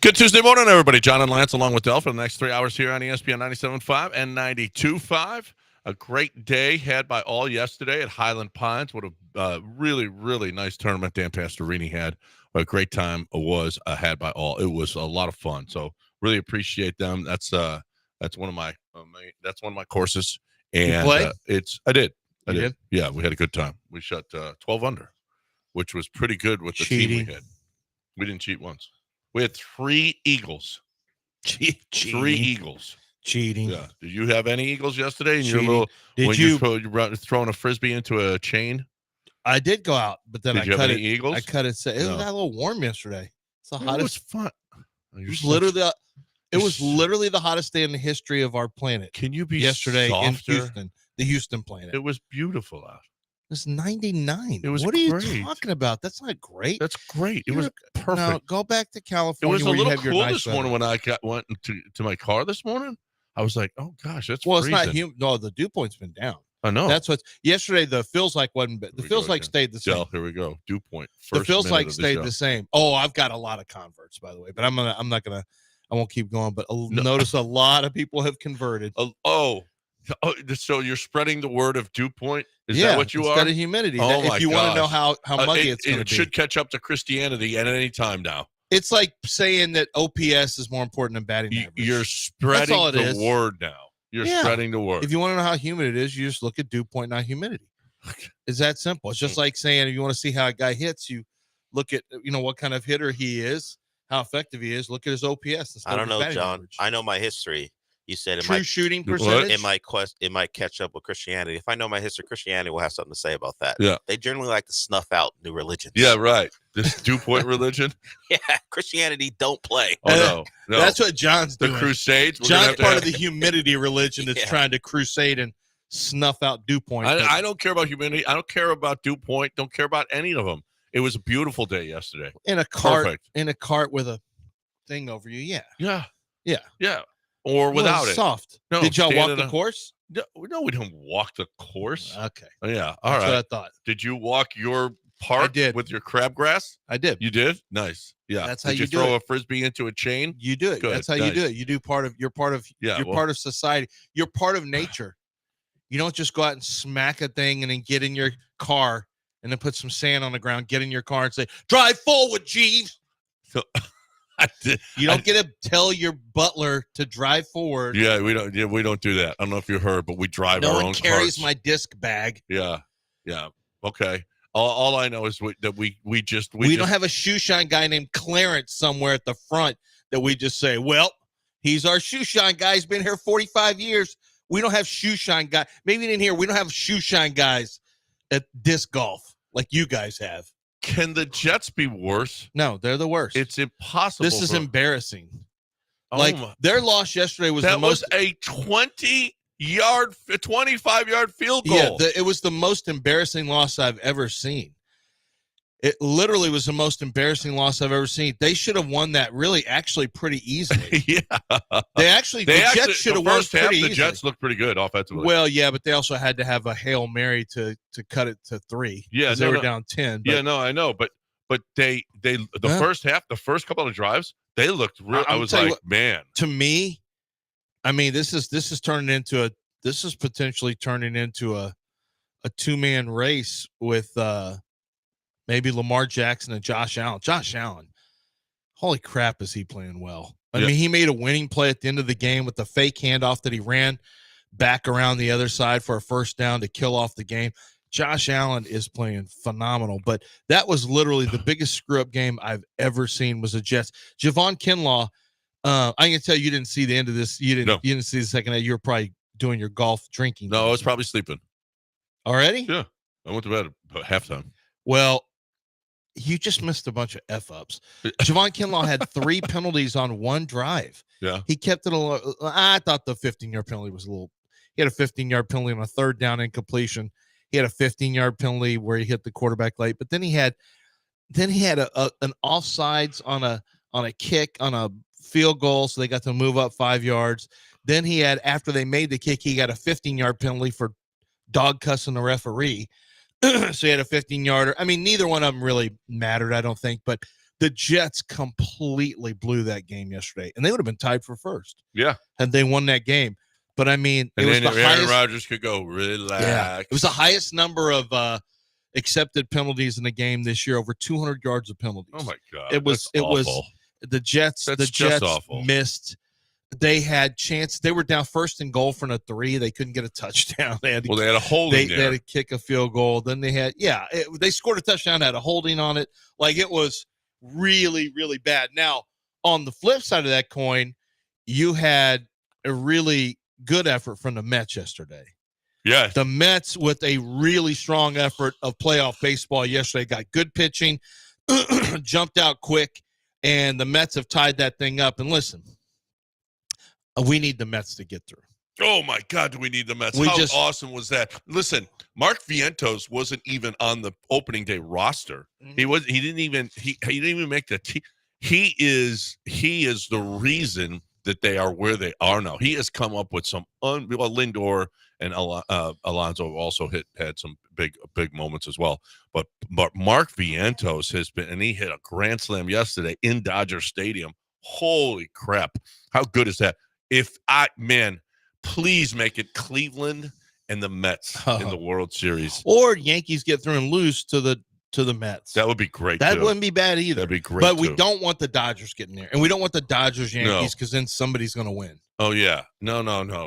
Good Tuesday morning, everybody. John and Lance along with Del for the next 3 hours here on ESPN 97.5 and 92.5. A great day had by all yesterday at Highland Pines. What a really, really nice tournament Dan Pastorini had. What a great time it was had by all. It was a lot of fun. So really appreciate them. That's one of my courses. And you play? I did. Did? Yeah, we had a good time. We shot 12 under, which was pretty good with the Cheating. team we had. We didn't cheat once. We had 3 eagles. 3 eagles. Cheating. Yeah. Did you have any eagles yesterday? And Cheating. you're throwing a frisbee into a chain? I did go out, but then Did you have any eagles? I cut it. It got a little warm yesterday. It's the hottest. It was fun. It was literally the hottest day in the history of our planet. Can you be yesterday softer? in Houston, the Houston planet? It was beautiful out. It's 99. It was What great. are you talking about? That's not great. That's great. It was perfect. Now, go back to California. It was a where you little have cool your this morning when I went to my car this morning. I was like, oh gosh, that's freezing. It's not humid. No, the dew point's been down. I know. That's what yesterday the feels like wasn't. The feels like stayed the same. Del, here we go. Dew point. The feels like stayed the same. Oh, I've got a lot of converts, by the way, but I won't keep going. But notice a lot of people have converted. So you're spreading the word of dew point? Is that what you are? Instead of humidity. Oh if you want to know how muggy it's going to be. It should catch up to Christianity at any time now. It's like saying that OPS is more important than batting average. You're spreading the word now. You're spreading the word. If you want to know how humid it is, you just look at dew point, not humidity. It's that simple. It's just like saying if you want to see how a guy hits, you look at what kind of hitter he is, how effective he is. Look at his OPS. I don't know, John. Average. I know my history. You said true shooting percentage. It might catch up with Christianity. If I know my history, Christianity will have something to say about that. Yeah, they generally like to snuff out new religions. Yeah, right. This dew point religion. Yeah, Christianity don't play. Oh no, that's what John's doing. The Crusades. John's part of the humidity religion that's trying to crusade and snuff out dew point. I don't care about humidity. I don't care about dew point. Don't care about any of them. It was a beautiful day yesterday. In a cart with a thing over you. Yeah. Or without it. Soft. No, did y'all walk the course? No, we didn't walk the course. Okay. Yeah. All right. That's what I thought. Did you walk your part? I did. With your crabgrass? I did. You did? Nice. Yeah. That's how you do it. Did you throw a frisbee into a chain? You do it. Good. That's how you do it. You do part of part of society. You're part of nature. You don't just go out and smack a thing and then get in your car and then put some sand on the ground, get in your car and say, drive forward, Jeeves. So you don't get to tell your butler to drive forward. Yeah, we don't do that. I don't know if you heard, but we drive our own cars. No one carries my disc bag. Yeah. Okay. All I know is that we don't have a shoe shine guy named Clarence somewhere at the front that we just say, well, he's our shoe shine guy. He's been here 45 years. We don't have shoe shine guy. Maybe you didn't hear. We don't have shoe shine guys at disc golf like you guys have. Can the Jets be worse? No, they're the worst. It's impossible. This is embarrassing. Their loss yesterday was was a 25-yard field goal. Yeah, it was the most embarrassing loss I've ever seen. It literally was the most embarrassing loss I've ever seen. They should have won that actually pretty easily. Yeah. The Jets should have won pretty easily. The Jets looked pretty good offensively. Well, yeah, but they also had to have a Hail Mary to cut it to 3. Yeah, they were down 10. But, yeah, no, I know, but the first half, the first couple of drives, they looked real. I was like, man. To me, I mean, this is potentially turning into a 2-man race with maybe Lamar Jackson and Josh Allen. Josh Allen, holy crap, is he playing well? I mean, he made a winning play at the end of the game with the fake handoff that he ran back around the other side for a first down to kill off the game. Josh Allen is playing phenomenal, but that was literally the biggest screw-up game I've ever seen was the Jets. Javon Kinlaw, I can tell you didn't see the end of this. You didn't see the second half. You were probably doing your golf drinking. No, I was probably sleeping. Already? Yeah. I went to bed at halftime. Well, you just missed a bunch of F-ups. Javon Kinlaw had 3 penalties on one drive. Yeah. He kept it a little. I thought the 15-yard penalty was a little. He had a 15-yard penalty on a third down incompletion. He had a 15-yard penalty where he hit the quarterback late. But then he had an offsides on a kick on a field goal, so they got to move up 5 yards. Then he had, after they made the kick, he got a 15-yard penalty for dog cussing the referee. So he had a 15-yarder. I mean, neither one of them really mattered, I don't think. But The Jets completely blew that game yesterday, and they would have been tied for first. Yeah. Had they won that game. But I mean, And it was then the Aaron highest. Rodgers could go relax. Yeah, it was the highest number of accepted penalties in the game this year, over 200 yards of penalties. Oh my God. It was the Jets. That's the just Jets awful. missed. They had chance. They were down first and goal from a 3. They couldn't get a touchdown. They had a holding they had to kick a field goal. Then they had they scored a touchdown. Had a holding on it. Like it was really, really bad. Now on the flip side of that coin, you had a really good effort from the Mets yesterday. Yes. The Mets with a really strong effort of playoff baseball yesterday got good pitching, jumped out quick, and the Mets have tied that thing up. And listen, we need the Mets to get through. Oh my God, do we need the Mets? How awesome was that? Listen, Mark Vientos wasn't even on the opening day roster. Mm-hmm. He didn't even make the team. He is the reason that they are where they are now. He has come up with some Lindor and Alonso also had some big moments as well. But Mark Vientos has been, and he hit a grand slam yesterday in Dodger Stadium. Holy crap. How good is that? Please make it Cleveland and the Mets in the World Series. Or Yankees get through and lose to the Mets. That would be great. That wouldn't be bad either. That'd be great. But we don't want the Dodgers getting there. And we don't want the Dodgers Yankees because then somebody's going to win. Oh, yeah. No.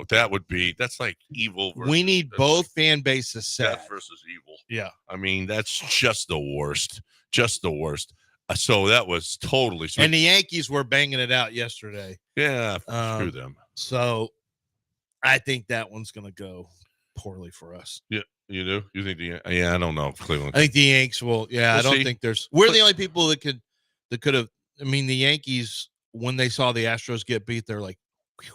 That's like evil. We need both fan bases set. Death versus evil. Yeah. I mean, that's just the worst. Just the worst. So that was totally sweet. And the Yankees were banging it out yesterday. Yeah. Screw them. So I think that one's going to go poorly for us. Yeah. You do? You think I don't know. Cleveland. I think the Yanks will. Yeah, I don't think we're the only people that could have. I mean, the Yankees, when they saw the Astros get beat, they're like, whew.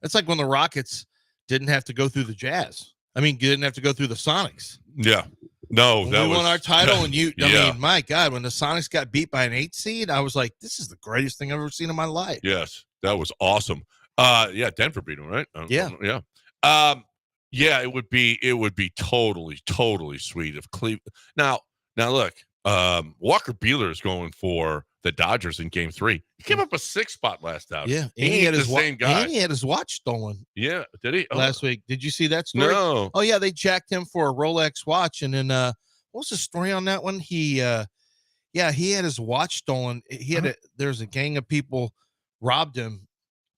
It's like when the Rockets didn't have to go through the Jazz. I mean, didn't have to go through the Sonics. Yeah. No, when we won our title, and I mean, my God, when the Sonics got beat by an 8 seed, I was like, this is the greatest thing I've ever seen in my life. Yes, that was awesome. Denver beat them, right? Yeah. Yeah, it would be totally sweet if Cleveland. Now look, Walker Buehler is going for the Dodgers in Game 3. He came up a 6th spot last out. Yeah, he had his same guy. And he had his watch stolen. Yeah, did he? Last week? Did you see that story? No. Oh yeah, they jacked him for a Rolex watch, and then what was the story on that one? He had his watch stolen. There's a gang of people robbed him.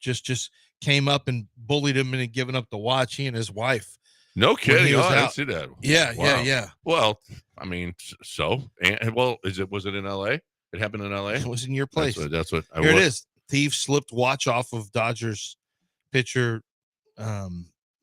Just came up and bullied him and had given up the watch. He and his wife. No kidding. I didn't see that. Yeah, wow. yeah. Well, I mean, was it in L.A.? It happened in L.A.? It was in your place. That's what. Here it is. Thieves slipped watch off of Dodgers pitcher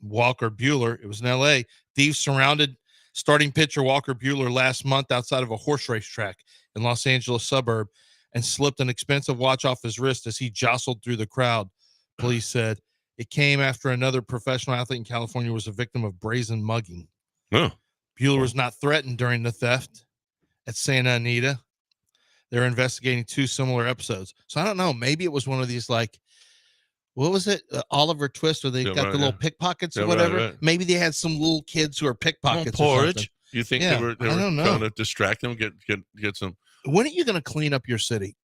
Walker Buehler. It was in L.A. Thieves surrounded starting pitcher Walker Buehler last month outside of a horse race track in Los Angeles suburb and slipped an expensive watch off his wrist as he jostled through the crowd. Police said it came after another professional athlete in California was a victim of brazen mugging. Oh. Buehler was not threatened during the theft at Santa Anita. They're investigating 2 similar episodes. So I don't know. Maybe it was one of these, like, what was it? Oliver Twist, where they got the little pickpockets or whatever. Right. Maybe they had some little kids who are pickpockets. Porridge. You think they were trying to distract them, get some. When are you going to clean up your city?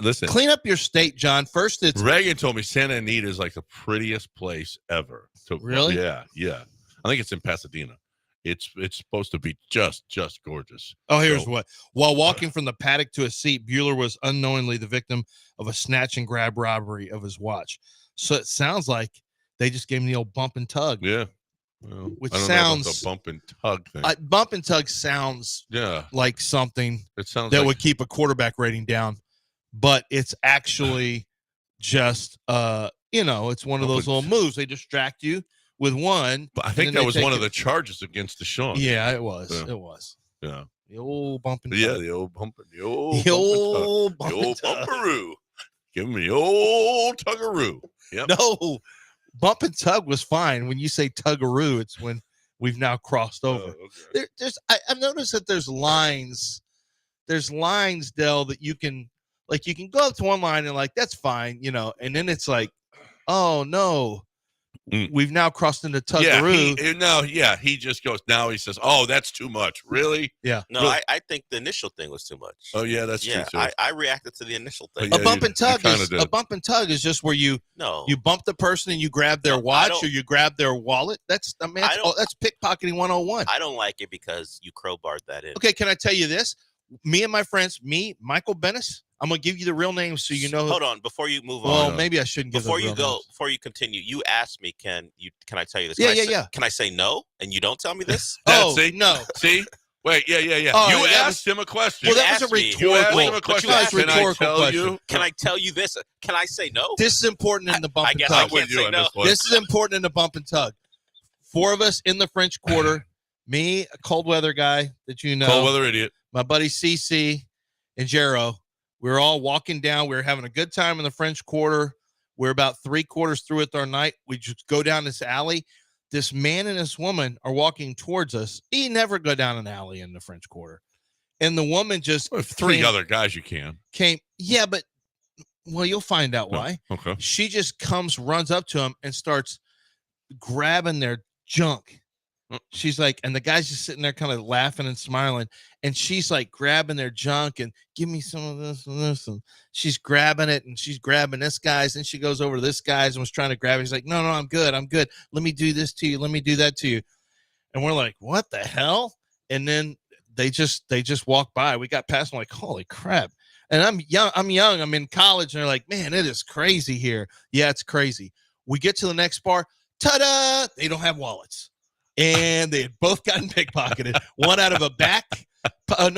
Listen, clean up your state, John. First, Reagan told me Santa Anita is like the prettiest place ever. Really? Yeah. I think it's in Pasadena. It's supposed to be just gorgeous. Oh, here's what. While walking from the paddock to a seat, Buehler was unknowingly the victim of a snatch and grab robbery of his watch. So it sounds like they just gave him the old bump and tug. Yeah. Well, which I don't sounds know about the bump and tug thing. Bump and tug sounds like something that would keep a quarterback rating down, but it's actually just it's one of those little moves. They distract you with one. But I think that was one of the charges against Deshaun. Yeah, it was. Yeah. It was. Yeah. The old bump and tug. Yeah, the old bumperoo. Give me the old tuggaroo. Yep. No, bump and tug was fine. When you say tuggaroo, it's when we've now crossed over. Okay. I've noticed that there's lines. There's lines, Del, that you can go up to one line and like, that's fine, and then it's like, oh no, we've now crossed into Yeah, Tuggaroo. he just goes. Now he says, "Oh, that's too much." Really? Yeah. No, Really? I think the initial thing was too much. Oh yeah, that's yeah, true too. I reacted to the initial thing. Yeah, A bump and tug kinda is did. a bump and tug is just where you bump the person and you grab their No, I watch don't- or you grab their wallet. That's pickpocketing 101. I don't like it because you crowbarred that in. Okay, can I tell you this? Me and my friends, Michael Bennis. I'm gonna give you the real names so you know. Hold on, before you move Well, on. maybe I shouldn't give. Before the you real go, names. before you continue, you asked me, can I tell you this? Yeah, Can Can I say no, and you don't tell me this? See? No. See? Wait, yeah. All You right, asked him a question. Well, that was a asked me. You asked rhetorical. him a question. That was a Can I rhetorical tell question. you? Can I tell you this? Can I say no? This is important in the bump I and guess tug. I I'm with can't you say on no. this one. This is important in the bump and tug. 4 of us in the French Quarter. Me, a cold weather guy that you know. Cold weather idiot. My buddy CC and Jero. We were all walking down. We were having a good time in the French Quarter. We're about 3/4 through with our night. We just go down this alley. This man and this woman are walking towards us. You never go down an alley in the French Quarter. And the woman just With 3 other guys, you can. came. Yeah, but well, you'll find out why. Okay. She just runs up to him and starts grabbing their junk. She's like, and the guy's just sitting there kind of laughing and smiling. And she's like grabbing their junk and give me some of this and this. And she's grabbing it and she's grabbing this guy's. And she goes over to this guy's and was trying to grab it. He's like, no, I'm good. Let me do this to you. Let me do that to you. And we're like, what the hell? And then they just walk by. We got past them like, holy crap. And I'm young. I'm in college. And they're like, man, it is crazy here. Yeah, it's crazy. We get to the next bar. Ta-da! They don't have wallets. And they had both gotten pickpocketed. One out of a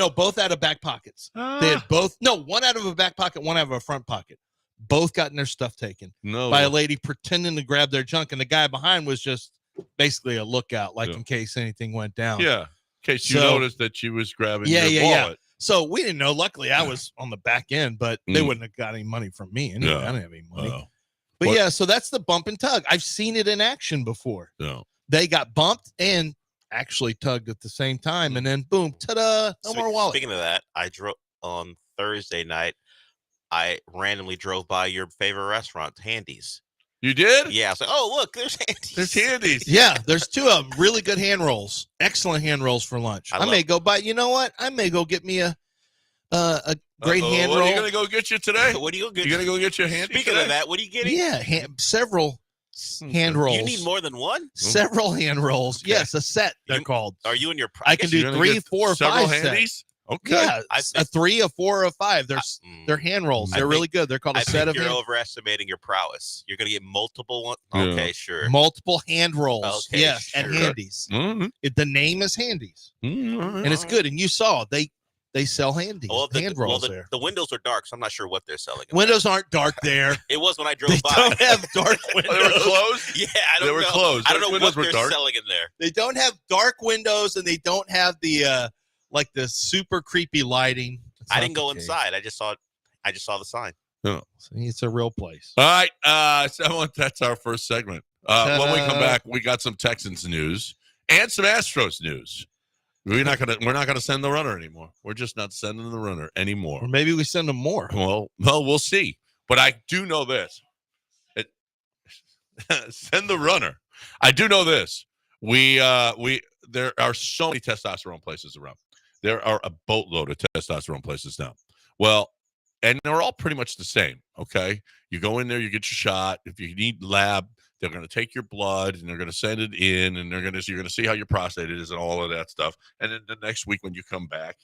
both out of back pockets. They had one out of a back pocket, one out of a front pocket. Both gotten their stuff taken by a lady pretending to grab their junk. And the guy behind was just basically a lookout, like in case anything went down. Yeah. In case you noticed that she was grabbing your wallet. Yeah. So we didn't know. Luckily, I was on the back end, but they wouldn't have got any money from me. Anyway, I didn't have any money. But yeah, so that's the bump and tug. I've seen it in action before. No. They got bumped and actually tugged at the same time, and then boom, ta-da! No more wallet. Speaking of that, I drove on Thursday night. I randomly drove by your favorite restaurant, Handy's. You did? Yeah. I was like, oh, look, there's Handy's. There's Handy's. Yeah, there's 2 of them. Really good hand rolls. Excellent hand rolls for lunch. I may go buy. You know what? I may go get me a great hand roll. What are you gonna go get you today? What are you going to get? You gonna go get your Handy? Speaking of that, what are you getting? Yeah, several hand rolls. You need more than one? Several hand rolls. Okay. Yes, a set. They're called. Are you in your? I can do 3, 4, or 5 Handies. sets. Okay. Yeah, a 3, a 4, or a 5. They're hand rolls. They're really good. They're called a set of. You're overestimating your prowess. You're going to get multiple ones. Yeah. Okay, sure. Multiple hand rolls. Okay, yes, sure. and Handies. Mm-hmm. The name is Handies, and it's good. And you saw they sell Handies. Hand rolls there. The windows are dark, so I'm not sure what they're selling. Windows aren't dark there. It was when I drove They by. don't have dark windows. They were closed. Yeah, I don't know. They were closed. I don't know Windows what were they're dark. selling in there. They don't have dark windows, and they don't have the like the super creepy lighting. I didn't go inside. I just saw the sign. No. See, it's a real place. All right. So that's our first segment. When we come back, we got some Texans news and some Astros news. We're not gonna send the runner anymore. We're just not sending the runner anymore. Or maybe we send them more. Well, we'll see. But I do know this. Send the runner. I do know this. There are so many testosterone places around. There are a boatload of testosterone places now. Well, and they're all pretty much the same. Okay, you go in there, you get your shot. If you need lab, they're going to take your blood and they're going to send it in, and you're going to see how your prostate is and all of that stuff. And then the next week when you come back,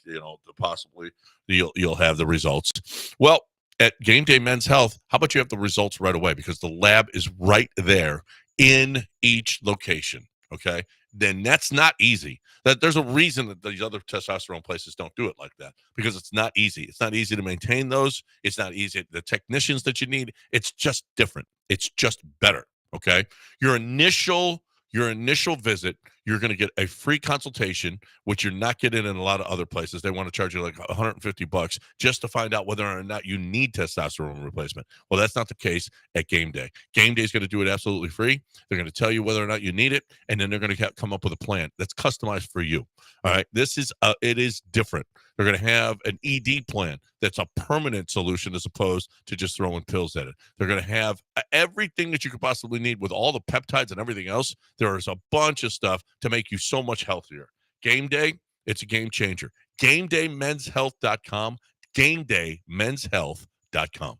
possibly you'll have the results. Well, at Game Day Men's Health, how about you have the results right away, because the lab is right there in each location. Okay, then that's not easy. There's a reason that these other testosterone places don't do it like that, because it's not easy. It's not easy to maintain those. It's not easy. The technicians that you need, it's just different. It's just better. Okay. Your initial visit, you're going to get a free consultation, which you're not getting in a lot of other places. They want to charge you like $150 just to find out whether or not you need testosterone replacement. Well, that's not the case at Game Day. Game Day is going to do it absolutely free. They're going to tell you whether or not you need it, and then they're going to come up with a plan that's customized for you. All right, it is different. They're going to have an ED plan that's a permanent solution as opposed to just throwing pills at it. They're going to have everything that you could possibly need with all the peptides and everything else. There is a bunch of stuff to make you so much healthier. Game Day, it's a game changer. GameDayMen'sHealth.com. GameDayMen'sHealth.com.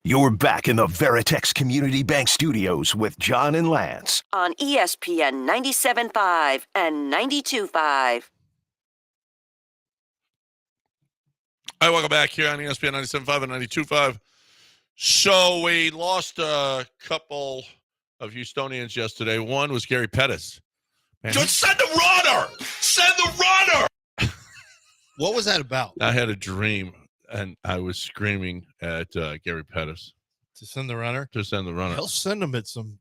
You're back in the Veritex Community Bank Studios with John and Lance on ESPN 97.5 and 92.5. All right, welcome back here on ESPN 97.5 and 92.5. So we lost a couple of Houstonians yesterday. One was Gary Pettis. Just send the runner! Send the runner! What was that about? I had a dream, and I was screaming at Gary Pettis. To send the runner? To send the runner. He'll send him at some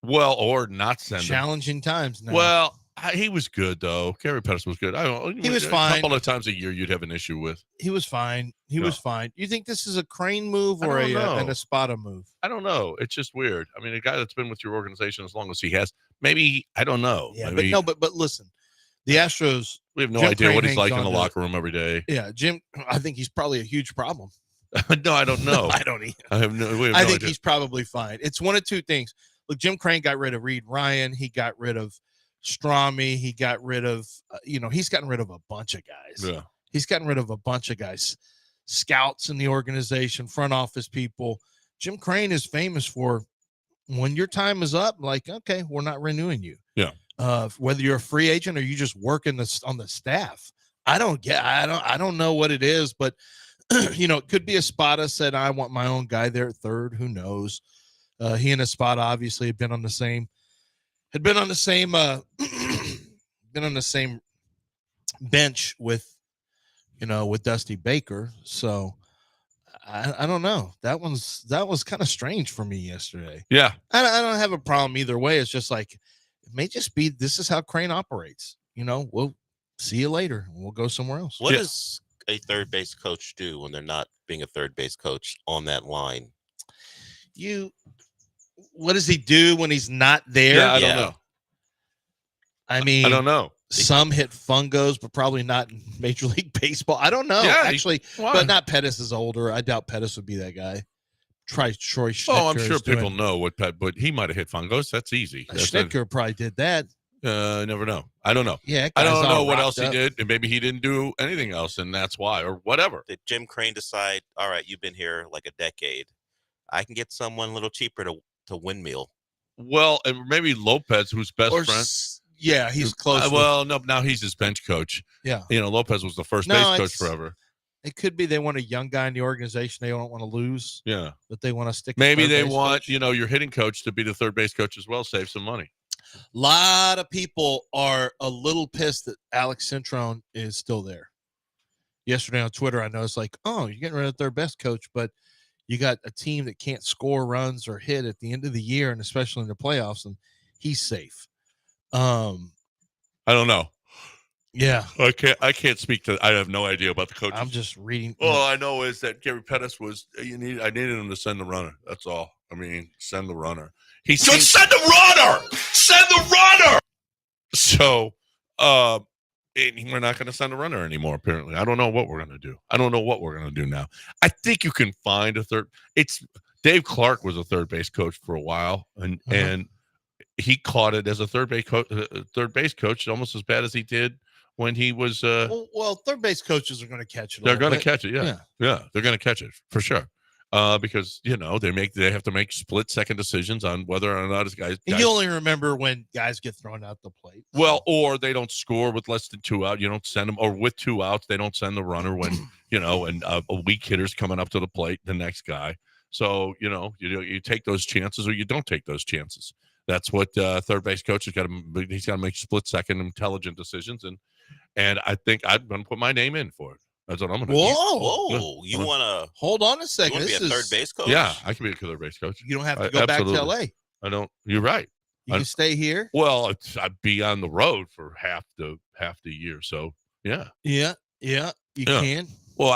or not send him. Challenging times now. Well, he was good, though. Gary Pettis was good. He was fine. A couple of times a year you'd have an issue with. He was fine. He was fine. You think this is a Crane move or an Espada move? I don't know. It's just weird. I mean, a guy that's been with your organization as long as he has, maybe, I don't know. Yeah, maybe, but listen, the Astros. We have no Jim idea Crane what he's like in the hangs on locker room every day. Yeah, Jim, I think he's probably a huge problem. No, I don't know. I don't either. I have no. We have I no think idea. he's probably fine. It's one of two things. Look, Jim Crane got rid of Reed Ryan. He got rid of Strami. He got rid of, he's gotten rid of a bunch of guys. Yeah. He's gotten rid of a bunch of guys, scouts in the organization, front office people. Jim Crane is famous for when your time is up, like, okay, we're not renewing you. Yeah. Whether you're a free agent or you just work on the staff. I don't know what it is, but it could be Espada said, I want my own guy there at third. Who knows? He and Espada obviously had been on the same been on the same bench with Dusty Baker. So I don't know. That was kind of strange for me yesterday. Yeah. I don't have a problem either way. It's just like, it may just be, this is how Crane operates. We'll see you later. We'll go somewhere else. What does a third base coach do when they're not being a third base coach on that line? What does he do when he's not there? Yeah, I don't know. I mean, I don't know. Some hit fungos, but probably not in Major League Baseball. I don't know, Yeah, actually. But not Pettis is older. I doubt Pettis would be that guy. Try Troy Schnittker. Oh, I'm sure people know what but he might have hit fungos. That's easy. Schnittker probably did that. Never know. I don't know. Yeah, I don't know what else he did, and maybe he didn't do anything else, and that's why, or whatever. Did Jim Crane decide, all right, you've been here like a decade, I can get someone a little cheaper to windmill? Well, and maybe Lopez, who's best friend. Yeah, he's close. Well, no, now he's his bench coach. Yeah. Lopez was the first base coach forever. It could be they want a young guy in the organization they don't want to lose. Yeah. But they want to stick. Maybe they want, your hitting coach to be the third base coach as well, save some money. A lot of people are a little pissed that Alex Centron is still there. Yesterday on Twitter, I know it's like, oh, you're getting rid of their best coach, but you got a team that can't score runs or hit at the end of the year, and especially in the playoffs, and he's safe. I don't know. Yeah. I can't speak to. I have no idea about the coaches. I'm just reading. All I know is that Gary Pettis was. I needed him to send the runner. That's all. I mean, send the runner. Just send the runner. Send the runner. So, we're not going to send a runner anymore. Apparently, I don't know what we're going to do. I don't know what we're going to do now. I think you can find a third. It's Dave Clark was a third base coach for a while, and he caught it as a third base coach almost as bad as he did when he was. Well, third base coaches are going to catch it. They're going to catch it. Yeah, they're going to catch it for sure. Because they have to make split second decisions on whether or not his guys. You only remember when guys get thrown out the plate. Well, or they don't score with less than 2 out. You don't send them, or with 2 outs, they don't send the runner when and a weak hitter's coming up to the plate, the next guy. So you take those chances or you don't take those chances. That's what third base coach has got to. He's got to make split second intelligent decisions, and I think I'm going to put my name in for it. That's what I'm going to do. Whoa. You want to hold on a second? You want to be a third base coach? Yeah, I can be a third base coach. You don't have to go back to LA. I don't. You're right. You can stay here. Well, I'd be on the road for half the year. So yeah. You can. Well,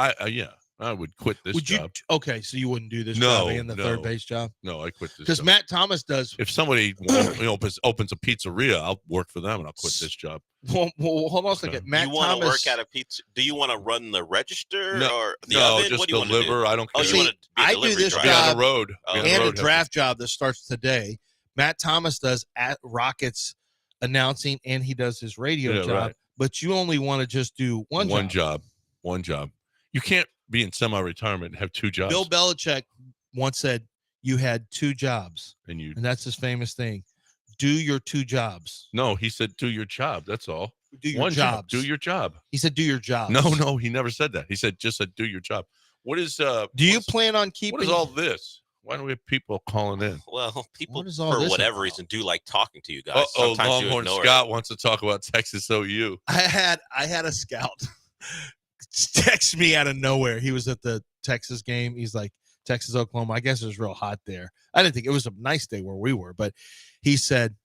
I would quit this job. Okay, so you wouldn't do this job and the third base job? No, I quit this because job. Matt Thomas does. If somebody opens a pizzeria, I'll work for them and I'll quit this job. Well, hold on a second. Matt you want Thomas to work at a pizza? Do you want to run the register or the no, oven? just what do you deliver. Want to do? I don't care. You want to be a I delivery do this driver? job on the road and a draft job that starts today. Matt Thomas does at Rockets announcing, and he does his radio job. Right. But you only want to just do one job. One job. You can't be in semi-retirement and have 2 jobs. Bill Belichick once said you had 2 jobs, and that's his famous thing. Do your 2 jobs. No, he said do your job. That's all. Do your jobs. Job. Do your job. He said do your job. No, he never said that. He said do your job. What is do you plan on keeping? What is all this? Why do we have people calling in? Well, people for whatever reason do like talking to you guys. Sometimes Longhorn Scott wants to talk about Texas OU. I had a scout text me out of nowhere. He was at the Texas game. He's like, Texas, Oklahoma. I guess it was real hot there. I didn't think it was a nice day where we were, but he said,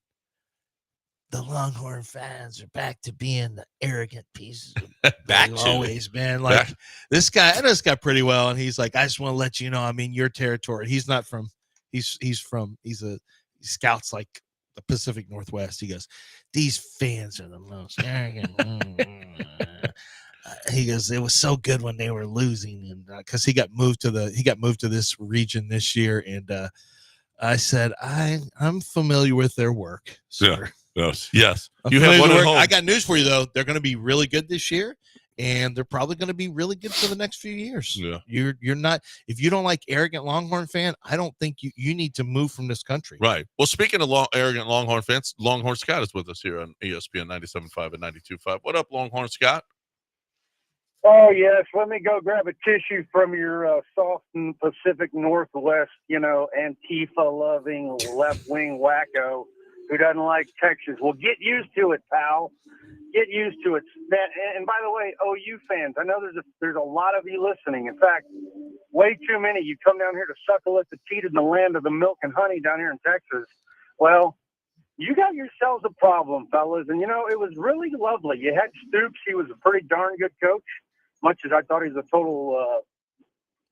the Longhorn fans are back to being the arrogant pieces. Back to always, man. Like this guy, I know this guy pretty well, and he's like, I just want to let you know, I'm in your territory. He's not from. He scouts like the Pacific Northwest. He goes, these fans are the most arrogant. He goes, it was so good when they were losing, and because he got moved to this region this year, and I said, I'm familiar with their work, sir. Yes. I'm You have familiar one with at work. home. I got news for you though. They're going to be really good this year, and they're probably going to be really good for the next few years. Yeah. You're not, if you don't like arrogant Longhorn fan, I don't think you need to move from this country. Right. Well, speaking of arrogant Longhorn fans, Longhorn Scott is with us here on ESPN 97.5 and 92.5. What up, Longhorn Scott? Oh, yes. Let me go grab a tissue from your soft and Pacific Northwest, Antifa-loving left-wing wacko who doesn't like Texas. Well, get used to it, pal. Get used to it. And by the way, OU fans, I know there's a lot of you listening. In fact, way too many. You come down here to suckle at the teat in the land of the milk and honey down here in Texas. Well, you got yourselves a problem, fellas. And, it was really lovely. You had Stoops. He was a pretty darn good coach, much as I thought he was a total,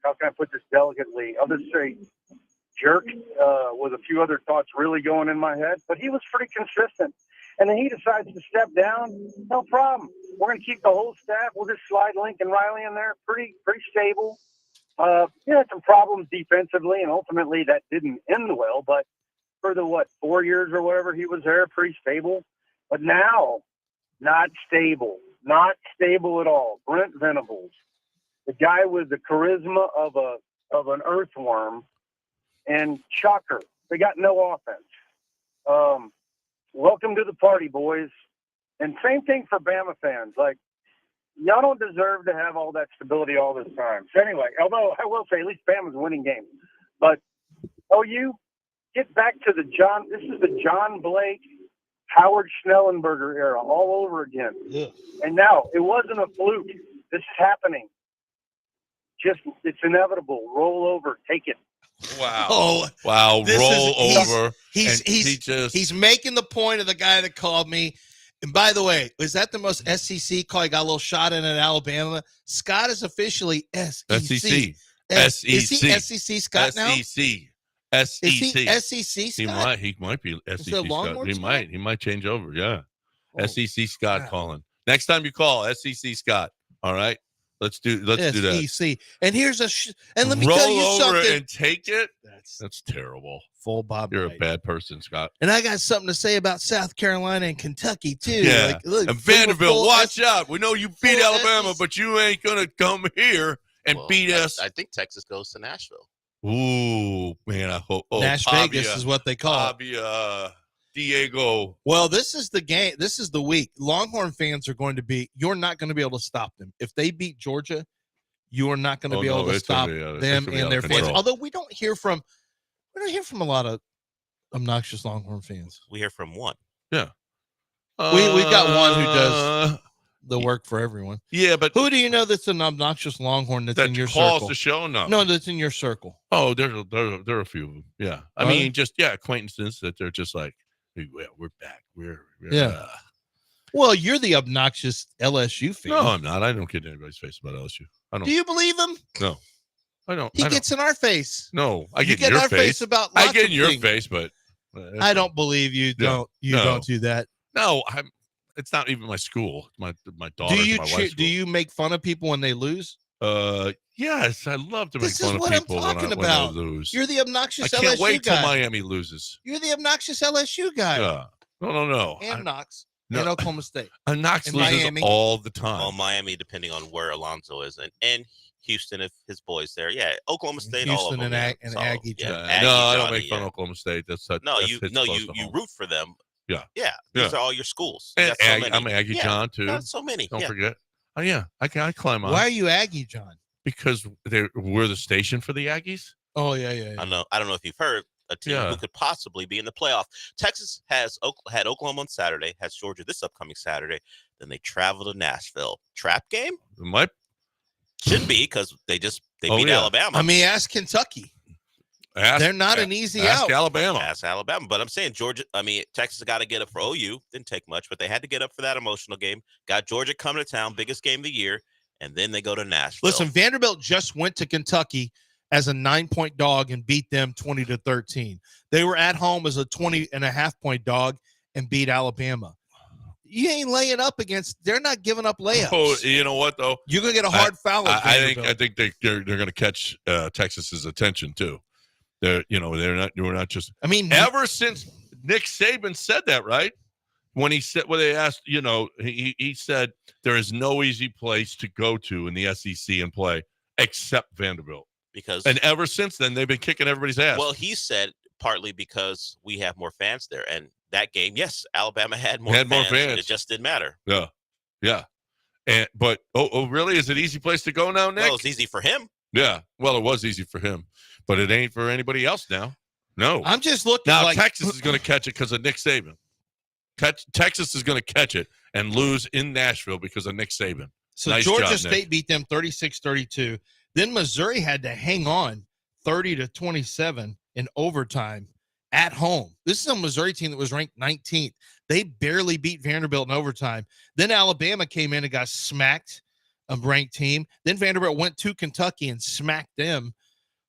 how can I put this delicately? I'll just say jerk with a few other thoughts really going in my head. But he was pretty consistent. And then he decides to step down. No problem. We're going to keep the whole staff. We'll just slide Lincoln Riley in there. Pretty stable. Had some problems defensively, and ultimately that didn't end well. But for the 4 years or whatever he was there, pretty stable. But now, not stable at all. Brent Venables, the guy with the charisma of an earthworm, and shocker, they got no offense. Welcome to the party, boys. And same thing for Bama fans. Like, y'all don't deserve to have all that stability all this time. So anyway, although I will say at least Bama's winning games. But OU, get back to this is the John Blake, Howard Schnellenberger era all over again. Yeah. And now, it wasn't a fluke. This is happening. It's inevitable. Roll over. Take it. Wow. Oh, wow. Roll over. He's making the point of the guy that called me. And by the way, is that the most SEC call? He got a little shot in at Alabama. Scott is officially SEC. SEC. Is he SEC Scott now? SEC. Is he SEC Scott? He might be SEC it Scott. Longhorn He Scott? might change over. Yeah. Oh, SEC Scott wow. calling. Next time you call, SEC Scott. All right. Let's do that. SEC. And here's and let me Roll tell you over something. and take it. That's That's terrible. full Bob. You're Knight. a bad person, Scott. And I got something to say about South Carolina and Kentucky too. Yeah. Like, look, And Vanderbilt, full watch out. We know you beat full Alabama, SEC. but you ain't gonna come here and Well, beat us. I think Texas goes to Nashville. Ooh, man, I hope. Oh, Nash Vegas is what they call it. Diego. Well, this is the game. This is the week. Longhorn fans are going to be. You're not going to be able to stop them if they beat Georgia. You are not going to be able to stop them and their fans. Although we don't hear from a lot of obnoxious Longhorn fans. We hear from one. Yeah. We've got one who does the work for everyone. Yeah, but Who do you know that's an obnoxious Longhorn that's in your calls circle? the show? No, that's in your circle. Oh, there are a few of them. Yeah. I mean, just acquaintances that they're just like, hey, we're back. We're Yeah. Well, you're the obnoxious LSU fan. No, I'm not. I don't get in anybody's face about LSU. I don't. Do you believe him? No, I don't. He gets in our face. No, I You get in in your our face about I lots get of in your things. face, but I don't believe you. No. Don't do that. No, it's not even my school. My daughter. Do you my wife's do you make fun of people when they lose? school. Yes, I love to make This is fun of what I'm people talking when about. they lose. You're the obnoxious I can't LSU wait till guy. Miami loses. You're the obnoxious LSU guy. Yeah. No. And Knox no. and Oklahoma State. Knox in loses Miami. all the time. Well, Miami, depending on where Alonso is, and Houston, if his boys there. Yeah, Oklahoma State, all of Houston them. and yeah. Aggie Yeah, Johnny. Aggie no, I don't Johnny, make fun yeah. of Oklahoma State. That's No, that's you hits no close you to you home. root for them. Yeah. Yeah. These Yeah. are all your schools. And That's so many. I'm Aggie Yeah, John too. Not so many. Don't yeah. forget. Oh yeah, I climb on. Why are you Aggie, John? Because we're the station for the Aggies. Oh yeah. I don't know if you've heard a team Yeah. who could possibly be in the playoff. Texas had Oklahoma on Saturday, has Georgia this upcoming Saturday. Then they travel to Nashville. Trap game? It might. Shouldn't be because they Oh, beat yeah. Alabama. I mean, ask Kentucky. They're not an easy ask out. Alabama. That's Alabama. But I'm saying Texas got to get up for OU. Didn't take much, but they had to get up for that emotional game. Got Georgia coming to town, biggest game of the year, and then they go to Nashville. Listen, Vanderbilt just went to Kentucky as a 9-point dog and beat them 20-13. They were at home as a 20.5-point dog and beat Alabama. You ain't laying up against. They're not giving up layups. Oh, you know what though? You're gonna get a hard foul. At I think they're going to catch Texas's attention too. We're not just. I mean, ever since Nick Saban said that, right? When they asked, he said there is no easy place to go to in the SEC and play except Vanderbilt. And ever since then, they've been kicking everybody's ass. Well, he said partly because we have more fans there, and that game, yes, Alabama had more fans. It just didn't matter. Yeah. But really? Is it an easy place to go now, Nick? Well, it's easy for him. Yeah. Well, it was easy for him, but it ain't for anybody else now. No. I'm just looking. Now Texas is going to catch it because of Nick Saban. Texas is going to catch it and lose in Nashville because of Nick Saban. So nice Georgia job, State Nick. beat them 36-32. Then Missouri had to hang on 30-27 in overtime at home. This is a Missouri team that was ranked 19th. They barely beat Vanderbilt in overtime. Then Alabama came in and got smacked, a ranked team. Then Vanderbilt went to Kentucky and smacked them.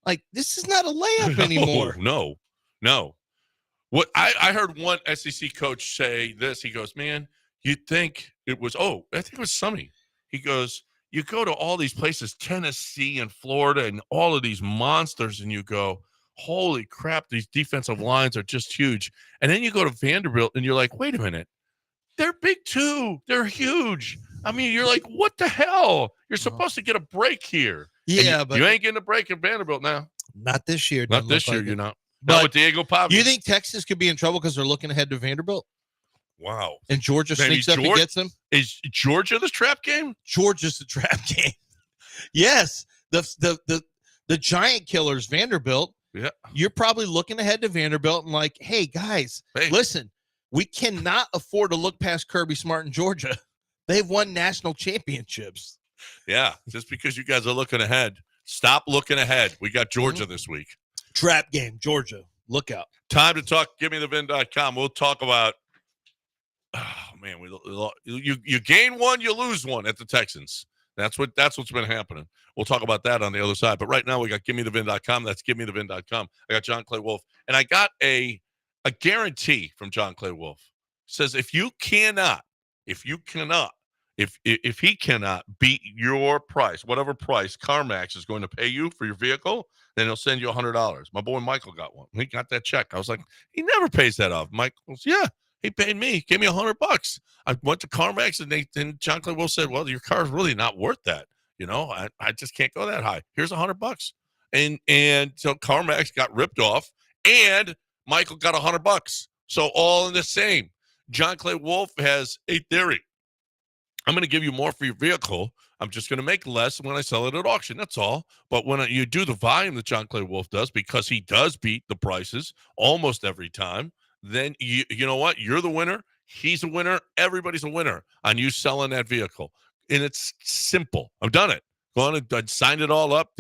Like, this is not a layup anymore. No. What I heard one SEC coach say this. He goes, man, you'd think it was, I think it was Summy. He goes, you go to all these places, Tennessee and Florida and all of these monsters, and you go, holy crap, these defensive lines are just huge. And then you go to Vanderbilt and you're like, wait a minute, they're big too. They're huge. I mean, you're like, what the hell? You're supposed to get a break here. Yeah, but you ain't getting a break in Vanderbilt now. Not this year. Not this year, you're not. But not with Diego Pavia. You think Texas could be in trouble because they're looking ahead to Vanderbilt? Wow. And Georgia sneaks up and gets them? Is Georgia the trap game? Georgia's the trap game. Yes. The giant killers, Vanderbilt. Yeah. You're probably looking ahead to Vanderbilt and like, hey, guys, listen, we cannot afford to look past Kirby Smart in Georgia. They've won national championships. Yeah. Just because you guys are looking ahead. Stop looking ahead. We got Georgia this week. Trap game, Georgia. Look out. Time to talk. GiveMeTheVin.com. We'll talk about. Oh man, you gain one, you lose one at the Texans. That's what's been happening. We'll talk about that on the other side. But right now we got GiveMeTheVin.com. That's GiveMeTheVin.com. I got John Clay Wolf, and I got a guarantee from John Clay Wolf. It says if he cannot beat your price, whatever price CarMax is going to pay you for your vehicle, then he'll send you $100. My boy Michael got one. He got that check. I was like, he never pays that off. Michael goes, yeah, he paid me. Gave me $100. I went to CarMax and John Clay Wolf said, well, your car is really not worth that. I just can't go that high. Here's $100. And so CarMax got ripped off and Michael got $100. So all in the same. John Clay Wolf has a theory. I'm going to give you more for your vehicle. I'm just going to make less when I sell it at auction. That's all. But when you do the volume that John Clay Wolf does, because he does beat the prices almost every time, then you know what? You're the winner. He's a winner. Everybody's a winner on you selling that vehicle. And it's simple. I've done it. Gone and signed it all up.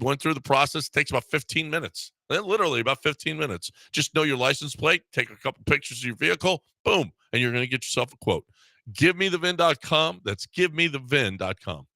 Went through the process. It takes about 15 minutes. Literally about 15 minutes. Just know your license plate. Take a couple pictures of your vehicle. Boom. And you're going to get yourself a quote. GiveMeTheVin.com. That's GiveMeTheVin.com.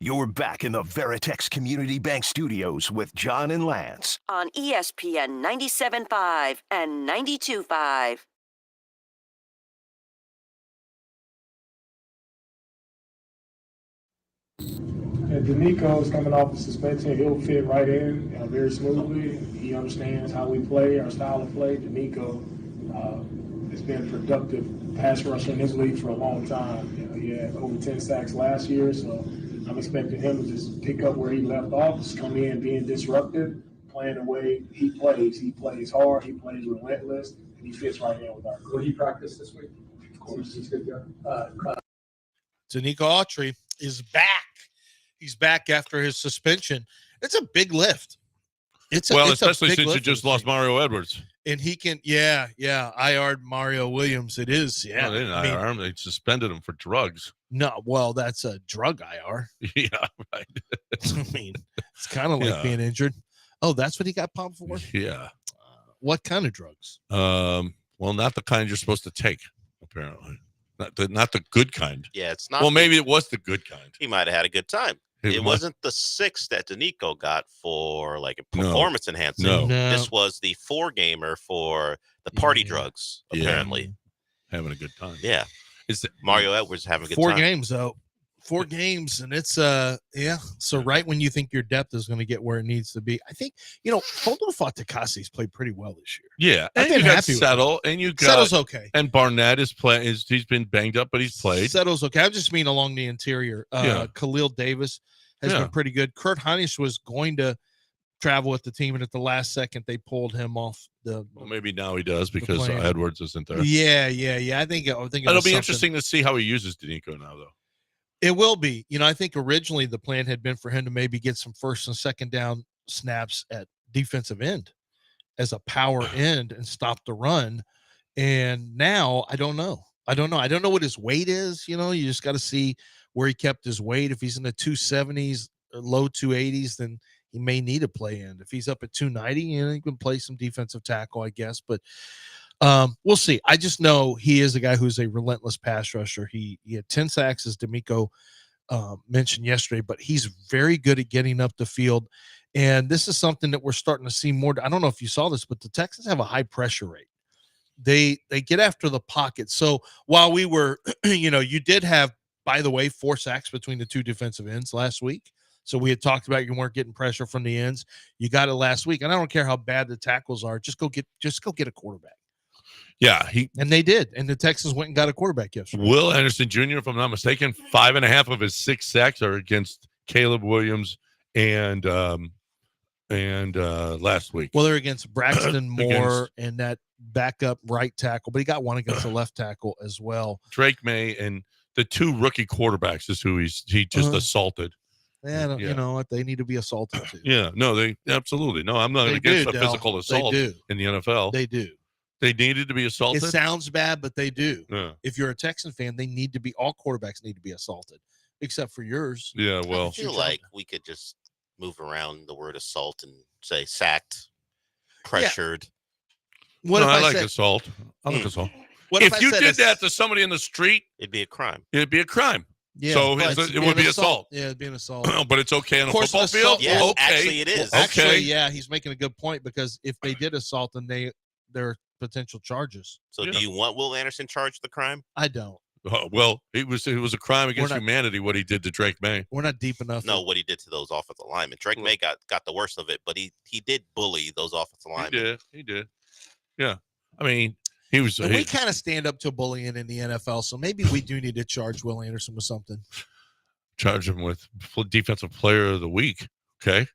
You're back in the Veritex Community Bank Studios with John and Lance. On ESPN 97.5 and 92.5. And D'Amico is coming off the suspension. He'll fit right in very smoothly. He understands how we play, our style of play. D'Amico has been a productive pass rusher in this league for a long time. He had over 10 sacks last year, so I'm expecting him to just pick up where he left off, just come in being disruptive, playing the way he plays. He plays hard, he plays relentless, and he fits right in with our group. Will he practice this week? Of course. He's good to go. Danico Autry is back. He's back after his suspension. It's a big lift. Especially since you just lost Mario Edwards. And he can, IR'd Mario Williams. It is, yeah. No, they didn't IR him. They suspended him for drugs. No, well, that's a drug IR. Yeah, right. I mean, it's kind of like being injured. Oh, that's what he got pumped for? Yeah. What kind of drugs? Well, not the kind you're supposed to take, apparently. Not the good kind. Yeah, it's not. Well, maybe it was the good kind. He might have had a good time. It wasn't the 6 that Danico got for like a performance enhancing. No. This was the 4-gamer for the party drugs, apparently. Having a good time. Yeah. Mario Edwards having a good 4 time. games, though. 4 games, and it's So right when you think your depth is going to get where it needs to be, I think Foldo Fatakasi's played pretty well this year. Yeah, I've and you been got happy with Settle, and you got Settle's okay, and Barnett is playing. He's been banged up, but he's played. Settle's okay. I just mean along the interior. Khalil Davis has been pretty good. Kurt Heinisch was going to travel with the team, and at the last second they pulled him off the. Well, maybe now he does because Edwards isn't there. Yeah. I think it'll be interesting to see how he uses Danico now, though. It will be. I think originally the plan had been for him to maybe get some first and second down snaps at defensive end as a power end and stop the run. And now I don't know. I don't know what his weight is. You just got to see where he kept his weight. If he's in the 270s, low 280s, then he may need a play end. If he's up at 290, he can play some defensive tackle, I guess. But we'll see. I just know he is a guy who's a relentless pass rusher. He had 10 sacks, as D'Amico mentioned yesterday, but he's very good at getting up the field. And this is something that we're starting to see more. I don't know if you saw this, but the Texans have a high pressure rate. They get after the pocket. So while we were, you did have, by the way, 4 sacks between the 2 defensive ends last week. So we had talked about you weren't getting pressure from the ends. You got it last week. And I don't care how bad the tackles are. Just go get a quarterback. Yeah, and they did, and the Texans went and got a quarterback yesterday. Will Anderson Jr., if I'm not mistaken, 5.5 of his 6 sacks are against Caleb Williams and last week. Well, they're against Braxton Moore and that backup right tackle, but he got one against the left tackle as well. Drake May and the 2 rookie quarterbacks is who he just assaulted. Yeah, you know what? They need to be assaulted too. Yeah, no, they absolutely no. I'm not against a physical assault in the NFL. They do. They needed to be assaulted. It sounds bad, but they do. Yeah. If you're a Texan fan, they need to be. All quarterbacks need to be assaulted, except for yours. Yeah, well, I feel like we could just move around the word assault and say sacked, pressured. Yeah. What if I like assault? I like assault. What if you did that to somebody in the street? It'd be a crime. It'd be a crime. Yeah, so it would be assault. Yeah, it'd be an assault. But it's okay on a football field? Yes, okay. actually it is. Well, actually, yeah, he's making a good point because if they did assault, then there are potential charges. So do you want Will Anderson charged the crime? I don't. Well, it was a crime against humanity what he did to Drake May. We're not deep enough. No, what he did to those offensive linemen. Drake May got the worst of it, but he did bully those offensive linemen. He did. Yeah. I mean, we kind of stand up to bullying in the NFL, so maybe we do need to charge Will Anderson with something. Charge him with defensive player of the week. Okay.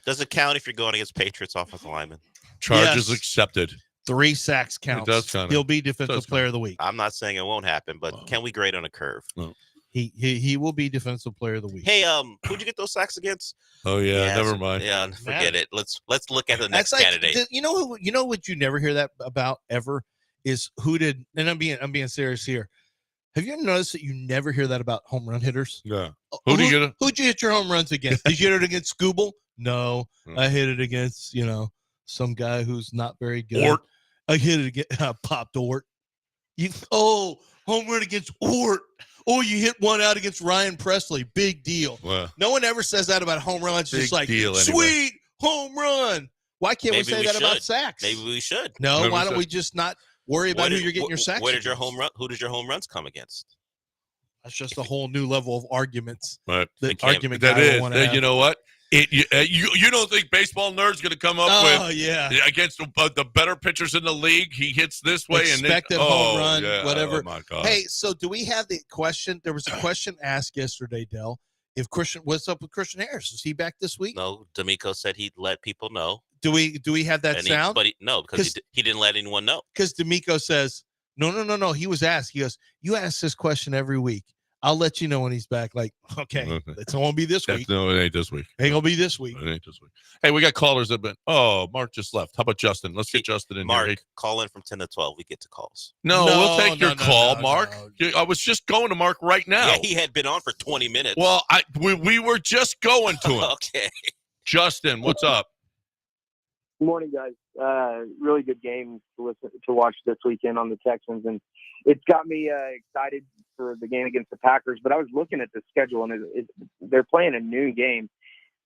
Does it count if you're going against Patriots offensive linemen? Charges accepted. 3 sacks counts. It does count. He'll be defensive player of the week. I'm not saying it won't happen, but can we grade on a curve? Well, he will be defensive player of the week. Hey, who'd you get those sacks against? Oh yeah, never mind. Yeah, forget it. Let's look at the next candidate. You know what you never hear that about ever is who did, and I'm being serious here. Have you ever noticed that you never hear that about home run hitters? Yeah. Who'd you hit your home runs against? Did you hit it against Scooble? No. I hit it against, some guy who's not very good. Ort. I hit it against popped Ort. Home run against Ort. Oh, you hit one out against Ryan Presley. Big deal. Well, No one ever says that about home runs. Big Just like, deal anyway. sweet home run. Why can't we Maybe say we that about should. sacks? Maybe we should. No, Maybe why we don't should. we just not worry about who you're getting your sacks Where did your against? home run? Who does your home runs come against? That's just a whole new level of arguments. Right. The can't- argument That guy will is. wanna have. You know what? You don't think baseball nerds going to come up Oh, with yeah. against the better pitchers in the league? He hits this way Expected and then, home run, yeah, whatever. Oh my God. Hey, so do we have the question? There was a question asked yesterday, Del. If what's up with Christian Harris? Is he back this week? No, D'Amico said he'd let people know. Do we have that And sound? because he didn't let anyone know. Because D'Amico says, no. He was asked. He goes, you ask this question every week. I'll let you know when he's back. Like, okay, it's going to be this week. No, it ain't this week. Ain't going to be this week. It ain't this week. Hey, we got callers that have been. Oh, Mark just left. How about Justin? Let's get Justin in Mark, here. call in from 10 to 12. We get to calls. No, we'll take your call, no, Mark. I was just going to Mark right now. Yeah, he had been on for 20 minutes. Well, we were just going to him. Okay. Justin, what's up? Good morning, guys. Really good game to watch this weekend on the Texans, and it's got me excited for the game against the Packers. But I was looking at the schedule, and they're playing a noon game.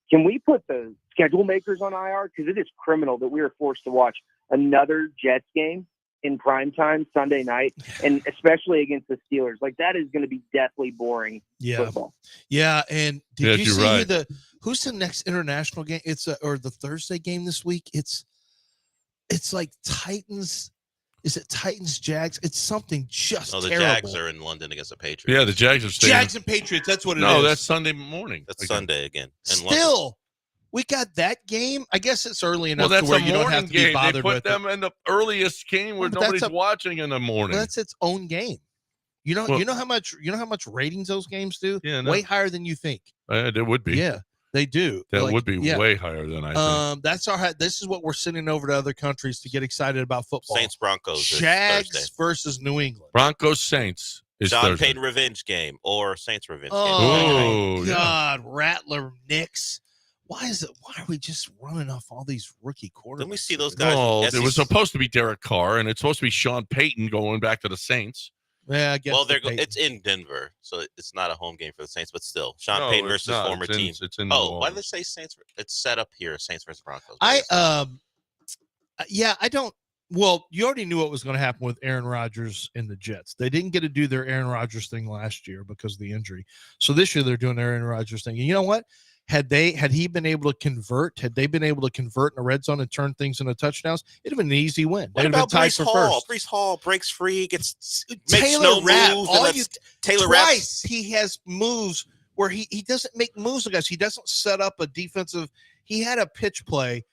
Can we put the schedule makers on IR? Because it is criminal that we are forced to watch another Jets game in primetime Sunday night, and especially against the Steelers. Like, that is going to be deathly boring football. Yeah, and did you see right. who's the next international game? It's or the Thursday game this week. It's like Titans. Is it Titans Jags? It's something just No, the terrible. Jags are in London against the Patriots. Yeah, the Jags are staying. Jags and Patriots. That's what it is. No, that's Sunday morning. That's again. Sunday again. In London. Still, we got that game. I guess it's early enough Well, that's to where a you don't morning have to be game. They bothered put with them in the earliest game where Well, but that's nobody's watching in the morning. Well, that's its own game. You know how much ratings those games do? Yeah, no. Way higher than you think. It would be. Yeah, they do. That would be way higher than I think. That's all right. This is what we're sending over to other countries to get excited about football. Saints Broncos. Jags versus New England. Broncos Saints is Sean Thursday. Payton revenge game or Saints revenge game. Oh yeah. God, Rattler Knicks. Why are we just running off all these rookie quarterbacks? Didn't we see those guys? Well, from it was SEC? supposed to be Derek Carr, and it's supposed to be Sean Payton going back to the Saints. Yeah, I guess. Well, it's in Denver, so it's not a home game for the Saints, but still, Sean No, Payton it's versus not. former It's in- team. it's in New why did Orleans. they say Saints? It's set up here, Saints versus Broncos. I don't. Well, you already knew what was going to happen with Aaron Rodgers and the Jets. They didn't get to do their Aaron Rodgers thing last year because of the injury. So this year they're doing their Aaron Rodgers thing. And you know what? Had he been able to convert, in the red zone and turn things into touchdowns, it'd have been an easy win. What They'd have about been tied Brees for Hall? first. Brees Hall breaks free, makes Taylor no Rapp, moves. all and you- lets Taylor Rapp. Twice he has moves where he doesn't make moves, guys. He doesn't set up a defensive. He had a pitch play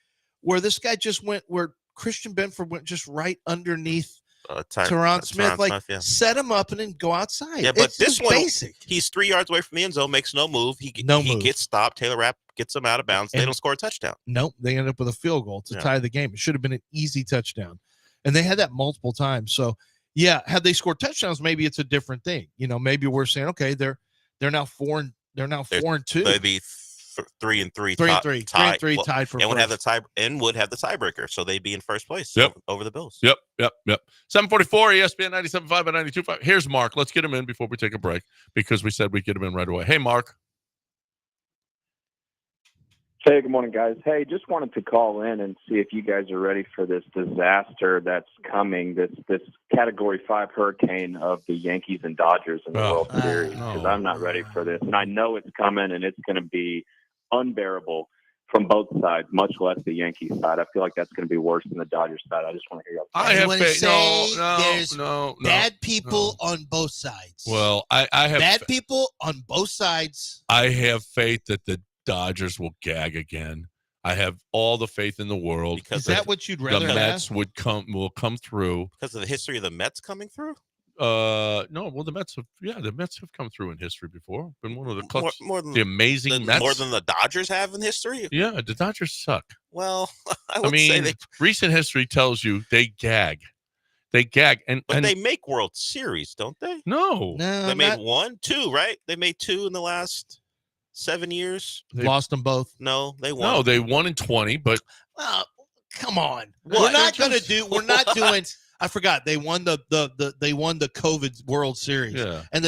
where this guy just went where Christian Benford went just right underneath Tyron Smith, yeah. set him up and then go outside. Yeah, but It's this just one, basic. he's 3 yards away from the end zone, makes no move. He move. gets stopped. Taylor Rapp gets him out of bounds. They And- don't score a touchdown. Nope, they ended up with a field goal to Yeah. tie the game. It should have been an easy touchdown, and they had that multiple times. So, yeah, had they scored touchdowns, maybe it's a different thing. Maybe we're saying, okay, they're now 4-2. They'd be 3-3. 3-3 tied for and would have the first. tiebreaker, so they'd be in first place Yep. over the Bills. Yep. 744 ESPN 97.5 and 92.5. Here's Mark. Let's get him in before we take a break because we said we'd get him in right away. Hey, Mark. Hey, good morning, guys. Hey, just wanted to call in and see if you guys are ready for this disaster that's coming, this Category 5 hurricane of the Yankees and Dodgers in the World Series, because I'm not ready for this. And I know it's coming, and it's going to be unbearable from both sides, much less the Yankees side. I feel like that's going to be worse than the Dodgers side. I just want to hear y'all. I have faith. there's No. bad people on both sides. Well, I have bad people on both sides. I have faith that the Dodgers will gag again. I have all the faith in the world. Because Is that what you'd rather the have? Mets will come through? Because of the history of the Mets coming through? No, well, the Mets have come through in history before. Been one of the clutch, More than the amazing Mets. More than the Dodgers have in history? Yeah, the Dodgers suck. Well, I I would say mean, they recent history tells you they gag. They gag, and they make World Series, don't they? no, They made 1, 2, right? They made 2 in the last 7 years. Lost them both. No, they won. no, they won in 20, but Come on. What? We're not going to do. We're not doing. I forgot they won the COVID World Series. Yeah. And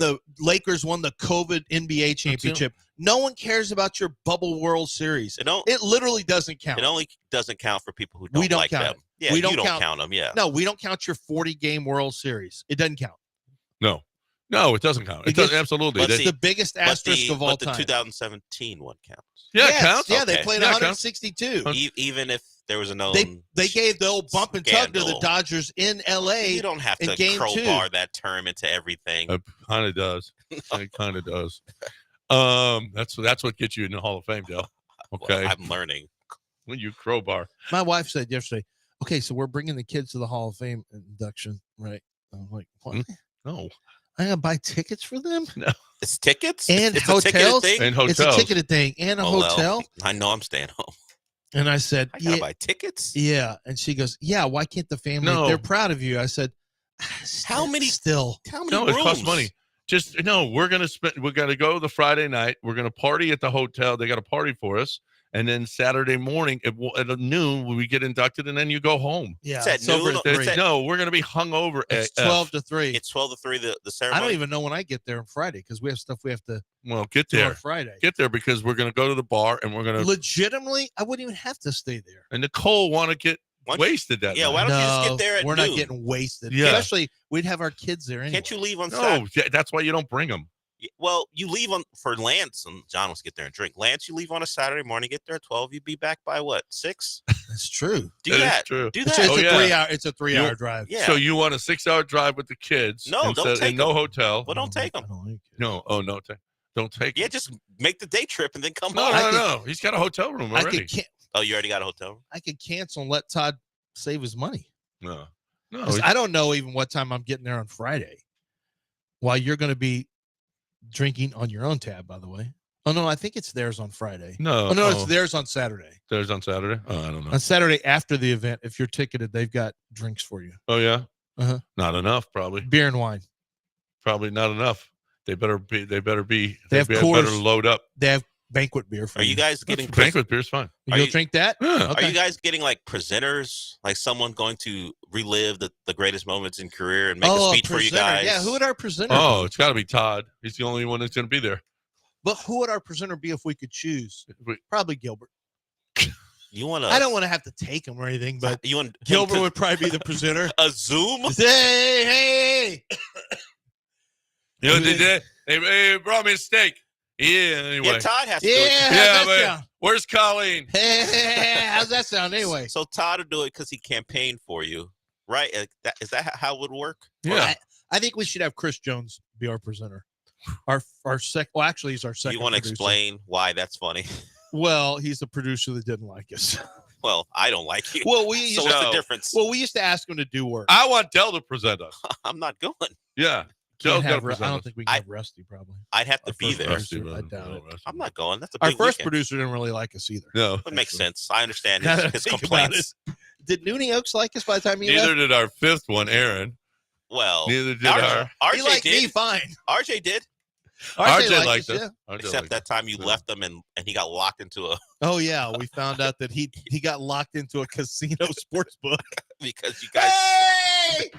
the Lakers won the COVID NBA championship. No one cares about your bubble World Series. It literally doesn't count. It only doesn't count for people who don't like them. Yeah, we don't you don't count count them. Yeah. No, we don't count your 40-game World Series. It doesn't count. No, it doesn't count. It doesn't, absolutely. It's the biggest asterisk of all time. The 2017 one counts. Yeah, it counts. Yeah, they played 162. Even if there was a known. They gave the old bump and tug to the Dodgers in L.A. You don't have to crowbar that term into everything. It kind of does. It kind of does. That's what gets you in the Hall of Fame, Dale. Okay, well, I'm learning. When you crowbar. My wife said yesterday, "Okay, so we're bringing the kids to the Hall of Fame induction, right?" I'm like, "What? No, I gotta buy tickets for them? No, it's tickets and it's hotels. And hotels. It's a ticketed thing and a hotel." Well, I know I'm staying home. And I said, I gotta buy tickets. Yeah, and she goes, "Yeah, why can't the family? No. They're proud of you." I said, "How many still? How many No, rooms? it costs money. Just we're gonna go the Friday night. We're gonna party at the hotel. They got a party for us, and then Saturday morning at noon we get inducted, and then you go home. Yeah, it's at noon. No, we're gonna be hungover. It's 12 to 3. It's 12 to 3. The ceremony. I don't even know when I get there on Friday because we have stuff we have to get do there on Friday. Get there because we're gonna go to the bar and we're gonna legitimately. I wouldn't even have to stay there. And Nicole want to get wasted that night. Why don't you just get there at we're noon? not getting wasted. Yeah. Especially we'd have our kids there anyway. Can't you leave on No, Saturday? that's why you don't bring them. Well, you leave on for Lance and John wants to get there and drink. Lance, you leave on a Saturday morning, get there at 12. You be back by what? 6? That's true. Do that. True. Do It's that. a 3-hour. It's a 3-hour drive. Yeah. So you want a 6-hour drive with the kids? No, don't take no them. hotel. Well, don't take them. No. Oh no. Don't take. Yeah, just make the day trip and then come No, home. no. He's got a hotel room already. Oh, you already got a hotel room? I could cancel and let Todd save his money. No. 'Cause I don't know even what time I'm getting there on Friday. While you're going to be drinking on your own tab, by the way. Oh no, I think it's theirs on Friday. No. Oh no, it's theirs on Saturday. Theirs on Saturday. Oh, I don't know. On Saturday after the event, if you're ticketed, they've got drinks for you. Oh yeah. Uh-huh. Not enough, probably. Beer and wine. Probably not enough. They better be. They better Coors, better load up. They have banquet beer for Are you. you guys getting banquet beer's fine? You'll drink that? Yeah. Okay. Are you guys getting like presenters, like someone going to relive the greatest moments in career and make a speech for you guys? Yeah, who would our presenter Oh, be? it's got to be Todd. He's the only one that's going to be there. But who would our presenter be if we could choose? Probably Gilbert. You want to? I don't want to have to take him or anything, but you want Gilbert would probably be the presenter. A Zoom? Hey! You know what they did? They brought me a steak. Yeah. Anyway. Yeah, Todd has to. Yeah, do it. Where's Colleen? Hey, how's that sound anyway? So Todd will do it because he campaigned for you, right? Is that how it would work? Yeah. I think we should have Chris Jones be our presenter. Our second. Well, actually, he's our second. You want to producer. explain why that's funny? Well, he's the producer that didn't like us. Well, I don't like you. Well, so what's the difference? Well, we used to ask him to do work. I want Dell to present us. I'm not going. Yeah. Can't Dell's got to have, I present don't us. think we can have Rusty probably. I'd have to be first there. producer, I doubt it. I'm not going. That's a Our big first weekend. producer didn't really like us either. No. It makes sense. I understand Now that I his think about complaints. Did Noonie Oaks like us by the time he Neither left? did our fifth one, Aaron. Well, Neither did RJ He liked did. me fine. RJ did. RJ liked us, us. yeah. RJ Except liked that us. time you Yeah. left him and he got locked into a Oh yeah, we found out that he got locked into a casino sports book. because you guys Hey!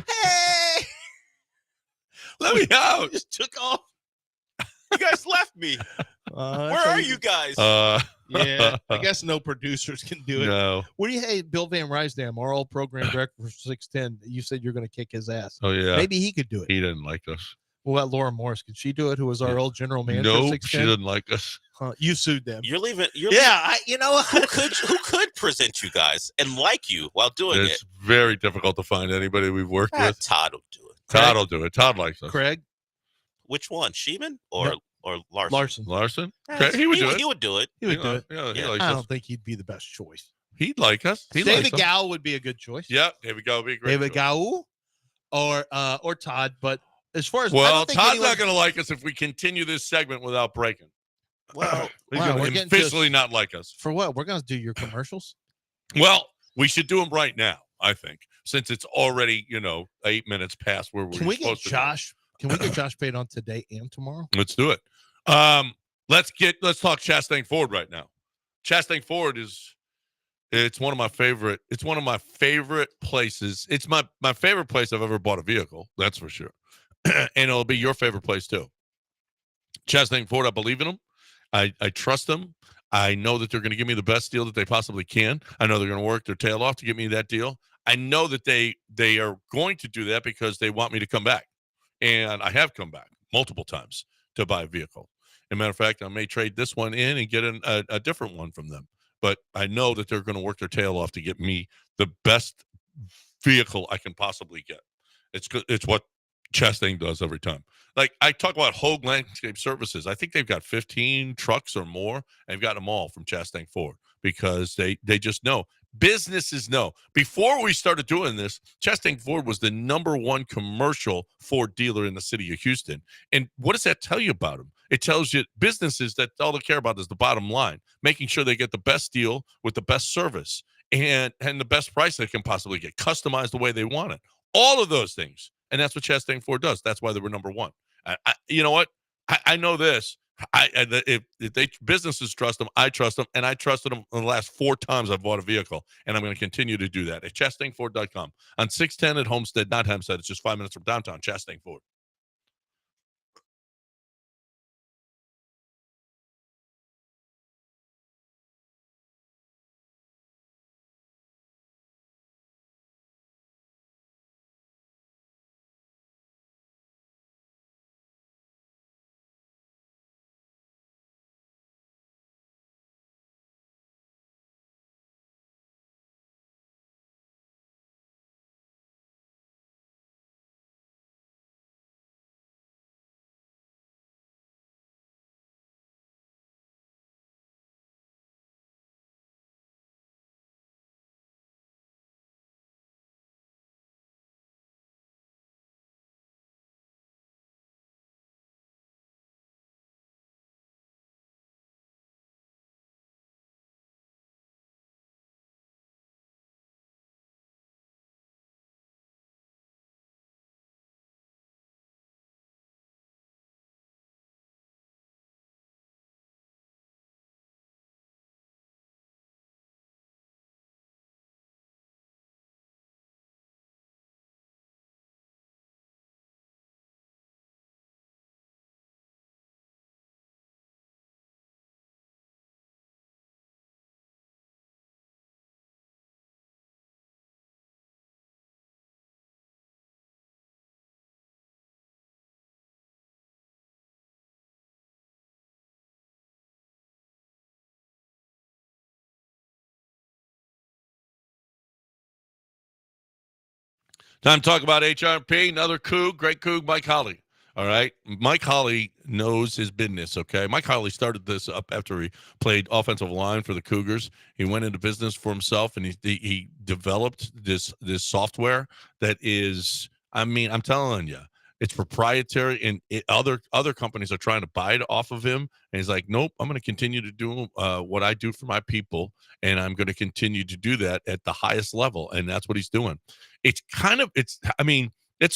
Hey! Let me out. Just took off. you guys left me. Where are you guys? Yeah, I guess no producers can do it. No. What do you hey Bill Van Rysdam, our old program director for 610? You said you're going to kick his ass. Oh yeah. Maybe he could do it. He didn't like us. What about Laura Morris? Could she do it? Who was our old general manager? No, of she 610? didn't like us. You sued them. You're leaving. You're Yeah, you know what? who could present you guys and like you while doing It's it? very difficult to find anybody we've worked with. Todd will do it. Todd will do it. Todd likes us. Craig Which one, Sheeman or Larson? Larson. Larson? Yeah, He would do it. He would do it. He would do it. Yeah, he Yeah. likes I us. don't think he'd be the best choice. He'd like us. He David likes us. Gow would be a good choice. Yeah, David Gow would be a great. David choice. Gow or Todd. But as far as I Well, don't think Todd's anyone- not going to like us if we continue this segment without breaking. Well, He's wow, going we're to getting to officially not like us. for what we're going to do your commercials. Well, we should do them right now, I think, since it's already 8 minutes past where we're Can we get supposed to. Josh? Can we get Josh paid on today and tomorrow? Let's do it. Let's talk Chastang Ford right now. Chastang Ford is It's one of my favorite. It's one of my favorite places. It's my favorite place I've ever bought a vehicle. That's for sure. And it'll be your favorite place too. Chastang Ford, I believe in them. I trust them. I know that they're going to give me the best deal that they possibly can. I know they're going to work their tail off to get me that deal. I know that they are going to do that because they want me to come back. And I have come back multiple times to buy a vehicle. As a matter of fact, I may trade this one in and get a different one from them. But I know that they're going to work their tail off to get me the best vehicle I can possibly get. It's what Chastang does every time. Like I talk about Hogue Landscape Services. I think they've got 15 trucks or more. And they've got them all from Chastang Ford because they just know. Businesses know. Before we started doing this, Chastang Ford was the #1 commercial Ford dealer in the city of Houston. And what does that tell you about them? It tells you businesses that all they care about is the bottom line, making sure they get the best deal with the best service and the best price they can possibly get, customized the way they want it. All of those things. And that's what Chastang Ford does. That's why they were #1. You know what? I know this. If they businesses trust them, I trust them, and I trusted them in the last 4 times I've bought a vehicle, and I'm going to continue to do that at ChastangFord.com on 610 at Homestead, not Hempstead. It's just 5 minutes from downtown. Chastang Ford. Time to talk about HRP, another Coug, great Coug, Mike Holly. All right. Mike Holly knows his business, okay? Mike Holly started this up after he played offensive line for the Cougars. He went into business for himself, and he developed this software that is, I mean, I'm telling you, it's proprietary, and other companies are trying to buy it off of him. And he's like, nope, I'm going to continue to do what I do for my people, and I'm going to continue to do that at the highest level, and that's what he's doing. It's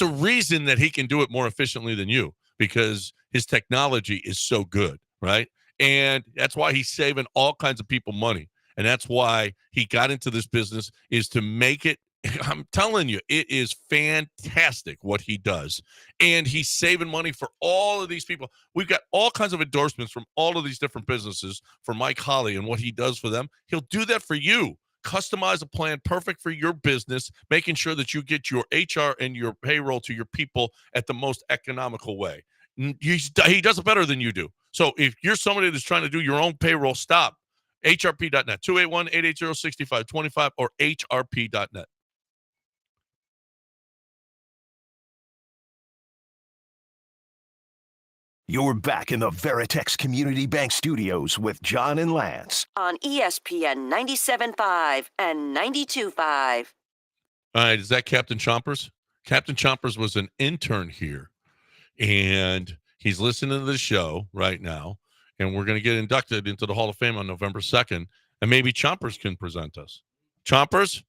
a reason that he can do it more efficiently than you because his technology is so good, right? And that's why he's saving all kinds of people money. And that's why he got into this business, is to make it. I'm telling you, it is fantastic what he does. And he's saving money for all of these people. We've got all kinds of endorsements from all of these different businesses for Mike Holly and what he does for them. He'll do that for you. Customize a plan perfect for your business, making sure that you get your HR and your payroll to your people at the most economical way. He does it better than you do. So if you're somebody that's trying to do your own payroll, stop. HRP.net, 281-880-6525 or HRP.net. You're back in the Veritex Community Bank Studios with John and Lance on ESPN 97.5 and 92.5. All right, is that Captain Chompers? Captain Chompers was an intern here, and he's listening to the show right now, and we're going to get inducted into the Hall of Fame on November 2nd, and maybe Chompers can present us. Chompers?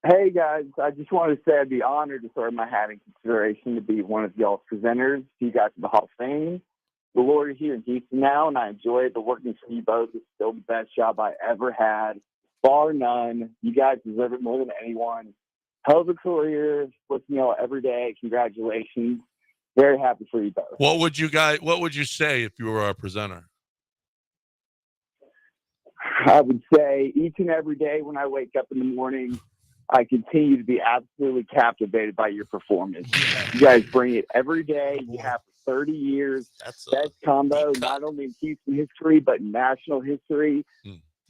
Hey, guys. I just wanted to say I'd be honored to serve my hat in consideration to be one of y'all's presenters. You guys to the Hall of Fame. the lawyer here in Houston now, and I enjoy it. The working for you both is still the best job I ever had, bar none. You guys deserve it more than anyone. Hell of a career, looking at every day. Congratulations. Very happy for you both. What would you say if you were our presenter? I would say each and every day when I wake up in the morning, I continue to be absolutely captivated by your performance. You guys bring it every day. You have for 30 years. That's Best combo, not only in Houston history, but in national history.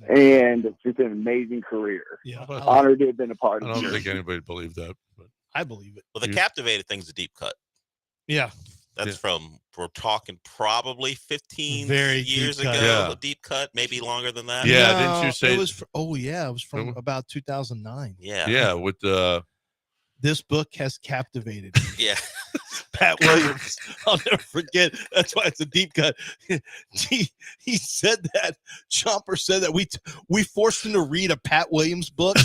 And it's just an amazing career. Yeah, Honored to have been a part I of don't it. think anybody believed that. But. I believe it. Well, the captivated thing's a deep cut. Yeah. That's we're talking probably 15 Very years deep ago. cut. Yeah. A deep cut, maybe longer than that. Yeah, No, didn't you say it was? It was from about 2009. Yeah. Yeah, with This book has captivated me. Yeah. Pat Williams. I'll never forget. That's why it's a deep cut. He said that. Chomper said that we forced him to read a Pat Williams book,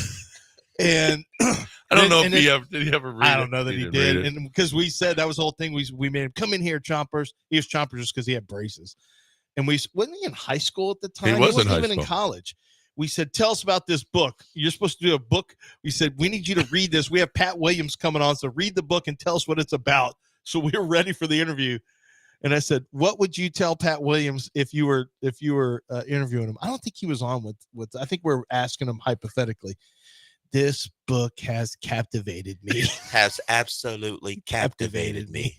and I don't know if did he ever read it? I don't know that he did, and because we said that was the whole thing. We made him come in here, Chompers. He was Chompers just because he had braces, and wasn't he in high school at the time? He was wasn't in high even in school. college. We said, tell us about this book. You're supposed to do a book. We said, we need you to read this. We have Pat Williams coming on, so read the book and tell us what it's about. So we were ready for the interview. And I said, what would you tell Pat Williams if you were interviewing him? I don't think he was on with I think we're asking him hypothetically. This book has captivated me. Has absolutely captivated me.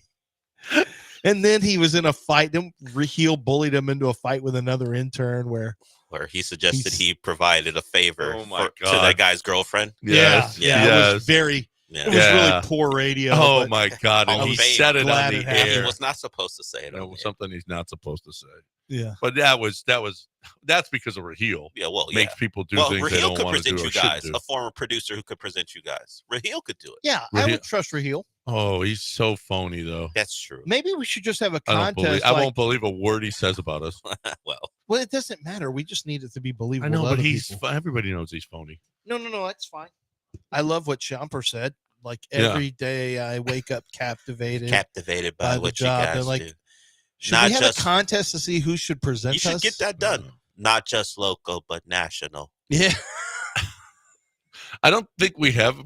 And then he was in a fight. Then Raheel bullied him into a fight with another intern where he suggested he provided a favor to God. that guy's girlfriend. Yes. It was very. Yeah. It was really poor radio. Oh but my God! And I he was said it on glad the it happened. air. He was not supposed to say it. It was something he's not supposed to say. Yeah, but that's because of Raheel. Yeah, well, makes people do things Raheel they don't could want to do present or you shouldn't guys. do. A former producer who could present you guys. Raheel could do it. Yeah, I would trust Raheel. Oh, he's so phony though. That's true. Maybe we should just have a I contest. I won't believe a word he says about us. well, it doesn't matter. We just need it to be believable. I know, to but other he's people. everybody knows he's phony. No, that's fine. I love what Chomper said. Like every day I wake up captivated by the what job. you guys And like, do. should we have a contest to see who should present us? You should get that done. Not just local, but national. Yeah. I don't think we have.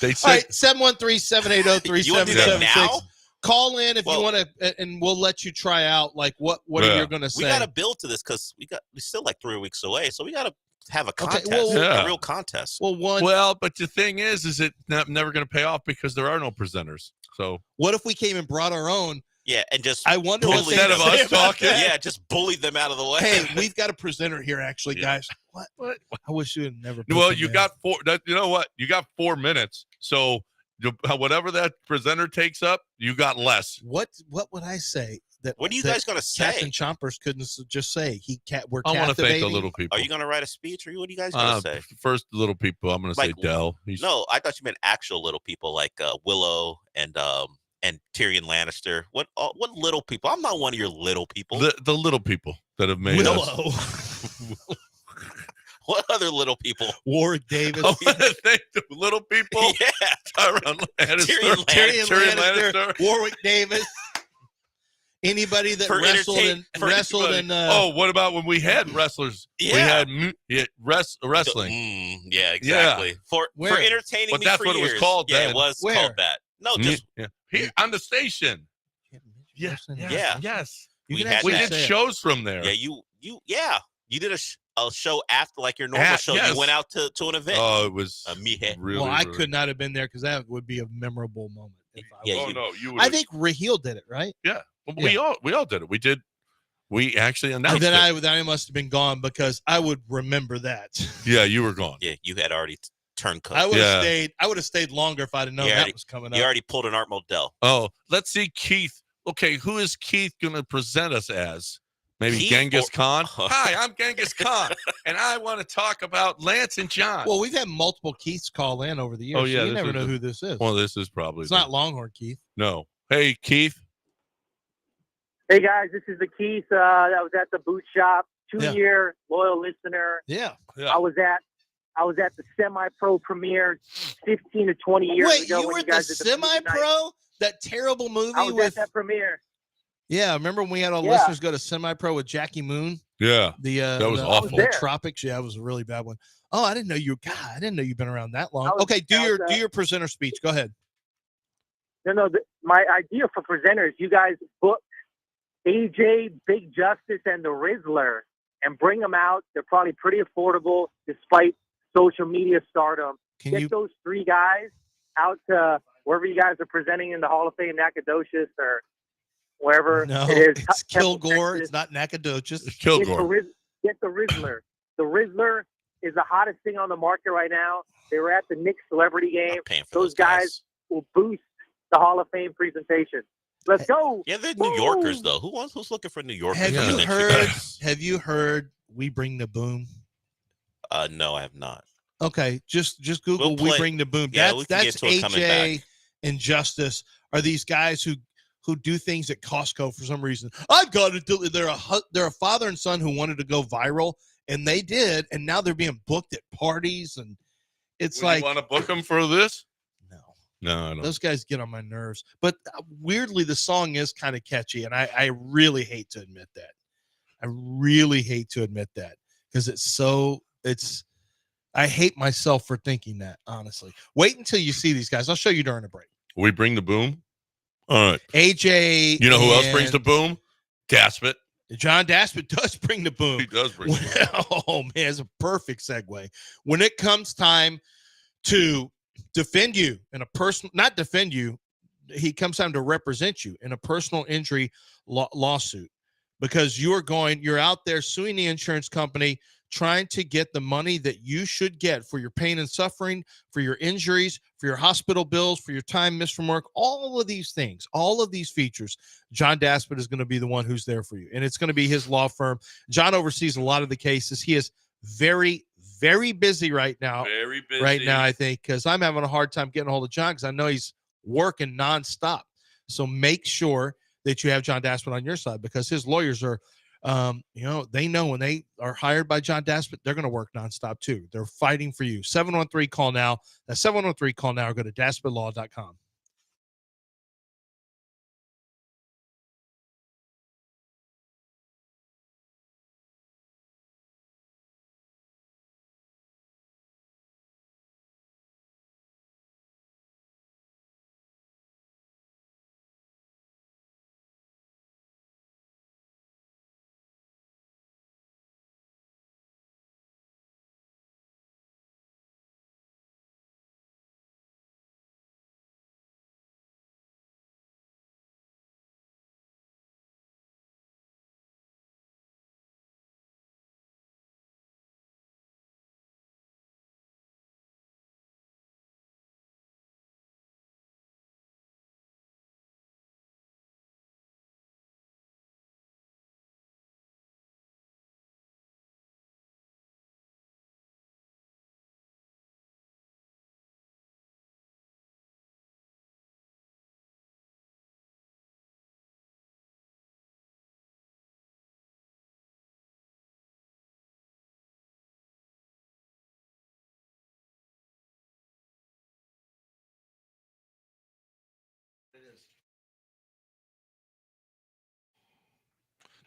They said All right, 713-780-3776. Call in if you want to, and we'll let you try out. Like what are you going to say? We got to build to this because we're still like 3 weeks away, so we got to have a contest, a real contest. Well, but the thing is it never going to pay off because there are no presenters. So what if we came and brought our own? Yeah, and just I wonder instead of us talking. Yeah, just bullied them out of the way. Hey, we've got a presenter here, actually, guys. What? I wish you had never. Well, you got 4. You know what? You got 4 minutes. So whatever that presenter takes up, you got less. What would I say? What are you guys going to say? Captain Chompers couldn't just say we're I want to thank the little people. Are you going to write a speech, or what are you guys going to say? First, the little people. I'm going to say Dell. No, I thought you meant actual little people like Willow and Tyrion Lannister. What little people? I'm not one of your little people. The little people that have made Willow. What other little people? Warwick Davis. I want to thank the little people. Yeah. Tyrion Lannister. Warwick Davis. Anybody that wrestled in what about when we had wrestlers? Yeah. We had wrestling. Yeah, exactly. Yeah. For entertaining but me that's for what years. it was called. Yeah, then. it was called that. No, just here on the station. Yeah. Yes. We did shows from there. Yeah, you did a show after like your normal show. Yes. You went out to an event. Oh, it was really. Well, I could not have been there because that would be a memorable moment. You would. I think Raheel did it, right? Yeah. Well, we all did it. We actually announced and then it. I must have been gone because I would remember that. Yeah, you were gone. Yeah, you had already turned coach. I would have stayed longer if I'd have known that was coming up. You already pulled an Art Modell. Oh, let's see Keith. Okay, who is Keith going to present us as? Maybe Keith Genghis Khan? Hi, I'm Genghis Khan, and I want to talk about Lance and John. Well, we've had multiple Keiths call in over the years. Oh, yeah. So you never know who this is. Well, this is probably. It's not Longhorn Keith. No. Hey, Keith. Hey, guys, this is the Keith that was at the boot shop. 2-year loyal listener. Yeah. I was at the semi-pro premiere 15 to 20 years ago. Wait, you were at the semi-pro? That terrible movie I was at that premiere. Yeah, remember when we had all Yeah. listeners go to semi-pro with Jackie Moon? Yeah, That was awful. The tropics. Yeah, it was a really bad one. Oh, I didn't know you. God, I didn't know you've been around that long. Okay, do your presenter speech. Go ahead. No. My idea for presenters, you guys book AJ, Big Justice, and the Rizzler, and bring them out. They're probably pretty affordable, despite social media stardom. Get those three guys out to wherever you guys are presenting in the Hall of Fame, Nacogdoches or wherever No, it is. it's Temple, Kilgore. Texas. It's not Nacogdoches. It's Kilgore. Get the Rizzler. The Rizzler is the hottest thing on the market right now. They were at the Knicks celebrity game. Those guys will boost the Hall of Fame presentation. Let's go. Yeah, they're New Yorkers though. Who's looking for New Yorkers? Have you heard We Bring the Boom? No, I have not. Okay, just Google We Bring the Boom. Yeah, That's AJ and Justice are these guys who do things at Costco for some reason. I've got to do. They're a father and son who wanted to go viral, and they did, and now they're being booked at parties, and it's you want to book them for this? No, I don't. Those guys get on my nerves. But weirdly, the song is kind of catchy, and I really hate to admit that. I really hate to admit that because I hate myself for thinking that, honestly. Wait until you see these guys. I'll show you during the break. We bring the boom. All right. AJ. You know who else brings the boom? Daspit. John Daspit does bring the boom. He does bring the boom. Oh, man, it's a perfect segue. When it comes time to defend you in a personal, not defend you, he comes time to represent you in a personal injury lawsuit because you're out there suing the insurance company, trying to get the money that you should get for your pain and suffering, for your injuries, for your hospital bills, for your time missed from work, all of these things, all of these features. John Daspit is going to be the one who's there for you, and it's going to be his law firm. John oversees a lot of the cases. He is very, very busy right now. Very busy. Right now, I think, because I'm having a hard time getting a hold of John because I know he's working nonstop. So make sure that you have John Daspit on your side because his lawyers are, they know when they are hired by John Daspit, they're going to work nonstop too. They're fighting for you. 713 call now. That's 713 call now. Or go to daspitlaw.com.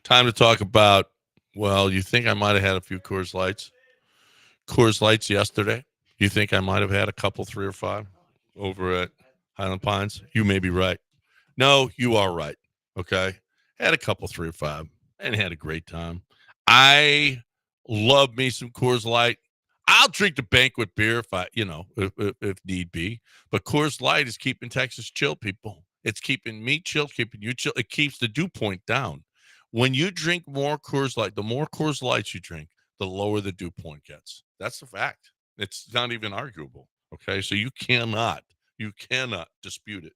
Time to talk about, well, you think I might have had a few Coors Lights yesterday. You think I might have had a couple, 3 or 5 over at Highland Pines. You may be right. No, you are right. Okay. Had a couple, 3 or 5 and had a great time. I love me some Coors Light. I'll drink the banquet beer if need be. But Coors Light is keeping Texas chill, people. It's keeping me chill, keeping you chill. It keeps the dew point down. When you drink more Coors Light, the more Coors Lights you drink, the lower the dew point gets. That's the fact. It's not even arguable. Okay. So you cannot dispute it.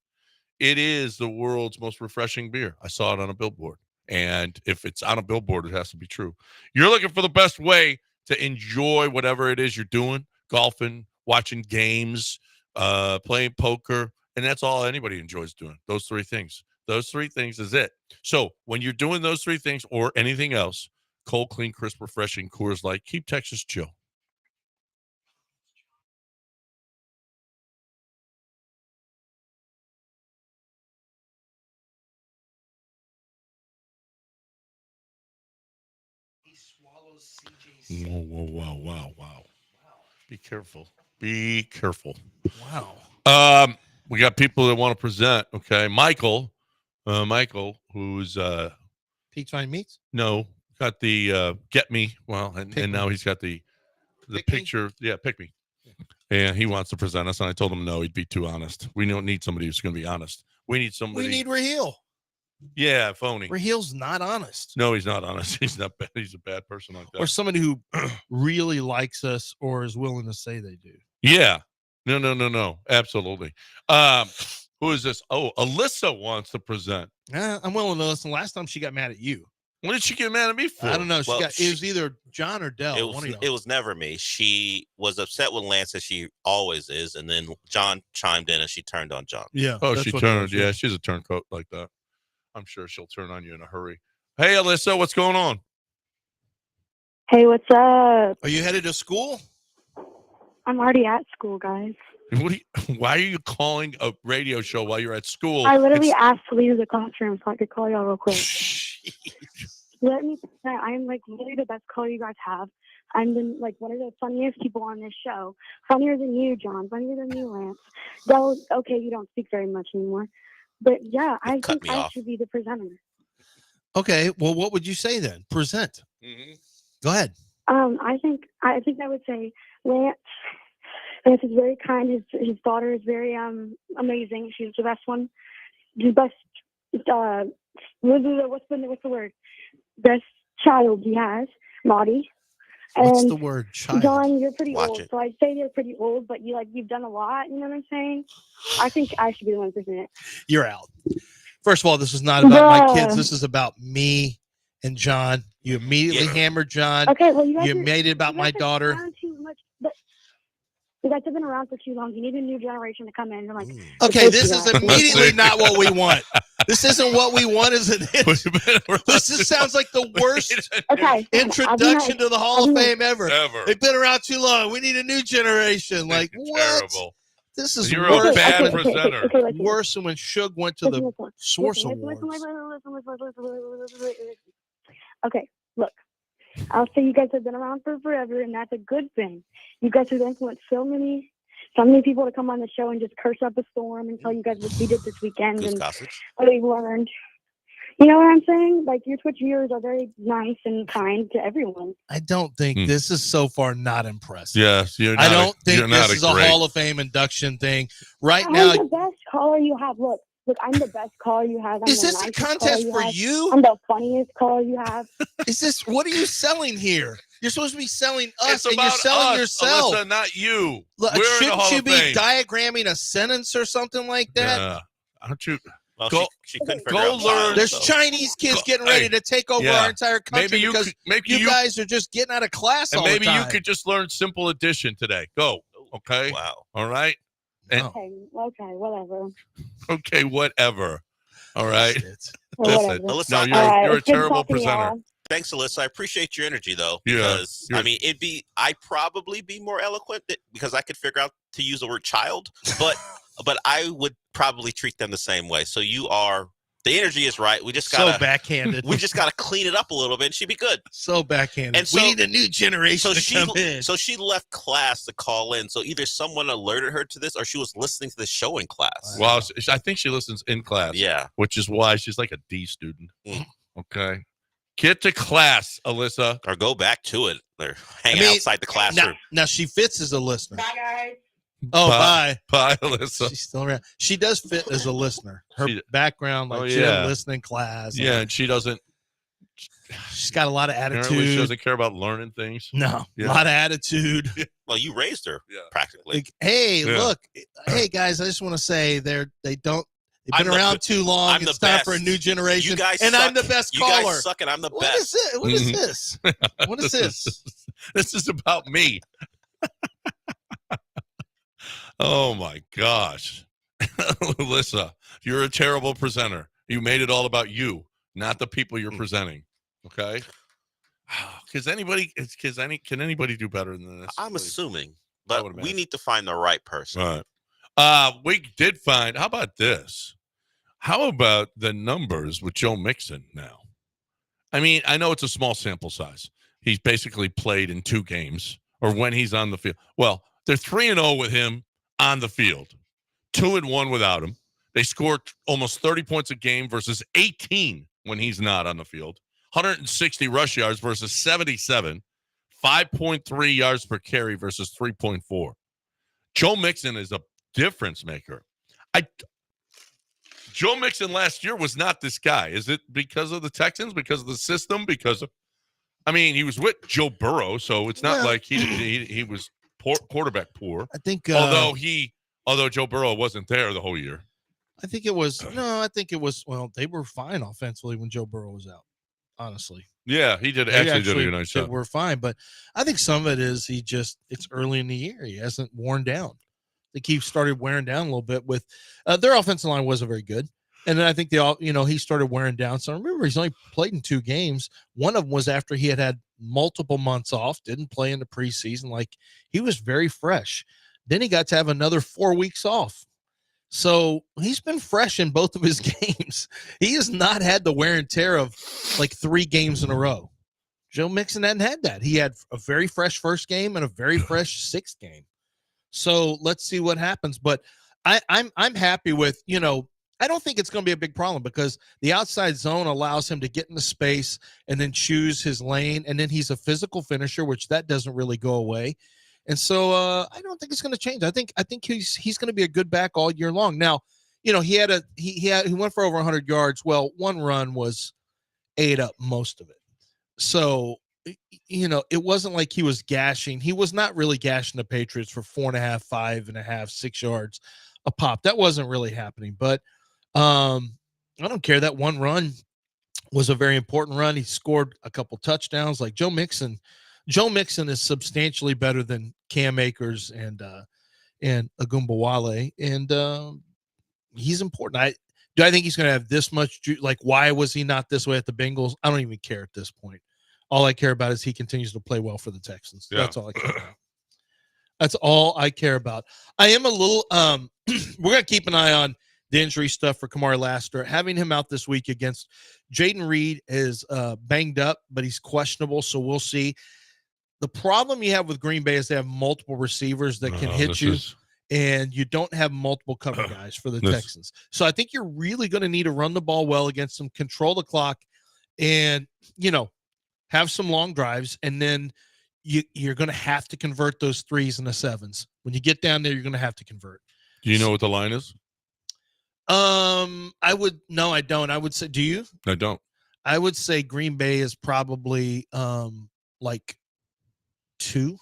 It is the world's most refreshing beer. I saw it on a billboard. And if it's on a billboard, it has to be true. You're looking for the best way to enjoy whatever it is you're doing, golfing, watching games, playing poker. And that's all anybody enjoys doing. Those 3 things. Those 3 things is it. So when you're doing those 3 things or anything else, cold, clean, crisp, refreshing Coors Light, keep Texas chill. Wow. Be careful. Be careful. Wow. We got people that want to present. Okay, Michael, who's Peach Vine Meats? no, got the Get Me. Well, Pick and Me. now he's got the Pick Me? picture. Yeah, Pick Me. And he wants to present us, and I told him no, he'd be too honest. We don't need somebody who's going to be honest. We need somebody. We need Raheel. Yeah, phony. Raheel's not honest. No, he's not honest. He's not bad. He's a bad person like that. Or somebody who really likes us or is willing to say they do. Yeah. No. Absolutely. Who is this? Oh, Alyssa wants to present. I'm willing to listen. Last time she got mad at you. What did she get mad at me for? I don't know. Well, it was either John or Del. It was never me. She was upset with Lance, as she always is, and then John chimed in and she turned on John. Yeah. Oh, she turned. Yeah, she's a turncoat like that. I'm sure she'll turn on you in a hurry. Hey, Alyssa, what's going on? Hey, what's up? Are you headed to school? I'm already at school, guys. Why are you calling a radio show while you're at school? I literally asked to leave the classroom so I could call y'all real quick. Let me say, I'm like literally the best caller you guys have. I'm like one of the funniest people on this show. Funnier than you, John. Funnier than you, Lance. Though, okay, you don't speak very much anymore. But yeah, I think I should be the presenter. Okay, well, what would you say then? Present. Mm-hmm. Go ahead. I think I would say Lance is very kind. His daughter is very amazing. She's the best one. The best what's the word? Best child he has, Maudie. What's the word? Child. John, you're pretty old, so I'd say you're pretty old, but you've done a lot. You know what I'm saying? I think I should be the one to present it. You're out. First of all, this is not about my kids. This is about me and John. You immediately hammered John. Okay, well, you made it about my daughter. You guys have been around for too long. You need a new generation to come in. And okay, this is immediately not what we want. This isn't what we want as an This just sounds like the worst introduction to the Hall of Fame ever. They've been around too long. We need a new generation. Like, what? Terrible. This is You're a bad presenter. Worse than when Suge went to the Source Awards. Okay, look. I'll say you guys have been around for forever, and that's a good thing. You guys have influenced so many people to come on the show and just curse up a storm and tell you guys what we did this weekend and what we've learned. You know what I'm saying? Like, your Twitch viewers are very nice and kind to everyone. I don't think this is so far not impressive. Yes, I don't think this is a Hall of Fame induction thing. Right now, I'm the best caller you have. Look, I'm the best caller you have. Is this a contest for you? I'm the funniest caller you have. What are you selling here? You're supposed to be selling us, it's and you're selling yourself. Alyssa, not you. Look, shouldn't you be diagramming a sentence or something like that? Yeah. Aren't you? Well, she couldn't figure out learn. There's Chinese kids getting ready to take over our entire country because you guys are just getting out of class all the time. Maybe you could just learn simple addition today. Go. Okay. Wow. All right. Okay, whatever. Okay, whatever. All right. Alyssa, no, you're a terrible presenter. Thanks, Alyssa. I appreciate your energy, though. Yeah. Because, I'd probably be more eloquent because I could figure out to use the word child, but I would probably treat them the same way. So the energy is right. We just gotta backhanded. We just gotta clean it up a little bit, and she'd be good. So backhanded. And we need a new generation to come in. So she left class to call in. So either someone alerted her to this, or she was listening to the show in class. Well, I think she listens in class. Yeah, which is why she's like a D student. Okay, get to class, Alyssa, or go back to it. They're hanging outside the classroom. Now she fits as a listener. Bye, guys. Oh, bye. Bye, Alyssa. She's still around. She does fit as a listener. Her background, she doesn't listen in class. Yeah, and she doesn't. She's got a lot of attitude. Apparently she doesn't care about learning things. No, a lot of attitude. Well, you raised her practically. Like, hey, look. Hey, guys, I just want to say they've been around too long. It's time for a new generation. You guys and suck. I'm the best caller. You guys suck, and I'm the best. What is this? What is this? This is about me. Oh, my gosh. Alyssa, you're a terrible presenter. You made it all about you, not the people you're presenting. Okay? Can anybody do better than this? I'm assuming, but we need to find the right person. All right. We did find, how about this? How about the numbers with Joe Mixon now? I mean, I know it's a small sample size, he's basically played in 2 games, or when he's on the field. Well, they're 3-0 with him on the field, 2-1 without him. They scored almost 30 points a game versus 18 when he's not on the field. 160 rush yards versus 77. 5.3 yards per carry versus 3.4. Joe Mixon is a difference maker. Joe Mixon last year was not this guy. Is it because of the Texans? Because of the system? Because of, I mean, he was with Joe Burrow, so it's not like he was quarterback poor. I think although Joe Burrow wasn't there the whole year. I think it was well, they were fine offensively when Joe Burrow was out, honestly. Yeah, he did actually did a nice job. We're fine, but I think some of it is it's early in the year. He hasn't worn down. I think he started wearing down a little bit with their offensive line wasn't very good. And then I think he started wearing down. So remember, he's only played in 2 games. One of them was after he had multiple months off, didn't play in the preseason. Like, he was very fresh. Then he got to have another 4 weeks off. So he's been fresh in both of his games. He has not had the wear and tear of like 3 games in a row. Joe Mixon hadn't had that. He had a very fresh first game and a very fresh 6th game. So let's see what happens. But I'm happy with, I don't think it's going to be a big problem because the outside zone allows him to get into space and then choose his lane. And then he's a physical finisher, which that doesn't really go away. And so I don't think it's going to change. I think he's going to be a good back all year long. Now, he went for over 100 yards. Well, one run ate up most of it. So, it wasn't like he was gashing. He was not really gashing the Patriots for 4.5, 5.5, 6 yards a pop. That wasn't really happening. But I don't care. That one run was a very important run. He scored a couple touchdowns. Like Joe Mixon is substantially better than Cam Akers and Agumbawale, and he's important. Do I think he's going to have this much? Like, why was he not this way at the Bengals? I don't even care at this point. All I care about is he continues to play well for the Texans. Yeah. That's all I care about. That's all I care about. I am a little we're going to keep an eye on the injury stuff for Kamari Lassiter. Having him out this week against Jaden Reed is banged up, but he's questionable, so we'll see. The problem you have with Green Bay is they have multiple receivers that can hit you, and you don't have multiple cover guys for the Texans. So I think you're really going to need to run the ball well against them, control the clock, and, have some long drives, and then you're going to have to convert those 3s and the 7s. When you get down there, you're going to have to convert. Do you know what the line is? No, I don't. I would say, do you? I don't. I would say Green Bay is probably like 2,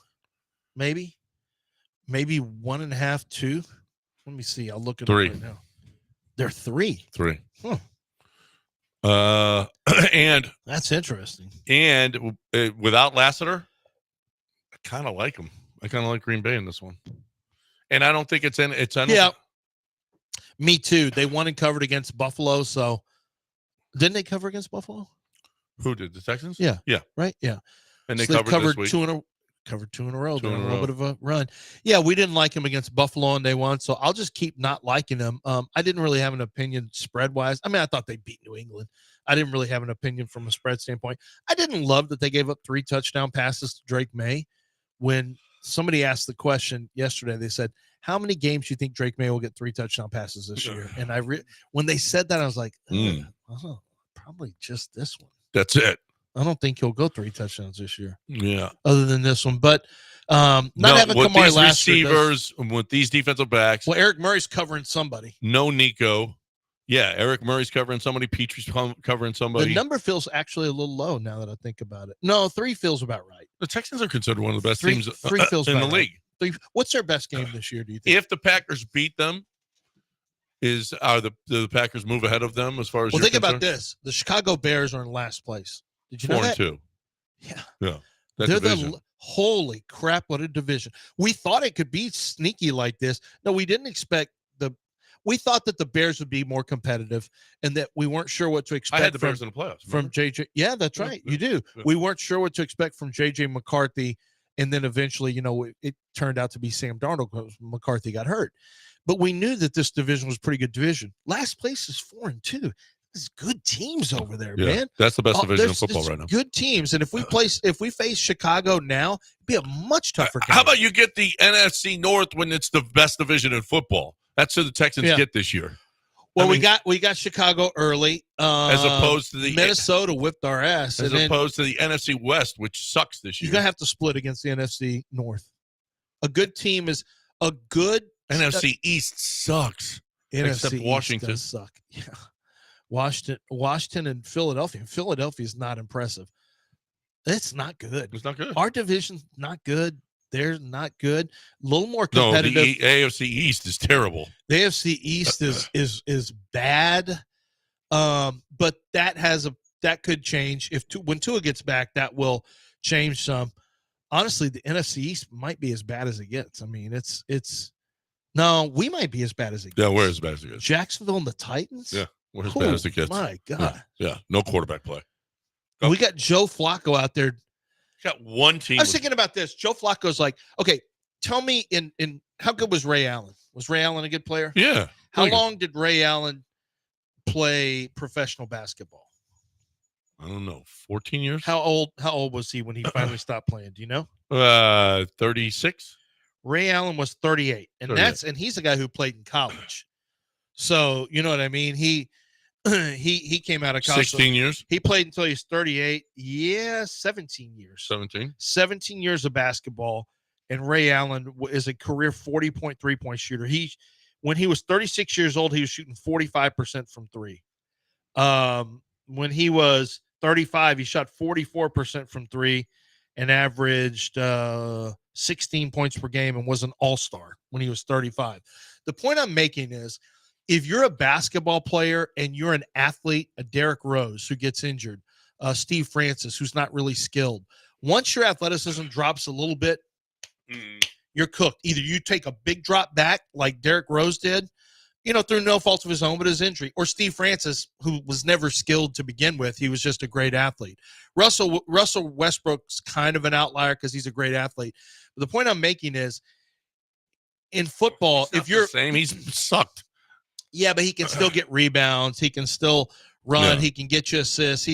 maybe 1.5, 2. Let me see. I'll look at 3 it right now. They're 3. 3. Huh. And that's interesting. And without Lassiter, I kind of like him. I kind of like Green Bay in this one. And I don't think it's yeah. Me too. They won and covered against Buffalo. So didn't they cover against Buffalo? Who did? The Texans? Yeah. Yeah. Right. Yeah. And they covered this week. 2 in a row. They're on a little bit of a run. Yeah, we didn't like him against Buffalo on day 1, so I'll just keep not liking him. I didn't really have an opinion spread-wise. I mean, I thought they beat New England. I didn't really have an opinion from a spread standpoint. I didn't love that they gave up 3 touchdown passes to Drake May. When somebody asked the question yesterday, they said, how many games do you think Drake May will get 3 touchdown passes this year? And when they said that, I was like, probably just this one. That's it. I don't think he'll go 3 touchdowns this year. Yeah. Other than this one. But not having Kamari Lassiter. Receivers, with these defensive backs. Well, Eric Murray's covering somebody. No Nico. Yeah, Eric Murray's covering somebody. Petrie's covering somebody. The number feels actually a little low now that I think about it. No, 3 feels about right. The Texans are considered one of the best teams 3 feels in the right. league. 3, what's their best game this year, do you think? If the Packers beat them, are the Packers move ahead of them as far as Well, think about this. The Chicago Bears are in last place. Did you know that? 4-2. Yeah. Yeah. They're holy crap, what a division. We thought it could be sneaky like this. No, we didn't expect we thought that the Bears would be more competitive and that we weren't sure what to expect. I had the Bears in the playoffs. From JJ. Yeah, that's right. You do. Yeah. We weren't sure what to expect from JJ McCarthy. And then eventually, it turned out to be Sam Darnold because McCarthy got hurt. But we knew that this division was a pretty good division. Last place is 4-2. There's good teams over there, Yeah, man. that's the best division of there's football right now. Good teams, and if we face Chicago now, it'd be a much tougher game. How about you get the NFC North when it's the best division in football? That's who the Texans get this year. Well, we got Chicago early, as opposed to the Minnesota whipped our ass, as opposed to the NFC West, which sucks this year. You're gonna have to split against the NFC North. A good team is a good NFC East sucks. Except NFC Washington East does suck. Yeah, Washington and Philadelphia. Philadelphia is not impressive. It's not good. It's not good. Our division's not good. They're not good. A little more competitive. No, the AFC East is terrible. The AFC East is bad, but that could change when Tua gets back. That will change some. Honestly, the NFC East might be as bad as it gets. I mean, we might be as bad as it gets. Yeah, we're as bad as it gets. Jacksonville and the Titans. Yeah, we're as bad as it gets. My God. Yeah, no quarterback play. We got Joe Flacco out there. Got one team. I was thinking about this. Joe Flacco's like, okay, tell me in how good was Ray Allen? Was Ray Allen a good player? Yeah. How long did Ray Allen play professional basketball? I don't know. 14 years? How old was he when he finally stopped playing? Do you know? 36. Ray Allen was 38. And 38. and he's a guy who played in college. So, you know what I mean? He came out of college. 16 years? He played until he was 38. Yeah, 17 years. 17 years of basketball. And Ray Allen is a career 40.3-point shooter. When he was 36 years old, he was shooting 45% from three. When he was 35, he shot 44% from three and averaged 16 points per game and was an all-star when he was 35. The point I'm making is, if you're a basketball player and you're an athlete, a Derrick Rose who gets injured, Steve Francis, who's not really skilled, once your athleticism drops a little bit, you're cooked. Either you take a big drop back like Derrick Rose did, through no fault of his own but his injury, or Steve Francis, who was never skilled to begin with. He was just a great athlete. Russell Westbrook's kind of an outlier because he's a great athlete. But the point I'm making is, in football, if you're the same, he's sucked. Yeah, but he can still get rebounds. He can still run. Yeah. He can get you assists.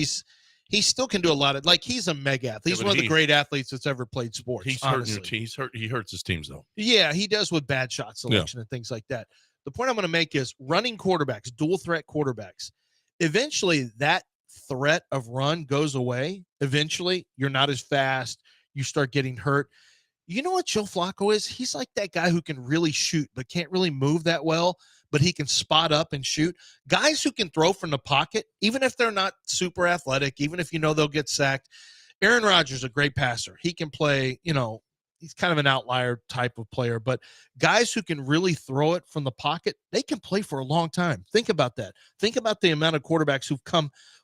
He still can do a lot of, he's a mega athlete. He's one of the great athletes that's ever played sports. He's hurting your team. He hurts his teams though. Yeah, he does with bad shot selection and things like that. The point I'm going to make is running quarterbacks, dual threat quarterbacks. Eventually, that threat of run goes away. Eventually, you're not as fast. You start getting hurt. You know what Joe Flacco is? He's like that guy who can really shoot but can't really move that well, but he can spot up and shoot. Guys who can throw from the pocket, even if they're not super athletic, even if they'll get sacked. Aaron Rodgers is a great passer. He can play, he's kind of an outlier type of player, but guys who can really throw it from the pocket, they can play for a long time. Think about that. Think about the amount of quarterbacks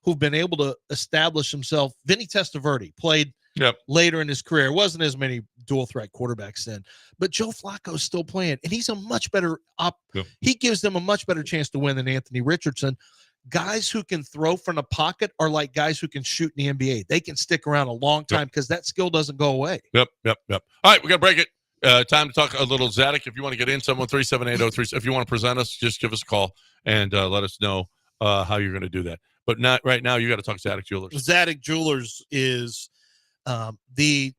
who've been able to establish themselves. Vinny Testaverde played later in his career. It wasn't as many dual threat quarterbacks then, but Joe Flacco's still playing, and he's a much better He gives them a much better chance to win than Anthony Richardson. Guys who can throw from the pocket are like guys who can shoot in the NBA. They can stick around a long time because that skill doesn't go away. Yep. All right, we got to break it. Time to talk a little Zadok. If you want to get in, 713-780-3. If you want to present us, just give us a call and let us know how you're going to do that. But not right now. You got to talk Zadok Jewelers. Zadok Jewelers is the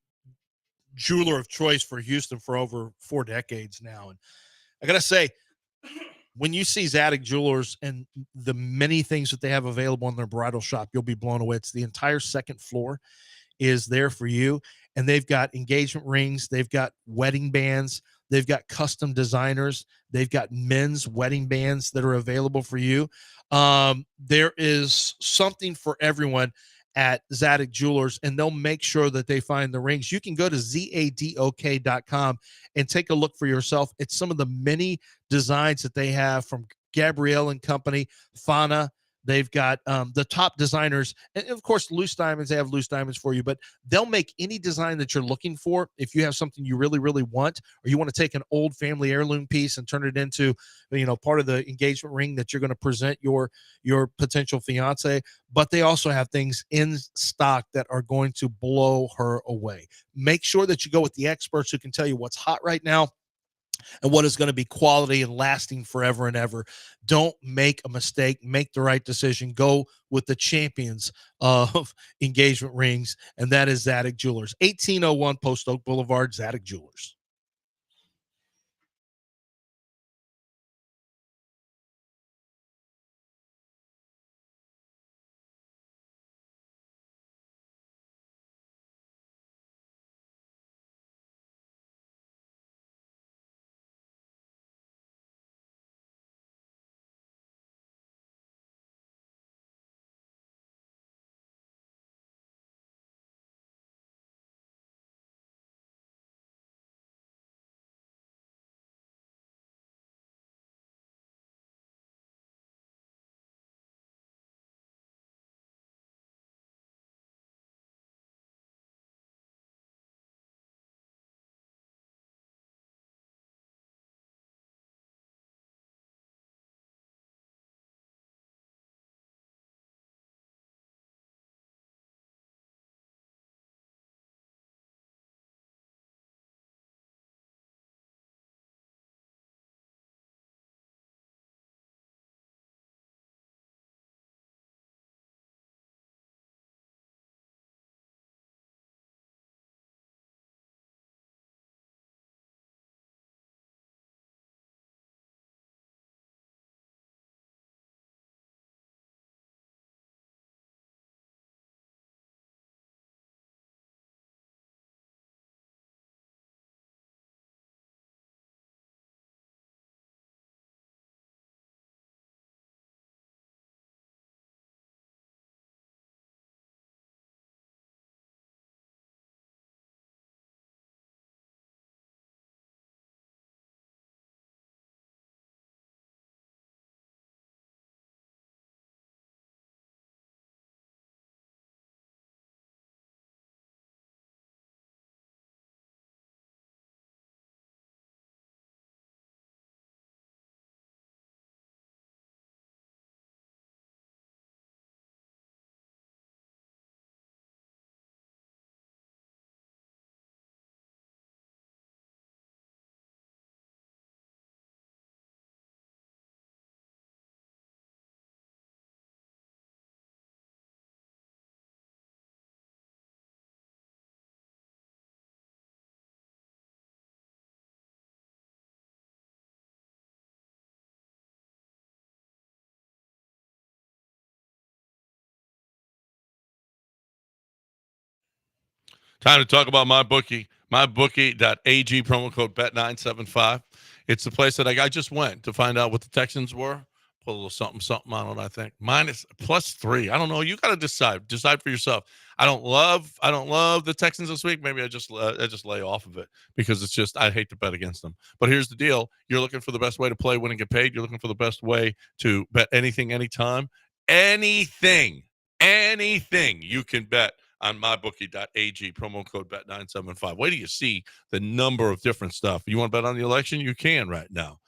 jeweler of choice for Houston for over 4 decades now. And I got to say, when you see Zadok Jewelers and the many things that they have available in their bridal shop, you'll be blown away. It's the entire second floor is there for you. And they've got engagement rings. They've got wedding bands. They've got custom designers. They've got men's wedding bands that are available for you. There is something for everyone at Zadok Jewelers, and they'll make sure that they find the rings. You can go to zadok.com and take a look for yourself. It's some of the many designs that they have from Gabrielle and Company, Fana. They've got the top designers. And, of course, loose diamonds. They have loose diamonds for you. But they'll make any design that you're looking for. If you have something you really, really want, or you want to take an old family heirloom piece and turn it into, part of the engagement ring that you're going to present your potential fiance. But they also have things in stock that are going to blow her away. Make sure that you go with the experts who can tell you what's hot right now. and what is going to be quality and lasting forever and ever. Don't make a mistake. Make the right decision. Go with the champions of engagement rings, and that is Zadig Jewelers. 1801 Post Oak Boulevard, Zadig Jewelers. Time to talk about MyBookie. MyBookie.ag, promo code BET975. It's the place that I just went to find out what the Texans were. Put a little something on it, I think. +3. I don't know. You got to decide. Decide for yourself. I don't love the Texans this week. Maybe I just lay off of it because it's just I hate to bet against them. But here's the deal. You're looking for the best way to play, win, and get paid. You're looking for the best way to bet anything, anytime. Anything you can bet on mybookie.ag, promo code BET975. Wait till you see the number of different stuff. You want to bet on the election? You can right now.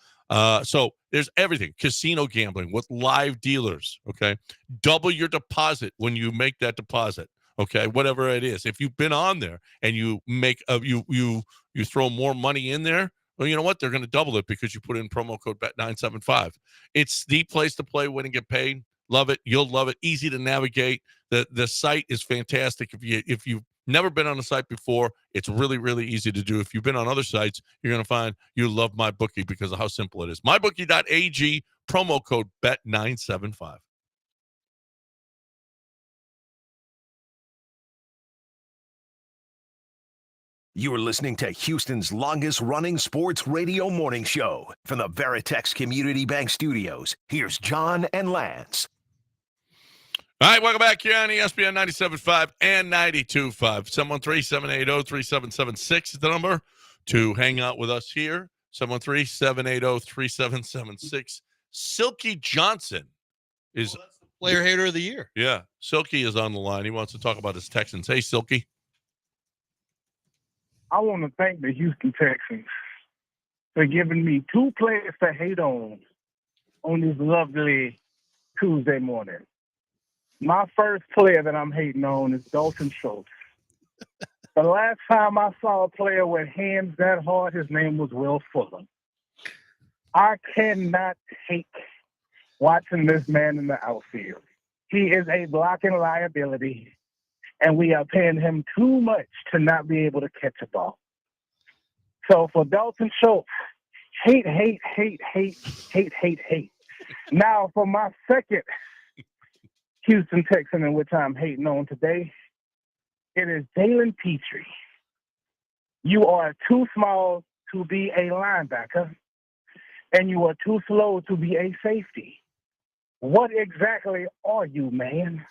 So there's everything. Casino gambling with live dealers, okay? Double your deposit when you make that deposit, okay? Whatever it is. If you've been on there and you make you throw more money in there, well, you know what? They're going to double it because you put in promo code BET975. It's the place to play, win, and get paid. Love it. You'll love it. Easy to navigate. The site is fantastic. If you've never been on a site before, it's really, really easy to do. If you've been on other sites, you're going to find you love MyBookie because of how simple it is. MyBookie.ag, promo code BET975. You are listening to Houston's longest-running sports radio morning show. From the Veritex Community Bank Studios, here's John and Lance. All right, welcome back here on ESPN 97.5 and 92.5. 713-780-3776 is the number to hang out with us here. 713-780-3776. Silky Johnson is player hater of the year. Yeah, Silky is on the line. He wants to talk about his Texans. Hey, Silky. I want to thank the Houston Texans for giving me two players to hate on this lovely Tuesday morning. My first player that I'm hating on is Dalton Schultz. The last time I saw a player with hands that hard, his name was Will Fuller. I cannot take watching this man in the outfield. He is a blocking liability, and we are paying him too much to not be able to catch a ball. So for Dalton Schultz, hate. Now for my second Houston Texan, in which I'm hating on today, it is Jalen Petrie. You are too small to be a linebacker, and you are too slow to be a safety. What exactly are you, man?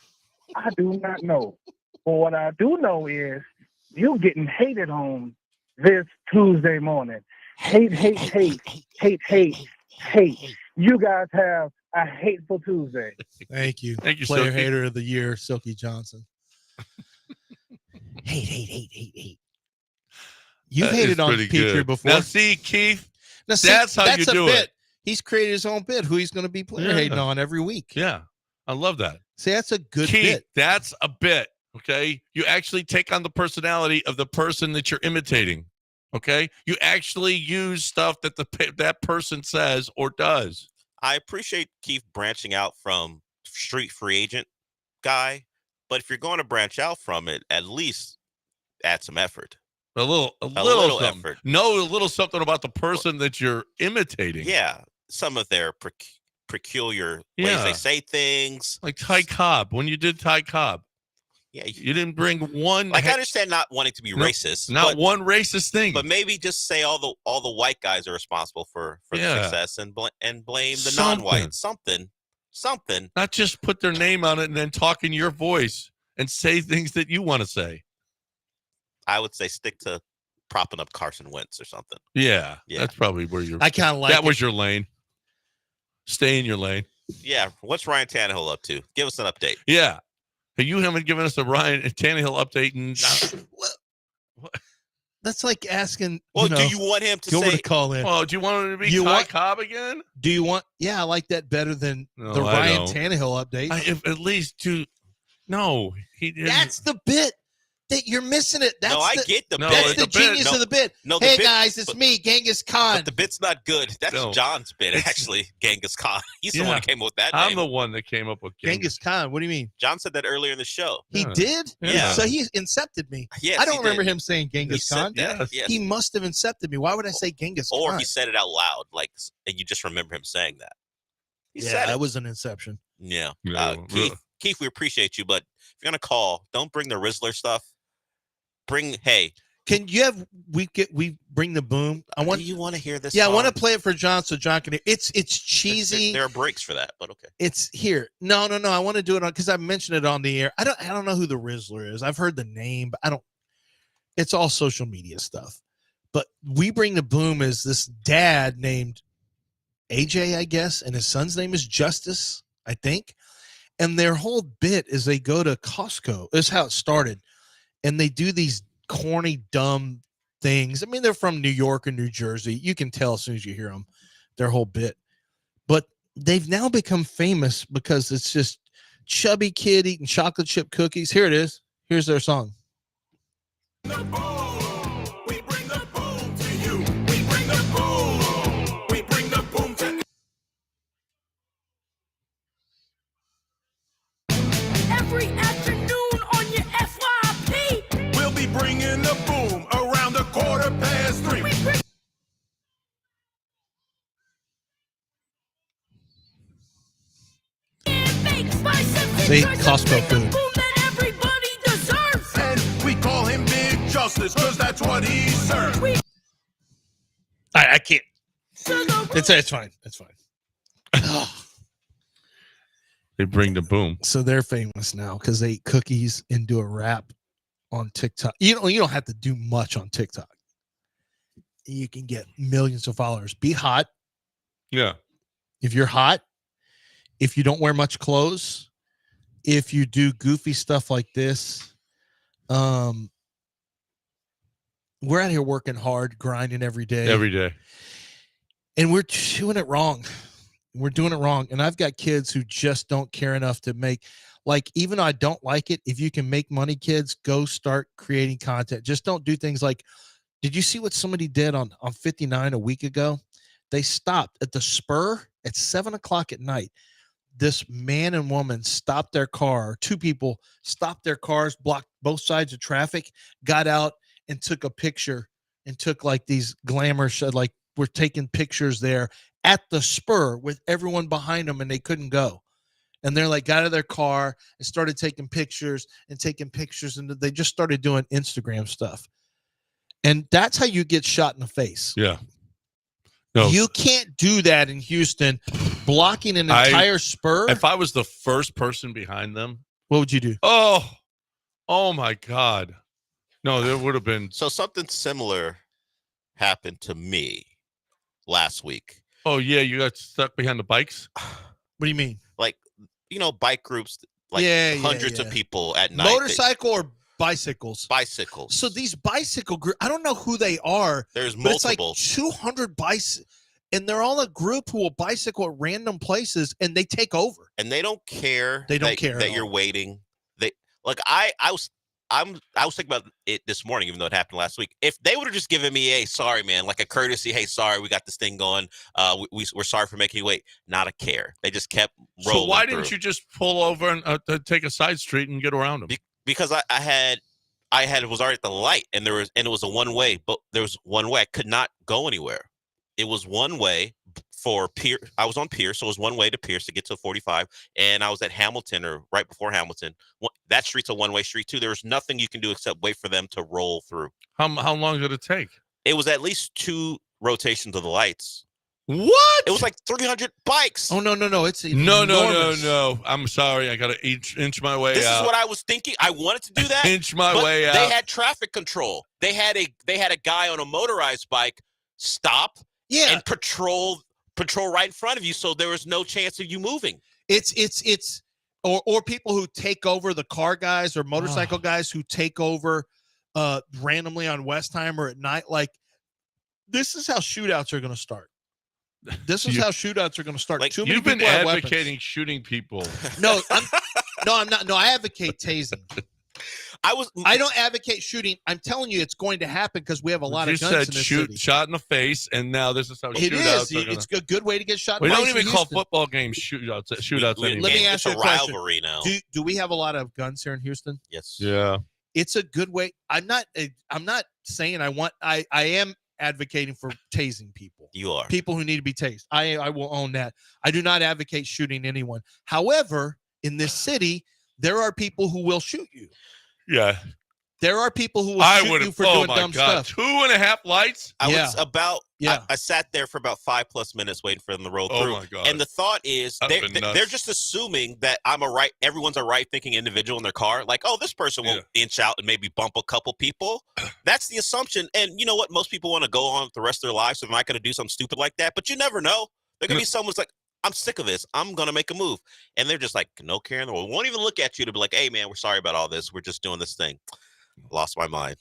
I do not know. But what I do know is you getting hated on this Tuesday morning. Hate. You guys have a hateful Tuesday. Thank you. Thank you, Player Silky. hater of the year, Silky Johnson. hate. You've That hated is on pretty Petrie good. before. Now, see, Keith, Now, that's how you a do bit. it. He's created his own bit, who he's going to be player hating on every week. Yeah, I love that. See, that's a good Keith, bit. that's a bit, okay? You actually take on the personality of the person that you're imitating, okay? You actually use stuff that that person says or does. I appreciate Keith branching out from street free agent guy, but if you're going to branch out from it, at least add some effort. A little something. effort. Know a little something about the person that you're imitating. Yeah, some of their peculiar ways they say things. Like Ty Cobb. When you did Ty Cobb, yeah, you didn't bring one. Like I understand not wanting to be racist, not one racist thing. but maybe just say all the white guys are responsible for the success and blame the non-whites. Something. Not just put their name on it and then talk in your voice and say things that you want to say. I would say stick to propping up Carson Wentz or something. Yeah, that's probably where you're. I kind of like that was your lane. Stay in your lane. Yeah. What's Ryan Tannehill up to? Give us an update. Yeah. Hey, you haven't given us a Ryan Tannehill update. That's like asking. Well, do you want him to Gilbert say? to call in? Oh, do you want him to be Ty Cobb again? Do you want? Yeah, I like that better than No, the I Ryan don't. Tannehill update. If at least to. No, he didn't. That's the bit that you're missing it. That's I get the bit. That's the genius of the bit. No, the hey bit, guys, it's me, Genghis Khan. But the bit's not good. That's John's bit, actually. Genghis Khan. He's the one that came up with that I'm name. the one that came up with Genghis Khan. What do you mean? John said that earlier in the show. He did? Yeah. So he incepted me. Yes, I don't he remember did. him saying Genghis He Khan. said that, yes. He must have incepted me. Why would I say Genghis Or Khan? he said it out loud, and you just remember him saying that. He yeah, said that it. was an inception. Yeah. No, Keith, we appreciate you, but if you're going to call, don't bring the Rizzler stuff. Can you have we bring the boom? Do you want to hear this? Yeah, song? I want to play it for John so John can hear. It's cheesy. There are breaks for that, but okay. It's here. No. I want to do it on because I mentioned it on the air. I don't know who the Rizzler is. I've heard the name, but I don't. It's all social media stuff. But we bring the boom is this dad named AJ, I guess, and his son's name is Justice, I think. And their whole bit is they go to Costco. This is how it started. And they do these corny, dumb things. I mean, they're from New York or New Jersey. You can tell as soon as you hear them, their whole bit. But they've now become famous because it's just chubby kid eating chocolate chip cookies. Here it is. Here's their song. Every afternoon on your FYP, we'll be bringing the boom around 3:15. They eat Costco food. Everybody deserves. And we call him Big Justice because that's what he serves. I can't. It's fine. It's fine. They bring the boom. So they're famous now because they eat cookies and do a rap on TikTok. You don't have to do much on TikTok. You can get millions of followers. Be hot. Yeah. If you're hot, if you don't wear much clothes, if you do goofy stuff like this, we're out here working hard, grinding every day. Every day. And we're doing it wrong. We're doing it wrong. And I've got kids who just don't care enough to make, like, even though I don't like it, if you can make money, kids, go start creating content. Just don't do things like, did you see what somebody did on 59 a week ago? They stopped at the Spur at 7:00 at night. This man and woman stopped their car. Two people stopped their cars, blocked both sides of traffic, got out and took a picture and took like these glamour, like we're taking pictures there at the Spur with everyone behind them, and they couldn't go. And they're like, got out of their car and started taking pictures, and they just started doing Instagram stuff. And that's how you get shot in the face. Yeah. No. You can't do that in Houston, blocking an entire Spur. If I was the first person behind them, what would you do? Oh my God. No, there would have been. So something similar happened to me last week. Oh, yeah. You got stuck behind the bikes? What do you mean? Like, bike groups, like hundreds of people at night. Motorcycle or bicycles? Bicycles. So these bicycle groups, I don't know who they are. There's but multiple. It's like 200 bikes, and they're all a group who will bicycle at random places, and they take over. And they don't care. They don't care that you're waiting. I was thinking about it this morning, even though it happened last week. If they would have just given me a sorry, man, like a courtesy, hey, sorry, we got this thing going. We're sorry for making you wait. Not a care. They just kept rolling. So why didn't you just pull over and take a side street and get around them? Because I was already at the light, and it was a one way, but there was one way. I could not go anywhere. It was one way for Pierce. I was on Pierce, so it was one way to Pierce to get to 45, and I was at Hamilton or right before Hamilton. That street's a one-way street too. There was nothing you can do except wait for them to roll through. How long did it take? It was at least 2 rotations of the lights. What? It was like 300 bikes. Oh no! It's no. I'm sorry. I got to inch my way out. This is what I was thinking. I wanted to do that. Inch my way out. They had traffic control. They had a guy on a motorized bike stop and patrol right in front of you, so there was no chance of you moving. Or people who take over, the car guys or motorcycle guys who take over randomly on Westheimer at night. Like, this is how shootouts are going to start. This is how shootouts are going to start. Like, Too many you've been people have advocating weapons. shooting people. No, I'm not. No, I advocate tasing. I don't advocate shooting. I'm telling you, it's going to happen because we have a lot of guns in this city. Shot in the face, and now this is how shootouts are. It's a good way to get shot. We don't even call football games shootouts anymore. Let me ask you a question. Rivalry now. Do we have a lot of guns here in Houston? Yes. Yeah. It's a good way. I'm not saying I am advocating for tasing people. You are. People who need to be tased. I will own that. I do not advocate shooting anyone. However, in this city, there are people who will shoot you. Yeah. There are people who will shoot you for doing dumb stuff. 2.5 lights? I sat there for about 5+ minutes waiting for them to roll through. Oh my God. And the thought is they're just assuming that everyone's a right-thinking individual in their car. Like, oh, this person will inch out and maybe bump a couple people. That's the assumption. And you know what? Most people want to go on with the rest of their lives, so they're not going to do something stupid like that. But you never know. There could be someone who's like, I'm sick of this. I'm going to make a move. And they're just like, no care in the world. Won't even look at you to be like, hey, man, we're sorry about all this. We're just doing this thing. Lost my mind.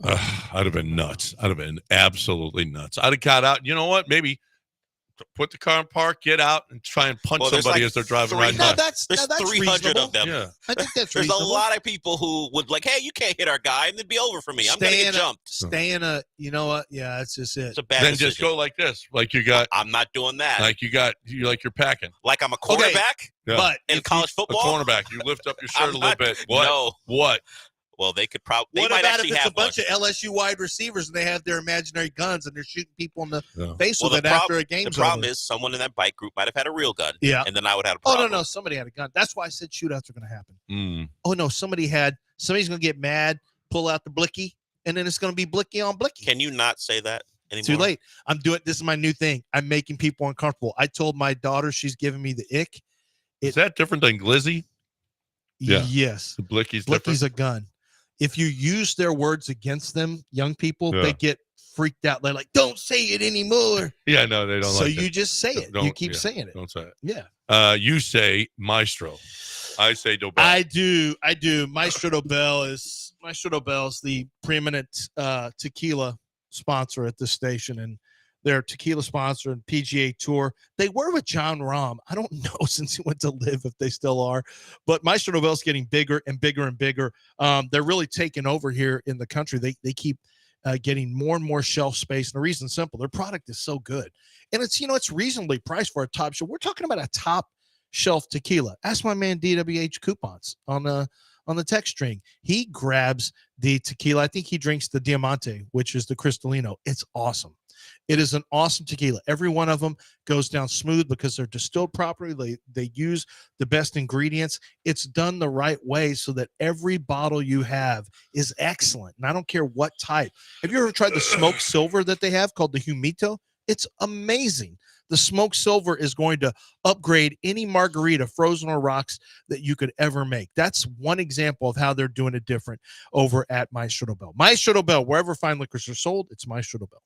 I'd have been nuts. I'd have been absolutely nuts. I'd have got out. You know what? Maybe put the car in park, get out, and try and punch somebody as they're driving right by. There's 300 reasonable. of them. Yeah. I think that's There's reasonable. a lot of people who would like, hey, you can't hit our guy, and it'd be over for me. I'm going to get jumped. Stay in a, you know what? Yeah, that's just it. It's a bad Then decision. just go like this. Like you got. I'm not doing that. Like you're packing. Like I'm a quarterback but in college A football. cornerback. You lift up your shirt a little bit. What? No. What? Well, they could probably. They What might about actually if it's have a bunch one. of LSU wide receivers and they have their imaginary guns and they're shooting people in the face Well, with it after a game's The problem over? is someone in that bike group might have had a real gun. Yeah. And then I would have a Oh, problem. no, somebody had a gun. That's why I said shootouts are going to happen. Mm. Oh, no, somebody's going to get mad, pull out the blicky, and then it's going to be blicky on blicky. Can you not say that anymore? Too late. This is my new thing. I'm making people uncomfortable. I told my daughter she's giving me the ick. Is that different than glizzy? Yeah. Yes. The blicky's Blicky's different. a gun. If you use their words against them, young people, they get freaked out. They're like, don't say it anymore. Yeah, no, they don't so like you it. just say it. You keep saying it. Don't say it. Yeah. You say maestro. I say Dobell. I do. Maestro Dobell is the preeminent tequila sponsor at this station, and their tequila sponsor and PGA Tour. They were with John Rahm. I don't know since he went to live if they still are, but Maestro Dobell's getting bigger and bigger and bigger. They're really taking over here in the country. They keep getting more and more shelf space. And the reason's simple. Their product is so good. And it's reasonably priced for a top shelf. We're talking about a top shelf tequila. Ask my man DWH Coupons on the text string. He grabs the tequila. I think he drinks the Diamante, which is the Cristalino. It's awesome. It is an awesome tequila. Every one of them goes down smooth because they're distilled properly. They use the best ingredients. It's done the right way so that every bottle you have is excellent. And I don't care what type. Have you ever tried the smoked silver that they have called the Humito? It's amazing. The smoked silver is going to upgrade any margarita, frozen or rocks, that you could ever make. That's one example of how they're doing it different over at Maestro Dobel. Maestro Dobel, wherever fine liquors are sold, it's Maestro Dobel.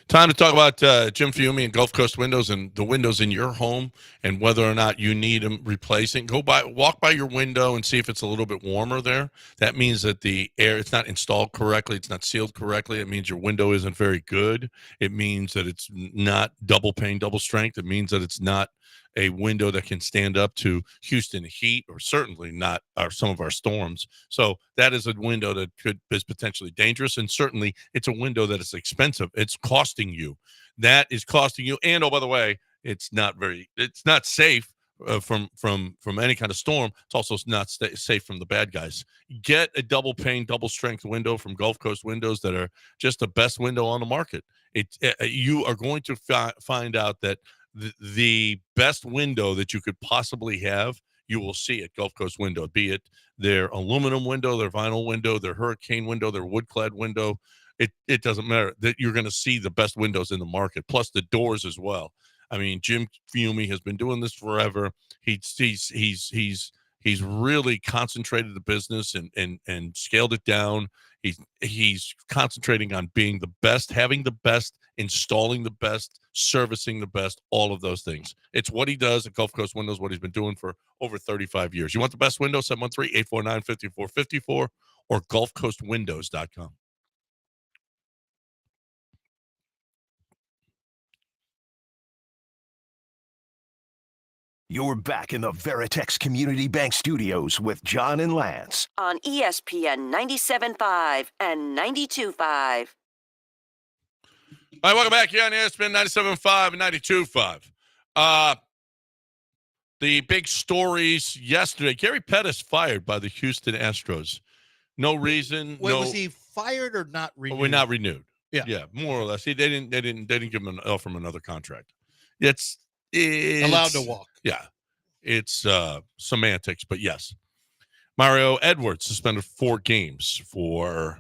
Time to talk about Jim Fiume and Gulf Coast Windows and the windows in your home and whether or not you need them replacing. Walk by your window and see if it's a little bit warmer there. That means that the air, it's not installed correctly. It's not sealed correctly. It means your window isn't very good. It means that it's not double pane, double strength. It means that it's not a window that can stand up to Houston heat, or certainly not some of our storms. So that is a window that is potentially dangerous, and certainly it's a window that is expensive. It's costing you. That is costing you. And oh, by the way, it's not safe from any kind of storm. It's also not safe from the bad guys. Get a double pane, double strength window from Gulf Coast Windows that are just the best window on the market. You are going to find out that the best window that you could possibly have, you will see at Gulf Coast Window, be it their aluminum window, their vinyl window, their hurricane window, their wood-clad window. It doesn't matter. That you're going to see the best windows in the market, plus the doors as well. I mean, Jim Fiume has been doing this forever. He's really concentrated the business and scaled it down. He's concentrating on being the best, having the best, installing the best, servicing the best, all of those things. It's what he does at Gulf Coast Windows, what he's been doing for over 35 years. You want the best window? 713-849-5454 or gulfcoastwindows.com. You're back in the Veritex Community Bank Studios with John and Lance on ESPN 97.5 and 92.5. All right, welcome back here on ESPN 97.5 and 92.5. The big stories yesterday. Gary Pettis fired by the Houston Astros. No reason. Wait, no. Was he fired or not renewed? We're not renewed. Yeah, more or less. They didn't give him offer him another contract. It's allowed to walk. Yeah, it's semantics, but yes. Mario Edwards suspended 4 games for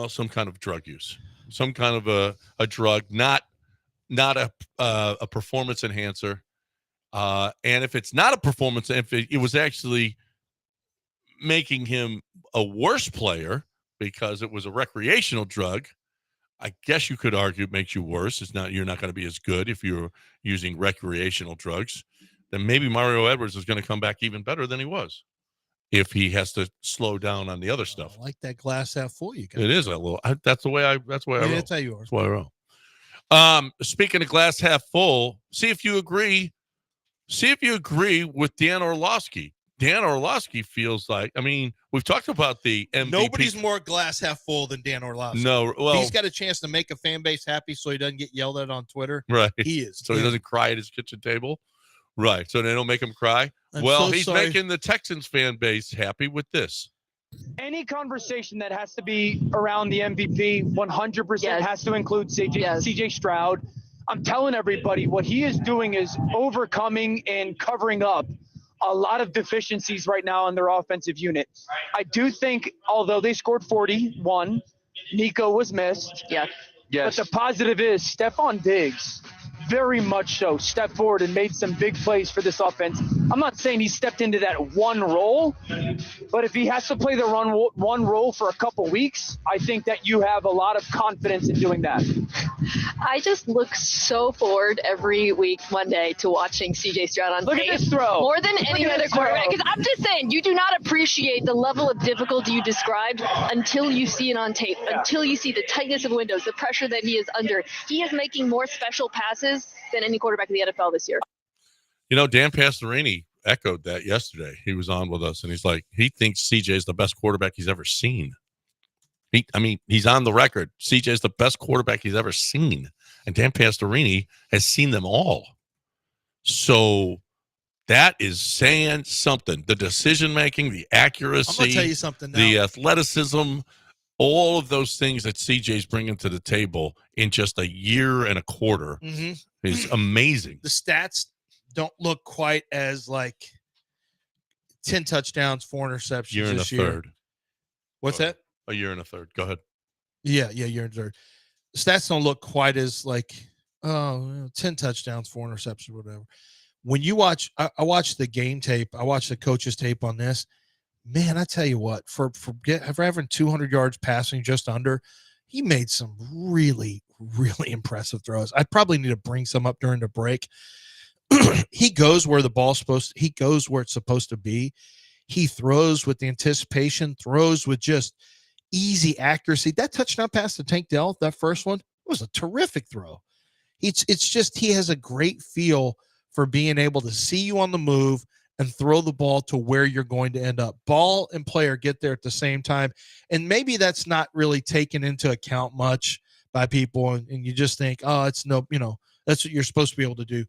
some kind of drug use, some kind of a drug, not a performance enhancer. And if it's not a performance, if it was actually making him a worse player because it was a recreational drug, I guess you could argue it makes you worse. You're not going to be as good if you're using recreational drugs. Then maybe Mario Edwards is going to come back even better than he was if he has to slow down on the other stuff. I like that glass half full. You guys. It is a little. That's the way I. That's why I roll. That's how you are. That's why I roll. Speaking of glass half full, see if you agree. See if you agree with Dan Orlovsky. Dan Orlovsky feels like, I mean, we've talked about the MVP. Nobody's more glass half full than Dan Orlovsky. No, well, he's got a chance to make a fan base happy so he doesn't get yelled at on Twitter. Right. He is. So he doesn't cry at his kitchen table. Right. So they don't make him cry. He's making the Texans fan base happy with this. Any conversation that has to be around the MVP 100% has to include CJ Stroud. I'm telling everybody what he is doing is overcoming and covering up a lot of deficiencies right now in their offensive unit. I do think, although they scored 41, Nico was missed. Yes. But the positive is Stephon Diggs, very much so, stepped forward and made some big plays for this offense. I'm not saying he stepped into that one role, but if he has to play the one role for a couple weeks, I think that you have a lot of confidence in doing that. I just look so forward every week, Monday, to watching CJ Stroud on Look tape. at this throw. More than any other quarterback. Because I'm just saying, you do not appreciate the level of difficulty you described until you see it on tape, until you see the tightness of windows, the pressure that he is under. He is making more special passes than any quarterback in the NFL this year. You know, Dan Pastorini echoed that yesterday. He was on with us, and he's like, he thinks CJ is the best quarterback he's ever seen. He's on the record. CJ is the best quarterback he's ever seen. And Dan Pastorini has seen them all. So that is saying something. The decision-making, the accuracy. I'm going to tell you something now. The athleticism, all of those things that CJ's bringing to the table in just a year and a quarter is amazing. The stats don't look quite as like 10 touchdowns, 4 interceptions Year and this a year. third. What's that? A year and a third. Go ahead. Yeah, year and a third. The stats don't look quite as like 10 touchdowns, 4 interceptions, whatever. When you watch, I watched the game tape. I watched the coach's tape on this. Man, I tell you what, for having 200 yards passing just under, he made some really, really impressive throws. I probably need to bring some up during the break. He goes where the ball's he goes where it's supposed to be. He throws with the anticipation, throws with just easy accuracy. That touchdown pass to Tank Dell, that first one, was a terrific throw. It's just he has a great feel for being able to see you on the move and throw the ball to where you're going to end up. Ball and player get there at the same time. And maybe that's not really taken into account much by people. And you just think, that's what you're supposed to be able to do.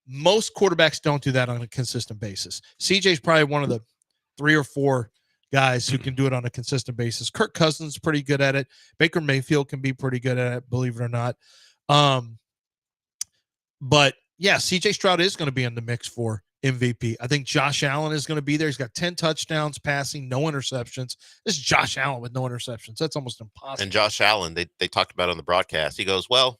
Most quarterbacks don't do that on a consistent basis. CJ's probably one of the 3 or 4 guys who can do it on a consistent basis. Kirk Cousins is pretty good at it. Baker Mayfield can be pretty good at it, believe it or not. But yeah, CJ Stroud is going to be in the mix for MVP. I think Josh Allen is going to be there. He's got 10 touchdowns passing, no interceptions. This is Josh Allen with no interceptions. That's almost impossible. And Josh Allen, they talked about it on the broadcast. He goes, well,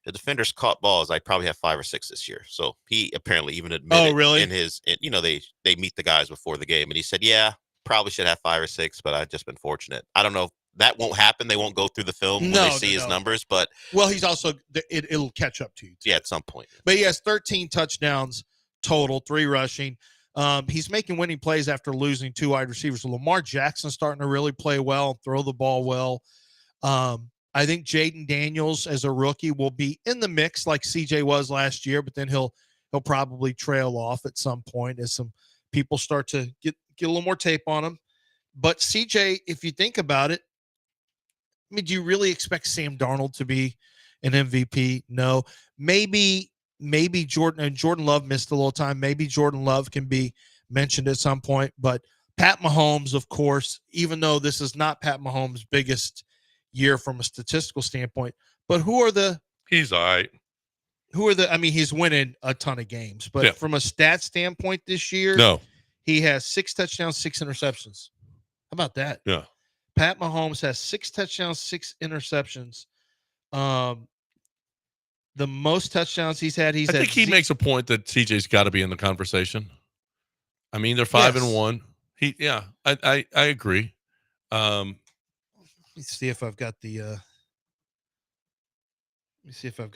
the defenders caught balls. I probably have 5 or 6 this year. So he apparently even admitted in his, they meet the guys before the game. And he said, yeah, probably should have 5 or 6, but I've just been fortunate. I don't know if that won't happen. They won't go through the film when they see his numbers, but. Well, he's also, it'll catch up to you. Yeah, at some point. But he has 13 touchdowns total, 3 rushing. He's making winning plays after losing 2 wide receivers. So Lamar Jackson's starting to really play well, throw the ball well. I think Jaden Daniels as a rookie will be in the mix like CJ was last year, but then he'll probably trail off at some point as some people start to get a little more tape on him. But CJ, if you think about it, I mean, do you really expect Sam Darnold to be an MVP? No. Maybe Jordan Love missed a little time. Maybe Jordan Love can be mentioned at some point, but Pat Mahomes, of course, even though this is not Pat Mahomes' biggest year from a statistical standpoint, but he's all right. He's winning a ton of games, but from a stat standpoint this year, he has 6 touchdowns, 6 interceptions. How about that? Yeah. Pat Mahomes has 6 touchdowns, 6 interceptions. The most touchdowns he's had, I think he makes a point that CJ's got to be in the conversation. I mean, they're 5-1. I agree. Let me see if I've got the.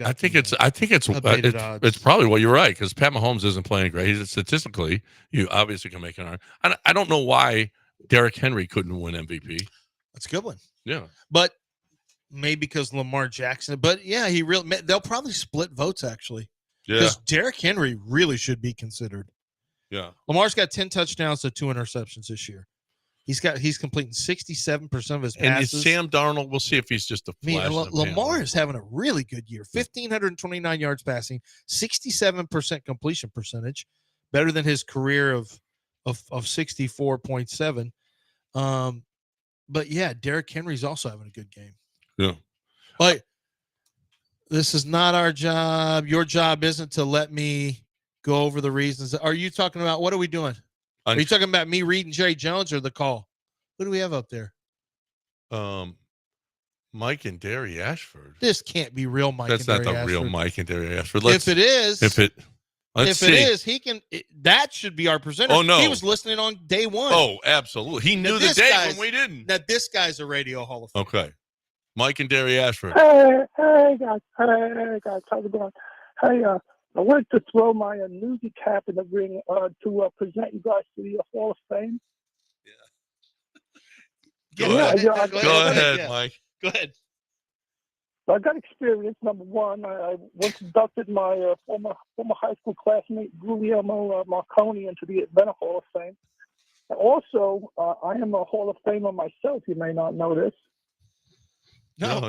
I think it's probably what you're right, because Pat Mahomes isn't playing great. He's statistically, you obviously can make an argument. I don't know why Derrick Henry couldn't win MVP. That's a good one. Yeah, but maybe because Lamar Jackson. But they'll probably split votes actually. Yeah, because Derrick Henry really should be considered. Yeah, Lamar's got 10 touchdowns to 2 interceptions this year. He's completing 67% of his passes. And Sam Darnold, we'll see if he's just a flash. Lamar is having a really good year. 1,529 yards passing, 67% completion percentage, better than his career of 64.7. But yeah, Derrick Henry's also having a good game. Yeah. But this is not our job. Your job isn't to let me go over the reasons. Are you talking about, what are we doing? Are you talking about me reading Jerry Jones or the call? Who do we have up there? Mike and Derry Ashford. This can't be real Mike. That's and not Derry the Ashford. real Mike and Derry Ashford. If it is, see. he can. That should be our presenter. Oh no, he was listening on day one. Oh, absolutely. He knew the day when we didn't. Now this guy's a Radio Hall of Fame. Okay, Mike and Derry Ashford. Hey guys, how's it going? Hey, I wanted to throw my newsy cap in the ring to present you guys to the Hall of Fame. Go ahead, Mike. Go ahead. So I got experience. Number one, I once inducted my former high school classmate Guglielmo Marconi into the Atlanta Hall of Fame. And also, I am a Hall of Famer myself. You may not know this. No.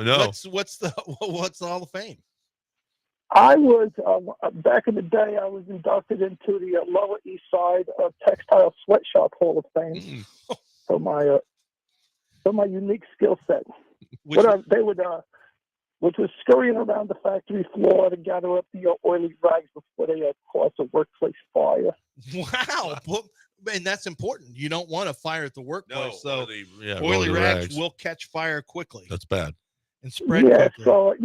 What's the Hall of Fame? I was back in the day. I was inducted into the Lower East Side Textile Sweatshop Hall of Fame for my unique skill set. Which was scurrying around the factory floor to gather up the oily rags before they cause a workplace fire. Wow. And that's important. You don't want a fire at the workplace. So oily rags will catch fire quickly. That's bad. And spread quickly. So,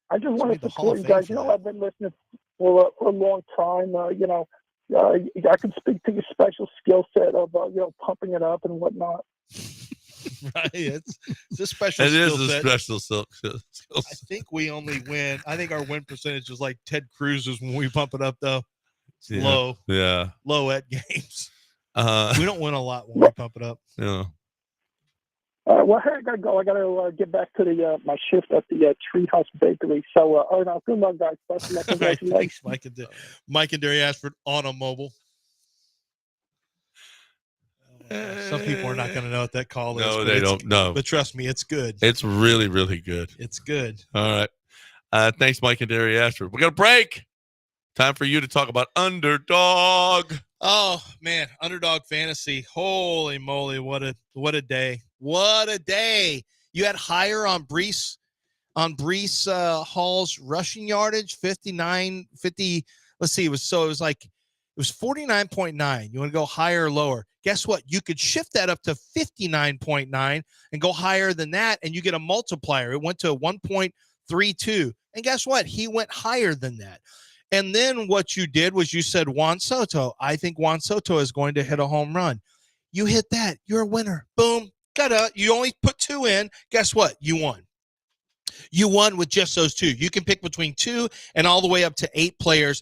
I just want to support you guys. I've been listening for a long time. I can speak to your special skill set of, pumping it up and whatnot. Right. It's a special skill set. It is a special skill set. I think we only win. I think our win percentage is like Ted Cruz's when we pump it up, though. It's low. Yeah. Low at games. We don't win a lot when we pump it up. Yeah. Well, hey, I gotta go. I gotta get back to my shift at the Treehouse Bakery. So, good luck, guys. Best of luck. Thanks, Mike and Derry Ashford on a mobile. Some people are not going to know what that call is. No, they don't know. But trust me, it's good. It's really, really good. It's good. All right. Thanks, Mike and Derry Ashford. We're going to break. Time for you to talk about Underdog. Oh, man. Underdog fantasy. Holy moly. What a day. What a day. You had higher on Breece Hall's rushing yardage, 50. Let's see. It was 49.9. You want to go higher or lower? Guess what? You could shift that up to 59.9 and go higher than that, and you get a multiplier. It went to 1.32. And guess what? He went higher than that. And then what you did was you said Juan Soto. I think Juan Soto is going to hit a home run. You hit that. You're a winner. Boom. You only put 2 in. Guess what? You won. You won with just those 2. You can pick between 2 and all the way up to 8 players.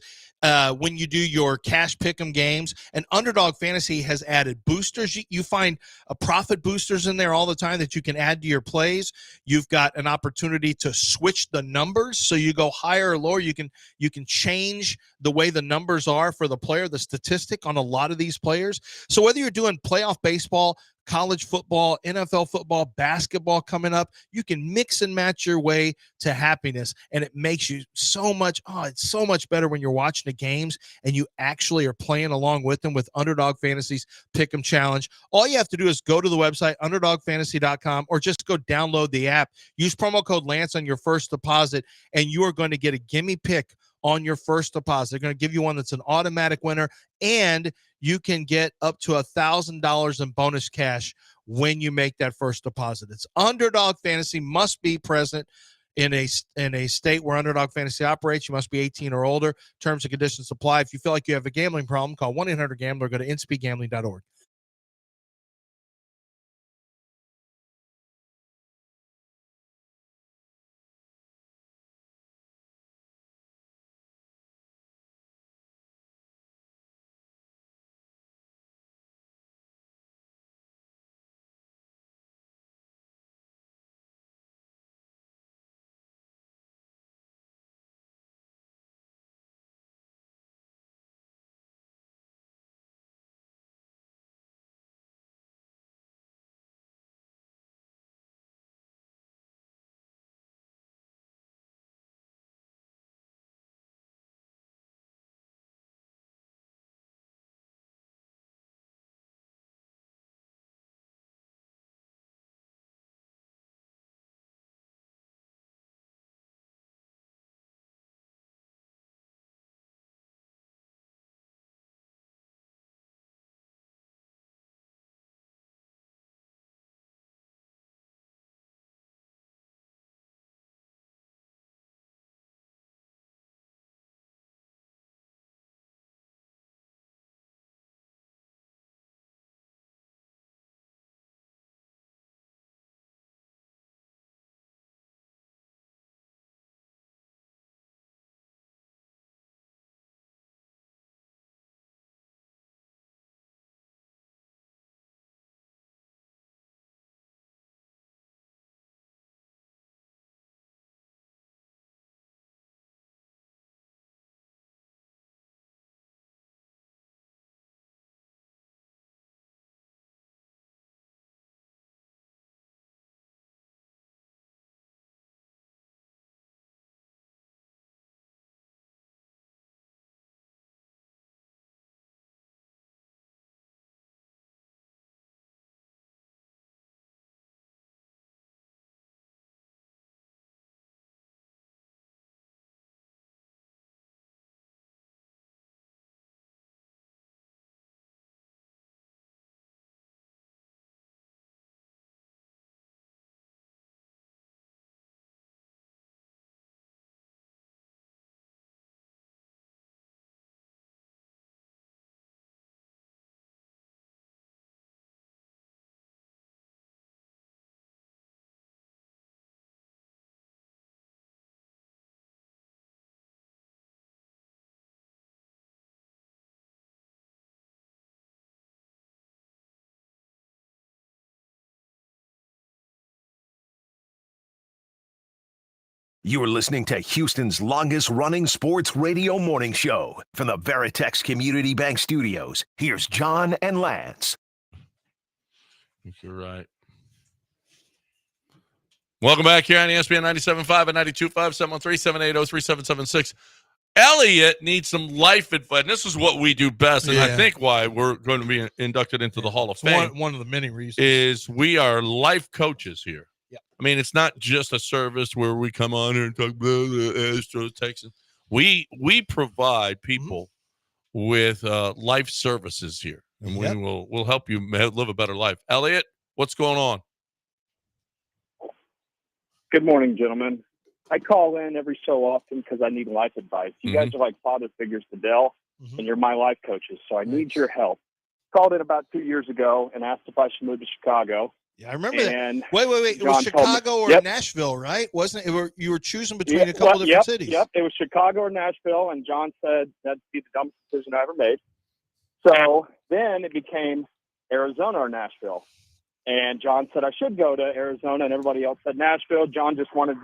When you do your cash pick'em games, and Underdog Fantasy has added boosters. You find profit boosters in there all the time that you can add to your plays. You've got an opportunity to switch the numbers, so you go higher or lower. You can change the way the numbers are for the player, the statistic on a lot of these players. So whether you're doing playoff baseball, college football, NFL football, basketball coming up. You can mix and match your way to happiness, and it makes you so much, it's so much better when you're watching the games and you actually are playing along with them with Underdog Fantasy's Pick'em Challenge. All you have to do is go to the website, underdogfantasy.com, or just go download the app. Use promo code Lance on your first deposit, and you are going to get a gimme pick on your first deposit. They're going to give you one that's an automatic winner, and you can get up to $1,000 in bonus cash when you make that first deposit. It's Underdog Fantasy, must be present in a state where Underdog Fantasy operates. You must be 18 or older. Terms and conditions apply. If you feel like you have a gambling problem, call 1-800-GAMBLER. Go to inspeedgambling.org. You are listening to Houston's longest-running sports radio morning show. From the Veritex Community Bank Studios, here's John and Lance. You're right. Welcome back here on ESPN 97.5 and 92.5, 713-780-3776. Elliot needs some life advice. And this is what we do best, and I think why we're going to be inducted into the Hall of Fame. One of the many reasons is we are life coaches here. Yeah. I mean, it's not just a service where we come on here and talk about the Astros, Texans. We provide people with life services here, and we'll help you live a better life. Elliot, what's going on? Good morning, gentlemen. I call in every so often because I need life advice. You guys are like father figures to Dell, and you're my life coaches, so I need your help. Called in about 2 years ago and asked if I should move to Chicago. Yeah, I remember and that. Wait. It was Chicago or Nashville, right? Wasn't it? You were choosing between a couple different cities. Yep, it was Chicago or Nashville, and John said that'd be the dumbest decision I ever made. So then it became Arizona or Nashville. And John said I should go to Arizona, and everybody else said Nashville. John just wanted,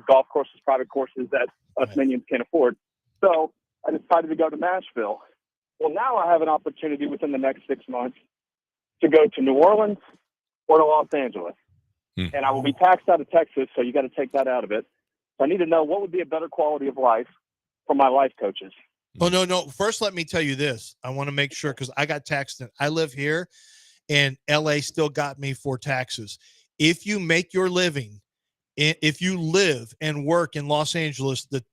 golf courses, private courses that us minions can't afford. So I decided to go to Nashville. Well, now I have an opportunity within the next 6 months to go to New Orleans, or to Los Angeles. And I will be taxed out of Texas, so you got to take that out of it. So I need to know what would be a better quality of life for my life coaches. Oh, no. First, let me tell you this. I want to make sure, because I got taxed. I live here, and LA still got me for taxes. If you make your living, if you live and work in Los Angeles, the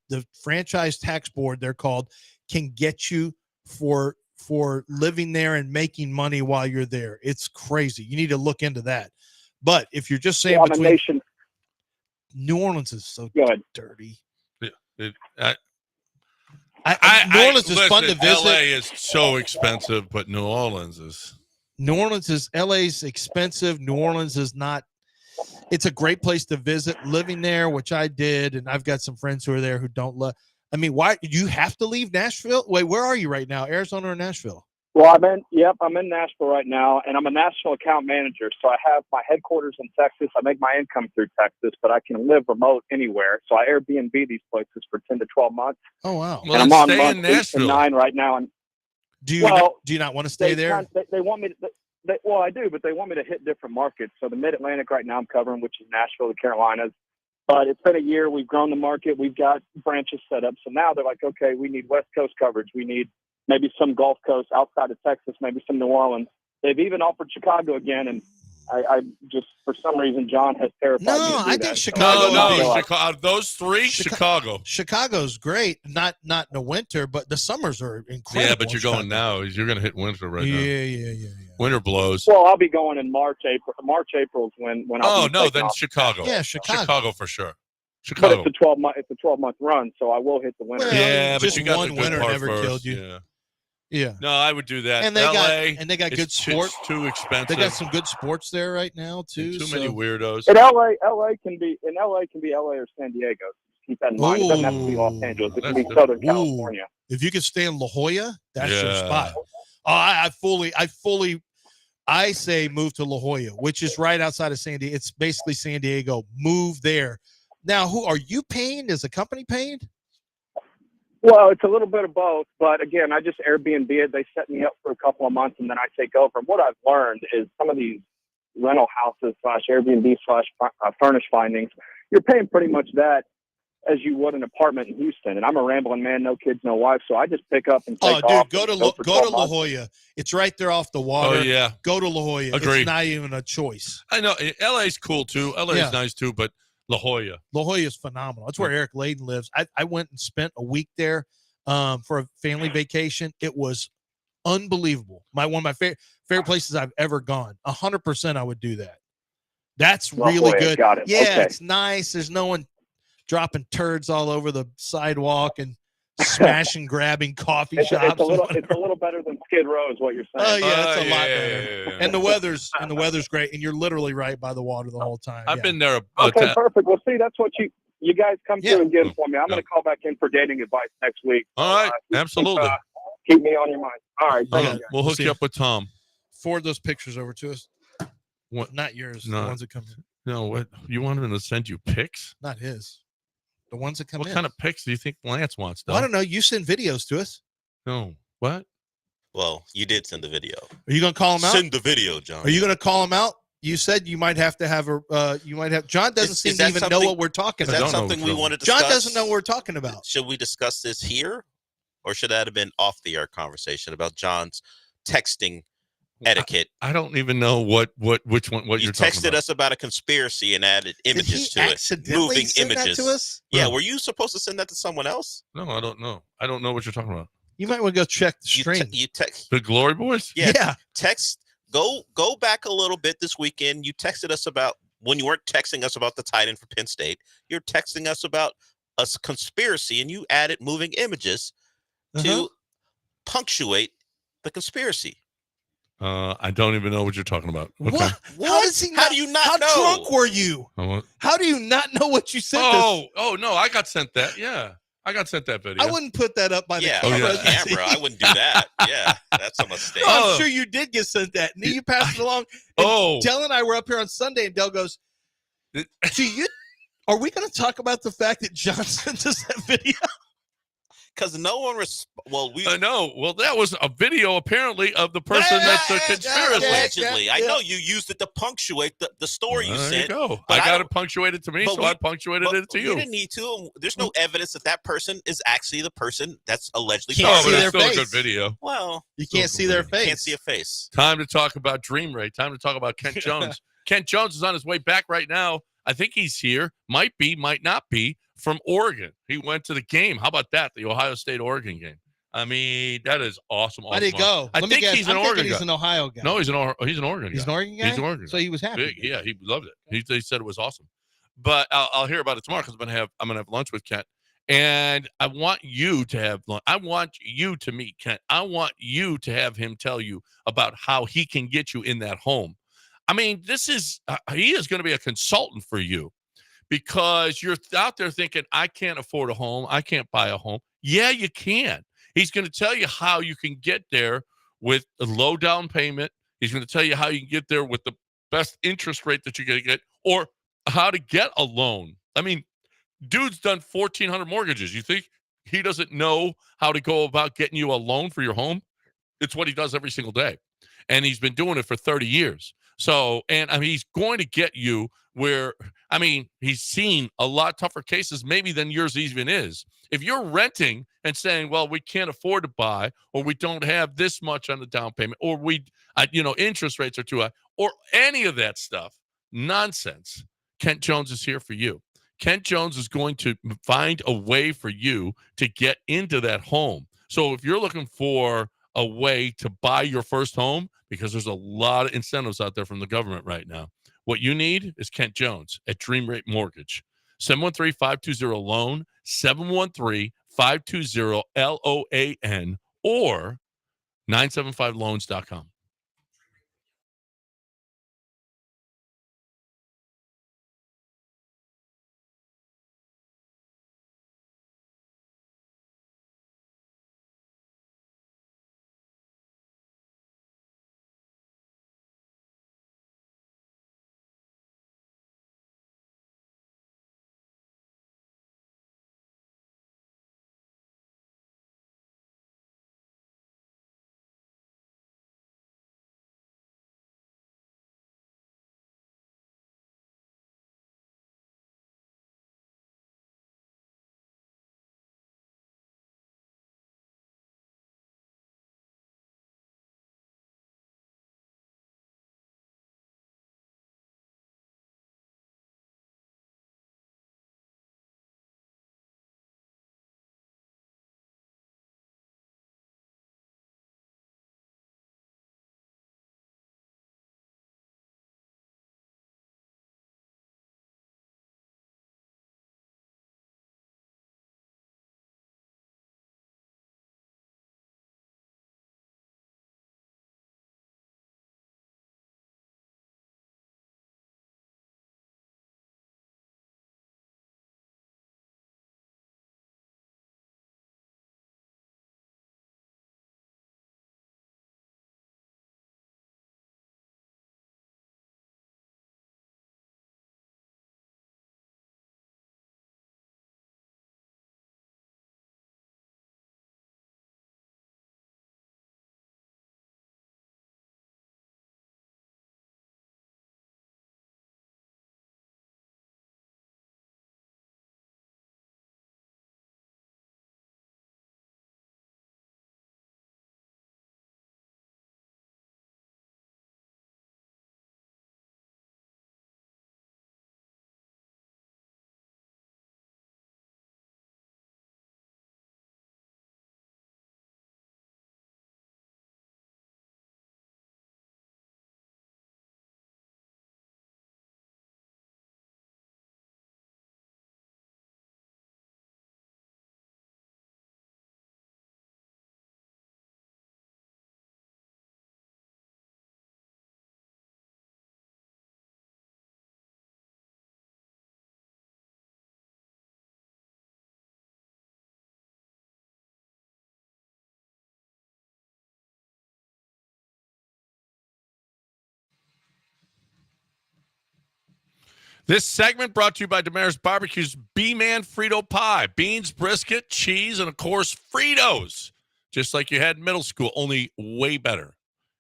franchise tax board, they're called, can get you for living there and making money while you're there. It's crazy. You need to look into that. But if you're just saying between New Orleans is so dirty. New Orleans is fun to visit. LA is so expensive, but New Orleans is LA's expensive. New Orleans is not. It's a great place to visit. Living there, which I did, and I've got some friends who are there who don't love. I mean, why you have to leave Nashville? Wait, where are you right now? Arizona or Nashville? Well, I'm in Nashville right now, and I'm a national account manager. So I have my headquarters in Texas. I make my income through Texas, but I can live remote anywhere. So I Airbnb these places for 10 to 12 months. Oh, wow. Well, and I'm on stay month in Nashville. 8 and 9 right now. And do you not want to stay there? They want me to. Well, I do, but they want me to hit different markets. So the Mid-Atlantic right now I'm covering, which is Nashville, the Carolinas. But it's been a year. We've grown the market. We've got branches set up. So now they're like, okay, we need West Coast coverage. We need maybe some Gulf Coast outside of Texas, maybe some New Orleans. They've even offered Chicago again. And I just, for some reason, John has terrified me. No, I think that. Chicago. Those three, Chicago. Chicago's great. Not in the winter, but the summers are incredible. Yeah, but you're going now. You're going to hit winter right now. Yeah. Winter blows. Well, I'll be going in March, April. March, April is when I'll be then off. Chicago. Yeah, Chicago for sure. But Chicago. it's a 12-month run, so I will hit the winter. Well, yeah, but just you got one the good winter part never first. killed you. Yeah. No, I would do that. And they got good sports. It's too expensive. They got some good sports there right now too. Too many weirdos. In LA can be LA or San Diego. Keep that in mind. It doesn't have to be Los Angeles. It can be Southern California. If you could stay in La Jolla, that's your spot. I say move to La Jolla, which is right outside of San Diego. It's basically San Diego. Move there. Now, who are you paying? Is the company paying? Well, it's a little bit of both, but again, I just Airbnb it. They set me up for a couple of months, and then I take over. And what I've learned is some of these rental houses / Airbnb / furnished findings, you're paying pretty much that as you would an apartment in Houston. And I'm a rambling man, no kids, no wife, so I just pick up and take off. Go to La Jolla. It's right there off the water. Oh, yeah. Go to La Jolla. Agreed. It's not even a choice. I know. LA's cool, too. LA's nice, too, but La Jolla. La Jolla is phenomenal. That's where Eric Layden lives. I went and spent a week there for a family vacation. It was unbelievable. One of my favorite places I've ever gone. 100% I would do that. That's really good. Got it. Yeah, okay. It's nice. There's no one dropping turds all over the sidewalk and smashing, grabbing coffee shops. It's a little better than Skid Row is what you're saying. Oh yeah, it's a lot better. Yeah. And the weather's great, and you're literally right by the water the whole time. I've been there. Okay, perfect. Well, see, that's what you guys come through and get for me. I'm going to call back in for dating advice next week. All right, absolutely. Keep me on your mind. All right, thank you. We'll hook you up with Tom. Forward those pictures over to us. What? Not yours. No. The ones that come in. No, what you want him to send you pics? Not his. The ones that come in. What kind of pics do you think Lance wants? Well, I don't know. You send videos to us. No. What? Well, you did send the video. Are you going to call him out? Send the video, John. Are you going to call him out? You said you might have to have John doesn't seem to even know what we're talking about. Is that something we want to discuss? John doesn't know what we're talking about. Should we discuss this here? Or should that have been off the air conversation about John's texting etiquette? I don't even know which one you're talking about. You texted us about a conspiracy and added images to it. Moving images. That to us? Yeah, were you supposed to send that to someone else? No, I don't know. I don't know what you're talking about. You might want to go check the string. You text the Glory Boys? Yeah. Text go back a little bit this weekend. You texted us about when you weren't texting us about the tight end for Penn State. You're texting us about a conspiracy, and you added moving images to punctuate the conspiracy. I don't even know what you're talking about. Okay. What? How does he? How do you not know? How drunk were you? How do you not know what you sent? Oh no, I got sent that. Yeah, I got sent that video. I wouldn't put that up by the camera. I wouldn't do that. Yeah, that's a mistake. I'm sure you did get sent that. And then you passed it along. Dell and I were up here on Sunday, and Dell goes, "Are we going to talk about the fact that John sent us that video?" Because no one I know. Well, that was a video apparently of the person that's a conspiracy. Allegedly. I know you used it to punctuate the story you There sent. you go. But I got it punctuated to me, so I punctuated it to you. You didn't need to. There's no evidence that person is actually the person that's allegedly. Can't see but their it's still face. a good video. Well, you can't see their face. Can't see a face. Time to talk about Dream Ray. Time to talk about Kent Jones. Kent Jones is on his way back right now. I think he's here. Might be, might not be, from Oregon. He went to the game. How about that? The Ohio State-Oregon game. I mean, that is awesome. Where'd he go? I think he's an Oregon guy. He's an Ohio guy. No, he's an Oregon guy. He's an Oregon guy? He's an Oregon guy. So he was happy. Big. Yeah, he loved it. He said it was awesome. But I'll hear about it tomorrow because I'm gonna have lunch with Kent. And I want you to have lunch. I want you to meet Kent. I want you to have him tell you about how he can get you in that home. I mean, he is going to be a consultant for you because you're out there thinking, I can't afford a home. I can't buy a home. Yeah, you can. He's going to tell you how you can get there with a low down payment. He's going to tell you how you can get there with the best interest rate that you're going to get or how to get a loan. I mean, dude's done 1,400 mortgages. You think he doesn't know how to go about getting you a loan for your home? It's what he does every single day. And he's been doing it for 30 years. So, and I mean, he's going to get you where, I mean, he's seen a lot tougher cases maybe than yours even is. If you're renting and saying, well, we can't afford to buy, or we don't have this much on the down payment, or interest rates are too high, or any of that stuff, nonsense. Kent Jones is here for you. Kent Jones is going to find a way for you to get into that home. So if you're looking for a way to buy your first home, because there's a lot of incentives out there from the government right now, what you need is Kent Jones at Dream Rate Mortgage. 713-520-LOAN, 713-520-LOAN, or 975loans.com. This segment brought to you by Damaris Barbecue's B-Man Frito Pie. Beans, brisket, cheese, and, of course, Fritos. Just like you had in middle school, only way better.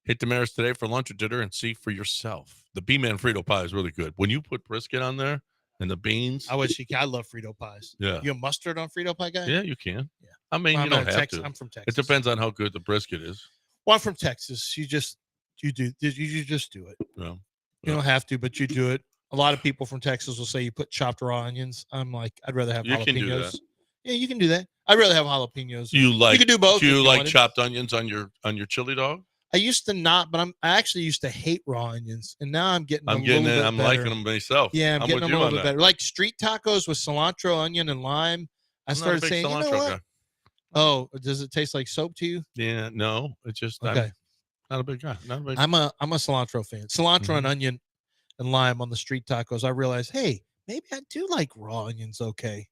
Hit Damaris today for lunch or dinner and see for yourself. The B-Man Frito Pie is really good. When you put brisket on there and the beans. I love Frito pies. Yeah. You a mustard on Frito pie guy? Yeah, you can. Yeah. I mean, you don't have to. I'm from Texas. It depends on how good the brisket is. Well, I'm from Texas. You just do it. Yeah. You don't have to, but you do it. A lot of people from Texas will say you put chopped raw onions. I'm like, I'd rather have jalapenos. You can do that. Yeah, you can do that. I'd rather have jalapenos. You can do both. Do you like chopped onions on your chili dog? I used to not, but I actually used to hate raw onions, and now I'm getting. I'm liking them myself. Yeah, I'm getting them a little bit better. That. Like street tacos with cilantro, onion, and lime. I started saying, you know what? Guy. Oh, does it taste like soap to you? Yeah, no. It's just okay. I'm not a big guy. I'm a cilantro fan. Cilantro and onion and lime on the street tacos. I realized, hey, maybe I do like raw onions. Okay,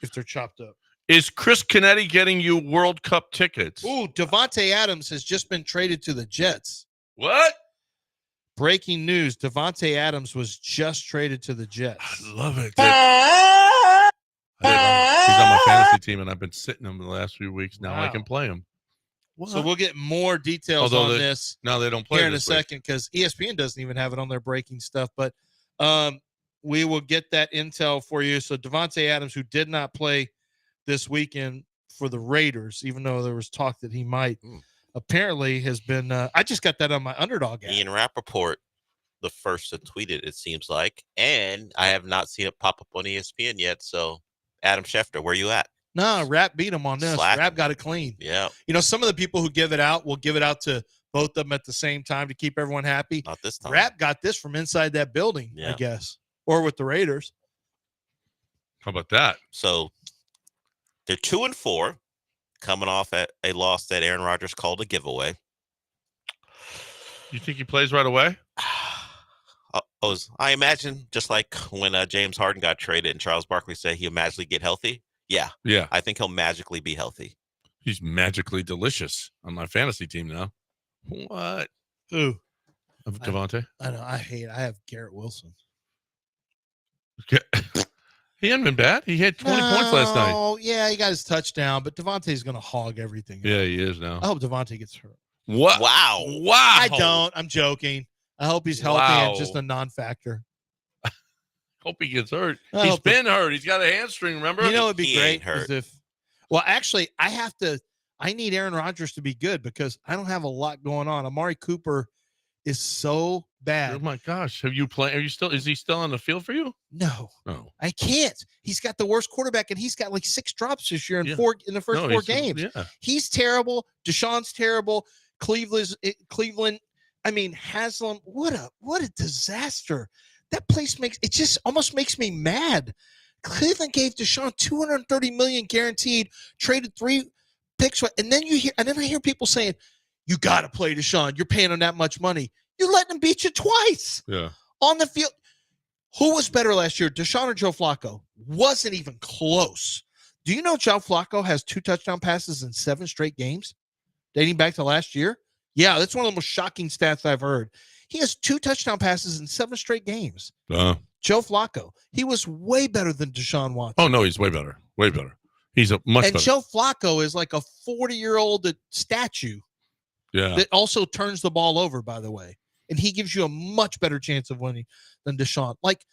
if they're chopped up. Is Chris Canetti getting you World Cup tickets? Ooh, Davante Adams has just been traded to the Jets. What? Breaking news: Davante Adams was just traded to the Jets. I love it. He's on my fantasy team, and I've been sitting him the last few weeks. Now I can play him. What? So we'll get more details on this. No, they don't play here in a second because ESPN doesn't even have it on their breaking stuff. But we will get that intel for you. So Davante Adams, who did not play this weekend for the Raiders, even though there was talk that he might, apparently has been. I just got that on my Underdog app. Ian Rappaport, the first to tweet it seems like, and I have not seen it pop up on ESPN yet. So, Adam Schefter, where you at? No, Rap beat him on this. Rap got it clean. Yeah. You know, some of the people who give it out will give it out to both of them at the same time to keep everyone happy. Not this time. Rap got this from inside that building, I guess, or with the Raiders. How about that? So they're 2-4, coming off at a loss that Aaron Rodgers called a giveaway. You think he plays right away? I imagine just like when James Harden got traded and Charles Barkley said he'll magically get healthy. Yeah. I think he'll magically be healthy. He's magically delicious on my fantasy team now. What? Who? Of Devontae? I know. I have Garrett Wilson. He hadn't been bad. He had 20 points last night. Oh, yeah, he got his touchdown, but Devontae's going to hog everything. Yeah, he is now. I hope Devontae gets hurt. What? Wow. I don't. I'm joking. I hope he's healthy and just a non-factor. Hope he gets hurt. He's been hurt. He's got a hamstring, remember? You know, it'd be great hurt. Well, actually, I need Aaron Rodgers to be good because I don't have a lot going on. Amari Cooper is so bad. Oh my gosh. Is he still on the field for you? No. Oh. I can't. He's got the worst quarterback, and he's got like 6 drops this year in the first 4 games. Yeah. He's terrible. Deshaun's terrible. Cleveland. I mean, Haslam. What a disaster. That place almost makes me mad. Cleveland gave Deshaun $230 million guaranteed, traded 3 picks, and then I hear people saying, "You got to play Deshaun. You're paying him that much money. You're letting him beat you twice." Yeah. On the field. Who was better last year, Deshaun or Joe Flacco? Wasn't even close. Do you know Joe Flacco has 2 touchdown passes in 7 straight games, dating back to last year? Yeah, that's one of the most shocking stats I've heard. He has 2 touchdown passes in 7 straight games. Joe Flacco. He was way better than Deshaun Watson. Oh, no, he's way better. Way better. He's much better. And Joe Flacco is like a 40-year-old statue that also turns the ball over, by the way. And he gives you a much better chance of winning than Deshaun. Like,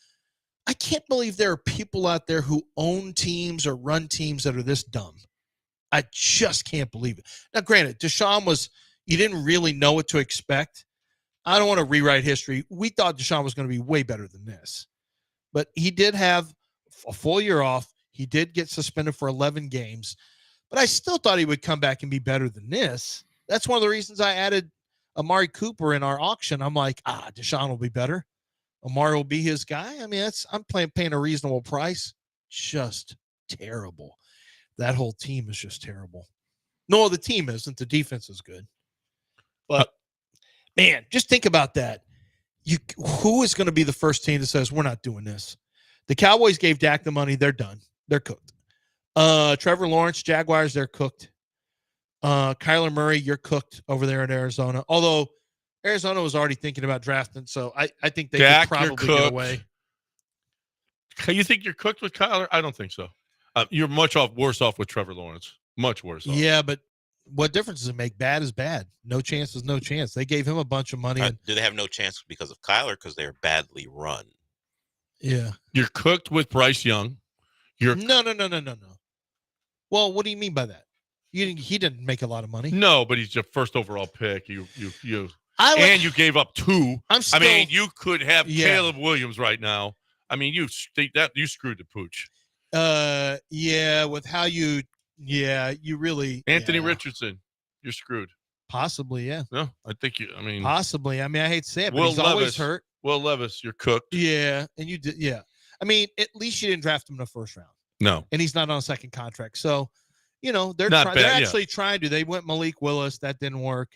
I can't believe there are people out there who own teams or run teams that are this dumb. I just can't believe it. Now, granted, Deshaun you didn't really know what to expect. I don't want to rewrite history. We thought Deshaun was going to be way better than this. But he did have a full year off. He did get suspended for 11 games. But I still thought he would come back and be better than this. That's one of the reasons I added Amari Cooper in our auction. I'm like, Deshaun will be better. Amari will be his guy. I mean, I'm paying a reasonable price. Just terrible. That whole team is just terrible. No, the team isn't. The defense is good. But, man, just think about that. Who is going to be the first team that says, we're not doing this? The Cowboys gave Dak the money. They're done. They're cooked. Trevor Lawrence, Jaguars, they're cooked. Kyler Murray, you're cooked over there in Arizona. Although Arizona was already thinking about drafting, so I think they could probably get away. You think you're cooked with Kyler? I don't think so. You're worse off with Trevor Lawrence. Much worse off. Yeah, but what difference does it make? Bad is bad. No chance is no chance. They gave him a bunch of money. Do they have no chance because of Kyler? Because they're badly run. Yeah. You're cooked with Bryce Young. No. Well, what do you mean by that? He didn't make a lot of money. No, but he's your first overall pick. You gave up 2. I mean, you could have Caleb Williams right now. I mean, you screwed the pooch. Yeah, with how you really Anthony Richardson, you're screwed. Possibly, yeah. No, I think possibly. I mean, I hate to say it, but he's always hurt. Will Levis, you're cooked. Yeah, and you did. Yeah, I mean, at least you didn't draft him in the first round. No, and he's not on a second contract, so they're actually trying to. They went Malik Willis, that didn't work,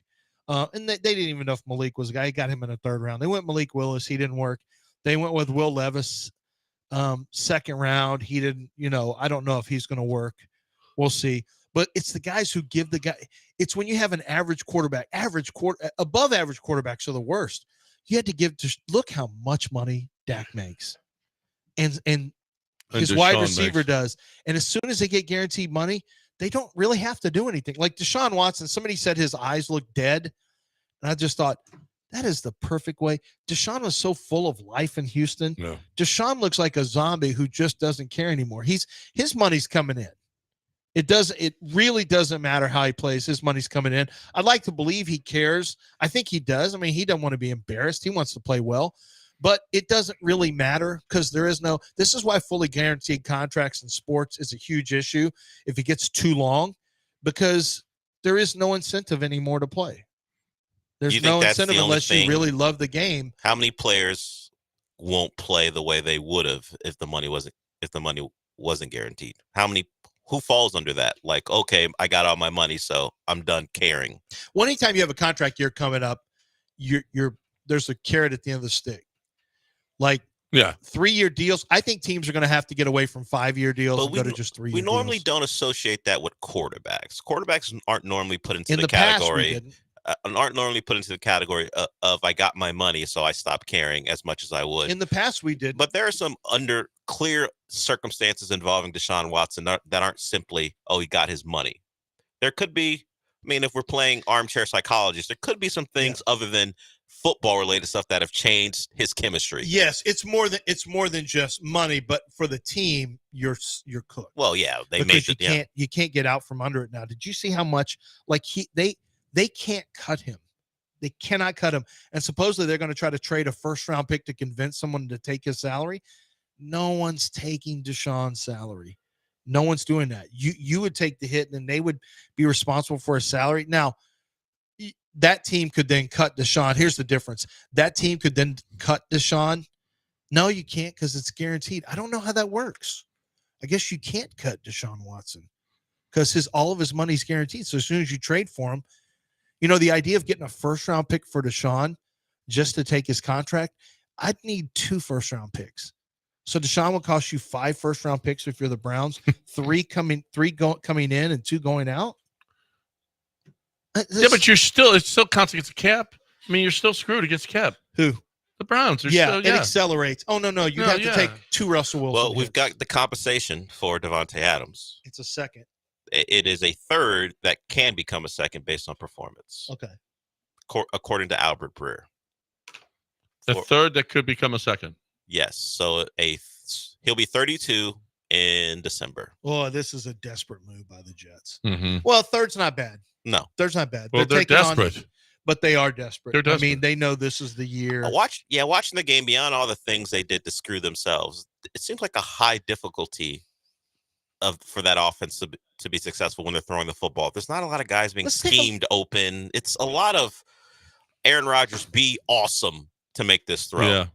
and they didn't even know if Malik was a guy. He got him in the third round. They went Malik Willis, he didn't work. They went with Will Levis, second round. He didn't. I don't know if he's going to work. We'll see. But it's the guys who give the guy. It's when you have an average quarterback, above average quarterbacks are the worst. You had to give. Look how much money Dak makes, and his wide receiver does. And as soon as they get guaranteed money, they don't really have to do anything. Like Deshaun Watson, somebody said his eyes look dead, and I just thought that is the perfect way. Deshaun was so full of life in Houston. No. Deshaun looks like a zombie who just doesn't care anymore. His money's coming in. It really doesn't matter how he plays. His money's coming in. I'd like to believe he cares. I think he does. I mean, he doesn't want to be embarrassed. He wants to play well, but it doesn't really matter because this is why fully guaranteed contracts in sports is a huge issue if it gets too long, because there is no incentive anymore to play. There's no incentive unless you really love the game. How many players won't play the way they would have if the money wasn't guaranteed? Who falls under that? Like, okay, I got all my money, so I'm done caring. Well, anytime you have a contract year coming up, there's a carrot at the end of the stick. Like 3-year deals. I think teams are going to have to get away from 5-year deals and go to just 3-year deals. We normally don't associate that with quarterbacks. Quarterbacks aren't normally put into the category. Aren't normally put into the category of I got my money, so I stopped caring as much as I would. In the past, we did. But there are some under clear circumstances involving Deshaun Watson that aren't simply, he got his money. There could be, if we're playing armchair psychologist, there could be some things other than football-related stuff that have changed his chemistry. Yes, it's more than just money, but for the team, you're cooked. Well, yeah, you can't get out from under it now. Did you see how much they can't cut him? They cannot cut him. And supposedly they're going to try to trade a first-round pick to convince someone to take his salary. No one's taking Deshaun's salary. No one's doing that. You would take the hit, and then they would be responsible for his salary. Now, that team could then cut Deshaun. Here's the difference. That team could then cut Deshaun. No, you can't because it's guaranteed. I don't know how that works. I guess you can't cut Deshaun Watson because all of his money's guaranteed. So as soon as you trade for him, the idea of getting a first-round pick for Deshaun just to take his contract, I'd need 2 first-round picks. So Deshaun will cost you 5 first-round picks if you're the Browns, 3 coming in and 2 going out. But it still counts against the cap. I mean, you're still screwed against the cap. Who? The Browns. It accelerates. Oh, no. You have to take 2 Russell Wilson. Well, we've got the compensation for Davante Adams. It's a second. It is a third that can become a second based on performance. Okay. According to Albert Breer. A third that could become a second. Yes. So he'll be 32 in December. Oh, this is a desperate move by the Jets. Mm-hmm. Well, third's not bad. No. Third's not bad. Well, they're desperate. But they are desperate. They're desperate. I mean, they know this is the year. Watching the game, beyond all the things they did to screw themselves, it seems like a high difficulty for that offense to be successful when they're throwing the football. There's not a lot of guys being schemed open. It's a lot of Aaron Rodgers, be awesome to make this throw. Yeah.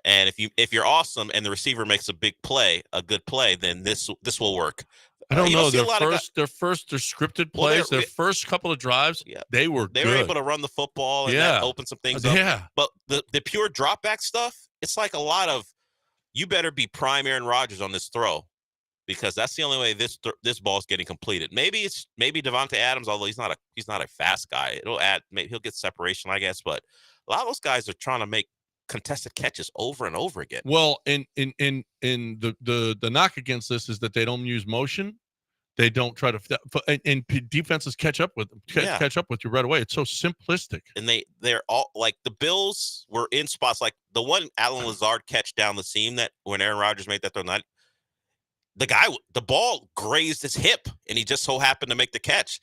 And if you're awesome and the receiver makes a good play, then this will work. I don't know. Their scripted plays, their first couple of drives, they were able to run the football and that open some things up. Yeah. But the pure drop back stuff, it's like a lot of, you better be prime Aaron Rodgers on this throw, because that's the only way this ball is getting completed. Maybe Davante Adams, although he's not a fast guy. He'll get separation, I guess. But a lot of those guys are trying to make contested catches over and over again. Well, in the knock against this is that they don't use motion. They don't try to, and defenses catch up with you right away. It's so simplistic. And they're all like the Bills were in spots like the one Alan Lazard catch down the seam that when Aaron Rodgers made that throw, the ball grazed his hip and he just so happened to make the catch.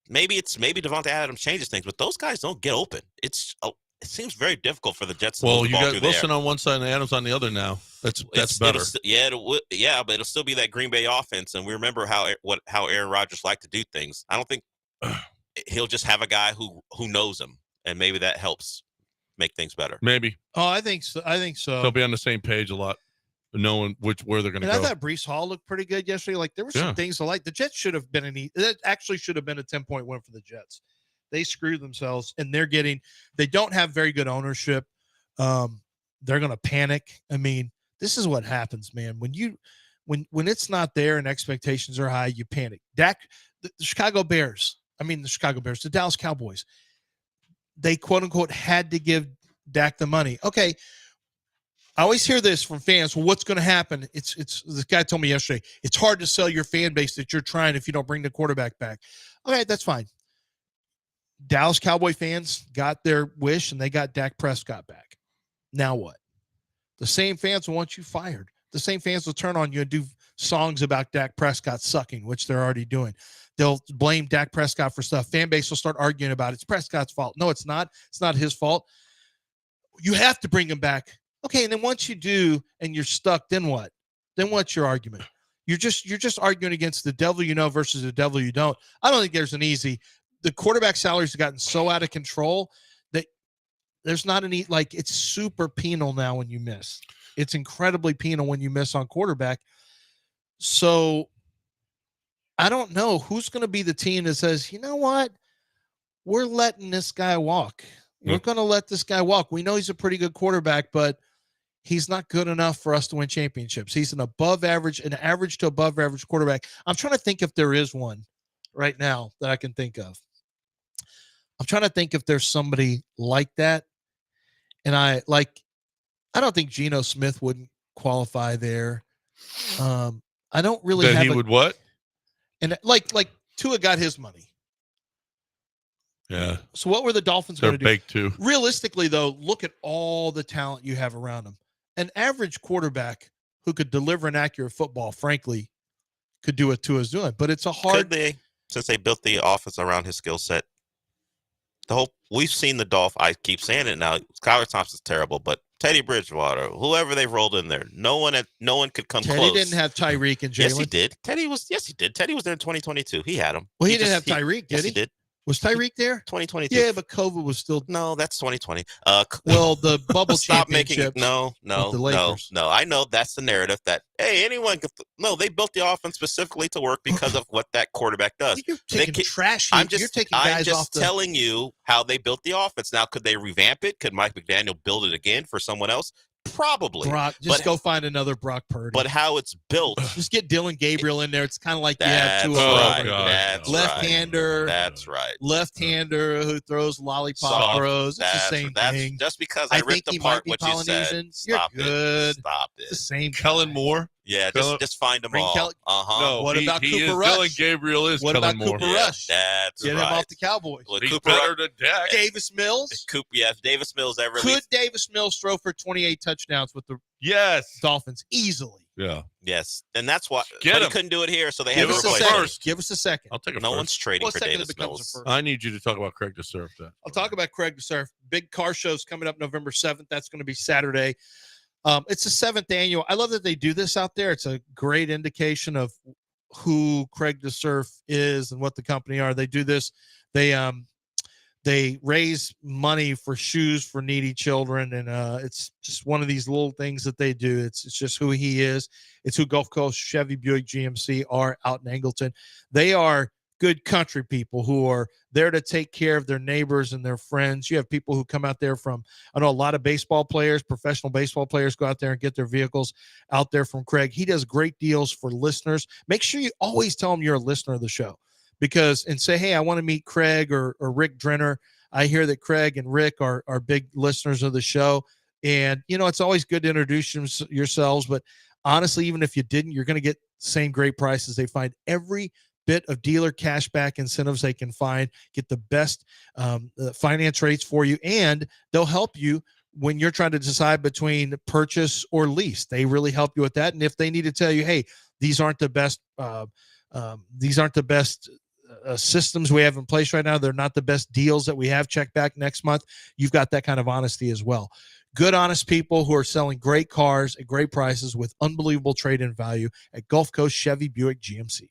Maybe Devontae Adams changes things, but those guys don't get open. It seems very difficult for the Jets to move the ball you got Wilson on one side and Adams on the other now. That's better. But it'll still be that Green Bay offense, and we remember how Aaron Rodgers liked to do things. I don't think he'll just have a guy who knows him, and maybe that helps make things better. Maybe. Oh, I think so. They'll be on the same page a lot, knowing where they're going to go. I thought Breece Hall looked pretty good yesterday. Like there were some things I like. The Jets should have been that actually should have been a 10-point win for the Jets. They screwed themselves, and they don't have very good ownership. They're going to panic. I mean, this is what happens, man. When it's not there and expectations are high, you panic. The Chicago Bears, the Dallas Cowboys, they quote unquote had to give Dak the money. Okay. I always hear this from fans. Well, what's going to happen? It's this guy told me yesterday, it's hard to sell your fan base that you're trying if you don't bring the quarterback back. Okay, that's fine. Dallas Cowboy fans got their wish and they got Dak Prescott back. Now what? The same fans will want you fired. The same fans will turn on you and do songs about Dak Prescott sucking, which they're already doing. They'll blame Dak Prescott for stuff. Fan base will start arguing about it's Prescott's fault. No, it's not. It's not his fault. You have to bring him back. Okay, and then once you do and you're stuck, then what? Then what's your argument? You're just arguing against the devil you know versus the devil you don't. I don't think there's an easy. The quarterback salaries have gotten so out of control that there's not it's super penal now when you miss. It's incredibly penal when you miss on quarterback. So I don't know who's going to be the team that says, you know what? We're letting this guy walk. We're going to let this guy walk. We know he's a pretty good quarterback, but he's not good enough for us to win championships. He's an average to above average quarterback. I'm trying to think if there is one right now that I can think of. I'm trying to think if there's somebody like that. And I don't think Geno Smith wouldn't qualify there. I don't really have would what? And like Tua got his money. Yeah. So what were the Dolphins going to do? They're baked too. Realistically, though, look at all the talent you have around them. An average quarterback who could deliver an accurate football, frankly, could do what Tua's doing. But it's a hard. Since they built the offense around his skill set. We've seen the Dolphins. I keep saying it now. Skylar Thompson's terrible, but Teddy Bridgewater, whoever they've rolled in there, no one could come close. Teddy didn't have Tyreek and Jalen. Yes, he did. Teddy was there in 2022. He had him. Well, he didn't have Tyreek, did he? Yes, he did. Was Tyreek there? 2022. Yeah, but COVID was still. No, that's 2020. Well, the bubble stop championship. No. I know that's the narrative that anyone could. No, they built the offense specifically to work because of what that quarterback does. You're taking trash. I'm just telling you how they built the offense. Now, could they revamp it? Could Mike McDaniel build it again for someone else? Probably. Go find another Brock Purdy. But how it's built. Just get Dylan Gabriel in there. It's kind of like you have two left-hander. That's right. Left-hander who throws lollipop throws. It's the same thing. Just because I ripped apart what you said. You're good. Stop it. It's the same. Kellen Moore. Yeah, just find them all. No, what about Cooper Rush? Dylan Gabriel is Kellen Moore. Cooper Rush? That's Get him off the Cowboys. Well, he's better than Dak. Davis Mills. Davis Mills ever. Could Davis Mills throw for 28 touchdowns with the Dolphins easily? Yeah. Yes, and that's why he couldn't do it here, so they had to replace him. Give us a second. I'll take a No first. one's trading for Davis Mills. I need you to talk about Craig DeSerf. I'll talk about Craig DeSerf. Big car show's coming up November 7th. That's going to be Saturday. It's the 7th annual. I love that they do this out there. It's a great indication of who Craig DeSerf is and what the company are. They do this. They raise money for shoes for needy children, and it's just one of these little things that they do. It's just who he is. It's who Gulf Coast Chevy Buick GMC are out in Angleton. They are good country people who are there to take care of their neighbors and their friends. You have people who come out there from, I know a lot of baseball players, professional baseball players go out there and get their vehicles out there from Craig. He does great deals for listeners. Make sure you always tell him you're a listener of the show and say, hey, I want to meet Craig or Rick Drenner. I hear that Craig and Rick are big listeners of the show. And, it's always good to introduce yourselves. But honestly, even if you didn't, you're going to get the same great prices. They find every bit of dealer cashback incentives they can find, get the best finance rates for you, and they'll help you when you're trying to decide between purchase or lease. They really help you with that. And if they need to tell you, hey, these aren't the best systems we have in place right now, they're not the best deals that we have, check back next month. You've got that kind of honesty as well. Good, honest people who are selling great cars at great prices with unbelievable trade-in value at Gulf Coast Chevy Buick GMC.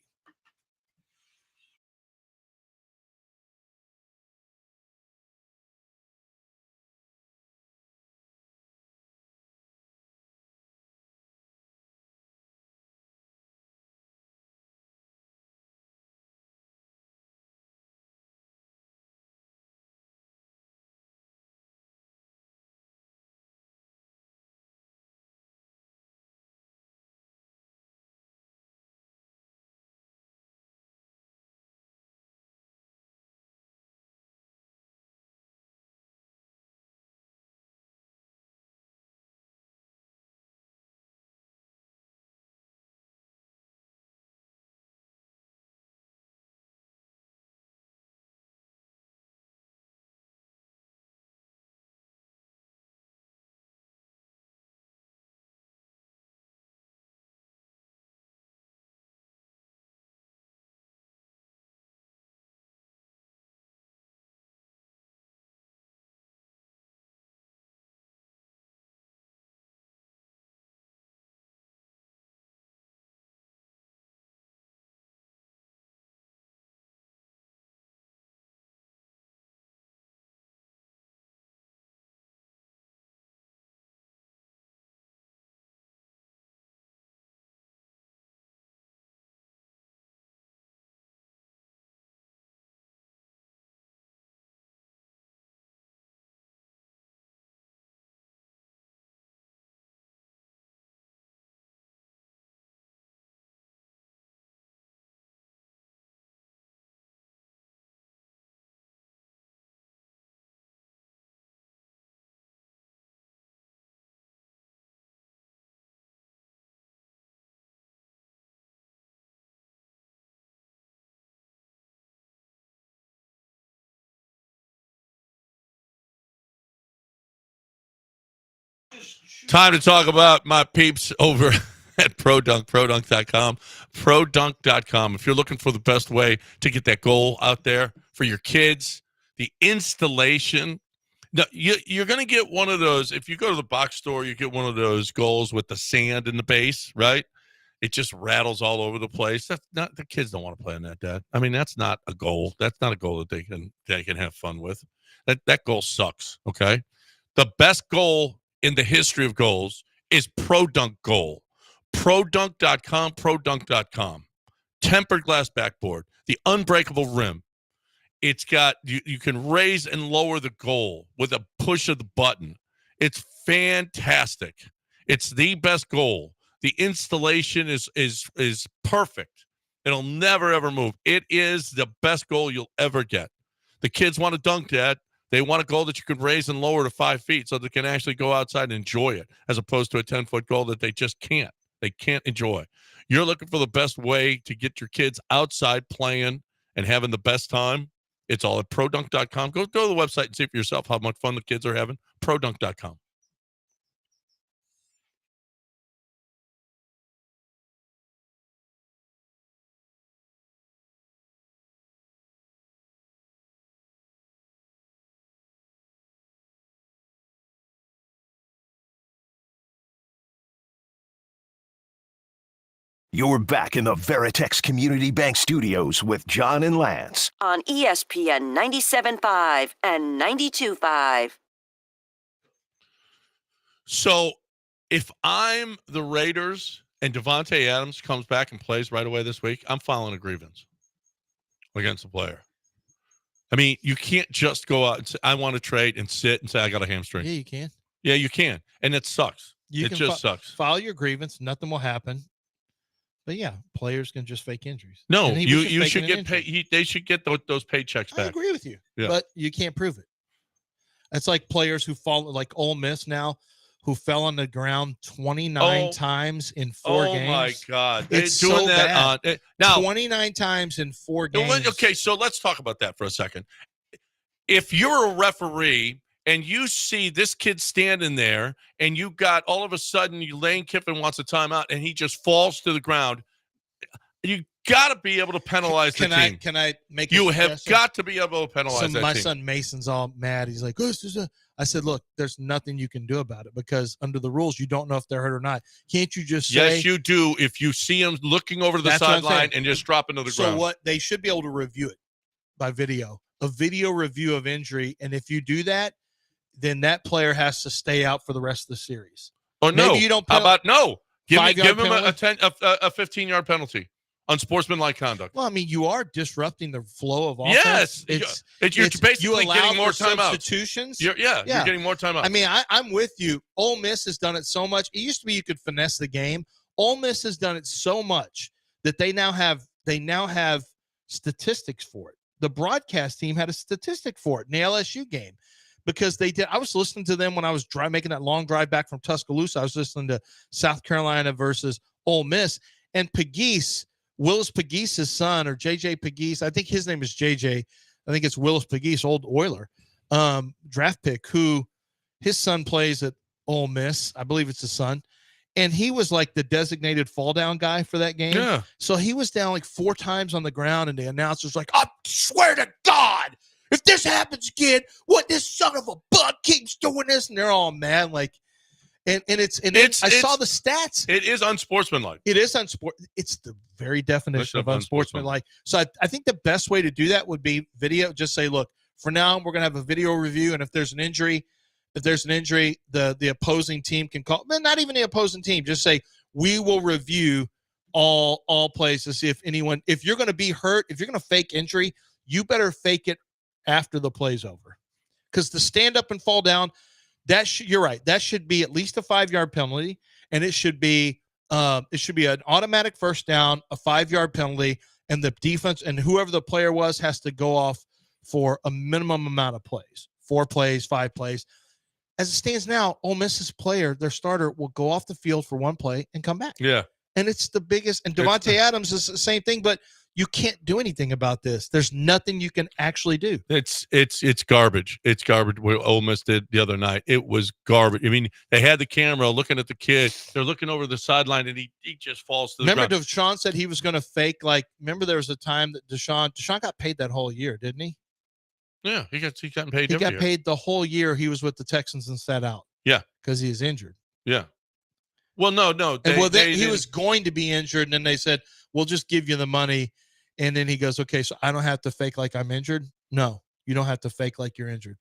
Time to talk about my peeps over at ProDunk, ProDunk.com. ProDunk.com. If you're looking for the best way to get that goal out there for your kids, the installation. No, you're going to get one of those. If you go to the box store, you get one of those goals with the sand in the base, right? It just rattles all over the place. That's not, the kids don't want to play on that, Dad. I mean, that's not a goal. That's not a goal that they can have fun with. That goal sucks, okay? The best goal in the history of goals is ProDunk Goal. ProDunk.com, ProDunk.com. Tempered glass backboard, the unbreakable rim. It's got, you can raise and lower the goal with a push of the button. It's fantastic. It's the best goal. The installation is perfect. It'll never, ever move. It is the best goal you'll ever get. The kids want to dunk, Dad. They want a goal that you can raise and lower to 5 feet so they can actually go outside and enjoy it, as opposed to a 10-foot goal that they just can't. They can't enjoy. You're looking for the best way to get your kids outside playing and having the best time. It's all at ProDunk.com. Go to the website and see for yourself how much fun the kids are having. ProDunk.com. You're back in the Veritex Community Bank Studios with John and Lance on ESPN 97.5 and 92.5. So if I'm the Raiders and Devontae Adams comes back and plays right away this week, I'm filing a grievance against the player. I mean, you can't just go out and say, I want to trade and sit and say, I got a hamstring. Yeah, you can. Yeah, you can. And it sucks. It just sucks. File your grievance. Nothing will happen. But yeah, players can just fake injuries. No, you should get paid. They should get those paychecks back. I agree with you. Yeah. But you can't prove it. It's like players who fall, like Ole Miss now, who fell on the ground 29 times in 4 games. Oh my God! It's doing so that bad. now 29 times in 4 games. Okay, so let's talk about that for a second. If you're a referee and you see this kid standing there, and you got all of a sudden Lane Kiffin wants a timeout, and he just falls to the ground, you got to be able to penalize the team. Can I make? You have got to be able to penalize that team. My son Mason's all mad. He's like, I said, look, there's nothing you can do about it because under the rules, you don't know if they're hurt or not. Can't you just say? Yes, you do. If you see him looking over the sideline and just dropping to the ground. So what? They should be able to review it by video, a video review of injury. And if you do that, then that player has to stay out for the rest of the series. Oh, no. Maybe you don't. How about no? Give him penalty? a 15-yard penalty. Unsportsmanlike conduct. Well, I mean, you are disrupting the flow of offense. Yes, you're basically getting more timeouts. Substitutions. You're getting more timeouts. I mean, I'm with you. Ole Miss has done it so much. It used to be you could finesse the game. Ole Miss has done it so much that they now have statistics for it. The broadcast team had a statistic for it in the LSU game because they did. I was listening to them when I was making that long drive back from Tuscaloosa. I was listening to South Carolina versus Ole Miss, and Willis Pegues' son, or JJ Pegues, I think his name is JJ. I think it's Willis Pegues, old Oiler draft pick, who his son plays at Ole Miss. I believe it's his son. And he was like the designated fall down guy for that game. Yeah. So he was down like 4 times on the ground, and the announcer's like, I swear to God, if this happens again, this son of a butt keeps doing this. And they're all mad. Like, I saw the stats. It is unsportsmanlike. It is It's the very definition of unsportsmanlike. So I think the best way to do that would be video. Just say, look, for now, we're going to have a video review. And if there's an injury, the opposing team can call. Not even the opposing team. Just say, we will review all plays to see if you're going to be hurt, if you're going to fake injury, you better fake it after the play's over. Because the stand up and fall down, you're right. That should be at least a 5-yard penalty, and it should be an automatic first down, a 5-yard penalty, and the defense and whoever the player was has to go off for a minimum amount of plays, 4 plays, 5 plays. As it stands now, Ole Miss's player, their starter, will go off the field for 1 play and come back. Yeah, and it's the biggest. And Devontae Adams is the same thing, but you can't do anything about this. There's nothing you can actually do. It's garbage. It's garbage. What Ole Miss did the other night, it was garbage. I mean, they had the camera looking at the kid. They're looking over the sideline, and he just falls to the ground. Remember, Deshaun said he was going to fake. Remember, there was a time that Deshaun got paid that whole year, didn't he? Yeah, he got paid. He got paid the whole year he was with the Texans and sat out. Yeah, because he is injured. Yeah. Well, no. He was going to be injured, and then they said, "We'll just give you the money." And then he goes, okay, so I don't have to fake like I'm injured? No, you don't have to fake like you're injured.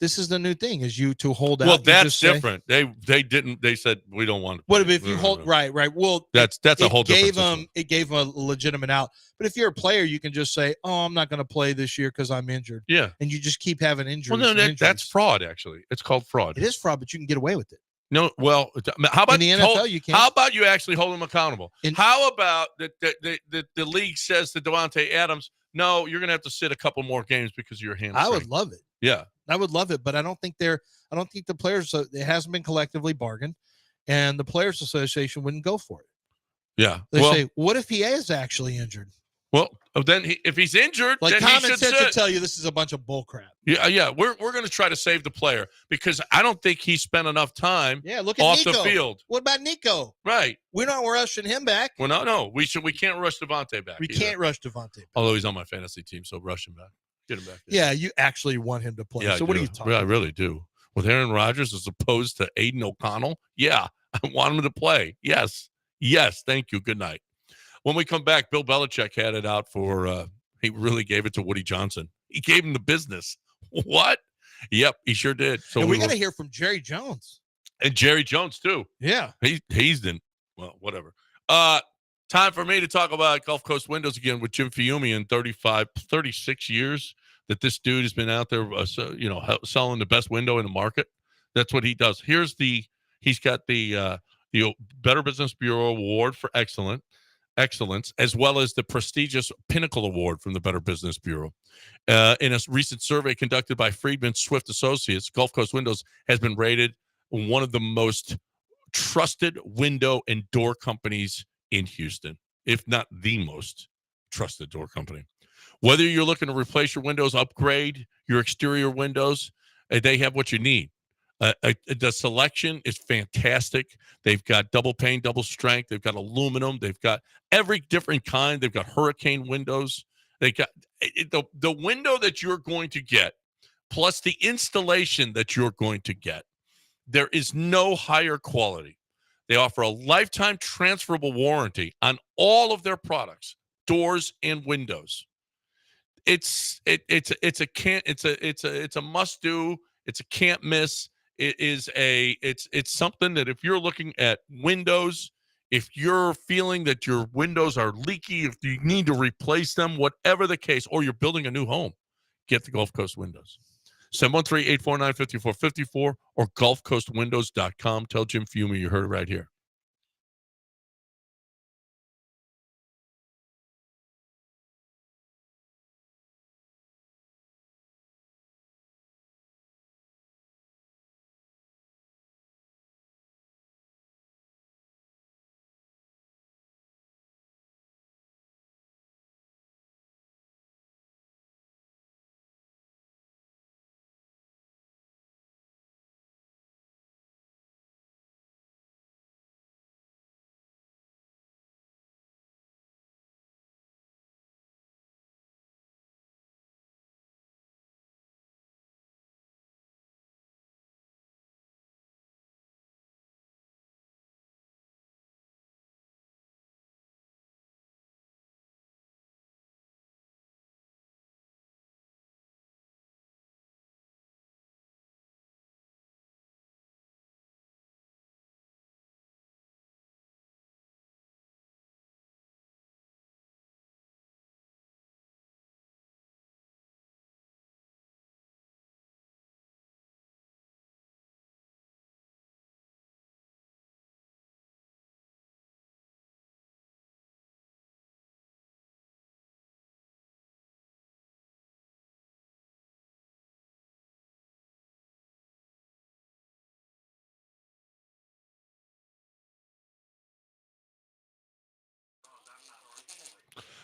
This is the new thing, is you to hold out. Well, that's different. They didn't. They said, we don't want to. What if you hold – right. Well, that's a whole different system. It gave him a legitimate out. But if you're a player, you can just say, oh, I'm not going to play this year because I'm injured. Yeah. And you just keep having injuries. Well, no, that's fraud, actually. It's called fraud. It is fraud, but you can get away with it. No, well, how about in the NFL? You can't. How about you actually hold them accountable? How about the league says to Devontae Adams, no, you're going to have to sit a couple more games because of your hamstring. I would love it. Yeah, I would love it, but I don't think the players. It hasn't been collectively bargained, and the Players Association wouldn't go for it. Yeah, they say, what if he is actually injured? Well, then if he's injured, like then common sense should tell you this is a bunch of bull crap. Yeah. We're going to try to save the player because I don't think he spent enough time. Yeah, look at off Nico. The field. What about Nico? Right. We're not rushing him back. Well, no. We can't rush Devontae back. We can't rush Devontae back. Although he's on my fantasy team, so rush him back. Get him back. Yeah, you actually want him to play. Yeah, so what are you talking about? I really do. With Aaron Rodgers as opposed to Aiden O'Connell, yeah, I want him to play. Yes. Thank you. Good night. When we come back, Bill Belichick had it out for he really gave it to Woody Johnson. He gave him the business. What? Yep, he sure did. So and we got to hear from Jerry Jones. And Jerry Jones, too. Yeah. He's in. Well, whatever. Time for me to talk about Gulf Coast Windows again with Jim Fiume in 36 years that this dude has been out there, selling the best window in the market. That's what he does. He's got the Better Business Bureau Award for excellence, as well as the prestigious Pinnacle Award from the Better Business Bureau. In a recent survey conducted by Friedman Swift Associates, Gulf Coast Windows has been rated one of the most trusted window and door companies in Houston, if not the most trusted door company. Whether you're looking to replace your windows, upgrade your exterior windows, they have what you need. The selection is fantastic. They've got double pane, double strength. They've got aluminum. They've got every different kind. They've got hurricane windows. They got the window that you're going to get, plus the installation that you're going to get. There is no higher quality. They offer a lifetime transferable warranty on all of their products, doors and windows. It's a must do. It's a can't miss. It's something that if you're looking at windows, if you're feeling that your windows are leaky, if you need to replace them, whatever the case, or you're building a new home, get the Gulf Coast Windows. 713-849-5454 or gulfcoastwindows.com. Tell Jim Fumey you heard it right here.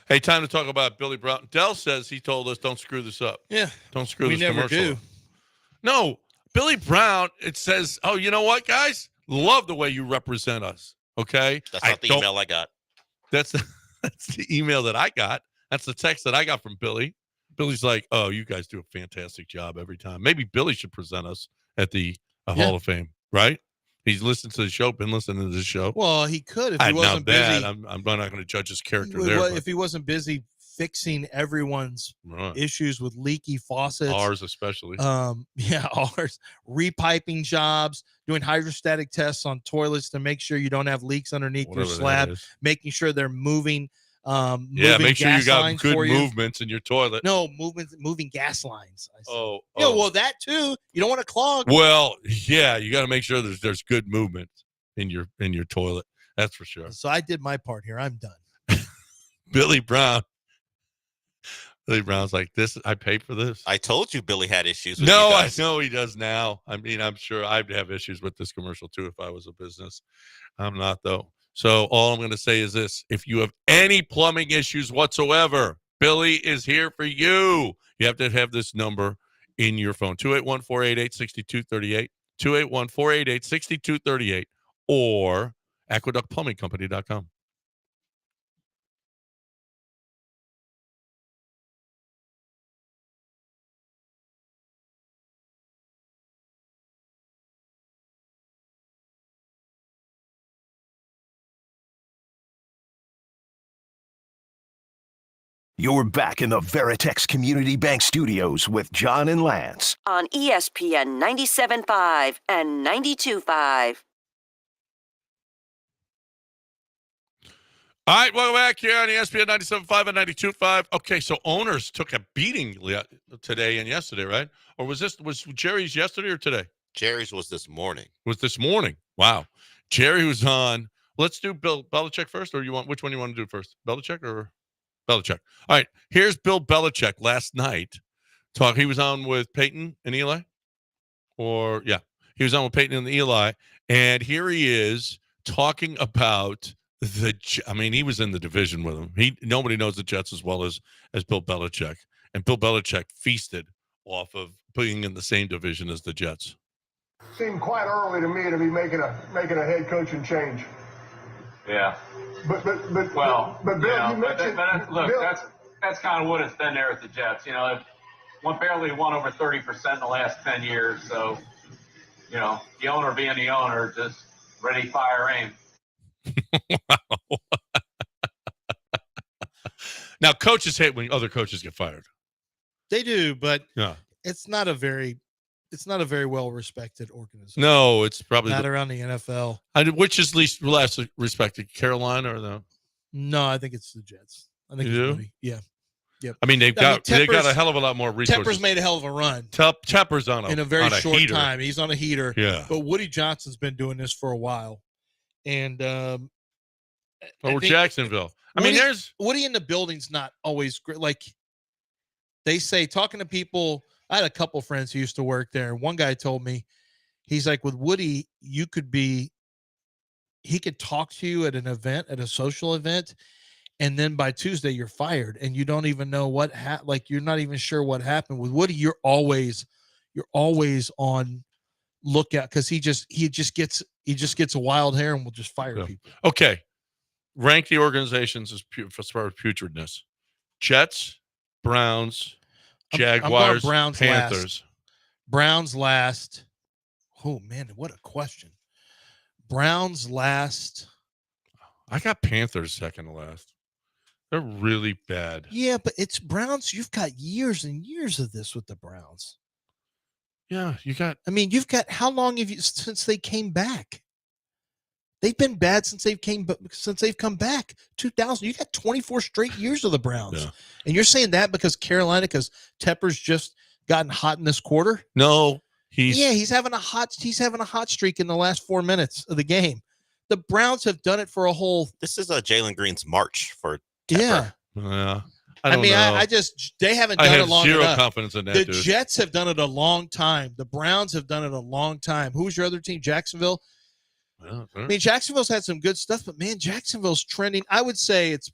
Hey, time to talk about Billy Brown. Dell says he told us don't screw this up. Yeah. Don't screw We this never commercial do. up. No, Billy Brown, it says, oh, you know what, guys? Love the way you represent us, okay? That's not the email I got. That's the email that I got. That's the text that I got from Billy. Billy's like, oh, you guys do a fantastic job every time. Maybe Billy should present us at the Hall of Fame, right? He's listened to the show, been listening to the show. Well, he could if he wasn't busy. I'm not going to judge his character there. If he wasn't busy fixing everyone's issues with leaky faucets. Ours especially. Ours. Repiping jobs, doing hydrostatic tests on toilets to make sure you don't have leaks underneath your slab, making sure they're moving. Make sure you got good movements in your toilet. No, moving gas lines. Well, that too. You don't want to clog. Well, yeah, you got to make sure there's good movement in your toilet. That's for sure. So I did my part here. I'm done. Billy Brown's like, this. I paid for this. I told you Billy had issues. No, I know he does now. I mean, I'm sure I'd have issues with this commercial too if I was a business. I'm not though. So all I'm going to say is this. If you have any plumbing issues whatsoever, Billy is here for you. You have to have this number in your phone, 281-488-6238, 281-488-6238, or aqueductplumbingcompany.com. You're back in the Veritex Community Bank Studios with John and Lance. On ESPN 97.5 and 92.5. All right, welcome back here on ESPN 97.5 and 92.5. Okay, so owners took a beating today and yesterday, right? Or was Jerry's yesterday or today? Jerry's was this morning. Was this morning. Wow. Jerry was on. Let's do Bill Belichick first, or which one you want to do first? Belichick or Belichick? All right, here's Bill Belichick last night. He was on with Peyton and Eli. He was on with Peyton and Eli, and here he is talking about he was in the division with him. Nobody knows the Jets as well as Bill Belichick, and Bill Belichick feasted off of being in the same division as the Jets. Seemed quite early to me to be making a head coaching change. Yeah. But Bill, you mentioned. That's kind of what it's been there at the Jets. They've barely won over 30% in the last 10 years. So, the owner being the owner, just ready, fire, aim. Now, coaches hate when other coaches get fired. They do, but yeah, it's not a very well respected organization. No, it's probably not around the NFL. Which is less respected, Carolina or the? No, I think it's the Jets. I think you it's do? Yeah. Yep. I mean, they've got a hell of a lot more resources. Tepper's made a hell of a run. Tepper's in a very short heater. time. He's on a heater. Yeah. But Woody Johnson's been doing this for a while, and Jacksonville. There's Woody in the building's not always great. Like they say, talking to people. I had a couple friends who used to work there. One guy told me, he's like, with Woody, he could talk to you at an event, at a social event, and then by Tuesday you're fired, and you don't even know what you're not even sure what happened. With Woody, you're always on lookout because he just gets a wild hair and will just fire people. Okay, rank the organizations as far as putridness: Jets, Browns, Jaguars, Browns Panthers. Last. Browns last. Oh man, what a question. Browns last. I got Panthers second to last. They're really bad. Yeah, but it's Browns. You've got years and years of this with the Browns. Yeah, you've got how long have you since they came back? They've been bad since they've come back. 2000. You got 24 straight years of the Browns, and you're saying that because because Tepper's just gotten hot in this quarter. No, he's having a hot streak in the last 4 minutes of the game. The Browns have done it for a whole. This is a Jalen Green's march for Tepper. Yeah. Yeah. I they haven't done it long enough. I have zero confidence in that. The Jets have done it a long time. The Browns have done it a long time. Who's your other team? Jacksonville. Jacksonville's had some good stuff, but man, Jacksonville's trending. I would say it's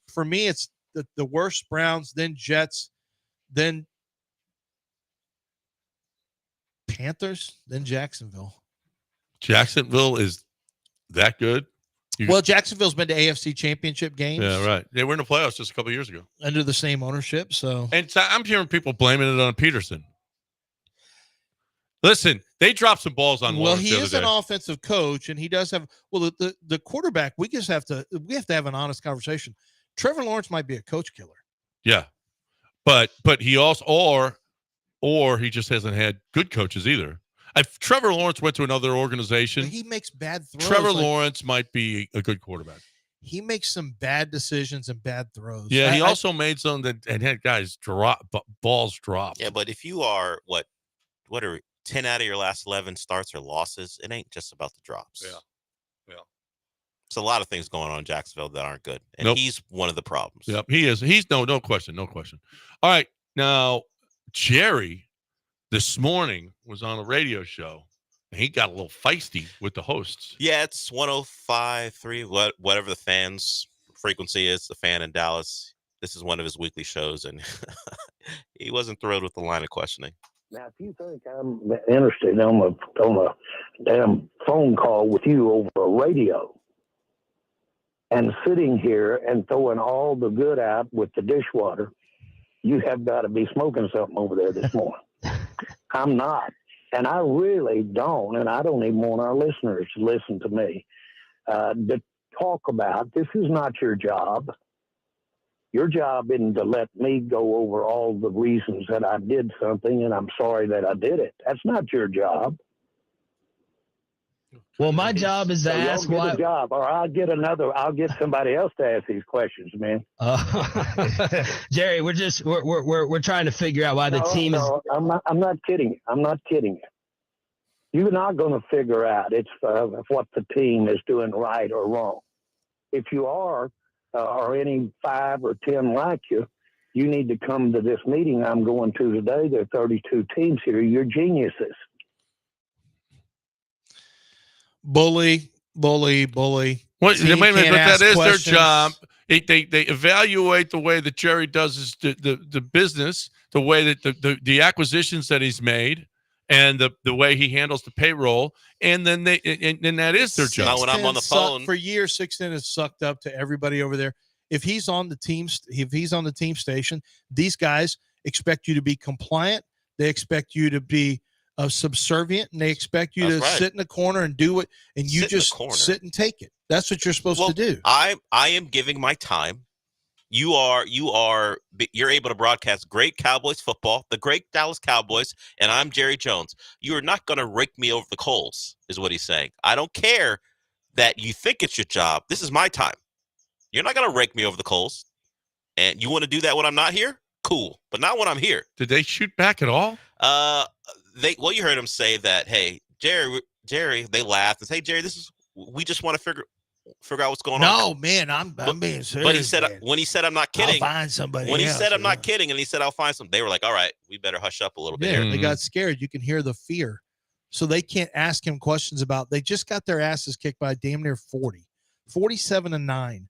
the worst Browns, then Jets, then Panthers, then Jacksonville. Jacksonville is that good? Jacksonville's been to AFC Championship games. Yeah, right. They were in the playoffs just a couple of years ago under the same ownership. So, and I'm hearing people blaming it on Peterson. Listen, they dropped some balls on. Well, he is an offensive coach, and he does have. Well, the quarterback. We have to have an honest conversation. Trevor Lawrence might be a coach killer. Yeah, but he also or he just hasn't had good coaches either. If Trevor Lawrence went to another organization, he makes bad throws. Trevor Lawrence might be a good quarterback. He makes some bad decisions and bad throws. Yeah, he also made some that and had guys balls drop. Yeah, but if you are what are 10 out of your last 11 starts or losses, it ain't just about the drops. Yeah. It's a lot of things going on in Jacksonville that aren't good, and he's one of the problems. Yep, he is. He's no question. All right, now Jerry this morning was on a radio show, and he got a little feisty with the hosts. Yeah, it's 105.3, whatever the fans' frequency is, the fan in Dallas. This is one of his weekly shows, and he wasn't thrilled with the line of questioning. Now, if you think I'm interested on a damn phone call with you over a radio and sitting here and throwing all the good out with the dishwater, you have got to be smoking something over there this morning. I'm not. And I really don't, and I don't even want our listeners to listen to me, to talk about this is not your job. Your job isn't to let me go over all the reasons that I did something and I'm sorry that I did it. That's not your job. Well, my job is to ask why. A job, or I'll get somebody else to ask these questions, man. Jerry, we're trying to figure out why the team is. I'm not kidding. I'm not kidding you. You're not going to figure out what the team is doing right or wrong. If you are, or any 5 or 10 like you, you need to come to this meeting I'm going to today. There are 32 teams here. You're geniuses. bully. Well, See, but you that can't is ask their questions. job. They evaluate the way that Jerry does the business, the way that the acquisitions that he's made, and the way he handles the payroll, and then that is their job. Now, when I'm on the phone for years, 610 has sucked up to everybody over there. If he's on the team station, these guys expect you to be compliant. They expect you to be subservient, and they expect you to sit in the corner and do it, and you just sit and take it. That's what you're supposed to do. I am giving my time. You're able to broadcast great Cowboys football, the great Dallas Cowboys, and I'm Jerry Jones. You are not going to rake me over the coals, is what he's saying. I don't care that you think it's your job. This is my time. You're not going to rake me over the coals. And you want to do that when I'm not here? Cool. But not when I'm here. Did they shoot back at all? You heard him say that, hey, Jerry, they laughed and say, hey, Jerry, we just want to figure out what's going on. No, man, I'm being serious. But he said, when he said, I'm not kidding. I'll find somebody When he else, said, I'm not kidding, and he said, I'll find some, they were like, all right, we better hush up a little bit Yeah, here. they got scared. You can hear the fear. So they can't ask him questions about, they just got their asses kicked by damn near 47-9.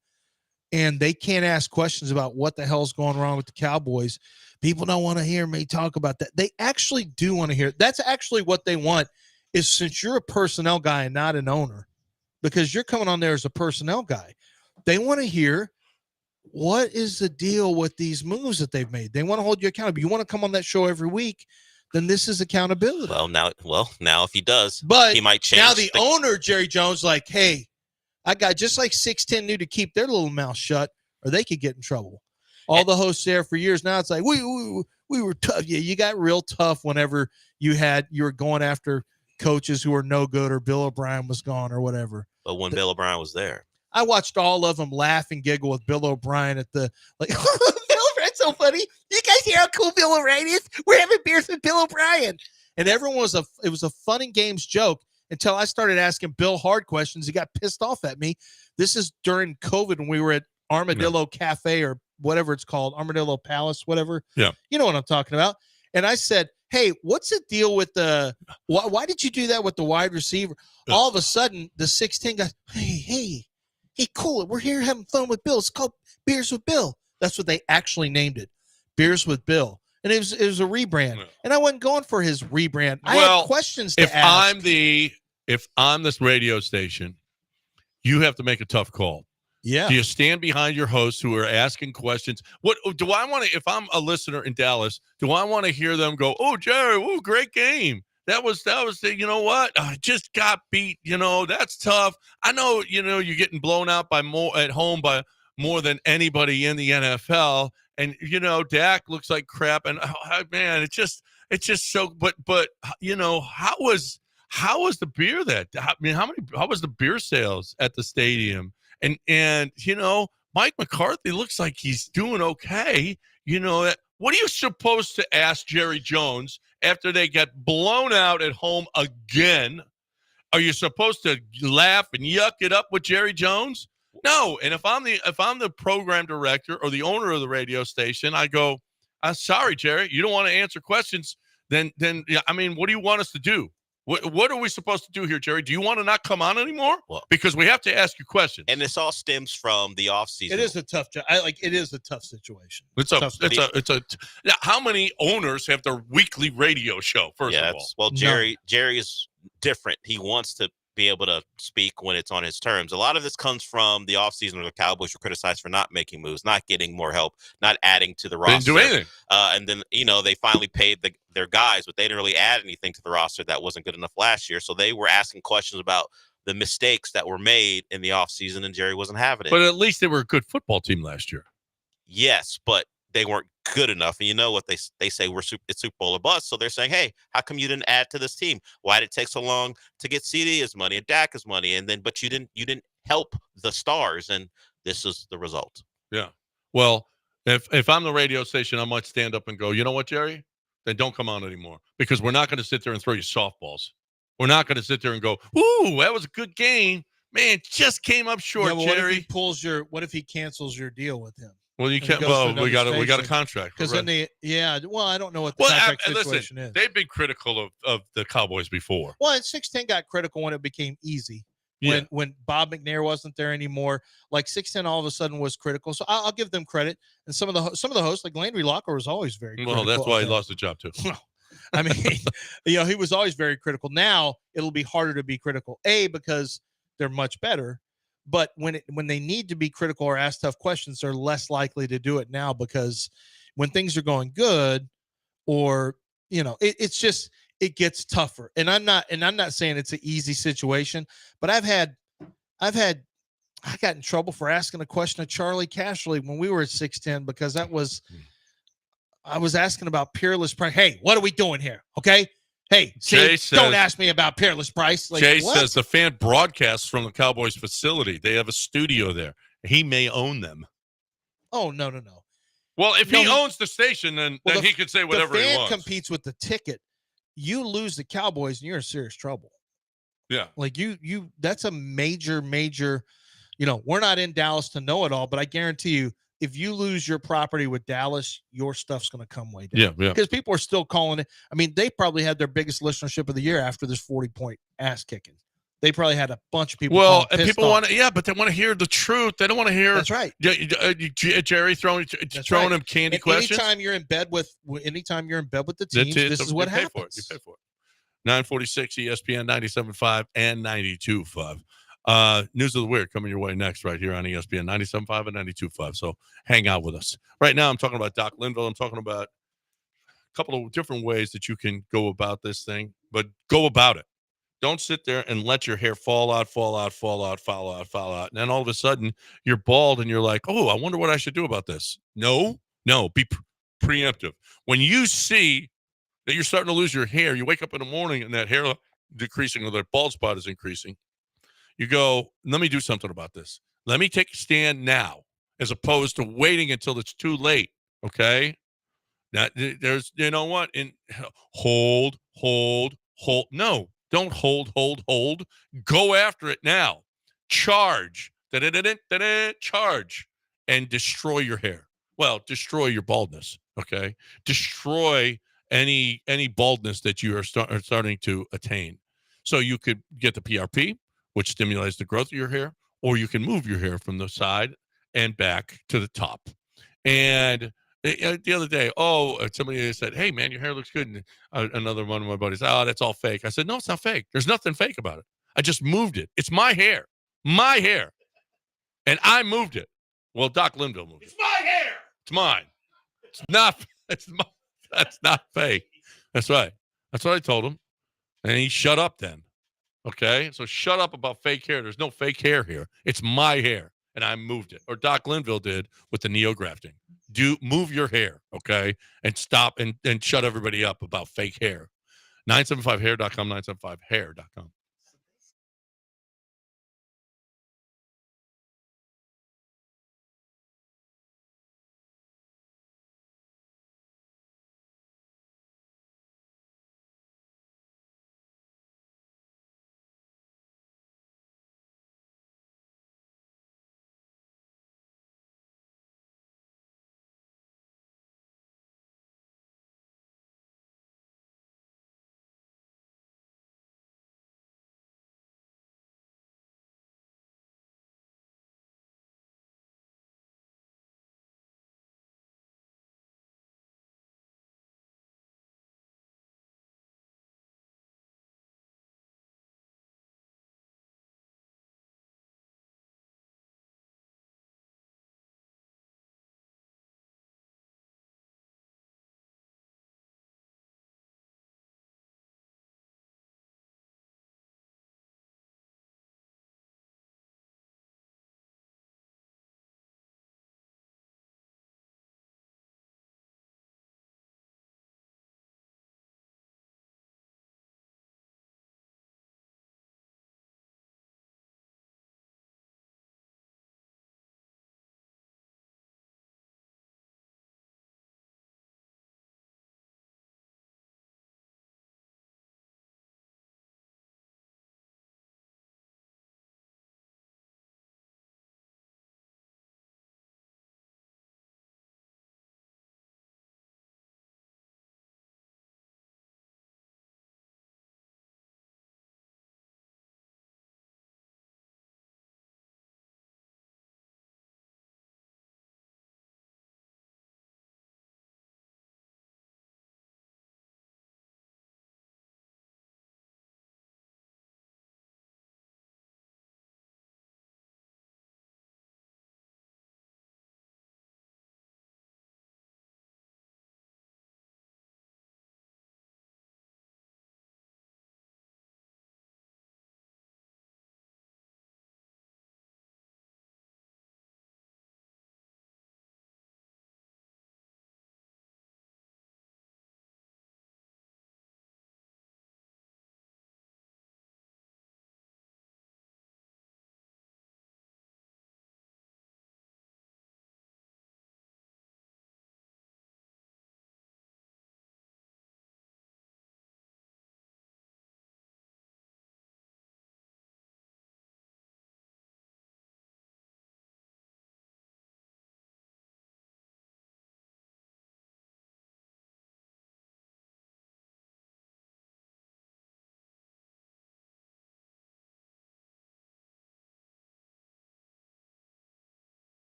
And they can't ask questions about what the hell's going wrong with the Cowboys. People don't want to hear me talk about that. They actually do want to hear. That's actually what they want, is since you're a personnel guy and not an owner, because you're coming on there as a personnel guy, they want to hear what is the deal with these moves that they've made. They want to hold you accountable. You want to come on that show every week, then this is accountability. Well, now if he does, but he might change. Now the owner, Jerry Jones, like, hey, I got just like 610 knew to keep their little mouth shut or they could get in trouble. All the hosts there for years now, it's like, we were tough. Yeah, you got real tough whenever you were going after coaches who were no good or Bill O'Brien was gone or whatever. But when Bill O'Brien was there. I watched all of them laugh and giggle with Bill O'Brien at the, like, Bill O'Brien's so funny. You guys hear how cool Bill O'Brien is? We're having beers with Bill O'Brien. And everyone it was a fun and games joke until I started asking Bill hard questions. He got pissed off at me. This is during COVID when we were at Armadillo Cafe or whatever it's called, Armadillo Palace, whatever. Yeah. You know what I'm talking about. And I said, hey, what's the deal with why did you do that with the wide receiver? All of a sudden, the 16 guys, hey, cool it. We're here having fun with Bill. It's called Beers with Bill. That's what they actually named it, Beers with Bill. And it was a rebrand. Yeah. And I wasn't going for his rebrand. I had questions to ask. If I'm this radio station, you have to make a tough call. Yeah. Do you stand behind your hosts who are asking questions? What do I want to, if I'm a listener in Dallas, do I want to hear them go, oh, Jerry, oh, great game. That was you know what? I just got beat. You know, that's tough. I know, you're getting blown out by more at home by more than anybody in the NFL. And, Dak looks like crap. And man, it's just so, but, how was the beer how was the beer sales at the stadium? And Mike McCarthy looks like he's doing okay. What are you supposed to ask Jerry Jones after they get blown out at home again? Are you supposed to laugh and yuck it up with Jerry Jones? No. And if I'm the program director or the owner of the radio station, I go, sorry, Jerry, you don't want to answer questions. Then what do you want us to do? What are we supposed to do here, Jerry? Do you want to not come on anymore? Well, because we have to ask you questions. And this all stems from the offseason. It is a tough job. It is a tough situation. How many owners have their weekly radio show, first of all? Well, Jerry is different. He wants to be able to speak when it's on his terms. A lot of this comes from the offseason where the Cowboys were criticized for not making moves, not getting more help, not adding to the roster. Didn't do anything. And then, they finally paid their guys, but they didn't really add anything to the roster that wasn't good enough last year. So they were asking questions about the mistakes that were made in the offseason, and Jerry wasn't having it. But at least they were a good football team last year. Yes, but they weren't good enough. And you know what they say, it's Super Bowl or bust. So they're saying, hey, how come you didn't add to this team? Why did it take so long to get CD his money and Dak his money? But you didn't help the stars, and this is the result. Yeah. Well, if I'm the radio station, I might stand up and go, you know what, Jerry? Then don't come on anymore, because we're not going to sit there and throw you softballs. We're not going to sit there and go, ooh, that was a good game. Man, just came up short, Jerry. What if he cancels your deal with him? Well, you can't. Well, we got a contract. Because then well, I don't know what the well, contract situation is. They've been critical of the Cowboys before. Well, and 6'10" got critical when it became easy. When Bob McNair wasn't there anymore, like 6'10" all of a sudden was critical. So I'll give them credit. And some of the hosts, like Landry Locker, was always very critical. Well, that's why he lost the job too. I mean, he was always very critical. Now it'll be harder to be critical. Because they're much better. But when they need to be critical or ask tough questions, they're less likely to do it now, because when things are going good, or it's just, it gets tougher. And I'm not saying it's an easy situation, but I got in trouble for asking a question of Charlie Casserly when we were at 6'10", because I was asking about Peerless Price. Hey, what are we doing here? Okay. Hey, don't ask me about Peerless Price. Like, Jay what? says the fan broadcasts from the Cowboys facility. They have a studio there. He may own them. Oh, no. Well, if he owns the station, then he could say whatever he wants. The fan competes with the ticket. You lose the Cowboys, and you're in serious trouble. Yeah. Like you that's a major, we're not in Dallas to know it all, but I guarantee you, if you lose your property with Dallas, your stuff's going to come way down. Yeah. Because people are still calling it. I mean, they probably had their biggest listenership of the year after this 40-point ass kicking. They probably had a bunch of people. Well, and people want to, but they want to hear the truth. They don't want to hear. That's right. Jerry throwing him candy questions. Anytime you're in bed with the teams, this is what happens. You pay for it. 946 ESPN 97.5 and 92.5. News of the Weird coming your way next, right here on ESPN 97.5 and 92.5. So hang out with us. Right now, I'm talking about Doc Linville. I'm talking about a couple of different ways that you can go about this thing, but go about it. Don't sit there and let your hair fall out. And then all of a sudden, you're bald and you're like, oh, I wonder what I should do about this. No, be preemptive. When you see that you're starting to lose your hair, you wake up in the morning and that hair decreasing, or that bald spot is increasing. You go, let me do something about this. Let me take a stand now, as opposed to waiting until it's too late. Okay. Now, there's, you know what? And hold. No, don't hold. Go after it now. Charge. Charge. And destroy your hair. Well, destroy your baldness. Okay. Destroy any baldness that you are starting to attain. So you could get the PRP, which stimulates the growth of your hair, or you can move your hair from the side and back to the top. And the other day, somebody said, hey, man, your hair looks good. And another one of my buddies, that's all fake. I said, no, it's not fake. There's nothing fake about it. I just moved it. It's my hair. And I moved it. Well, Doc Linville moved it. It's my hair. It's mine. That's not fake. That's right. That's what I told him. And he shut up then. Okay? So shut up about fake hair. There's no fake hair here. It's my hair. And I moved it. Or Doc Linville did with the neo-grafting. Move your hair, okay? And stop and shut everybody up about fake hair. 975hair.com, 975hair.com.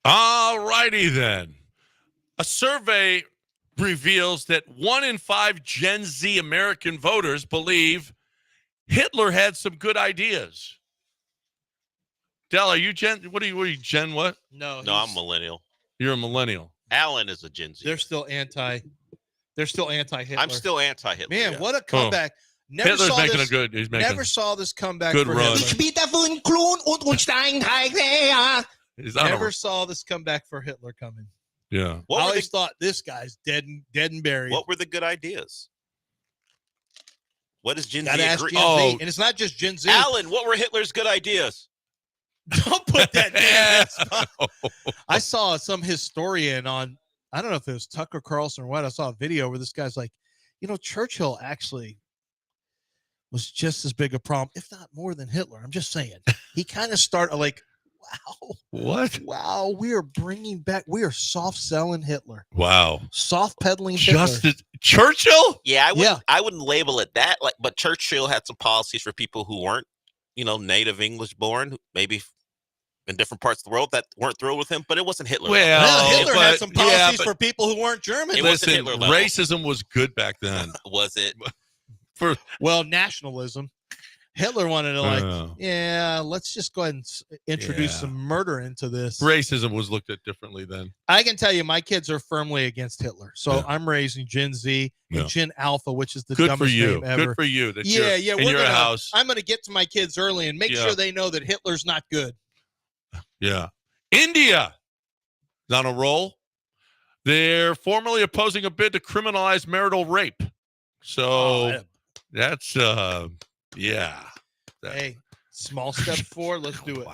All righty then. A survey reveals that 1 in 5 Gen Z American voters believe Hitler had some good ideas. Del, are you Gen? What are you Gen? What? No, I'm millennial. You're a millennial. Alan is a Gen Z. They're still anti-Hitler. I'm still anti-Hitler. Man, yes. what a comeback! Never Hitler's saw making this. a good. He's making Never saw this comeback. good for run. Hitler. Never saw this comeback for Hitler coming. Yeah. I always thought this guy's dead and buried. What were the good ideas? What is Gen Gotta Z ask agree? Gen Z. And it's not just Gen Z. Alan, what were Hitler's good ideas? Don't put that damn spot. I saw some historian on, I don't know if it was Tucker Carlson or what. I saw a video where this guy's like, Churchill actually was just as big a problem, if not more than Hitler. I'm just saying. He kind of started like, wow. What? Wow, we are soft selling Hitler. Wow. Soft peddling Hitler. Justice Churchill? Yeah, I wouldn't label it that. But Churchill had some policies for people who weren't, native English born, maybe in different parts of the world that weren't thrilled with him, but it wasn't Hitler. Well, Hitler had some policies for people who weren't German. Listen, racism was good back then. Was it? Nationalism. Hitler wanted to let's just go ahead and introduce some murder into this. Racism was looked at differently then. I can tell you my kids are firmly against Hitler. So I'm raising Gen Z and Gen Alpha, which is the dumbest name ever. Good for you. That in your house. I'm going to get to my kids early and make sure they know that Hitler's not good. Yeah. India is on a roll. They're formally opposing a bid to criminalize marital rape. So that's Hey, small step forward. Let's do it.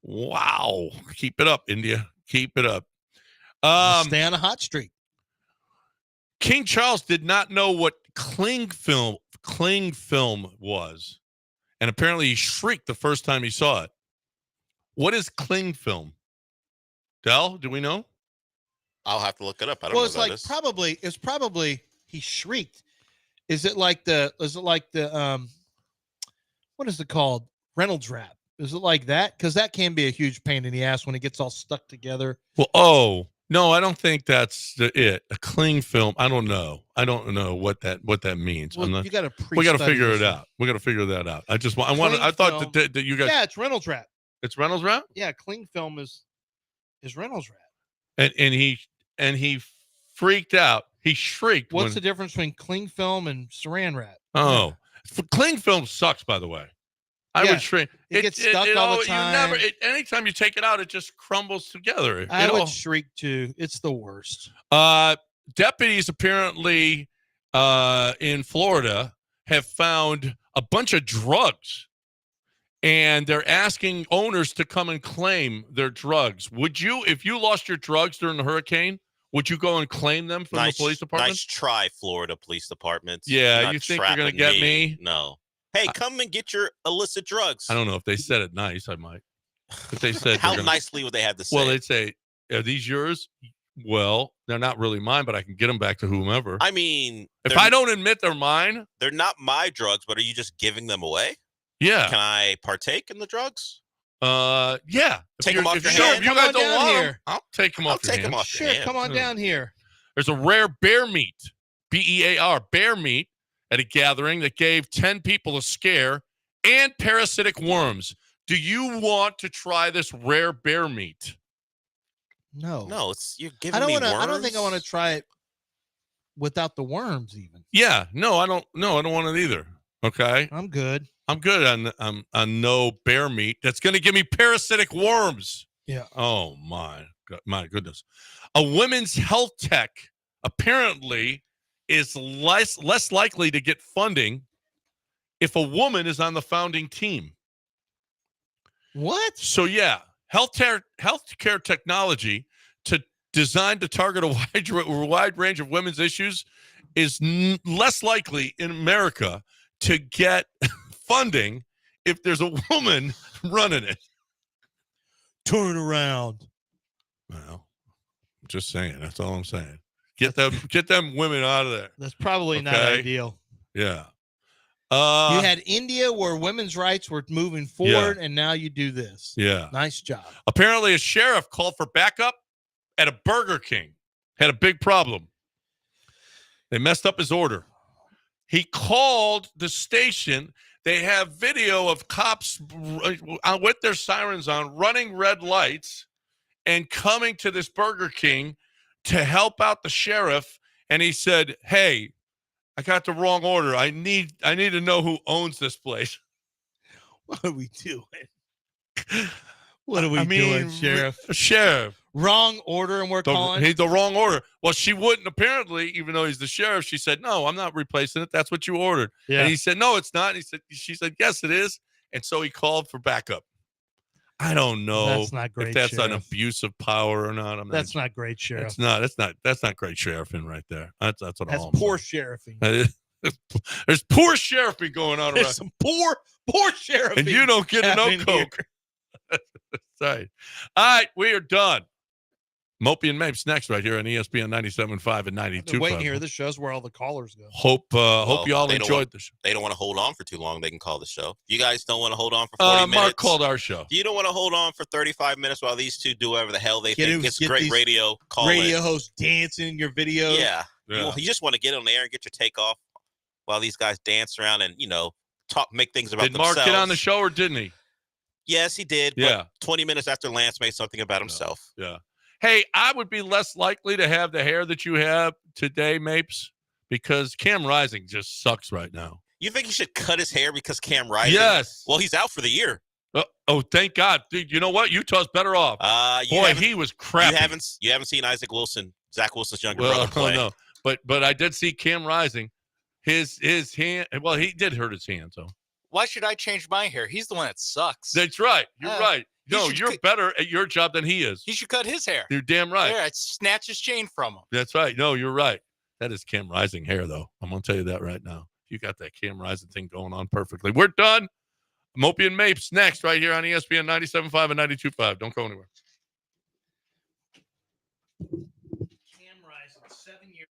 Wow. Keep it up, India. Keep it up. Stay on a hot streak. King Charles did not know what cling film was. And apparently he shrieked the first time he saw it. What is cling film? Del, do we know? I'll have to look it up. I don't know what that is. It's probably he shrieked. Is it like the what is it called? Reynolds wrap. Is it like that? Because that can be a huge pain in the ass when it gets all stuck together. Well, no, I don't think that's it. A cling film. I don't know. I don't know what that means. Well, you got to. We got to figure it out. We got to figure that out. I thought that you guys. Yeah, it's Reynolds wrap. It's Reynolds wrap. Yeah, cling film is Reynolds wrap. And he freaked out. He shrieked. What's the difference between cling film and saran wrap? Oh, cling film sucks. By the way, I would shriek. It gets stuck all the time. Anytime you take it out, it just crumbles together. I would shriek too. It's the worst. Deputies apparently in Florida have found a bunch of drugs, and they're asking owners to come and claim their drugs. Would you, if you lost your drugs during the hurricane? Would you go and claim them from the police department? Nice try, Florida police departments. Yeah, you think you're going to get me? No. Hey, come and get your illicit drugs. I don't know if they said it nice. I might. But they said how nicely would they have to say? Well, they'd say, "Are these yours?" Well, they're not really mine, but I can get them back to whomever. I mean, if I don't admit they're mine, they're not my drugs. But are you just giving them away? Yeah. Can I partake in the drugs? Yeah. Take them off your hand. If you guys don't want them, I'll take them off your hand. Sure, come on down here. There's a rare bear meat, BEAR, bear meat, at a gathering that gave 10 people a scare and parasitic worms. Do you want to try this rare bear meat? No. No, you're giving me worms. I don't think I want to try it without the worms even. Yeah. No, I don't want it either. Okay. I'm good. I'm good on no bear meat. That's going to give me parasitic worms. Yeah. Oh my goodness. A women's health tech apparently is less likely to get funding if a woman is on the founding team. What? So yeah, healthcare technology designed to target a wide range of women's issues is less likely in America to get funding if there's a woman running it. Turn around. Well, I'm just saying. That's all I'm saying. Get them women out of there. That's probably not ideal. Yeah. You had India where women's rights were moving forward, and now you do this. Yeah. Nice job. Apparently, a sheriff called for backup at a Burger King. Had a big problem. They messed up his order. He called the station. They have video of cops with their sirens on, running red lights and coming to this Burger King to help out the sheriff. And he said, hey, I got the wrong order. I need to know who owns this place. What are we doing? What are we doing, Sheriff? Sheriff. Wrong order, and we're calling? He's the wrong order. Well, she wouldn't, apparently, even though he's the sheriff. She said, no, I'm not replacing it. That's what you ordered. Yeah. And he said, no, it's not. And she said, yes, it is. And so he called for backup. I don't know That's not great, if that's Sheriff. an abuse of power or not. That's not great, Sheriff. It's not. That's not great sheriffing right there. That's what That's I'm poor saying. sheriffing. There's poor sheriffing going on around. There's some poor sheriffing. And you don't get no coke. Sorry. All right, we are done. Mopey and Mapes next right here on ESPN 97.5 and 92.5. Waiting here. This show's where all the callers go. Hope you all enjoyed the show. They don't want to hold on for too long. They can call the show. You guys don't want to hold on for 40 minutes. Mark called our show. You don't want to hold on for 35 minutes while these two do whatever the hell they think. It's great radio. Radio hosts dancing in your videos. Yeah. You just want to get on the air and get your take off while these guys dance around and, make things about themselves. Did Mark get on the show or didn't he? Yes, he did. Yeah. But 20 minutes after Lance made something about himself. Yeah. Hey, I would be less likely to have the hair that you have today, Mapes, because Cam Rising just sucks right now. You think he should cut his hair because Cam Rising? Yes. Well, he's out for the year. Oh, thank God. Dude, you know what? Utah's better off. Boy, he was crappy. You haven't seen Zach Wilson's younger brother play. No. But I did see Cam Rising. His hand, well, he did hurt his hand, so. Why should I change my hair? He's the one that sucks. That's right. You're right. No, you're better at your job than he is. He should cut his hair. You're damn right. Yeah, snatch his chain from him. That's right. No, you're right. That is Cam Rising hair, though. I'm going to tell you that right now. You got that Cam Rising thing going on perfectly. We're done. Mopey and Mapes next right here on ESPN 97.5 and 92.5. Don't go anywhere. Cam Rising, 7 years.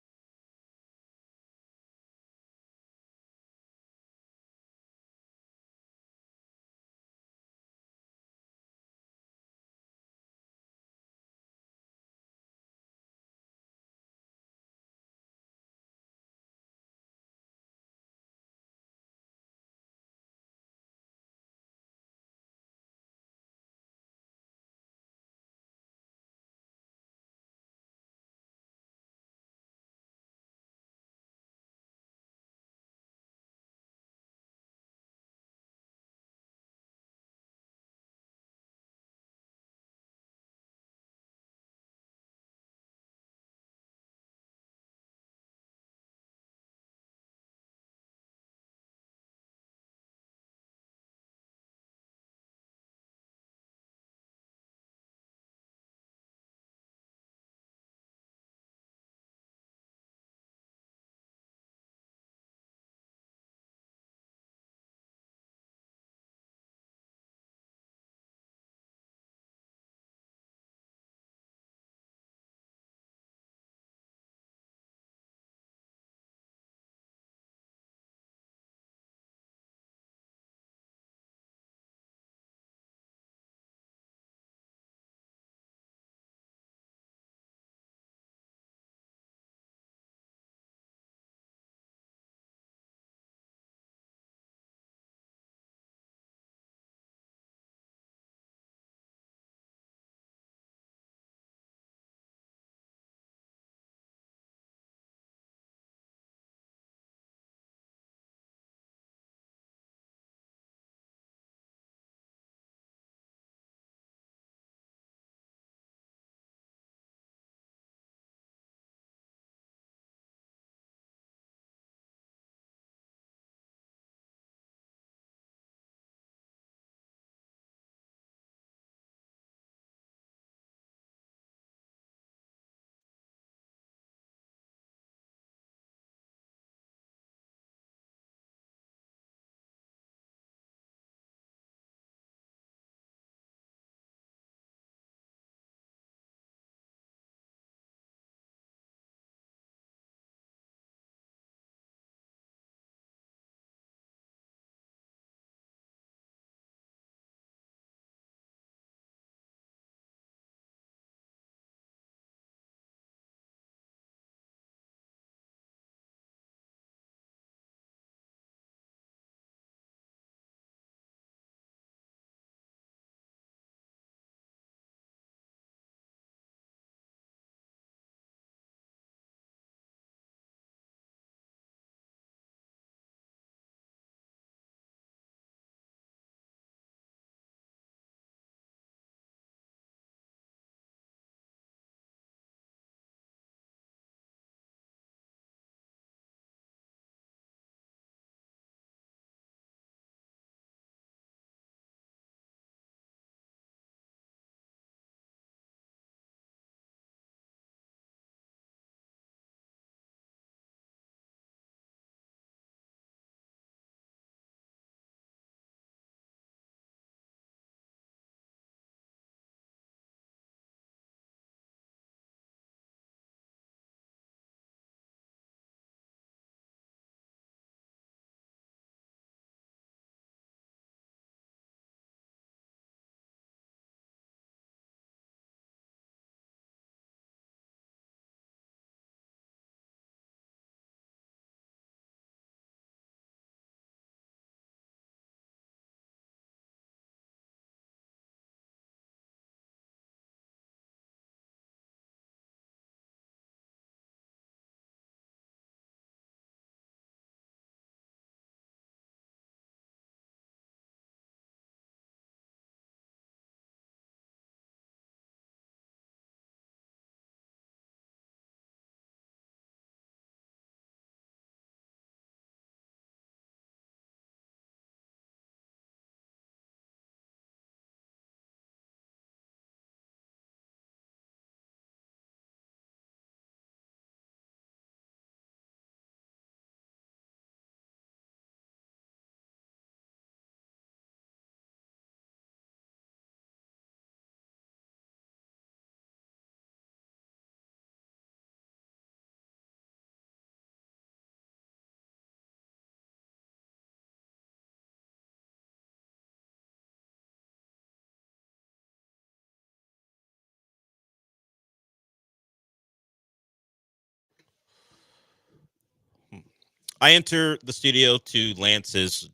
I enter the studio to Lance's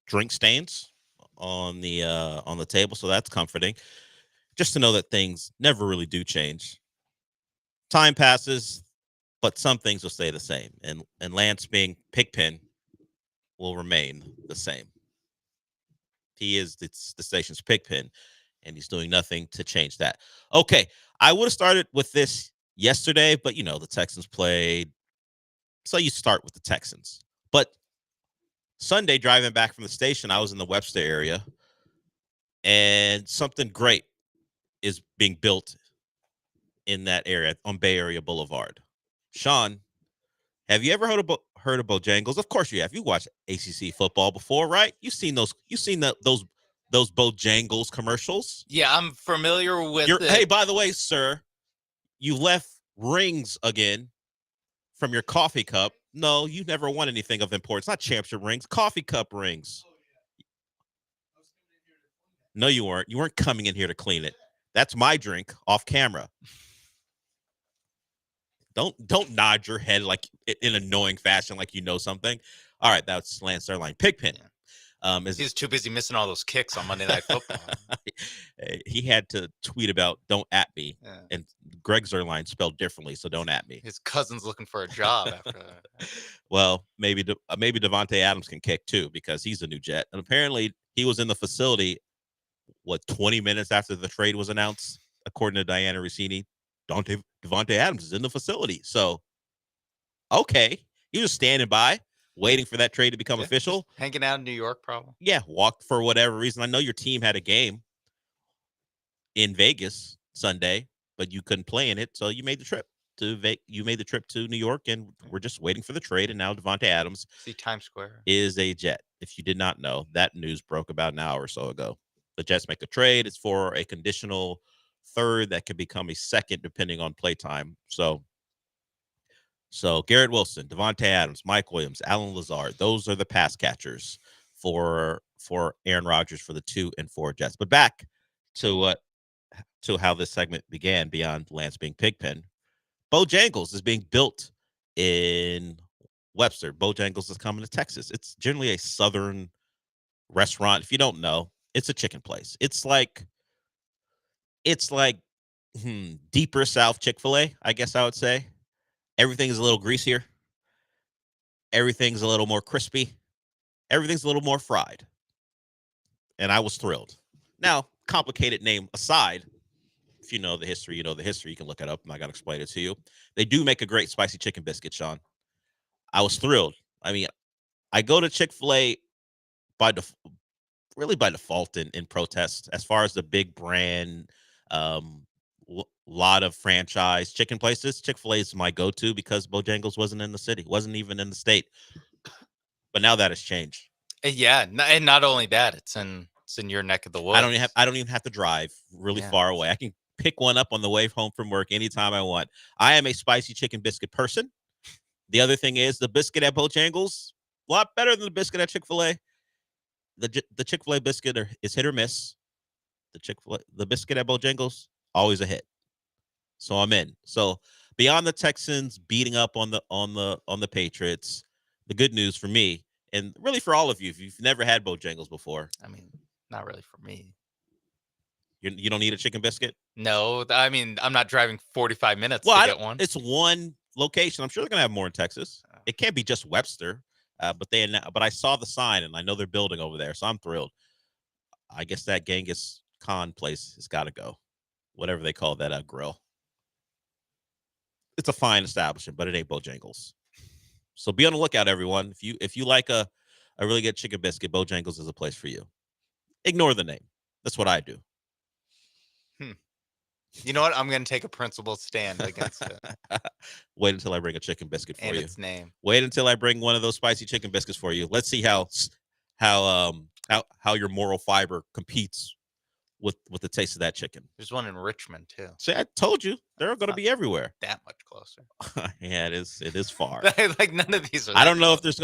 drink stains on the table, so that's comforting. Just to know that things never really do change. Time passes, but some things will stay the same, and Lance being Pigpen will remain the same. He is the station's Pigpen, and he's doing nothing to change that. Okay, I would have started with this yesterday, but the Texans played, so you start with the Texans. But Sunday, driving back from the station, I was in the Webster area, and something great is being built in that area on Bay Area Boulevard. Sean, have you ever heard of Bojangles? Of course you have. You watched ACC football before, right? You've seen those Bojangles commercials. Yeah, I'm familiar with it. Hey, by the way, sir, you left rings again from your coffee cup. No, you never won anything of importance. Not championship rings, coffee cup rings. No, you weren't. You weren't coming in here to clean it. That's my drink off camera. Don't nod your head like in annoying fashion, like you know something. All right, that's Lance Zierlein. Pigpen. He's too busy missing all those kicks on Monday Night Football. He had to tweet about "don't at me," and Greg Zierlein spelled differently, so don't at me. His cousin's looking for a job after that. Well, maybe Devontae Adams can kick too because he's a new Jet, and apparently he was in the facility 20 minutes after the trade was announced, according to Diana Rossini. Devontae Adams is in the facility. So, okay. He was standing by, waiting for that trade to become official. Hanging out in New York, probably. Yeah, walked for whatever reason. I know your team had a game in Vegas Sunday, but you couldn't play in it, so you made the trip to New York, and we're just waiting for the trade, and now Devontae Adams see Times Square is a Jet. If you did not know, that news broke about an hour or so ago. The Jets make a trade. It's for a conditional third that could become a second depending on play time. So Garrett Wilson, Devontae Adams, Mike Williams, Alan Lazard, those are the pass catchers for Aaron Rodgers for the 2 and 4 Jets. But back to how this segment began beyond Lance being Pigpen. Bojangles is being built in Webster. Bojangles is coming to Texas. It's generally a southern restaurant. If you don't know, it's a chicken place. It's like deeper South Chick-fil-A, I guess I would say. Everything is a little greasier. Everything's a little more crispy. Everything's a little more fried. And I was thrilled. Now, complicated name aside, if you know the history, you know the history. You can look it up. I'm not going to explain it to you. They do make a great spicy chicken biscuit, Sean. I was thrilled. I mean, I go to Chick-fil-A by default in protest as far as the big brand, lot of franchise chicken places. Chick-fil-A is my go-to because Bojangles wasn't in the city, wasn't even in the state. But now that has changed. Yeah, and not only that, it's in your neck of the woods. I don't even have to drive really far away. I can pick one up on the way home from work anytime I want. I am a spicy chicken biscuit person. The other thing is the biscuit at Bojangles, a lot better than the biscuit at Chick-fil-A. The Chick-fil-A biscuit is hit or miss. The biscuit at Bojangles, always a hit. So I'm in. So beyond the Texans beating up on the Patriots, the good news for me, and really for all of you, if you've never had Bojangles before. I mean, not really for me. You don't need a chicken biscuit? No, I mean, I'm not driving 45 minutes to get one. It's one location. I'm sure they're going to have more in Texas. It can't be just Webster, but I saw the sign, and I know they're building over there, so I'm thrilled. I guess that Genghis Khan place has got to go, whatever they call that grill. It's a fine establishment, but it ain't Bojangles. So be on the lookout, everyone. If you like a really good chicken biscuit, Bojangles is a place for you. Ignore the name. That's what I do. You know what? I'm going to take a principled stand against it. Wait until I bring a chicken biscuit for and you. Its name. Wait until I bring one of those spicy chicken biscuits for you. Let's see how your moral fiber competes with the taste of that chicken. There's one in Richmond too. See, I told you they're going to be everywhere. That much closer. Yeah, it is far. Like none of these are. I don't know if there's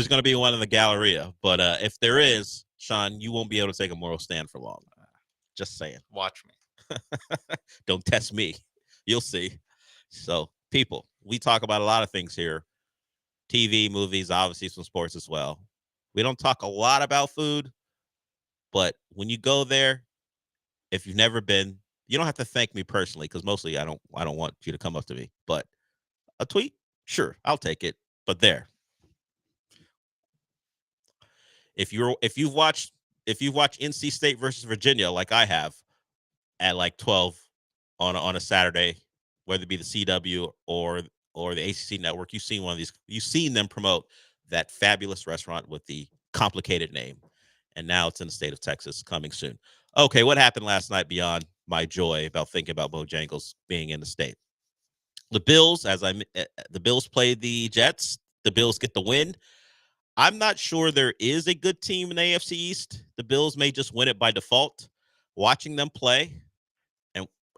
gonna be one in the Galleria, but if there is, Sean, you won't be able to take a moral stand for long. Just saying. Watch me. Don't test me. You'll see. So, people, we talk about a lot of things here. TV, movies, obviously some sports as well. We don't talk a lot about food, but when you go there, if you've never been, you don't have to thank me personally because mostly I don't want you to come up to me. But a tweet, sure, I'll take it. But there, if you've watched NC State versus Virginia like I have at like 12 on a Saturday, whether it be the CW or the ACC network, you've seen one of these. You've seen them promote that fabulous restaurant with the complicated name, and now it's in the state of Texas, coming soon. Okay, what happened last night beyond my joy about thinking about Bojangles being in the state? The Bills, the Bills played the Jets. The Bills get the win. I'm not sure there is a good team in the AFC East. The Bills may just win it by default. Watching them play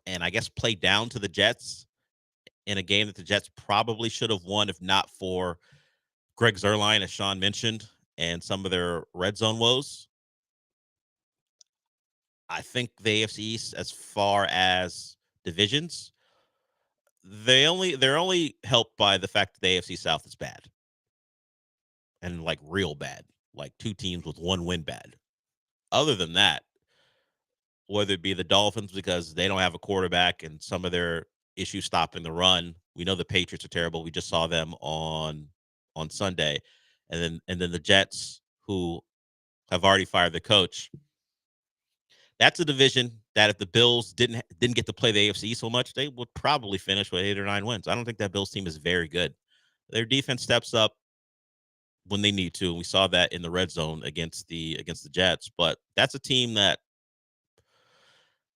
and I guess play down to the Jets in a game that the Jets probably should have won if not for Greg Zuerlein, as Sean mentioned, and some of their red zone woes. I think the AFC East, as far as divisions, they're only helped by the fact that the AFC South is bad. And like real bad. Like 2 teams with 1 win bad. Other than that, whether it be the Dolphins because they don't have a quarterback and some of their issues stopping the run. We know the Patriots are terrible. We just saw them on Sunday. And then the Jets, who have already fired the coach. That's a division that if the Bills didn't get to play the AFC so much, they would probably finish with 8 or 9 wins. I don't think that Bills team is very good. Their defense steps up when they need to. And we saw that in the red zone against the Jets. But that's a team that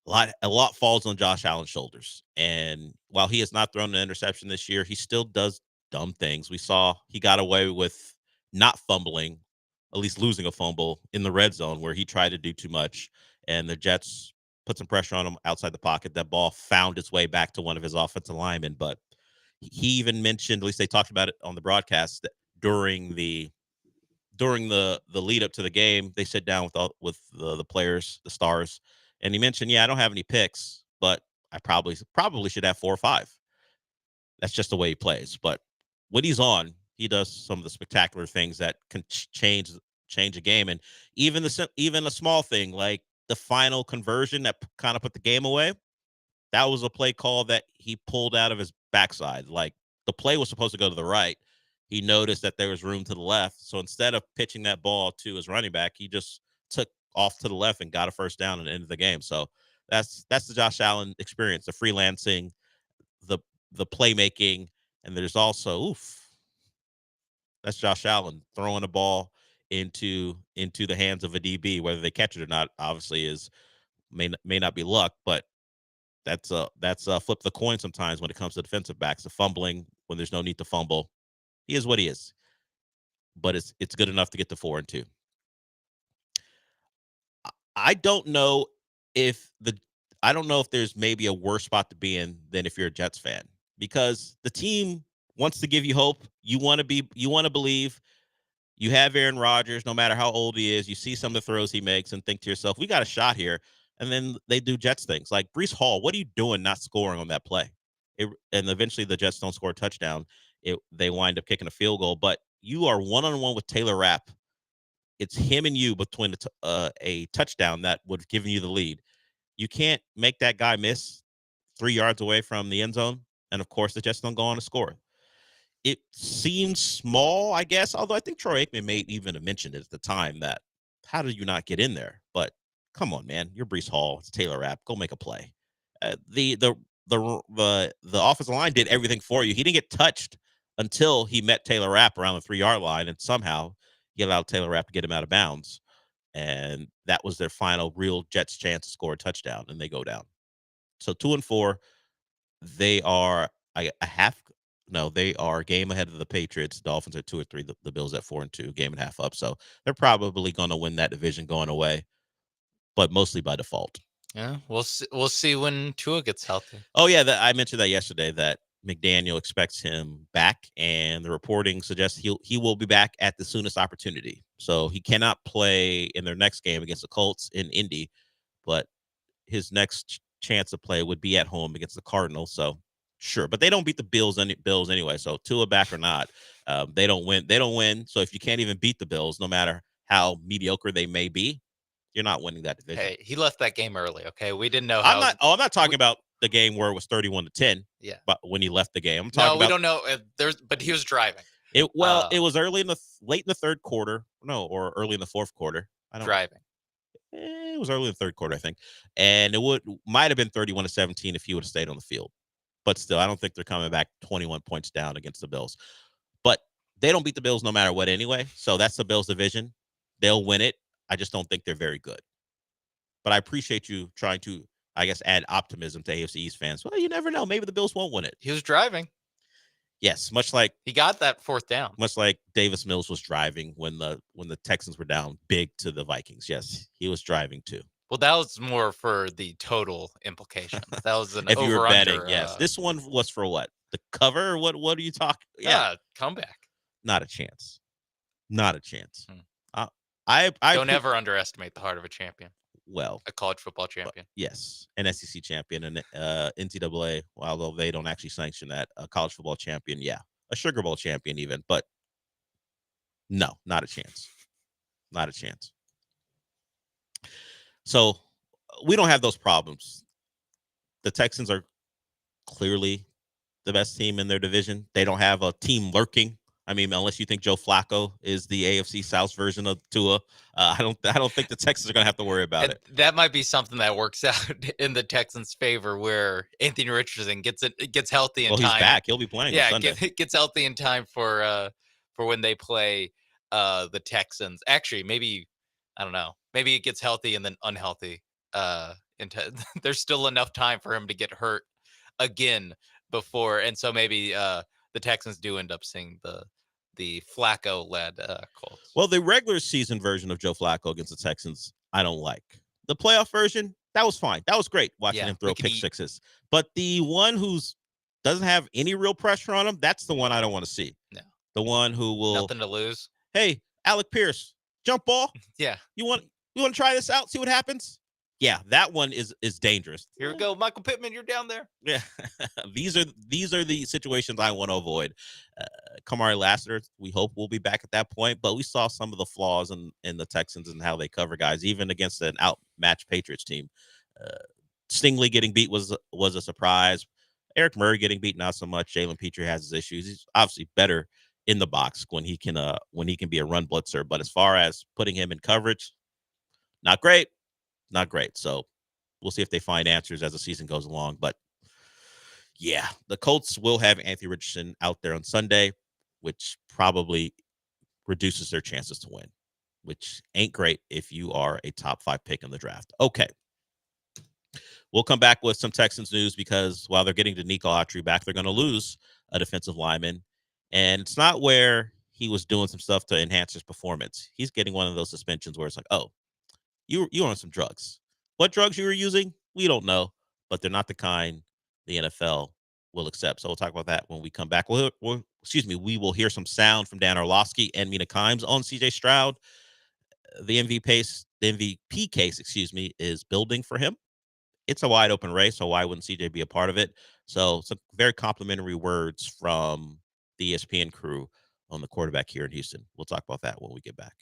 a lot falls on Josh Allen's shoulders. And while he has not thrown an interception this year, he still does dumb things. We saw he got away with not fumbling, at least losing a fumble in the red zone where he tried to do too much. And the Jets put some pressure on him outside the pocket. That ball found its way back to one of his offensive linemen. But he even mentioned, at least they talked about it on the broadcast, that during the lead up to the game, they sit down with the players, the stars, and he mentioned, I don't have any picks, but I probably should have 4 or 5. That's just the way he plays. But when he's on, he does some of the spectacular things that can change a game. And even a small thing like the final conversion that kind of put the game away, that was a play call that he pulled out of his backside. Like the play was supposed to go to the right. He noticed that there was room to the left. So instead of pitching that ball to his running back, he just took off to the left and got a first down and ended the game. So that's the Josh Allen experience, the freelancing, the playmaking, and there's also that's Josh Allen throwing a ball into the hands of a DB, whether they catch it or not. Obviously, may not be luck, but that's a flip the coin sometimes when it comes to defensive backs. The fumbling when there's no need to fumble, he is what he is, but it's good enough to get to 4-2. I don't know if there's maybe a worse spot to be in than if you're a Jets fan, because the team wants to give you hope. You want to believe. You have Aaron Rodgers, no matter how old he is. You see some of the throws he makes and think to yourself, we got a shot here. And then they do Jets things like Breece Hall. What are you doing not scoring on that play? And eventually the Jets don't score a touchdown. They wind up kicking a field goal. But you are one-on-one with Taylor Rapp. It's him and you between a touchdown that would have given you the lead. You can't make that guy miss 3 yards away from the end zone. And, of course, the Jets don't go on to score. It seems small, I guess, although I think Troy Aikman may even have mentioned it at the time that how did you not get in there? But come on, man. You're Breece Hall. It's Taylor Rapp. Go make a play. The offensive line did everything for you. He didn't get touched until he met Taylor Rapp around the 3-yard line, and somehow he allowed Taylor Rapp to get him out of bounds. And that was their final real Jets chance to score a touchdown, and they go down. So 2-4, they are they are a game ahead of the Patriots. Dolphins are 2 or 3. The Bills at 4-2, game and a half up. So they're probably going to win that division going away, but mostly by default. Yeah, we'll see when Tua gets healthy. Oh yeah, I mentioned that yesterday that McDaniel expects him back, and the reporting suggests he will be back at the soonest opportunity. So he cannot play in their next game against the Colts in Indy, but his next chance to play would be at home against the Cardinals. So Sure, but they don't beat the Bills anyway. So Tua back or not, they don't win. They don't win. So if you can't even beat the Bills, no matter how mediocre they may be, you're not winning that division. Hey, he left that game early. Okay, we didn't know. I'm not talking about the game where it was 31-10. Yeah, but when he left the game, I'm talking we about. don't know. But he was driving. It was late in the third quarter, or early in the fourth quarter. Driving. It was early in the third quarter, I think, and might have been 31-17 if he would have stayed on the field. But still, I don't think they're coming back 21 points down against the Bills. But they don't beat the Bills no matter what anyway. So that's the Bills division. They'll win it. I just don't think they're very good. But I appreciate you trying to, I guess, add optimism to AFC East fans. Well, you never know. Maybe the Bills won't win it. He was driving. Yes, much like he got that fourth down. Much like Davis Mills was driving when the Texans were down big to the Vikings. Yes, he was driving too. Well, that was more for the total implications. That was an if you were betting, under, yes. This one was for what? The cover? What are you talking? Yeah, comeback. Not a chance. Not a chance. I don't ever underestimate the heart of a champion. Well, a college football champion. Yes, an SEC champion, and NCAA. Although they don't actually sanction that, a college football champion. Yeah, a Sugar Bowl champion even, but no, not a chance. Not a chance. So we don't have those problems. The Texans are clearly the best team in their division. They don't have a team lurking. I mean, unless you think Joe Flacco is the AFC South version of Tua, I don't think the Texans are going to have to worry about it. That might be something that works out in the Texans' favor, where Anthony Richardson gets healthy in time. He's back. He'll be playing. Yeah, on Sunday. gets healthy in time for when they play the Texans. Actually, maybe I don't know. Maybe it gets healthy and then unhealthy. There's still enough time for him to get hurt again before, and so maybe the Texans do end up seeing the Flacco-led Colts. Well, the regular season version of Joe Flacco against the Texans, I don't like. The playoff version, that was fine. That was great watching him throw pick sixes. But the one who's doesn't have any real pressure on him, that's the one I don't want to see. No. The one who will nothing to lose. Hey, Alec Pierce, jump ball. Yeah. You want to try this out, see what happens? Yeah, that one is dangerous. Here we go, Michael Pittman. You're down there. Yeah, these are the situations I want to avoid. Kamari Lassiter, we hope we'll be back at that point, but we saw some of the flaws in the Texans and how they cover guys, even against an outmatched Patriots team. Stingley getting beat was a surprise. Eric Murray getting beat, not so much. Jalen Petrie has his issues. He's obviously better in the box when he can be a run blitzer, but as far as putting him in coverage, not great. Not great. So we'll see if they find answers as the season goes along. But yeah, the Colts will have Anthony Richardson out there on Sunday, which probably reduces their chances to win, which ain't great if you are a top 5 pick in the draft. Okay. We'll come back with some Texans news because while they're getting Danico Autry back, they're going to lose a defensive lineman. And it's not where he was doing some stuff to enhance his performance. He's getting one of those suspensions where it's like, oh, you're on some drugs. What drugs you were using, we don't know, but they're not the kind the NFL will accept. So we'll talk about that when we come back. We will hear some sound from Dan Orlovsky and Mina Kimes on CJ Stroud. The MVP case, is building for him. It's a wide open race, so why wouldn't CJ be a part of it? So some very complimentary words from the ESPN crew on the quarterback here in Houston. We'll talk about that when we get back.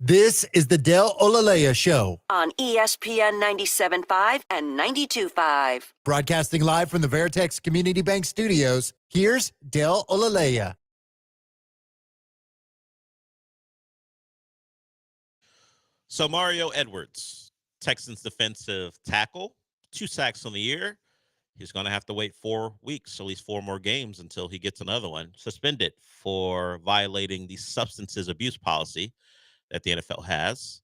This is the Del Olaleye Show. On ESPN 97.5 and 92.5. Broadcasting live from the Veritex Community Bank Studios, here's Del Olaleye. So Mario Edwards, Texans defensive tackle, 2 sacks on the year. He's going to have to wait 4 weeks, at least 4 more games until he gets another one suspended for violating the substances abuse policy that the NFL has.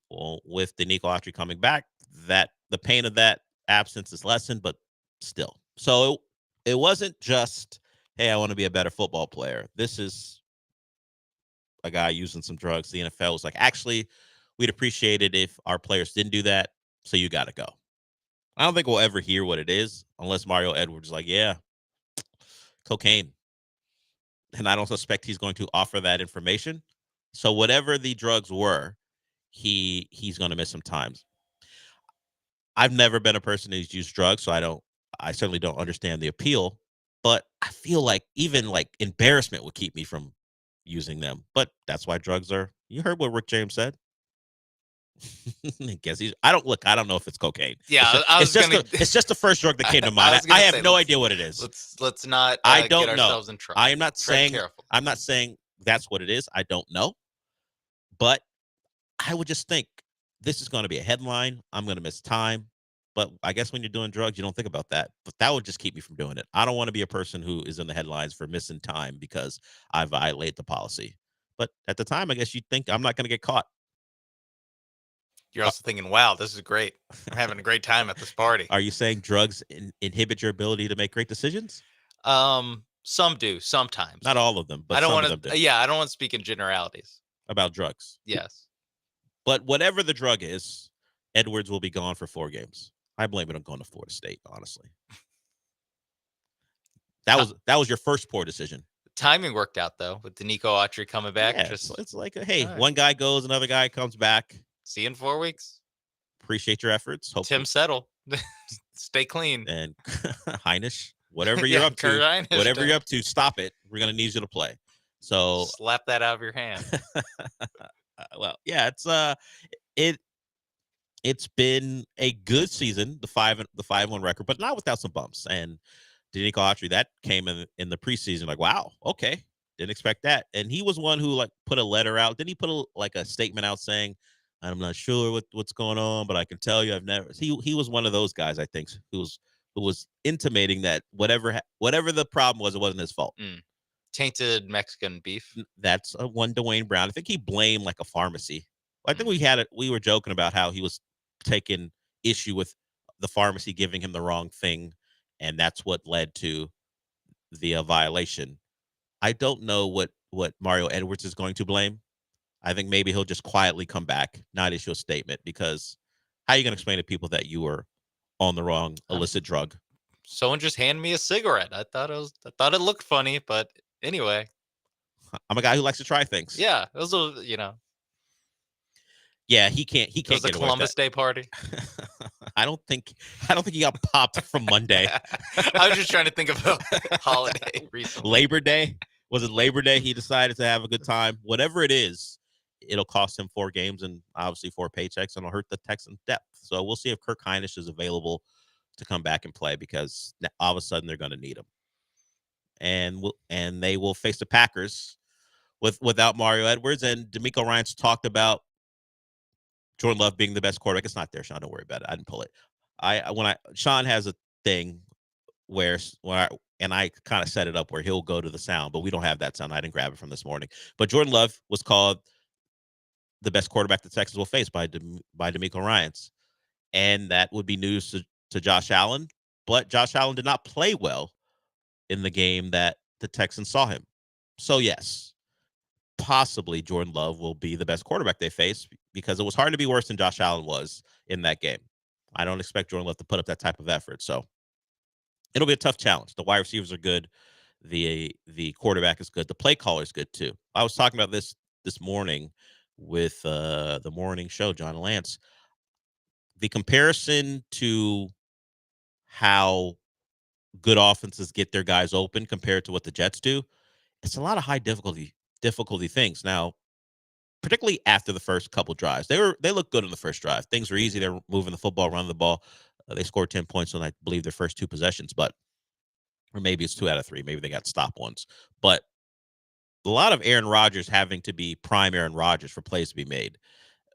Well, with Danico Autry coming back, that the pain of that absence is lessened, but still. So it wasn't just, hey, I want to be a better football player. This is a guy using some drugs. The NFL was like, actually, we'd appreciate it if our players didn't do that, so you got to go. I don't think we'll ever hear what it is unless Mario Edwards is like, yeah, cocaine. And I don't suspect he's going to offer that information. So whatever the drugs were, he's going to miss some times. I've never been a person who's used drugs, so I certainly don't understand the appeal, but I feel like even like embarrassment would keep me from using them. But that's why drugs are, you heard what Rick James said. I guess I don't know if it's cocaine. Yeah, it's just the first drug that came to mind. I have no idea what it is. Let's not I don't get know. ourselves in trouble. I am not saying that's what it is. I don't know. But I would just think this is going to be a headline. I'm going to miss time. But I guess when you're doing drugs, you don't think about that. But that would just keep me from doing it. I don't want to be a person who is in the headlines for missing time because I violate the policy. But at the time, I guess you'd think I'm not going to get caught. You're also thinking, wow, this is great. I'm having a great time at this party. Are you saying drugs inhibit your ability to make great decisions? Some do, sometimes. Not all of them, but I don't some of them do. Yeah, I don't want to speak in generalities. About drugs. Yes. But whatever the drug is, Edwards will be gone for 4 games. I blame it on going to Florida State, honestly. That was your first poor decision. Timing worked out, though, with Danico Autry coming back. Yeah, it's like, hey, one guy goes, another guy comes back. See you in 4 weeks. Appreciate your efforts. Hopefully. Tim Settle. Stay clean. And Heinisch, whatever you're up to, whatever you're up to, stop it. We're going to need you to play. So slap that out of your hand. Well, yeah, it's been a good season, the 5-1 record, but not without some bumps. And Danico Autry, that came in the preseason, like, wow, okay, didn't expect that. And he was one who like put a letter out. Didn't he put a statement out saying, I'm not sure what's going on, but I can tell you I've never. He was one of those guys, I think, who was intimating that whatever the problem was, it wasn't his fault. Tainted Mexican beef. That's one Dwayne Brown. I think he blamed like a pharmacy. I think we were joking about how he was taking issue with the pharmacy giving him the wrong thing, and that's what led to the violation. I don't know what Mario Edwards is going to blame. I think maybe he'll just quietly come back, not issue a statement, because how are you going to explain to people that you were on the wrong illicit drug? Someone just handed me a cigarette. I thought it looked funny, but anyway. I'm a guy who likes to try things. Yeah, it was Yeah, he can't. It was a Columbus Day party. I don't think he got popped from Monday. I was just trying to think of a holiday recently. Labor Day. Was it Labor Day? He decided to have a good time. Whatever it is, it'll cost him 4 games and obviously 4 paychecks, and it'll hurt the Texans' depth. So we'll see if Kirk Heinisch is available to come back and play, because all of a sudden they're going to need him. And they will face the Packers without Mario Edwards. And DeMeco Ryans talked about Jordan Love being the best quarterback. It's not there, Sean. Don't worry about it. I didn't pull it. Sean has a thing where I kind of set it up where he'll go to the sound, but we don't have that sound. I didn't grab it from this morning. But Jordan Love was called the best quarterback the Texans will face by DeMeco Ryans. And that would be news to Josh Allen. But Josh Allen did not play well in the game that the Texans saw him. So, yes, possibly Jordan Love will be the best quarterback they face, because it was hard to be worse than Josh Allen was in that game. I don't expect Jordan Love to put up that type of effort. So it'll be a tough challenge. The wide receivers are good. The quarterback is good. The play caller is good too. I was talking about this morning with the morning show, John and Lance. The comparison to how good offenses get their guys open compared to what the Jets do, it's a lot of high difficulty things. Now, particularly after the first couple drives. They looked good on the first drive. Things were easy. They're moving the football, running the ball. They scored 10 points on, I believe, their first 2 possessions, or maybe it's 2 out of 3. Maybe they got stop ones. But a lot of Aaron Rodgers having to be prime Aaron Rodgers for plays to be made.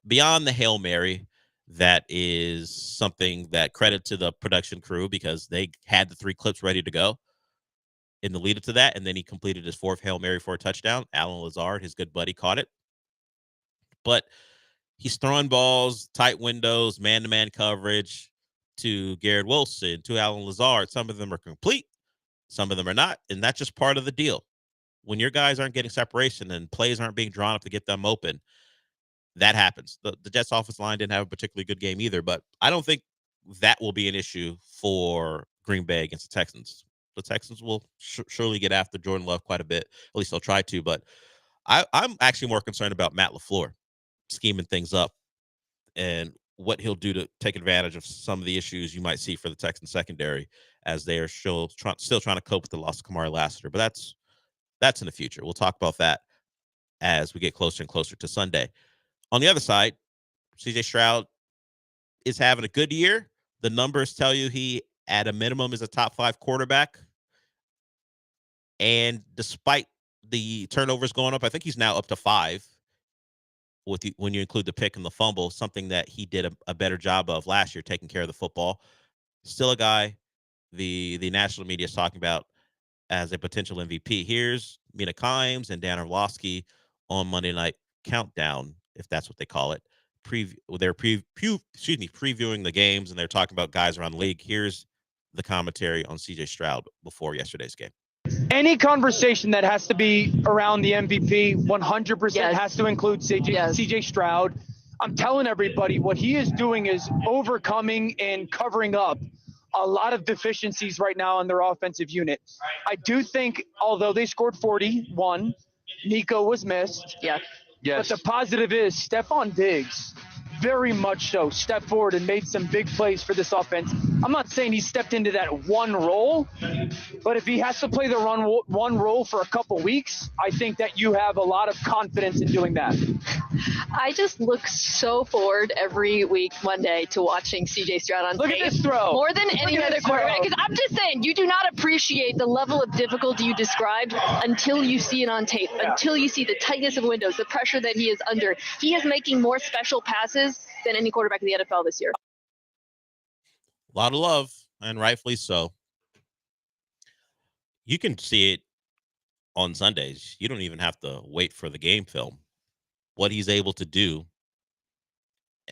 Beyond the Hail Mary, that is something that credit to the production crew because they had the 3 clips ready to go in the lead up to that, and then he completed his 4th Hail Mary for a touchdown. Alan Lazard, his good buddy, caught it. But he's throwing balls, tight windows, man-to-man coverage to Garrett Wilson, to Alan Lazard. Some of them are complete. Some of them are not, and that's just part of the deal. When your guys aren't getting separation and plays aren't being drawn up to get them open, that happens. The Jets' offensive line didn't have a particularly good game either, but I don't think that will be an issue for Green Bay against the Texans. The Texans will surely get after Jordan Love quite a bit. At least they'll try to, but I'm actually more concerned about Matt LaFleur scheming things up and what he'll do to take advantage of some of the issues you might see for the Texans secondary as they are still trying to cope with the loss of Kamari Lassiter. But that's in the future. We'll talk about that as we get closer and closer to Sunday. On the other side, CJ Stroud is having a good year. The numbers tell you he, at a minimum, is a top 5 quarterback. And despite the turnovers going up, I think he's now up to 5 when you include the pick and the fumble, something that he did a better job of last year, taking care of the football. Still a guy the national media is talking about as a potential MVP. Here's Mina Kimes and Dan Orlovsky on Monday Night Countdown, if that's what they call it. They're previewing the games, and they're talking about guys around the league. Here's the commentary on CJ Stroud before yesterday's game. Any conversation that has to be around the MVP 100% has to include CJ Stroud. I'm telling everybody what he is doing is overcoming and covering up a lot of deficiencies right now in their offensive unit. I do think, although they scored 41, Nico was missed. Yeah. Yes. But the positive is Stephon Diggs very much so stepped forward and made some big plays for this offense. I'm not saying he stepped into that one role, but if he has to play the one role for a couple weeks, I think that you have a lot of confidence in doing that. I just look so forward every week, Monday, to watching CJ Stroud on tape. Look at this throw. More than any other quarterback. Because I'm just saying, you do not appreciate the level of difficulty you described until you see it on tape, until you see the tightness of windows, the pressure that he is under. He is making more special passes than any quarterback in the NFL this year. A lot of love, and rightfully so. You can see it on Sundays. You don't even have to wait for the game film. What he's able to do,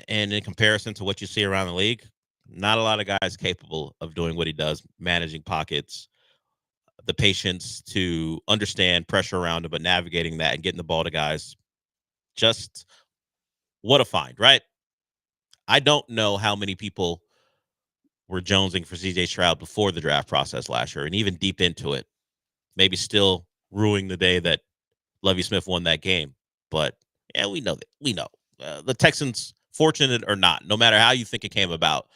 and in comparison to what you see around the league, not a lot of guys capable of doing what he does, managing pockets, the patience to understand pressure around him, but navigating that and getting the ball to guys. Just what a find, right? I don't know how many people were jonesing for CJ Stroud before the draft process last year and even deep into it. Maybe still ruining the day that Lovie Smith won that game. But yeah, we know that. We know. The Texans, fortunate or not, no matter how you think it came about,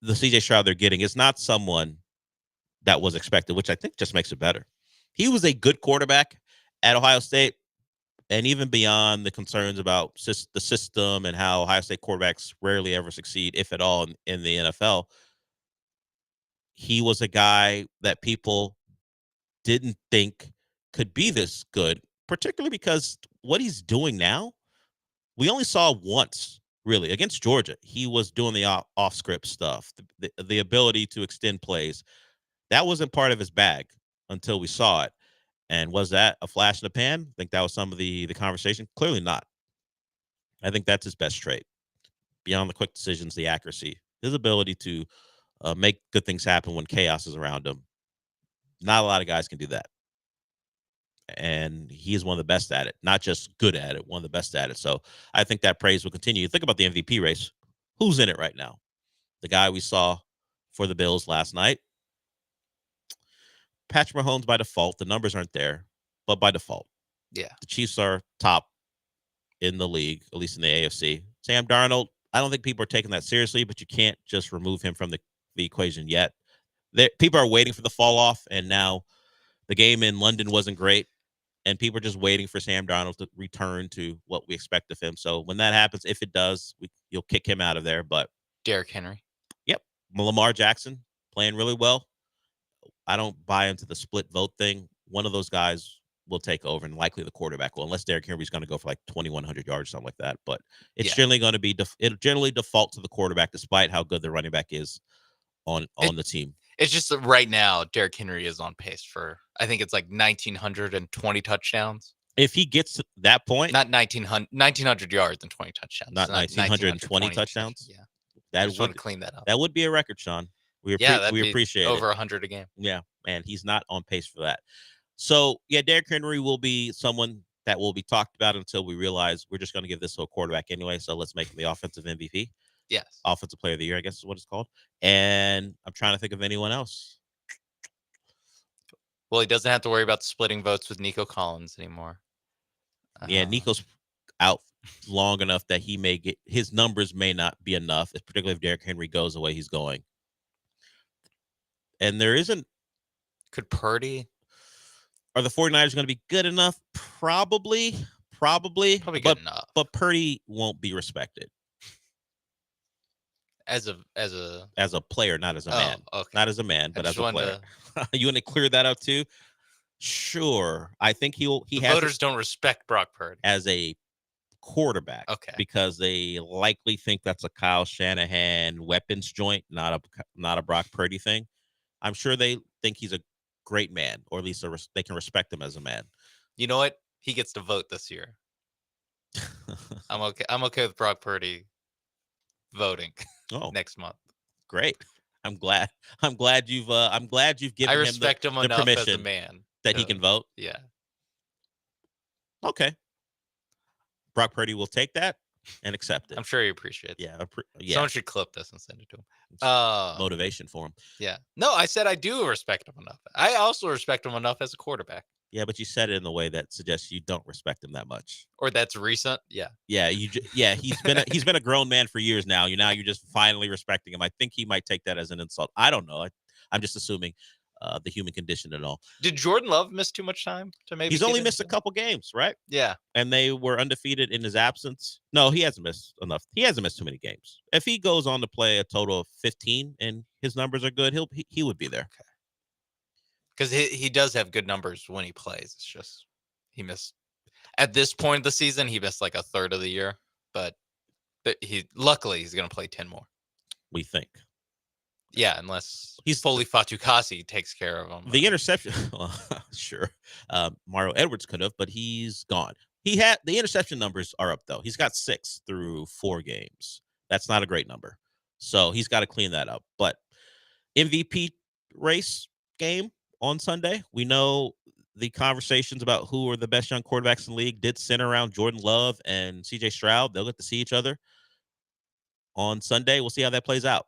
the CJ Stroud they're getting is not someone that was expected, which I think just makes it better. He was a good quarterback at Ohio State. And even beyond the concerns about the system and how Ohio State quarterbacks rarely ever succeed, if at all, in the NFL, he was a guy that people didn't think could be this good, particularly because what he's doing now, we only saw once, really, against Georgia. He was doing the off-script stuff, the ability to extend plays. That wasn't part of his bag until we saw it. And was that a flash in the pan? I think that was some of the conversation. Clearly not. I think that's his best trait. Beyond the quick decisions, the accuracy, his ability to make good things happen when chaos is around him. Not a lot of guys can do that. And he is one of the best at it. Not just good at it, one of the best at it. So I think that praise will continue. Think about the MVP race. Who's in it right now? The guy we saw for the Bills last night. Patrick Mahomes by default. The numbers aren't there, but by default. Yeah. The Chiefs are top in the league, at least in the AFC. Sam Darnold, I don't think people are taking that seriously, but you can't just remove him from the equation yet. People are waiting for the fall off, and now the game in London wasn't great. and people are just waiting for Sam Darnold to return to what we expect of him. So when that happens, if it does, you'll kick him out of there. But Derrick Henry. Yep. Lamar Jackson playing really well. I don't buy into the split vote thing. One of those guys will take over, and likely the quarterback will, unless Derrick Henry's going to go for like 2,100 yards, something like that. But it's generally going to be it'll generally default to the quarterback, despite how good the running back is on the team. It's just that right now, Derrick Henry is on pace for, I think it's like 1,920 touchdowns. If he gets to that point, not 1,900 yards and 20 touchdowns, not 1,920 touchdowns. Yeah, that would want to clean that up. That would be a record, Sean. We appreciate over it. 100 a game. Yeah, and he's not on pace for that. So yeah, Derrick Henry will be someone that will be talked about until we realize we're just going to give this to a quarterback anyway. So let's make him the offensive MVP. Yes. Offensive player of the year, I guess is what it's called. And I'm trying to think of anyone else. Well, he doesn't have to worry about splitting votes with Nico Collins anymore. Yeah, Nico's out long enough that he may get his numbers may not be enough, particularly if Derrick Henry goes the way he's going. And there isn't. Could Purdy? Are the 49ers going to be good enough? Probably good enough. But Purdy won't be respected. As a player, not as a man. Okay. Not as a man, but as a player. You want to clear that up too? Sure. I think voters don't respect Brock Purdy as a quarterback. Okay. Because they likely think that's a Kyle Shanahan weapons joint, not a Brock Purdy thing. I'm sure they think he's a great man, or at least they can respect him as a man. You know what? He gets to vote this year. I'm okay with Brock Purdy voting next month. Great. I'm glad you've given respect him the enough permission as a man that he can vote. Yeah. Okay. Brock Purdy will take that and accept it. I'm sure he appreciates it. Yeah. Someone should clip this and send it to him. Motivation for him. Yeah. No, I said I do respect him enough. I also respect him enough as a quarterback. Yeah, but you said it in a way that suggests you don't respect him that much. Or that's recent. Yeah. Yeah. He's been a grown man for years now. You're just finally respecting him. I think he might take that as an insult. I don't know. I'm just assuming the human condition and all. Did Jordan Love miss too much time to maybe? He's only missed a couple games, right? Yeah. And they were undefeated in his absence. No, he hasn't missed enough. He hasn't missed too many games. If he goes on to play a total of 15 and his numbers are good, he would be there. Okay. Because he does have good numbers when he plays. It's just he missed at this point of the season. He missed like a third of the year, but luckily he's going to play 10 more. We think. Yeah, unless he's fully Fatukasi takes care of him. The interception, sure. Mario Edwards could have, but he's gone. The interception numbers are up though. He's got 6 through 4 games. That's not a great number, so he's got to clean that up. But MVP race game on Sunday, we know the conversations about who are the best young quarterbacks in the league did center around Jordan Love and CJ Stroud. They'll get to see each other on Sunday. We'll see how that plays out.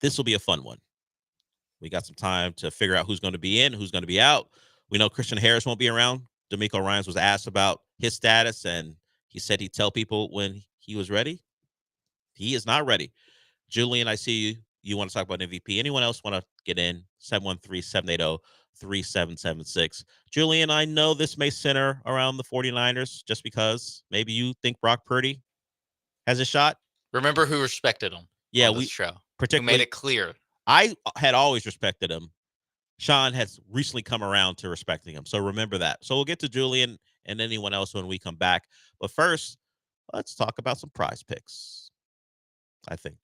This will be a fun one. We got some time to figure out who's going to be in, who's going to be out. We know Christian Harris won't be around. D'Amico Ryans was asked about his status, and he said he'd tell people when he was ready. He is not ready. Julian, I see you. You want to talk about MVP. Anyone else want to get in? 713-780-3776. Julian, I know this may center around the 49ers just because maybe you think Brock Purdy has a shot. Remember who respected him. Yeah, on this show. Particularly who made it clear. I had always respected him. Sean has recently come around to respecting him. So remember that. So we'll get to Julian and anyone else when we come back. But first, let's talk about some prize picks. I think.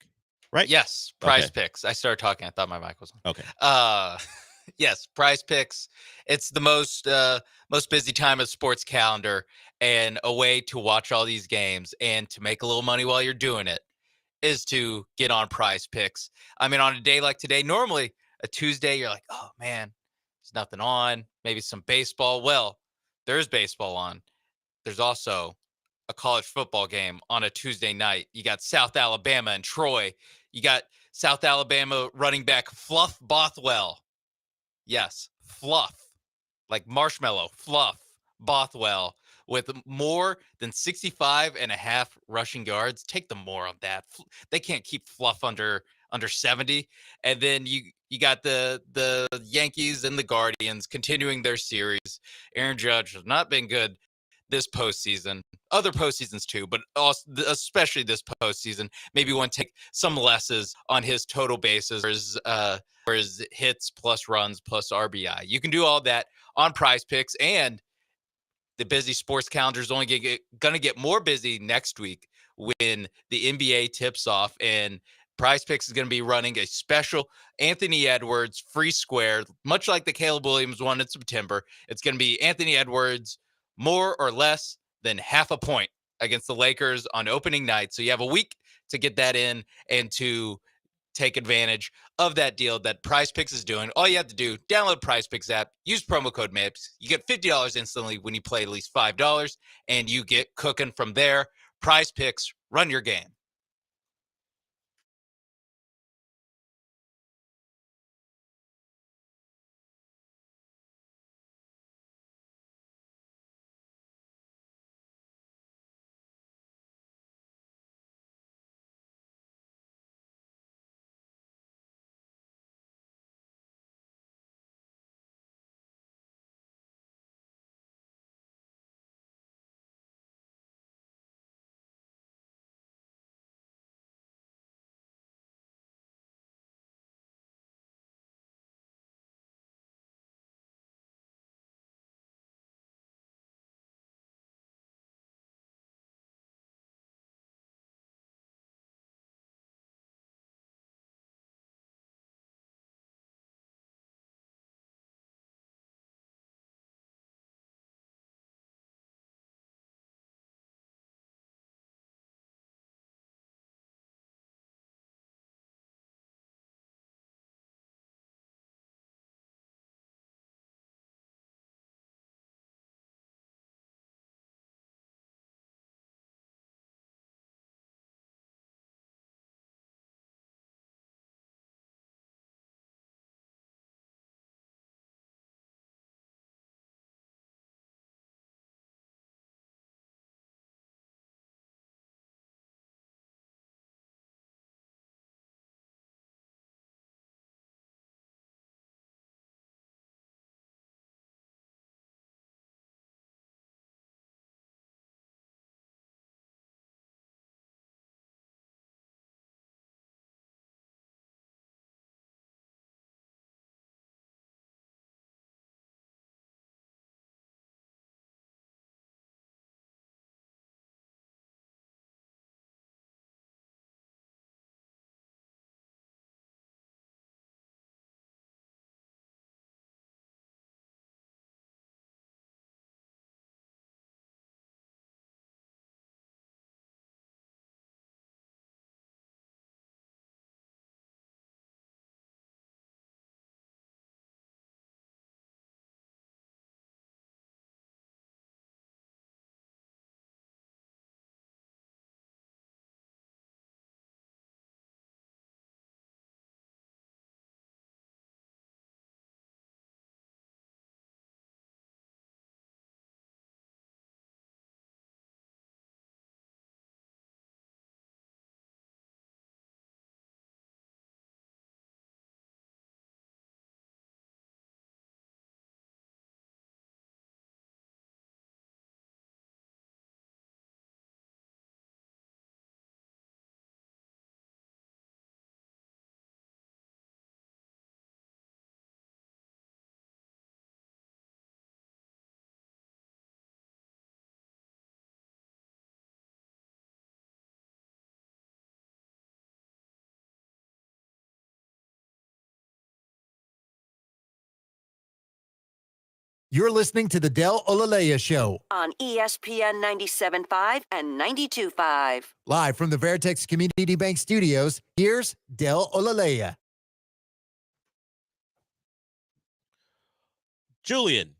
Right? Yes. Prize picks. I started talking. I thought my mic was on. Okay. Yes. Prize picks. It's the most busy time of the sports calendar, and a way to watch all these games and to make a little money while you're doing it is to get on Prize Picks. I mean, on a day like today, normally a Tuesday, you're like, oh man, there's nothing on, maybe some baseball. Well, there's baseball on. There's also a college football game on a Tuesday night. You got South Alabama and Troy. You got South Alabama running back Fluff Bothwell. Yes, Fluff, like marshmallow, Fluff Bothwell, with more than 65.5 rushing yards. Take the more on that. They can't keep Fluff under under 70. And then you got the Yankees and the Guardians continuing their series. Aaron Judge has not been good this postseason, other postseasons too, but also, especially this postseason. Maybe want to take some losses on his total bases or his hits plus runs plus RBI. You can do all that on Prize Picks, and the busy sports calendar is only going to get more busy next week when the NBA tips off, and Prize Picks is going to be running a special Anthony Edwards free square, much like the Caleb Williams one in September. It's going to be Anthony Edwards more or less than half a point against the Lakers on opening night. So you have a week to get that in and to take advantage of that deal that Prize Picks is doing. All you have to do, download Prize Picks app, use promo code MAPS. You get $50 instantly when you play at least $5, and you get cooking from there. Prize Picks, run your game. You're listening to the Del Olaleye Show on ESPN 97.5 and 92.5. Live from the Veritex Community Bank Studios, here's Del Olaleye. Julian,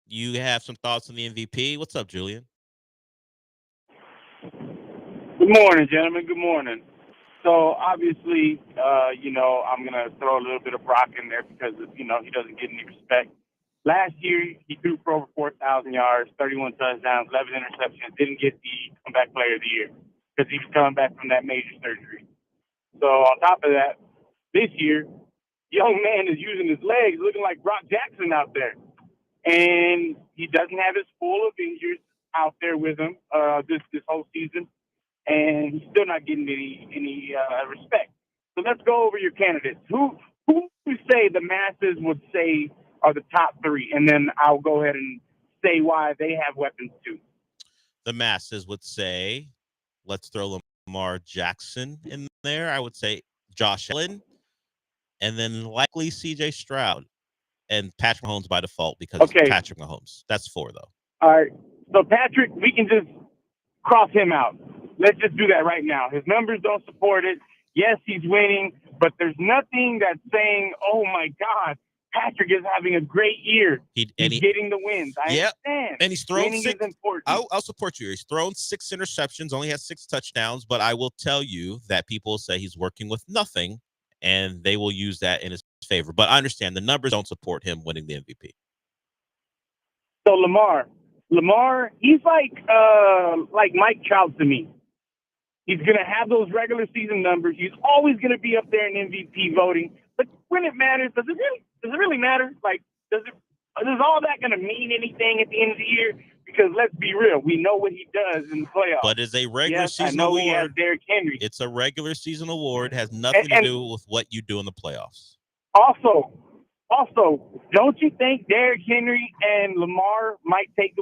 you have some thoughts on the MVP. What's up, Julian? Good morning, gentlemen. Good morning. So, obviously, I'm going to throw a little bit of Brock in there because, he doesn't get any respect. Last year, he threw for over 4,000 yards, 31 touchdowns, 11 interceptions, didn't get the comeback player of the year because he was coming back from that major surgery. So, on top of that, this year, young man is using his legs, looking like Brock Jackson out there. And he doesn't have his full of injuries out there with him this whole season. And he's still not getting any respect. So let's go over your candidates. Who you say the masses would say are the top three? And then I'll go ahead and say why they have weapons too. The masses would say, let's throw Lamar Jackson in there. I would say Josh Allen, and then likely C.J. Stroud, and Patrick Mahomes by default because it's Patrick Mahomes. That's 4, though. All right. So Patrick, we can just cross him out. Let's just do that right now. His numbers don't support it. Yes, he's winning, but there's nothing that's saying, oh, my God, Patrick is having a great year. He's getting the wins. I understand. And he's thrown Winning 6. Is important. I'll support you. He's thrown 6 interceptions, only has 6 touchdowns, but I will tell you that people say he's working with nothing, and they will use that in his favor. But I understand the numbers don't support him winning the MVP. So Lamar, he's like Mike Trout to me. He's going to have those regular season numbers. He's always going to be up there in MVP voting. But when it matters, does it really matter? Like, is all that going to mean anything at the end of the year? Because let's be real, we know what he does in the playoffs. But it's a regular season I know award. He has Derrick Henry. It's a regular season award. It has nothing to do with what you do in the playoffs. Also, don't you think Derrick Henry and Lamar might take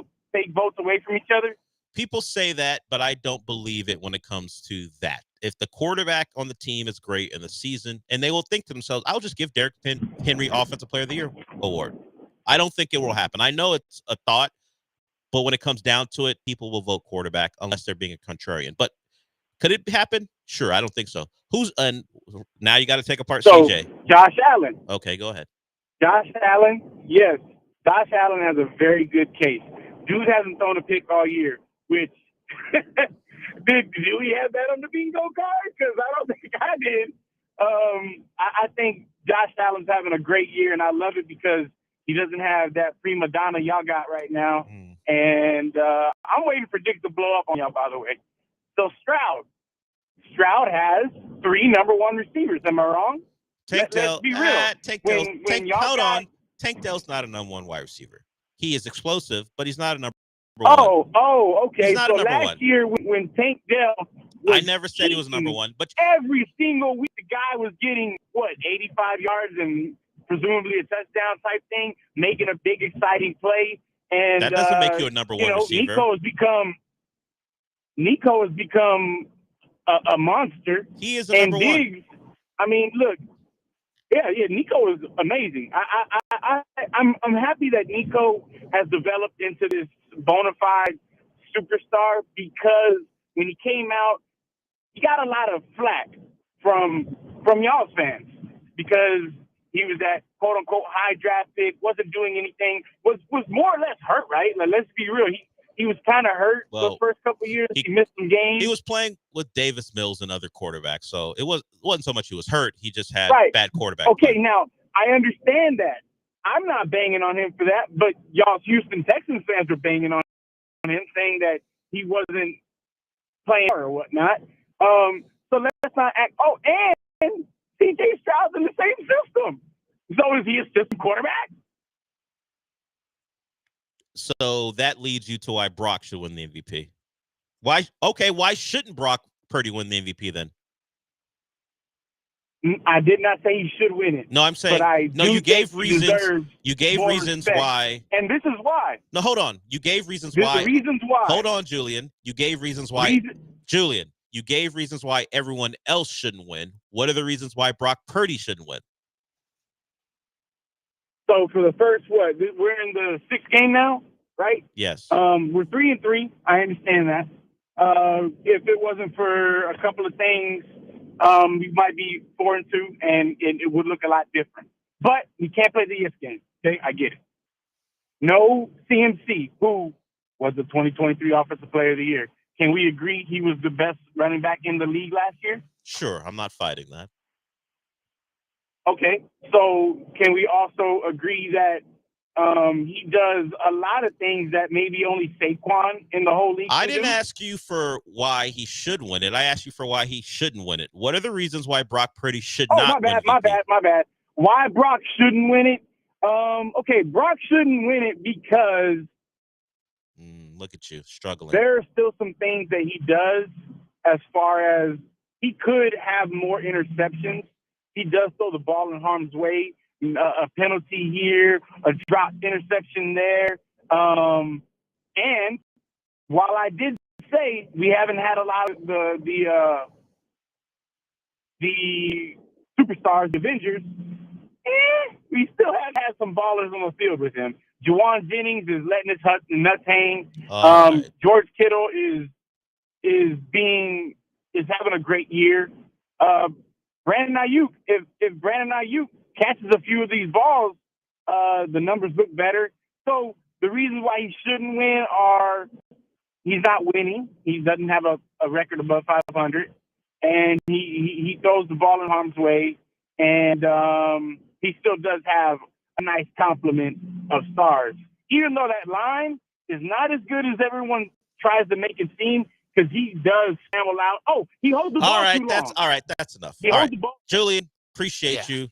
votes away from each other? People say that, but I don't believe it when it comes to that. If the quarterback on the team is great in the season, and they will think to themselves, I'll just give Derrick Henry Offensive Player of the Year award. I don't think it will happen. I know it's a thought, but when it comes down to it, people will vote quarterback unless they're being a contrarian. But could it happen? Sure, I don't think so. Now you got to take apart CJ. Josh Allen. Okay, go ahead. Josh Allen, yes. Josh Allen has a very good case. Dude hasn't thrown a pick all year, which do we have that on the bingo card? Because I don't think I did. I think Josh Allen's having a great year, and I love it because he doesn't have that prima donna y'all got right now. And I'm waiting for Dick to blow up on y'all, by the way. So Stroud has 3 number 1 receivers. Am I wrong? Let's be real. Hold on. Tank Dell's not a number 1 wide receiver. He is explosive, but he's not a number 1. Oh, okay. He's not so a number last 1. year when Tank Dell I never said he was number 1, but every single week the guy was getting 85 yards and presumably a touchdown type thing, making a big exciting play. And that doesn't make you a number 1 receiver. Nico has become a monster. He is a number 1. Diggs, I mean, look, yeah, Nico is amazing. I'm happy that Nico has developed into this bona fide superstar because when he came out, he got a lot of flack from y'all's fans because he was that quote unquote high draft pick, wasn't doing anything, was more or less hurt, right? Like, let's be real. He was kind of hurt those first couple of years. He missed some games. He was playing with Davis Mills and other quarterbacks, so it wasn't so much he was hurt. He just had bad quarterback. Okay, now I understand that. I'm not banging on him for that, but y'all's Houston Texans fans are banging on him, saying that he wasn't playing or whatnot. So let's not act. Oh, and C.J. Stroud's in the same system. So is he a system quarterback? So that leads you to why Brock should win the MVP. Why shouldn't Brock Purdy win the MVP then? I did not say he should win it. No, I'm saying you gave reasons. You gave reasons why. And this is why. No, hold on. You gave reasons why. The reasons why. Hold on, Julian. You gave reasons why. Julian, you gave reasons why everyone else shouldn't win. What are the reasons why Brock Purdy shouldn't win? So for the first, we're in the 6th game now, right? Yes. We're 3-3. I understand that. If it wasn't for a couple of things, we might be 4-2, and it would look a lot different. But we can't play the ESPN game. Okay, I get it. No CMC, who was the 2023 Offensive Player of the Year. Can we agree he was the best running back in the league last year? Sure, I'm not fighting that. Okay, so can we also agree that He does a lot of things that maybe only Saquon in the whole league. I didn't ask you for why he should win it. I asked you for why he shouldn't win it. What are the reasons why Brock Purdy should not win it? My bad. Why Brock shouldn't win it? Okay, Brock shouldn't win it because look at you struggling. There are still some things that he does as far as he could have more interceptions. He does throw the ball in harm's way, a penalty here, a dropped interception there. And while I did say we haven't had a lot of the superstars, the Avengers, we still have had some ballers on the field with him. Juwan Jennings is letting his nuts hang. Right. George Kittle is having a great year. Brandon Ayuk, if Brandon Ayuk catches a few of these balls, the numbers look better. So the reasons why he shouldn't win are he's not winning. He doesn't have a record above 500, and he throws the ball in harm's way, and he still does have a nice complement of stars. Even though that line is not as good as everyone tries to make it seem, because he does scramble out. Oh, he holds the ball too long. All right, that's enough. He All holds right. the ball. Julian, appreciate you.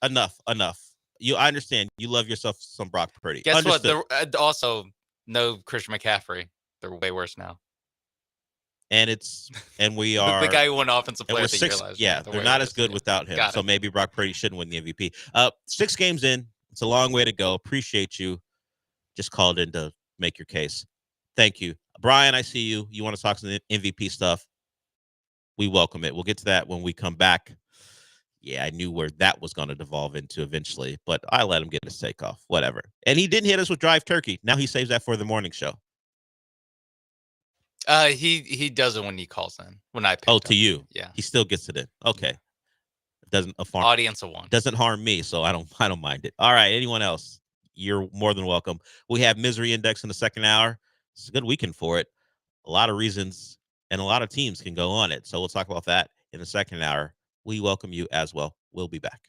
Enough. I understand you love yourself some Brock Purdy. Guess Understood. what? Also, no Christian McCaffrey. They're way worse now. And we are the guy who won offensive player of the year six. last Yeah, year. they're not as good without him. So maybe Brock Purdy shouldn't win the MVP. 6 games in, it's a long way to go. Appreciate you. Just called in to make your case. Thank you, Brian. I see you. You want to talk some MVP stuff? We welcome it. We'll get to that when we come back. Yeah, I knew where that was going to devolve into eventually, but I let him get his take off. Whatever. And he didn't hit us with Drive Turkey. Now he saves that for the morning show. He does it when he calls in. When I pick to you. Yeah. He still gets it in. Okay. It doesn't audience of one. Doesn't harm me, so I don't mind it. All right. Anyone else? You're more than welcome. We have Misery Index in the second hour. It's a good weekend for it. A lot of reasons and a lot of teams can go on it. So we'll talk about that in the second hour. We welcome you as well. We'll be back.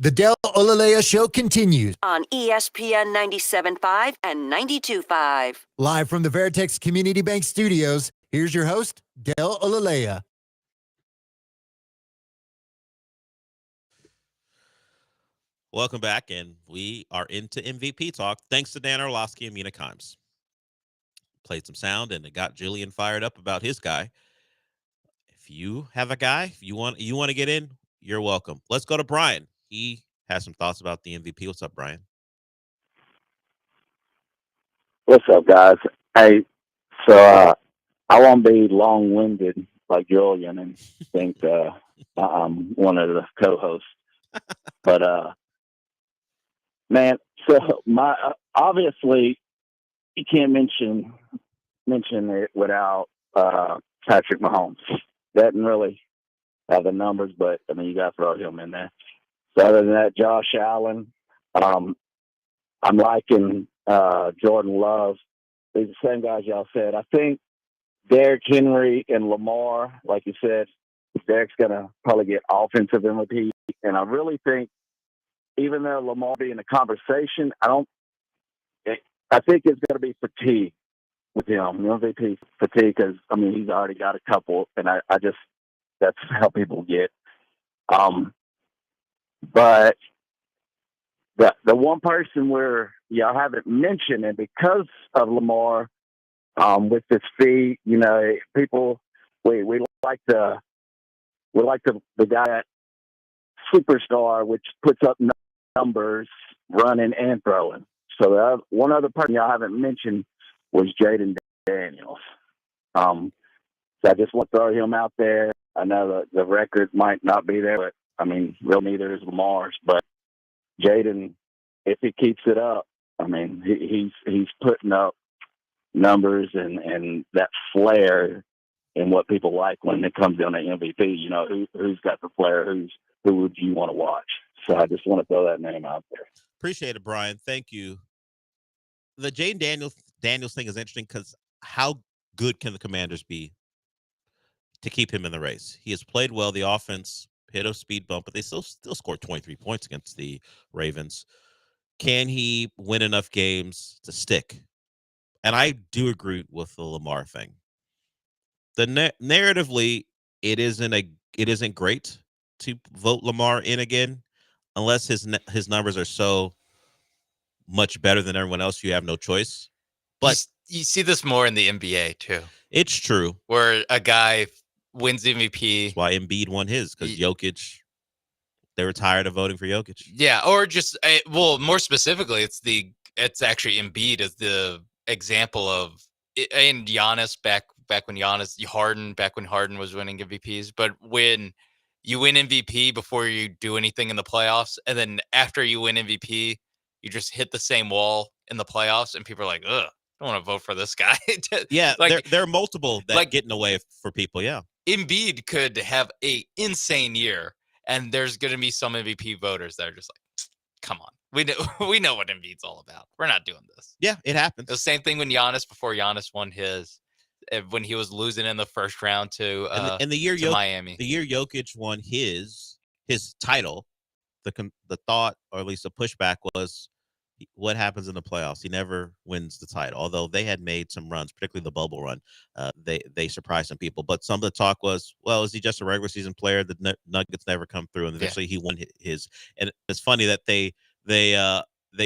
The Del Olaleye Show continues. On ESPN 97.5 and 92.5. Live from the Veritex Community Bank Studios, here's your host, Del Olaleye. Welcome back, and we are into MVP talk. Thanks to Dan Orlovsky and Mina Kimes. Played some sound, and it got Julian fired up about his guy. If you have a guy, if you want to get in, you're welcome. Let's go to Brian. He has some thoughts about the MVP. What's up, Brian? What's up, guys? Hey, so I won't be long-winded like Julian and think I'm one of the co-hosts. But, man, so my obviously you can't mention it without Patrick Mahomes. Doesn't really have the numbers, but, I mean, you got to throw him in there. So other than that, Josh Allen, I'm liking Jordan Love. These are the same guys y'all said. I think Derrick Henry and Lamar, like you said, Derrick's going to probably get offensive MVP. And I really think, even though Lamar be in the conversation, I think it's going to be fatigue with him, MVP fatigue, because, I mean, he's already got a couple, and I just, that's how people get. But the one person where y'all haven't mentioned, and because of Lamar, with his feet, you know, people we like the guy at superstar, which puts up numbers running and throwing. So one other person y'all haven't mentioned was Jaden Daniels. So I just want to throw him out there. I know the record might not be there, but I mean, real neither is Lamar's. But Jaden, if he keeps it up, I mean, he's putting up numbers and that flair and what people like when it comes down to MVP. You know, who's got the flair? Who would you want to watch? So I just want to throw that name out there. Appreciate it, Brian. Thank you. The Jaden Daniels thing is interesting because how good can the Commanders be to keep him in the race? He has played well. The offense hit a speed bump, but they still scored 23 points against the Ravens. Can he win enough games to stick? And I do agree with the Lamar thing. The narratively, it isn't great to vote Lamar in again, unless his numbers are so much better than everyone else. You have no choice. But you see this more in the NBA too. It's true, where a guy wins MVP. That's why Embiid won his, because Jokic. They were tired of voting for Jokic. Yeah, or just more specifically, it's actually Embiid as the example of, and Giannis back when Harden was winning MVPs. But when you win MVP before you do anything in the playoffs, and then after you win MVP, you just hit the same wall in the playoffs, and people are like, ugh, I don't want to vote for this guy. Yeah, like, there are multiple that get in the way for people. Yeah, Embiid could have a insane year, and there's going to be some MVP voters that are just like, come on. We know what Embiid's all about. We're not doing this. Yeah, it happens. The same thing before Giannis won his, when he was losing in the first round to Miami. The year Jokic won his title, the thought, or at least the pushback, was what happens in the playoffs. He never wins the title, although they had made some runs, particularly the bubble run. They surprised some people, but some of the talk was, well, is he just a regular season player? The Nuggets never come through, and eventually he won his. And it's funny that they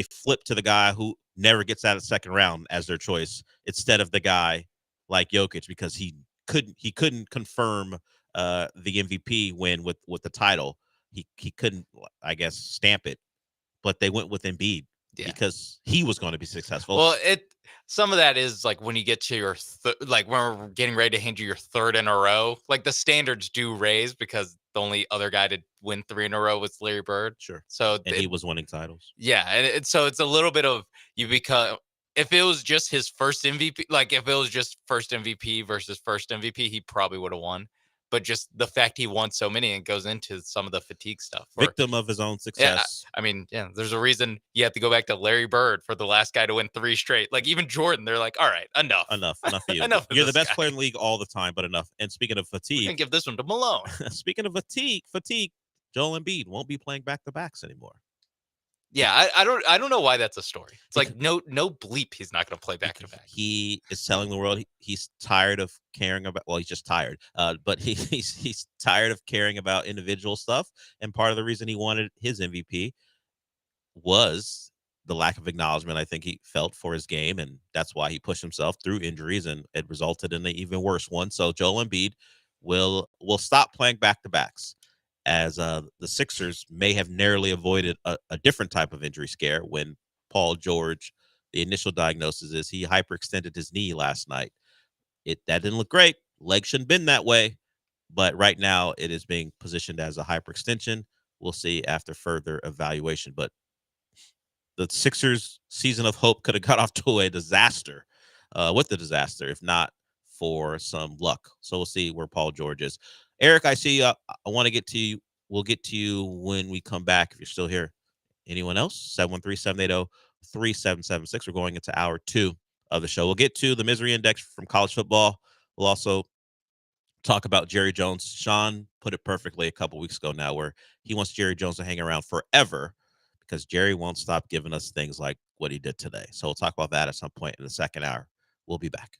flipped to the guy who never gets out of the second round as their choice instead of the guy like Jokic, because he couldn't confirm the MVP win with the title. He couldn't, I guess, stamp it, but they went with Embiid. Yeah. Because he was going to be successful. Well, some of that is like when you get to your like when we're getting ready to hand you your third in a row, like the standards do raise, because the only other guy to win 3 in a row was Larry Bird. Sure. So he was winning titles. Yeah, and so it's a little bit of if it was just his first MVP, like if it was just first MVP versus first MVP, he probably would have won. But just the fact he won so many, and goes into some of the fatigue stuff. Victim of his own success. Yeah, I mean, there's a reason you have to go back to Larry Bird for the last guy to win 3 straight. Like even Jordan, they're like, all right, enough of you. Enough. You're the best player in the league all the time, but enough. And speaking of fatigue, and give this one to Malone. Speaking of fatigue, Joel Embiid won't be playing back-to-backs anymore. Yeah, I don't know why that's a story. It's like no bleep he's not going to play back to back. He is telling the world he's tired of caring about. Well, he's just tired. But he's tired of caring about individual stuff. And part of the reason he wanted his MVP was the lack of acknowledgement I think he felt for his game, and that's why he pushed himself through injuries, and it resulted in an even worse one. So Joel Embiid will stop playing back-to-backs, as the Sixers may have narrowly avoided a different type of injury scare when Paul George, the initial diagnosis is he hyperextended his knee last night. That didn't look great. Leg shouldn't been that way, but right now it is being positioned as a hyperextension. We'll see after further evaluation, but the Sixers' season of hope could have got off to a disaster with the disaster, if not for some luck. So we'll see where Paul George is. Eric, I see. I want to get to you. We'll get to you when we come back, if you're still here. Anyone else? 713-780-3776. We're going into hour 2 of the show. We'll get to the misery index from college football. We'll also talk about Jerry Jones. Sean put it perfectly a couple weeks ago now, where he wants Jerry Jones to hang around forever because Jerry won't stop giving us things like what he did today. So we'll talk about that at some point in the second hour. We'll be back.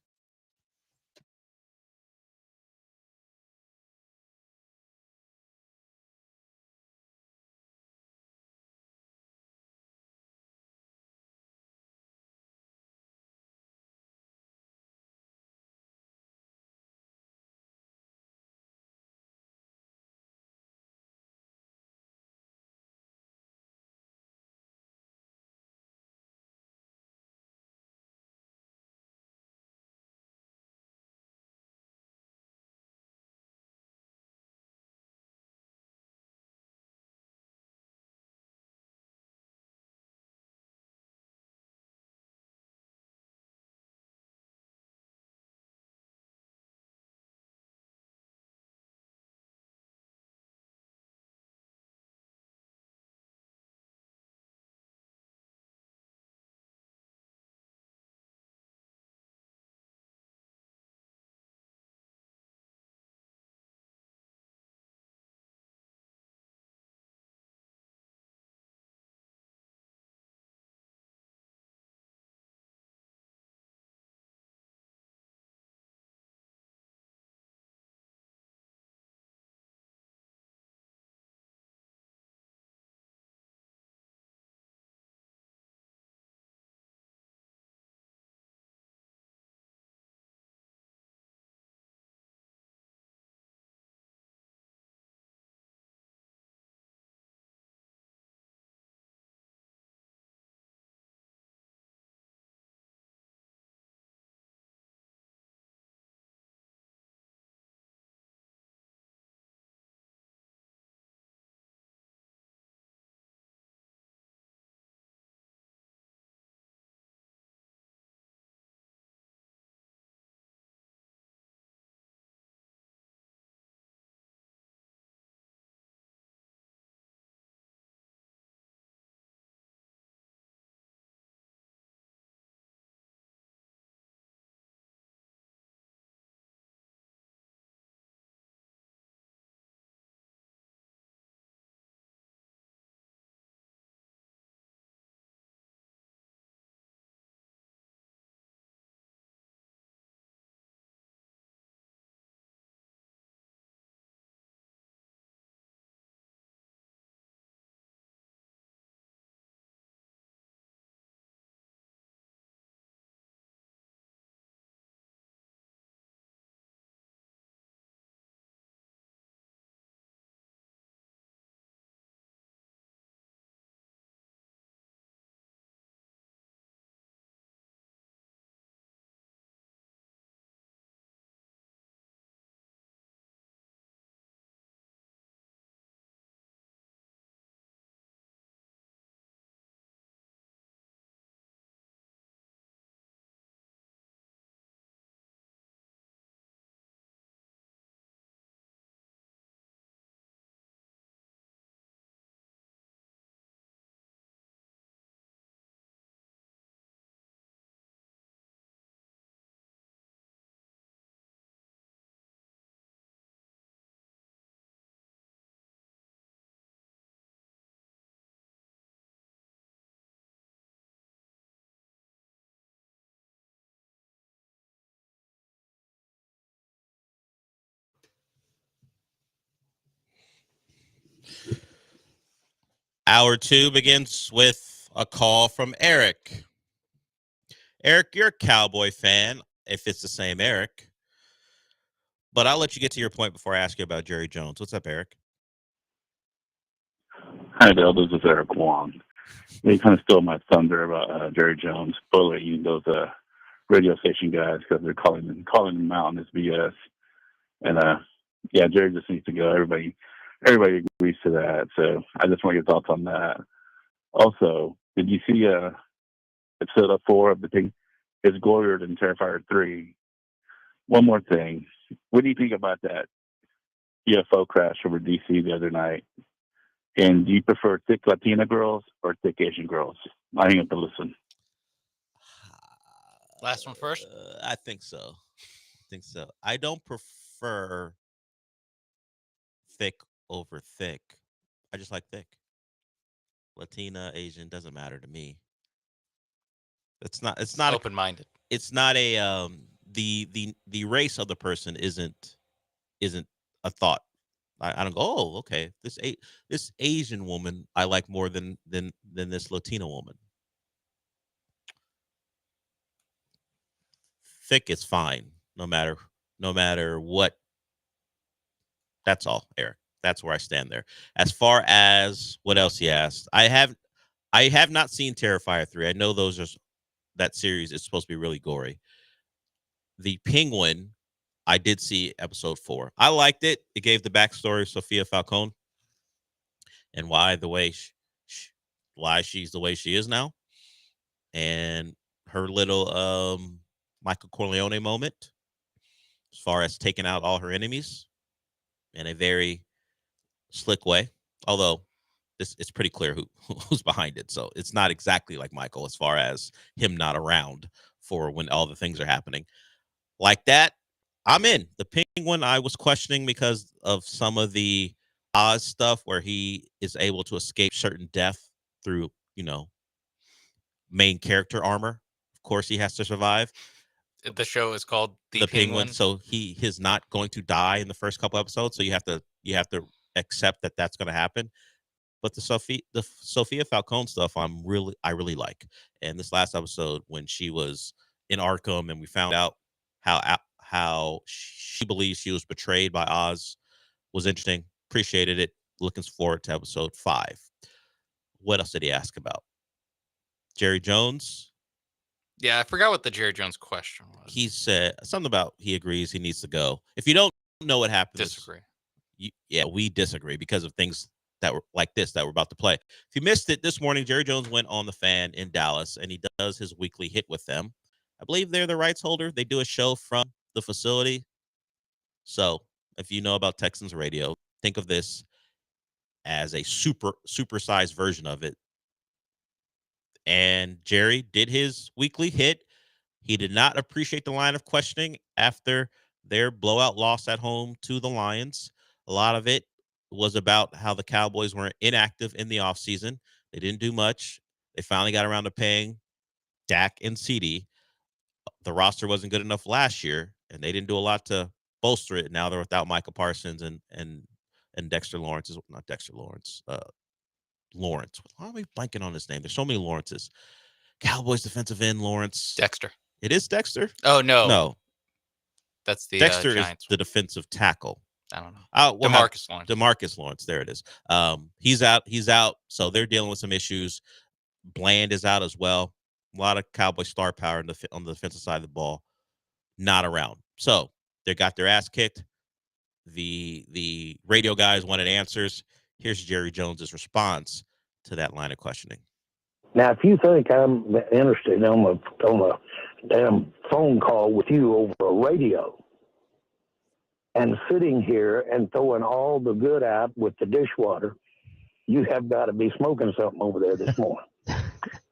Hour 2 begins with a call from Eric. Eric, you're a Cowboy fan, if it's the same Eric. But I'll let you get to your point before I ask you about Jerry Jones. What's up, Eric? Hi, Bill. This is Eric Wong. They kind of stole my thunder about Jerry Jones bullying those radio station guys because they're calling him out on this BS. And yeah, Jerry just needs to go. Everybody agrees to that. So I just want your thoughts on that. Also, did you see episode 4 of the Pig is glorier than Terrifier 3? One more thing. What do you think about that UFO crash over DC the other night? And do you prefer thick Latina girls or thick Asian girls? I hang up to listen. Last one first? I think so. I don't prefer thick over thick. I just like thick. Latina, Asian, doesn't matter to me. It's not open-minded. It's not a the race of the person isn't a thought. I don't go, oh, okay, this Asian woman I like more than this Latina woman. Thick is fine, no matter what. That's all, Eric. That's where I stand there. As far as what else he asked, I have not seen Terrifier 3. I know that series is supposed to be really gory. The Penguin, I did see episode 4. I liked it. It gave the backstory of Sophia Falcone and why she's the way she is now, and her little Michael Corleone moment as far as taking out all her enemies in a very slick way. Although it's pretty clear who's behind it, so it's not exactly like Michael as far as him not around for when all the things are happening like that. I'm in. The Penguin I was questioning because of some of the Oz stuff where he is able to escape certain death through, main character armor. Of course, he has to survive. The show is called The Penguin. So he is not going to die in the first couple episodes. So you have to accept that that's going to happen. But the Sophia Falcone stuff, I really like. And this last episode when she was in Arkham and we found out how she believes she was betrayed by Oz was interesting. Appreciated it. Looking forward to episode 5. What else did he ask about? Jerry Jones. Yeah, I forgot what the Jerry Jones question was. He said something about he agrees he needs to go. If you don't know what happened, disagree. We disagree because of things that were like this that we're about to play. If you missed it this morning, Jerry Jones went on the Fan in Dallas and he does his weekly hit with them. I believe they're the rights holder. They do a show from the facility. So if you know about Texans radio, think of this as a supersized version of it. And Jerry did his weekly hit. He did not appreciate the line of questioning after their blowout loss at home to the Lions. A lot of it was about how the Cowboys were inactive in the offseason. They didn't do much. They finally got around to paying Dak and CD. The roster wasn't good enough last year, and they didn't do a lot to bolster it. Now they're without Micah Parsons and Dexter Lawrence. Not Dexter Lawrence. Lawrence. Why am I blanking on his name? There's so many Lawrences. Cowboys defensive end Lawrence. Dexter. It is Dexter? Oh, no. No. That's the Dexter is Giants. the defensive tackle. I don't know. DeMarcus Lawrence. DeMarcus Lawrence. There it is. He's out. So they're dealing with some issues. Bland is out as well. A lot of Cowboy star power on the defensive side of the ball. Not around. So they got their ass kicked. The radio guys wanted answers. Here's Jerry Jones's response to that line of questioning. Now, if you think I'm interested on a damn phone call with you over a radio and sitting here and throwing all the good out with the dishwater, you have got to be smoking something over there this morning.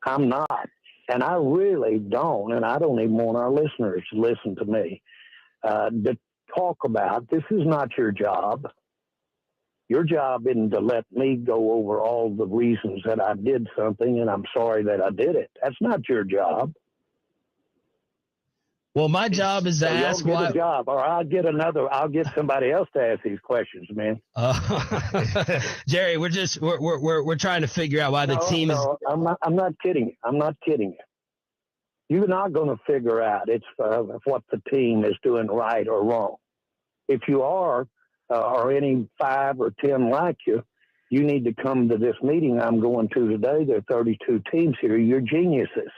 I'm not. And I really don't, and I don't even want our listeners to listen to me, to talk about, this is not your job. Your job isn't to let me go over all the reasons that I did something and I'm sorry that I did it. That's not your job. Well, my job is to ask get why. a job, or I'll get somebody else to ask these questions, man. Jerry, we're trying to figure out why the team is. I'm not kidding. I'm not kidding you. You're not going to figure out what the team is doing right or wrong. If you are, or any 5 or 10 like you, you need to come to this meeting I'm going to today. There are 32 teams here. You're geniuses.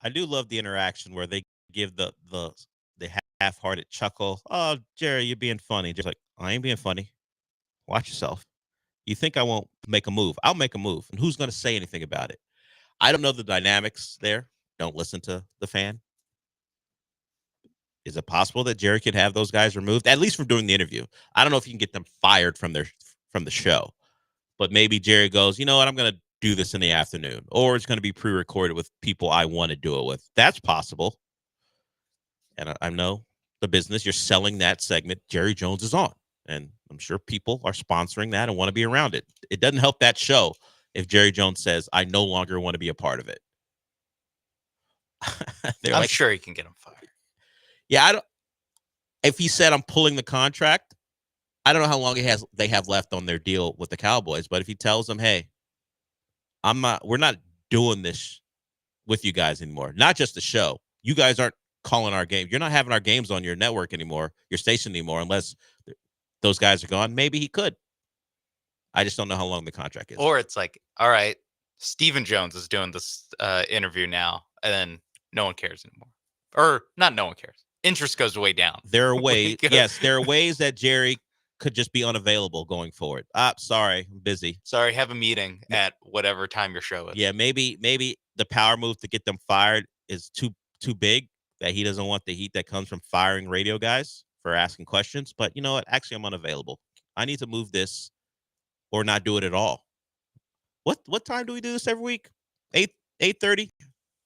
I do love the interaction where they give the half-hearted chuckle. Oh, Jerry, you're being funny. Just like, I ain't being funny. Watch yourself. You think I won't make a move? I'll make a move. And who's going to say anything about it? I don't know the dynamics there. Don't listen to the fan. Is it possible that Jerry could have those guys removed, at least from doing the interview? I don't know if you can get them fired from the show, but maybe Jerry goes, you know what, I'm going to do this in the afternoon, or it's going to be pre-recorded with people I want to do it with. That's possible. And I know the business, you're selling that segment Jerry Jones is on, and I'm sure people are sponsoring that and want to be around it. It doesn't help that show if Jerry Jones says, I no longer want to be a part of it. I'm sure he can get him fired. Yeah, if he said I'm pulling the contract, I don't know how long they have left on their deal with the Cowboys, but if he tells them, hey, we're not doing this with you guys anymore. Not just the show. You guys aren't calling our game. You're not having our games on your network anymore, your station anymore, unless those guys are gone. Maybe he could. I just don't know how long the contract is. Or it's like, all right, Stephen Jones is doing this interview now, and then no one cares anymore. Or not no one cares. Interest goes way down. There are ways, yes, there are ways that Jerry could just be unavailable going forward. Sorry, I'm busy. Sorry, have a meeting at whatever time your show is. Yeah, maybe the power move to get them fired is too big, that he doesn't want the heat that comes from firing radio guys for asking questions. But you know what? Actually, I'm unavailable. I need to move this or not do it at all. What time do we do this every week? 8:30?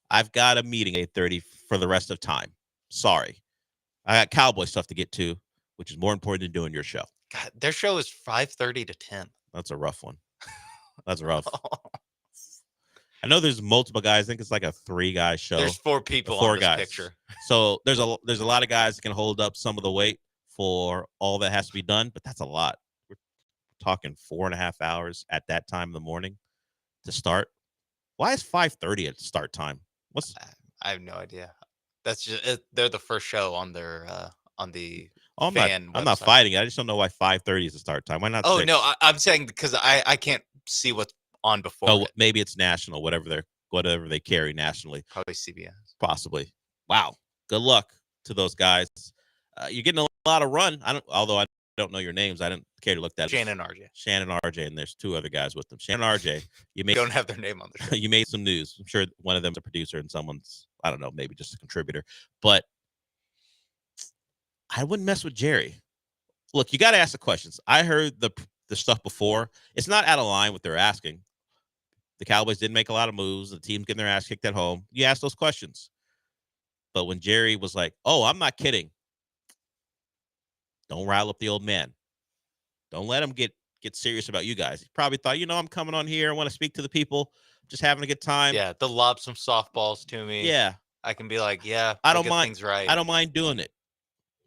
I've got a meeting 8:30 for the rest of time. Sorry. I got Cowboy stuff to get to, which is more important than doing your show. God, their show is 5:30 to 10. That's a rough one. That's rough. I know there's multiple guys. I think it's like a 3-guy show. There's 4 people on this picture. So there's a lot of guys that can hold up some of the weight for all that has to be done, but that's a lot. We're talking 4.5 hours at that time in the morning to start. Why is 5:30 at start time? I have no idea. That's just they're the first show on their on the I'm fan. I'm not fighting it. I just don't know why 5:30 is the start time. Why not? Oh 6? no, I'm saying because I can't see what's on before. Oh, maybe it's national, whatever they carry nationally. Probably CBS. Possibly. Wow. Good luck to those guys. You're getting a lot of run. Although I don't know your names. I didn't care to look that. Shannon RJ. Shannon RJ, and there's 2 other guys with them. Shannon RJ. Don't have their name on the show. You made some news. I'm sure one of them's a producer and someone's, I don't know, maybe just a contributor. But I wouldn't mess with Jerry. Look, you got to ask the questions. I heard the stuff before. It's not out of line what they're asking. The Cowboys didn't make a lot of moves. The team's getting their ass kicked at home. You ask those questions. But when Jerry was like, oh, I'm not kidding. Don't rile up the old man. Don't let him get serious about you guys. He probably thought, I'm coming on here. I want to speak to the people. Just having a good time. Yeah, they'll lob some softballs to me. Yeah. I can be like, yeah, I don't mind. Things right. I don't mind doing it.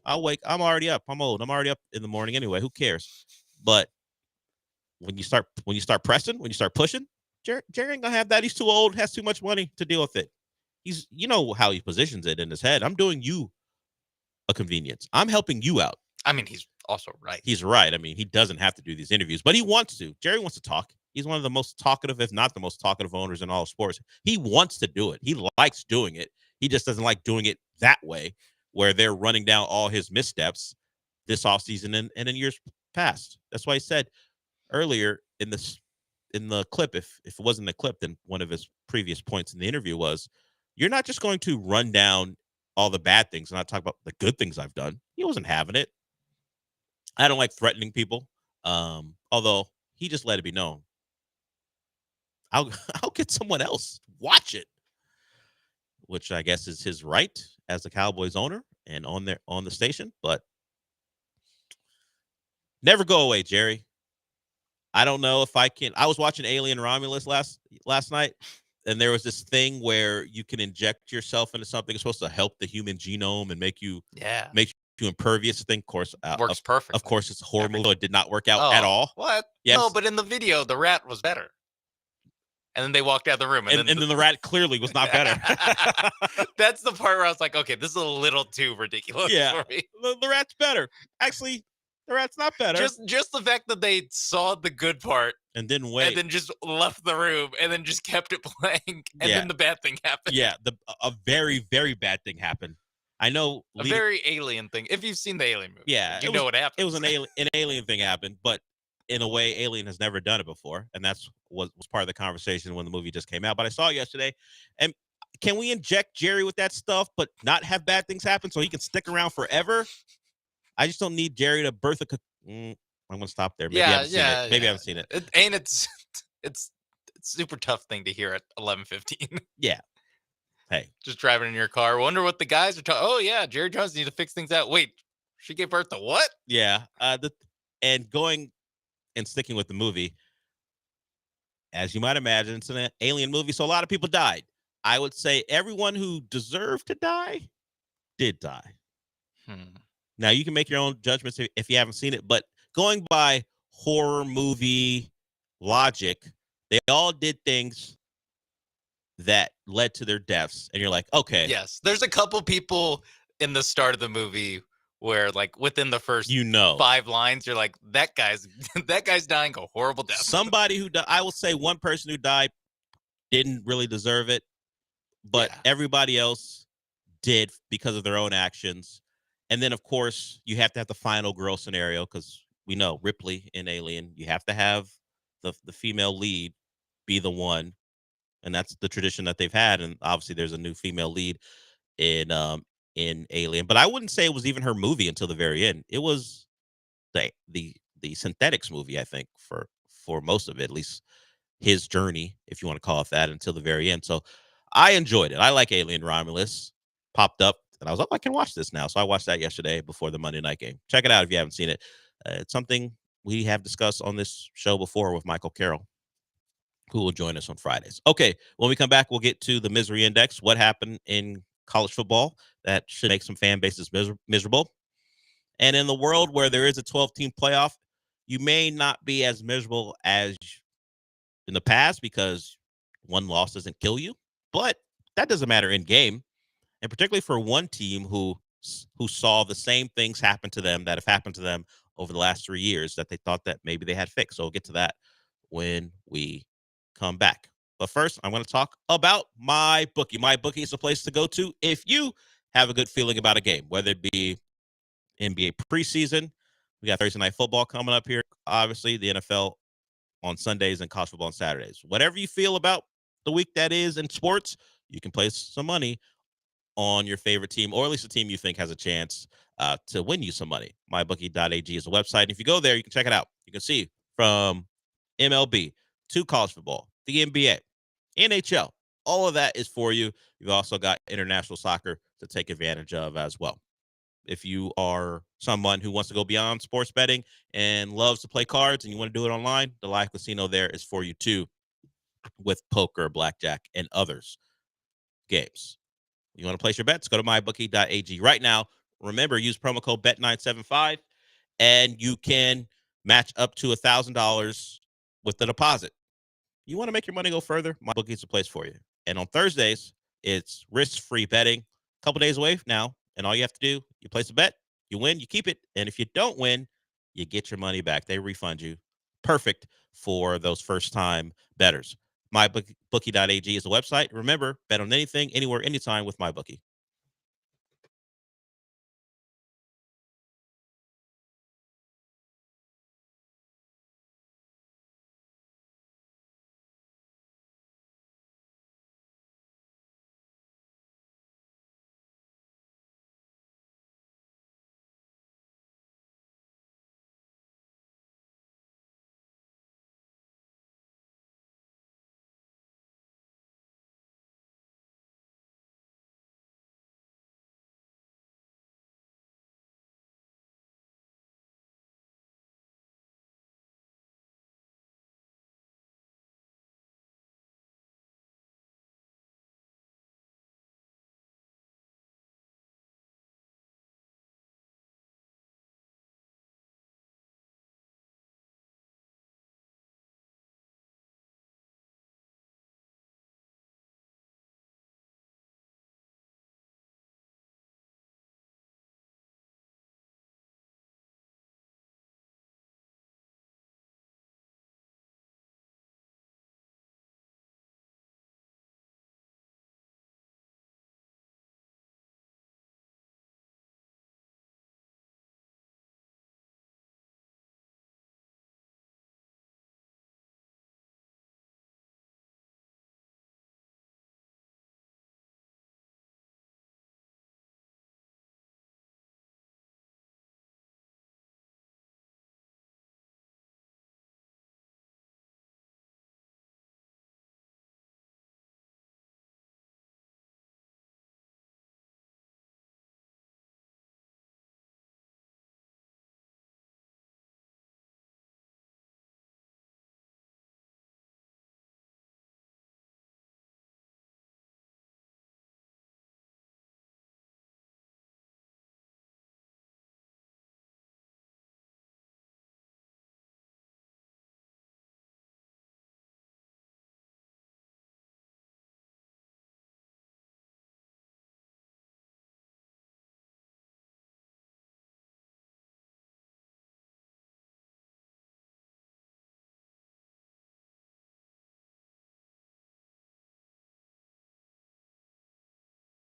I'm already up. I'm old. I'm already up in the morning anyway. Who cares? But when you start pressing, when you start pushing, Jerry ain't gonna have that. He's too old, has too much money to deal with it. You know how he positions it in his head. I'm doing you a convenience. I'm helping you out. I mean, he's also right. He's right. I mean, he doesn't have to do these interviews, but he wants to. Jerry wants to talk. He's one of the most talkative, if not the most talkative owners in all of sports. He wants to do it. He likes doing it. He just doesn't like doing it that way, where they're running down all his missteps this offseason and in years past. That's why he said earlier in the clip, if it wasn't the clip, then one of his previous points in the interview was, you're not just going to run down all the bad things and not talk about the good things I've done. He wasn't having it. I don't like threatening people, although he just let it be known. I'll get someone else. Watch it, which I guess is his right as the Cowboys owner and on the station. But never go away, Jerry. I don't know if I can. I was watching Alien Romulus last night. and there was this thing where you can inject yourself into something. It's supposed to help the human genome and make you impervious to things. Of course, works perfect. Of course, it's a horror movie. It did not work out Oh, at all. What? Yes. No, but in the video, the rat was better. And then they walked out of the room, and then the rat clearly was not better. That's the part where I was like, okay, this is a little too ridiculous for me. The rat's better. Actually, the rat's not better. Just the fact that they saw the good part and didn't wait, and then just left the room, and then just kept it playing, and then the bad thing happened. Yeah, a very, very bad thing happened. I know a very alien thing. If you've seen the Alien movie, you know what happened. It was an alien thing happened, but in a way, Alien has never done it before, and that's was part of the conversation when the movie just came out. But I saw it yesterday, and can we inject Jerry with that stuff, but not have bad things happen so he can stick around forever? I just don't need Jerry to birth a. I'm gonna stop there. Maybe I haven't seen it. Maybe I haven't seen it. It's a super tough thing to hear at 11:15. Yeah. Hey, just driving in your car. Wonder what the guys are talking. Oh yeah, Jerry Jones needs to fix things out. Wait, she gave birth to what? Yeah. And going and sticking with the movie, as you might imagine, it's an alien movie, so a lot of people died. I would say everyone who deserved to die did die. Now, you can make your own judgments if you haven't seen it, but going by horror movie logic, they all did things that led to their deaths, and you're like, okay. Yes, there's a couple people in the start of the movie where, like, within the first 5 lines, you're like, that guy's dying a horrible death. Somebody who died, I will say one person who died didn't really deserve it, but everybody else did because of their own actions. And then, of course, you have to have the final girl scenario, because we know Ripley in Alien, you have to have the female lead be the one, and that's the tradition that they've had. And obviously, there's a new female lead in Alien, but I wouldn't say it was even her movie until the very end. It was the synthetics movie, I think, for most of it, at least his journey, if you want to call it that, until the very end. So I enjoyed it. I like Alien Romulus. Popped up, and I was like, I can watch this now. So I watched that yesterday before the Monday night game. Check it out if you haven't seen it. It's something we have discussed on this show before with Michael Carroll, who will join us on Fridays. Okay, when we come back, we'll get to the misery index. What happened in college football that should make some fan bases miserable? And in the world where there is a 12-team playoff, you may not be as miserable as in the past because one loss doesn't kill you, but that doesn't matter in game. And particularly for one team who saw the same things happen to them that have happened to them over the last 3 years that they thought that maybe they had fixed. So we'll get to that when we come back. But first, I'm going to talk about MyBookie. MyBookie is a place to go to if you have a good feeling about a game, whether it be NBA preseason. We got Thursday night football coming up here. Obviously, the NFL on Sundays and college football on Saturdays. Whatever you feel about the week that is in sports, you can place some money on your favorite team, or at least a team you think has a chance to win you some money. MyBookie.ag is a website. And if you go there, you can check it out. You can see from MLB to college football, the NBA, NHL, all of that is for you. You've also got international soccer to take advantage of as well. If you are someone who wants to go beyond sports betting and loves to play cards and you want to do it online, the live casino there is for you too, with poker, blackjack, and others games. You want to place your bets? Go to mybookie.ag right now. Remember, use promo code BET975, and you can match up to $1,000 with the deposit. You want to make your money go further? MyBookie is a place for you. And on Thursdays, it's risk-free betting. A couple days away now, and all you have to do, you place a bet, you win, you keep it, and if you don't win, you get your money back. They refund you. Perfect for those first-time bettors. MyBookie.ag is the website. Remember, bet on anything, anywhere, anytime with MyBookie.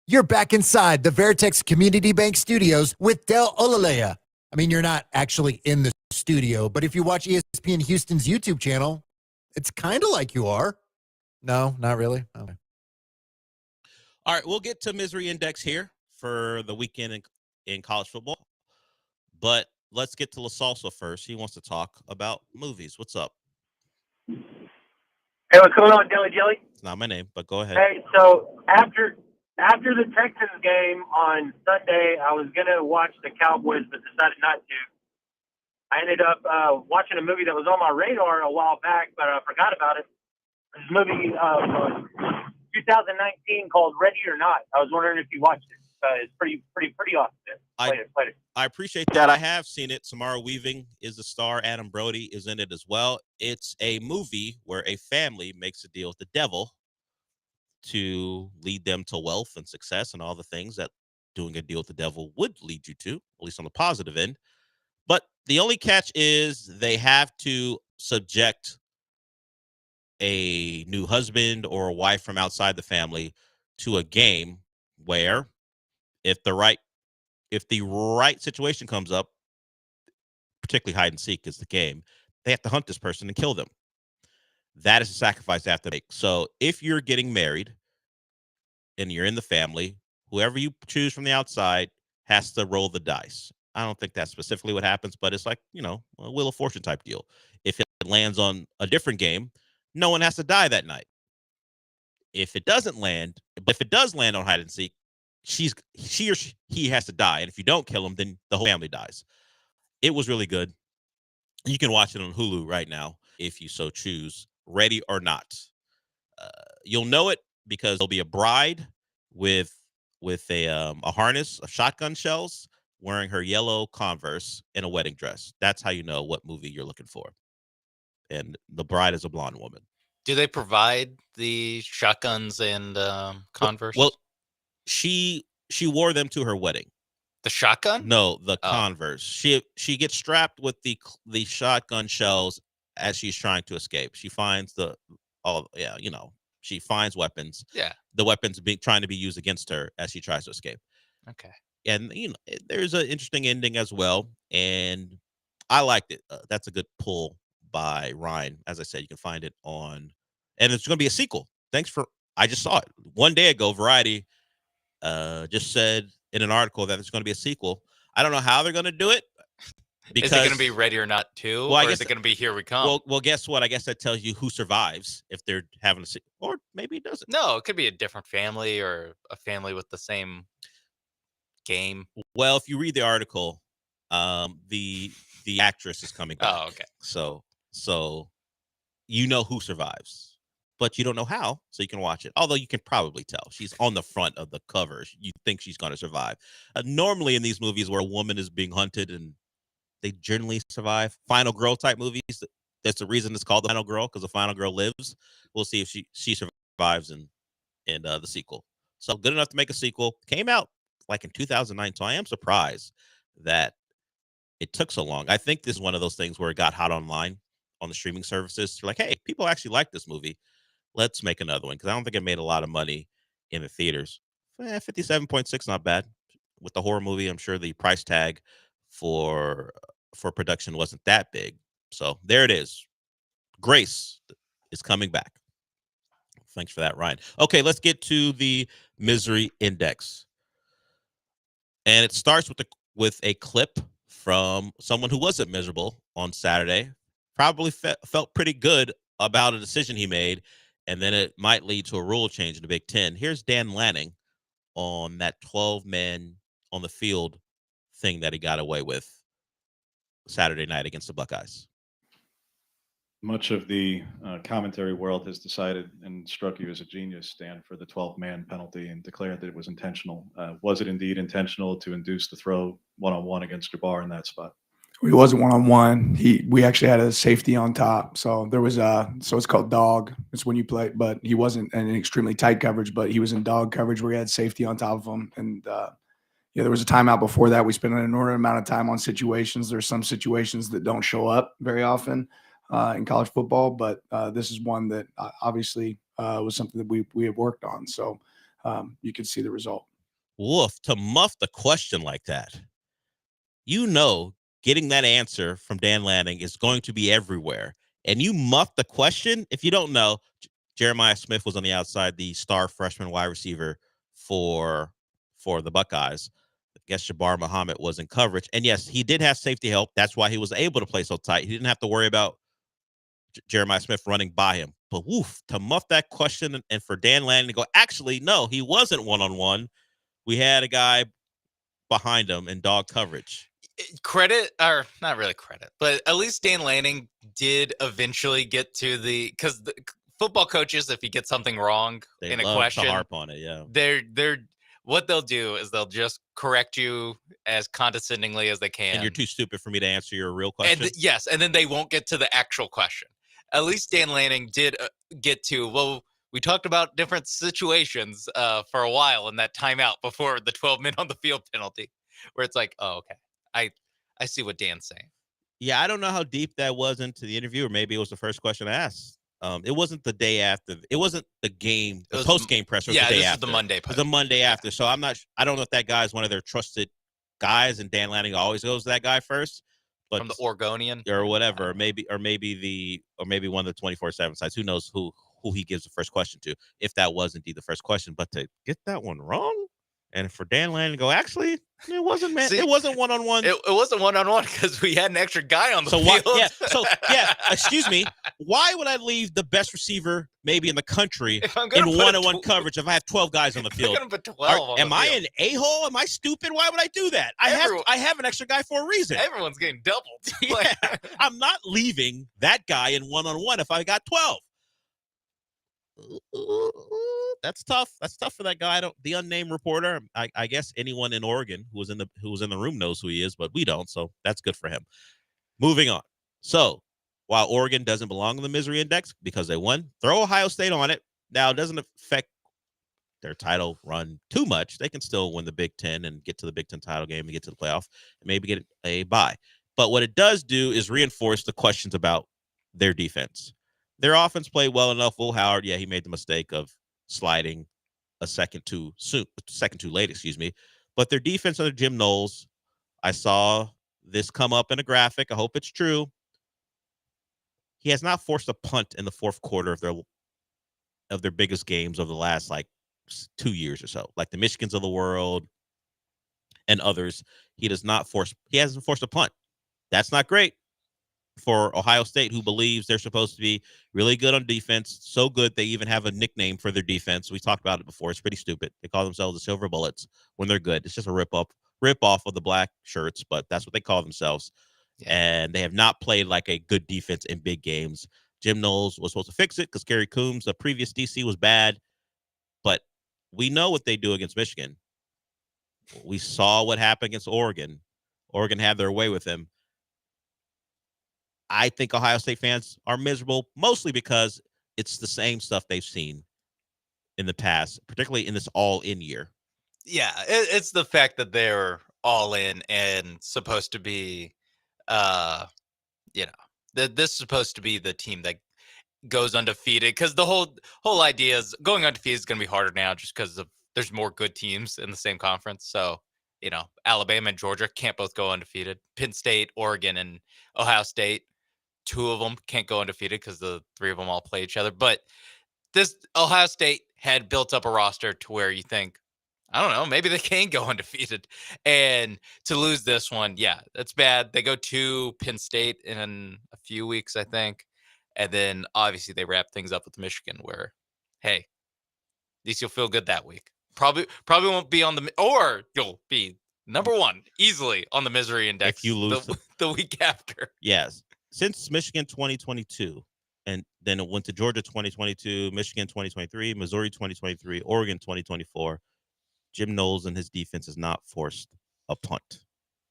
You're back inside the Veritex Community Bank Studios with Del Olaleye. I mean, you're not actually in the studio, but if you watch ESPN Houston's YouTube channel, it's kind of like you are. No, not really. Okay. All right, we'll get to Misery Index here for the weekend in college football. But let's get to La Salsa first. He wants to talk about movies. What's up? Hey, what's going on, Dilly Jelly? It's not my name, but go ahead. Hey, so after the Texans game on Sunday, I was going to watch the Cowboys, but decided not to. I ended up watching a movie that was on my radar a while back, but I forgot about it. This movie 2019 called Ready or Not. I was wondering if you watched it. It's pretty awesome. Played it. I appreciate that. I have seen it. Samara Weaving is the star. Adam Brody is in it as well. It's a movie where a family makes a deal with the devil to lead them to wealth and success and all the things that doing a deal with the devil would lead you to, at least on the positive end. But the only catch is they have to subject a new husband or a wife from outside the family to a game where if the right situation comes up, particularly hide and seek is the game, they have to hunt this person and kill them. That is a sacrifice they have to make. So if you're getting married and you're in the family, whoever you choose from the outside has to roll the dice. I don't think that's specifically what happens, but it's like, a Wheel of Fortune type deal. If it lands on a different game, no one has to die that night. If it does land on hide and seek, he or she has to die. And if you don't kill him, then the whole family dies. It was really good. You can watch it on Hulu right now if you so choose. Ready or Not. You'll know it because there'll be a bride with a harness of shotgun shells wearing her yellow Converse in a wedding dress. That's how you know what movie you're looking for. And the bride is a blonde woman. Do they provide the shotguns and Converse? Well, she wore them to her wedding. The shotgun? No, the Converse. She gets strapped with the shotgun shells as she's trying to escape. She finds she finds weapons. Yeah. The weapons trying to be used against her as she tries to escape. Okay. And there's an interesting ending as well, and I liked it. That's a good pull by Ryan. As I said, you can find it on, and it's going to be a sequel. I just saw it one day ago. Variety just said in an article that there's going to be a sequel. I don't know how they're going to do it. Is it going to be Ready or Not 2? Well, or is it going to be Here We Come? Well, guess what? I guess that tells you who survives if they're having a sequel, or maybe it doesn't. No, it could be a different family or a family with the same game. Well, if you read the article, the actress is coming back. Oh, okay. So you know who survives, but you don't know how, so you can watch it. Although you can probably tell. She's on the front of the cover. You think she's going to survive. Normally in these movies where a woman is being hunted and they generally survive, Final Girl type movies, that's the reason it's called The Final Girl, because the final girl lives. We'll see if she survives in the sequel. So good enough to make a sequel. Came out like in 2009, so I am surprised that it took so long. I think this is one of those things where it got hot online on the streaming services. They're like, hey, people actually like this movie. Let's make another one, because I don't think it made a lot of money in the theaters. 57.6, not bad. With the horror movie, I'm sure the price tag for production wasn't that big. So there it is. Grace is coming back. Thanks for that, Ryan. Okay, let's get to the Misery Index. And it starts with a clip from someone who wasn't miserable on Saturday. Probably felt pretty good about a decision he made, and then it might lead to a rule change in the Big Ten. Here's Dan Lanning on that 12-man on the field thing that he got away with Saturday night against the Buckeyes. Much of the commentary world has decided and struck you as a genius, Stan, for the 12-man penalty and declared that it was intentional. Was it indeed intentional to induce the throw one-on-one against Jabbar in that spot? It wasn't one-on-one. We actually had a safety on top. So there was so it's called dog. It's when you play, but he wasn't in an extremely tight coverage, but he was in dog coverage where he had safety on top of him. And there was a timeout before that. We spent an inordinate amount of time on situations. There's some situations that don't show up very often in college football, but this is one that obviously was something that we have worked on. So you can see the result. Woof, to muff the question like that. You know, getting that answer from Dan Lanning is going to be everywhere. And you muff the question. If you don't know, Jeremiah Smith was on the outside, the star freshman wide receiver for the Buckeyes. I guess Jabbar Muhammad was in coverage. And yes, he did have safety help. That's why he was able to play so tight. He didn't have to worry about Jeremiah Smith running by him. But woof, to muff that question and for Dan Lanning to go, actually, no, he wasn't one-on-one. We had a guy behind him in dog coverage. Credit, or not really credit, but at least Dan Lanning did eventually get to because the football coaches, if you get something wrong in a question, to harp on it, yeah. They're what they'll do is they'll just correct you as condescendingly as they can. And you're too stupid for me to answer your real question. And yes, and then they won't get to the actual question. At least Dan Lanning did get to, well, we talked about different situations for a while in that timeout before the 12-minute on the field penalty, where it's like, oh, okay, I see what Dan's saying. Yeah, I don't know how deep that was into the interview, or maybe it was the first question I asked. It wasn't the day after. It wasn't the game, the post-game presser. Yeah, the day this after. is the Monday. It was the Monday after. So I don't know if that guy is one of their trusted guys, and Dan Lanning always goes to that guy first. But from the Oregonian or whatever, or maybe one of the 24/7 sites. Who knows who he gives the first question to? If that was indeed the first question, but to get that one wrong, and for Dan Lanning to go, actually, it wasn't it wasn't one-on-one. It wasn't one-on-one because we had an extra guy on the field. Excuse me. Why would I leave the best receiver maybe in the country in one-on-one coverage if I have 12 guys on the field? I'm gonna put 12 am I an a-hole? Am I stupid? Why would I do that? I have an extra guy for a reason. Everyone's getting doubled. Yeah, I'm not leaving that guy in one-on-one if I got 12. That's tough. That's tough for that guy. The unnamed reporter. I guess anyone in Oregon who was in the room knows who he is, but we don't. So that's good for him. Moving on. So while Oregon doesn't belong in the misery index because they won, throw Ohio State on it. Now it doesn't affect their title run too much. They can still win the Big Ten and get to the Big Ten title game and get to the playoff and maybe get a bye. But what it does do is reinforce the questions about their defense. Their offense played well enough. Will Howard, yeah, he made the mistake of sliding a second too late, excuse me. But their defense under Jim Knowles, I saw this come up in a graphic. I hope it's true. He has not forced a punt in the fourth quarter of their biggest games of the last 2 years or so, like the Michigans of the world and others. He hasn't forced a punt. That's not great for Ohio State, who believes they're supposed to be really good on defense. So good they even have a nickname for their defense. We talked about it before. It's pretty stupid. They call themselves the Silver Bullets when they're good. It's just a rip off of the black shirts, but that's what they call themselves. Yeah. And they have not played like a good defense in big games. Jim Knowles was supposed to fix it because Gary Coombs, the previous DC, was bad. But we know what they do against Michigan. We saw what happened against Oregon. Oregon had their way with them. I think Ohio State fans are miserable, mostly because it's the same stuff they've seen in the past, particularly in this all-in year. Yeah, it's the fact that they're all in and supposed to be, this is supposed to be the team that goes undefeated. Because the whole idea is going undefeated is going to be harder now just because there's more good teams in the same conference. So, Alabama and Georgia can't both go undefeated. Penn State, Oregon, and Ohio State. 2 of them can't go undefeated because the 3 of them all play each other. But this Ohio State had built up a roster to where you think, I don't know, maybe they can go undefeated. And to lose this one, yeah, that's bad. They go to Penn State in a few weeks, I think. And then obviously they wrap things up with Michigan where, hey, at least you'll feel good that week. Probably won't be on or you'll be number 1 easily on the misery index if you lose the week after. Yes. Since Michigan 2022, and then it went to Georgia 2022, Michigan 2023, Missouri 2023, Oregon 2024, Jim Knowles and his defense has not forced a punt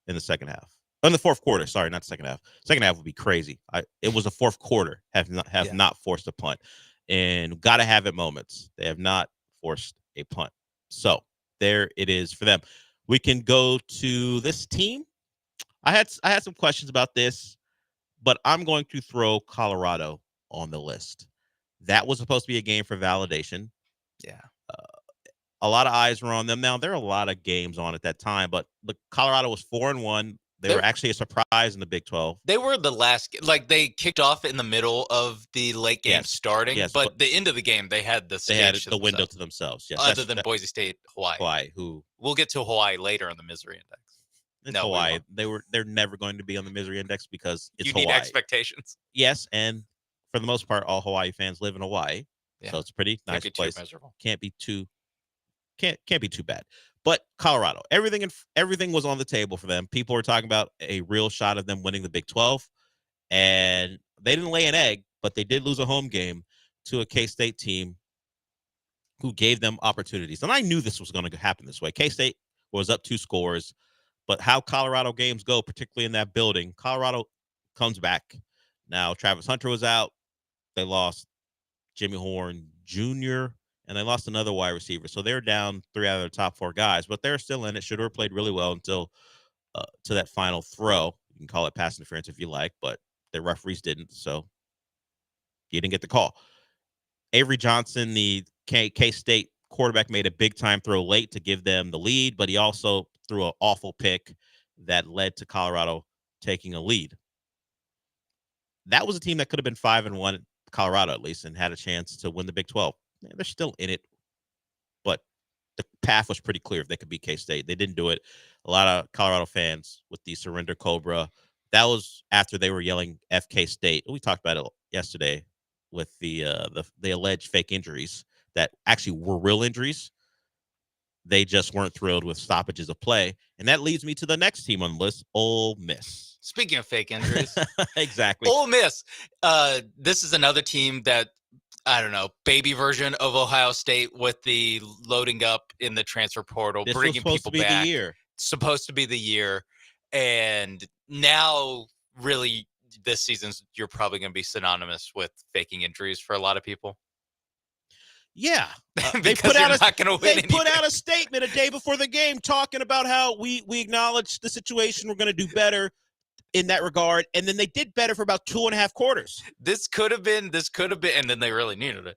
in the second half. In the fourth quarter, sorry, not the second half. Second half would be crazy. It was a fourth quarter, have not forced a punt. And got to have it moments. They have not forced a punt. So there it is for them. We can go to this team. I had some questions about this. But I'm going to throw Colorado on the list. That was supposed to be a game for validation. Yeah. A lot of eyes were on them. Now, there are a lot of games on at that time, but Colorado was 4-1. They were actually a surprise in the Big 12. They were the last, like they kicked off in the middle of the late game starting, but the end of the game, they had the window to themselves. Yes, other than Boise State, Hawaii. Who we'll get to Hawaii later on the misery index. It's Hawaii. They're never going to be on the misery index because it's Hawaii. You need expectations. Yes, and for the most part, all Hawaii fans live in Hawaii, so it's a pretty nice place. Can't be too bad. But Colorado, everything was on the table for them. People were talking about a real shot of them winning the Big 12, and they didn't lay an egg, but they did lose a home game to a K-State team who gave them opportunities. And I knew this was going to happen this way. K-State was up 2 scores, but how Colorado games go, particularly in that building, Colorado comes back. Now, Travis Hunter was out. They lost Jimmy Horn Jr., and they lost another wide receiver. So they're down 3 out of their top 4 guys, but they're still in it. Shedeur played really well until to that final throw. You can call it pass interference if you like, but the referees didn't, so you didn't get the call. Avery Johnson, the K-State quarterback, made a big-time throw late to give them the lead, but he also threw an awful pick that led to Colorado taking a lead. That was a team that could have been 5-1, Colorado at least, and had a chance to win the Big 12. They're still in it, but the path was pretty clear if they could beat K-State. They didn't do it. A lot of Colorado fans with the surrender Cobra. That was after they were yelling FK State. We talked about it yesterday with the alleged fake injuries that actually were real injuries. They just weren't thrilled with stoppages of play. And that leads me to the next team on the list, Ole Miss. Speaking of fake injuries. Exactly. Ole Miss. This is another team that, I don't know, baby version of Ohio State with the loading up in the transfer portal, bringing people back. The year. Supposed to be the year. And now, really, this season's you're probably going to be synonymous with faking injuries for a lot of people. Yeah. They put out a statement a day before the game talking about how we acknowledge the situation. We're going to do better in that regard, and then they did better for about 2.5 quarters. This could have been, and then they really needed it.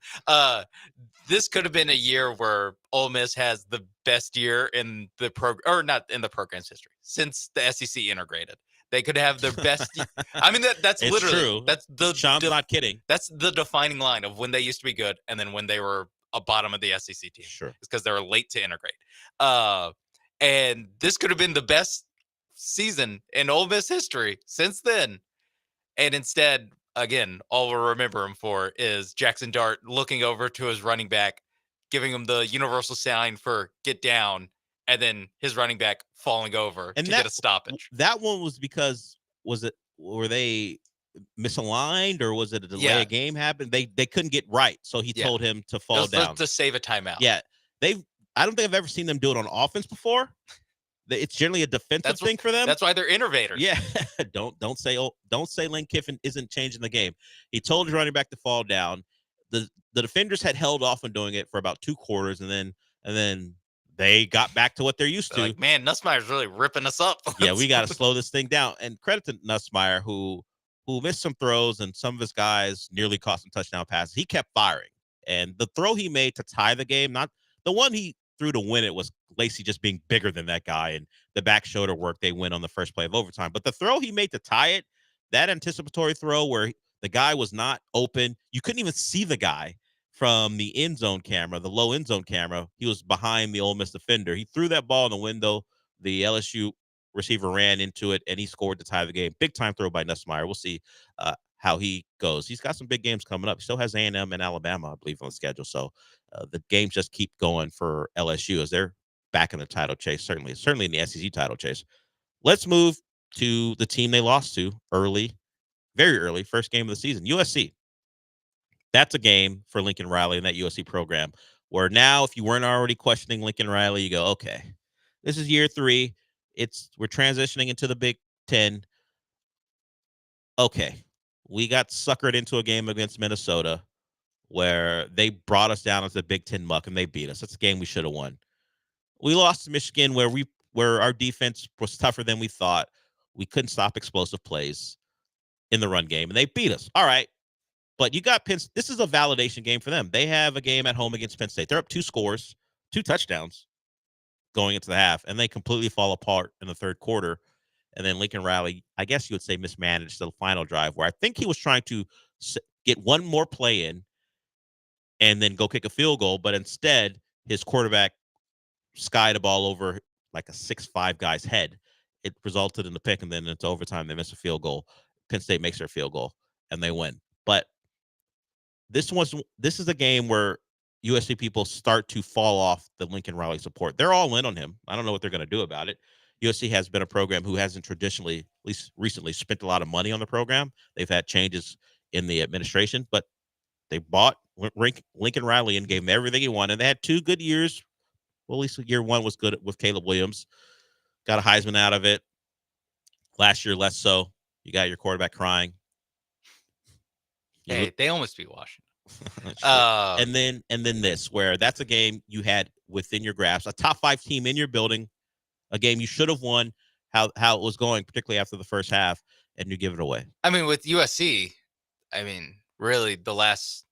This could have been a year where Ole Miss has the best year in the program, or not in the program's history, since the SEC integrated. They could have their best. I mean, that's it's literally true. That's the. Sean's not kidding. That's the defining line of when they used to be good, and then when they were a bottom of the SEC team. Sure, it's because they were late to integrate. And this could have been the best season in Ole Miss history since then, and instead, again, all we'll remember him for is Jackson Dart looking over to his running back, giving him the universal sign for get down, and then his running back falling over to get a stoppage. That one was because were they misaligned, or was it a delay? A game happened. They couldn't get right, so he told him to fall down to save a timeout. Yeah, I don't think I've ever seen them do it on offense before. It's generally a defensive thing for them. That's why they're innovators. Yeah, don't say Lane Kiffin isn't changing the game. He told his running back to fall down. The defenders had held off on doing it for about 2 quarters, and then they got back to what they're used to. Like, man, Nussmeier's really ripping us up. Yeah, we got to slow this thing down. And credit to Nussmeier, who missed some throws, and some of his guys nearly caught some touchdown passes. He kept firing, and the throw he made to tie the game, not the one he threw to win it, was Lacey just being bigger than that guy, and the back shoulder work, they win on the first play of overtime. But the throw he made to tie it, that anticipatory throw where the guy was not open, you couldn't even see the guy from the end zone camera, the low end zone camera. He was behind the Ole Miss defender. He threw that ball in the window. The LSU receiver ran into it, and he scored to tie the game. Big time throw by Nussmeier. We'll see how he goes. He's got some big games coming up. He still has A&M and Alabama, I believe, on the schedule. So the games just keep going for LSU as they're back in the title chase, certainly in the SEC title chase. Let's move to the team they lost to very early, first game of the season, USC. That's a game for Lincoln Riley and that USC program where now, if you weren't already questioning Lincoln Riley, you go, okay, this is year 3. We're transitioning into the Big Ten. Okay, we got suckered into a game against Minnesota where they brought us down into the Big Ten muck and they beat us. That's a game we should have won. We lost to Michigan where our defense was tougher than we thought. We couldn't stop explosive plays in the run game, and they beat us. All right, but you got Penn. This is a validation game for them. They have a game at home against Penn State. They're up 2 scores. 2 touchdowns going into the half, and they completely fall apart in the third quarter. And then Lincoln Riley, I guess you would say, mismanaged the final drive, where I think he was trying to get one more play in and then go kick a field goal, but instead his quarterback skied a ball over like a 6'5" guy's head. It resulted in the pick, and then into overtime they miss a field goal. Penn State makes their field goal, and they win. But this is a game where USC people start to fall off the Lincoln Riley support. They're all in on him. I don't know what they're going to do about it. USC has been a program who hasn't traditionally, at least recently, spent a lot of money on the program. They've had changes in the administration, but they bought Lincoln Riley and gave him everything he wanted. And they had 2 good years. Well, at least year 1 was good with Caleb Williams. Got a Heisman out of it. Last year, less so. You got your quarterback crying. Hey, they almost beat Washington. And then this, where that's a game you had within your grasp, a top 5 team in your building, a game you should have won, how it was going, particularly after the first half, and you give it away. I mean, with USC, really their last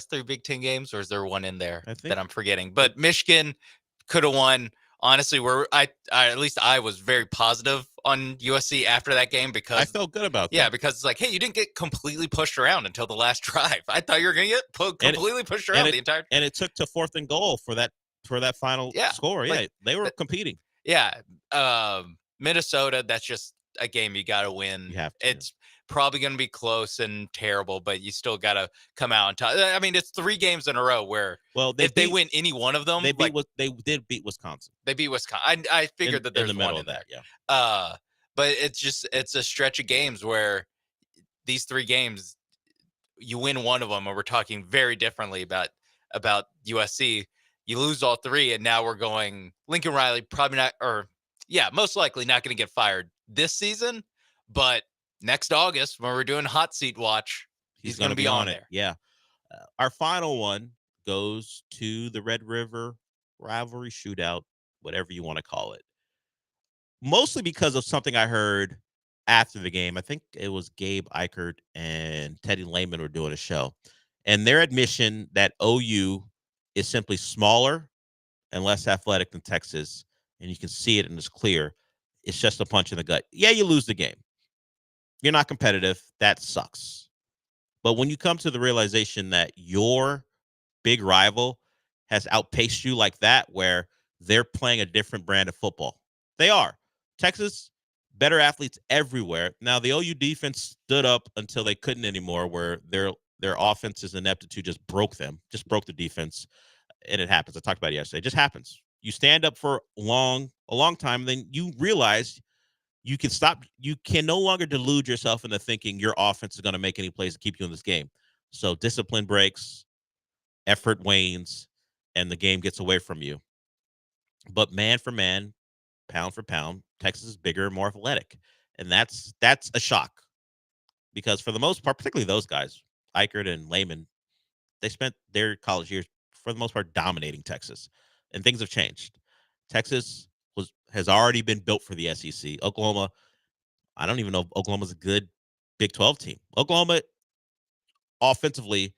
3 Big Ten games, or is there one in there that I'm forgetting? But Michigan could have won. Honestly, at least I was very positive on USC after that game because I felt good about that. Yeah, because it's like, hey, you didn't get completely pushed around until the last drive. I thought you were going to get completely pushed around the entire. And it took to 4th and goal for that final score. Yeah, they were competing. Yeah, Minnesota. That's just a game you got to win. You have to. It's probably going to be close and terrible, but you still got to come out and talk. I mean, it's 3 games in a row where they win any one of them, they did beat Wisconsin. They beat Wisconsin. I figured that there's in the middle one of that. Yeah. But it's a stretch of games where these 3 games, you win one of them, and we're talking very differently about USC. You lose all 3, and now we're going Lincoln Riley probably not, or most likely not going to get fired this season, but next August, when we're doing hot seat watch, he's going to be on there. Yeah. Our final one goes to the Red River rivalry shootout, whatever you want to call it. Mostly because of something I heard after the game. I think it was Gabe Eichert and Teddy Lehman were doing a show. And their admission that OU is simply smaller and less athletic than Texas, and you can see it and it's clear. It's just a punch in the gut. Yeah, you lose the game. You're not competitive. That sucks. But when you come to the realization that your big rival has outpaced you like that, where they're playing a different brand of football. They are. Texas, better athletes everywhere. Now, the OU defense stood up until they couldn't anymore, where their offense's ineptitude just broke them, just broke the defense. And it happens. I talked about it yesterday. It just happens. You stand up for a long time, and then you realize you can no longer delude yourself into thinking your offense is going to make any plays to keep you in this game. So discipline breaks, effort wanes, and the game gets away from you. But man for man, pound for pound, Texas is bigger and more athletic. And that's a shock. Because for the most part, particularly those guys, Eichert and Lehman, they spent their college years, for the most part, dominating Texas. And things have changed. Texas has already been built for the SEC. Oklahoma, I don't even know if Oklahoma's a good Big 12 team. Oklahoma, offensively,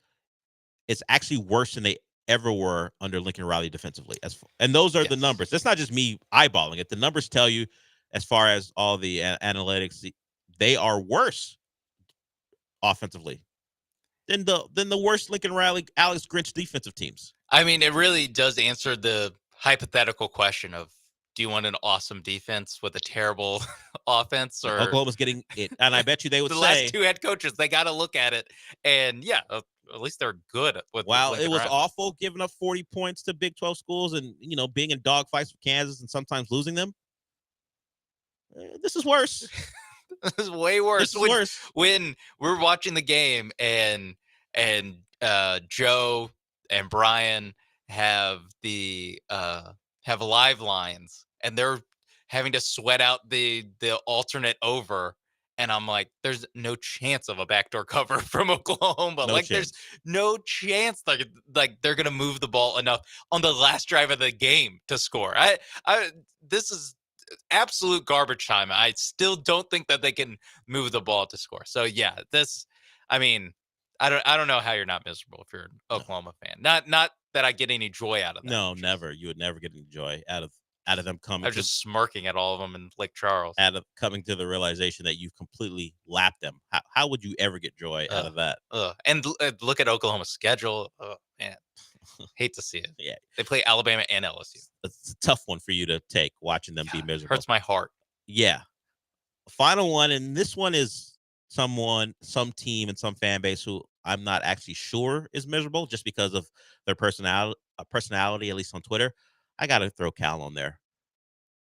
is actually worse than they ever were under Lincoln Riley defensively. And those are the numbers. That's not just me eyeballing it. The numbers tell you, as far as all the analytics, they are worse offensively than the worst Lincoln Riley, Alex Grinch defensive teams. I mean, it really does answer the hypothetical question of, do you want an awesome defense with a terrible offense? Or Oklahoma's getting it, and I bet you they would the say last 2 head coaches, they got to look at it, and at least they're good with. Wow, Lincoln it was Riley. awful giving up 40 points to Big 12 schools, and being in dogfights with Kansas and sometimes losing them. This is worse. This is way worse. This is worse. When we're watching the game and Joe and Brian have have live lines, and they're having to sweat out the alternate over, and I'm like, there's no chance of a backdoor cover from Oklahoma. There's no chance they're gonna move the ball enough on the last drive of the game to score. This is absolute garbage time. I still don't think that they can move the ball to score. So I don't know how you're not miserable if you're an Oklahoma fan. Not that I get any joy out of that. No, never. You would never get any joy out of them coming. I'm just smirking at all of them in Lake Charles. Out of coming to the realization that you've completely lapped them. How would you ever get joy out of that? And look at Oklahoma's schedule. Oh, man. Hate to see it. Yeah. They play Alabama and LSU. It's a tough one for you to take, watching them be miserable. Hurts my heart. Yeah. Final one, and this one is some team and some fan base who I'm not actually sure is miserable just because of their personality, at least on Twitter. I got to throw Cal on there.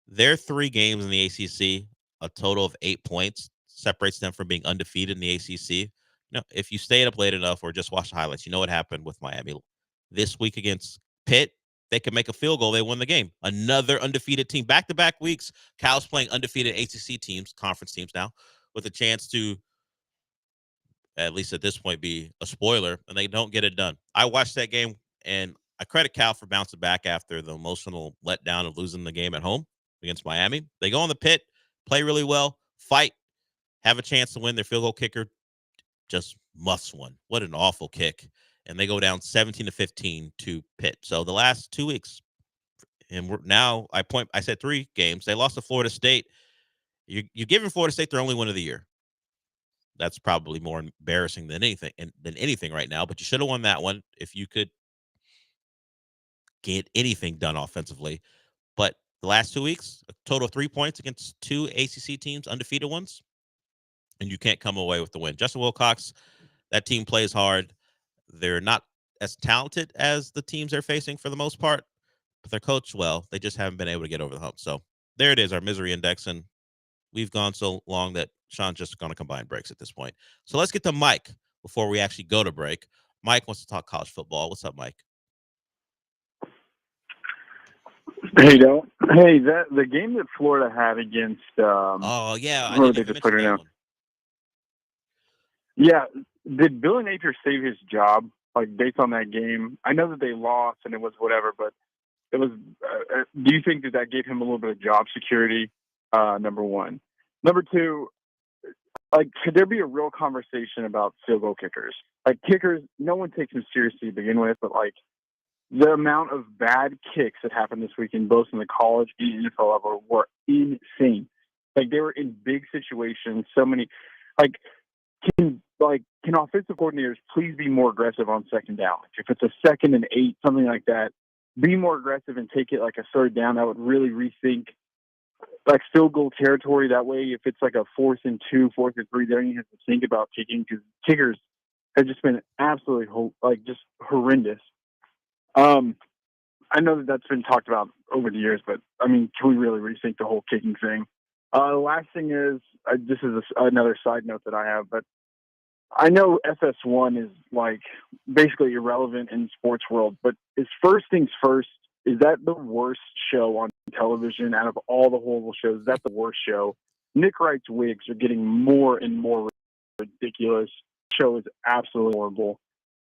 Their 3 games in the ACC, a total of 8 points, separates them from being undefeated in the ACC. You know, if you stayed up late enough or just watched the highlights, you know what happened with Miami this week against Pitt. They could make a field goal. They won the game. Another undefeated team. Back-to-back weeks, Cal's playing undefeated ACC teams, conference teams now, with a chance to, at least at this point, be a spoiler, and they don't get it done. I watched that game, and I credit Cal for bouncing back after the emotional letdown of losing the game at home against Miami. They go on the Pit, play really well, fight, have a chance to win. Their field goal kicker just muffs one. What an awful kick. And they go down 17-15 to Pitt. So the last 2 weeks, and I said 3 games. They lost to Florida State. You're giving Florida State their only win of the year. That's probably more embarrassing than anything right now. But you should have won that one if you could get anything done offensively. But the last 2 weeks, a total of 3 points against 2 ACC teams, undefeated ones, and you can't come away with the win. Justin Wilcox, that team plays hard. They're not as talented as the teams they're facing for the most part, but they're coached well. They just haven't been able to get over the hump. So there it is, our misery index, and we've gone so long that Sean's just going to combine breaks at this point. So let's get to Mike before we actually go to break. Mike wants to talk college football. What's up, Mike? Hey, don't. Hey, the game that Florida had against. Oh yeah, who they just put it in. Yeah, did Billy Napier save his job? Like based on that game, I know that they lost and it was whatever, but it was. Do you think that gave him a little bit of job security? Number one. Number two, like, could there be a real conversation about field goal kickers? Like kickers, no one takes them seriously to begin with, but like. The amount of bad kicks that happened this weekend, both in the college and NFL level, were insane. Like they were in big situations. So many, can offensive coordinators please be more aggressive on second down? Like if it's a 2nd and 8, something like that, be more aggressive and take it like a 3rd down. That would really rethink like field goal territory. That way, if it's like a 4th and 2, 4th and 3, then you have to think about kicking because kickers have just been absolutely just horrendous. I know that's been talked about over the years, but I mean, can we really rethink the whole kicking thing? The last thing is, this is another side note that I have, but I know FS1 is like basically irrelevant in the sports world, but is First Things First, is that the worst show on television out of all the horrible shows? Is that the worst show? Nick Wright's wigs are getting more and more ridiculous. The show is absolutely horrible.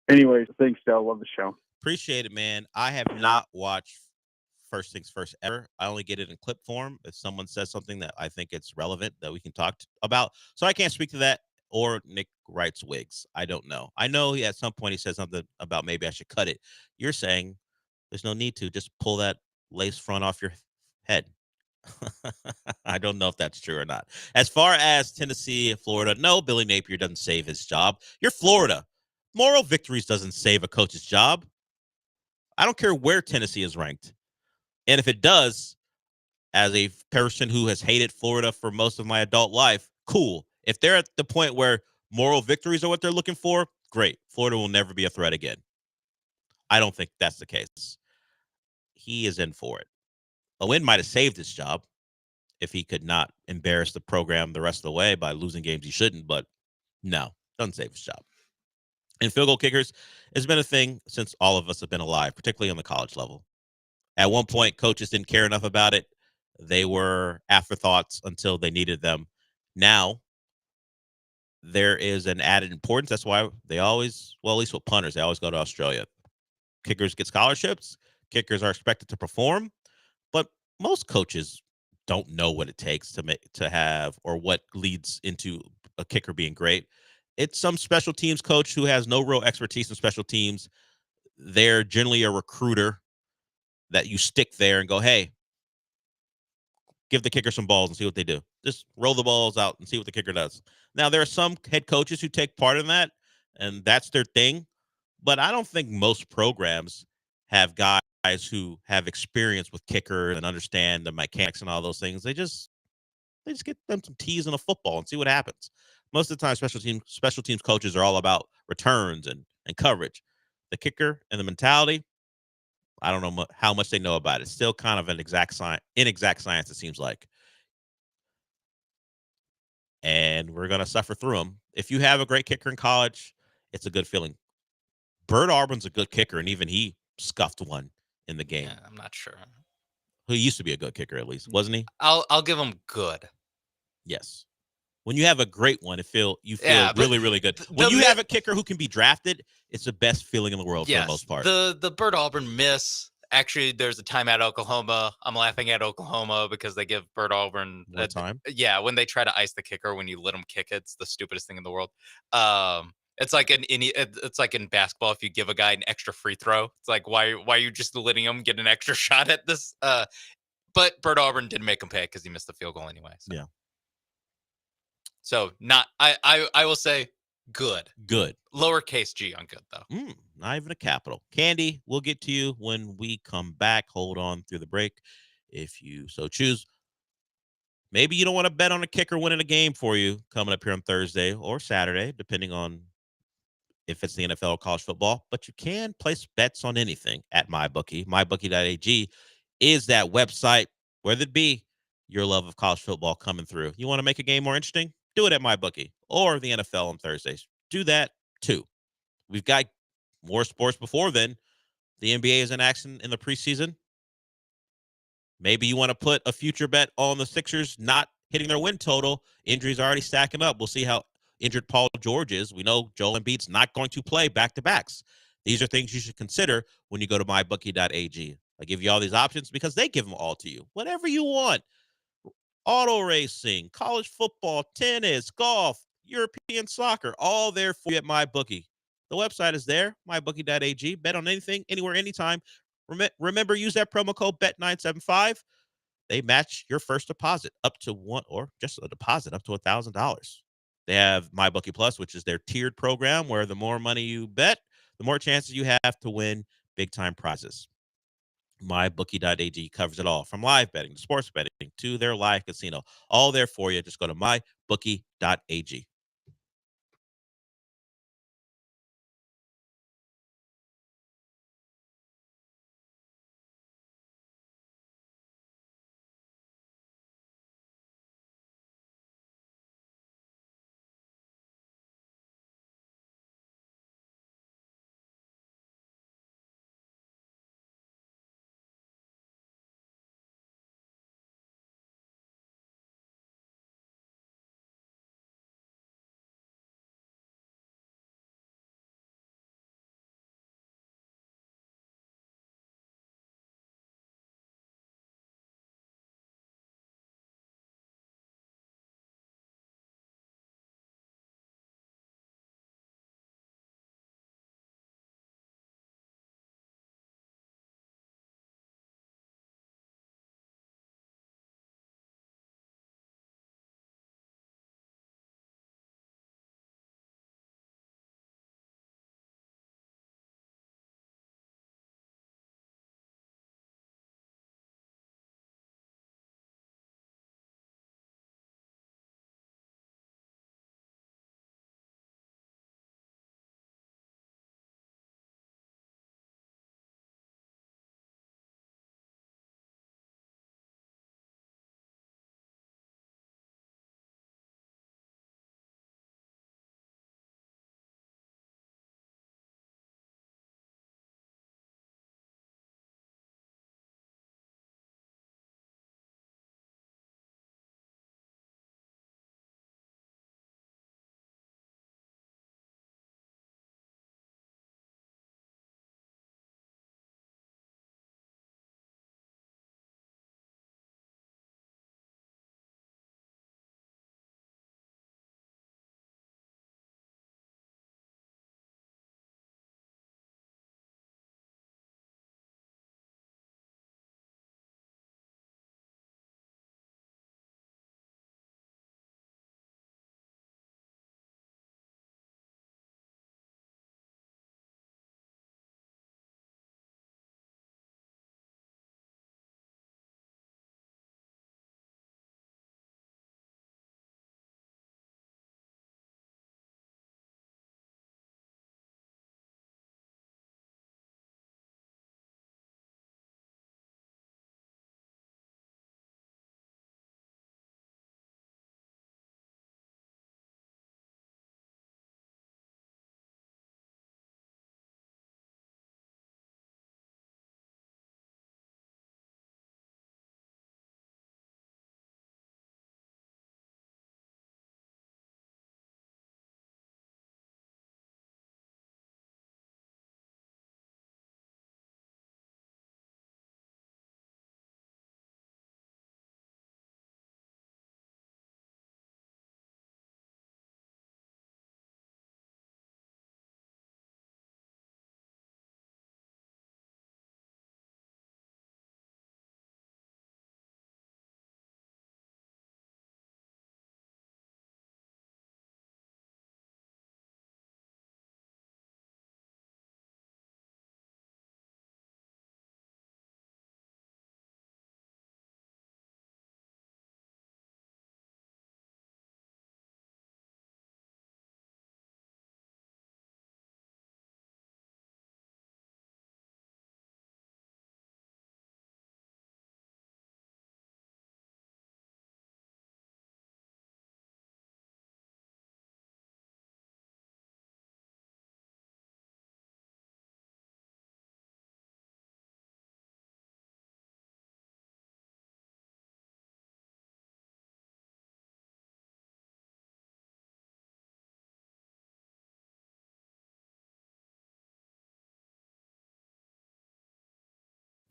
Anyways, thanks, Del. Love the show. Appreciate it, man. I have not watched First Things First ever. I only get it in clip form if someone says something that I think it's relevant that we can talk about. So I can't speak to that or Nick Wright's wigs. I don't know. I know at some point he said something about maybe I should cut it. You're saying there's no need to. Just pull that lace front off your head. I don't know if that's true or not. As far as Tennessee and Florida, no, Billy Napier doesn't save his job. You're Florida. Moral victories doesn't save a coach's job. I don't care where Tennessee is ranked. And if it does, as a person who has hated Florida for most of my adult life, cool. If they're at the point where moral victories are what they're looking for, great. Florida will never be a threat again. I don't think that's the case. He is in for it. A win might have saved his job if he could not embarrass the program the rest of the way by losing games he shouldn't, but no, doesn't save his job. And field goal kickers has been a thing since all of us have been alive, particularly on the college level. At one point, coaches didn't care enough about it. They were afterthoughts until they needed them. Now, there is an added importance. That's why they always, well, at least with punters, they always go to Australia. Kickers get scholarships. Kickers are expected to perform. But most coaches don't know what it takes to have or what leads into a kicker being great. It's some special teams coach who has no real expertise in special teams. they're generally a recruiter that you stick there and go, hey, give the kicker some balls and see what they do. Just roll the balls out and see what the kicker does. Now, there are some head coaches who take part in that, and that's their thing. But I don't think most programs have guys who have experience with kicker and understand the mechanics and all those things. They just get them some tees and a football and see what happens. Most of the time, special teams coaches are all about returns and coverage. The kicker and the mentality, I don't know how much they know about it. It's still kind of an inexact science, it seems like. And we're going to suffer through them. If you have a great kicker in college, it's a good feeling. Bert Auburn's a good kicker, and even he scuffed one in the game. Yeah, I'm not sure. He used to be a good kicker, at least, wasn't he? I'll give him good. Yes. When you have a great one, you feel really, really good. When you have a kicker who can be drafted, it's the best feeling in the world for the most part. The Bert Auburn miss. Actually, there's a time at Oklahoma. I'm laughing at Oklahoma because they give Bert Auburn a time. Yeah, when they try to ice the kicker, when you let them kick it, it's the stupidest thing in the world. It's like it's like in basketball. If you give a guy an extra free throw, it's like why are you just letting him get an extra shot at this? But Bert Auburn didn't make him pay because he missed the field goal anyway. So. Yeah. So not I will say good. Good. Lowercase g on good though. Not even a capital. Candy, we'll get to you when we come back. Hold on through the break if you so choose. Maybe you don't want to bet on a kicker winning a game for you coming up here on Thursday or Saturday, depending on if it's the NFL or college football, but you can place bets on anything at MyBookie. MyBookie.ag is that website, whether it be your love of college football coming through. You want to make a game more interesting? Do it at MyBookie or the NFL on Thursdays. Do that too. We've got more sports before then. The NBA is in action in the preseason. Maybe you want to put a future bet on the Sixers not hitting their win total. Injuries are already stacking up. We'll see how injured Paul George is. We know Joel Embiid's not going to play back-to-backs. These are things you should consider when you go to mybookie.ag. I give you all these options because they give them all to you. Whatever you want. Auto racing, college football, tennis, golf, European soccer, all there for you at MyBookie. The website is there, mybookie.ag. Bet on anything, anywhere, anytime. Remember, use that promo code BET975. They match your first deposit up to just a deposit up to $1,000. They have MyBookie Plus, which is their tiered program where the more money you bet, the more chances you have to win big-time prizes. MyBookie.ag covers it all, from live betting to sports betting to their live casino. All there for you. Just go to MyBookie.ag.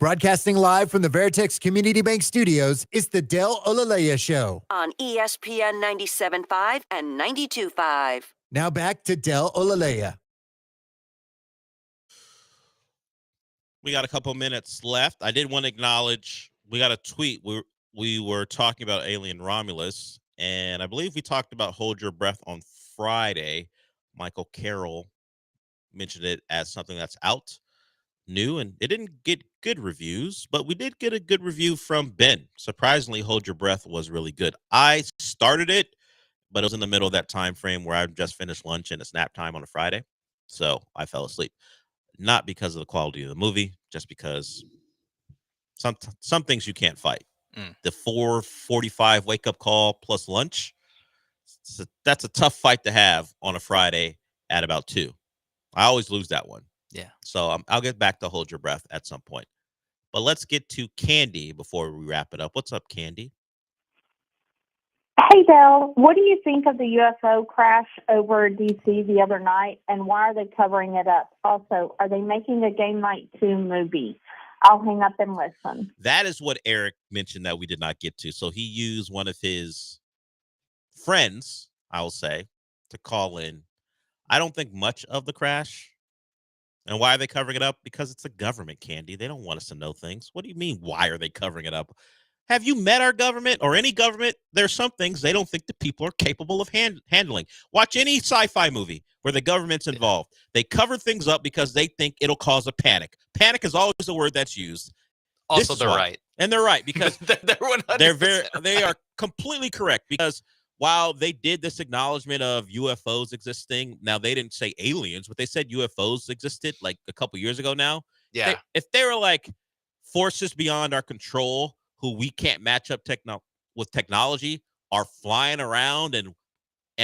Broadcasting live from the Veritex Community Bank Studios, it's the Del Olaleye Show. On ESPN 97.5 and 92.5. Now back to Del Olaleye. We got a couple minutes left. I did want to acknowledge, we got a tweet. We were talking about Alien Romulus, and I believe we talked about Hold Your Breath on Friday. Michael Carroll mentioned it as something that's out, new, and it didn't get good reviews, but we did get a good review from Ben. Surprisingly, Hold Your Breath was really good. I started it, but it was in the middle of that time frame where I just finished lunch and it's nap time on a Friday, so I fell asleep. Not because of the quality of the movie, just because some things you can't fight. The 4:45 wake-up call plus lunch, that's a tough fight to have on a Friday at about 2. I always lose that one. Yeah. So I'll get back to Hold Your Breath at some point. But let's get to Candy before we wrap it up. What's up, Candy? Hey, Del, what do you think of the UFO crash over D.C. the other night, and why are they covering it up? Also, are they making a Game Night 2 movie? I'll hang up and listen. That is what Eric mentioned that we did not get to. So he used one of his friends, I will say, to call in. I don't think much of the crash. And why are they covering it up? Because it's a government, Candy. They don't want us to know things. What do you mean, why are they covering it up? Have you met our government or any government? There's some things they don't think the people are capable of handling. Watch any sci-fi movie where the government's involved. They cover things up because they think it'll cause a panic. Panic is always the word that's used. Also, they're right. And they're right because they're they are completely correct, because while they did this acknowledgement of UFOs existing, now they didn't say aliens, but they said UFOs existed like a couple years ago now. Yeah. If they were like forces beyond our control who we can't match up with technology are flying around and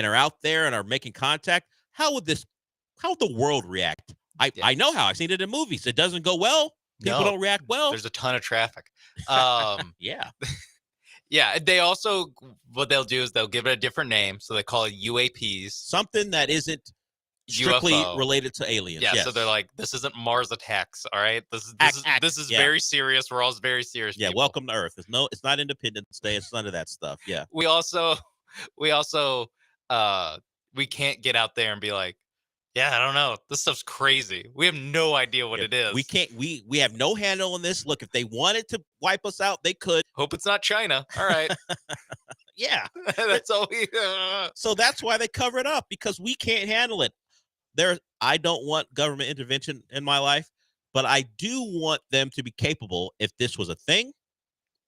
are out there and are making contact, how would the world react? I know how. I've seen it in movies. It doesn't go well. People don't react well. There's a ton of traffic. Yeah. Yeah. They also, what they'll do is they'll give it a different name. So they call it UAPs. Something that isn't strictly UFO. Related to aliens. Yeah. Yes. So they're like, this isn't Mars attacks. All right. This is yeah. very serious. We're all very serious. Yeah. People. Welcome to Earth. It's not Independence Day. It's none of that stuff. Yeah. We also, we can't get out there and be like, yeah, I don't know. This stuff's crazy. We have no idea what it is. We can't. We have no handle on this. Look, if they wanted to wipe us out, they could. Hope it's not China. All right. Yeah. That's all we. So that's why they cover it up, because we can't handle it. I don't want government intervention in my life, but I do want them to be capable, if this was a thing,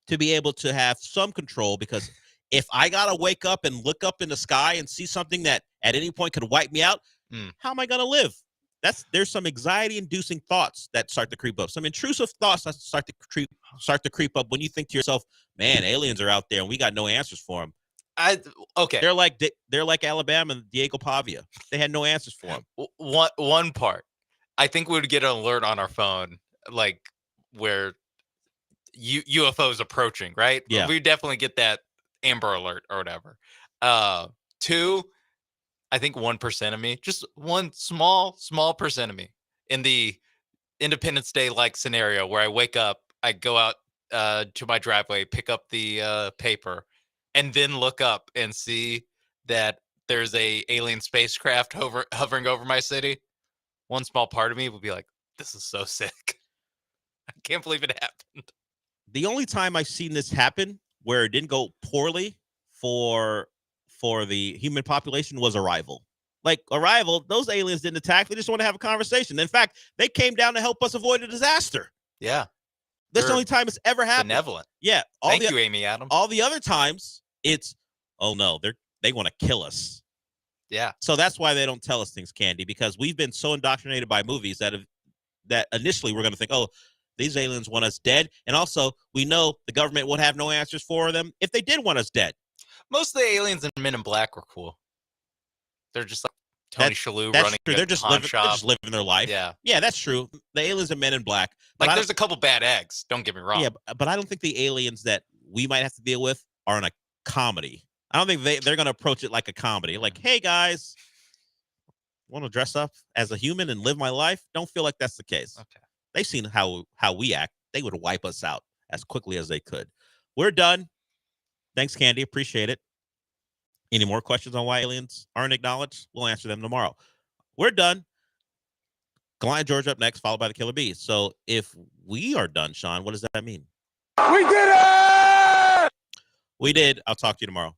to be able to have some control, because if I got to wake up and look up in the sky and see something that at any point could wipe me out, how am I going to live? There's some anxiety-inducing thoughts that start to creep up, some intrusive thoughts that start to creep up when you think to yourself, man, aliens are out there and we got no answers for them. Okay. They're like Alabama and Diego Pavia. They had no answers for him. One part, I think we would get an alert on our phone, like where UFOs approaching, right? Yeah. We definitely get that Amber Alert or whatever. 2, I think 1% of me, just one small percent of me, in the Independence Day like scenario where I wake up, I go out to my driveway, pick up the paper, and then look up and see that there's a alien spacecraft hovering over my city. One small part of me would be like, this is so sick. I can't believe it happened. The only time I've seen this happen where it didn't go poorly for the human population was Arrival. Like Arrival, those aliens didn't attack. They just want to have a conversation. In fact, they came down to help us avoid a disaster. Yeah. That's the only time it's ever happened. Benevolent. Yeah. Thank you, Amy Adams. All the other times, it's, oh no, they want to kill us. Yeah. So that's why they don't tell us things, Candy, because we've been so indoctrinated by movies that initially we're going to think, oh, these aliens want us dead. And also, we know the government would have no answers for them if they did want us dead. Most of the aliens in Men in Black were cool. They're just like Tony Shalhoub running true. a They're just living their life. Yeah. Yeah, that's true. The aliens are Men in Black. Like, there's a couple bad eggs. Don't get me wrong. Yeah, but I don't think the aliens that we might have to deal with are in a comedy. I don't think they're going to approach it like a comedy. Like, hey, guys, want to dress up as a human and live my life? Don't feel like that's the case. Okay. They've seen how we act. they would wipe us out as quickly as they could. We're done. Thanks, Candy. Appreciate it. Any more questions on why aliens aren't acknowledged? We'll answer them tomorrow. We're done. Gallant George up next, followed by the Killer Bees. So if we are done, Sean, what does that mean? We did it! We did. I'll talk to you tomorrow.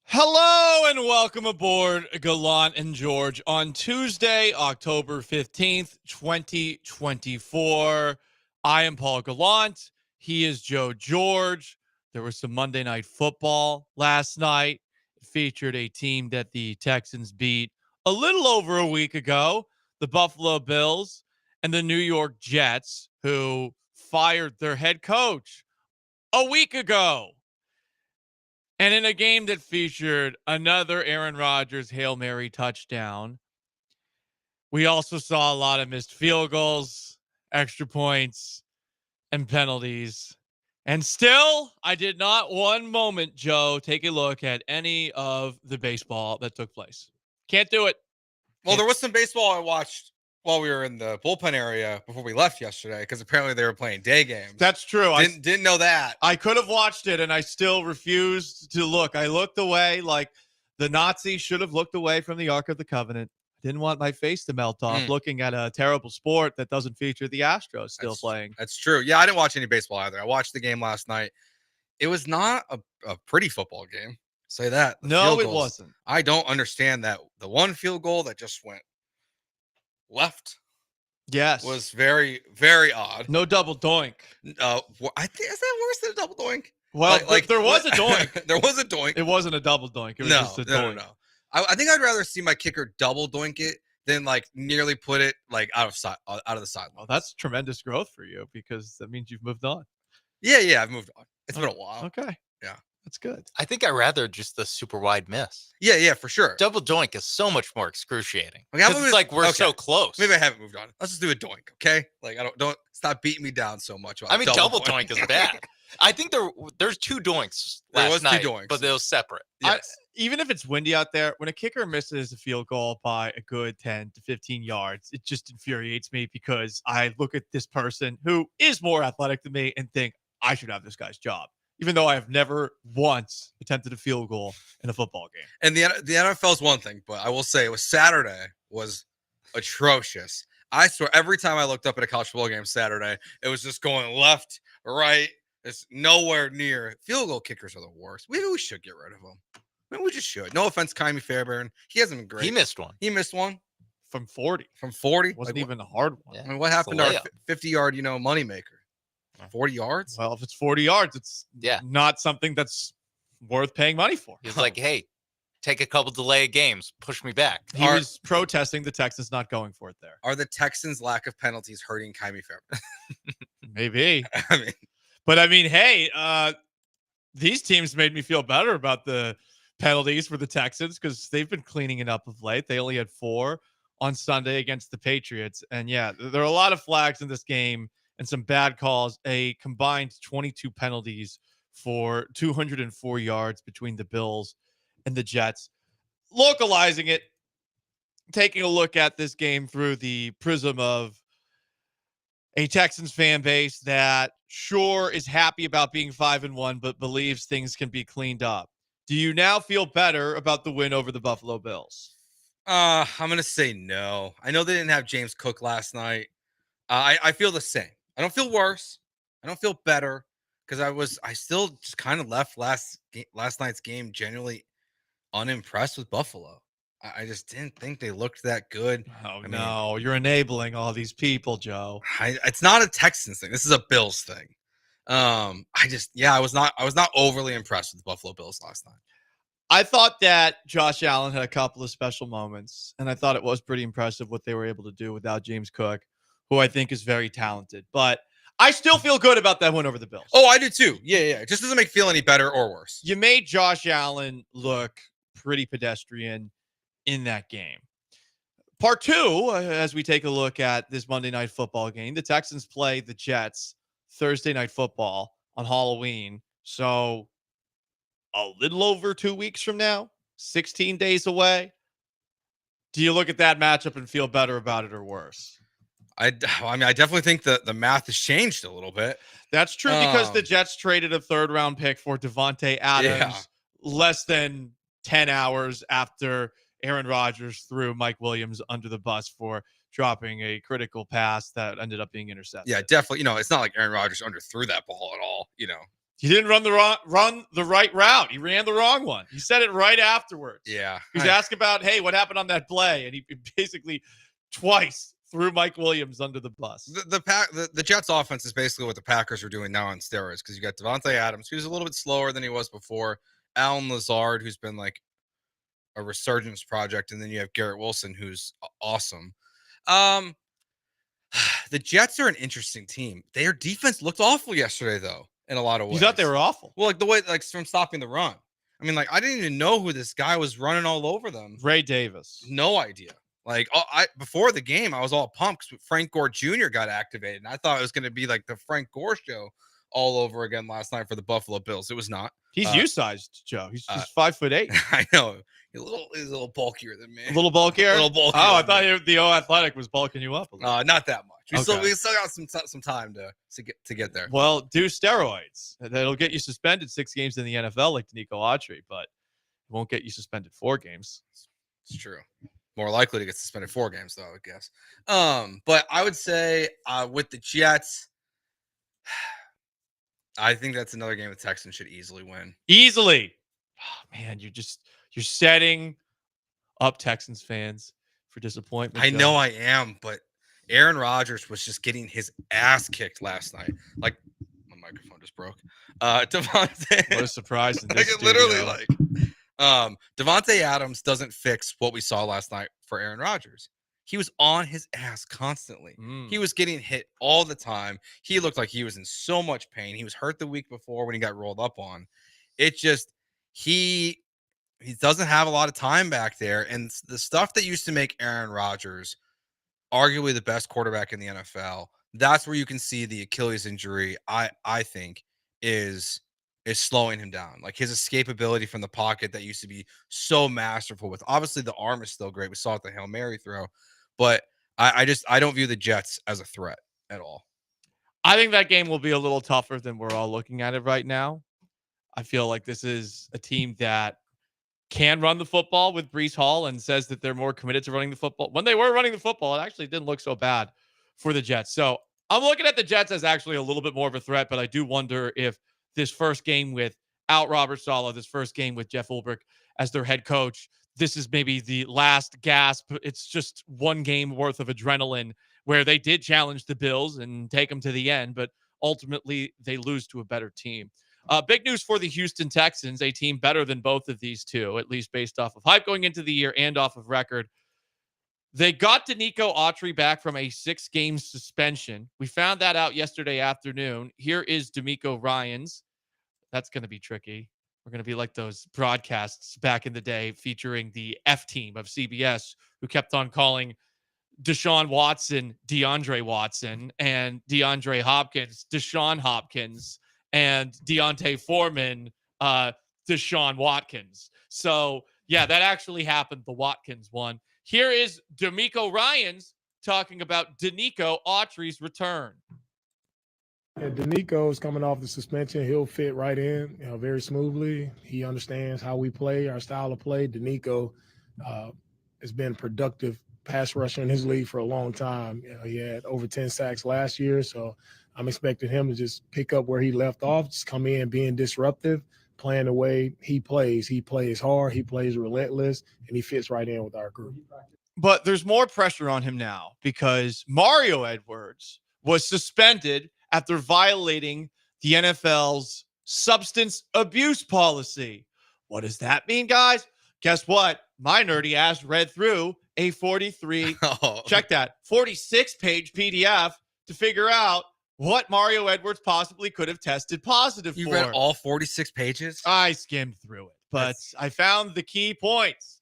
Hello and welcome aboard Gallant and George on Tuesday, October 15th, 2024. I am Paul Gallant. He is Joe George. There was some Monday Night Football last night. It featured a team that the Texans beat a little over a week ago, the Buffalo Bills and the New York Jets, who fired their head coach a week ago. And in a game that featured another Aaron Rodgers Hail Mary touchdown, we also saw a lot of missed field goals, extra points, and penalties. And still, I did not one moment, Joe, take a look at any of the baseball that took place. Can't do it. Well, there was some baseball I watched while we were in the bullpen area before we left yesterday, because apparently they were playing day games. That's true. Didn't know that. I could have watched it, and I still refused to look. I looked away like the Nazis should have looked away from the Ark of the Covenant. I didn't want my face to melt off looking at a terrible sport that doesn't feature the Astros still playing. That's true. Yeah, I didn't watch any baseball either. I watched the game last night. It was not a pretty football game. Say that. No, it wasn't. I don't understand that. The one field goal that just went left. Yes. Was very, very odd. No double doink. I think, is that worse than a double doink? Well, like there was a doink. There was a doink. It wasn't a double doink. It was just a doink. No. I think I'd rather see my kicker double doink it than like nearly put it like out of the sideline. Well, that's tremendous growth for you, because that means you've moved on. Yeah, I've moved on. It's been a while. Okay. Yeah. That's good. I think I'd rather just the super wide miss. Yeah, for sure. Double doink is so much more excruciating. Okay, it's like we're so close. Maybe I haven't moved on. Let's just do a doink, okay? Like don't stop beating me down so much. I mean, double doink is bad. I think there's two doinks last night, two doinks, but they were separate. Yes. Even if it's windy out there, when a kicker misses a field goal by a good 10 to 15 yards, it just infuriates me, because I look at this person who is more athletic than me and think I should have this guy's job, even though I have never once attempted a field goal in a football game. And the NFL is one thing, but I will say it was Saturday was atrocious. I swear every time I looked up at a college football game Saturday, it was just going left, right. It's nowhere near. Field goal kickers are the worst. Maybe we should get rid of them. Maybe we just should. No offense, Kyrie Fairbairn. He hasn't been great. He missed one. From 40. From 40? Wasn't even a hard one. Yeah. I mean, what happened to our 50-yard, moneymaker? 40 yards? Well, if it's 40 yards, it's not something that's worth paying money for. He's like, hey, take a couple delayed games. Push me back. He was protesting the Texans not going for it there. Are the Texans' lack of penalties hurting Kyrie Fairbairn? Maybe. Hey, these teams made me feel better about the penalties for the Texans, because they've been cleaning it up of late. They only had 4 on Sunday against the Patriots. And yeah, there are a lot of flags in this game and some bad calls. A combined 22 penalties for 204 yards between the Bills and the Jets. Localizing it, taking a look at this game through the prism of a Texans fan base that sure is happy about being 5-1, but believes things can be cleaned up. Do you now feel better about the win over the Buffalo Bills? I'm going to say no. I know they didn't have James Cook last night. I feel the same. I don't feel worse. I don't feel better, because I still just kind of left last night's game genuinely unimpressed with Buffalo. I just didn't think they looked that good. No, you're enabling all these people, Joe. It's not a Texans thing. This is a Bills thing. I was not overly impressed with the Buffalo Bills last night. I thought that Josh Allen had a couple of special moments, and I thought it was pretty impressive what they were able to do without James Cook, who I think is very talented. But I still feel good about that win over the Bills. Oh, I do too. Yeah. It just doesn't make feel any better or worse. You made Josh Allen look pretty pedestrian in that game. Part 2, as we take a look at this Monday Night Football game, the Texans play the Jets Thursday Night Football on Halloween. So a little over 2 weeks from now, 16 days away. Do you look at that matchup and feel better about it or worse? I definitely think the math has changed a little bit. That's true, because the Jets traded a 3rd-round pick for Devontae Adams less than 10 hours after Aaron Rodgers threw Mike Williams under the bus for dropping a critical pass that ended up being intercepted. Yeah, definitely. It's not like Aaron Rodgers underthrew that ball at all. He didn't run the right route. He ran the wrong one. He said it right afterwards. Yeah. He was asked about, hey, what happened on that play? And he basically twice threw Mike Williams under the bus. The Jets offense is basically what the Packers are doing now on steroids, because you got Devontae Adams, who's a little bit slower than he was before, Alan Lazard, who's been like a resurgence project, and then you have Garrett Wilson, who's awesome. The Jets are an interesting team. Their defense looked awful yesterday, though, in a lot of ways. You thought they were awful? Well, like the way, like from stopping the run. I mean, like I didn't even know who this guy was running all over them. Ray Davis. No idea. Like before the game, I was all pumped because Frank Gore Jr. got activated, and I thought it was going to be like the Frank Gore show all over again last night for the Buffalo Bills. It was not. He's you-sized, Joe. He's 5'8". I know. He's a little bulkier than me. A little bulkier? A little bulkier. Oh, I thought the O Athletic was bulking you up a little. Not that much. We Okay. still got some time to get there. Well, do steroids. That'll get you suspended 6 games in the NFL like Danico Autry, but it won't get you suspended 4 games. It's true. More likely to get suspended 4 games, though, I guess. But I would say with the Jets, I think that's another game the Texans should easily win. Easily. Oh, man, you're setting up Texans fans for disappointment. I know I am, but Aaron Rodgers was just getting his ass kicked last night. Like, my microphone just broke. Devontae. What a surprise in Like this it literally studio. Devontae Adams doesn't fix what we saw last night for Aaron Rodgers. He was on his ass constantly. He was getting hit all the time. He looked like he was in so much pain. He was hurt the week before when he got rolled up on. It just he doesn't have a lot of time back there. And the stuff that used to make Aaron Rodgers arguably the best quarterback in the NFL, that's where you can see the Achilles injury, I think, is slowing him down. Like his escapability from the pocket that used to be so masterful with. Obviously, the arm is still great. We saw it the Hail Mary throw. But I don't view the Jets as a threat at all. I think that game will be a little tougher than we're all looking at it right now. I feel like this is a team that can run the football with Breece Hall and says that they're more committed to running the football. When they were running the football, it actually didn't look so bad for the Jets. So I'm looking at the Jets as actually a little bit more of a threat, but I do wonder if this first game without Robert Saleh, this first game with Jeff Ulbrich as their head coach, this is maybe the last gasp. It's just one game worth of adrenaline where they did challenge the Bills and take them to the end, but ultimately they lose to a better team. Big news for the Houston Texans, a team better than both of these two, at least based off of hype going into the year and off of record. They got Danico Autry back from a 6-game suspension. We found that out yesterday afternoon. Here is D'Amico Ryans. That's going to be tricky. We're going to be like those broadcasts back in the day featuring the F team of CBS who kept on calling Deshaun Watson, DeAndre Watson, and DeAndre Hopkins, Deshaun Hopkins, and Deontay Foreman, Deshaun Watkins. So, yeah, that actually happened, the Watkins one. Here is D'Amico Ryans talking about Danico Autry's return. Yeah, Danico is coming off the suspension. He'll fit right in, very smoothly. He understands how we play, our style of play. Danico has been productive pass rusher in his league for a long time. He had over 10 sacks last year, so I'm expecting him to just pick up where he left off, just come in being disruptive, playing the way he plays. He plays hard, he plays relentless, and he fits right in with our group. But there's more pressure on him now because Mario Edwards was suspended after violating the NFL's substance abuse policy. What does that mean, guys? Guess what? My nerdy ass read through a 46-page PDF to figure out what Mario Edwards possibly could have tested positive for. You read all 46 pages? I skimmed through it, but I found the key points.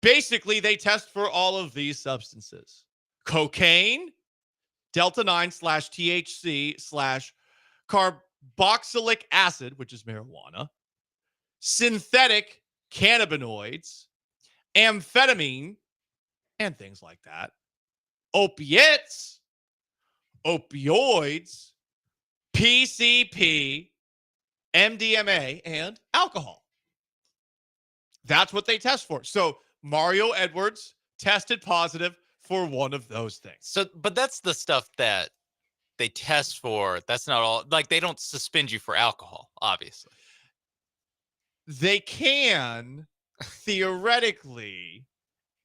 Basically, they test for all of these substances. Cocaine, Delta-9/THC/carboxylic acid, which is marijuana, synthetic cannabinoids, amphetamine, and things like that, opiates, opioids, PCP, MDMA, and alcohol. That's what they test for. So Mario Edwards tested positive for one of those things. So, but that's the stuff that they test for. That's not all. Like, they don't suspend you for alcohol, obviously. They can theoretically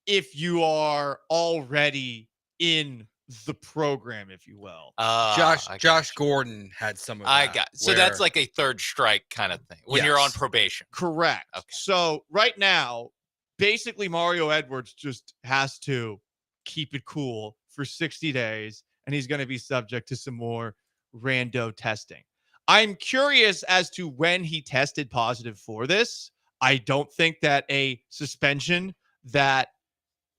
if you are already in the program, if you will. Josh Gordon had some of that. So that's like a third strike kind of thing when you're on probation. Correct. Okay. So right now, basically Mario Edwards just has to keep it cool for 60 days, and he's going to be subject to some more rando testing. I'm curious as to when he tested positive for this. I don't think that a suspension that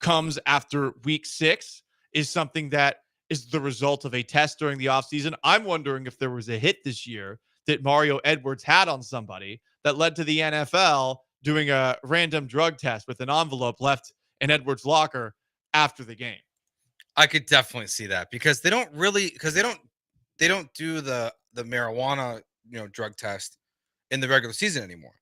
comes after week 6 is something that is the result of a test during the offseason. I'm wondering if there was a hit this year that Mario Edwards had on somebody that led to the NFL doing a random drug test with an envelope left in Edwards' locker after the game. I could definitely see that because they don't do the marijuana, drug test in the regular season anymore.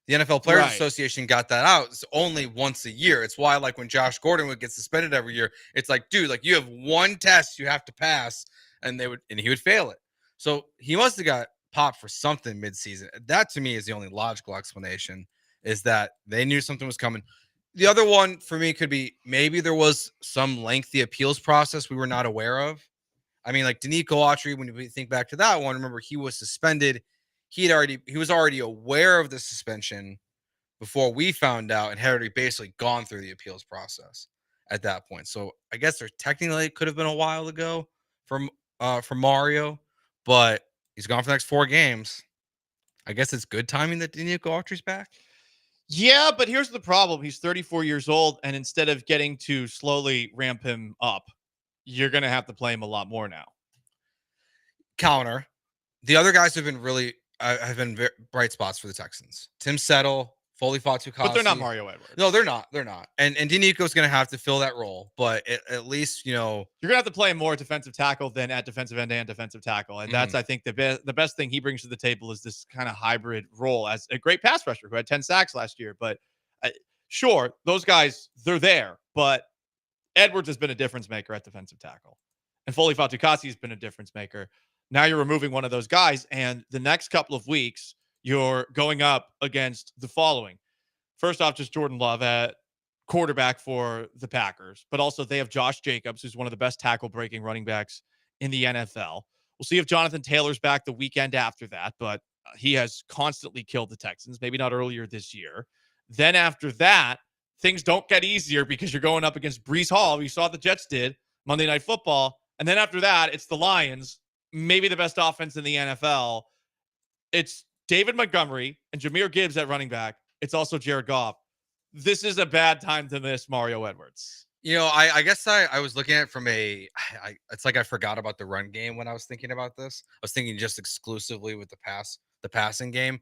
The NFL Players Association got that out. It's only once a year. It's why, like, when Josh Gordon would get suspended every year, it's like, dude, like, you have one test you have to pass, and he would fail it. So he must have got popped for something midseason. That to me is the only logical explanation, is that they knew something was coming. The other one for me could be maybe there was some lengthy appeals process we were not aware of. I mean, like Danico Autry, when we think back to that one, remember he was suspended. He was already aware of the suspension before we found out, and had already basically gone through the appeals process at that point. So I guess there technically could have been a while ago from Mario, but he's gone for the next 4 games. I guess it's good timing that Danico Autry's back. Yeah, but here's the problem. He's 34 years old, and instead of getting to slowly ramp him up, you're going to have to play him a lot more now. Counter. The other guys have been really very bright spots for the Texans. Tim Settle, Foley Fatukasi. But they're not Mario Edwards. No, they're not. They're not. And Danico's going to have to fill that role. But at least, you're going to have to play him more at defensive tackle than at defensive end and defensive tackle. And that's, I think, the best thing he brings to the table is this kind of hybrid role as a great pass rusher who had 10 sacks last year. But sure, those guys, they're there. But Edwards has been a difference maker at defensive tackle. And Foley Fatukasi has been a difference maker. Now you're removing one of those guys, and the next couple of weeks, you're going up against the following. First off, just Jordan Love at quarterback for the Packers, but also they have Josh Jacobs, who's one of the best tackle-breaking running backs in the NFL. We'll see if Jonathan Taylor's back the weekend after that, but he has constantly killed the Texans, maybe not earlier this year. Then after that, things don't get easier because you're going up against Breece Hall. We saw what the Jets did Monday Night Football. And then after that, it's the Lions, maybe the best offense in the NFL. It's David Montgomery and Jahmyr Gibbs at running back. It's also Jared Goff. This is a bad time to miss Mario Edwards. I guess I was looking at it from it's like I forgot about the run game when I was thinking about this. I was thinking just exclusively with the passing game.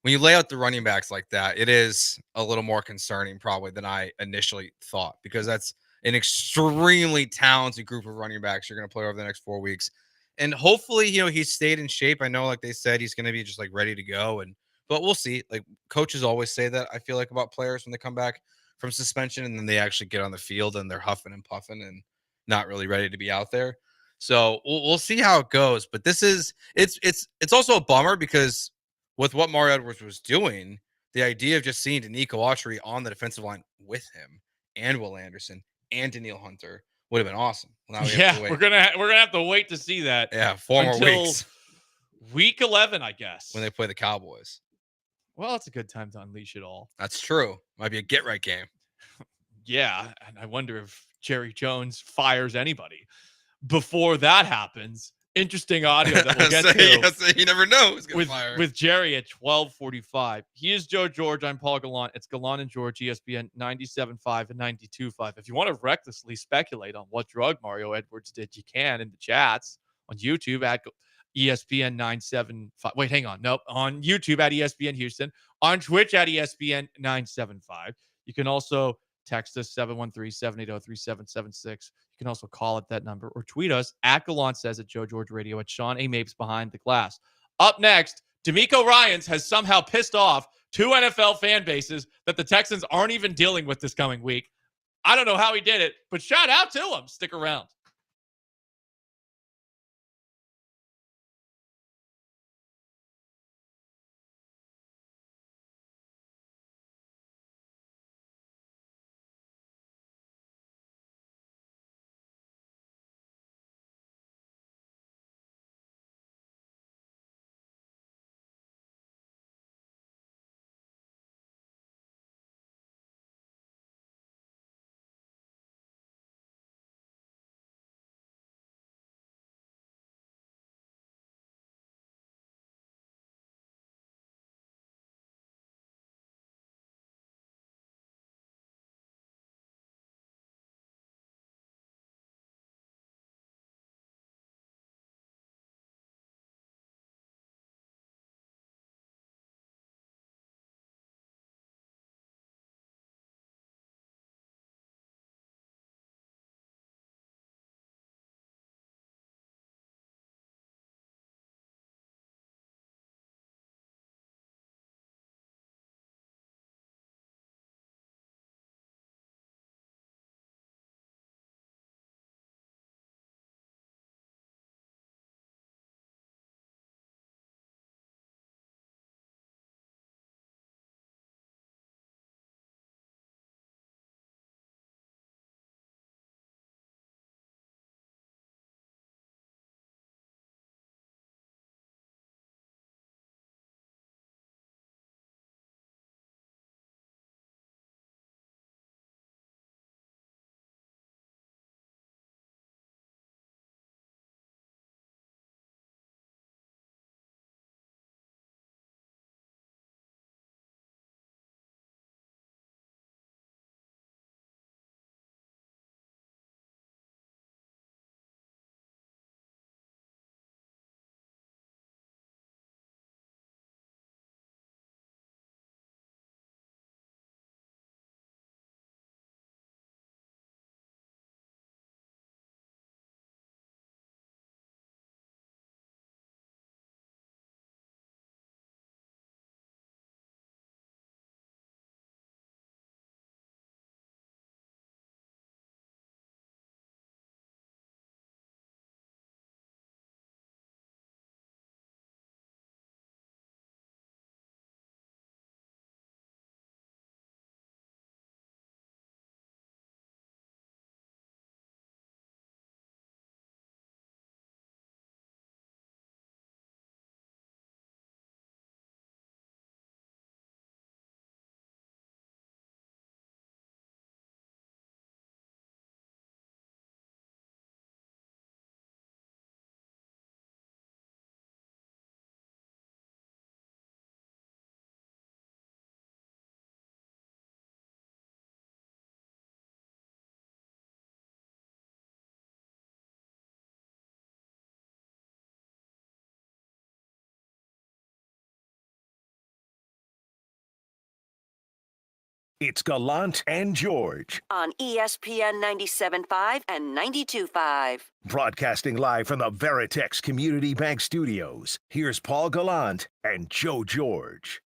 When you lay out the running backs like that, it is a little more concerning probably than I initially thought, because that's an extremely talented group of running backs you're going to play over the next 4 weeks. And hopefully, he's stayed in shape. I know, like they said, he's going to be just like ready to go. But we'll see. Like coaches always say that, I feel like, about players when they come back from suspension and then they actually get on the field and they're huffing and puffing and not really ready to be out there. So we'll see how it goes. But it's also a bummer because with what Mario Edwards was doing, the idea of just seeing Danico Autry on the defensive line with him and Will Anderson and Danielle Hunter would have been awesome. Well, we're gonna have to wait to see that. Yeah, 4 more weeks. Week 11, I guess, when they play the Cowboys. Well, it's a good time to unleash it all. That's true. Might be a get-right game. Yeah, and I wonder if Jerry Jones fires anybody before that happens. Interesting audio that we'll get to. You never know who's going to fire. With Jerry at 12:45. He is Joe George. I'm Paul Gallant. It's Gallant and George, ESPN 97.5 and 92.5. If you want to recklessly speculate on what drug Mario Edwards did, you can in the chats on YouTube at ESPN 975. Wait, hang on. Nope. On YouTube at ESPN Houston. On Twitch at ESPN 975. You can also text us 713-780-3776. You can also call at that number or tweet us at Gallant Says at Joe George Radio, at Sean A. Mapes Behind the Glass. Up next, D'Amico Ryans has somehow pissed off 2 NFL fan bases that the Texans aren't even dealing with this coming week. I don't know how he did it, but shout out to him. Stick around. It's Gallant and George. On ESPN 97.5 and 92.5. Broadcasting live from the Veritex Community Bank Studios. Here's Paul Gallant and Joe George.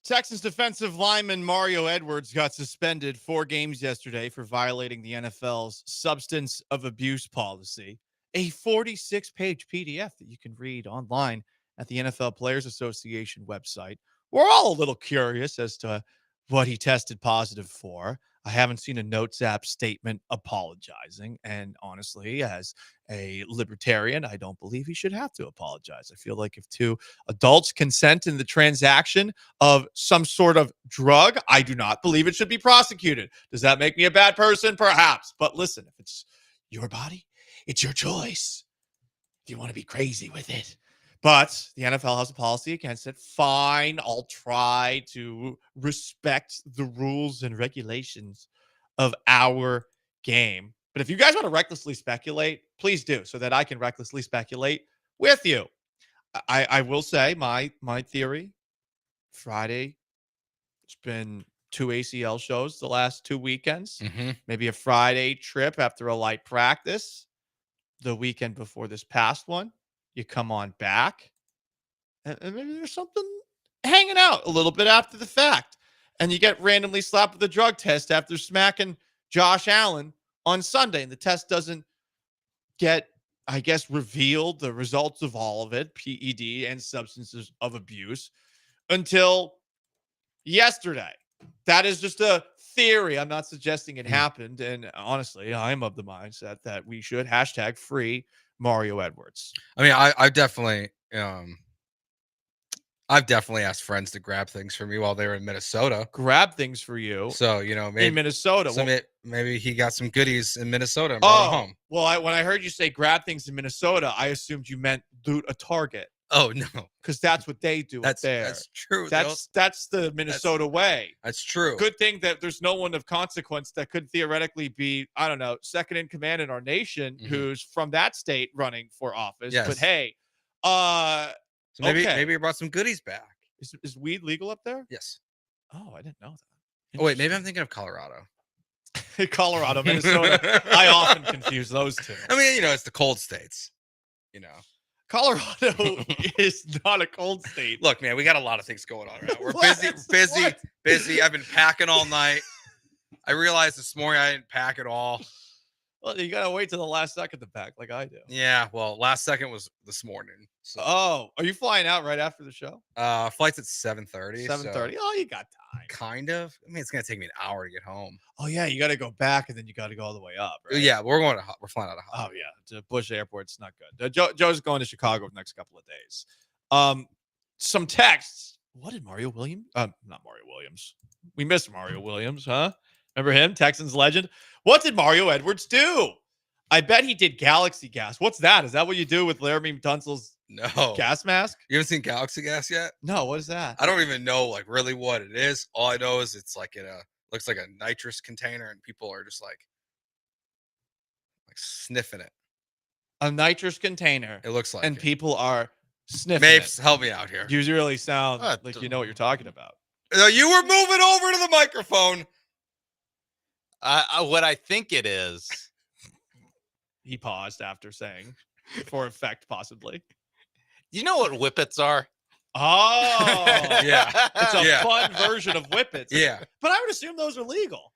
Texans defensive lineman Mario Edwards got suspended 4 games yesterday for violating the NFL's substance of abuse policy, a 46-page PDF that you can read online at the NFL Players Association website. We're all a little curious as to what he tested positive for. I haven't seen a Notes app statement apologizing. And honestly, as a libertarian, I don't believe he should have to apologize. I feel like if 2 adults consent in the transaction of some sort of drug, I do not believe it should be prosecuted. Does that make me a bad person? Perhaps. But listen, if it's your body, it's your choice. If you want to be crazy with it. But the NFL has a policy against it. Fine, I'll try to respect the rules and regulations of our game. But if you guys want to recklessly speculate, please do, so that I can recklessly speculate with you. I will say my theory, Friday, it's been 2 ACL shows the last 2 weekends. Maybe a Friday trip after a light practice. The weekend before this past one. You come on back, and maybe there's something hanging out a little bit after the fact, and you get randomly slapped with a drug test after smacking Josh Allen on Sunday, and the test doesn't get, I guess, revealed, the results of all of it, PED and substances of abuse, until yesterday. That is just a theory. I'm not suggesting it happened, and honestly, I'm of the mindset that we should hashtag free Mario Edwards. I mean, I've definitely asked friends to grab things for me while they were in Minnesota. Grab things for you. So, maybe in Minnesota. Maybe he got some goodies in Minnesota and brought them home. Well, when I heard you say grab things in Minnesota, I assumed you meant loot a Target. Oh, no. Because that's what they do up there. That's true. That's the Minnesota way. That's true. Good thing that there's no one of consequence that could theoretically be, I don't know, second in command in our nation who's from that state running for office. Yes. But hey, so maybe okay. he brought some goodies back. Is weed legal up there? Yes. Oh, I didn't know that. Oh, wait, maybe I'm thinking of Colorado. Colorado, Minnesota. I often confuse those two. I mean, it's the cold states. Colorado is not a cold state. Look, man, we got a lot of things going on right now. We're busy. I've been packing all night. I realized this morning I didn't pack at all. Well, you gotta wait till the last second to pack, like I do. Yeah, well, last second was this morning. So. Oh, are you flying out right after the show? Flight's at 7:30. 7:30. Oh, you got time. Kind of. I mean, it's gonna take me an hour to get home. Oh yeah, you got to go back and then you got to go all the way up. Right? Yeah, we're flying out of. Oh yeah, to Bush Airport. It's not good. Joe's going to Chicago for the next couple of days. Some texts. What did Mario Williams? Not Mario Williams. We missed Mario Williams, huh? Remember him, Texans legend? What did Mario Edwards do? I bet he did Galaxy Gas. What's that? Is that what you do with Laramie Tunsil's gas mask? You haven't seen Galaxy Gas yet? No, what is that? I don't even know really what it is. All I know is it's like looks like a nitrous container, and people are just like sniffing it. A nitrous container. It looks like, and people are sniffing. Mapes, help me out here. You really sound like you know what you're talking about. You were moving over to the microphone. What I think it is. He paused after saying, for effect, possibly. You know what whippets are? Oh, yeah. It's a fun version of whippets. Yeah. But I would assume those are legal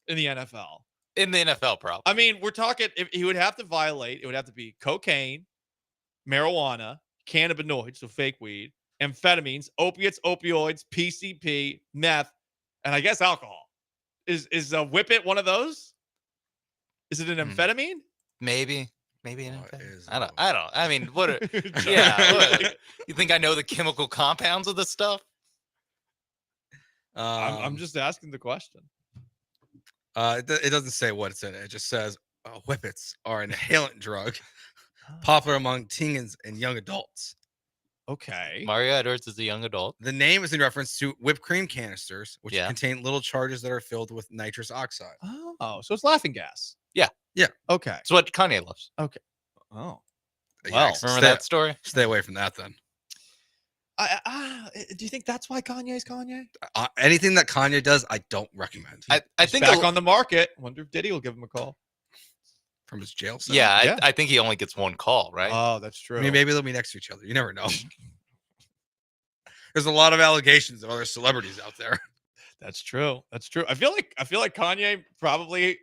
in the NFL. In the NFL, probably. I mean, we're talking, if he would have to violate, it would have to be cocaine, marijuana, cannabinoids, so fake weed, amphetamines, opiates, opioids, PCP, meth, and I guess alcohol. Is a whippet one of those? Is it an amphetamine? Maybe an amphetamine. I don't. I mean, what? You think I know the chemical compounds of this stuff? I'm just asking the question. It doesn't say what it's in. It just says whippets are an inhalant drug popular among teens and young adults. Okay. Mario Edwards is a young adult. The name is in reference to whipped cream canisters, which contain little charges that are filled with nitrous oxide. Oh, so it's laughing gas. Yeah. Yeah. Okay. It's what Kanye loves. Okay. Oh. Well, remember that story? Stay away from that then. Do you think that's why Kanye's Kanye? Anything that Kanye does, I don't recommend. I He's think back on the market. Wonder if Diddy will give him a call from his jail cell. Yeah, I think he only gets one call, right? Oh, that's true. I mean, maybe they'll be next to each other. You never know. There's a lot of allegations of other celebrities out there. That's true. That's true. I feel like Kanye probably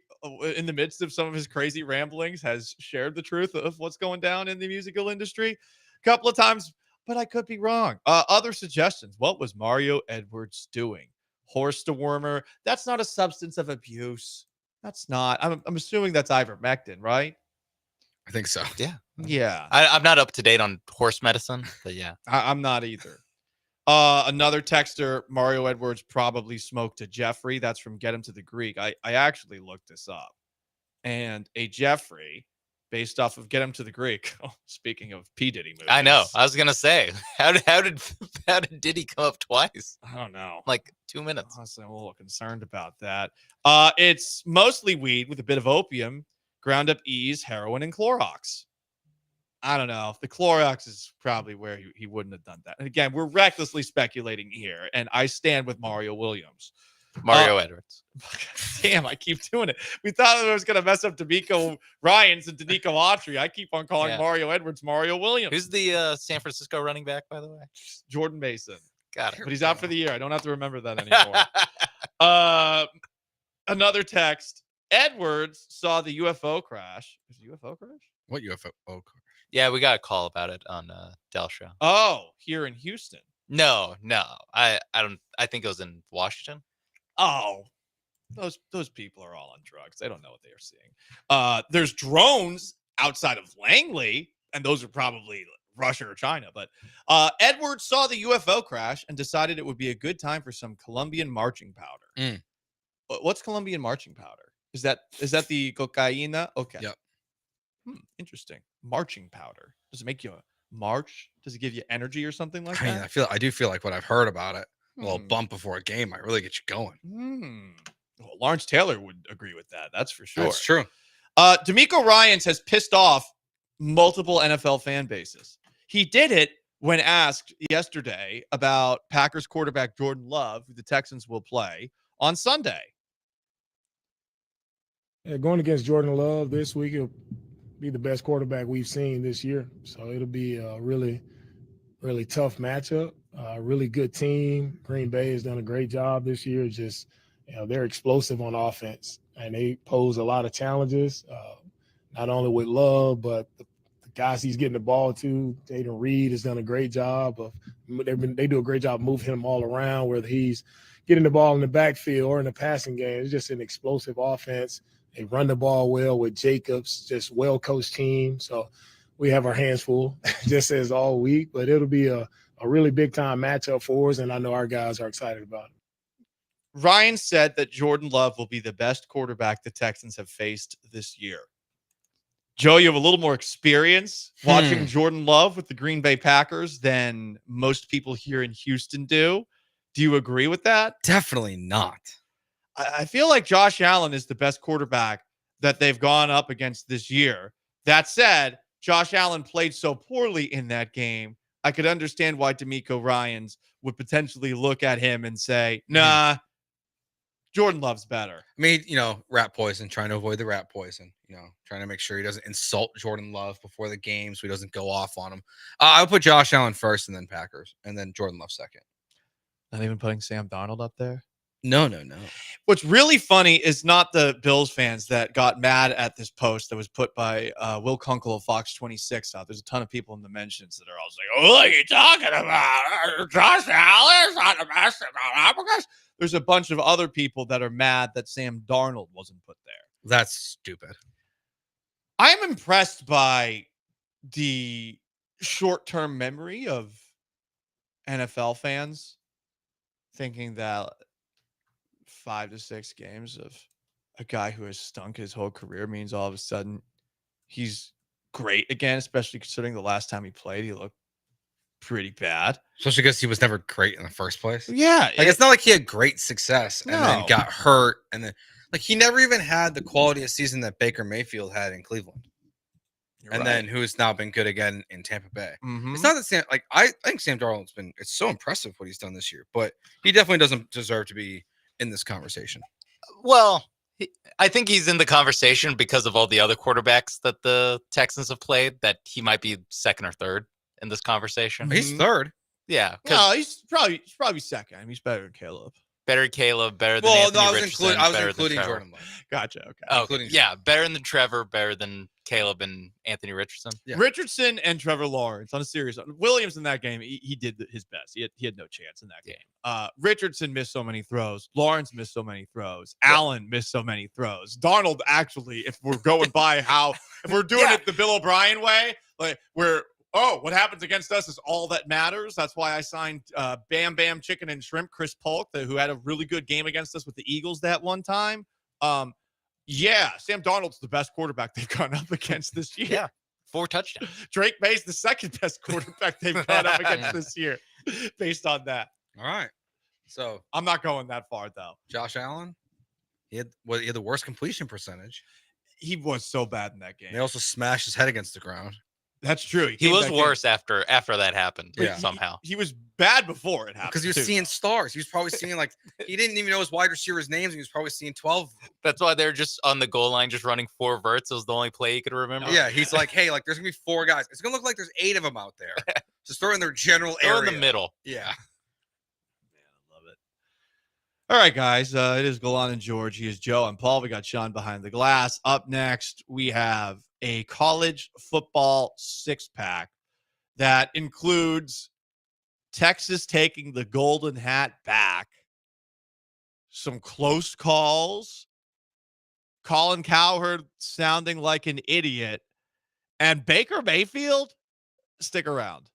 in the midst of some of his crazy ramblings has shared the truth of what's going down in the musical industry a couple of times, but I could be wrong. Other suggestions. What was Mario Edwards doing? Horse dewormer. That's not a substance of abuse. That's not. I'm assuming that's ivermectin, right? I think so. Yeah. Yeah. I'm not up to date on horse medicine, but yeah. I'm not either. Another texter, Mario Edwards probably smoked a Jeffrey. That's from Get Him to the Greek. I actually looked this up. And a Jeffrey, based off of Get Him to the Greek. Oh, speaking of P. Diddy movies. I know. I was gonna say, how did Diddy come up twice? I don't know. Like 2 minutes. Honestly, I'm a little concerned about that. It's mostly weed with a bit of opium, ground up E's, heroin, and Clorox. I don't know. The Clorox is probably where he wouldn't have done that. And again, we're recklessly speculating here, and I stand with Mario Williams. Mario Edwards. Damn, I keep doing it. We thought it was going to mess up D'Amico Ryans and Danico Autry. I keep on calling Mario Edwards Mario Williams. Who's the San Francisco running back, by the way? Jordan Mason. Got it. But he's out for the year. I don't have to remember that anymore. Another text. Edwards saw the UFO crash. Is it UFO crash? What UFO crash? Yeah, we got a call about it on Del Show. Oh, here in Houston. No. I don't. I think it was in Washington. Oh, those people are all on drugs. They don't know what they are seeing. There's drones outside of Langley, and those are probably Russia or China. But Edwards saw the UFO crash and decided it would be a good time for some Colombian marching powder. What's Colombian marching powder? Is that the cocaina? Okay. Yep. Interesting. Marching powder. Does it make you march? Does it give you energy or something like I mean, that? I do feel like what I've heard about it, a little bump before a game might really get you going. Well, Lawrence Taylor would agree with that. That's for sure. That's true. D'Amico Ryans has pissed off multiple NFL fan bases. He did it when asked yesterday about Packers quarterback Jordan Love, who the Texans will play on Sunday. Yeah, going against Jordan Love this week, he'll be the best quarterback we've seen this year. So it'll be a really, really tough matchup. Really good team. Green Bay has done a great job this year. Just, they're explosive on offense, and they pose a lot of challenges, not only with Love, but the guys he's getting the ball to. Jaden Reed has done a great job they do a great job moving him all around, whether he's getting the ball in the backfield or in the passing game. It's just an explosive offense. They run the ball well with Jacobs, just well-coached team. So we have our hands full, just as all week. But it'll be a really big-time matchup for us, and I know our guys are excited about it. Ryan said that Jordan Love will be the best quarterback the Texans have faced this year. Joe, you have a little more experience watching Jordan Love with the Green Bay Packers than most people here in Houston do. Do you agree with that? Definitely not. I feel like Josh Allen is the best quarterback that they've gone up against this year. That said, Josh Allen played so poorly in that game. I could understand why D'Amico Ryans would potentially look at him and say, nah, Jordan Love's better. I mean, rat poison, trying to avoid the rat poison, trying to make sure he doesn't insult Jordan Love before the game so he doesn't go off on him. I would put Josh Allen first and then Packers and then Jordan Love second. Not even putting Sam Darnold up there? No. What's really funny is not the Bills fans that got mad at this post that was put by Will Kunkel of Fox 26 out. There's a ton of people in the mentions that are all saying, oh, what are you talking about? Josh Allen's not the best because there's a bunch of other people that are mad that Sam Darnold wasn't put there. That's stupid. I am impressed by the short-term memory of NFL fans thinking that 5 to 6 games of a guy who has stunk his whole career means all of a sudden he's great again, especially considering the last time he played, he looked pretty bad. Especially because he was never great in the first place. Yeah. It's not like he had great success and then No. got hurt. And then, he never even had the quality of season that Baker Mayfield had in Cleveland. and then who's now been good again in Tampa Bay. Mhm. It's not that Sam, like I think Sam Darnold's been. It's so impressive what he's done this year, but he definitely doesn't deserve to be in this conversation. Well, I think he's in the conversation because of all the other quarterbacks that the Texans have played. That he might be second or third in this conversation. He's third. Yeah, No, he's probably second. I mean, he's better than Caleb. better than Caleb, better than Well, Anthony no, I was Richardson, I was better including than Trevor. Jordan Love. Gotcha. Okay. Oh, Including yeah, better than Trevor, better than Caleb and Anthony Richardson. Yeah. Richardson and Trevor Lawrence on a serious. Williams in that game, he did his best. He had no chance in that game. Richardson missed so many throws. Lawrence missed so many throws. Allen missed so many throws. Darnold actually, if we're going by if we're doing it the Bill O'Brien way, like what happens against us is all that matters. That's why I signed Bam Bam Chicken and Shrimp, Chris Polk, who had a really good game against us with the Eagles that one time. Yeah, Sam Darnold's the best quarterback they've gone up against this year. Yeah, 4 touchdowns. Drake May's the second best quarterback they've gone up against this year, based on that. All right. So I'm not going that far though. Josh Allen, he had the worst completion percentage. He was so bad in that game. They also smashed his head against the ground. That's true. He was worse after that happened. Yeah. Somehow He was bad before it happened because he was seeing stars. He was probably seeing he didn't even know his wide receivers' names. And he was probably seeing 12. That's why they're just on the goal line, just running 4 verts. It was the only play he could remember. Yeah, he's like, hey, there's gonna be 4 guys. It's gonna look like there's 8 of them out there. Just throw in their general Throw area in the middle. Yeah. All right, guys. It is Gallant and George. He is Joe and Paul. We got Sean behind the glass. Up next, we have a college football 6-pack that includes Texas taking the golden hat back, some close calls, Colin Cowherd sounding like an idiot, and Baker Mayfield. Stick around.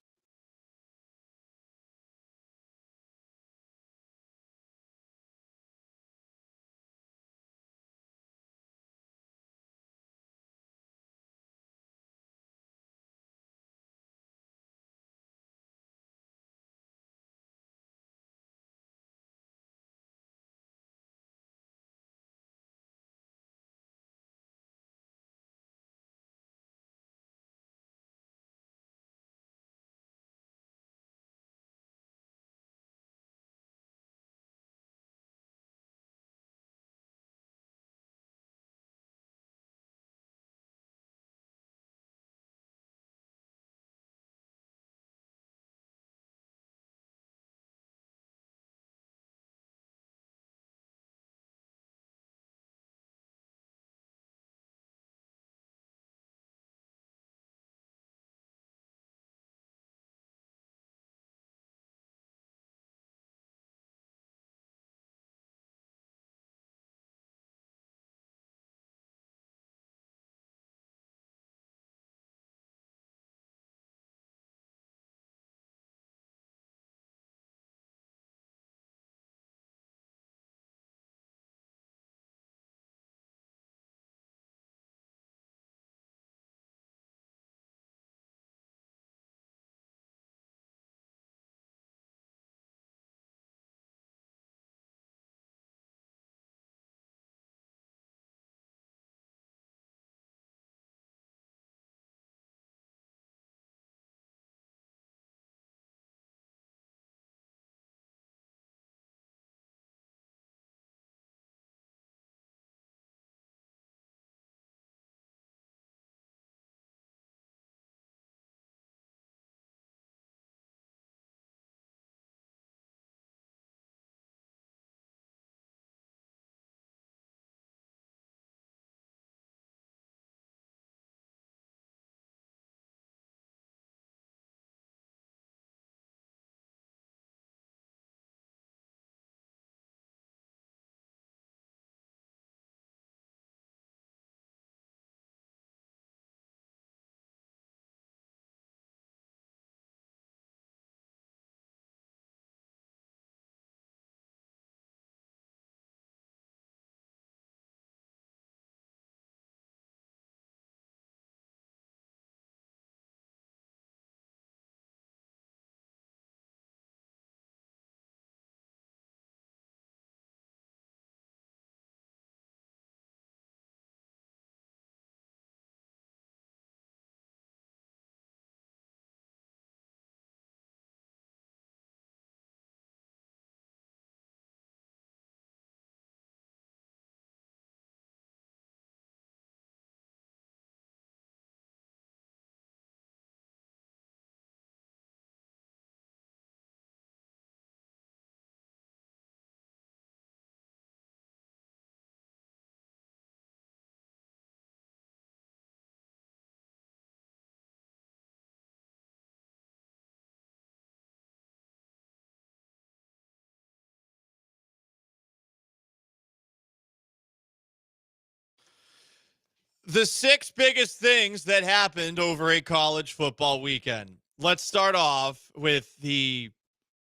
The 6 biggest things that happened over a college football weekend. Let's start off with the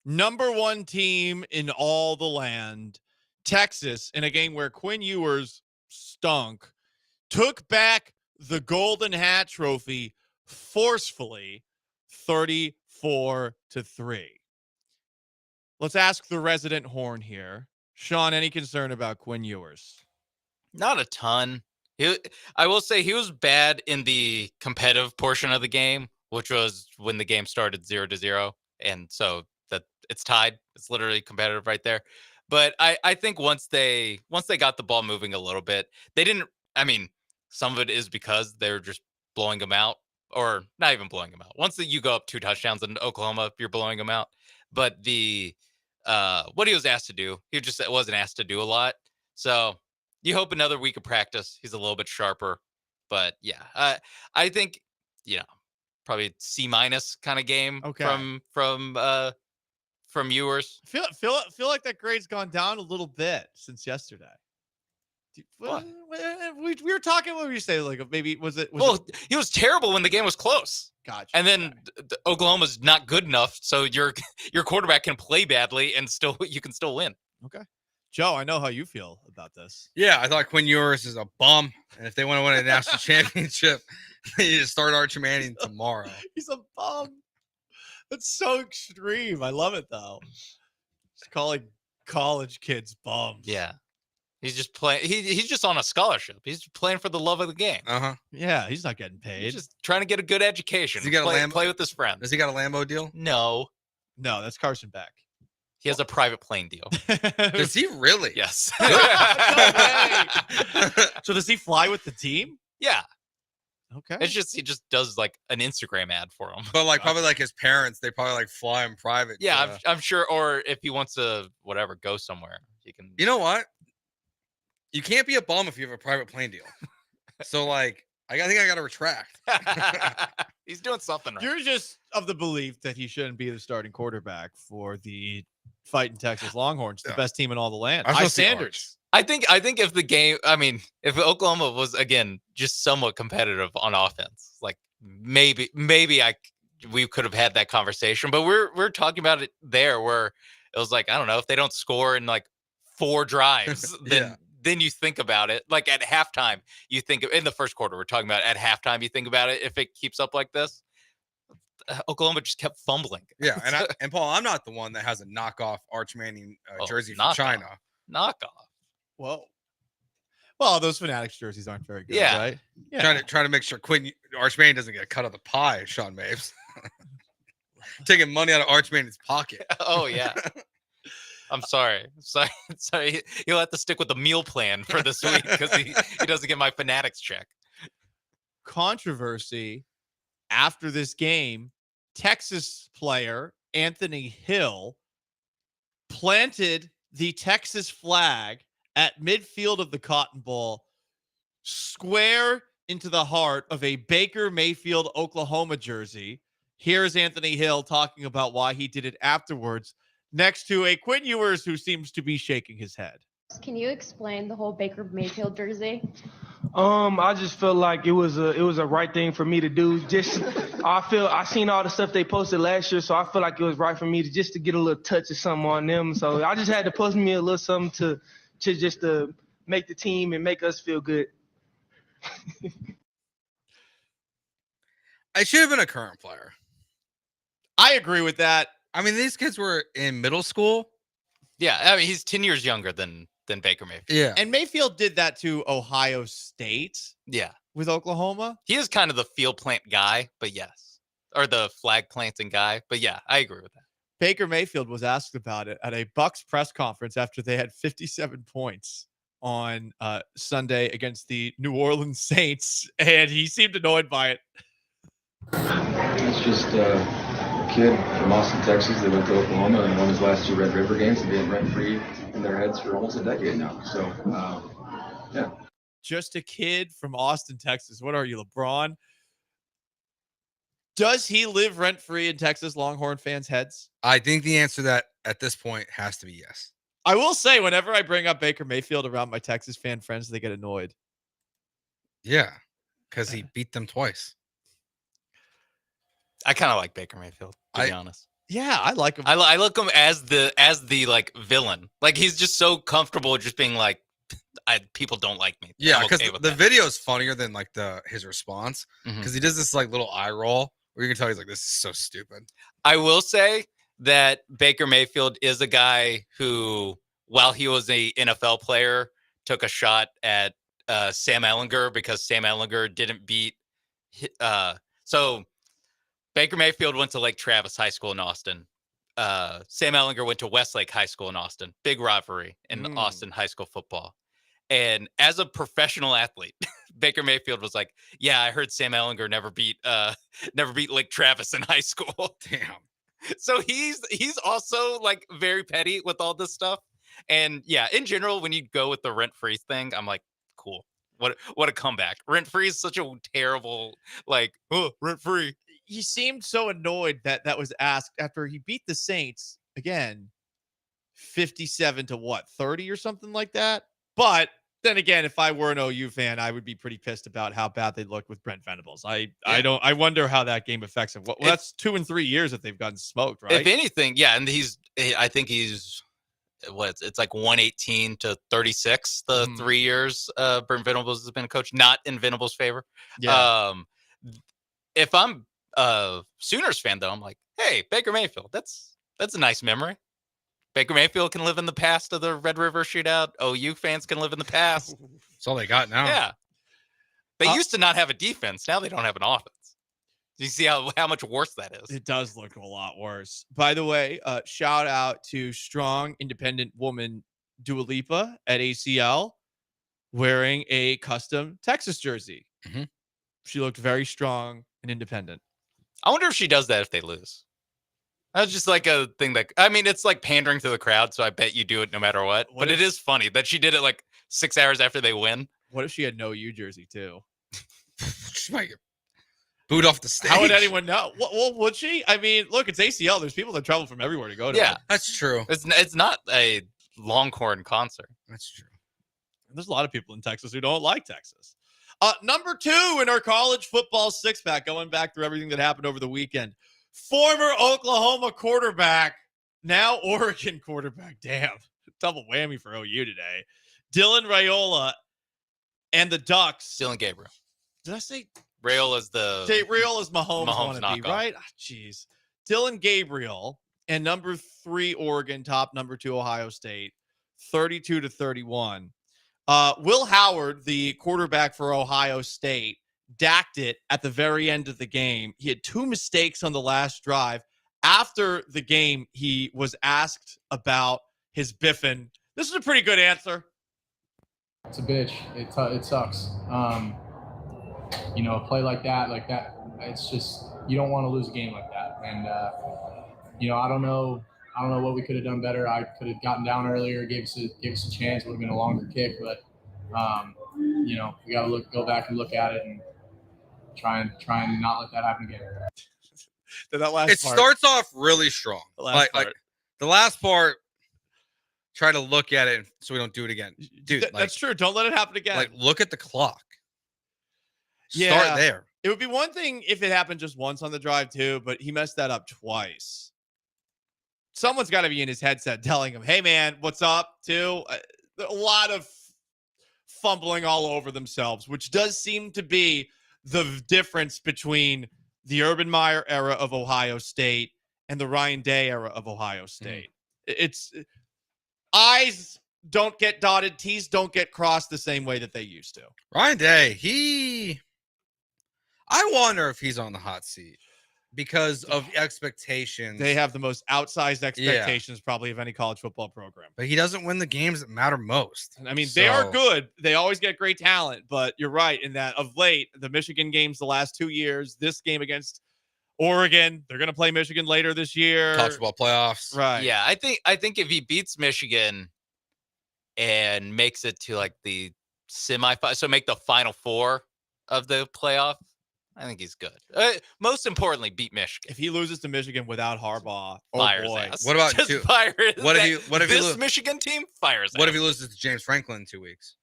number 1 team in all the land, Texas, in a game where Quinn Ewers stunk, took back the Golden Hat Trophy forcefully, 34-3. Let's ask the resident Horn here. Sean, any concern about Quinn Ewers? Not a ton. I will say he was bad in the competitive portion of the game, which was when the game started 0-0. And so that it's tied. It's literally competitive right there. But I think once they got the ball moving a little bit, they didn't. I mean, some of it is because they're just blowing them out, or not even blowing them out. Once you go up 2 touchdowns in Oklahoma, you're blowing them out. But what he was asked to do, he just wasn't asked to do a lot. So you hope another week of practice, he's a little bit sharper. But yeah, I think probably C- kind of game from Ewers. Feel like that grade's gone down a little bit since yesterday. What? We were talking. What were you saying? Like maybe was it? He was terrible when the game was close. Gotcha. And then Oklahoma's not good enough, so your quarterback can play badly and you can still win. Okay. Joe, I know how you feel about this. Yeah, I thought Quinn Ewers is a bum, and if they want to win a national championship, they need to start Archie Manning tomorrow. He's a bum. That's so extreme. I love it though. Just calling college kids bums. Yeah. He's just playing. He's just on a scholarship. He's playing for the love of the game. Yeah, he's not getting paid. He's just trying to get a good education. Does he got play with his friends. Does he got a Lambo deal? No, that's Carson Beck. He has a private plane deal. Does he really? Yes. So does he fly with the team? Yeah. Okay. It's just he just does like an Instagram ad for him. But like probably like his parents, they probably like fly him private. Yeah, I'm sure. Or if he wants to go somewhere, he can. You know what? You can't be a bum if you have a private plane deal. So like, I think I got to retract. He's doing something right. You're just of the belief that he shouldn't be the starting quarterback for the fighting Texas Longhorns, the best team in all the land. High standards. I think if the game, if Oklahoma was again just somewhat competitive on offense, like maybe we could have had that conversation. But we're talking about it there where it was like, I don't know, if they don't score in like 4 drives, then you think about it. Like at halftime, you think in the first quarter, we're talking about at halftime, you think about it. If it keeps up like this, Oklahoma just kept fumbling. Yeah, and Paul, I'm not the one that has a knockoff Arch Manning jersey from China. Knockoff. Well, those Fanatics jerseys aren't very good, right? Yeah. Trying to make sure Arch Manning doesn't get a cut of the pie, Sean Mapes. Taking money out of Arch Manning's pocket. Oh, yeah. I'm sorry. He'll have to stick with the meal plan for this week because he doesn't get my Fanatics check. Controversy after this game, Texas player Anthony Hill planted the Texas flag at midfield of the Cotton Bowl, square into the heart of a Baker Mayfield, Oklahoma jersey. Here's Anthony Hill talking about why he did it afterwards, next to a Quinn Ewers who seems to be shaking his head. Can you explain the whole Baker Mayfield jersey? I just felt like it was a right thing for me to do. I seen all the stuff they posted last year, so I feel like it was right for me to get a little touch of something on them. So I just had to post me a little something to make the team and make us feel good. I should have been a current player. I agree with that. I mean, these kids were in middle school. Yeah, he's 10 years younger than Baker Mayfield. Yeah. And Mayfield did that to Ohio State. Yeah. With Oklahoma. He is kind of the field plant guy, but yes. Or the flag planting guy. But yeah, I agree with that. Baker Mayfield was asked about it at a Bucks press conference after they had 57 points on Sunday against the New Orleans Saints, and he seemed annoyed by it. It's just a kid from Austin, Texas that went to Oklahoma and won his last 2 Red River games and being rent-free in their heads for almost a decade now. So, yeah. Just a kid from Austin, Texas. What are you, LeBron? Does he live rent-free in Texas Longhorn fans' heads? I think the answer to that at this point has to be yes. I will say, whenever I bring up Baker Mayfield around my Texas fan friends, they get annoyed. Yeah, because he beat them twice. I kind of like Baker Mayfield, to be honest. Yeah, I like him. I look him as the like villain. Like he's just so comfortable just being like, people don't like me. Yeah, I'm because okay with the that. video is funnier than like his response Mhm. because he does this like little eye roll where you can tell he's like, this is so stupid. I will say that Baker Mayfield is a guy who, while he was a NFL player, took a shot at Sam Ehlinger because Sam Ehlinger didn't beat. So Baker Mayfield went to Lake Travis High School in Austin. Sam Ehlinger went to Westlake High School in Austin. Big rivalry in Austin high school football. And as a professional athlete, Baker Mayfield was like, "Yeah, I heard Sam Ehlinger never beat Lake Travis in high school." Damn. So he's also like very petty with all this stuff. And yeah, in general, when you go with the rent-free thing, I'm like, cool. What a comeback. Rent-free is such a terrible, like, rent-free. He seemed so annoyed that was asked after he beat the Saints again, 57 to what, 30 or something like that. But then again, if I were an OU fan, I would be pretty pissed about how bad they looked with Brent Venables. I wonder how that game affects him. Well, that's 2 and 3 years that they've gotten smoked, right? If anything, yeah, and I think he's it's like 118 to 36 the 3 years Brent Venables has been a coach, not in Venables' favor. Yeah. If I'm a Sooners fan though, I'm like, hey, Baker Mayfield, that's a nice memory. Baker Mayfield can live in the past of the Red River shootout. OU fans can live in the past. That's all they got now. Yeah. They used to not have a defense. Now they don't have an offense. Do you see how much worse that is? It does look a lot worse. By the way, shout out to strong, independent woman Dua Lipa at ACL wearing a custom Texas jersey. Mhm. She looked very strong and independent. I wonder if she does that if they lose. That's just like a thing that, I mean, it's like pandering to the crowd, so I bet you do it no matter what. But it is funny that she did it like 6 hours after they win. What if she had no U jersey too? She might get booed off the stage. How would anyone know? Well, would she? I mean, look, it's ACL. There's people that travel from everywhere to go to. Yeah, it. That's true. It's not a Longhorn concert. That's true. There's a lot of people in Texas who don't like Texas. Number 2 in our college football 6-pack, going back through everything that happened over the weekend. Former Oklahoma quarterback, now Oregon quarterback. Damn, double whammy for OU today. Dylan Raiola and the Ducks. Dylan Gabriel. Did I say Raiola's Raiola's Mahomes wannabe, knockoff. right? Jeez. Dylan Gabriel and number 3 Oregon, top number 2 Ohio State, 32 to 31. Will Howard, the quarterback for Ohio State, dacked it at the very end of the game. He had 2 mistakes on the last drive. After the game, he was asked about his biffin. This is a pretty good answer. It's a bitch. It sucks. A play like that, it's just, you don't want to lose a game like that. And, I don't know what we could have done better. I could have gotten down earlier, gave us a chance. It would have been a longer kick, but, we got to go back and look at it and try and not let that happen again. It starts off really strong. Like the last part, try to look at it so we don't do it again. Dude, that's true. Don't let it happen again. Like, look at the clock. Yeah, Start there. It would be one thing if it happened just once on the drive too, but he messed that up twice. Someone's got to be in his headset telling him, hey man, what's up too? A lot of fumbling all over themselves, which does seem to be the difference between the Urban Meyer era of Ohio State and the Ryan Day era of Ohio State. It's I's don't get dotted, T's don't get crossed the same way that they used to. Ryan Day, I wonder if he's on the hot seat because of expectations. They have the most outsized expectations probably of any college football program. But he doesn't win the games that matter most. I mean, they are good. They always get great talent, but you're right in that of late, the Michigan games the last 2 years, this game against Oregon, they're going to play Michigan later this year. College football playoffs. Right. Yeah, I think if he beats Michigan and makes it to like the semifinal, so make the Final Four of the playoff, I think he's good. Most importantly, beat Michigan. If he loses to Michigan without Harbaugh, fire his boy. ass. What about Just fire his What if this you Michigan team? Fire his What ass. if he loses to James Franklin in 2 weeks?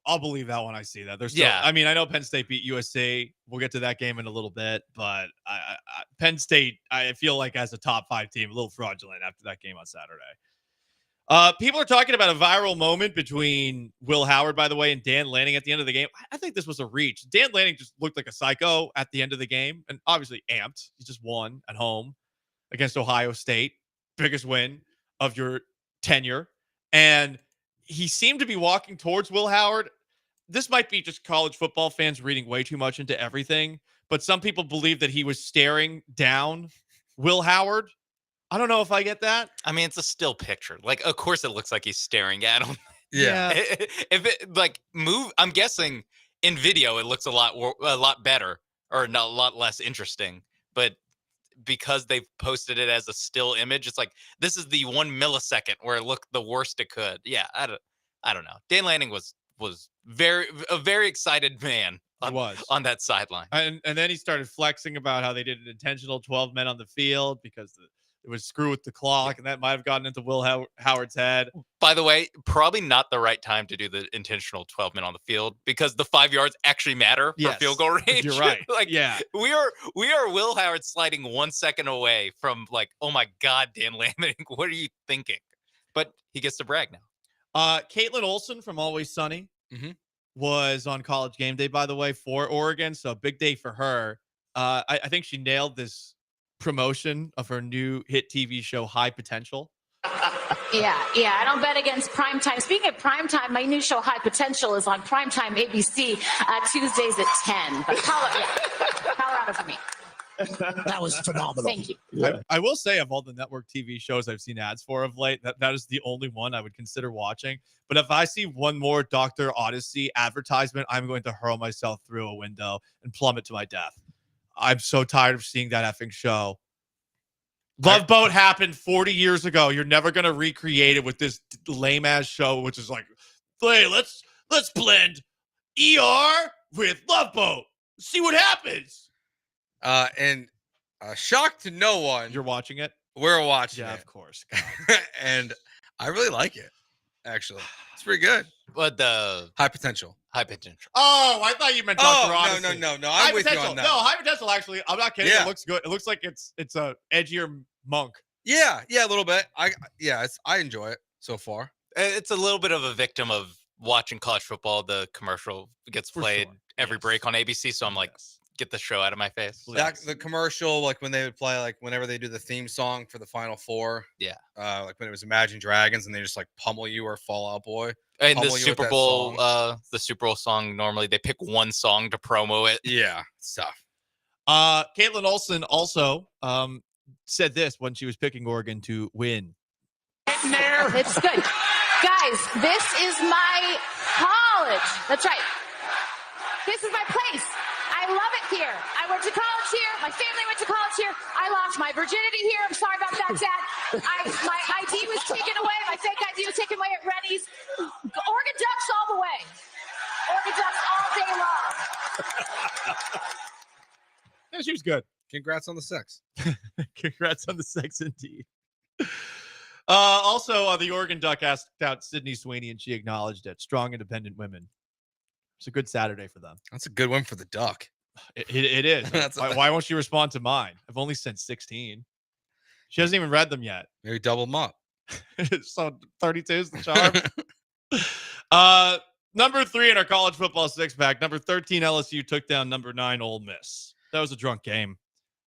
I'll believe that when I see that. There's still, Yeah. I mean, I know Penn State beat USC. We'll get to that game in a little bit, but Penn State, I feel like as a top 5 team, a little fraudulent after that game on Saturday. People are talking about a viral moment between Will Howard, by the way, and Dan Lanning at the end of the game. I think this was a reach. Dan Lanning just looked like a psycho at the end of the game, and obviously amped. He just won at home against Ohio State, biggest win of your tenure, and he seemed to be walking towards Will Howard. This might be just college football fans reading way too much into everything, but some people believe that he was staring down Will Howard. I don't know if I get that. I mean, it's a still picture. Like, of course it looks like he's staring at him. Yeah. If it like move, I'm guessing in video it looks a lot better or not a lot less interesting. But because they've posted it as a still image, it's like this is the 1 millisecond where it looked the worst it could. Yeah, I don't know. Dan Lanning was a very excited man on that sideline. And then he started flexing about how they did an intentional 12 men on the field because it was screw with the clock, and that might have gotten into Will Howard's head. By the way, probably not the right time to do the intentional 12 men on the field because the 5 yards actually matter for field goal range. You're right. Like, yeah, we are Will Howard sliding 1 second away from like, oh my God, Dan Lanning, what are you thinking? But he gets to brag now. Caitlin Olsen from Always Sunny was on College Game Day, by the way, for Oregon. So big day for her. I think she nailed this promotion of her new hit TV show, High Potential. Yeah. I don't bet against primetime. Speaking of primetime, my new show, High Potential, is on primetime ABC Tuesdays at 10. But Colorado for me. That was phenomenal. Thank you. I will say, of all the network TV shows I've seen ads for of late, that is the only one I would consider watching. But if I see one more Dr. Odyssey advertisement, I'm going to hurl myself through a window and plummet to my death. I'm so tired of seeing that effing show. Love Boat happened 40 years ago. You're never going to recreate it with this lame ass show, which is like, hey, let's blend ER with Love Boat. See what happens. And shock to no one. You're watching it? We're watching it. Yeah, of course. And I really like it, actually. It's pretty good. But the High Potential. Oh, I thought you meant Dr. Odyssey. No. I'm with you on that. No, High Potential, actually, I'm not kidding. Yeah. It looks good. It looks like it's a edgier monk. Yeah, a little bit. I enjoy it so far. It's a little bit of a victim of watching college football. The commercial gets played every break on ABC, so I'm like, get the show out of my face. The commercial, like when they would play, like whenever they do the theme song for the Final Four. Yeah. Like when it was Imagine Dragons and they just like pummel you or Fall Out Boy. And the Super Bowl song, normally they pick one song to promo it. Yeah, it's tough. Caitlin Olsen also said this when she was picking Oregon to win. It's good. Guys, this is my college. That's right. This is my place. I love it here. I went to college here. My family went to college here. I lost my virginity here. I'm sorry about that, Dad. My ID was taken away. My fake ID was taken away at Rennie's. Oregon Ducks all the way. Oregon Ducks all day long. Yeah, she was good. Congrats on the sex. Congrats on the sex, indeed. Also, the Oregon Duck asked out Sydney Sweeney, and she acknowledged it. Strong, independent women. It's a good Saturday for them. That's a good one for the Duck. It is. Why won't she respond to mine? I've only sent 16. She hasn't even read them yet. Maybe double them up. So 32 is the charm. Number 3 in our college football 6-pack. Number 13 LSU took down number 9 Ole Miss. That was a drunk game.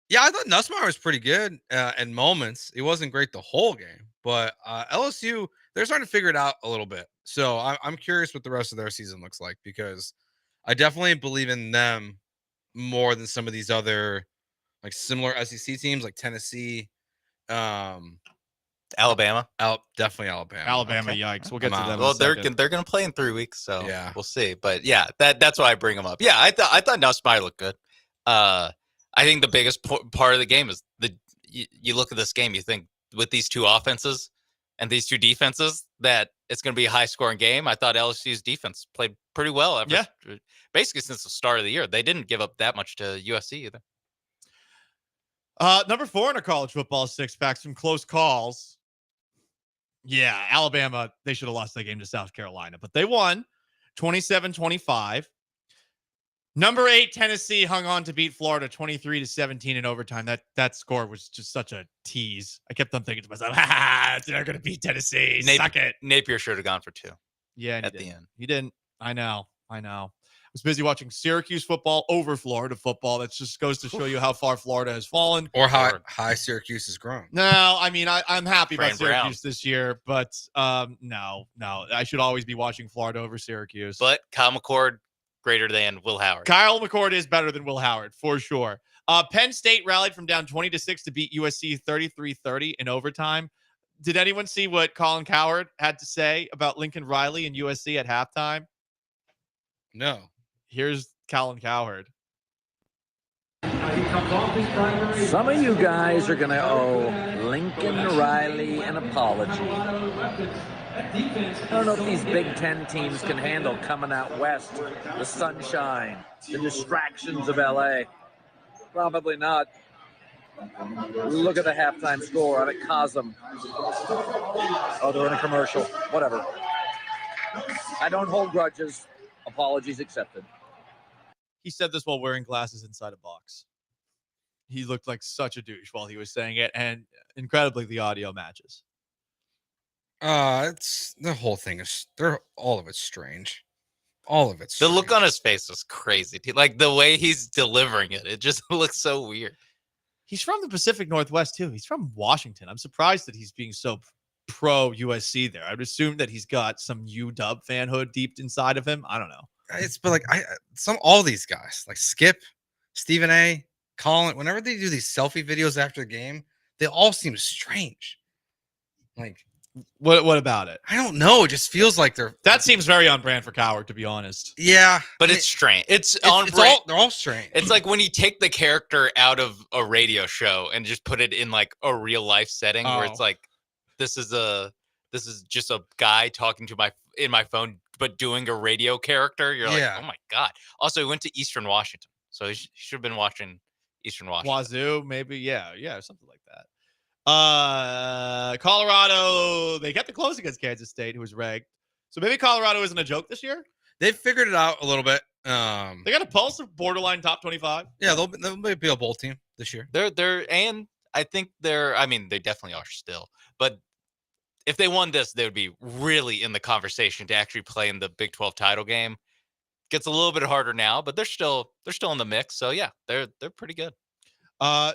Yeah, I thought Nussmeier was pretty good in moments. He wasn't great the whole game, but LSU, they're starting to figure it out a little bit. So I'm curious what the rest of their season looks like because I definitely believe in them more than some of these other like similar SEC teams like Tennessee, Alabama. Definitely Alabama. Alabama, okay. Yikes. We'll get to them. Well, they're going to play in 3 weeks, so we'll see. But yeah, that's why I bring them up. Yeah, I thought Nussmeier looked good. I think the biggest part of the game is you look at this game, you think with these two offenses and these two defenses that it's going to be a high-scoring game. I thought LSU's defense played pretty well basically since the start of the year. They didn't give up that much to USC either. Number 4 in our college football 6-pack, some close calls. Yeah, Alabama, they should have lost that game to South Carolina, but they won. 27-25. Number 8, Tennessee hung on to beat Florida 23-17 in overtime. That score was just such a tease. I kept on thinking to myself, they're going to beat Tennessee. Suck it. Napier should have gone for 2. Yeah, at the end. He didn't. I know. I was busy watching Syracuse football over Florida football. That just goes to show you how far Florida has fallen. Or how high Syracuse has grown. No, I mean, I'm happy Fran about Syracuse this year, but no. I should always be watching Florida over Syracuse. But Kyle McCord greater than Will Howard. Kyle McCord is better than Will Howard, for sure. Penn State rallied from down 20-6 to beat USC 33-30 in overtime. Did anyone see what Colin Cowherd had to say about Lincoln Riley and USC at halftime? No. Here's Colin Cowherd. Some of you guys are going to owe Lincoln Riley an apology. I don't know if these Big Ten teams can handle coming out west, the sunshine, the distractions of LA. Probably not. Look at the halftime score on it, Cosm. Oh, they're in a commercial. Whatever. I don't hold grudges. Apologies accepted. He said this while wearing glasses inside a box. He looked like such a douche while he was saying it, and incredibly, the audio matches. It's the whole thing is all of it's strange. All of it's The look on his face was crazy. Like the way he's delivering it, it just looks so weird. He's from the Pacific Northwest too. He's from Washington. I'm surprised that he's being so pro USC there. I'd assume that he's got some UW fanhood deep inside of him. I don't know. But like all these guys like Skip, Stephen A, Colin, whenever they do these selfie videos after the game, they all seem strange. Like what about it? I don't know. It just feels like that seems very on brand for Cowherd, to be honest. Yeah, but it's strange. It's on brand. They're all strange. It's like when you take the character out of a radio show and just put it in like a real life setting where it's like this is just a guy talking to my phone but doing a radio character. You're like, oh my god. Also, he went to Eastern Washington, so he should have been watching Eastern Washington. Wazoo, maybe, yeah, something like that. Colorado, they kept it close against Kansas State, who was ranked. So maybe Colorado isn't a joke this year. They've figured it out a little bit. They got a pulse of borderline top 25. Yeah, they'll be a bowl team this year. And I think I mean, they definitely are still. But if they won this, they would be really in the conversation to actually play in the Big 12 title game. Gets a little bit harder now, but they're still in the mix. So yeah, they're pretty good. 5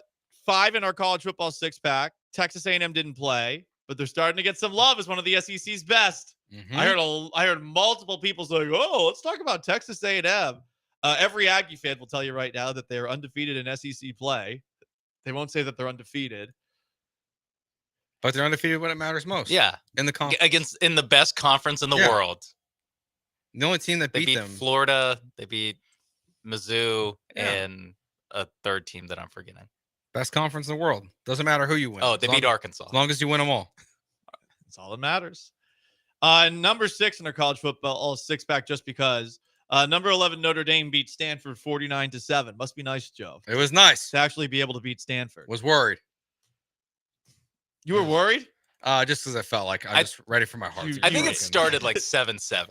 in our college football 6-pack. Texas A&M didn't play, but they're starting to get some love as one of the SEC's best. Mm-hmm. I heard multiple people saying, "Oh, let's talk about Texas A&M." Every Aggie fan will tell you right now that they're undefeated in SEC play. They won't say that they're undefeated, but they're undefeated when it matters most. Yeah, in the conference, in the best conference in the world. The only team that beat them, Florida, they beat Mizzou, and a third team that I'm forgetting. Best conference in the world. Doesn't matter who you win. Oh, they beat Arkansas. As long as you win them all. That's all that matters. Number 6 in our college football, all 6-pack just because. Number 11, Notre Dame beat Stanford 49-7. Must be nice, Joe. It was nice to actually be able to beat Stanford. Was worried. You were worried? Just because I felt like I was ready for my heart. I think it started like 7-7.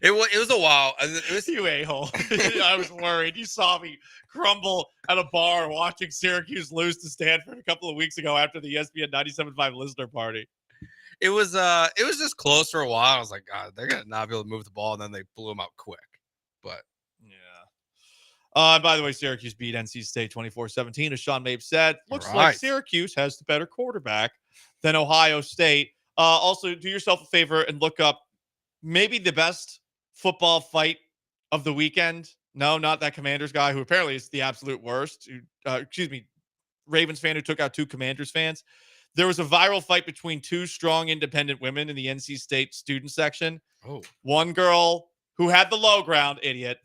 It was a while. It was you a-hole. I was worried. You saw me crumble at a bar watching Syracuse lose to Stanford a couple of weeks ago after the ESPN 97.5 listener party. It was just close for a while. I was like, God, they're gonna not be able to move the ball, and then they blew them out quick. But yeah. By the way, Syracuse beat NC State 24-17, as Sean Mapes said. Looks like Syracuse has the better quarterback than Ohio State. Also, do yourself a favor and look up maybe the best football fight of the weekend. No, not that Commanders guy who apparently is the absolute worst. Ravens fan who took out 2 Commanders fans. There was a viral fight between 2 strong independent women in the NC State student section. Oh. One girl who had the low ground, idiot,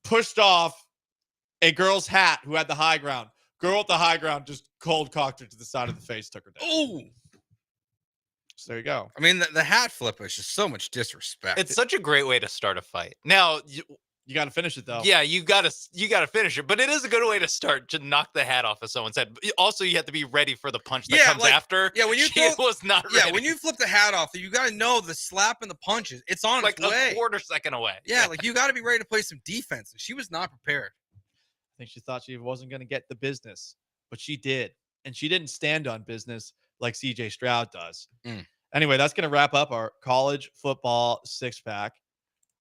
pushed off a girl's hat who had the high ground. Girl at the high ground just cold cocked her to the side of the face, took her down. Oh. So there you go. I mean, the hat flip is just so much disrespect. It's such a great way to start a fight. Now, You got to finish it though. Yeah, you gotta finish it. But it is a good way to start, to knock the hat off of someone's head. Also, you have to be ready for the punch that comes after. Yeah, when you she was not ready. Yeah, when you flip the hat off, you got to know the slap and the punches. It's on like its way. a quarter second away. Yeah, like you got to be ready to play some defense. And she was not prepared. I think she thought she wasn't going to get the business, but she did. And she didn't stand on business like CJ Stroud does. Anyway, that's going to wrap up our college football six pack.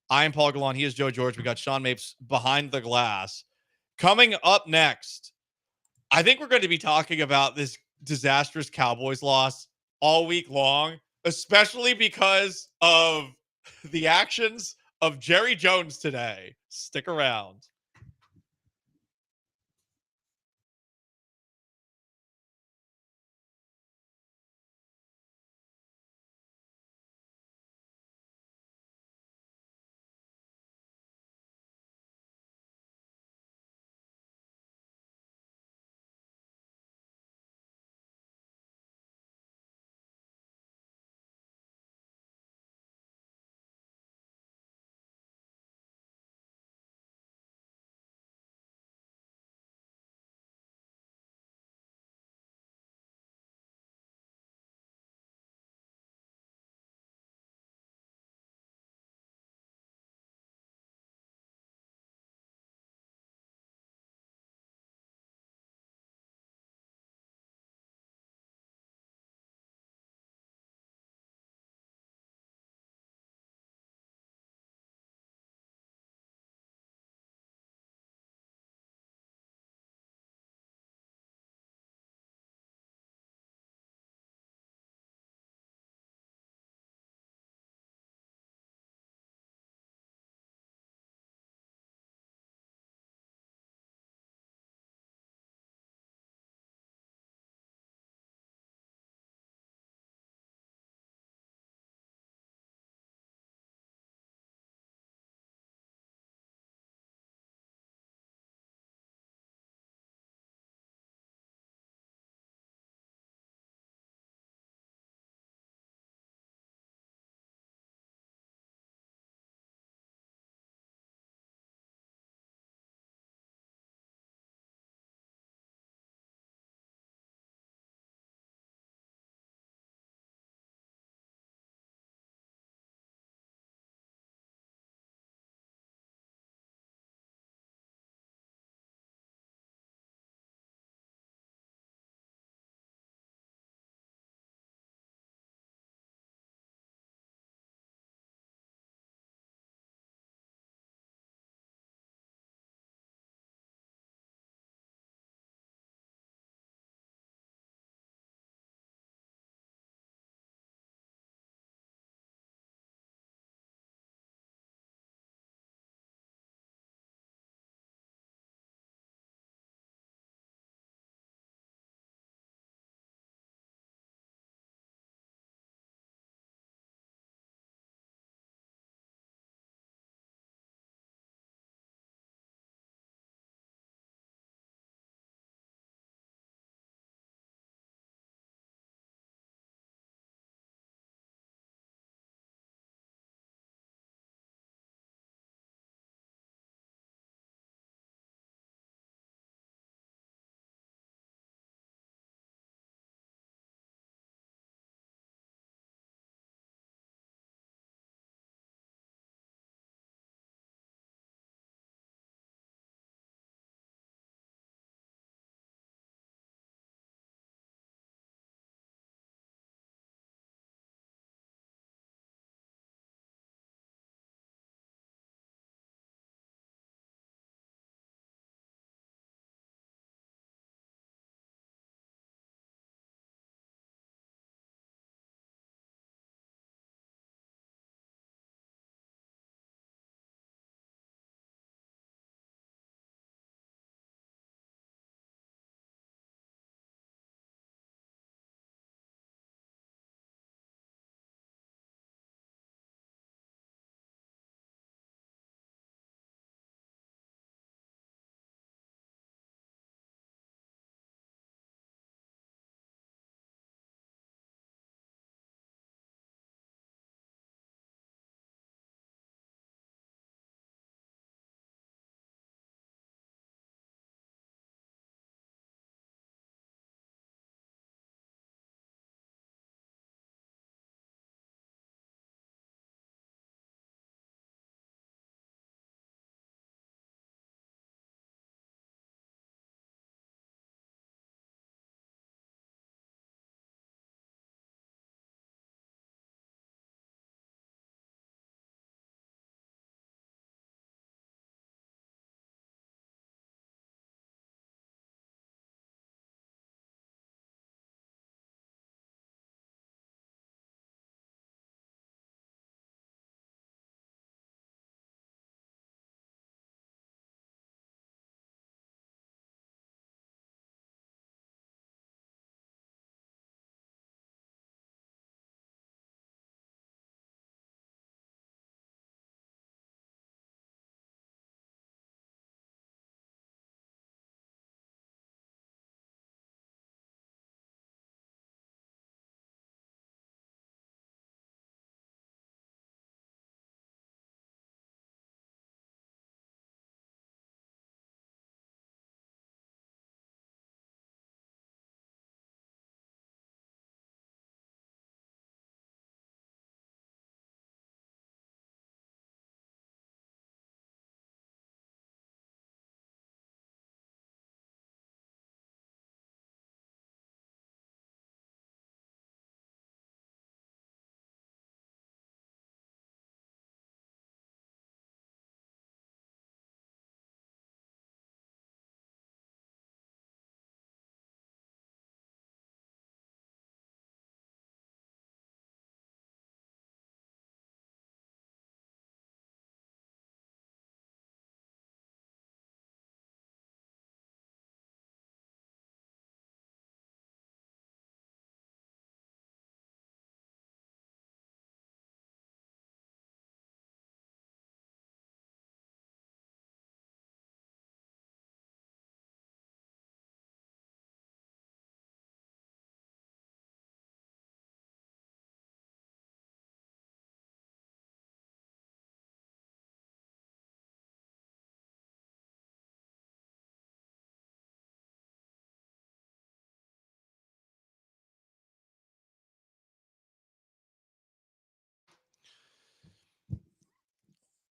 I am Paul Gallant. He is Joe George. We got Sean Mapes behind the glass. Coming up next, I think we're going to be talking about this disastrous Cowboys loss all week long, especially because of the actions of Jerry Jones today. Stick around.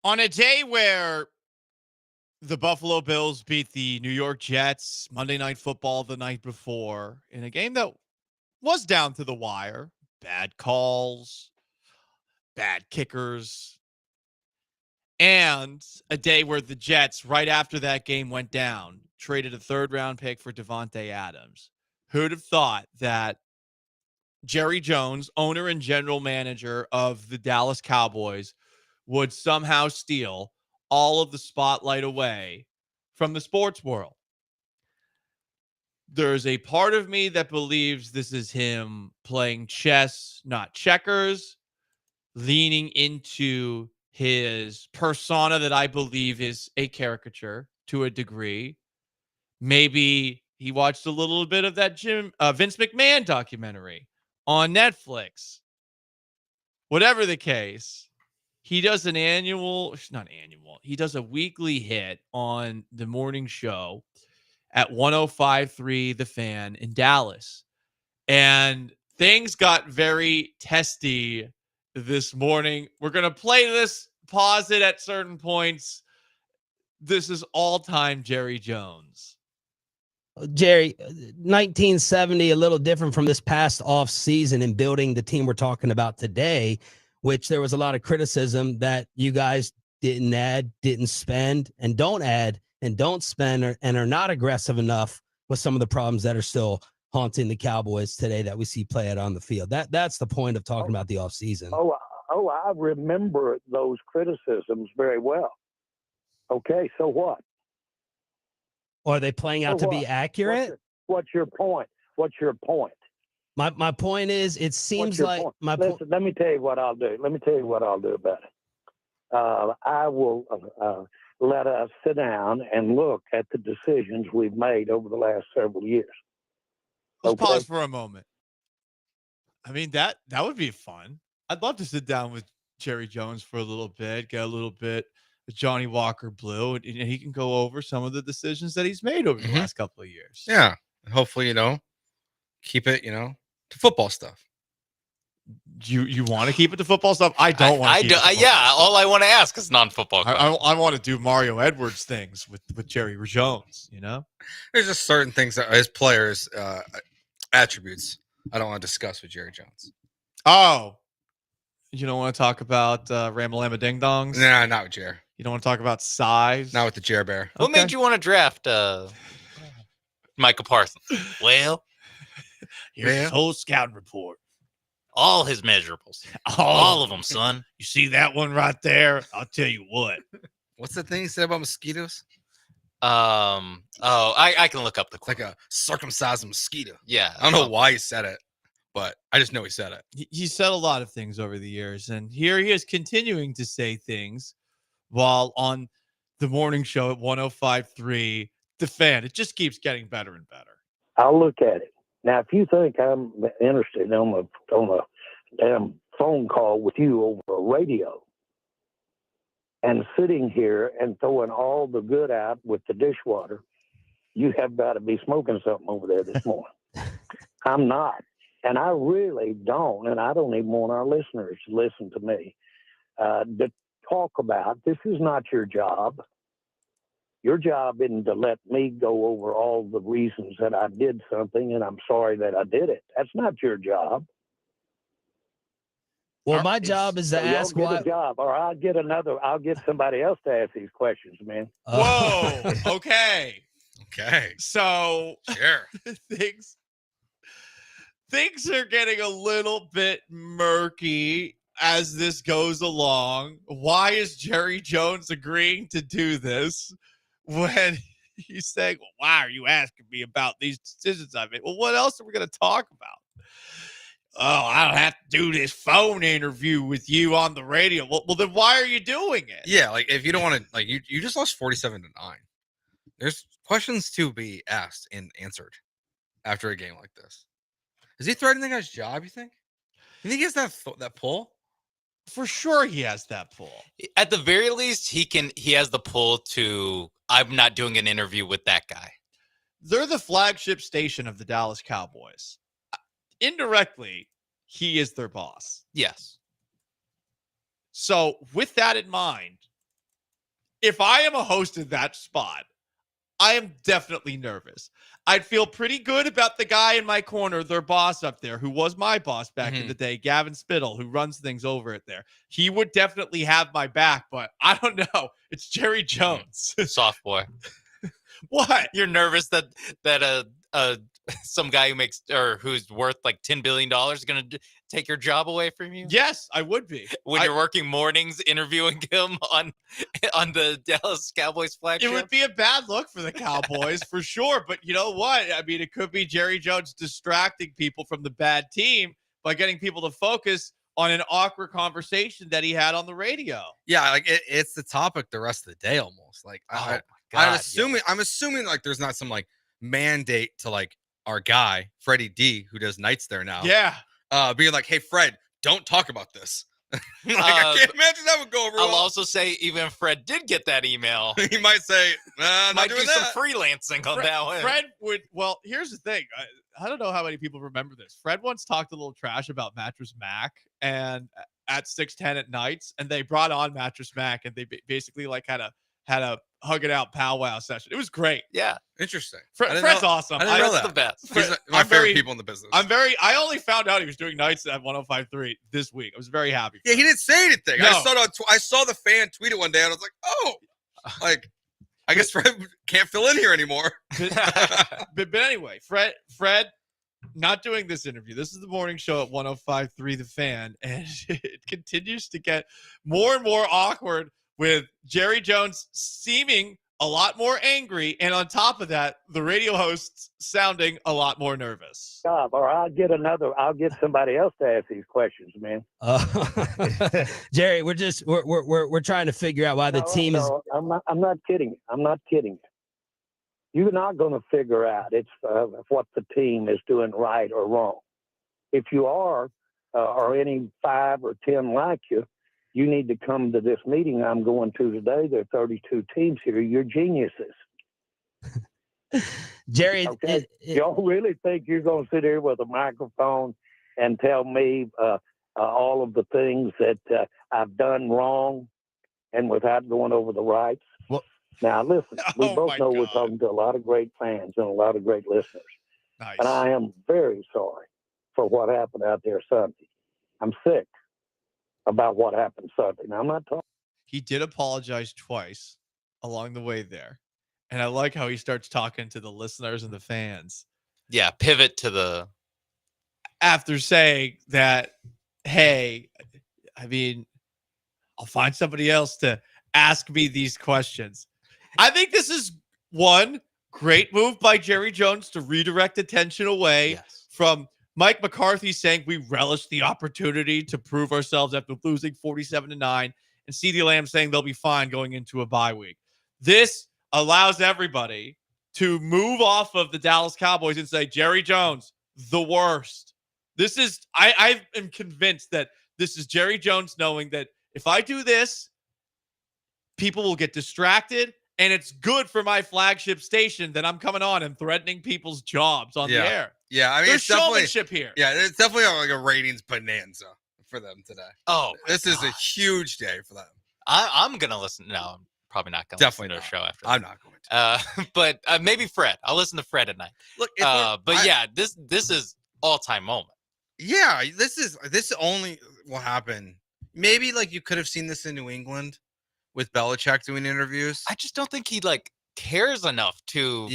On a day where the Buffalo Bills beat the New York Jets Monday Night Football the night before in a game that was down to the wire, bad calls, bad kickers, and a day where the Jets, right after that game went down, traded a third-round pick for Devontae Adams. Who'd have thought that Jerry Jones, owner and general manager of the Dallas Cowboys, would somehow steal all of the spotlight away from the sports world? There's a part of me that believes this is him playing chess, not checkers, leaning into his persona that I believe is a caricature to a degree. Maybe he watched a little bit of that Vince McMahon documentary on Netflix. Whatever the case, he does he does a weekly hit on the morning show at 105.3 The Fan in Dallas. And things got very testy this morning. We're going to play this, pause it at certain points. This is all-time Jerry Jones. Jerry, 1970, a little different from this past off season in building the team we're talking about today, which there was a lot of criticism that you guys didn't add, didn't spend, and don't add and don't spend, and are not aggressive enough with some of the problems that are still haunting the Cowboys today that we see play out on the field. That's the point of talking about the off season. I remember those criticisms very well. Okay, so what? Or are they playing out to be accurate? What's your point? What's your point? My point is, it seems like Listen, let me tell you what I'll do. Let me tell you what I'll do about it. I will let us sit down and look at the decisions we've made over the last several years. Let's pause for a moment. I mean, that would be fun. I'd love to sit down with Jerry Jones for a little bit, get a little bit of Johnny Walker Blue, and he can go over some of the decisions that he's made over the last couple of years. Yeah. And hopefully, keep it, to football stuff. You want to keep it to football stuff? I don't want to keep it to football stuff. All I want to ask is non-football. I want to do Mario Edwards things with Jerry Jones, There's just certain things that his players' attributes I don't want to discuss with Jerry Jones. Oh, you don't want to talk about Ramalama Ding Dongs? Nah, not with Jerry. You don't want to talk about size? Not with the Jer Bear. What made you want to draft Micah Parsons? Well, here's his whole scouting report. All his measurables. All of them, son. You see that one right there? I'll tell you what. What's the thing he said about mosquitoes? I can look up the quote. Like a circumcised mosquito. Yeah. I don't know why he said it, but I just know he said it. He said a lot of things over the years, and here he is continuing to say things while on the morning show at 105.3 The Fan. It just keeps getting better and better. I'll look at it. Now, if you think I'm interested on a damn phone call with you over a radio and sitting here and throwing all the good out with the dishwater, you have got to be smoking something over there this morning. I'm not. And I really don't, and I don't even want our listeners to listen to me, to talk about, this is not your job. Your job isn't to let me go over all the reasons that I did something and I'm sorry that I did it. That's not your job. Well, my job is to ask why. Job, or I'll get somebody else to ask these questions, man. Whoa. Okay. Okay. So sure. Things are getting a little bit murky as this goes along. Why is Jerry Jones agreeing to do this when he's saying, well, why are you asking me about these decisions I made? Well, what else are we going to talk about? Oh, I don't have to do this phone interview with you on the radio. Well, then why are you doing it? Yeah, like if you don't want to, you just lost 47-9. There's questions to be asked and answered after a game like this. Is he threatening his job, you think? You think he has that pull? For sure he has that pull. At the very least, he has the pull to, I'm not doing an interview with that guy. They're the flagship station of the Dallas Cowboys. Indirectly, he is their boss. Yes. So with that in mind, if I am a host in that spot, I am definitely nervous. I'd feel pretty good about the guy in my corner, their boss up there, who was my boss back in the day, Gavin Spittle, who runs things over it there. He would definitely have my back, but I don't know. It's Jerry Jones. Soft boy. What? You're nervous that some guy who makes or who's worth like $10 billion is going to take your job away from you? Yes, I would be. When you're working mornings interviewing him on the Dallas Cowboys flagship? It would be a bad look for the Cowboys for sure. But you know what? I mean, it could be Jerry Jones distracting people from the bad team by getting people to focus on an awkward conversation that he had on the radio. Yeah, like it's the topic the rest of the day almost. Like, God, I'm assuming like there's not some like mandate to like our guy Freddie D, who does nights there now. Yeah, being like, hey Fred, don't talk about this. Like, I can't imagine that would go over I'll well. also say, even if Fred did get that email, he might say, might not do doing some that. freelancing on that one. Fred would. Well, here's the thing. I don't know how many people remember this. Fred once talked a little trash about Mattress Mac and at 610 at nights, and they brought on Mattress Mac, and they basically like had a hug it out powwow session. It was great. Yeah, interesting. Fred's awesome. I didn't know That's that. the best. He's my favorite people in the business. I only found out he was doing nights at 105.3 this week. I was very happy. Yeah, he didn't say anything. No. I saw the fan tweet it one day, and I was like, oh, like I guess Fred can't fill in here anymore. But anyway, Fred, not doing this interview. This is the morning show at 105.3 The Fan, and it continues to get more and more awkward with Jerry Jones seeming a lot more angry, and on top of that, the radio hosts sounding a lot more nervous. Or I'll get somebody else to ask these questions, man. Jerry, we're trying to figure out why the team is. I'm not kidding. I'm not kidding. You're not going to figure out what the team is doing right or wrong. If you are, or any 5 or 10 like you need to come to this meeting I'm going to today. There are 32 teams here. You're geniuses. Jerry, okay? Y'all really think you're going to sit here with a microphone and tell me all of the things that I've done wrong and without going over the rights? Well, now, listen, we both know we're talking to a lot of great fans and a lot of great listeners. Nice. And I am very sorry for what happened out there Sunday. I'm sick about what happened Sunday. Now, I'm not talking. He did apologize twice along the way there. And I like how he starts talking to the listeners and the fans. Yeah, pivot to the... After saying that, hey, I mean, I'll find somebody else to ask me these questions. I think this is one great move by Jerry Jones to redirect attention away from Mike McCarthy saying we relish the opportunity to prove ourselves after losing 47-9, and CeeDee Lamb saying they'll be fine going into a bye week. This allows everybody to move off of the Dallas Cowboys and say, Jerry Jones, the worst. This is, I am convinced that this is Jerry Jones knowing that if I do this, people will get distracted, and it's good for my flagship station that I'm coming on and threatening people's jobs on the air. Yeah, I mean, there's it's definitely showmanship here. Yeah, it's definitely like a ratings bonanza for them today. Oh, this is a huge day for them. I'm gonna listen. No, I'm probably not gonna listen to a show after. I'm not going to. But maybe Fred. I'll listen to Fred at night. Look, this is all-time moment. Yeah, this only will happen. Maybe like you could have seen this in New England with Belichick doing interviews. I just don't think he like cares enough to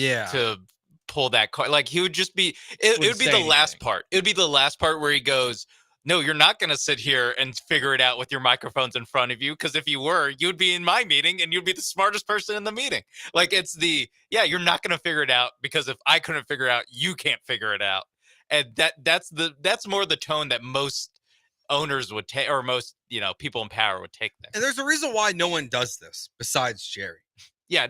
pull that card. Like he would just be. It would be the last part. It would be the last part where he goes, "No, you're not going to sit here and figure it out with your microphones in front of you. Because if you were, you'd be in my meeting and you'd be the smartest person in the meeting." Like it's you're not going to figure it out because if I couldn't figure it out, you can't figure it out. And that's more the tone that most owners would take, or most people in power would take there. And there's a reason why no one does this besides Jerry. Yeah,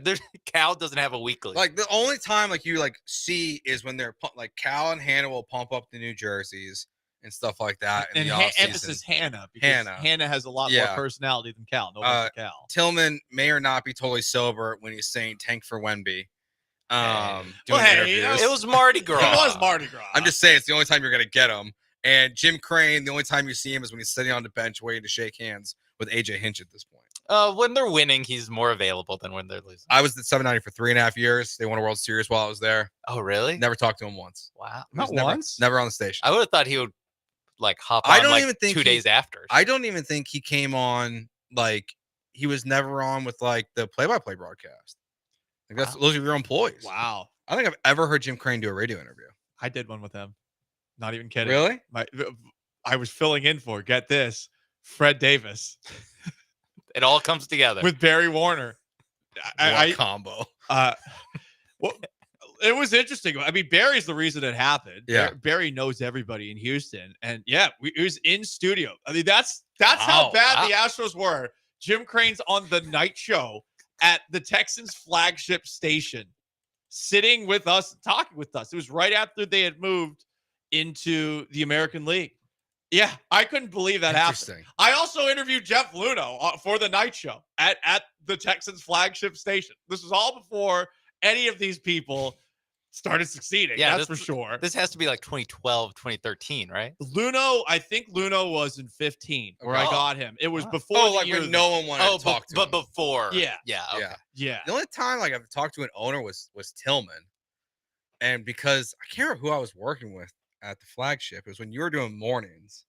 Cal doesn't have a weekly. Like the only time like you like see is when they're like Cal and Hannah will pump up the new jerseys and stuff like that. And emphasis Hannah, because Hannah has a lot more personality than Cal. No offense to Cal. Tillman may or not be totally sober when he's saying "tank for Wemby." It was Mardi Gras. It was Mardi Gras. I'm just saying it's the only time you're gonna get him. And Jim Crane, the only time you see him is when he's sitting on the bench waiting to shake hands with AJ Hinch at this point. When they're winning, he's more available than when they're losing. I was at 790 for 3.5 years. They won a World Series while I was there. Oh, really? Never talked to him once. Wow. Not never, once? Never on the station. I would have thought he would like hop I on don't like even think 2 days after. I don't even think he came on like he was never on with like the play-by-play broadcast. Like those are your employees. Wow. I don't think I've ever heard Jim Crane do a radio interview. I did one with him. Not even kidding. Really? I was filling in for, get this, Fred Davis. It all comes together. With Barry Warner. What combo. Well, it was interesting. I mean, Barry's the reason it happened. Yeah. Barry knows everybody in Houston. And yeah, it was in studio. I mean, that's how bad the Astros were. Jim Crane's on the night show at the Texans flagship station, sitting with us, talking with us. It was right after they had moved into the American League. Yeah, I couldn't believe that happened. I also interviewed Jeff Luhnow for the night show at the Texans flagship station. This was all before any of these people started succeeding. Yeah, that's for sure. This has to be like 2012, 2013, right? Luhnow, I think Luhnow was in 15 where I got him. It was before the year when no one wanted to talk to him. But before. Yeah. Yeah. Okay. Yeah. The only time like I've talked to an owner was Tillman. And because I can't remember who I was working with at the flagship, it was when you were doing mornings.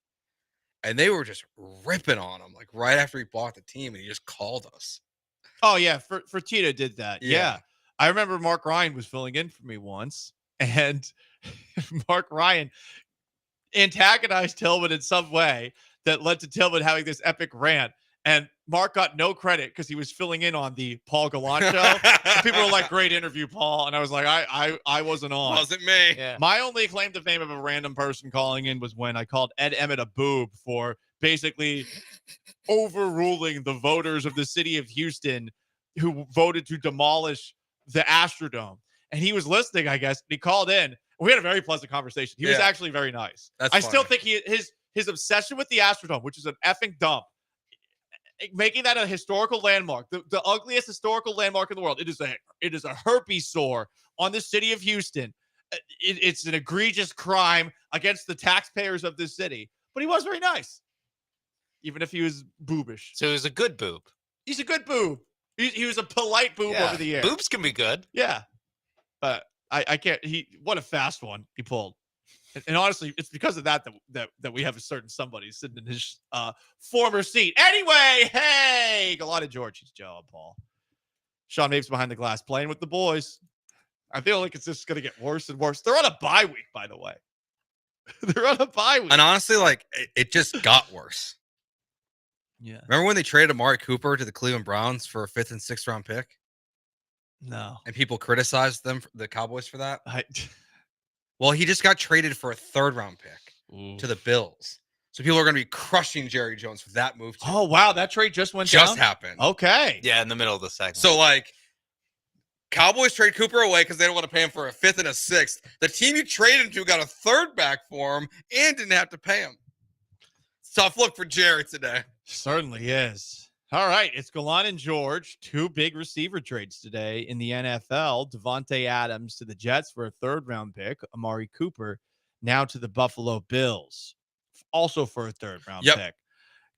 And they were just ripping on him like right after he bought the team, and he just called us. Oh yeah, Fertitta did that. Yeah. I remember Mark Ryan was filling in for me once, and Mark Ryan antagonized Tillman in some way that led to Tillman having this epic rant. And Mark got no credit because he was filling in on the Paul Gallant show. And people were like, "Great interview, Paul," and I was like, "I wasn't on. Wasn't me." Yeah. My only claim to fame of a random person calling in was when I called Ed Emmett a boob for basically overruling the voters of the city of Houston who voted to demolish the Astrodome. And he was listening, I guess. And he called in. We had a very pleasant conversation. He was actually very nice. I still think his obsession with the Astrodome, which is an effing dump, making that a historical landmark, the ugliest historical landmark in the world. It is a herpes sore on the city of Houston. It's an egregious crime against the taxpayers of this city. But he was very nice, even if he was boobish. So he was a good boob. He's a good boob. He was a polite boob over the years. Boobs can be good. Yeah, but I can't. What a fast one he pulled. And honestly, it's because of that we have a certain somebody sitting in his former seat. Anyway, hey, Gallant George, he's Joe, Paul. Sean Mapes behind the glass, playing with the boys. I feel like it's just going to get worse and worse. They're on a bye week, by the way. They're on a bye week. And honestly, like it just got worse. Yeah. Remember when they traded Amari Cooper to the Cleveland Browns for a 5th and 6th round pick? No. And people criticized them, the Cowboys, for that. Well, he just got traded for a 3rd round pick to the Bills. So people are going to be crushing Jerry Jones for that move too. Oh, wow. That trade just went down? happened. Okay. Yeah, in the middle of the second. So, like, Cowboys trade Cooper away because they don't want to pay him for a 5th and a 6th. The team you traded him to got a 3rd back for him and didn't have to pay him. It's a tough look for Jerry today. Certainly is. All right. It's Gallant George. 2 big receiver trades today in the NFL. Devontae Adams to the Jets for a 3rd round pick. Amari Cooper now to the Buffalo Bills, also for a 3rd round pick.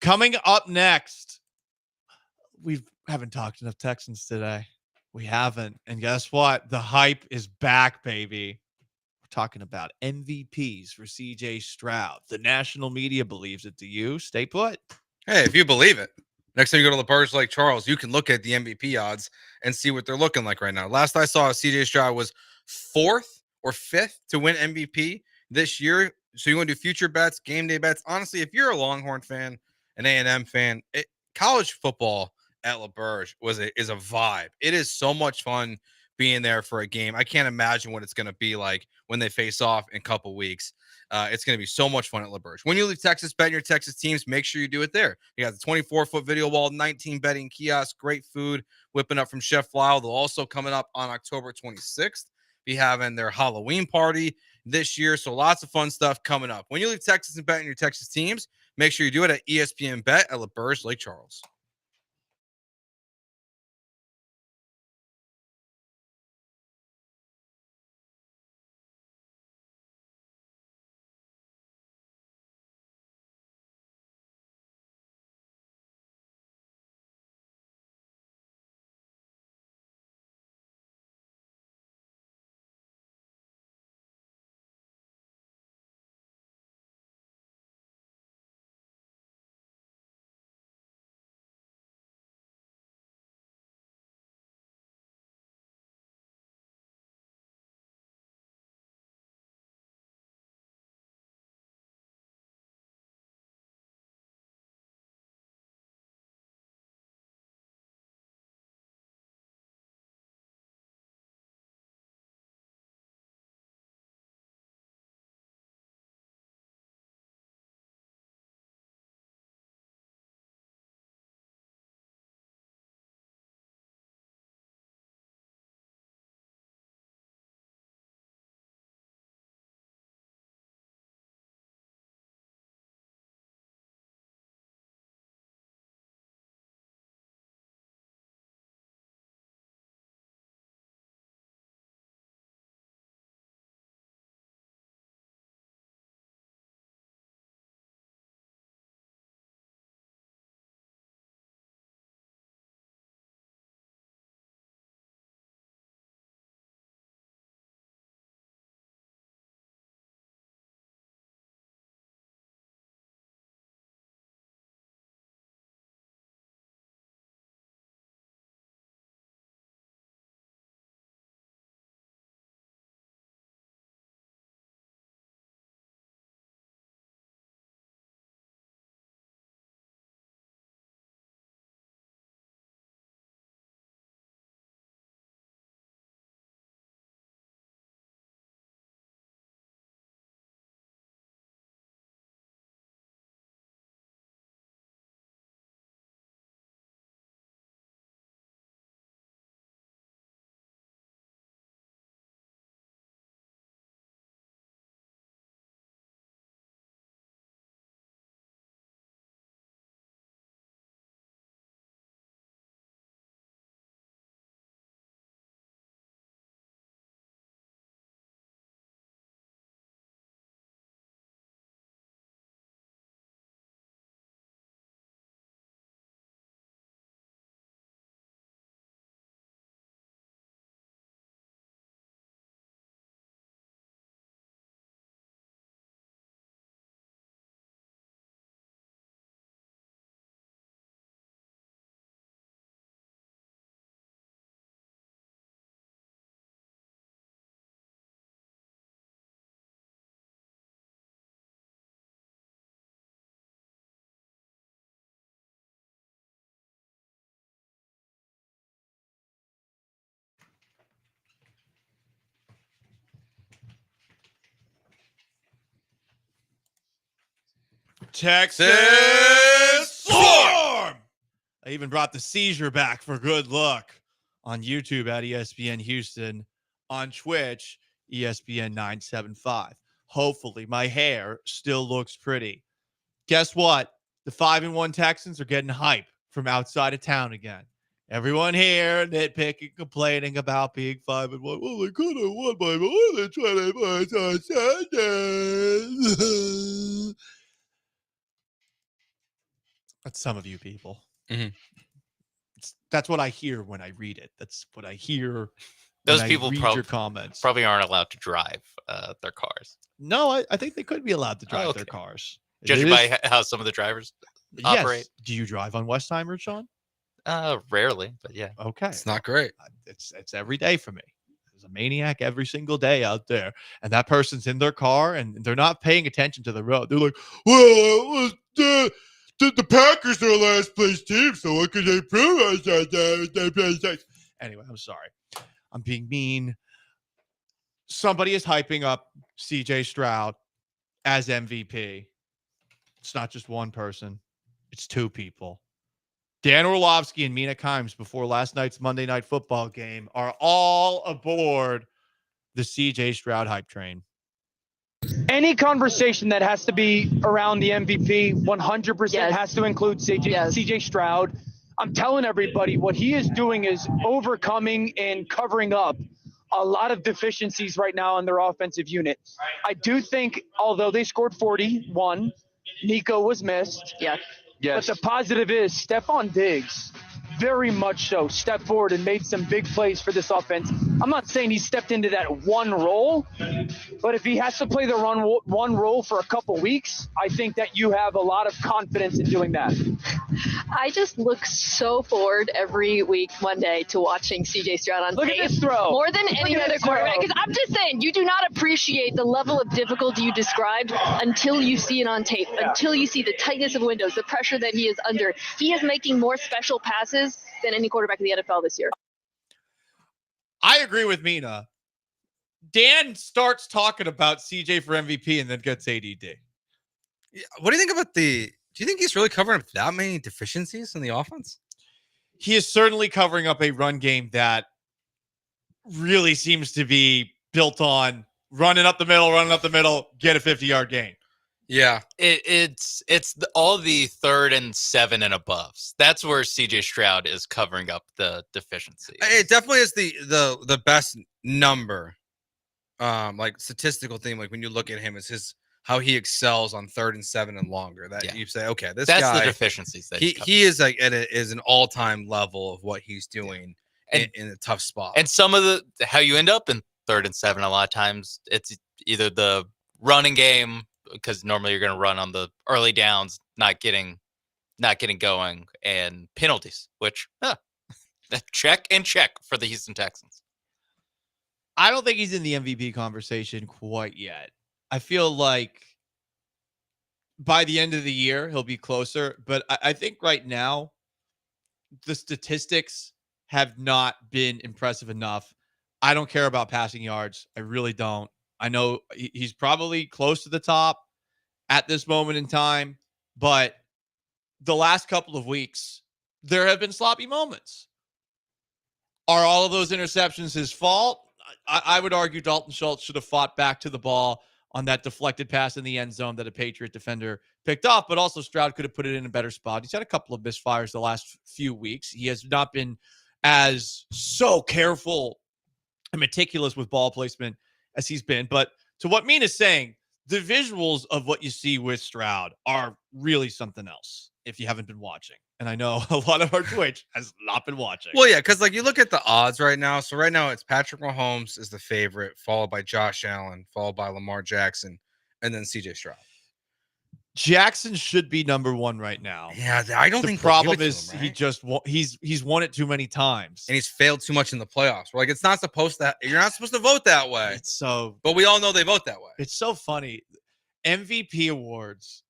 Coming up next, we haven't talked enough Texans today. We haven't. And guess what? The hype is back, baby. We're talking about MVPs for CJ Stroud. The national media believes it. Do you? Stay put. Hey, if you believe it. Next time you go to the Burge Lake Charles, you can look at the MVP odds and see what they're looking like right now. Last I saw, CJ Stroud was 4th or 5th to win MVP this year. So you want to do future bets, game day bets. Honestly, if you're a Longhorn fan, an A&M fan, college football at La Burge is a vibe. It is so much fun being there for a game. I can't imagine what it's going to be like when they face off in a couple weeks. It's going to be so much fun at La Burge. When you leave Texas, betting your Texas teams, make sure you do it there. You got the 24-foot video wall, 19 betting kiosks, great food whipping up from Chef Lyle. They'll also coming up on October 26th be having their Halloween party this year. So lots of fun stuff coming up. When you leave Texas and betting your Texas teams, make sure you do it at ESPN Bet at La Burge Lake Charles. Texas Swarm. I even brought the seizure back for good luck on YouTube at ESPN Houston, on Twitch, ESPN 975. Hopefully, my hair still looks pretty. Guess what? The 5-1 Texans are getting hype from outside of town again. Everyone here nitpicking, complaining about being 5-1. Well, they could have won by more than 20 points on Sunday. That's some of you people. Mm-hmm. That's what I hear when I read it. That's what I hear. Those people read your comments. probably aren't allowed to drive their cars. No, I think they could be allowed to drive their cars. Judging by how some of the drivers operate. Do you drive on Westheimer, Sean? Rarely, but yeah. Okay. It's not great. It's every day for me. There's a maniac every single day out there. And that person's in their car and they're not paying attention to the road. They're like, well, the Packers are last place team, so what could they prove? Anyway, I'm sorry. I'm being mean. Somebody is hyping up CJ Stroud as MVP. It's not just one person. It's two people. Dan Orlovsky and Mina Kimes, before last night's Monday Night Football game, are all aboard the CJ Stroud hype train. Any conversation that has to be around the MVP 100% has to include CJ Stroud. I'm telling everybody what he is doing is overcoming and covering up a lot of deficiencies right now in their offensive unit. I do think, although they scored 41, Nico was missed. Yeah. Yes. But the positive is Stephon Diggs very much so stepped forward and made some big plays for this offense. I'm not saying he stepped into that one role, but if he has to play the one role for a couple weeks, I think that you have a lot of confidence in doing that. I just look so forward every week, Monday, to watching CJ Stroud on Look tape. at this throw. More than any Look at other this quarterback. throw. Because I'm just saying, you do not appreciate the level of difficulty you described until you see it on tape, until you see the tightness of windows, the pressure that he is under. He is making more special passes than any quarterback in the NFL this year. I agree with Mina. Dan starts talking about CJ for MVP and then gets ADD. What do you think about do you think he's really covering up that many deficiencies in the offense? He is certainly covering up a run game that really seems to be built on running up the middle, get a 50-yard gain. Yeah. It's all the 3rd and 7 and aboves. That's where CJ Stroud is covering up the deficiencies. It definitely is the best number, like statistical thing. Like when you look at him, is how he excels on 3rd and 7 and longer. That you say, okay, that's guy, the deficiencies that he is like is an all-time level of what he's doing in a tough spot. And some of how you end up in 3rd and 7 a lot of times, it's either the running game, because normally you're going to run on the early downs, not getting going, and penalties, which check for the Houston Texans. I don't think he's in the MVP conversation quite yet. I feel like by the end of the year, he'll be closer. But I think right now, the statistics have not been impressive enough. I don't care about passing yards. I really don't. I know he's probably close to the top at this moment in time, but the last couple of weeks, there have been sloppy moments. Are all of those interceptions his fault? I would argue Dalton Schultz should have fought back to the ball on that deflected pass in the end zone that a Patriot defender picked off, but also Stroud could have put it in a better spot. He's had a couple of misfires the last few weeks. He has not been as so careful and meticulous with ball placement as he's been. But to what Mina's saying, the visuals of what you see with Stroud are really something else if you haven't been watching. And I know a lot of our Twitch has not been watching. Well, yeah, because like you look at the odds right now. So right now it's Patrick Mahomes is the favorite, followed by Josh Allen, followed by Lamar Jackson, and then CJ Stroud. Jackson should be number 1 right now. Yeah, I don't think the problem is him, right? He just he's won it too many times, and he's failed too much in the playoffs. We're like, it's not supposed to. You're not supposed to vote that way. It's so, but we all know they vote that way. It's so funny. MVP awards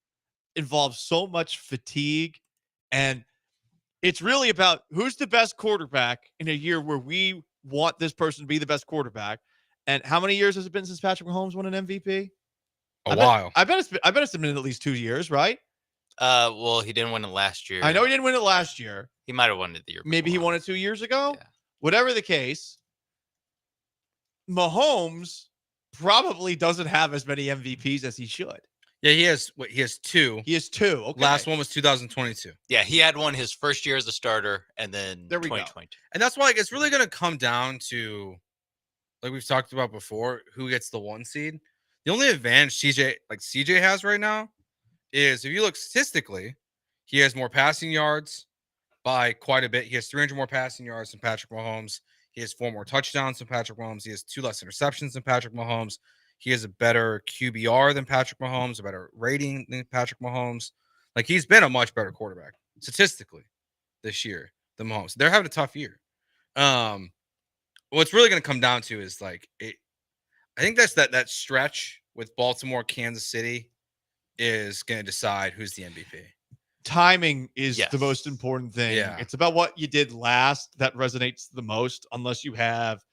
involve so much fatigue, and it's really about who's the best quarterback in a year where we want this person to be the best quarterback. And how many years has it been since Patrick Mahomes won an MVP? A while. I bet it's been at least 2 years, right? Well, he didn't win it last year. I know he didn't win it last year. He might have won it the year before. Maybe he won it 2 years ago. Yeah. Whatever the case, Mahomes probably doesn't have as many MVPs as he should. Yeah, he has 2. He has 2. Okay. Last one was 2022. Yeah, he had one his first year as a starter, and then there we 2022. Go. And that's why it's really going to come down to, like we've talked about before, who gets the 1 seed. The only advantage CJ has right now is if you look statistically, he has more passing yards by quite a bit. He has 300 more passing yards than Patrick Mahomes. He has 4 more touchdowns than Patrick Mahomes. He has 2 less interceptions than Patrick Mahomes. He has a better QBR than Patrick Mahomes, a better rating than Patrick Mahomes. Like, he's been a much better quarterback statistically this year than Mahomes. They're having a tough year. What's really going to come down to is I think that's that stretch with Baltimore, Kansas City is going to decide who's the MVP. Timing is the most important thing. Yeah. It's about what you did last that resonates the most, unless you have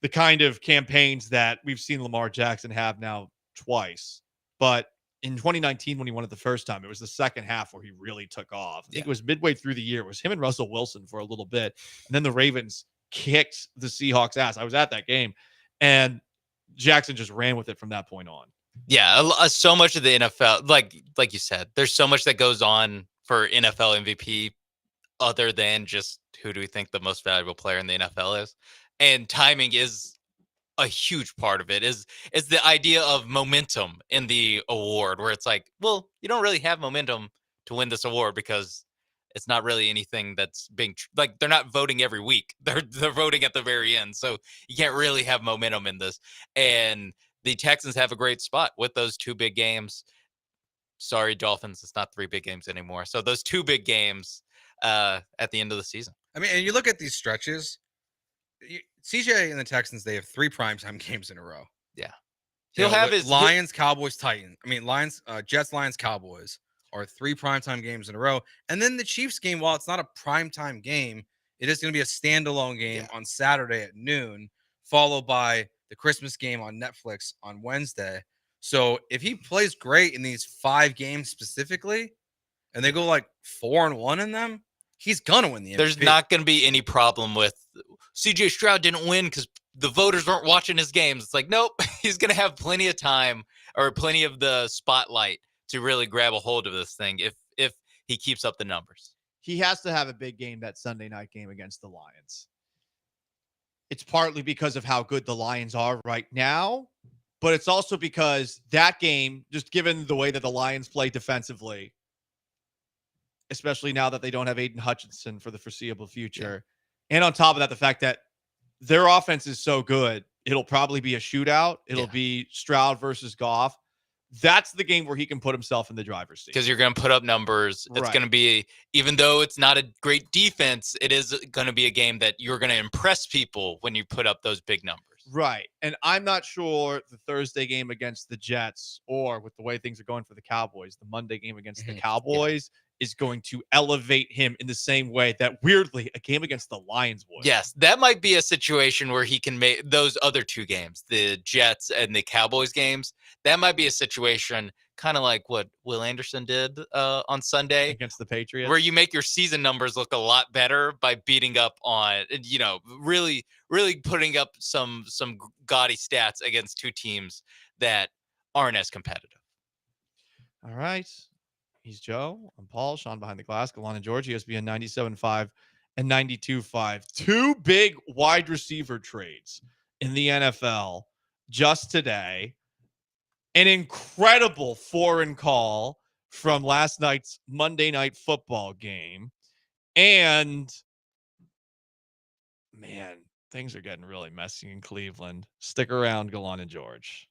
the kind of campaigns that we've seen Lamar Jackson have now twice. But in 2019, when he won it the first time, it was the second half where he really took off. I think it was midway through the year. It was him and Russell Wilson for a little bit. And then the Ravens kicked the Seahawks' ass. I was at that game. And Jackson just ran with it from that point on. Yeah, so much of the NFL, like you said, there's so much that goes on for NFL MVP other than just who do we think the most valuable player in the NFL is. And timing is a huge part of it. Is the idea of momentum in the award, where it's like, well, you don't really have momentum to win this award because it's not really anything that's being they're not voting every week. They're voting at the very end. So you can't really have momentum in this. And the Texans have a great spot with those 2 big games. Sorry, Dolphins, it's not 3 big games anymore. So those 2 big games at the end of the season. I mean, and you look at these stretches, CJ and the Texans, they have 3 primetime games in a row. Yeah. He'll have his Lions, Cowboys, Titans. I mean, Jets, Lions, Cowboys are 3 primetime games in a row. And then the Chiefs game, while it's not a primetime game, it is going to be a standalone game on Saturday at noon, followed by the Christmas game on Netflix on Wednesday. So if he plays great in these 5 games specifically, and they go 4-1 in them, he's gonna win the MVP. There's not going to be any problem with CJ Stroud didn't win because the voters weren't watching his games. It's like, nope, he's going to have plenty of time or plenty of the spotlight to really grab a hold of this thing if he keeps up the numbers. He has to have a big game that Sunday night game against the Lions. It's partly because of how good the Lions are right now, but it's also because that game, just given the way that the Lions play defensively, especially now that they don't have Aiden Hutchinson for the foreseeable future. Yeah. And on top of that, the fact that their offense is so good, it'll probably be a shootout. It'll be Stroud versus Goff. That's the game where he can put himself in the driver's seat. Because you're going to put up numbers. It's going to be, even though it's not a great defense, it is going to be a game that you're going to impress people when you put up those big numbers. Right. And I'm not sure the Thursday game against the Jets, or with the way things are going for the Cowboys, the Monday game against the Cowboys is going to elevate him in the same way that, weirdly, a game against the Lions would. Yes, that might be a situation where he can make those other 2 games, the Jets and the Cowboys games. That might be a situation kind of like what Will Anderson did on Sunday against the Patriots, where you make your season numbers look a lot better by beating up on, really putting up some gaudy stats against 2 teams that aren't as competitive. All right. He's Joe. I'm Paul. Sean behind the glass. Gallant George, ESPN 97.5 and 92.5. 2 big wide receiver trades in the NFL just today. An incredible foreign call from last night's Monday Night Football game. And, man, things are getting really messy in Cleveland. Stick around, Gallant George.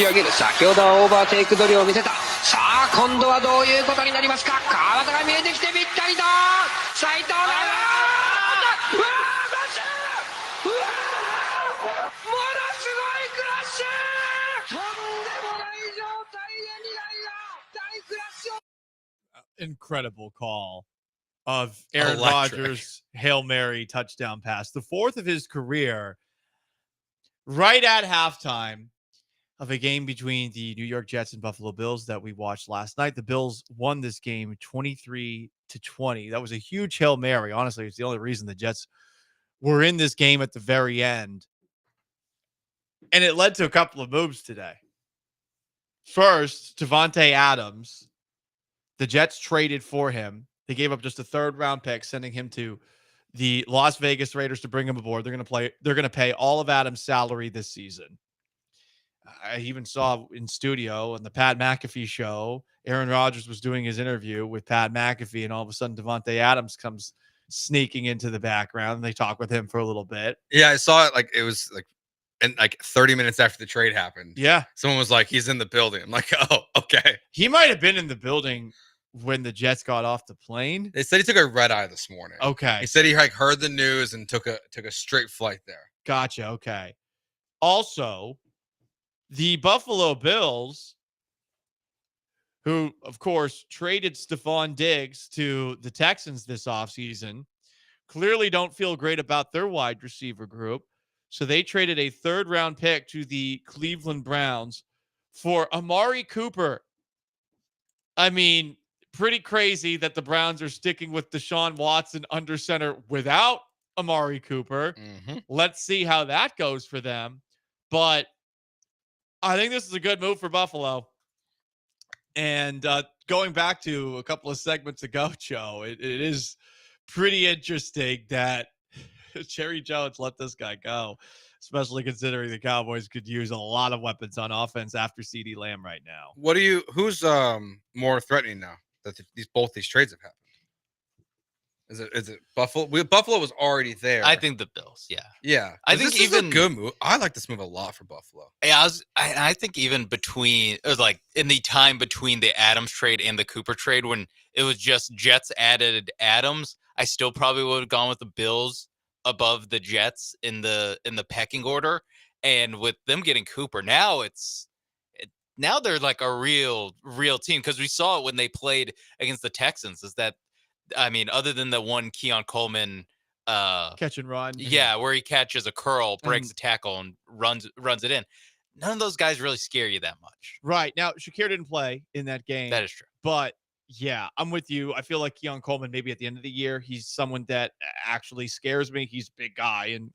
上げる。先ほどはオーバーテイク取りを見せた。さあ、今度はどういうことになりますか。川端が見えてきてぴったりと。斉藤が。うわー、うわー、ものすごいクラッシュ。とんでもない状態で二塁が大クラッシュ。Incredible call of Aaron Electric. Rodgers' Hail Mary touchdown pass, the fourth of his career, right at halftime of a game between the New York Jets and Buffalo Bills that we watched last night. The Bills won this game 23-20. That was a huge Hail Mary. Honestly, it's the only reason the Jets were in this game at the very end. And it led to a couple of moves today. First, Devontae Adams. The Jets traded for him. They gave up just a third-round pick, sending him to the Las Vegas Raiders to bring him aboard. They're going to pay all of Adams' salary this season. I even saw in studio on the Pat McAfee show, Aaron Rodgers was doing his interview with Pat McAfee, and all of a sudden Devontae Adams comes sneaking into the background, and they talk with him for a little bit. Yeah, I saw it. Like, it was like, and like 30 minutes after the trade happened. Yeah. Someone was like, he's in the building. I'm like, oh, okay. He might have been in the building when the Jets got off the plane. They said he took a red eye this morning. Okay. He said he like heard the news and took a straight flight there. Gotcha. Okay. Also, the Buffalo Bills, who, of course, traded Stephon Diggs to the Texans this offseason, clearly don't feel great about their wide receiver group. So they traded a third-round pick to the Cleveland Browns for Amari Cooper. I mean, pretty crazy that the Browns are sticking with Deshaun Watson under center without Amari Cooper. Mm-hmm. Let's see how that goes for them. But I think this is a good move for Buffalo. And going back to a couple of segments ago, Joe, it is pretty interesting that Jerry Jones let this guy go, especially considering the Cowboys could use a lot of weapons on offense after CeeDee Lamb right now. Who's more threatening now that both these trades have happened? Is it Buffalo? Buffalo was already there. I think the Bills. Yeah. Yeah. I think this even is a good move. I like this move a lot for Buffalo. Yeah, I think even between it was like in the time between the Adams trade and the Cooper trade, when it was just Jets added Adams, I still probably would have gone with the Bills above the Jets in the pecking order. And with them getting Cooper, now now they're like a real team, because we saw it when they played against the Texans. Is that, I mean, other than the one Keon Coleman catch and run, yeah, where he catches a curl, breaks a tackle, and runs it in. None of those guys really scare you that much. Right. Now, Shakir didn't play in that game. That is true. But yeah, I'm with you. I feel like Keon Coleman, maybe at the end of the year, he's someone that actually scares me. He's a big guy, and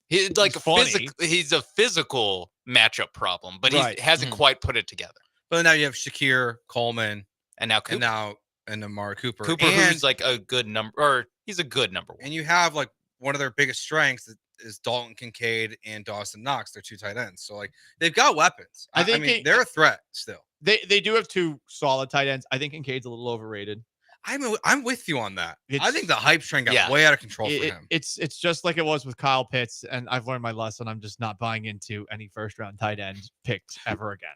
he's like funny. He's a physical matchup problem, but Right. he hasn't quite put it together. But now you have Shakir, Coleman, and now Cooper. And Amari Cooper. Who's like a good number, or he's a good number one. And you have like one of their biggest strengths is Dalton Kincaid and Dawson Knox. They're two tight ends. So like they've got weapons. I mean, they're a threat still. They do have two solid tight ends. I think Kincaid's a little overrated. I'm with you on that. I think the hype train got way out of control for him. It's just like it was with Kyle Pitts, and I've learned my lesson. I'm just not buying into any first round tight end picks ever again.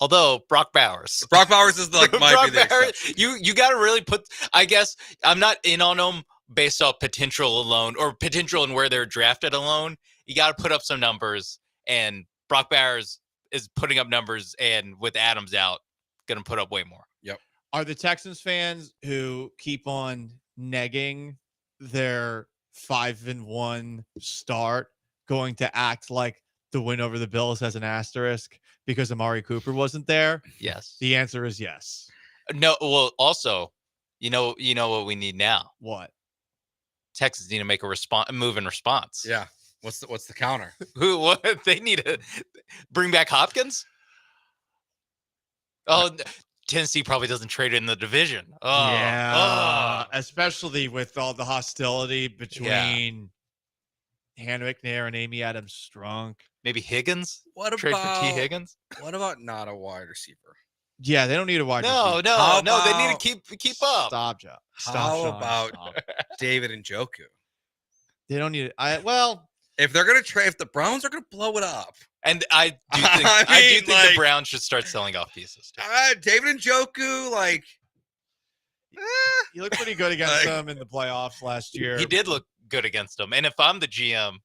Although Brock Bowers is like might be the exception. You got to really put. I guess I'm not in on them based off potential alone, or potential and where they're drafted alone. You got to put up some numbers, and Brock Bowers is putting up numbers, and with Adams out, going to put up way more. Yep. Are the Texans fans who keep on negging their 5-1 start going to act like the win over the Bills has an asterisk because Amari Cooper wasn't there? Yes. The answer is yes. No. Well, also, you know what we need now? What? Texans need to make a move in response. Yeah. What's the counter? What they need to bring back Hopkins? Oh, Tennessee probably doesn't trade in the division. Oh, yeah. Especially with all the hostility between Hannah McNair and Amy Adams Strunk. Maybe Higgins? What trade about for T. Higgins? What about not a wide receiver? Yeah, they don't need a wide receiver. No. They need to keep up. Stop, Joe. How about David Njoku? They don't need it. Well, if they're gonna trade, if the Browns are gonna blow it up, And I do think I do think the Browns should start selling off pieces too. David Njoku, like he looked pretty good against them in the playoffs last year. He did look good against them. And if I'm the GM,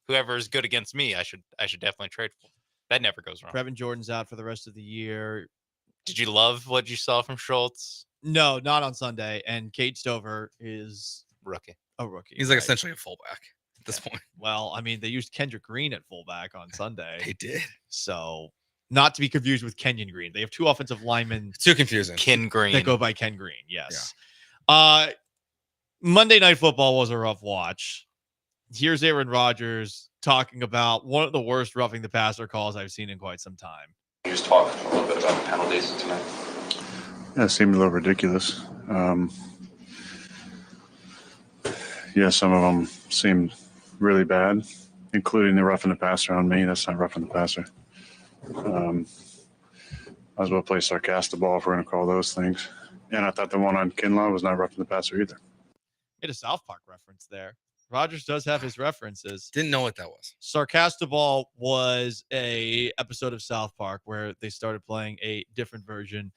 whoever is good against me, I should definitely trade for. That never goes wrong. Brevin Jordan's out for the rest of the year. Did you love what you saw from Schultz? No, not on Sunday. And Cade Stover is a rookie. He's like essentially a fullback at this point. Well, I mean, they used Kendrick Green at fullback on Sunday. They did. So, not to be confused with Kenyon Green. They have two offensive linemen. Too confusing. Ken Green. That go by Ken Green. Yes. Monday Night Football was a rough watch. Here's Aaron Rodgers talking about one of the worst roughing the passer calls I've seen in quite some time. Can you just talk a little bit about the penalties tonight? Yeah, it seemed a little ridiculous. Yeah, some of them seemed really bad, including the roughing the passer on me. That's not roughing the passer. Might as well play sarcastic ball if we're going to call those things. And I thought the one on Kinlaw was not roughing the passer either. Made a South Park reference there. Rodgers does have his references. Didn't know what that was. Sarcastaball was a episode of South Park where they started playing a different version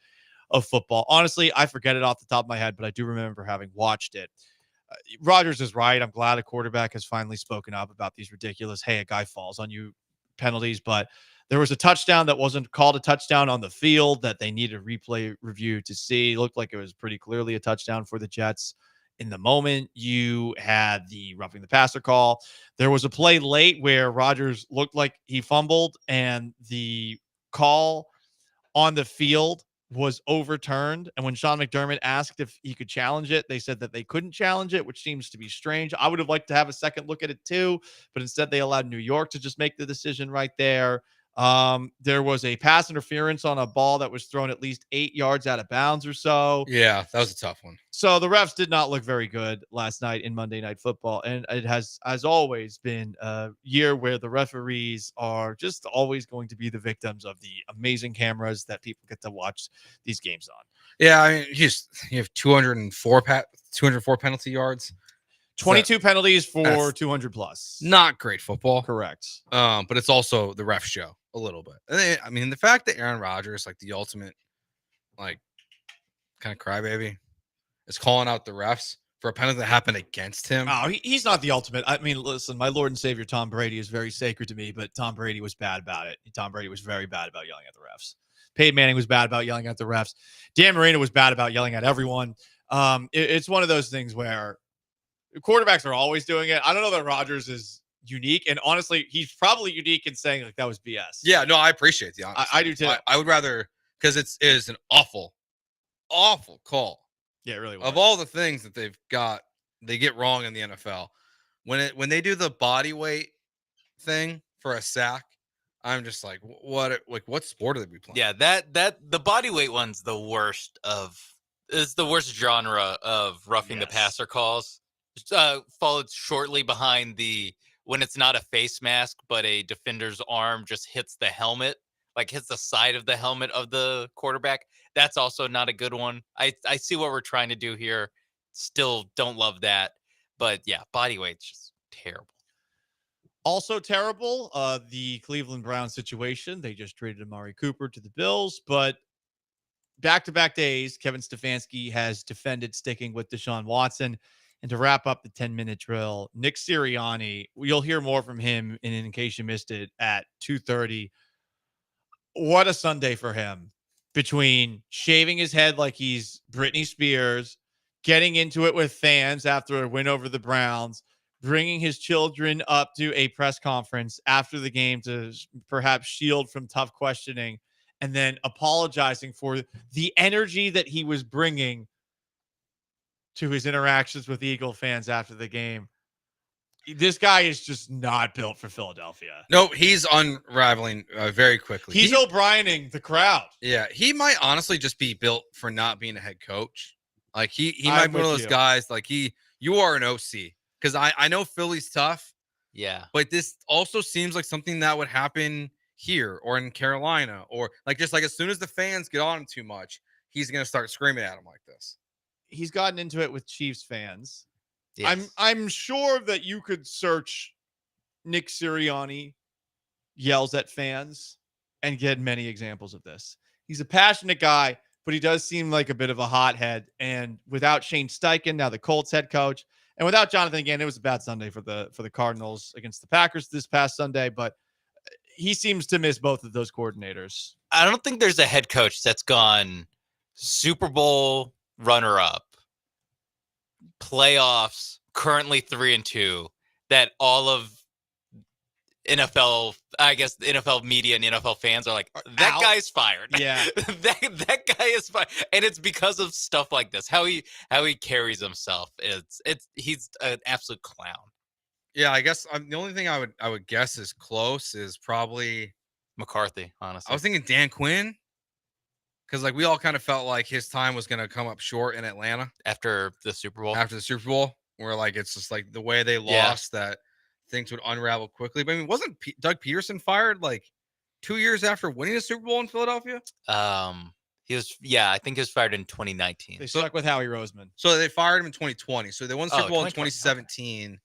of football. Honestly, I forget it off the top of my head, but I do remember having watched it. Rodgers is right. I'm glad a quarterback has finally spoken up about these ridiculous, hey, a guy falls on you penalties, but there was a touchdown that wasn't called a touchdown on the field that they needed a replay review to see. It looked like it was pretty clearly a touchdown for the Jets. In the moment, you had the roughing the passer call. There was a play late where Rodgers looked like he fumbled and the call on the field was overturned. And when Sean McDermott asked if he could challenge it, they said that they couldn't challenge it, which seems to be strange. I would have liked to have a second look at it too, but instead they allowed New York to just make the decision right there. There was a pass interference on a ball that was thrown at least 8 yards out of bounds or so. Yeah, that was a tough one. So the refs did not look very good last night in Monday Night Football. And it has always been a year where the referees are just always going to be the victims of the amazing cameras that people get to watch these games on. Yeah, I mean, you have 204 penalty yards. 22 penalties for 200 plus. Not great football. Correct. But it's also the ref show a little bit. And I mean, the fact that Aaron Rodgers, like the ultimate, like kind of crybaby, is calling out the refs for a penalty that happened against him. Oh, he's not the ultimate. I mean, listen, my Lord and Savior Tom Brady is very sacred to me, but Tom Brady was bad about it. Tom Brady was very bad about yelling at the refs. Peyton Manning was bad about yelling at the refs. Dan Marino was bad about yelling at everyone. It's one of those things where quarterbacks are always doing it. I don't know that Rodgers is unique, and honestly, he's probably unique in saying like that was BS. Yeah, no, I appreciate the honesty. I do too. I would rather, because it is an awful call. Yeah, it really was. Of all the things that they get wrong in the NFL, when they do the body weight thing for a sack, I'm just like, what sport are they playing? Yeah, that the body weight one's the worst is the worst genre of roughing the passer calls. Followed shortly behind when it's not a face mask, but a defender's arm just hits the helmet, like hits the side of the helmet of the quarterback. That's also not a good one. I see what we're trying to do here. Still don't love that. But yeah, body weight's just terrible. Also terrible, the Cleveland Browns situation. They just traded Amari Cooper to the Bills, but back-to-back days, Kevin Stefanski has defended sticking with Deshaun Watson. And to wrap up the 10-minute drill, Nick Sirianni, you'll hear more from him in case you missed it at 2:30. What a Sunday for him. Between shaving his head like he's Britney Spears, getting into it with fans after a win over the Browns, bringing his children up to a press conference after the game to perhaps shield from tough questioning, and then apologizing for the energy that he was bringing to his interactions with Eagle fans after the game. This guy is just not built for Philadelphia. No, he's unraveling very quickly. He's O'Briening the crowd. Yeah, he might honestly just be built for not being a head coach. Like he might be one of those guys. Like you are an OC, because I know Philly's tough. Yeah, but this also seems like something that would happen here or in Carolina, or like just like as soon as the fans get on him too much, he's gonna start screaming at him like this. He's gotten into it with Chiefs fans. Yes. I'm sure that you could search Nick Sirianni yells at fans and get many examples of this. He's a passionate guy, but he does seem like a bit of a hothead. And without Shane Steichen, now the Colts head coach, and without Jonathan again, it was a bad Sunday for the Cardinals against the Packers this past Sunday, but he seems to miss both of those coordinators. I don't think there's a head coach that's gone Super Bowl runner-up, playoffs, currently 3-2, that all of NFL, I guess the NFL media and NFL fans are like, that guy's fired. Yeah. that guy is fired. And it's because of stuff like this. How he carries himself. He's an absolute clown. Yeah, I guess the only thing I would guess is close is probably McCarthy, honestly. I was thinking Dan Quinn. Because like we all kind of felt like his time was going to come up short in Atlanta after the Super Bowl. Where like it's just like the way they lost that things would unravel quickly. But I mean, wasn't Doug Peterson fired like 2 years after winning the Super Bowl in Philadelphia? He was, I think he was fired in 2019. They stuck with Howie Roseman. So they fired him in 2020. So they won the Super Bowl in 2017. Okay.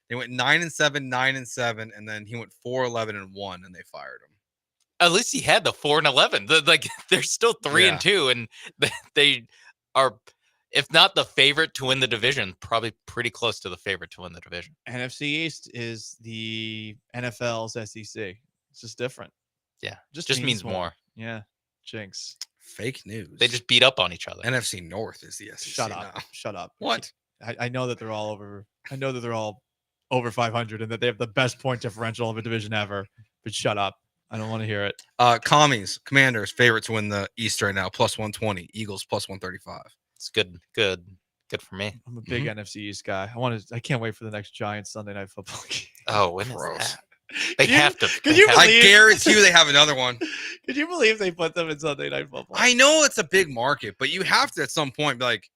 They went 9-7, 9-7, and then he went 4-11-1, and they fired him. At least he had the 4-11. Like they're still 3-2, and they are, if not the favorite to win the division, probably pretty close to the favorite to win the division. NFC East is the NFL's SEC. It's just different. Yeah, just means more. Yeah, jinx. Fake news. They just beat up on each other. NFC North is the SEC. Shut up. Now. Shut up. What? I know that they're all over. I know that they're all over 500 and that they have the best point differential of a division ever. But shut up. I don't want to hear it. Commanders favorite to win the East right now, +120. Eagles +135. It's good for me. I'm a big NFC East guy. I can't wait for the next Giants Sunday Night Football game. Oh, when is that? They have to. I guarantee you they have another one. Could you believe they put them in Sunday Night Football? I know it's a big market, but you have to at some point be like,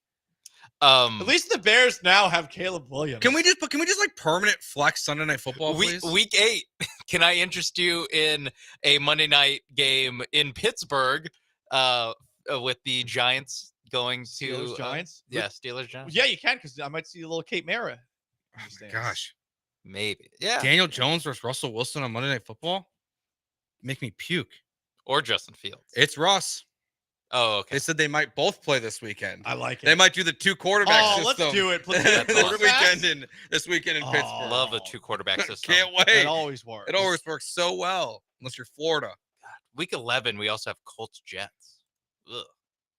at least the Bears now have Caleb Williams. Can we just like permanent flex Sunday Night Football, please? Week 8. Can I interest you in a Monday night game in Pittsburgh with the Giants going to Steelers Giants? Steelers Giants. Yeah, you can, because I might see a little Kate Mara. Oh my gosh. Maybe. Yeah. Daniel Jones versus Russell Wilson on Monday Night Football? Make me puke. Or Justin Fields. It's Russ. Oh, okay. They said they might both play this weekend. I like it. They might do the 2 quarterback system. Let's do it. This weekend in Pittsburgh. Love a 2 quarterback system. Can't wait. It always works. It always works so well, unless you're Florida. Week 11, we also have Colts Jets. Ugh.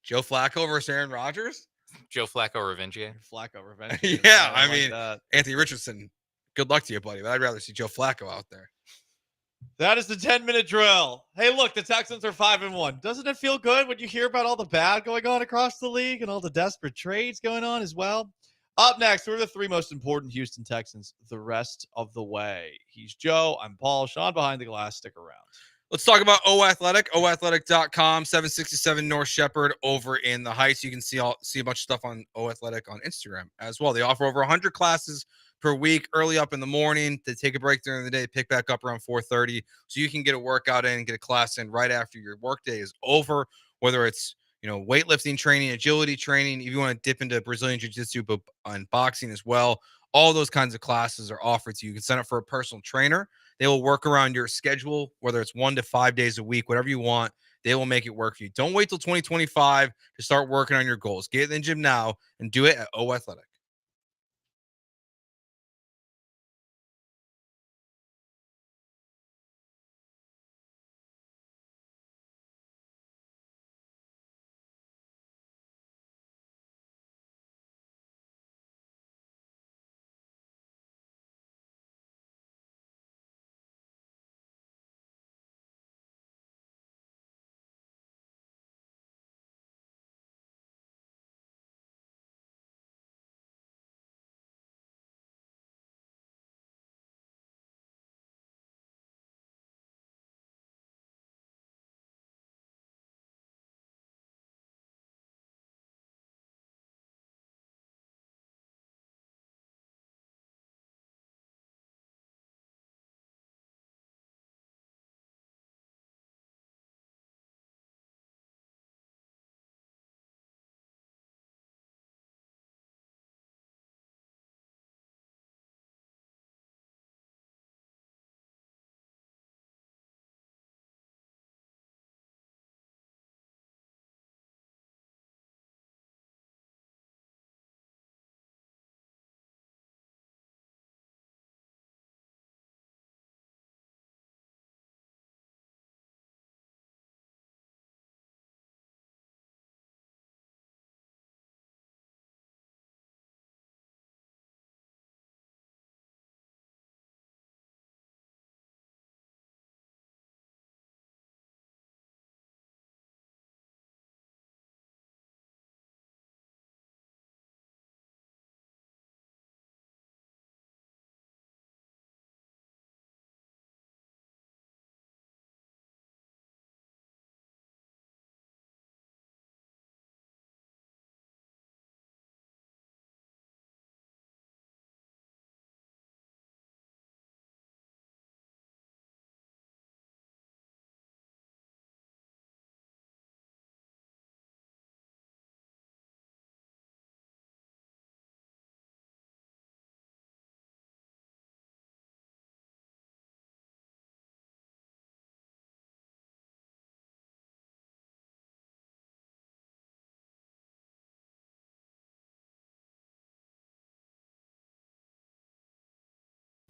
Joe Flacco versus Aaron Rodgers? Joe Flacco revenge. Flacco revenge. Yeah, I mean, Anthony Richardson, good luck to you, buddy, but I'd rather see Joe Flacco out there. That is the 10-minute drill. Hey, look, the Texans are 5-1. Doesn't it feel good when you hear about all the bad going on across the league and all the desperate trades going on as well? Up next, we're the 3 most important Houston Texans the rest of the way. He's Joe. I'm Paul. Sean behind the glass. Stick around. Let's talk about O Athletic, oathletic.com, 767 North Shepherd over in the Heights. You can see a bunch of stuff on O Athletic on Instagram as well. They offer over 100 classes per week, early up in the morning. They take a break during the day, pick back up around 4:30, so you can get a workout in and get a class in right after your workday is over, whether it's weightlifting training, agility training, if you want to dip into Brazilian Jiu-Jitsu and boxing as well. All those kinds of classes are offered to you. You can sign up for a personal trainer. They will work around your schedule, whether it's 1 to 5 days a week, whatever you want. They will make it work for you. Don't wait till 2025 to start working on your goals. Get in the gym now and do it at O Athletic.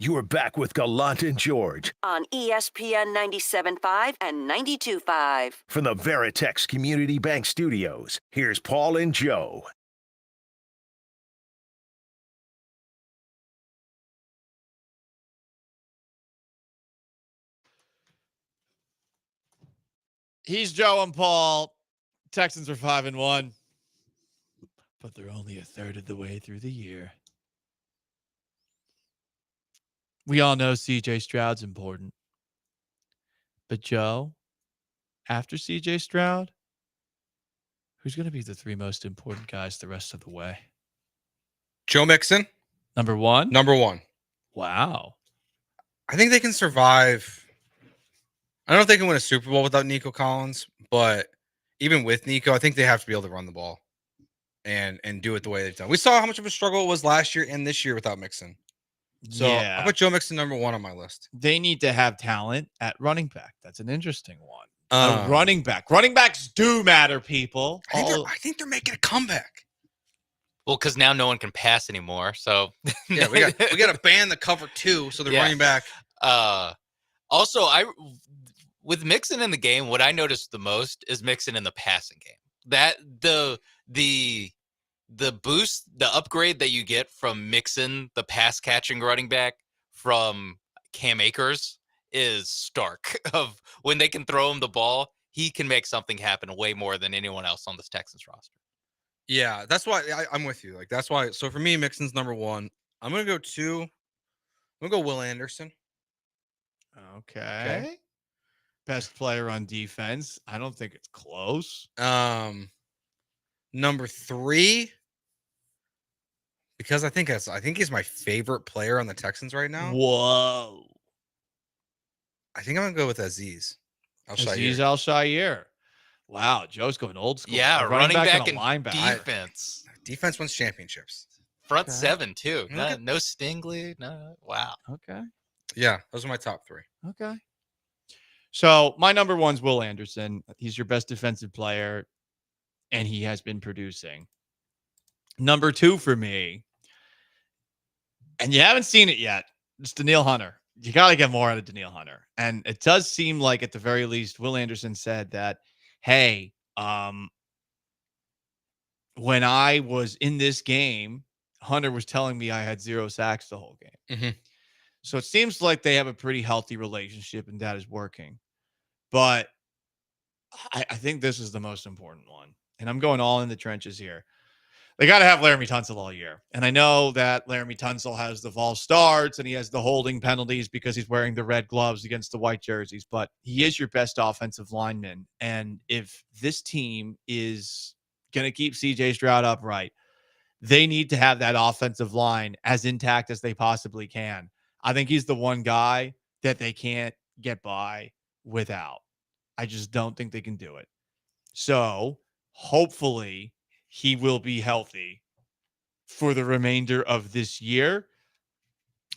You are back with Gallant and George On ESPN 97.5 and 92.5. from the Veritex Community Bank Studios. Here's Paul and Joe. He's Joe and Paul. Texans are 5-1, but they're only a third of the way through the year. We all know CJ Stroud's important. But Joe, after CJ Stroud, who's going to be the three most important guys the rest of the way? Joe Mixon. Number one? Number one. Wow. I think they can survive. I don't know if they can win a Super Bowl without Nico Collins, but even with Nico, I think they have to be able to run the ball and do it the way they've done. We saw how much of a struggle it was last year and this year without Mixon. So Yeah. I put Joe Mixon number one on my list. They need to have talent at running back. That's an interesting one. Running back. Running backs do matter, people. I think they're making a comeback. Well, because now no one can pass anymore. So Yeah, we got to ban the cover two, so they're running back. Also, with Mixon in the game, what I noticed the most is Mixon in the passing game. That the boost, the upgrade that you get from Mixon, the pass catching running back, from Cam Akers is stark. Of when they can throw him the ball, he can make something happen way more than anyone else on this Texans roster. Yeah, that's why I'm with you. Like, that's why. So for me, Mixon's number one. I'm gonna go two. I'm gonna go Will Anderson. Okay. Best player on defense. I don't think it's close. Number three, because I think he's my favorite player on the Texans right now. Whoa. I think I'm gonna go with Azeez Azeez Al-Shaair. Wow, Joe's going old school. Yeah, A running back and a and linebacker. defense. Defense wins championships. Front seven, too. Okay. No Stingley. No. Wow. Okay. Yeah, those are my top three. Okay. So my number one's Will Anderson. He's your best defensive player, and he has been producing. Number two for me, and you haven't seen it yet, it's Danielle Hunter. You got to get more out of Danielle Hunter. And it does seem like, at the very least, Will Anderson said that, hey, when I was in this game, Hunter was telling me I had 0 sacks the whole game. Mm-hmm. So it seems like they have a pretty healthy relationship, and that is working. But I think this is the most important one. And I'm going all in the trenches here. They got to have Laramie Tunsil all year. And I know that Laramie Tunsil has the false starts and he has the holding penalties because he's wearing the red gloves against the white jerseys, but he is your best offensive lineman. And if this team is going to keep CJ Stroud upright, they need to have that offensive line as intact as they possibly can. I think he's the one guy that they can't get by without. I just don't think they can do it. So hopefully he will be healthy for the remainder of this year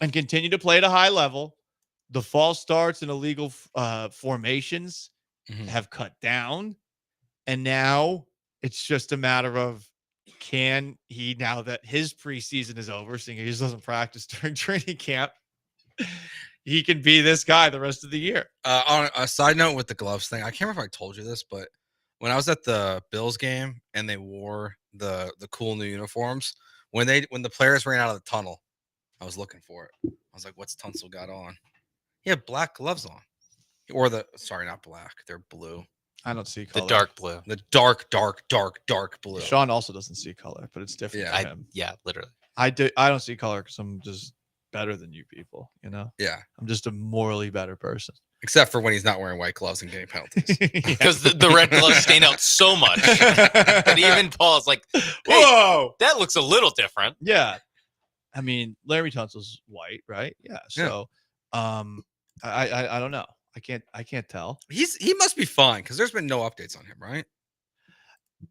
and continue to play at a high level. The false starts and illegal formations have cut down. And now it's just a matter of, can he, now that his preseason is over, seeing he just doesn't practice during training camp, he can be this guy the rest of the year. On a side note with the gloves thing, I can't remember if I told you this, but when I was at the Bills game and they wore the cool new uniforms, when the players ran out of the tunnel, I was looking for it. I was like, "What's Tunsil got on?" He had black gloves on, or not black, they're blue. I don't see color. The dark blue. The dark blue. Sean also doesn't see color, but it's different for him. Yeah, literally. I don't see color because I'm just better than you people, you know? Yeah. I'm just a morally better person. Except for when he's not wearing white gloves and getting penalties. Because the red gloves stand out so much. And even Paul's like, hey, whoa, that looks a little different. Yeah. I mean, Larry Tunsil's white, right? Yeah. So I don't know. I can't tell. He must be fine because there's been no updates on him, right?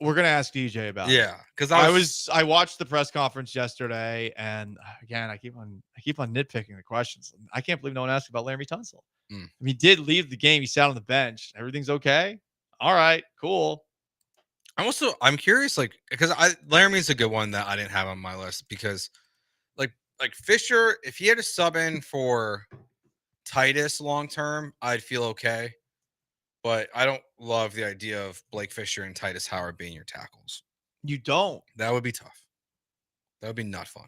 We're gonna ask DJ about it. Yeah, because I watched the press conference yesterday, and again, I keep on nitpicking the questions. I can't believe no one asked about Laramie Tunsil. I mean, he did leave the game. He sat on the bench. Everything's okay. All right, cool. I'm curious, like, because Laramie's a good one that I didn't have on my list because, like, like Fisher, if he had to sub in for Titus long term, I'd feel okay. But I don't love the idea of Blake Fisher and Titus Howard being your tackles. You don't. That would be tough. That would be not fun.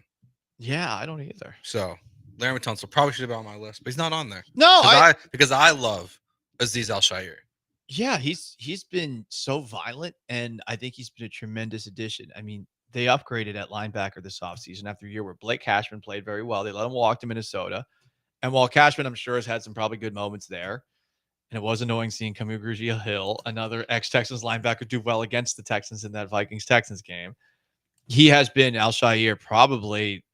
Yeah, I don't either. So Larry Tunsil probably should have been on my list, but he's not on there. No, because I love Aziz Al-Shaair. Yeah, he's been so violent, and I think he's been a tremendous addition. I mean, they upgraded at linebacker this offseason after a year where Blake Cashman played very well. They let him walk to Minnesota. And while Cashman, I'm sure, has had some probably good moments there, and it was annoying seeing Kamugrujia Hill, another ex-Texans linebacker, do well against the Texans in that Vikings-Texans game. He has been, Al-Shaair, probably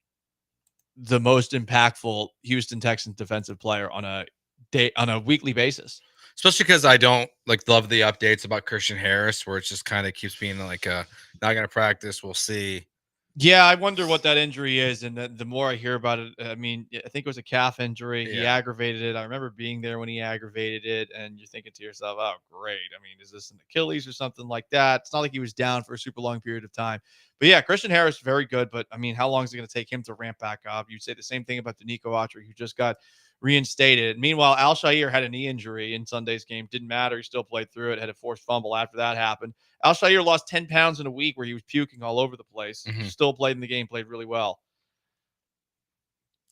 the most impactful Houston Texans defensive player on a weekly basis. Especially because I don't love the updates about Christian Harris, where it just kind of keeps being like, not going to practice. We'll see. Yeah, I wonder what that injury is. And the more I hear about it, I mean, I think it was a calf injury. Yeah. He aggravated it. I remember being there when he aggravated it. And you're thinking to yourself, oh, great. I mean, is this an Achilles or something like that? It's not like he was down for a super long period of time. But yeah, Christian Harris, very good. But I mean, how long is it going to take him to ramp back up? You'd say the same thing about Danico Autry, who just got reinstated. Meanwhile, Al-Shaair had a knee injury in Sunday's game. Didn't matter. He still played through it. Had a forced fumble after that happened. Al-Shaair lost 10 pounds in a week where he was puking all over the place. Mm-hmm. Still played in the game. Played really well.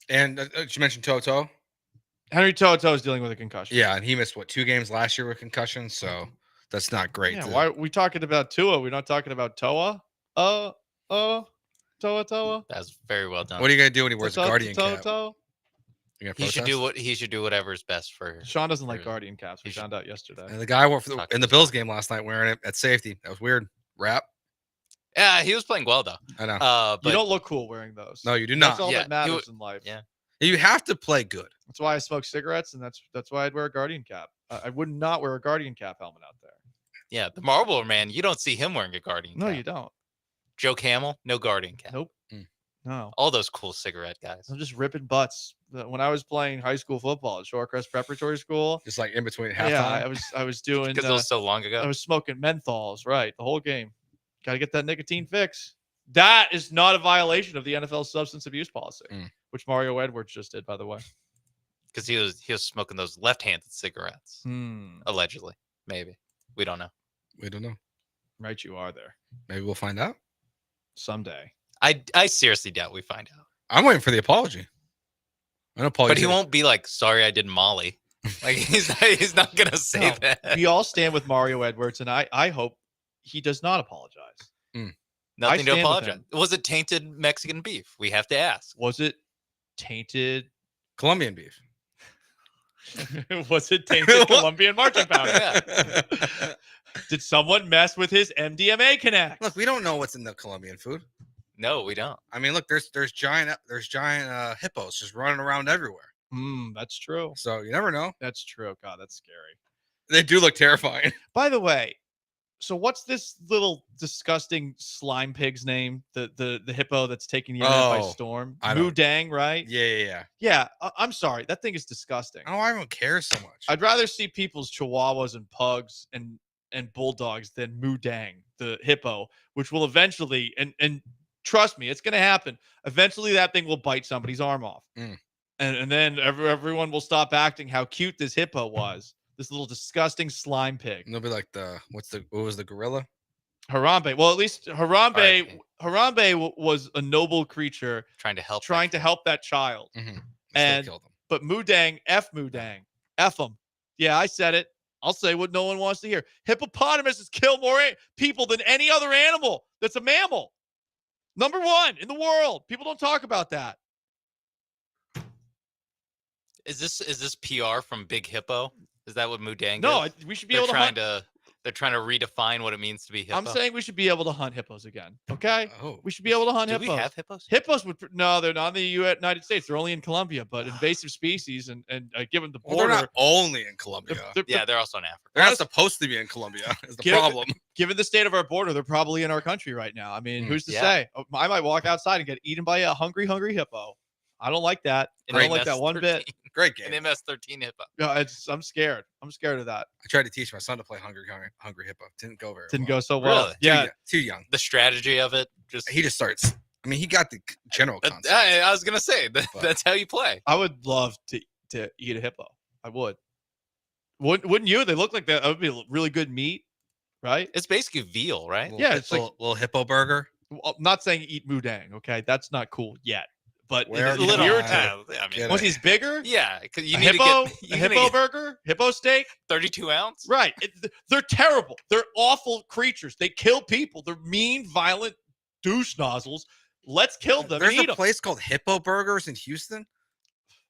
And you mentioned Toto. Henry To'oTo'o is dealing with a concussion. Yeah, and he missed 2 games last year with concussion, so that's not great. Yeah, why are we talking about Tua? We're not talking about Toa. Toa. That's very well done. What are you gonna do when he wears a Guardian cap? He should do whatever is best for. Sean doesn't like Guardian caps. We found out yesterday. And the guy went in the Bills game last night wearing it at safety. That was weird. Rap. Yeah, he was playing well though. I know. You But don't look cool wearing those. No, you do not. That's all Yeah, that matters in life. Yeah. You have to play good. That's why I smoke cigarettes, and that's why I'd wear a Guardian cap. I would not wear a Guardian cap helmet out there. Yeah, the Marlboro Man, you don't see him wearing a Guardian No, cap. you don't. Joe Camel, no Guardian cap. Nope. No. All those cool cigarette guys. I'm just ripping butts. When I was playing high school football at Shorecrest Preparatory School, just like in between halftime. Yeah, I was doing because it was so long ago. I was smoking menthols, right, the whole game. Got to get that nicotine fix. That is not a violation of the NFL substance abuse policy, which Mario Edwards just did, by the way. Because he was smoking those left-handed cigarettes, allegedly. Maybe we don't know. We don't know. Right, you are there. Maybe we'll find out someday. I seriously doubt we find out. I'm waiting for the apology. I know Paul, but he won't be like, "Sorry, I did Molly." Like he's not gonna say that. We all stand with Mario Edwards, and I hope he does not apologize. Nothing to apologize. Was it tainted Mexican beef? We have to ask. Was it tainted Colombian beef? Was it tainted Colombian marching powder? Yeah. Did someone mess with his MDMA connect? Look, we don't know what's in the Colombian food. No, we don't. I mean, look, there's giant hippos just running around everywhere. That's true. So you never know. That's true. God, that's scary. They do look terrifying. By the way, so what's this little disgusting slime pig's name? The hippo that's taking the internet by storm? Mudang, right? Yeah. Yeah, I'm sorry. That thing is disgusting. I don't know why everyone cares so much. I'd rather see people's chihuahuas and pugs and bulldogs than Mudang, the hippo, which will eventually and trust me, it's going to happen. Eventually, that thing will bite somebody's arm off, and then everyone will stop acting how cute this hippo was. This little disgusting slime pig. And they'll be like what was the gorilla? Harambe. Well, at least Harambe was a noble creature trying to help that child. And killed him. But Mudang, F him. Yeah, I said it. I'll say what no one wants to hear. Hippopotamuses kill more people than any other animal that's a mammal. Number 1 in the world. People don't talk about that. Is this PR from Big Hippo? Is that what Mudang No, is? we should be able to hunt. They're trying to redefine what it means to be hippo. I'm saying we should be able to hunt hippos again. Okay? We should be able to hunt hippos. Do we have hippos? Hippos no, they're not in the United States. They're only in Colombia, but invasive species and given the border. Well, they're not only in Colombia. They're also in Africa. They're not supposed to be in Colombia. Is the problem. Given the state of our border, they're probably in our country right now. I mean, who's to say? I might walk outside and get eaten by a hungry hippo. I don't like that. I don't like that one bit. Great game. An MS-13 hippo. Yeah, I'm scared. I'm scared of that. I tried to teach my son to play Hungry Hippo. Didn't go very well. Didn't go so well. Really? Yeah. Too young. The strategy of it he just starts I mean, he got the general concept. I was gonna say that's how you play. I would love to eat a hippo. I would. Wouldn't you? They look like that. That would be really good meat, right? It's basically veal, right? Yeah, it's like little hippo burger. I'm not saying eat mudang, okay? That's not cool yet. But Where in can the near I term, mean, once he's bigger, yeah, because you a need hippo, to get a hippo burger, hippo steak, 32 ounce. right? They're terrible. They're awful creatures. They kill people. They're mean, violent douche nozzles. Let's kill them. There's and eat a place called Hippo Burgers in Houston.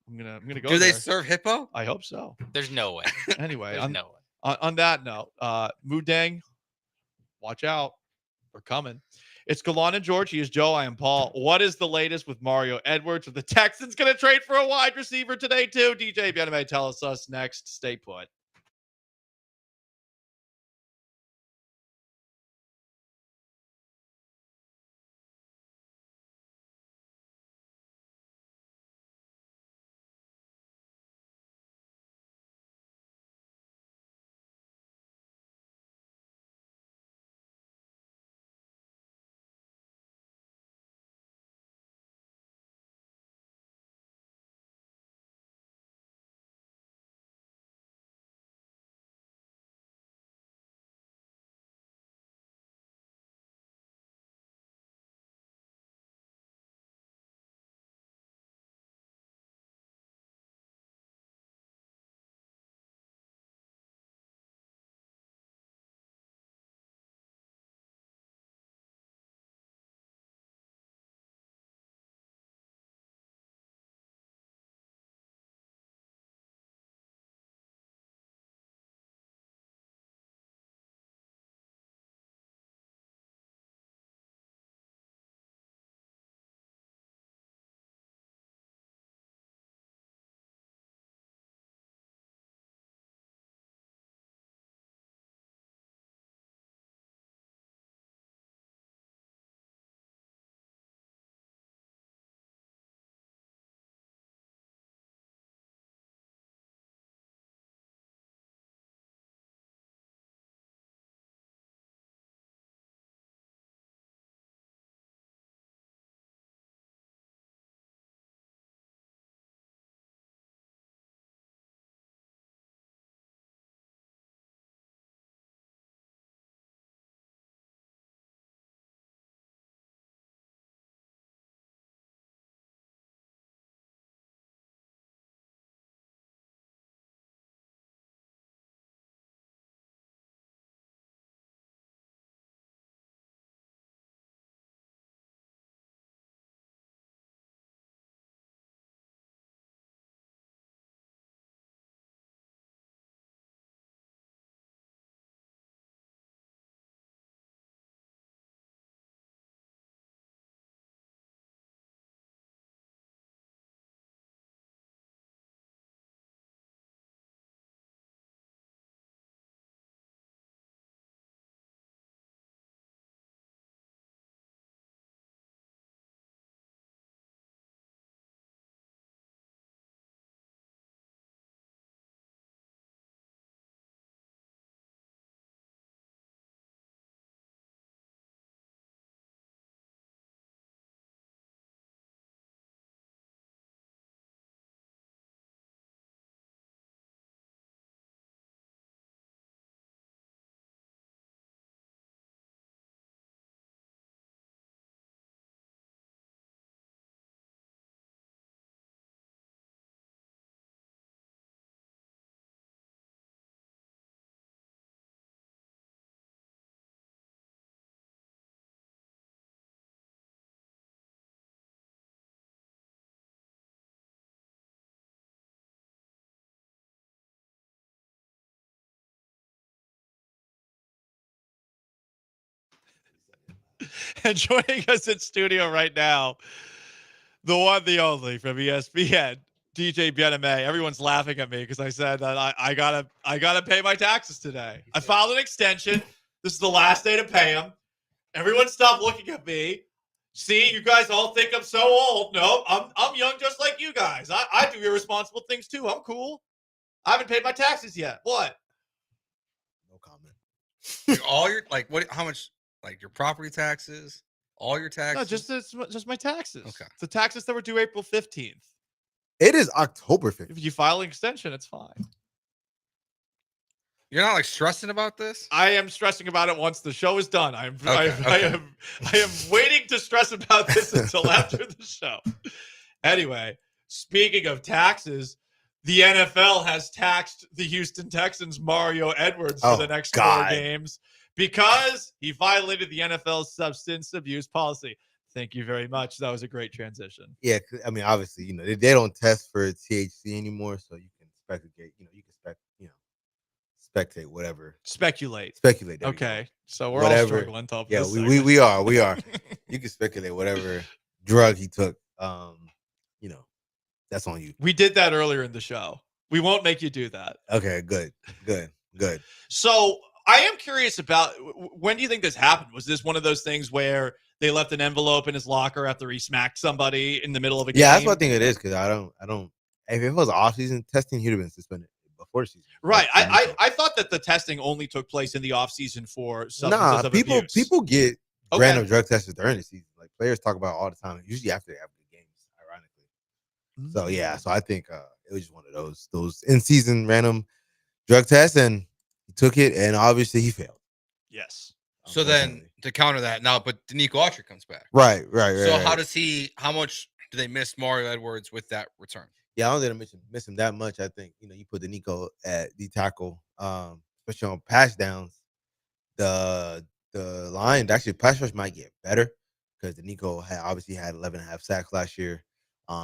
I'm gonna go. Do they there. serve hippo? I hope so. There's no way. Anyway, There's no way. on that note, Mudang, watch out. They're coming. It's Gallant and George. He is Joe. I am Paul. What is the latest with Mario Edwards? Are the Texans going to trade for a wide receiver today, too? DJ Bieneme, tell us next. Stay put. And joining us in studio right now, the one, the only from ESPN, DJ Bieneme. Everyone's laughing at me because I said that I gotta pay my taxes today. I filed an extension. This is the last day to pay them. Everyone stop looking at me. See, you guys all think I'm so old. No, I'm young just like you guys. I do irresponsible things too. I'm cool. I haven't paid my taxes yet. What? Like all your how much your property taxes, All your taxes? No, just my taxes. Okay. The taxes that were due April 15th. It is October 15th. If you file an extension, it's fine. You're not like stressing about this? I am stressing about it once the show is done. I am Okay. waiting to stress about this until after the show. Anyway, speaking of taxes, the NFL has taxed the Houston Texans' Mario Edwards for the next 4 games because he violated the NFL's substance abuse policy. Thank you very much. That was a great transition. Yeah, I mean, obviously, they don't test for THC anymore, so you can speculate. You can spectate whatever. Speculate. Speculate. Okay, so we're all struggling. Yeah, we are. We are. You can speculate whatever drug he took. That's on you. We did that earlier in the show. We won't make you do that. Okay, good. So I am curious about, when do you think this happened? Was this one of those things where they left an envelope in his locker after he smacked somebody in the middle of a game? Yeah, that's what I think it is, because I don't. If it was off-season testing, he'd have been suspended before the season. Right. I thought that the testing only took place in the offseason for substances of abuse. People get random drug tests during the season. Like, players talk about it all the time, usually after they have the games, ironically. So yeah, so I think it was just one of those in-season random drug tests, and he took it, and obviously he failed. Yes. So then to counter that now, but Danico Autry comes back. Right. So how much do they miss Mario Edwards with that return? Yeah, I don't think they miss him that much. I think, you put Danico at the tackle, especially on pass downs. The line, actually, pass rush might get better because Danico obviously had 11.5 sacks last year.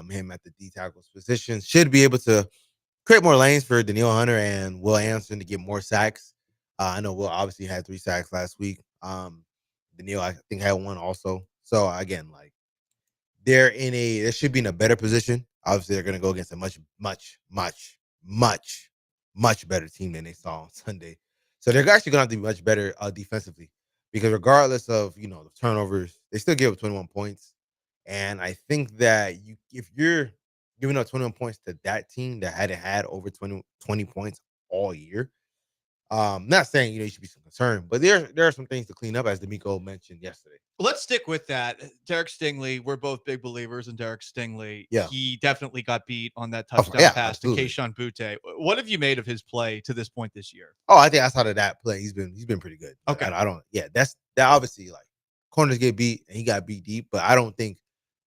Him at the D tackle's position should be able to create more lanes for Danielle Hunter and Will Anderson to get more sacks. I know Will obviously had 3 sacks last week. Danielle, I think, had 1 also. So again, like, they should be in a better position. Obviously, they're going to go against a much better team than they saw on Sunday. So they're actually going to have to be much better defensively, because regardless of, the turnovers, they still give up 21 points. And I think that if you're giving up 21 points to that team that hadn't had over 20 points all year, not saying, you should be concerned, but there are some things to clean up, as D'Amico mentioned yesterday. Let's stick with that. Derek Stingley, we're both big believers in Derek Stingley. Yeah. He definitely got beat on that touchdown pass absolutely. to Keyshawn Butte. What have you made of his play to this point this year? Oh, I think outside of that play, he's been pretty good. Okay. That obviously, like, corners get beat and he got beat deep, but I don't think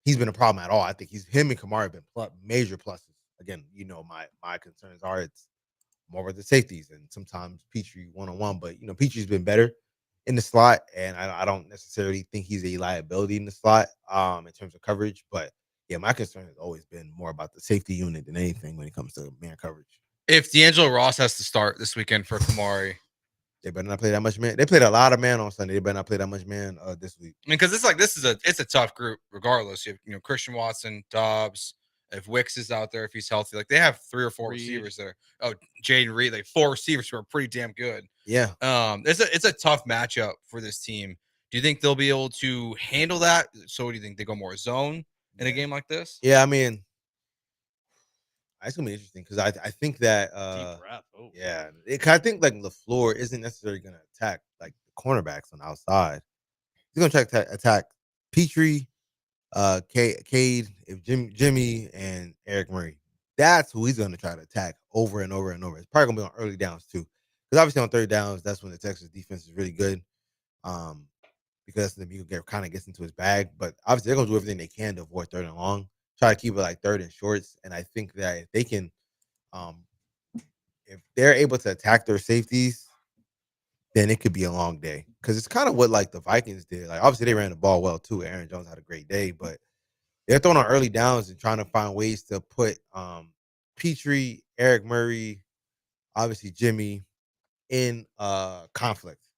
he's been a problem at all. I think him and Kamara have been major pluses. Again, my concerns are it's more with the safeties and sometimes Petrie one-on-one, but Petrie's been better in the slot, and I don't necessarily think he's a liability in the slot in terms of coverage. But yeah, my concern has always been more about the safety unit than anything when it comes to man coverage. If D'Angelo Ross has to start this weekend for Kamari, they better not play that much man. They played a lot of man on Sunday. They better not play that much man this week. I mean, because it's a tough group regardless. You have Christian Watson, Dobbs. If Wicks is out there, if he's healthy, like, they have 3 or 4 receivers there. Oh, Jaden Reed, like 4 receivers who are pretty damn good. Yeah. It's a tough matchup for this team. Do you think they'll be able to handle that? So do you think they go more zone in a game like this? Yeah, I mean, it's gonna be interesting because I think that Deep breath. Oh. yeah, I think like LaFleur isn't necessarily gonna attack like the cornerbacks on the outside. He's gonna try to attack Petrie, Cade, if Jimmy and Eric Murray. That's who he's gonna try to attack over and over and over. It's probably gonna be on early downs too, because obviously on third downs, that's when the Texas defense is really good. Because the Eagle kind of gets into his bag, but obviously they're gonna do everything they can to avoid third and long. Try to keep it like third and shorts, and I think that if they can, if they're able to attack their safeties, then it could be a long day. Because it's kind of what like the Vikings did. Like, obviously they ran the ball well too. Aaron Jones had a great day, but they're throwing on early downs and trying to find ways to put Petrie, Eric Murray, obviously Jimmy in conflict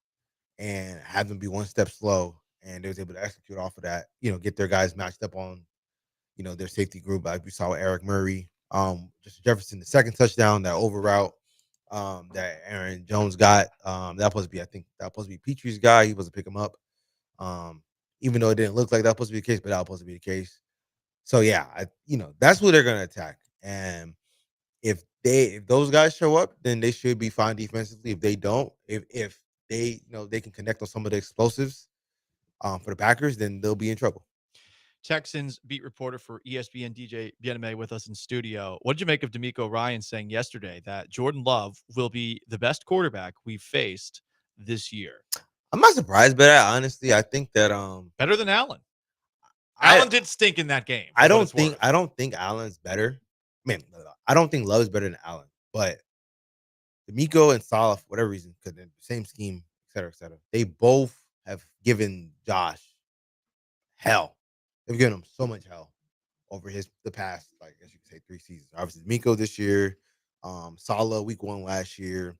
and have them be one step slow. And they was able to execute off of that. Get their guys matched up on their safety group, like we saw with Eric Murray. Just Jefferson, the second touchdown, that over route that Aaron Jones got. That was supposed to be Petrie's guy. He was supposed to pick him up. Even though it didn't look like that was supposed to be the case, but that was supposed to be the case. So yeah, that's who they're gonna attack. And if those guys show up, then they should be fine defensively. If they don't, if they they can connect on some of the explosives, for the Packers, then they'll be in trouble. Texans beat reporter for ESPN DJ Bieneme with us in studio. What did you make of D'Amico Ryan saying yesterday that Jordan Love will be the best quarterback we've faced this year? I'm not surprised by that, honestly. I think that better than Allen. I- Allen did stink in that game. I don't think Allen's better. Man, I don't think Love's better than Allen, but D'Amico and Saleh, for whatever reason, because they're the same scheme, et cetera, they both have given Josh hell. They've given him so much hell over the past, like, as you could say, 3 seasons. Obviously, D'Amico this year, Saleh week 1 last year.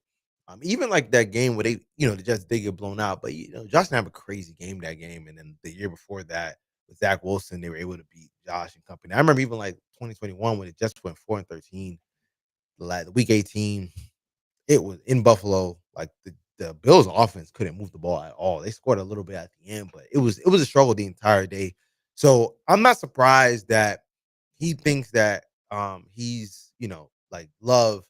Even like that game where the Jets did get blown out, but Josh didn't have a crazy game that game, and then the year before that with Zach Wilson, they were able to beat Josh and company. I remember even like 2021 when the Jets went 4-13, the week 18, it was in Buffalo. Like the Bills' offense couldn't move the ball at all. They scored a little bit at the end, but it was a struggle the entire day. So I'm not surprised that he thinks that he's like Love,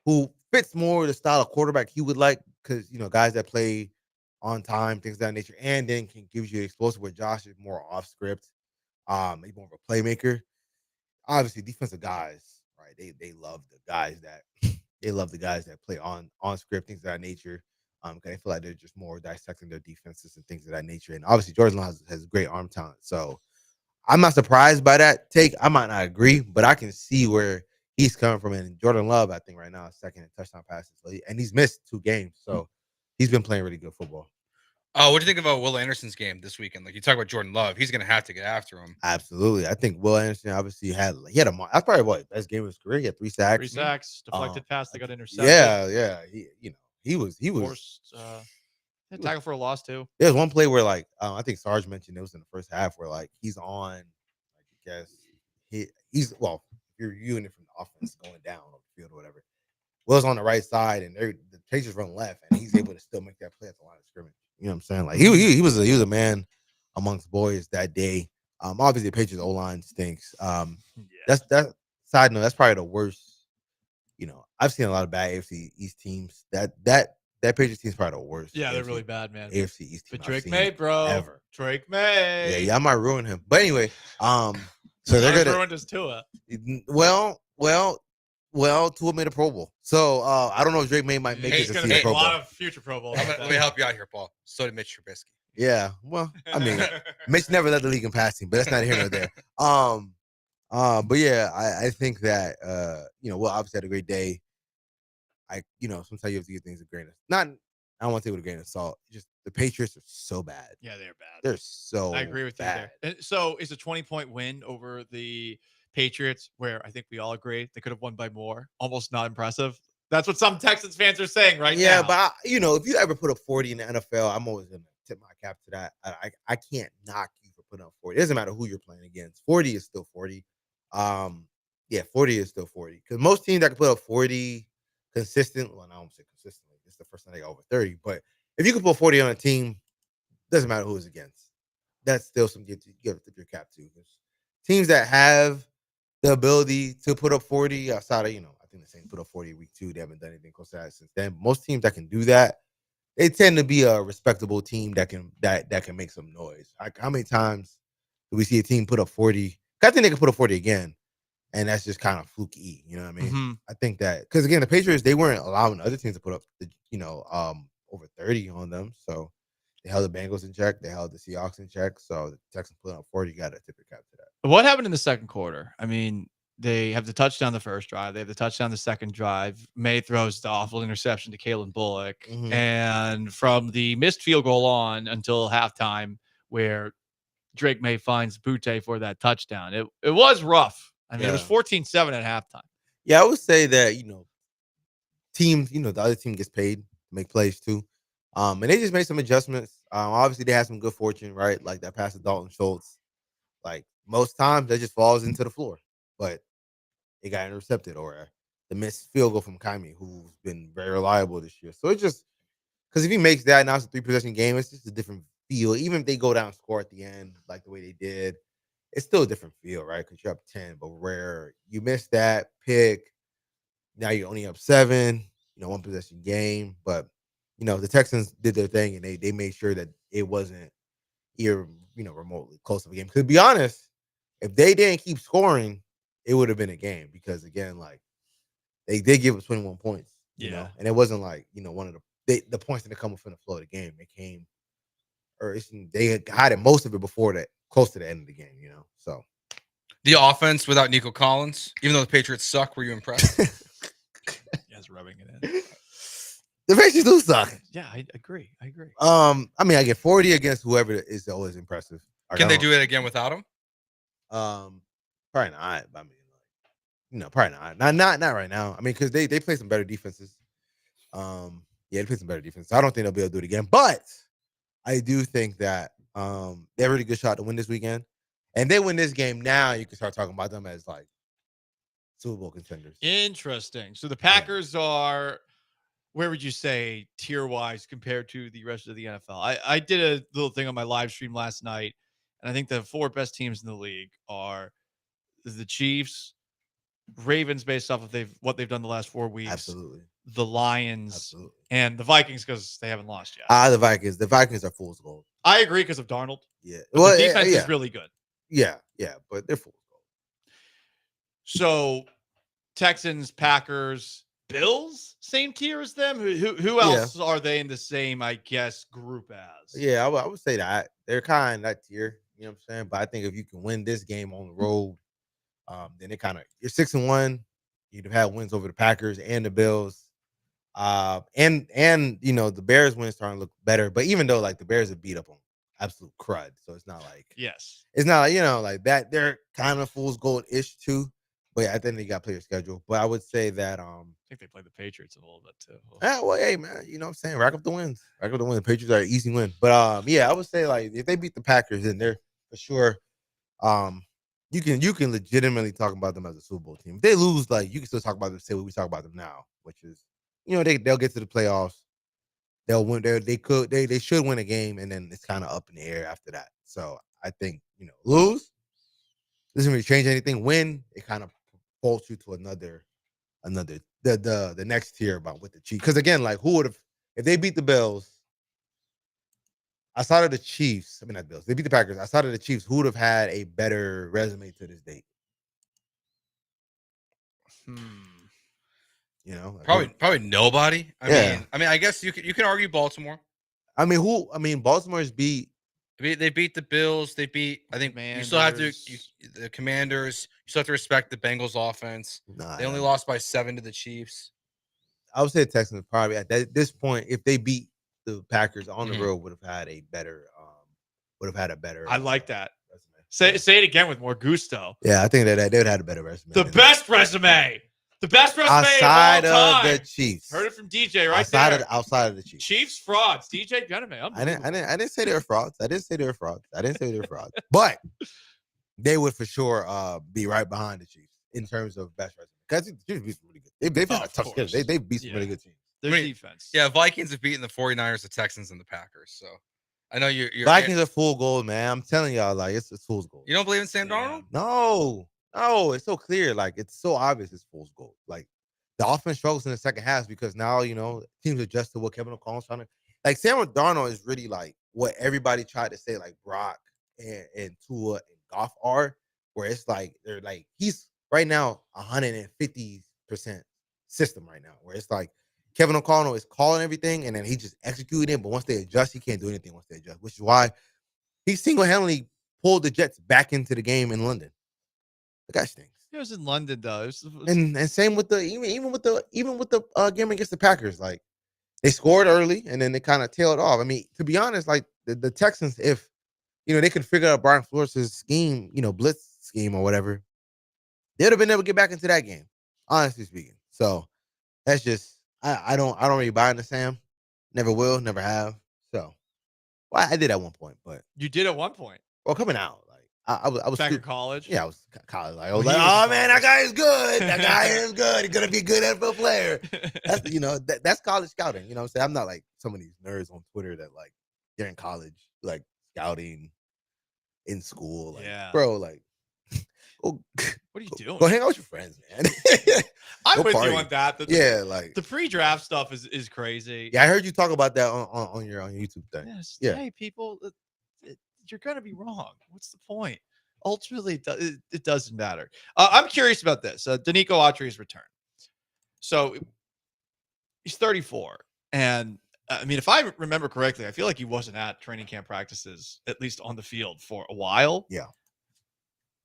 who fits more the style of quarterback he would like, because guys that play on time, things of that nature, and then can give you explosive, where Josh is more off script, he's more of a playmaker. Obviously, defensive guys, right? They love the guys that play on script, things of that nature. Because I feel like they're just more dissecting their defenses and things of that nature. And obviously, Jordan Love has great arm talent, so I'm not surprised by that take. I might not agree, but I can see where he's coming from. And Jordan Love, I think right now, is second in touchdown passes, and he's missed 2 games, so he's been playing really good football. Oh, what do you think about Will Anderson's game this weekend? Like, you talk about Jordan Love, he's going to have to get after him. Absolutely. I think Will Anderson obviously had that's probably best game of his career. He had 3 sacks. 3 sacks, deflected pass that got intercepted. Yeah. He was forced tackle for a loss too. There's one play where I think Sarge mentioned it was in the first half where he's on, I guess he's if you're viewing it from the offense going down on the field or whatever. Will's on the right side and the Patriots run left, and he's able to still make that play at the line of scrimmage. You know what I'm saying? Like he was a man amongst boys that day. Obviously the Patriots O-line stinks. That's side note. That's probably the worst. I've seen a lot of bad AFC East teams. That Patriots team is probably the worst. Yeah, they're really bad, man. AFC East team. But Drake May, bro. Ever. Drake May. Yeah, I might ruin him. But anyway, so they're gonna ruined his Tua. Well, Tua made a Pro Bowl. So I don't know if Drake May might make it to see a Pro Bowl. A lot of future Pro Bowls. Let me help you out here, Paul. So did Mitch Trubisky. Yeah, well, I mean, Mitch never led the league in passing, but that's not here nor there. But yeah, I think that Will obviously had a great day. Sometimes you have to give things a grain of I don't want to take it with a grain of salt. Just the Patriots are so bad. Yeah, they're bad. They're so I agree with bad. you there. And so it's a 20-point win over the Patriots, where I think we all agree they could have won by more. Almost not impressive. That's what some Texans fans are saying right now. Yeah, but if you ever put up 40 in the NFL, I'm always gonna tip my cap to that. I can't knock you for putting up 40. It doesn't matter who you're playing against. 40 is still 40. 40 is still 40. Because most teams that can put up 40 consistent, well, I don't say consistently. It's the first time they got over 30. But if you can put 40 on a team, doesn't matter who it's against. That's still something you have to tip your cap to. Teams that have the ability to put up 40 outside of, I think the Saints put up 40 week 2. They haven't done anything close to that since then. Most teams that can do that, they tend to be a respectable team that can make some noise. Like, how many times do we see a team put up 40? I think they can put up 40 again, and that's just kind of fluky. You know what I mean? Mm-hmm. I think that because again, the Patriots, they weren't allowing other teams to put up over 30 on them, so they held the Bengals in check. They held the Seahawks in check. So the Texans put up 40. You got to tip your cap to that. What happened in the second quarter? I mean, they have the touchdown the first drive. They have the touchdown the second drive. May throws the awful interception to Kalen Bullock. Mm-hmm. And from the missed field goal on until halftime, where Drake May finds Butte for that touchdown, it was rough. I mean, It was 14-7 at halftime. Yeah, I would say that, teams, the other team gets paid to make plays too. And they just made some adjustments. Obviously, they had some good fortune, right? Like that pass to Dalton Schultz. Like most times, that just falls into the floor. But it got intercepted, or the missed field goal from Kaimi, who's been very reliable this year. So it's just because if he makes that, now it's a 3-possession game, it's just a different feel. Even if they go down and score at the end, like the way they did, it's still a different feel, right? Because you're up 10, but where you miss that pick, now you're only up 7, 1-possession game. But the Texans did their thing, and they made sure that it wasn't remotely close of a game. To be honest, if they didn't keep scoring, it would have been a game because again, like they did give up 21 points, you know, and it wasn't like one of the points didn't come from the flow of the game. It came, they had it most of it before that, close to the end of the game, So the offense without Nico Collins, even though the Patriots suck, were you impressed? Yes, rubbing it in. The Patriots do suck. Yeah, I agree. I mean, I get 40 against whoever is always impressive. Can they do it again without him? Probably not. I mean, probably not. Not right now. I mean, because they play some better defenses. They play some better defenses. So I don't think they'll be able to do it again. But I do think that they have a really good shot to win this weekend. And they win this game now, you can start talking about them as like Super Bowl contenders. Interesting. So the Packers are, where would you say tier-wise compared to the rest of the NFL? I did a little thing on my live stream last night, and I think the 4 best teams in the league are the Chiefs, Ravens based off of what they've done the last 4 weeks. Absolutely. The Lions and the Vikings because they haven't lost yet. The Vikings are fool's gold. I agree because of Darnold. Yeah. Well, the defense is really good. Yeah, but they're fool's gold. So Texans, Packers, Bills, same tier as them. Who else are they in the same, I guess, group as? Yeah, I would say that they're kind of that tier. You know what I'm saying? But I think if you can win this game on the road, then it kind of you're 6-1. You'd have had wins over the Packers and the Bills, and the Bears wins starting to look better. But even though like the Bears have beat up on absolute crud, so it's not like it's not like like that. They're kind of fool's gold ish too. But I think they got player schedule. But I would say that I think they play the Patriots a little bit too. Yeah, well, hey man, you know what I'm saying? Rack up the wins. The Patriots are an easy win. But I would say like if they beat the Packers, then they're for sure. You can legitimately talk about them as a Super Bowl team. If they lose, like you can still talk about them, say what we talk about them now, which is they'll get to the playoffs. They'll win. They should win a game, and then it's kind of up in the air after that. So I think lose doesn't really change anything. Win, it kind of bolts you to another the next tier about with the Chiefs. Because again, like who would have if they beat the Bills? Outside of the Chiefs, I mean not Bills, they beat the Packers. Outside of the Chiefs, who would have had a better resume to this date? Probably nobody. I mean, I guess you can argue Baltimore. I mean, Baltimore's beat. They beat the Bills. They beat. I think you still have to the Commanders. You still have to respect the Bengals offense. They only lost by 7 to the Chiefs. I would say the Texans probably at this point, if they beat the Packers on the road, would have had a better. I like that. Say it again with more gusto. Yeah, I think that they would have had a better resume. The best resume outside of all time. The Chiefs. Heard it from DJ there. Outside of the Chiefs. Chiefs frauds. DJ Gunneman. I didn't say they were frauds. But they would for sure be right behind the Chiefs in terms of best resume. Because the Chiefs beat some really good. They've had a tough schedule. They beat some really good teams. Their defense. Yeah, Vikings have beaten the 49ers, the Texans, and the Packers. So I know you're Vikings are full gold, man. I'm telling y'all, like it's fool's gold. You don't believe in Sam Darnold? No, it's so clear. Like it's so obvious it's fool's gold. Like the offense struggles in the second half because now teams adjust to what Kevin O'Connell's trying to. Like Sam Darnold is really like what everybody tried to say like Brock and Tua and Goff are, where it's like they're like he's right now 150% system right now, where it's like Kevin O'Connell is calling everything and then he just executing it, but once they adjust, he can't do anything once they adjust, which is why he single-handedly pulled the Jets back into the game in London. The guy stinks. It was in London though. And same with the even with the game against the Packers. Like they scored early and then they kind of tailed off. I mean, to be honest, like the Texans, if they could figure out Brian Flores' scheme, blitz scheme or whatever, they'd have been able to get back into that game, honestly speaking. So that's just I don't really buy into Sam. Never will, never have. So I did at one point, but you did at one point. Well, coming out. I was back in college. Yeah, I was college. Like, I was like, oh man, that guy is good. That guy is good. He's gonna be a good NFL player. That's that's college scouting. You know what I'm saying? I'm not like some of these nerds on Twitter that like they're in college, like scouting in school. Like, bro, like, what are you doing? Go hang out with your friends, man. I'm with you on that. Like the pre-draft stuff is crazy. Yeah, I heard you talk about that on your YouTube thing. Yes. Yeah. Hey, people. you're going to be wrong. What's the point? Ultimately, it doesn't matter. I'm curious about this. Danico Autry's return. So he's 34. And I mean, if I remember correctly, I feel like he wasn't at training camp practices, at least on the field, for a while. Yeah.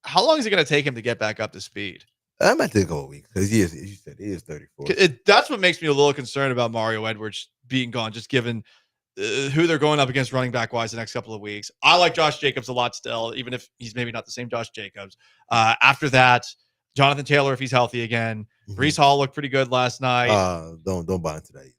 How long is it going to take him to get back up to speed? That might take a couple weeks because he is, as you said, he is 34. That's what makes me a little concerned about Mario Edwards being gone, just given who they're going up against running back wise the next couple of weeks. I like Josh Jacobs a lot still, even if he's maybe not the same Josh Jacobs. After that, Jonathan Taylor, if he's healthy again. Brees Hall looked pretty good last night. Don't buy into that either.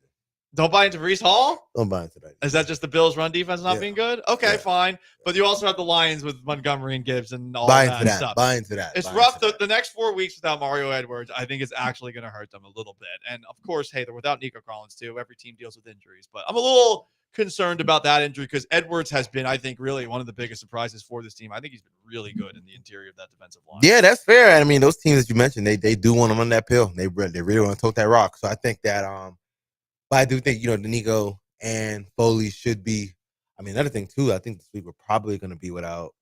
Don't buy into Brees Hall? Don't buy into that. Is that just the Bills' run defense not being good? Okay, fine. But you also have the Lions with Montgomery and Gibbs and all that stuff. Buy into that. It's rough. The next 4 weeks without Mario Edwards, I think, is actually going to hurt them a little bit. And, of course, hey, they're without Nico Collins, too. Every team deals with injuries. But I'm a little concerned about that injury because Edwards has been, I think, really one of the biggest surprises for this team. I think he's been really good in the interior of that defensive line. Yeah, that's fair. I mean, those teams that you mentioned, they do want to run that pill. They really want to tote that rock. So I think that but I do think, Danico and Foley should be. I mean, another thing, too, I think this week we're probably going to be without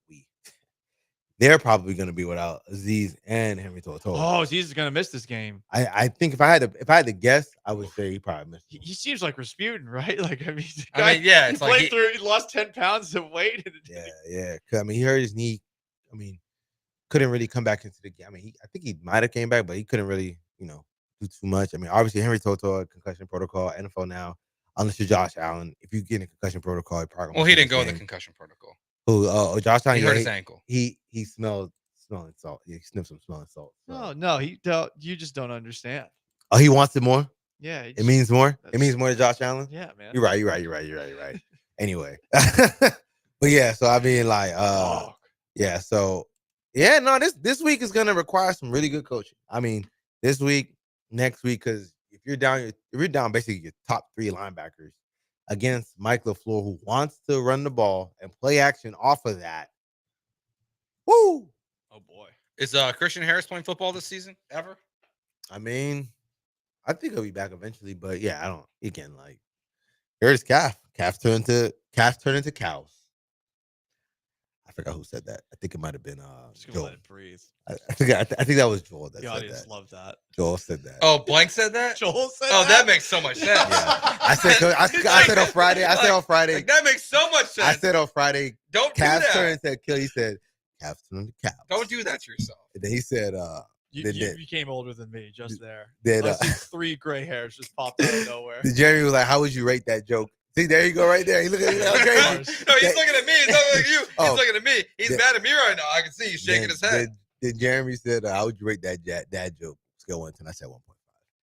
They're probably going to be without Azeez and Henry To'oTo'o. Oh, Azeez is going to miss this game. I think if I had to guess, I would say he probably missed. He seems like Rasputin, right? Like, I mean, yeah, it's like he lost 10 pounds of weight. Yeah. I mean, he hurt his knee. I mean, couldn't really come back into the game. I mean, I think he might have came back, but he couldn't really, do too much. I mean, obviously, Henry To'oTo'o, concussion protocol, NFL now. Unless you're Josh Allen, if you get in a concussion protocol, you probably. Well, he didn't go in the concussion protocol. Who? Josh Allen. He hurt his ankle. He smelled smelling salt. He sniffed some smelling salt. So. No, you just don't understand. Oh, he wants it more. Yeah, it means more. It means more to Josh Allen. Yeah, man. You're right. Anyway, but yeah. So I mean, like, yeah. So yeah, no. This week is gonna require some really good coaching. I mean, this week, next week, because if you're down basically your top 3 linebackers against Mike LaFleur, who wants to run the ball and play action off of that. Woo! Oh boy. Is Christian Harris playing football this season ever? I mean, I think he'll be back eventually, but yeah, I don't. Again, like, here's calf. Calves turn into cows. I forgot who said that. I think it might have been Just gonna let it breathe. I think that was Joel. That the said audience that. loved that. Joel said that. Oh, Blank said that. Joel said. Oh, that makes so much sense. Yeah. I said on Friday. Like, that makes so much sense. I said on Friday. Don't do calves that. turn into kill. He said calves turn into cows. Don't do that to yourself. And then he said, You became older than me just there. Then, I see 3 gray hairs just popped out of nowhere. Jeremy was like, "How would you rate that joke?" See, there you go, right there. He looking at me like crazy. No, he's looking at me. He's not looking at you. He's looking at me. He's mad at me right now. I can see he's shaking his head. Then Jeremy said, "How would you rate that dad joke?" Scale 1 to 10. I said 1.5.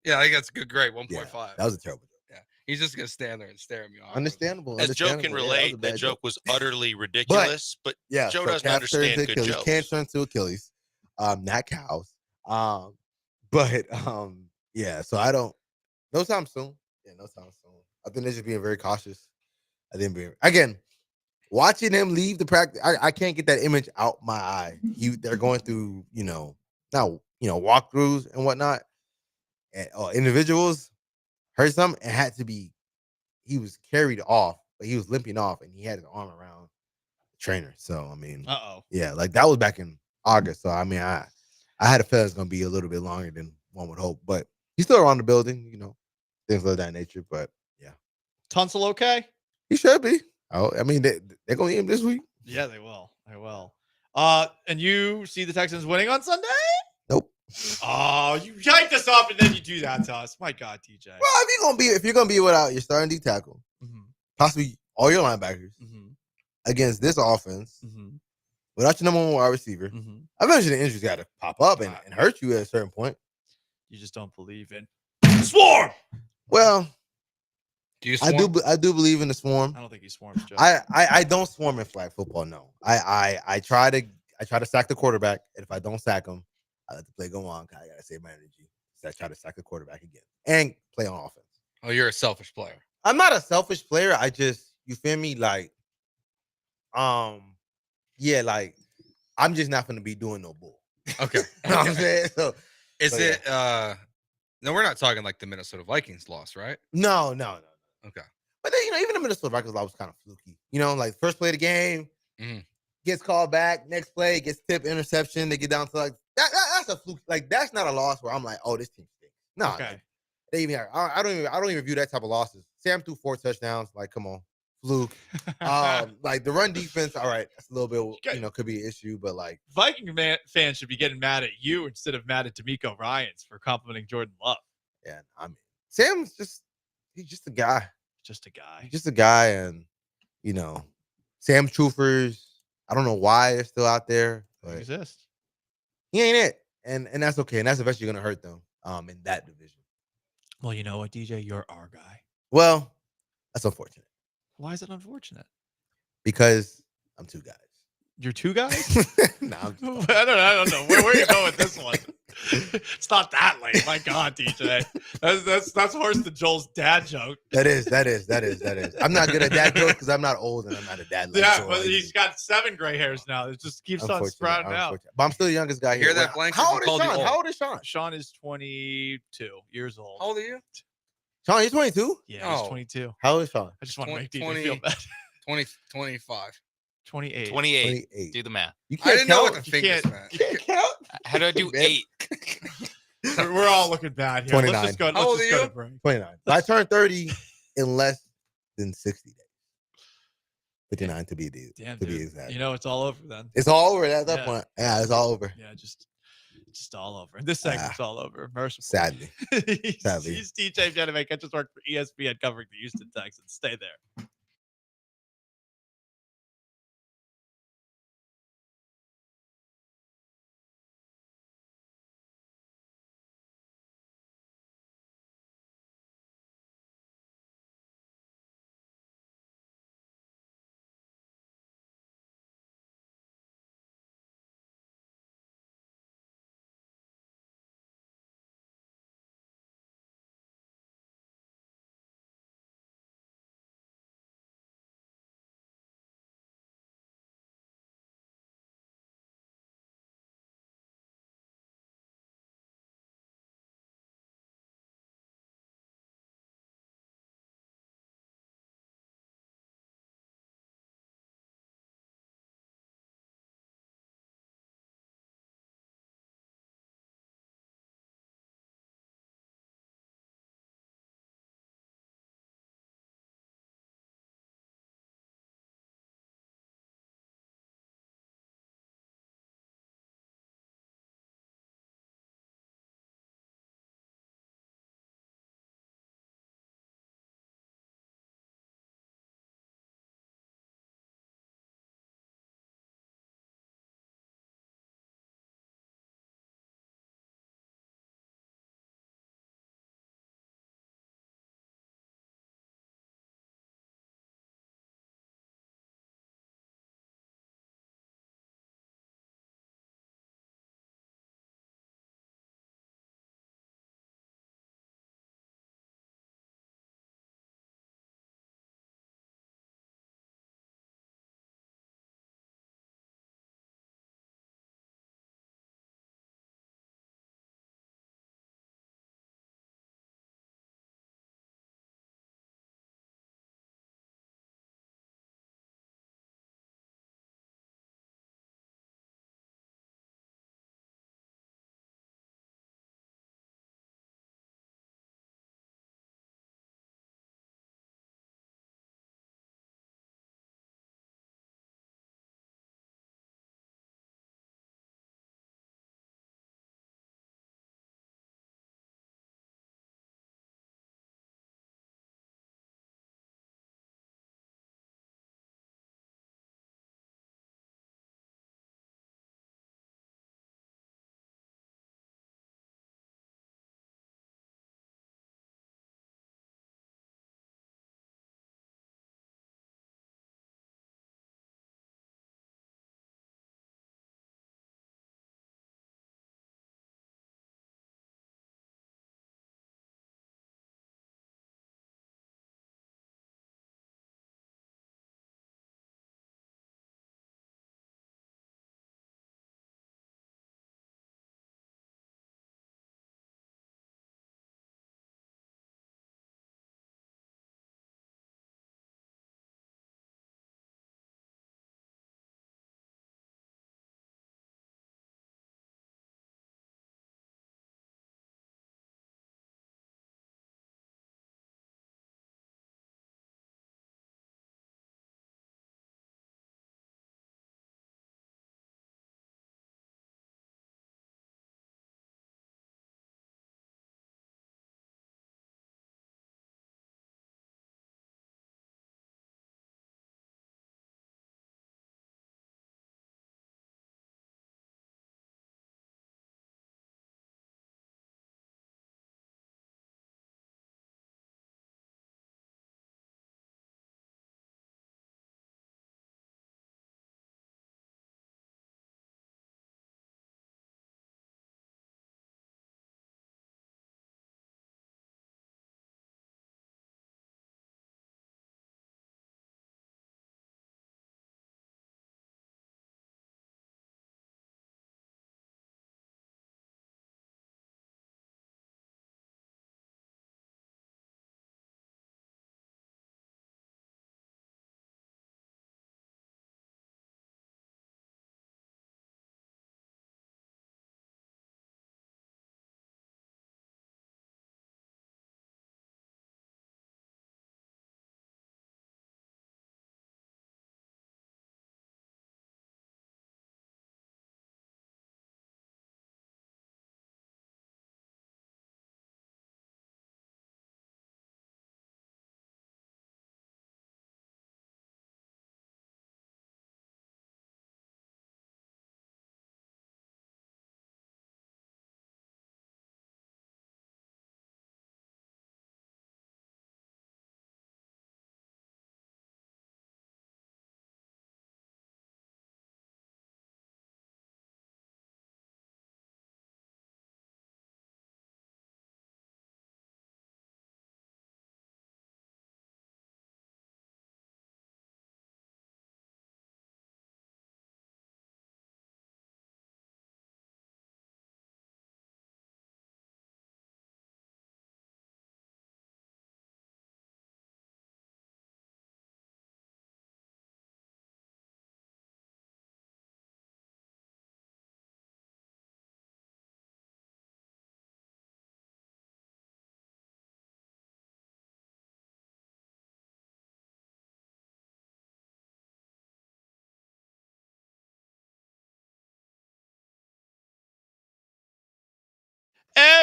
Yeah, I think that's a good grade. 1.5. Yeah, that was a terrible joke. Yeah, he's just gonna stand there and stare at me. Understandable. That joke can relate. That joke was utterly ridiculous, but yeah, Joe so doesn't calf understand turns to good Achilles. jokes. Can't turn to Achilles, not cows. But yeah. So I don't. No time soon. Yeah, no time soon. I think they're just being very cautious. Again, watching them leave the practice, I can't get that image out my eye. They're going through, walkthroughs and whatnot, and individuals heard something. It had to be. He was carried off, but he was limping off, and he had his arm around the trainer. So I mean, yeah, like that was back in August. So I mean, I had a feeling it's gonna be a little bit longer than one would hope, but he's still around the building, things of that nature. But yeah, Tunsil okay? He should be. Oh, I mean, they're gonna eat him this week. Yeah, they will. They will. And you see the Texans winning on Sunday? Nope. Oh, you hyped us up and then you do that to us. My God, TJ. Well, if you're gonna be without your starting D tackle, possibly all your linebackers against this offense, without your number 1 wide receiver, eventually the injuries got to pop up and hurt you at a certain point. You just don't believe in swarm. Well, do you swarm? I do believe in the swarm. I don't think he swarms, Joe. I don't swarm in flag football. No, I try to sack the quarterback, and if I don't sack him, I let the play go on. I gotta save my energy. So I try to sack the quarterback again and play on offense. Oh, you're a selfish player. I'm not a selfish player. I just, you feel me? Like, yeah, like I'm just not gonna be doing no bull. Okay. You know what I'm saying? So no, we're not talking like the Minnesota Vikings loss, right? No. Okay. But then, even the Minnesota Vikings loss was kind of fluky. Like first play of the game, Gets called back. Next play, gets tipped, interception. They get down to like that's a fluke. Like that's not a loss where I'm like, oh, this team stinks. No, Okay. like, they even I don't even view that type of losses. Sam threw 4 touchdowns. Like, come on, fluke. Like the run defense, all right, that's a little bit, could be an issue, but like Viking fans should be getting mad at you instead of mad at D'Amico Ryans for complimenting Jordan Love. Yeah, I mean, Sam's he's just a guy. Just a guy. He's just a guy, and Sam Troopers. I don't know why they're still out there, but exist. He ain't it, and that's okay, and that's eventually gonna hurt them. In that division. Well, you know what, DJ, you're our guy. Well, that's unfortunate. Why is it unfortunate? Because I'm 2 guys. You're 2 guys? No, I don't know. Where are you going with this one? It's not that late. My God, DJ. That's worse than Joel's dad joke. That is. I'm not good at dad jokes because I'm not old and I'm not a dad. Yeah, but he's got 7 gray hairs now. It just keeps on sprouting out. But I'm still the youngest guy here. Hear that, Blank? How old is Sean? How old is Sean? Sean is 22 years old. How old are you? Sean, he's 22? Yeah, he's 22. How old is Sean? I just want to make DJ feel bad. 25. 28. 28. Do the math. You can't I didn't know count. what the fingers meant. You can't count. How do I do 8? We're all looking bad here. 29. Let's just go. How old Let's are just go you? to break. 29. I turned 30 in less than 60 days. 59 to be Damn, to be dude. exact. It's all over then. It's all over at that point. Yeah, it's all over. Yeah, just all over. And this segment's all over. Merciful. Sadly. He's DJ Janame. Catch us work for ESPN covering the Houston Texans. Stay there.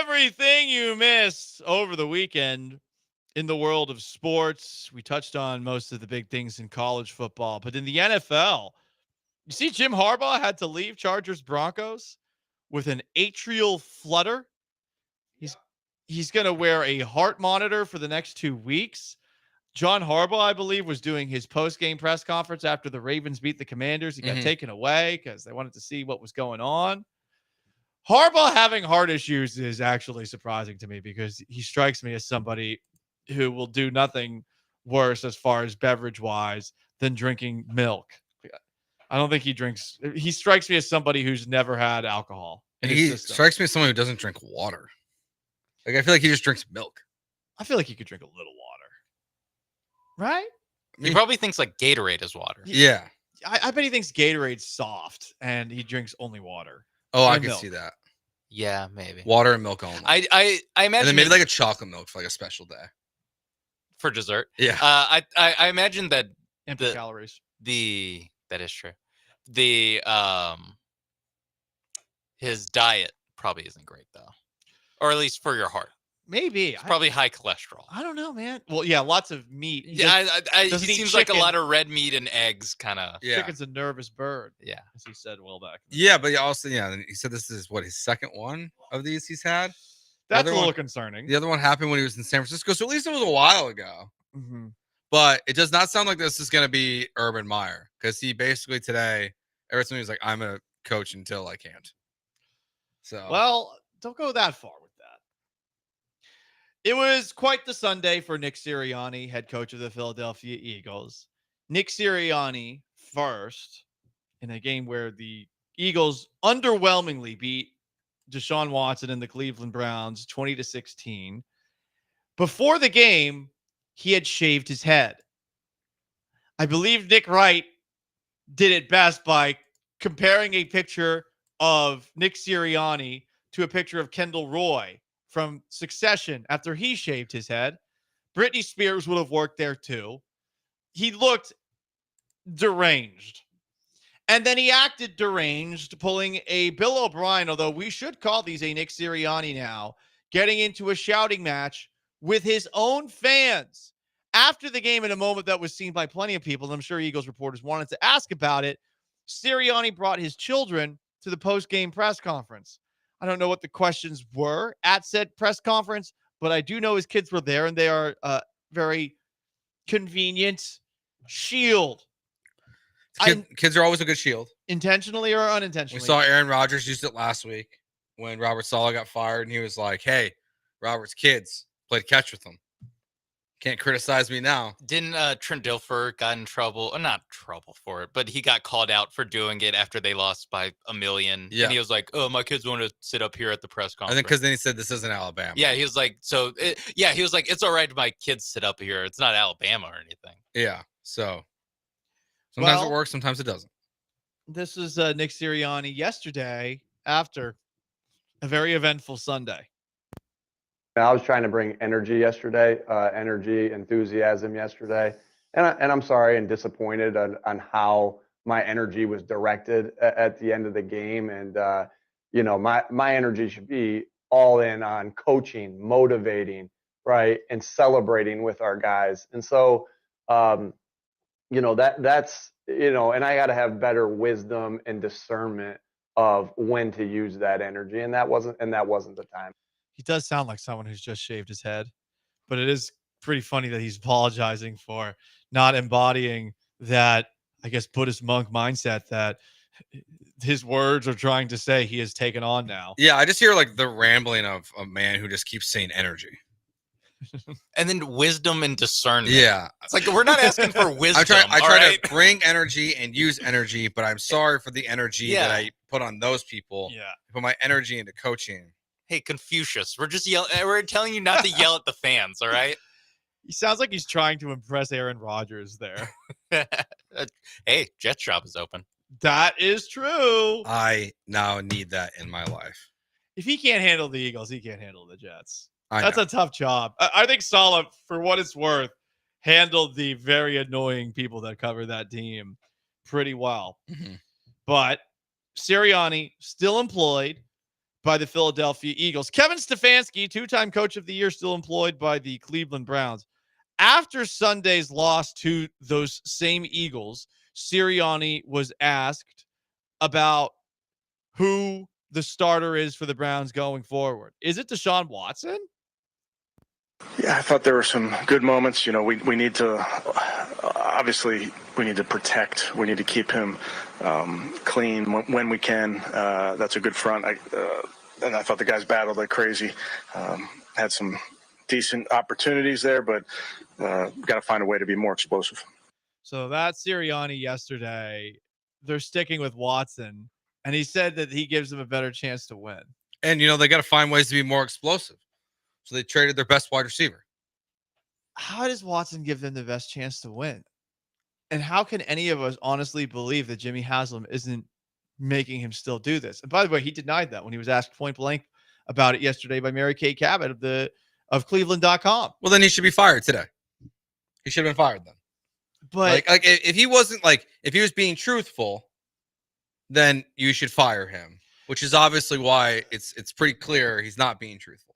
Everything you missed over the weekend in the world of sports. We touched on most of the big things in college football, but in the NFL, you see Jim Harbaugh had to leave Chargers Broncos with an atrial flutter. He's going to wear a heart monitor for the next 2 weeks. John Harbaugh, I believe, was doing his post-game press conference after the Ravens beat the Commanders. He got taken away because they wanted to see what was going on. Harbaugh having heart issues is actually surprising to me because he strikes me as somebody who will do nothing worse as far as beverage-wise than drinking milk. I don't think he drinks. He strikes me as somebody who's never had alcohol in his system. Strikes me as someone who doesn't drink water. Like, I feel like he just drinks milk. I feel like he could drink a little water. Right? He probably thinks like Gatorade is water. Yeah. I bet he thinks Gatorade's soft and he drinks only water. Oh, I and can milk. see that. Yeah, maybe. Water and milk only. I imagine. And then maybe like a chocolate milk for like a special day. For dessert. Yeah. I imagine that empty calories. That is true. His diet probably isn't great though. Or at least for your heart. Maybe. It's probably high cholesterol. I don't know, man. Well, yeah, lots of meat. Yeah, it doesn't eat seems like a chicken. lot of red meat and eggs kind of. Yeah. Chicken's a nervous bird. Yeah. As he said well back. Yeah, but he also, he said this is what his second one of these he's had. That's a little concerning. The other one happened when he was in San Francisco, so at least it was a while ago. Mm-hmm. But it does not sound like this is going to be Urban Meyer because he basically today, every time he was like, I'm going to coach until I can't. So, well, don't go that far with that. It was quite the Sunday for Nick Sirianni, head coach of the Philadelphia Eagles. Nick Sirianni first in a game where the Eagles underwhelmingly beat Deshaun Watson and the Cleveland Browns 20-16. Before the game, he had shaved his head. I believe Nick Wright did it best by comparing a picture of Nick Sirianni to a picture of Kendall Roy from Succession after he shaved his head. Britney Spears would have worked there too. He looked deranged. And then he acted deranged, pulling a Bill O'Brien, although we should call these a Nick Sirianni now, getting into a shouting match with his own fans. After the game, in a moment that was seen by plenty of people, and I'm sure Eagles reporters wanted to ask about it, Sirianni brought his children to the post-game press conference. I don't know what the questions were at said press conference, but I do know his kids were there, and they are very convenient shield. Kids are always a good shield. Intentionally or unintentionally. We saw Aaron Rodgers used it last week when Robert Saleh got fired, and he was like, hey, Robert's kids played catch with him. Can't criticize me now. Didn't Trent Dilfer got in trouble? Not trouble for it, but he got called out for doing it after they lost by 1 million. Yeah. And he was like, oh, my kids want to sit up here at the press conference. I think because then he said this isn't Alabama. Yeah, he was like, he was like, it's all right if my kids sit up here. It's not Alabama or anything. Yeah, so sometimes it works, sometimes it doesn't. This is Nick Sirianni yesterday after a very eventful Sunday. I was trying to bring energy yesterday, energy, enthusiasm yesterday. And I'm sorry and disappointed on how my energy was directed at the end of the game. And, my energy should be all in on coaching, motivating, right, and celebrating with our guys. And so, that's, and I got to have better wisdom and discernment of when to use that energy. And that wasn't the time. He does sound like someone who's just shaved his head, but it is pretty funny that he's apologizing for not embodying that, I guess, Buddhist monk mindset that his words are trying to say he has taken on now. Yeah, I just hear like the rambling of a man who just keeps saying energy. And then wisdom and discernment. Yeah. It's like, we're not asking for wisdom. I try to bring energy and use energy, but I'm sorry for the energy that I put on those people. Yeah. I put my energy into coaching. Hey, Confucius, we're just yelling. We're telling you not to yell at the fans. All right. He sounds like he's trying to impress Aaron Rodgers there. Hey, Jets job is open. That is true. I now need that in my life. If he can't handle the Eagles, he can't handle the Jets. I That's know. a tough job. I think Saleh, for what it's worth, handled the very annoying people that cover that team pretty well. Mm-hmm. But Sirianni still employed. by the Philadelphia Eagles. Kevin Stefanski, two-time coach of the year, still employed by the Cleveland Browns. After Sunday's loss to those same Eagles, Sirianni was asked about who the starter is for the Browns going forward. Is it Deshaun Watson? Yeah, I thought there were some good moments. You know, we need to, obviously, we need to protect. We need to keep him clean when we can. That's a good front. And I thought the guys battled like crazy. Had some decent opportunities there, but got to find a way to be more explosive. So that's Sirianni yesterday. They're sticking with Watson, and he said that he gives them a better chance to win. And, you know, they got to find ways to be more explosive. So they traded their best wide receiver. How does Watson give them the best chance to win? And how can any of us honestly believe that Jimmy Haslam isn't making him still do this? And by the way, he denied that when he was asked point blank about it yesterday by Mary Kay Cabot of Cleveland.com. Well, then he should be fired today. He should have been fired then. But like if he wasn't if he was being truthful, then you should fire him, which is obviously why it's pretty clear he's not being truthful.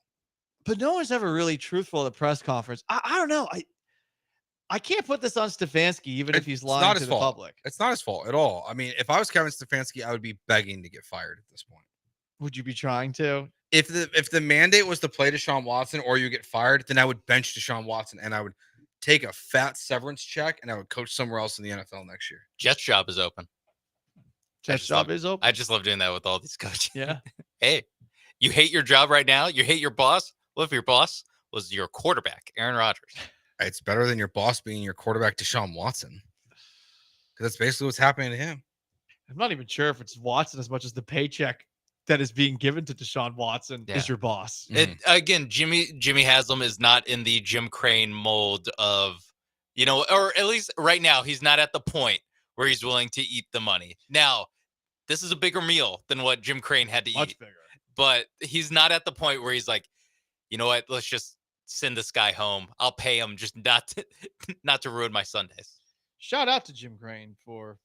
But no one's ever really truthful at a press conference. I don't know. I can't put this on Stefanski, even if he's lying to the public. It's not his fault at all. I mean, if I was Kevin Stefanski, I would be begging to get fired at this point. Would you be trying to? If the mandate was to play Deshaun Watson or you get fired, then I would bench Deshaun Watson and I would take a fat severance check and I would coach somewhere else in the NFL next year. Jets job is open. Jets job is open. I just love doing that with all these coaches. Yeah. Hey, you hate your job right now? You hate your boss? What if your boss was your quarterback, Aaron Rodgers? It's better than your boss being your quarterback, Deshaun Watson. Because that's basically what's happening to him. I'm not even sure if it's Watson as much as the paycheck that is being given to Deshaun Watson is your boss. Again, Jimmy Haslam is not in the Jim Crane mold of, or at least right now, he's not at the point where he's willing to eat the money. Now, this is a bigger meal than what Jim Crane had to eat. Much bigger. But he's not at the point where he's like, you know what, let's just send this guy home. I'll pay him just not to ruin my Sundays. Shout out to Jim Crane for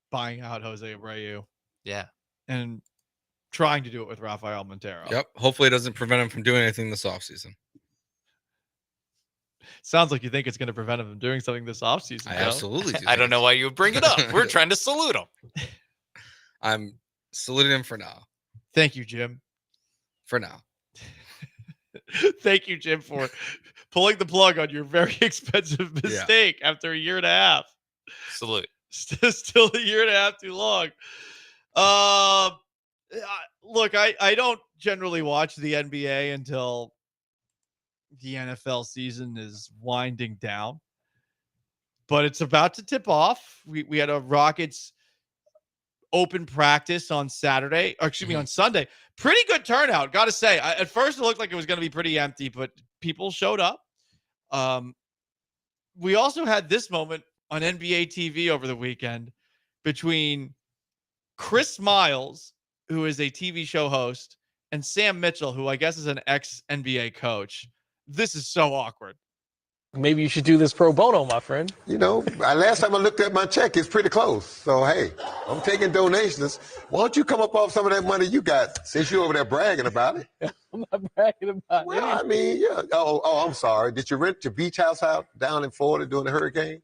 buying out Jose Abreu. Yeah. And trying to do it with Rafael Montero. Yep. Hopefully it doesn't prevent him from doing anything this offseason. Sounds like you think it's going to prevent him from doing something this offseason. I absolutely do. I don't know why you would bring it up. We're trying to salute him. I'm saluting him for now. Thank you, Jim. For now. Thank you, Jim, for pulling the plug on your very expensive mistake after a year and a half. Salute. Still a year and a half too long. Look, I don't generally watch the NBA until the NFL season is winding down, but it's about to tip off. We had a Rockets open practice on Saturday, or excuse me, on Sunday. Pretty good turnout, got to say. At first, it looked like it was going to be pretty empty, but people showed up. We also had this moment on NBA TV over the weekend between Chris Miles, who is a TV show host, and Sam Mitchell, who I guess is an ex-NBA coach. This is so awkward. Maybe you should do this pro bono, my friend. You know, last time I looked at my check, it's pretty close. So, hey, I'm taking donations. Why don't you come up off some of that money you got since you're over there bragging about it? I'm not bragging about it. Well, I mean, yeah. Oh, I'm sorry. Did you rent your beach house out down in Florida during the hurricane?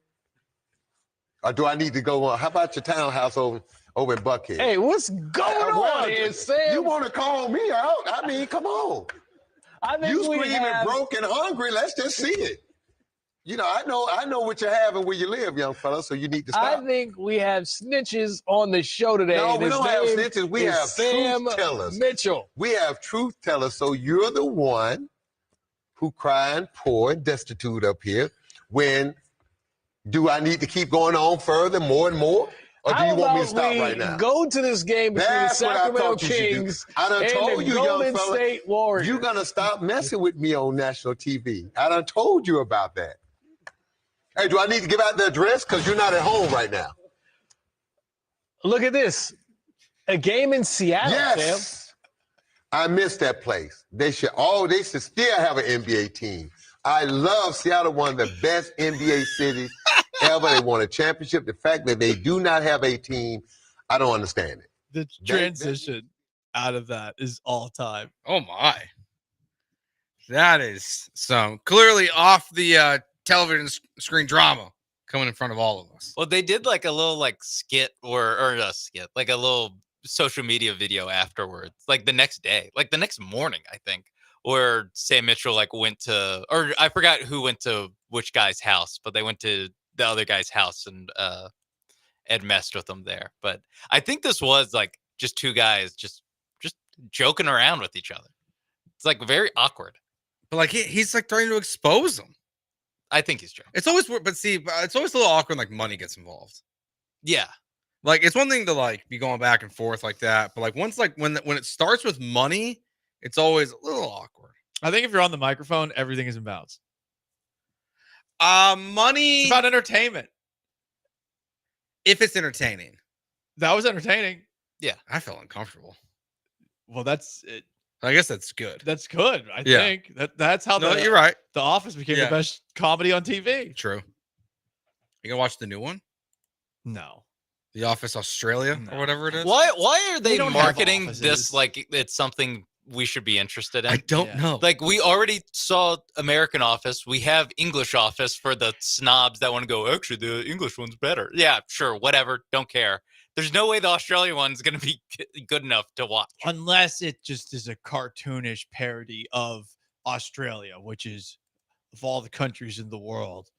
Or do I need to go on? How about your townhouse over in Buckhead? Hey, what's going on here, Sam? You want to call me out? I mean, come on. I think you screaming broke and hungry. Let's just see it. You know, I know what you have and where you live, young fella, so you need to stop. I think we have snitches on the show today. No, we don't have snitches. We have Sam truth tellers. Mitchell. We have truth tellers, so you're the one who crying poor and destitute up here. When do I need to keep going on further, more and more? Or do you want me to stop right now? Go to this game between the Sacramento Kings and the Golden State Warriors. You're going to stop messing with me on national TV. I done told you about that. Hey, do I need to give out the address? Because you're not at home right now. Look at this. A game in Seattle, yes. Sam. I miss that place. They should still have an NBA team. I love Seattle, one of the best NBA cities ever. They won a championship. The fact that they do not have a team, I don't understand it. The transition. out of that is all time. Oh my. That is some clearly off the television screen drama coming in front of all of us. Well, they did like a little like skit or a skit, like a little social media video afterwards, like the next day, like the next morning, I think, where Sam Mitchell like went to, or I forgot who went to which guy's house, but they went to the other guy's house and messed with them there. But I think this was like just two guys just joking around with each other. It's like very awkward. But like he's like trying to expose them. I think he's true. It's always weird, but see, it's always a little awkward. Like money gets involved. Yeah, like it's one thing to like be going back and forth like that, but like once like when it starts with money, it's always a little awkward. I think if you're on the microphone, everything is in bounds. Money. It's about entertainment. If it's entertaining, that was entertaining. Yeah, I felt uncomfortable. Well, that's it. I guess that's good. That's good. I think that's how. No, you're right. The Office became the best comedy on TV. True. You gonna watch the new one? No. The Office Australia or whatever it is. Why are they don't marketing have this like it's something we should be interested in? I don't know. Like we already saw American Office. We have English Office for the snobs that want to go, actually, the English one's better. Yeah, sure, whatever. Don't care. There's no way the Australian one's going to be good enough to watch. Unless it just is a cartoonish parody of Australia, which is, of all the countries in the world,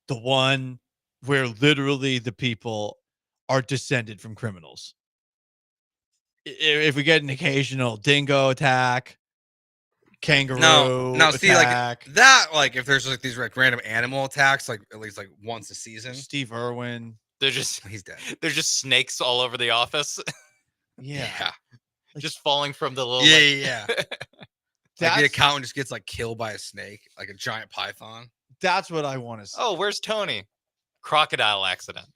the one where literally the people are descended from criminals. If we get an occasional dingo attack, kangaroo no, see, attack, like that, like if there's like these like random animal attacks, like at least like once a season. Steve Irwin, he's dead. There's just snakes all over the office. Yeah. Just falling from the little. Yeah. Like the accountant just gets like killed by a snake, like a giant python. That's what I want to see. Oh, where's Tony? Crocodile accident.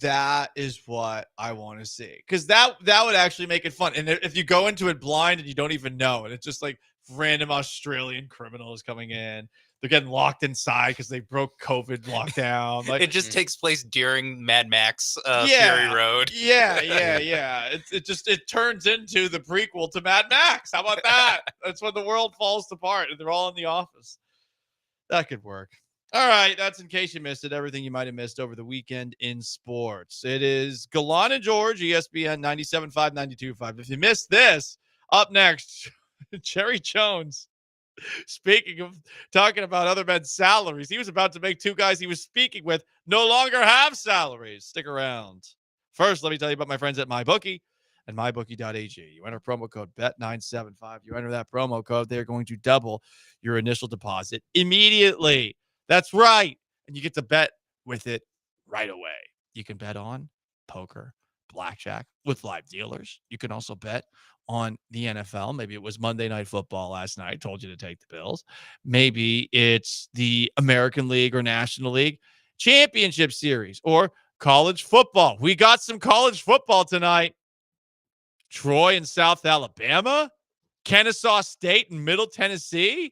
That is what I want to see, because that would actually make it fun. And if you go into it blind and you don't even know, and it's just like random Australian criminals coming in, they're getting locked inside because they broke COVID lockdown. Like it just takes place during Mad Max Yeah. Fury Road. Yeah. It turns into the prequel to Mad Max. How about that? That's when the world falls apart and they're all in the office. That could work. All right, that's in case you missed it. Everything you might have missed over the weekend in sports. It is Gallant George, ESPN 97.5, 92.5. If you missed this, up next, Jerry Jones. Speaking of talking about other men's salaries, he was about to make two guys he was speaking with no longer have salaries. Stick around. First, let me tell you about my friends at MyBookie and MyBookie.ag. You enter promo code BET975. You enter that promo code, they're going to double your initial deposit immediately. That's right. And you get to bet with it right away. You can bet on poker, blackjack with live dealers. You can also bet on the NFL. Maybe it was Monday Night Football last night. I told you to take the Bills. Maybe it's the American League or National League Championship Series or college football. We got some college football tonight. Troy and South Alabama, Kennesaw State and Middle Tennessee,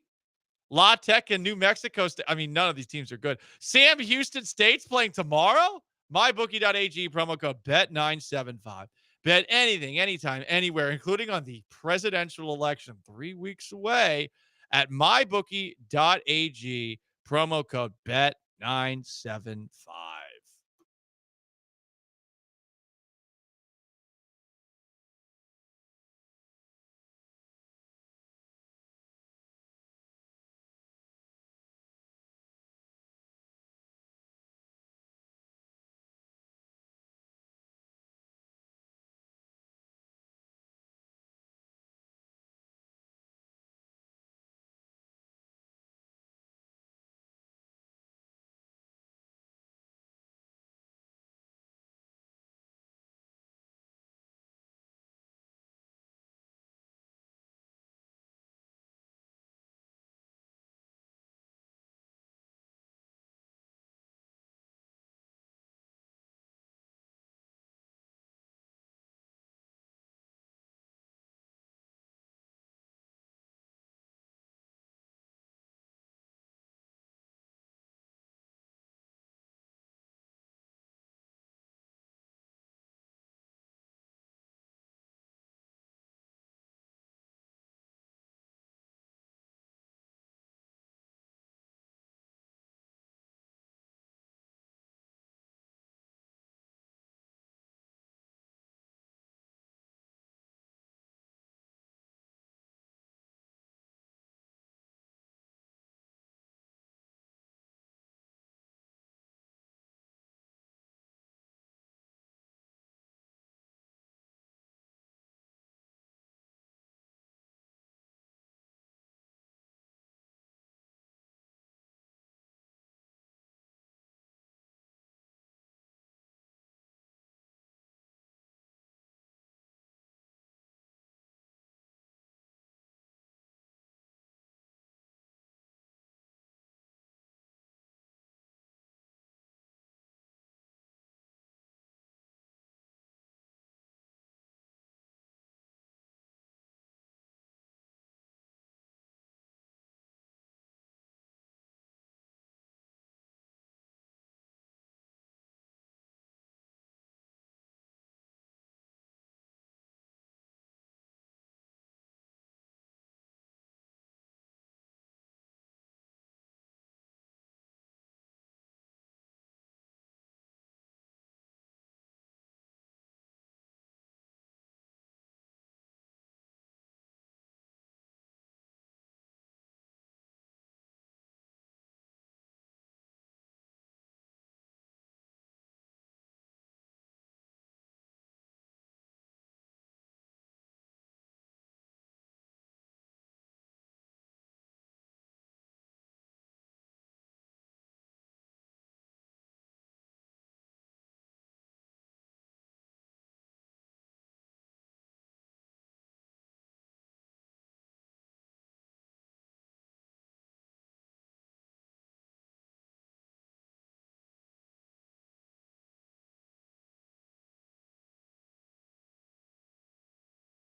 La Tech and New Mexico State. I mean, none of these teams are good. Sam Houston State's playing tomorrow. MyBookie.ag, promo code BET975. Bet anything, anytime, anywhere, including on the presidential election 3 weeks away at MyBookie.ag, promo code BET975.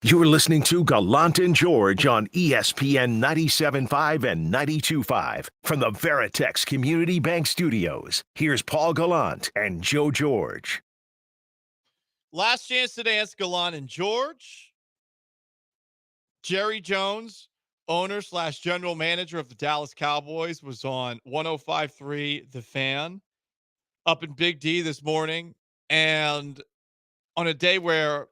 You're listening to Gallant and George on ESPN 97.5 and 92.5 from the Veritex Community Bank Studios. Here's Paul Gallant and Joe George. Last chance to dance, Gallant and George. Jerry Jones, owner / general manager of the Dallas Cowboys, was on 105.3 The Fan up in Big D this morning. And on a day where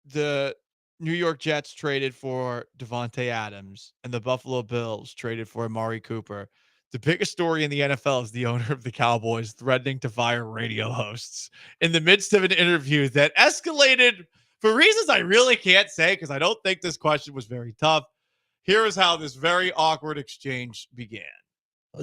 the New York Jets traded for Devontae Adams and the Buffalo Bills traded for Amari Cooper, the biggest story in the NFL is the owner of the Cowboys threatening to fire radio hosts in the midst of an interview that escalated for reasons I really can't say because I don't think this question was very tough. Here is how this very awkward exchange began.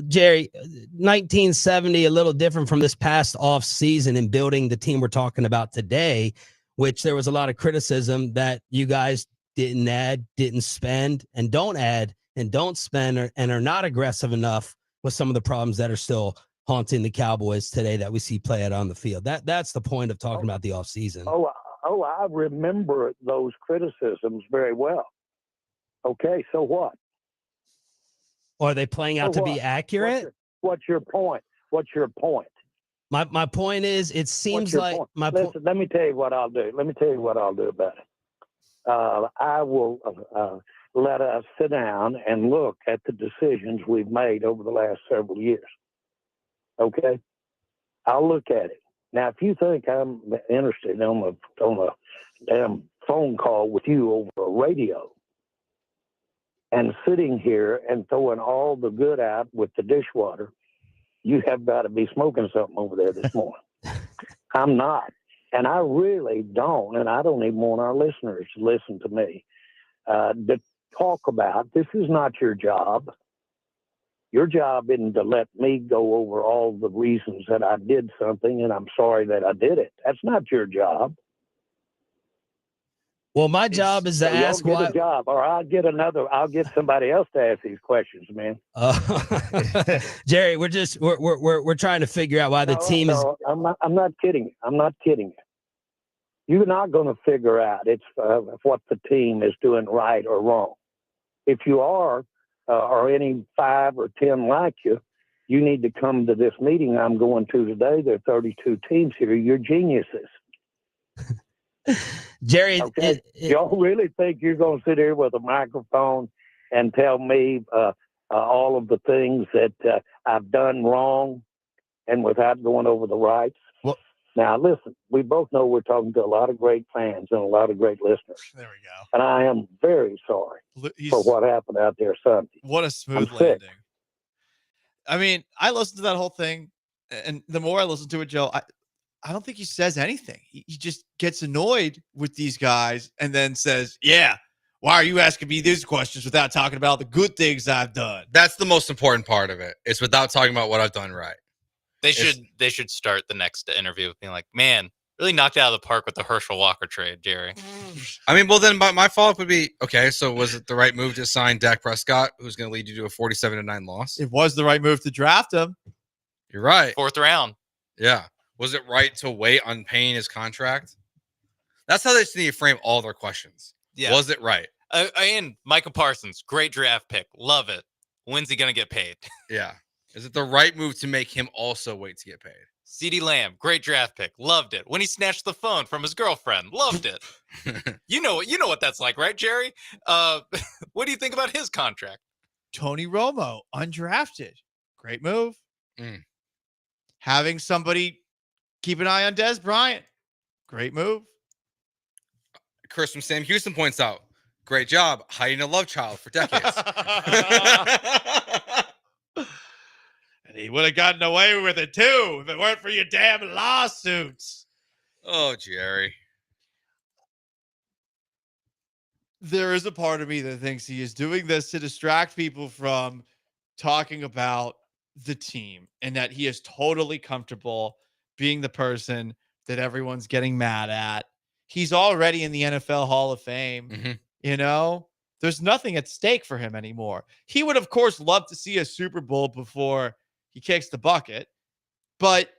Jerry, 1970, a little different from this past off season in building the team we're talking about today, which there was a lot of criticism that you guys didn't add, didn't spend, and don't add and don't spend, and are not aggressive enough with some of the problems that are still haunting the Cowboys today that we see play out on the field. That's the point of talking about the offseason. I remember those criticisms very well. Okay, so what? Are they playing out to be accurate? What's your point? What's your point? My point is, it seems like Listen, let me tell you what I'll do. Let me tell you what I'll do about it. I will let us sit down and look at the decisions we've made over the last several years. Okay? I'll look at it. Now, if you think I'm interested on a damn phone call with you over a radio and sitting here and throwing all the good out with the dishwater, you have got to be smoking something over there this morning. I'm not. And I really don't, and I don't even want our listeners to listen to me, to talk about, this is not your job. Your job isn't to let me go over all the reasons that I did something and I'm sorry that I did it. That's not your job. Well, my job is to ask why. why. A job, or I'll get somebody else to ask these questions, man. Jerry, we're trying to figure out why the team is. I'm not kidding you. I'm not kidding you. You're not going to figure out what the team is doing right or wrong. If you are, or any 5 or 10 like you, you need to come to this meeting I'm going to today. There are 32 teams here. You're geniuses. Jerry, okay. Y'all really think you're going to sit here with a microphone and tell me all of the things that I've done wrong and without going over the rights? Well, now, listen, we both know we're talking to a lot of great fans and a lot of great listeners. There we go. And I am very sorry for what happened out there Sunday. What a smooth landing. I mean, I listened to that whole thing, and the more I listen to it, Joe, I don't think he says anything. He just gets annoyed with these guys and then says, yeah, why are you asking me these questions without talking about the good things I've done? That's the most important part of it. It's without talking about what I've done right. They should start the next interview with being like, man, really knocked out of the park with the Herschel Walker trade, Jerry. I mean, well, then my follow-up would be, okay, so was it the right move to sign Dak Prescott, who's going to lead you to a 47-9 loss? It was the right move to draft him. You're right. 4th round. Yeah. Was it right to wait on paying his contract? That's how they just need to frame all their questions. Yeah. Was it right? And Micah Parsons, great draft pick. Love it. When's he going to get paid? Yeah. Is it the right move to make him also wait to get paid? CeeDee Lamb, great draft pick. Loved it. When he snatched the phone from his girlfriend. Loved it. You know what that's like, right, Jerry? What do you think about his contract? Tony Romo, undrafted. Great move. Having somebody keep an eye on Des Bryant. Great move. Chris from Sam Houston points out, great job hiding a love child for decades. And he would have gotten away with it too if it weren't for your damn lawsuits. Oh, Jerry. There is a part of me that thinks he is doing this to distract people from talking about the team and that he is totally comfortable being the person that everyone's getting mad at. He's already in the NFL Hall of Fame. Mm-hmm. You know, there's nothing at stake for him anymore. He would, of course, love to see a Super Bowl before he kicks the bucket. But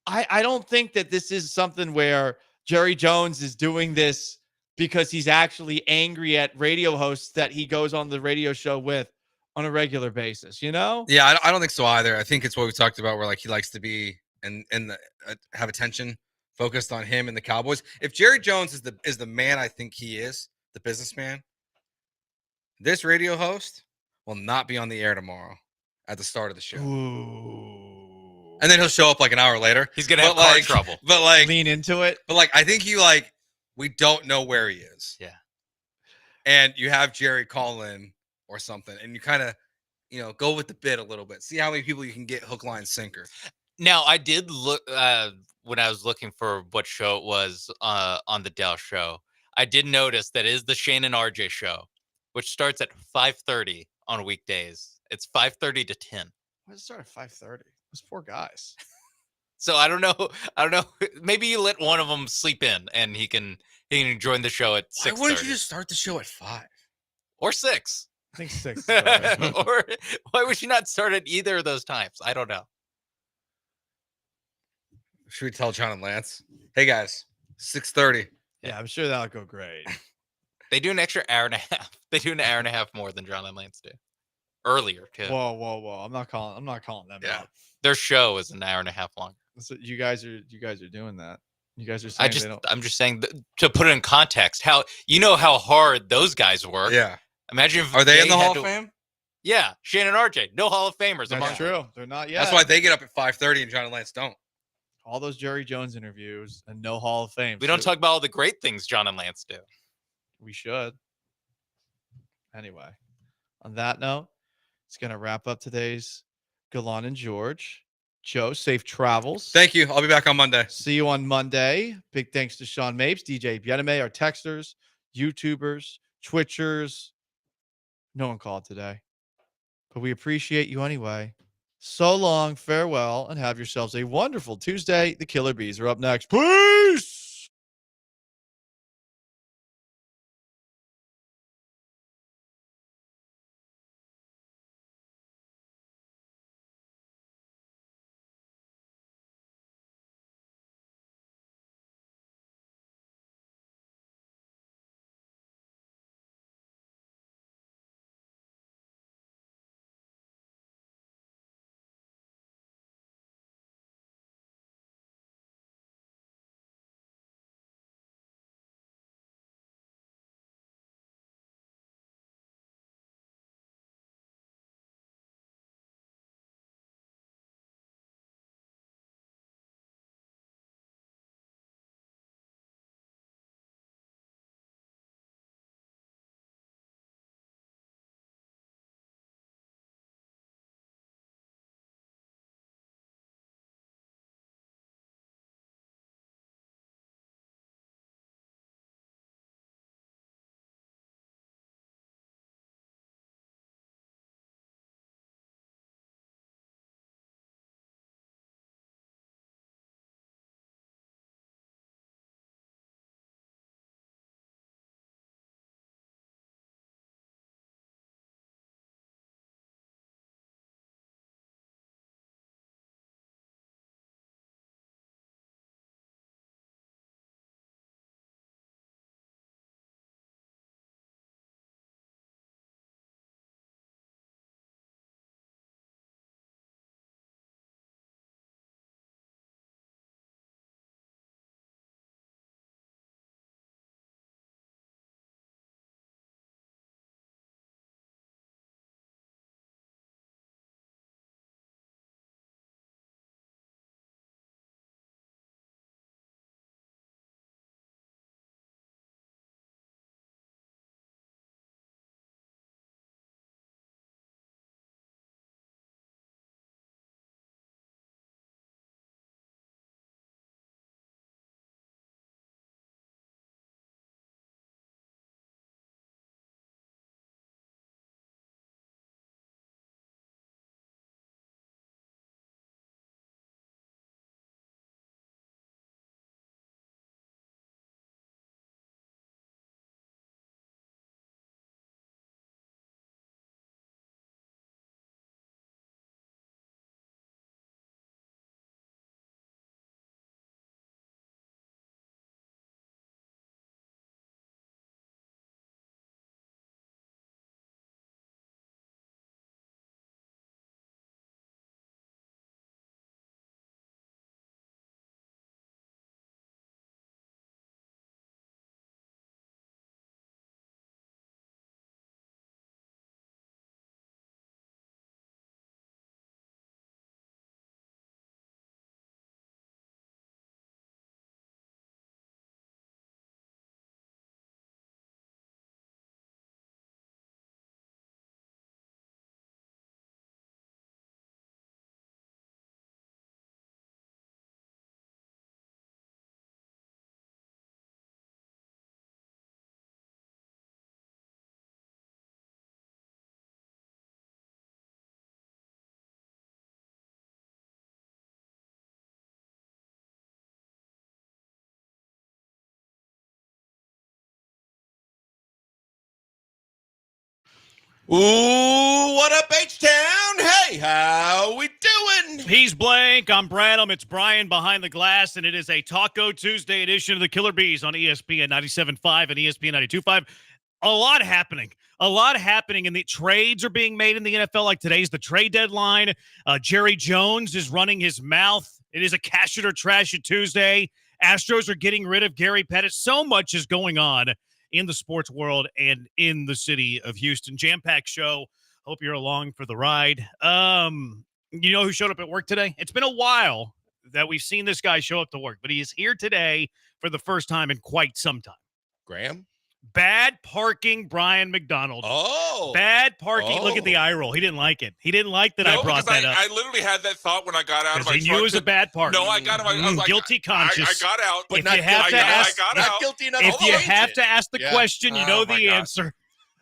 I don't think that this is something where Jerry Jones is doing this because he's actually angry at radio hosts that he goes on the radio show with on a regular basis, you know? Yeah, I don't think so either. I think it's what we talked about, where like he likes to be and have attention focused on him and the Cowboys. If Jerry Jones is the man I think he is, the businessman, this radio host will not be on the air tomorrow at the start of the show. Ooh. And then he'll show up like an hour later. He's gonna have car trouble. But like lean into it. But like I think we don't know where he is. Yeah. And you have Jerry call in or something, and you kind of go with the bit a little bit. See how many people you can get hook, line, sinker. Now, I did look when I was looking for what show it was on the Dell show. I did notice that is the Shane and RJ show, which starts at 5:30 on weekdays. It's 5:30 to 10. Why does it start at 5:30? Those poor guys. So I don't know. Maybe you let one of them sleep in, and he can join the show at 6:30. Why wouldn't you just start the show at 5 or 6? I think 6. Or why would you not start at either of those times? I don't know. Should we tell John and Lance? Hey guys, 6:30. Yeah, I'm sure that'll go great. They do an extra hour and a half. They do an hour and a half more than John and Lance do. Earlier too. Whoa! I'm not calling them out. Their show is an hour and a half long. So you guys are doing that. You guys are saying I'm just saying to put it in context. How hard those guys work. Yeah. Imagine if are they in the had Hall of Fame? Yeah, Shane and RJ, no Hall of Famers. That's true. They're not yet. That's why they get up at 5:30 and John and Lance don't. All those Jerry Jones interviews and no Hall of Fame. We don't talk about all the great things John and Lance do. We should. Anyway, on that note, it's going to wrap up today's Gallant and George. Joe, safe travels. Thank you. I'll be back on Monday. See you on Monday. Big thanks to Sean Mapes, DJ Bieneme, our texters, YouTubers, Twitchers. No one called today, but we appreciate you anyway. So long, farewell, and have yourselves a wonderful Tuesday. The Killer Bees are up next. Peace! Ooh, what up, H-Town? Hey, how we doing? He's Blake. I'm Bradham. It's Brian behind the glass, and it is a Taco Tuesday edition of the Killer Bees on ESPN 97.5 and ESPN 92.5. A lot happening, and the trades are being made in the NFL. Like today's the trade deadline. Jerry Jones is running his mouth. It is a cash it or trash it Tuesday. Astros are getting rid of Gary Pettit. So much is going on in the sports world and in the city of Houston. Jam-packed show. Hope you're along for the ride. You know who showed up at work today? It's been a while that we've seen this guy show up to work, but he is here today for the first time in quite some time. Graham? Bad parking, Brian McDonald. Oh. Bad parking. Look at the eye roll. He didn't like it. He didn't like that I brought that up. I literally had that thought when I got out of my truck. He knew it was a bad park. No, I got him. I was like, guilty conscious. I got out. But if you have to ask, not guilty enough. If you have to ask the question, you know the answer.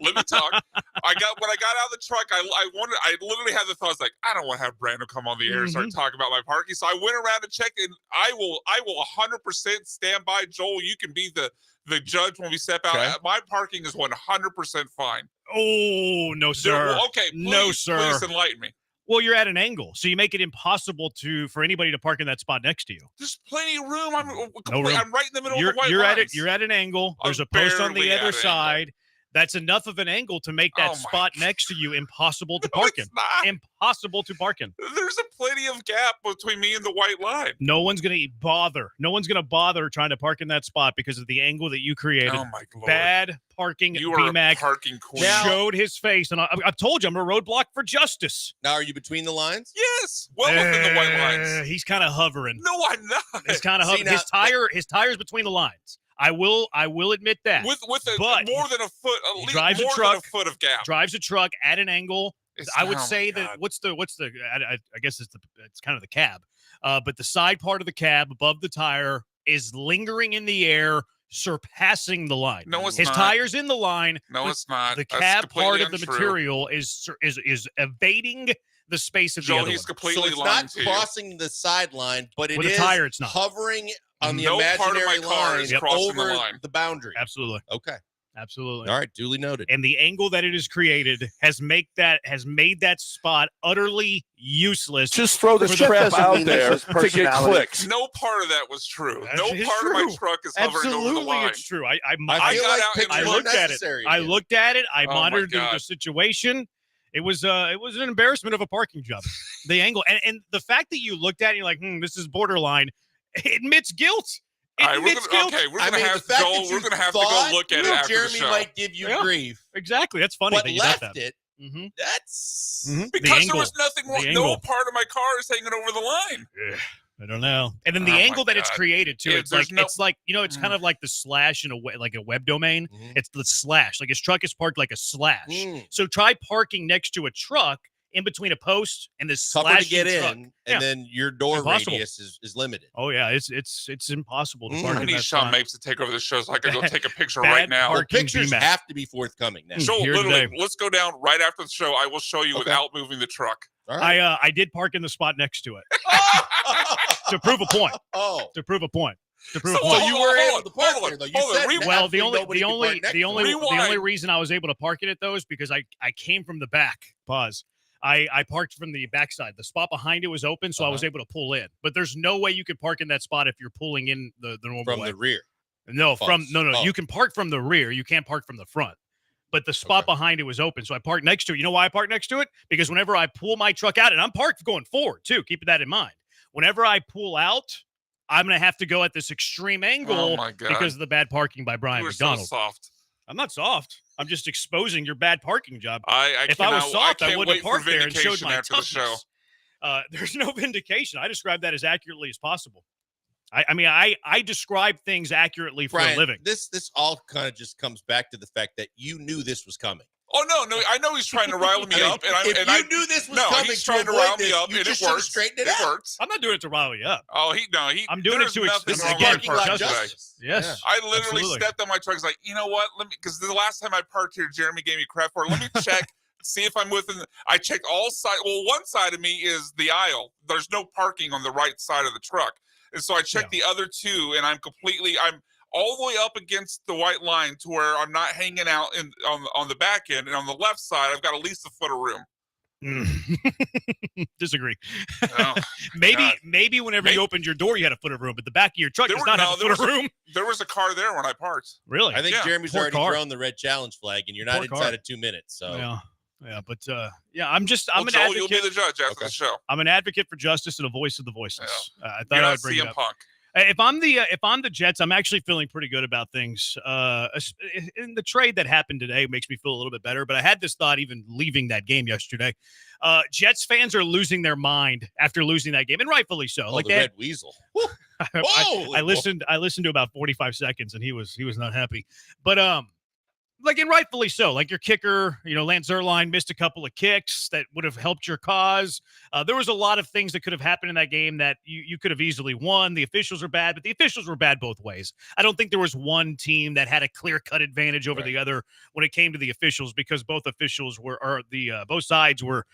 Let me talk. When I got out of the truck, I literally had the thought, I was like, I don't want to have Brandon come on the air and start talking about my parking. So I went around and checked, and I will 100% stand by. Joel, you can be the judge when we step out. Okay. My parking is 100% fine. Oh, no, sir. Okay, please, no, sir. Please enlighten me. Well, you're at an angle, so you make it impossible for anybody to park in that spot next to you. There's plenty of room. I'm room. right in the middle of the white lines. You're at an angle. There's a post on the other side. That's enough of an angle to make that spot next to you impossible to park in. Impossible to park in. There's a plenty of gap between me and the white line. No one's going to bother. No one's going to bother trying to park in that spot because of the angle that you created. Oh, my Lord. Bad parking. You are a parking queen. Showed his face, and I've told you I'm a roadblock for justice. Now, are you between the lines? Yes. Well within the white lines. He's kind of hovering. No, I'm not. He's kind of hovering. His tire's between the lines. I will admit that. With more than a foot, at least more than a foot of gap. Drives a truck at an angle. I would say that I guess it's kind of the cab. But the side part of the cab above the tire is lingering in the air, surpassing the line. No, it's His not. tire's in the line. No, it's not. The That's cab part of the untrue. material is evading the space of the other he's one. completely so it's not crossing the sideline, but it With is a tire, it's not. hovering on the No part of imaginary my car line is crossing the over line. the boundary. Absolutely. Okay. Absolutely. All right, duly noted. And the angle that it has created has made that spot utterly useless. Just throw the crap out there to get clicks. No part of that was true. No It's part true. of my truck is hovering over the line. It's true. I looked at it. I looked at it. I monitored the God. situation. It was an embarrassment of a parking job. The angle and the fact that you looked at it, you're like, this is borderline. It admits guilt. All right, we're gonna have to go look at it after Jeremy the show. might give you grief. Exactly. That's funny But that you left got that. it. Mm-hmm. That's because there was nothing wrong. No part of my car is hanging over the line. I don't know. And then the angle that it's created too, it's kind of like the slash in like a web domain. It's the slash. Like his truck is parked like a slash. So try parking next to a truck in between a post and this tougher slash to get truck. in, and then your door radius is limited. Oh yeah, it's impossible to park. I in need that Sean spot. Mapes to take over the show so I can go take a picture Bad right now. Well, parking pictures BMAC. have to be forthcoming now. So Here literally, today. let's go down right after the show. I will show you without moving the truck. All right. I did park in the spot next to it to prove a point. To prove a point. To prove a point. So you were able to park there, though. You said Well, the absolutely only nobody could park next to it. the only reason I was able to park it at those because I came from the back. Pause. I parked from the backside. The spot behind it was open, so I was able to pull in. But there's no way you could park in that spot if you're pulling in the normal From way. the rear. No, Oh. You can park from the rear. You can't park from the front. But the spot behind it was open, so I parked next to it. You know why I parked next to it? Because whenever I pull my truck out, and I'm parked going forward too, keep that in mind. Whenever I pull out, I'm going to have to go at this extreme angle because of the bad parking by Brian McDonald. So soft. I'm not soft. I'm just exposing your bad parking job. If I was soft, I can't wouldn't wait have parked for there and showed vindication my after the show. toughness. There's no vindication. I describe that as accurately as possible. I describe things accurately for Brian, a living. This all kind of just comes back to the fact that you knew this was coming. Oh no! I know he's trying to rile me up, and I knew this was coming. He's trying to rile me up, and it works. Straighten it out. out. Works. I'm not doing it to rile you up. Oh, I'm doing it to this parking lot justice. Yes, I literally absolutely. stepped on my truck. I was like, you know what? Let me, because the last time I parked here, Jeremy gave me crap for it. Let me check, see if I'm within. I checked all sides. Well, one side of me is the aisle. There's no parking on the right side of the truck, and so I checked the other two, and I'm all the way up against the white line to where I'm not hanging out on the back end, and on the left side, I've got at least a foot of room. Disagree. Oh, maybe whenever you opened your door, you had a foot of room, but the back of your truck does not have a foot of room. There was a car there when I parked. Really? I think Yeah. Jeremy's Poor already car. thrown the red challenge flag, and you're not inside of 2 minutes. So But I'm an Joel, advocate. you'll be the judge after the show. I'm an advocate for justice and a voice of the voiceless. I thought You're I not would bring it CM up. Punk. If I'm the Jets, I'm actually feeling pretty good about things. In the trade that happened today makes me feel a little bit better. But I had this thought even leaving that game yesterday. Jets fans are losing their mind after losing that game, and rightfully so. Oh, like the Red Weasel. I listened to about 45 seconds, and he was not happy. But and rightfully so. Like your kicker, Lance Zierlein missed a couple of kicks that would have helped your cause. There was a lot of things that could have happened in that game that you could have easily won. The officials are bad, but the officials were bad both ways. I don't think there was one team that had a clear-cut advantage over the other when it came to the officials, because both sides were,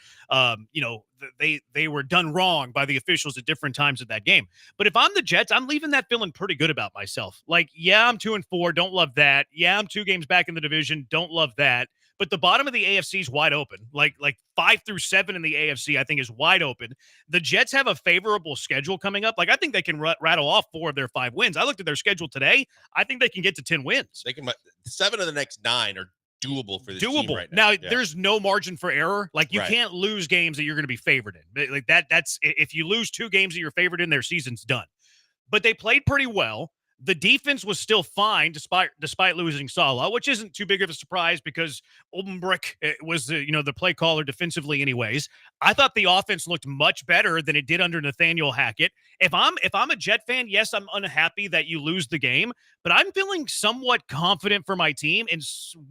they were done wrong by the officials at different times of that game. But if I'm the Jets, I'm leaving that feeling pretty good about myself. Like, yeah, I'm 2-4. Don't love that. Yeah, I'm 2 games back in the division. Don't love that. But the bottom of the AFC is wide open. Like 5 through 7 in the AFC, I think, is wide open. The Jets have a favorable schedule coming up. Like, I think they can rattle off 4 of their 5 wins. I looked at their schedule today. I think they can get to 10 wins. They can. 7 of the next 9 are doable for this team right now. Yeah. There's no margin for error. Like, you Right. can't lose games that you're going to be favored in. Like that's if you lose 2 games that you're favored in, their season's done. But they played pretty well. The defense was still fine despite losing Salah, which isn't too big of a surprise because Oldenbrick was the play caller defensively anyways. I thought the offense looked much better than it did under Nathaniel Hackett. If I'm a Jet fan, yes, I'm unhappy that you lose the game, but I'm feeling somewhat confident for my team, and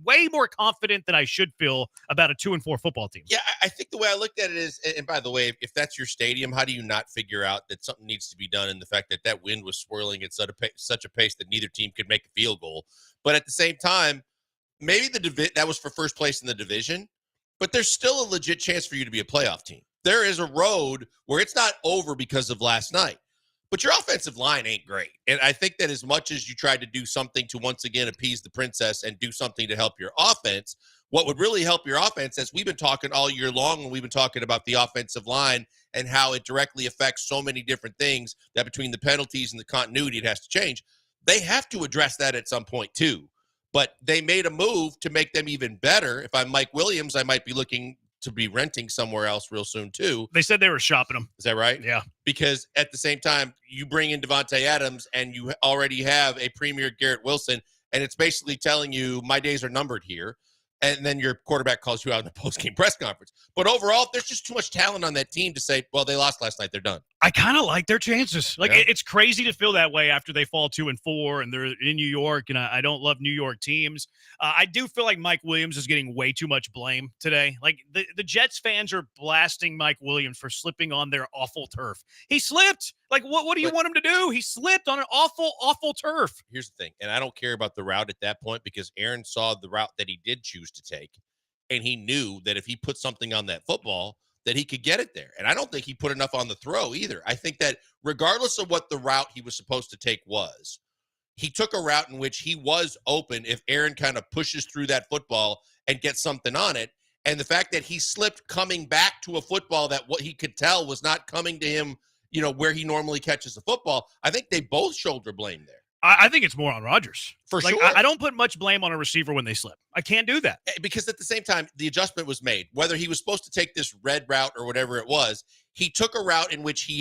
way more confident than I should feel about a 2-4 football team. Yeah, I think the way I looked at it is, and by the way, if that's your stadium, how do you not figure out that something needs to be done in the fact that wind was swirling at such a pace that neither team could make a field goal? But at the same time, maybe that was for first place in the division, but there's still a legit chance for you to be a playoff team. There is a road where it's not over because of last night, but your offensive line ain't great. And I think that as much as you tried to do something to once again appease the princess and do something to help your offense, what would really help your offense, as we've been talking all year long, and we've been talking about the offensive line and how it directly affects so many different things, that between the penalties and the continuity, it has to change. They have to address that at some point too. But they made a move to make them even better. If I'm Mike Williams, I might be looking to be renting somewhere else real soon too. They said they were shopping them. Is that right? Yeah. Because at the same time, you bring in Devontae Adams and you already have a premier Garrett Wilson, and it's basically telling you my days are numbered here. And then your quarterback calls you out in the post-game press conference. But overall, there's just too much talent on that team to say, well, they lost last night, they're done. I kind of like their chances. Like, Yeah. it's crazy to feel that way after they fall 2-4 and they're in New York, and I don't love New York teams. I do feel like Mike Williams is getting way too much blame today. Like, the Jets fans are blasting Mike Williams for slipping on their awful turf. He slipped. Like, what do you want him to do? He slipped on an awful, awful turf. Here's the thing, and I don't care about the route at that point because Aaron saw the route that he did choose to take, and he knew that if he put something on that football, that he could get it there. And I don't think he put enough on the throw either. I think that regardless of what the route he was supposed to take was, he took a route in which he was open if Aaron kind of pushes through that football and gets something on it. And the fact that he slipped coming back to a football that what he could tell was not coming to him, where he normally catches the football, I think they both shoulder blame there. I think it's more on Rodgers. For sure. I don't put much blame on a receiver when they slip. I can't do that. Because at the same time, the adjustment was made. Whether he was supposed to take this red route or whatever it was, he took a route in which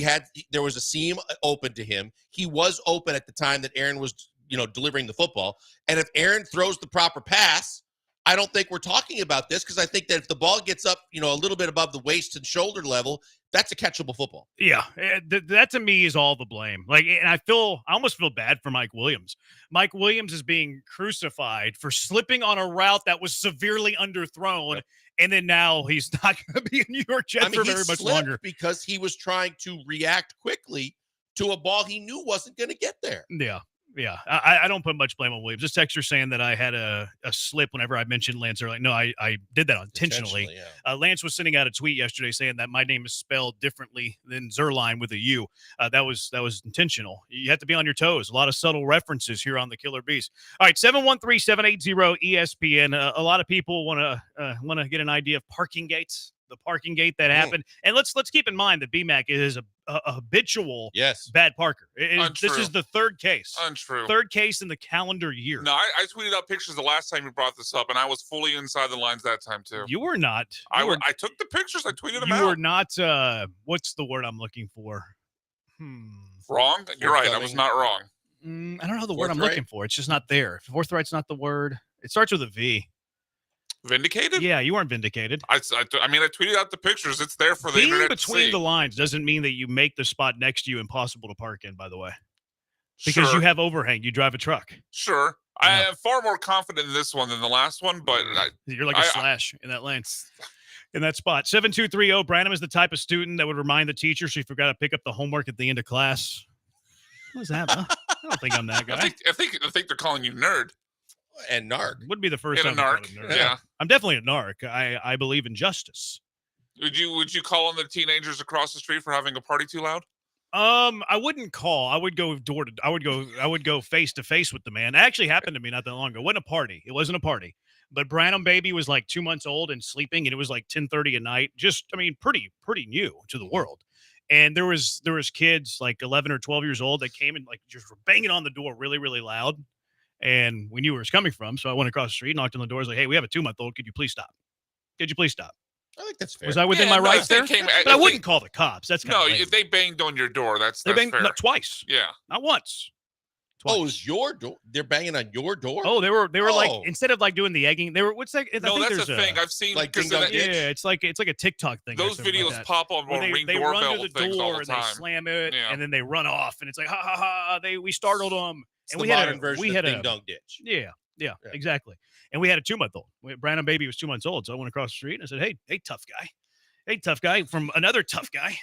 there was a seam open to him. He was open at the time that Aaron was, delivering the football. And if Aaron throws the proper pass, I don't think we're talking about this, because I think that if the ball gets up, a little bit above the waist and shoulder level, that's a catchable football. Yeah, that to me is all the blame. Like, and I almost feel bad for Mike Williams. Mike Williams is being crucified for slipping on a route that was severely underthrown, and then now he's not going to be a New York Jet for very much longer because he was trying to react quickly to a ball he knew wasn't going to get there. Yeah. Yeah, I don't put much blame on Williams. This texter saying that I had a slip whenever I mentioned Lance earlier. No, I did that intentionally. Lance was sending out a tweet yesterday saying that my name is spelled differently than Zerline with a U. That was intentional. You have to be on your toes. A lot of subtle references here on the Killer Bees. All right, 713-780-ESPN. A lot of people want to get an idea of parking gates. The parking gate that happened, and let's keep in mind that BMAC is a habitual bad parker. This is the third case. Untrue. Third case in the calendar year. No, I tweeted out pictures the last time you brought this up, and I was fully inside the lines that time too. You were not. I took the pictures. I tweeted them out. You were not. What's the word I'm looking for? Wrong. You're right. I was not wrong. I don't know the word I'm looking for. It's just not there. Forthright's not the word. It starts with a V. Vindicated? Yeah, you weren't vindicated. I mean, I tweeted out the pictures. It's there for the internet to see. Between the lines doesn't mean that you make the spot next to you impossible to park in, by the way. Because you have overhang. You drive a truck. Sure. Yeah. I am far more confident in this one than the last one, but you're like a slash in that lane. In that spot. 7230. Branham is the type of student that would remind the teacher she forgot to pick up the homework at the end of class. What is that? Huh? I don't think I'm that guy. I think they're calling you nerd. And narc. Would be the first and time. A narc. Yeah. I'm definitely a narc. I believe in justice. Would you call on the teenagers across the street for having a party too loud? I wouldn't call. I would go I would go face to face with the man. It actually happened to me not that long ago. It wasn't a party. It wasn't a party. But Branham baby was like 2 months old and sleeping, and it was like 10:30 at night. Just, I mean, pretty new to the world. And there was kids like 11 or 12 years old that came and like just were banging on the door really, really loud. And we knew where it was coming from. So I went across the street, knocked on the door. I was like, hey, we have a 2-month-old. Could you please stop? Could you please stop? I think that's fair. Was I within my rights there? But I wouldn't call the cops. That's kind of if they banged on your door, that's fair. Not twice. Yeah. Not once. Twice. Oh, it's your door? They're banging on your door? Oh, they were like, instead of like doing the egging, they were, what's that? No, that's a thing. I've seen like Ding Dong Ditch. Yeah, it's like a TikTok thing. Those videos pop on Ring they doorbell run to the things all door the time. and they slam it, and then they run off, and it's like, ha ha ha! We startled them. It's the modern version of Ding Dong Ditch. Yeah, exactly. And we had a 2-month-old. Brandon baby was 2 months old, so I went across the street and I said, hey, tough guy, from another tough guy.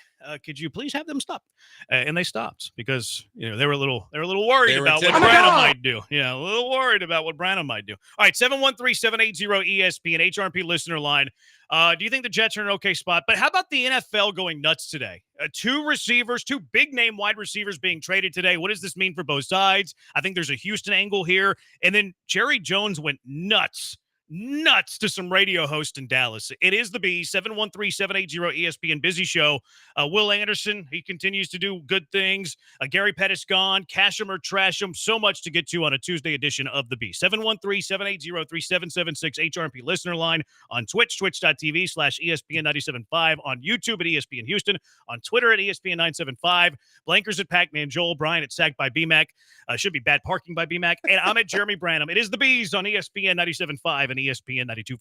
Could you please have them stop? And they stopped because they were a little worried about what Branham might do. Yeah, a little worried about what Branham might do. All right, 713-780-ESPN HRP listener line. Do you think the Jets are in an okay spot? But how about the NFL going nuts today? 2 big name wide receivers being traded today. What does this mean for both sides? I think there's a Houston angle here. And then Jerry Jones went nuts to some radio hosts in Dallas. It is the B, 713-780-ESPN busy show. Will Anderson, he continues to do good things. Gary Pettis gone. Cash him or trash him. So much to get to on a Tuesday edition of the B. 713-780-3776 HRP listener line on Twitch, twitch.tv/ESPN975, on YouTube at ESPN Houston, on Twitter at ESPN975, Blankers at Pac-Man Joel, Brian at Sacked by BMAC, should be bad parking by BMAC, and I'm at Jeremy Branham. It is the Bees on ESPN 97.5 and ESPN 92.5.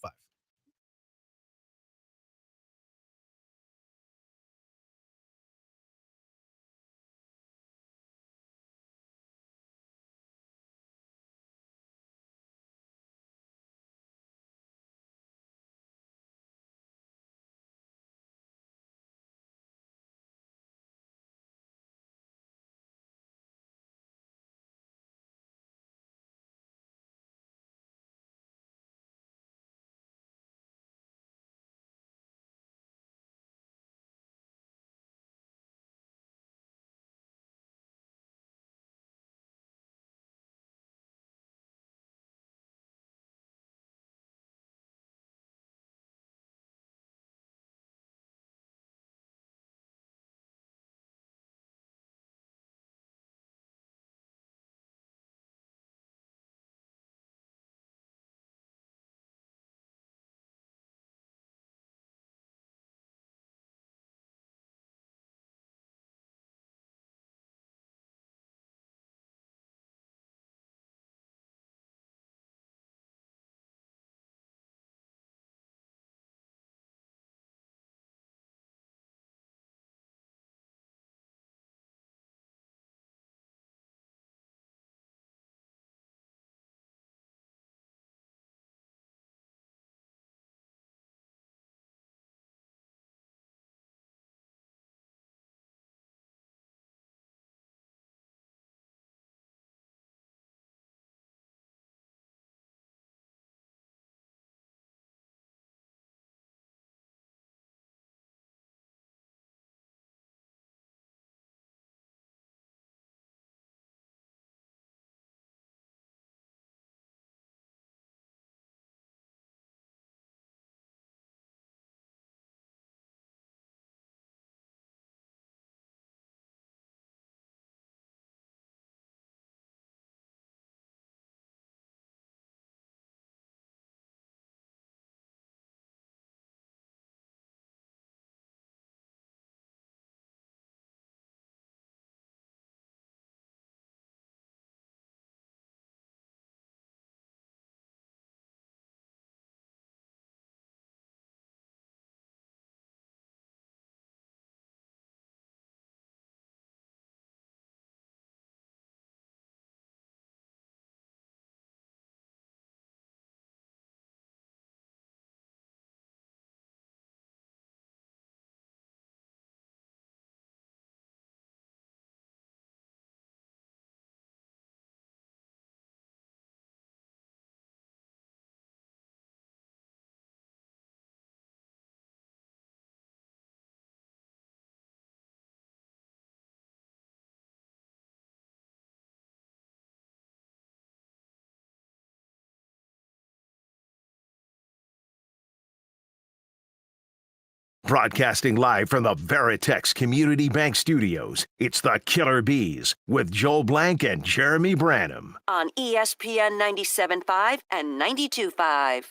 Broadcasting live from the Veritex Community Bank Studios, it's the Killer Bees with Joel Blank and Jeremy Branham. On ESPN 97.5 and 92.5.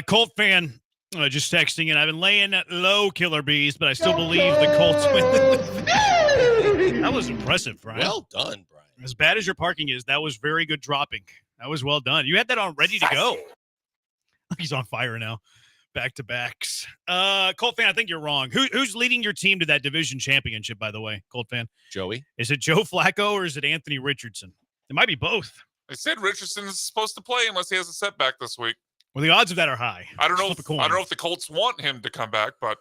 Colt fan just texting in. I've been laying low, Killer Bees, but I still believe the Colts win. That was impressive, Brian. Well done, Brian. As bad as your parking is, that was very good dropping. That was well done. You had that on ready to go. He's on fire now. Back-to-backs. Colt fan, I think you're wrong. Who's leading your team to that division championship, by the way, Colt fan? Joey. Is it Joe Flacco or is it Anthony Richardson? It might be both. They said Richardson is supposed to play unless he has a setback this week. Well, the odds of that are high. I don't know Flip a coin. if the Colts want him to come back, but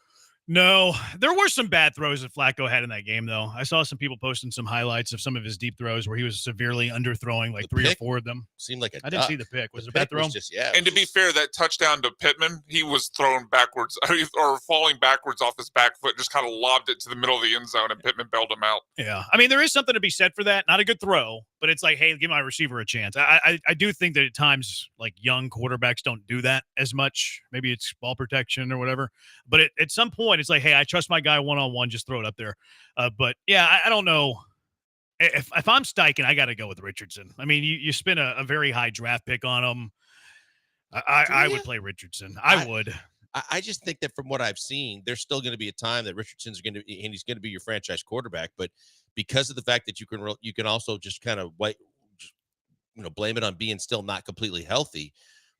No, there were some bad throws that Flacco had in that game, though. I saw some people posting some highlights of some of his deep throws where he was severely underthrowing, like The 3 or pick 4 of them. Seemed like I didn't see the pick. Was it a bad pick throw? was just, yeah. and to be fair, that touchdown to Pittman, he was thrown backwards or falling backwards off his back foot, just kind of lobbed it to the middle of the end zone, and Pittman bailed him out. Yeah. I mean, there is something to be said for that. Not a good throw, but it's like, hey, give my receiver a chance. I do think that at times, like, young quarterbacks don't do that as much. Maybe it's ball protection or whatever. But at some point, it's like, hey, I trust my guy one-on-one, just throw it up there. But, yeah, I don't know. If I'm Steichen, I got to go with Richardson. I mean, you spend a very high draft pick on him. I would play Richardson. I would. I just think that from what I've seen, there's still going to be a time that Richardson's going to be, and he's going to be your franchise quarterback. But because of the fact that you can also just kind of blame it on being still not completely healthy.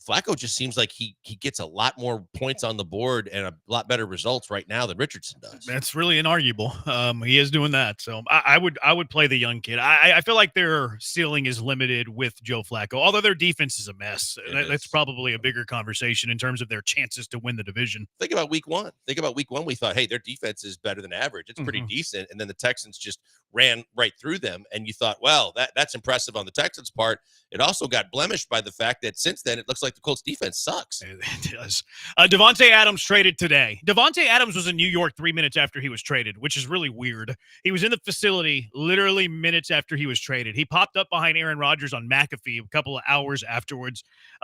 Flacco just seems like he gets a lot more points on the board and a lot better results right now than Richardson does. That's really inarguable. He is doing that. So I would play the young kid. I feel like their ceiling is limited with Joe Flacco, although their defense is a mess. That's probably a bigger conversation in terms of their chances to win the division. Think about week one. We thought, hey, their defense is better than average. It's pretty decent. And then the Texans just ran right through them. And you thought, well, that's impressive on the Texans' part. It also got blemished by the fact that since then, it looks like the Colts defense sucks. It does. Devontae Adams traded today. Devontae Adams was in New York 3 minutes after he was traded, which is really weird. He was in the facility literally minutes after he was traded. He popped up behind Aaron Rodgers on McAfee a couple of hours afterwards.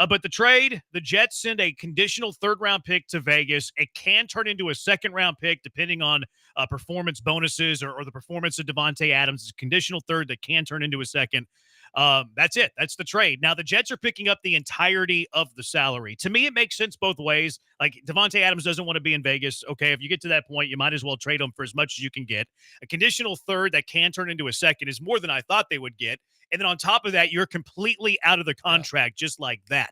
But the trade, the Jets send a conditional third-round pick to Vegas. It can turn into a second-round pick depending on performance bonuses or the performance of Devontae Adams. It's a conditional third that can turn into a second. That's it. That's the trade. Now, the Jets are picking up the entirety of the salary. To me, it makes sense both ways. Like, Devontae Adams doesn't want to be in Vegas. Okay, if you get to that point, you might as well trade him for as much as you can get. A conditional third that can turn into a second is more than I thought they would get. And then on top of that, you're completely out of the contract just like that.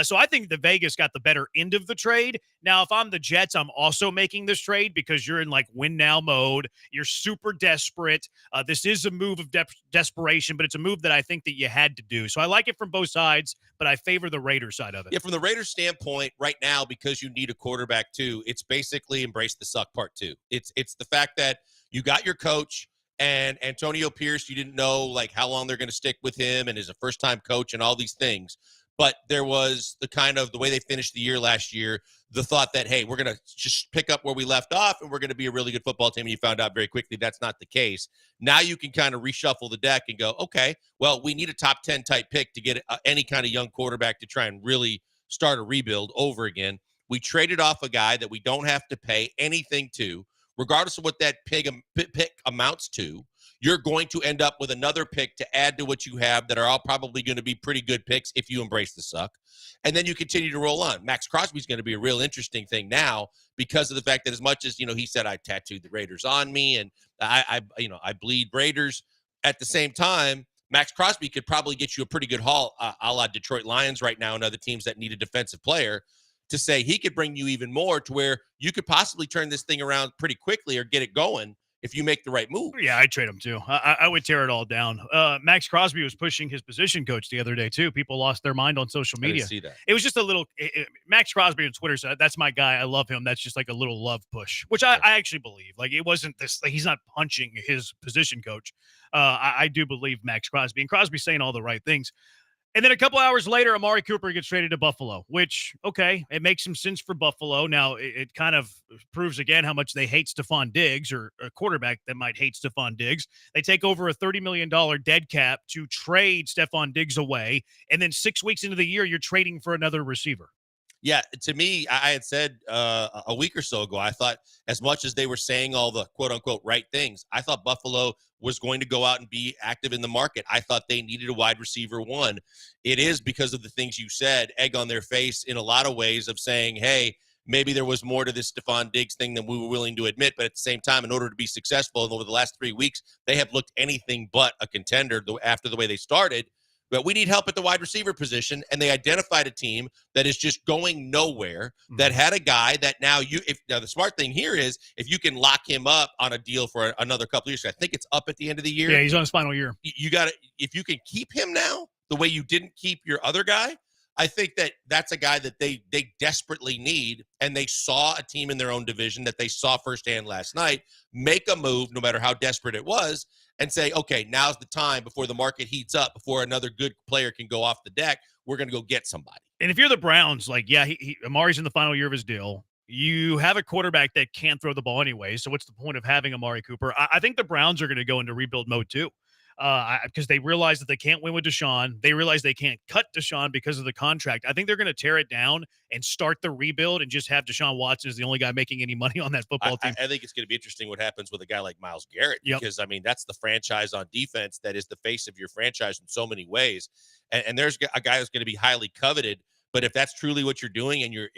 So I think the Vegas got the better end of the trade. Now, if I'm the Jets, I'm also making this trade because you're in like win now mode. You're super desperate. This is a move of desperation, but it's a move that I think that you had to do. So I like it from both sides, but I favor the Raiders side of it. Yeah, from the Raiders standpoint right now, because you need a quarterback too, it's basically embrace the suck part two. It's the fact that you got your coach and Antonio Pierce, you didn't know like how long they're going to stick with him and is a first-time coach and all these things. But there was the way they finished the year last year, the thought that, hey, we're going to just pick up where we left off and we're going to be a really good football team. And you found out very quickly that's not the case. Now you can kind of reshuffle the deck and go, okay, well, we need a top 10 type pick to get any kind of young quarterback to try and really start a rebuild over again. We traded off a guy that we don't have to pay anything to, regardless of what that pick amounts to. You're going to end up with another pick to add to what you have that are all probably going to be pretty good picks if you embrace the suck. And then you continue to roll on. Max Crosby's going to be a real interesting thing now because of the fact that as much as, he said, I tattooed the Raiders on me and I bleed Raiders. At the same time, Max Crosby could probably get you a pretty good haul a la Detroit Lions right now and other teams that need a defensive player to say he could bring you even more to where you could possibly turn this thing around pretty quickly or get it going if you make the right move. Yeah, I'd trade him too. I would tear it all down. Max Crosby was pushing his position coach the other day too. People lost their mind on social media. I didn't see that. It was just a little Max Crosby on Twitter said, that's my guy. I love him. That's just like a little love push, which I actually believe. Like it wasn't this, like, he's not punching his position coach. I do believe Max Crosby, and Crosby's saying all the right things. And then a couple hours later, Amari Cooper gets traded to Buffalo, which, okay, it makes some sense for Buffalo. Now, it kind of proves again how much they hate Stephon Diggs, or a quarterback that might hate Stephon Diggs. They take over a $30 million dead cap to trade Stephon Diggs away, and then 6 weeks into the year, you're trading for another receiver. Yeah, to me, I had said a week or so ago, I thought as much as they were saying all the quote unquote right things, I thought Buffalo was going to go out and be active in the market. I thought they needed a wide receiver one. It is because of the things you said, egg on their face in a lot of ways of saying, hey, maybe there was more to this Stephon Diggs thing than we were willing to admit. But at the same time, in order to be successful over the last 3 weeks, they have looked anything but a contender after the way they started. But we need help at the wide receiver position, and they identified a team that is just going nowhere, that had a guy that now the smart thing here is if you can lock him up on a deal for another couple of years, I think it's up at the end of the year. Yeah, he's on his final year. You got to, if you can keep him now the way you didn't keep your other guy, I think that's a guy that they desperately need, and they saw a team in their own division that they saw firsthand last night make a move, no matter how desperate it was, and say, okay, now's the time before the market heats up, before another good player can go off the deck. We're going to go get somebody. And if you're the Browns, like, yeah, Amari's in the final year of his deal. You have a quarterback that can't throw the ball anyway, so what's the point of having Amari Cooper? I think the Browns are going to go into rebuild mode too. Because they realize that they can't win with Deshaun. They realize they can't cut Deshaun because of the contract. I think they're going to tear it down and start the rebuild and just have Deshaun Watson as the only guy making any money on that football team. I think it's going to be interesting what happens with a guy like Myles Garrett, because, I mean, that's the franchise on defense that is the face of your franchise in so many ways. And there's a guy who's going to be highly coveted. But if that's truly what you're doing and you're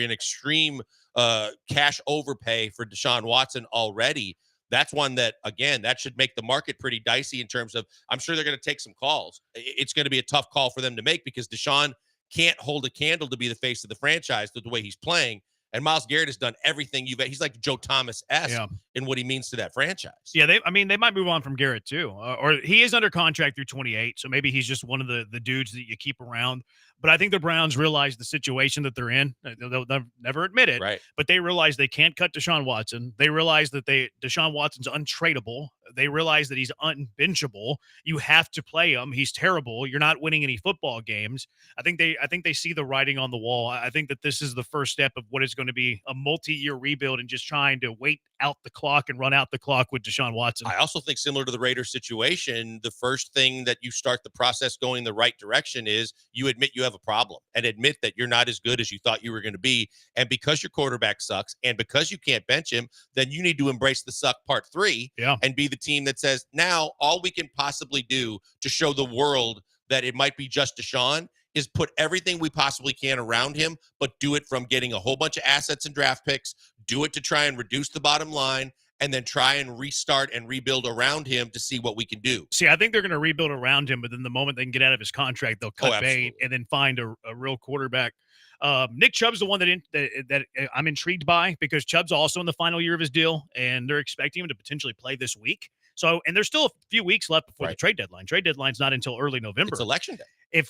in extreme cash overpay for Deshaun Watson already, that's one that, again, that should make the market pretty dicey in terms of, I'm sure they're going to take some calls. It's going to be a tough call for them to make because Deshaun can't hold a candle to be the face of the franchise the way he's playing. And Myles Garrett has done everything he's like Joe Thomas-esque in what he means to that franchise. Yeah, they might move on from Garrett too. Or he is under contract through 28, so maybe he's just one of the dudes that you keep around. But I think the Browns realize the situation that they're in. They'll never admit it, right? But they realize they can't cut Deshaun Watson. They realize that Deshaun Watson's untradeable. They realize that he's unbenchable. You have to play him. He's terrible. You're not winning any football games. I think they see the writing on the wall. I think that this is the first step of what is going to be a multi-year rebuild and just trying to wait out the clock and run out the clock with Deshaun Watson. I also think similar to the Raiders situation, the first thing that you start the process going the right direction is you admit you have a problem and admit that you're not as good as you thought you were going to be. And because your quarterback sucks and because you can't bench him, then you need to embrace the suck part 3 and be the team that says, now all we can possibly do to show the world that it might be just Deshaun is put everything we possibly can around him, but do it from getting a whole bunch of assets and draft picks, do it to try and reduce the bottom line, and then try and restart and rebuild around him to see what we can do. See, I think they're going to rebuild around him, but then the moment they can get out of his contract, they'll cut bait and then find a real quarterback. Nick Chubb's the one that I'm intrigued by because Chubb's also in the final year of his deal, and they're expecting him to potentially play this week. So, and there's still a few weeks left before the trade deadline. Trade deadline's not until early November. It's election day. I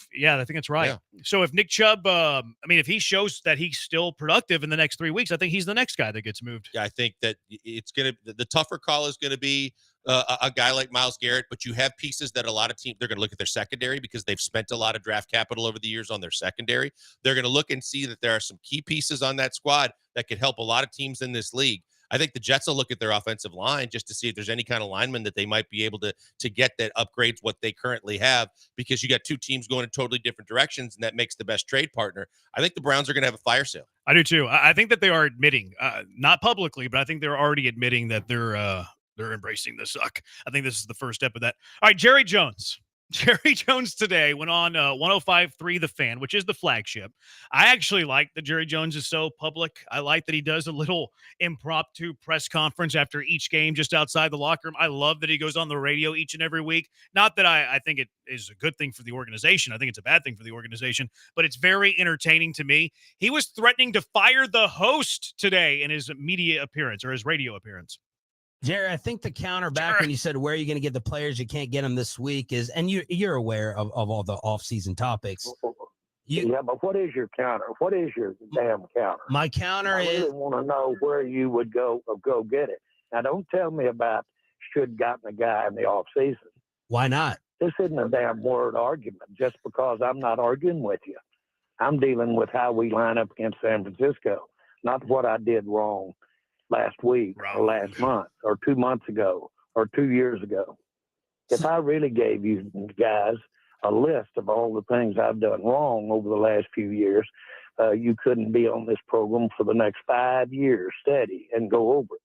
think that's right. Yeah. So if Nick Chubb, if he shows that he's still productive in the next 3 weeks, I think he's the next guy that gets moved. Yeah, I think that it's going to, the tougher call is going to be a guy like Myles Garrett, but you have pieces that a lot of teams, they're going to look at their secondary because they've spent a lot of draft capital over the years on their secondary. They're going to look and see that there are some key pieces on that squad that could help a lot of teams in this league. I think the Jets will look at their offensive line just to see if there's any kind of lineman that they might be able to get that upgrades what they currently have, because you got two teams going in totally different directions, and that makes the best trade partner. I think the Browns are going to have a fire sale. I do too. I think that they are admitting, not publicly, but I think they're already admitting that they're embracing the suck. I think this is the first step of that. All right, Jerry Jones. Jerry Jones today went on 105.3 The Fan, which is the flagship. I actually like that Jerry Jones is so public. I like that he does a little impromptu press conference after each game just outside the locker room. I love that he goes on the radio each and every week. Not that I think it is a good thing for the organization. I think it's a bad thing for the organization, but it's very entertaining to me. He was threatening to fire the host today in his media appearance or his radio appearance. Jerry, I think the counter back when you said, where are you going to get the players? You can't get them this week is, and you're aware of all the off-season topics. Yeah, but what is your counter? What is your damn counter? My counter is. I really want to know where you would go get it. Now, don't tell me about should gotten a guy in the off-season. Why not? This isn't a damn word argument just because I'm not arguing with you. I'm dealing with how we line up against San Francisco, not what I did wrong last week or last month or 2 months ago or 2 years ago. If I really gave you guys a list of all the things I've done wrong over the last few years, you couldn't be on this program for the next 5 years steady and go over it.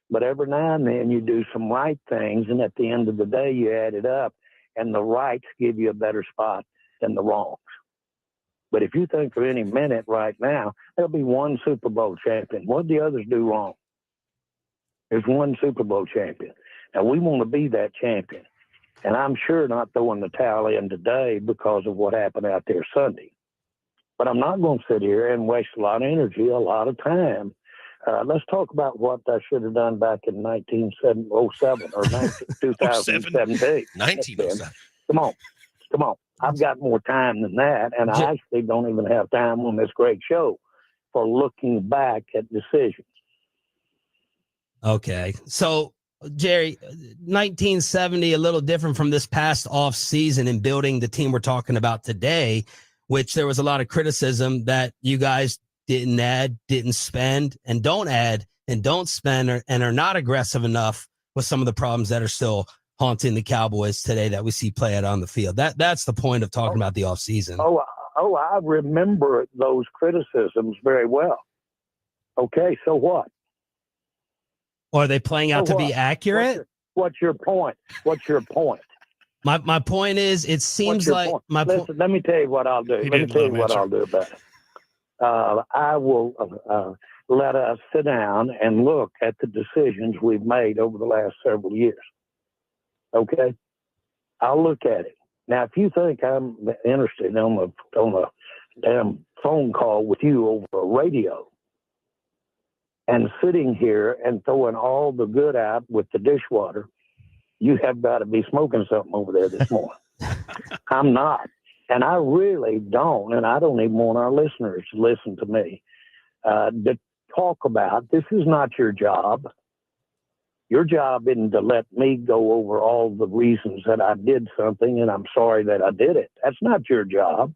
But every now and then you do some right things, and at the end of the day, you add it up, and the rights give you a better spot than the wrongs. But if you think for any minute right now, there'll be one Super Bowl champion. What do the others do wrong? There's one Super Bowl champion. Now, we want to be that champion. And I'm sure not throwing the towel in today because of what happened out there Sunday. But I'm not going to sit here and waste a lot of energy, a lot of time. Let's talk about what I should have done back in 1907 or 2017. 1907. Come on. I've got more time than that, and I actually don't even have time on this great show for looking back at decisions. Okay. So, Jerry, 1970, a little different from this past off season in building the team we're talking about today, which there was a lot of criticism that you guys didn't add, didn't spend, and don't add and don't spend, and are not aggressive enough with some of the problems that are still haunting the Cowboys today that we see play out on the field. That's the point of talking about the off season. Oh, I remember those criticisms very well. Okay, so what? Or are they playing out to be accurate? What's your point? What's your point? My point is, it seems like Listen, let me tell you what I'll do. Let me tell you what I'll do about it. I will let us sit down and look at the decisions we've made over the last several years. Okay? I'll look at it. Now, if you think I'm interested on a damn phone call with you over a radio and sitting here and throwing all the good out with the dishwater, you have got to be smoking something over there this morning. I'm not. And I really don't, and I don't even want our listeners to listen to me, to talk about, this is not your job. Your job isn't to let me go over all the reasons that I did something and I'm sorry that I did it. That's not your job.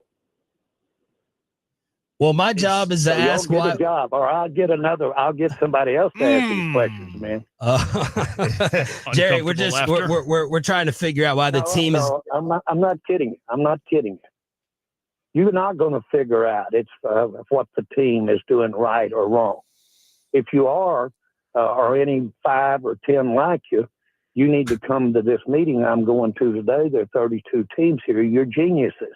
Well, my job is to ask why. why. A job, or I'll get somebody else to ask these questions, man. Jerry, we're trying to figure out why the team is. I'm not kidding. I'm not kidding. You're not going to figure out what the team is doing right or wrong. If you are, or any 5 or 10 like you, you need to come to this meeting I'm going to today. There are 32 teams here. You're geniuses.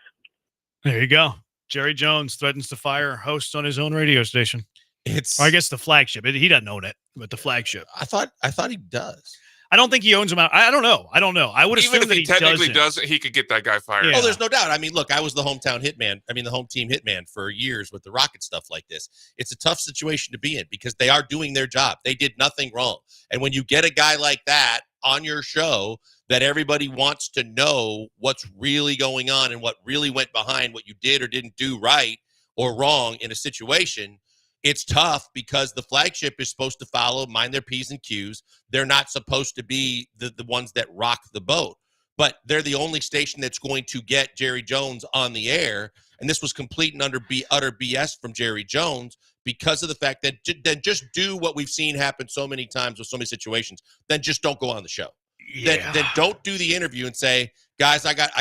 There you go. Jerry Jones threatens to fire hosts on his own radio station. It's, or I guess the flagship. He doesn't own it, but the flagship. I thought he does. I don't think he owns them out. I don't know. I would assume Even if that he technically doesn't, he could get that guy fired. Yeah. Oh, there's no doubt. I mean, look, I was the home team hitman for years with the Rocket stuff like this. It's a tough situation to be in because they are doing their job. They did nothing wrong. And when you get a guy like that on your show that everybody wants to know what's really going on and what really went behind what you did or didn't do right or wrong in a situation, it's tough because the flagship is supposed to mind their P's and Q's. They're not supposed to be the ones that rock the boat, but they're the only station that's going to get Jerry Jones on the air. And this was complete and utter BS from Jerry Jones because of the fact that then just do what we've seen happen so many times with so many situations. Then just don't go on the show. Yeah. Then don't do the interview and say, guys, I got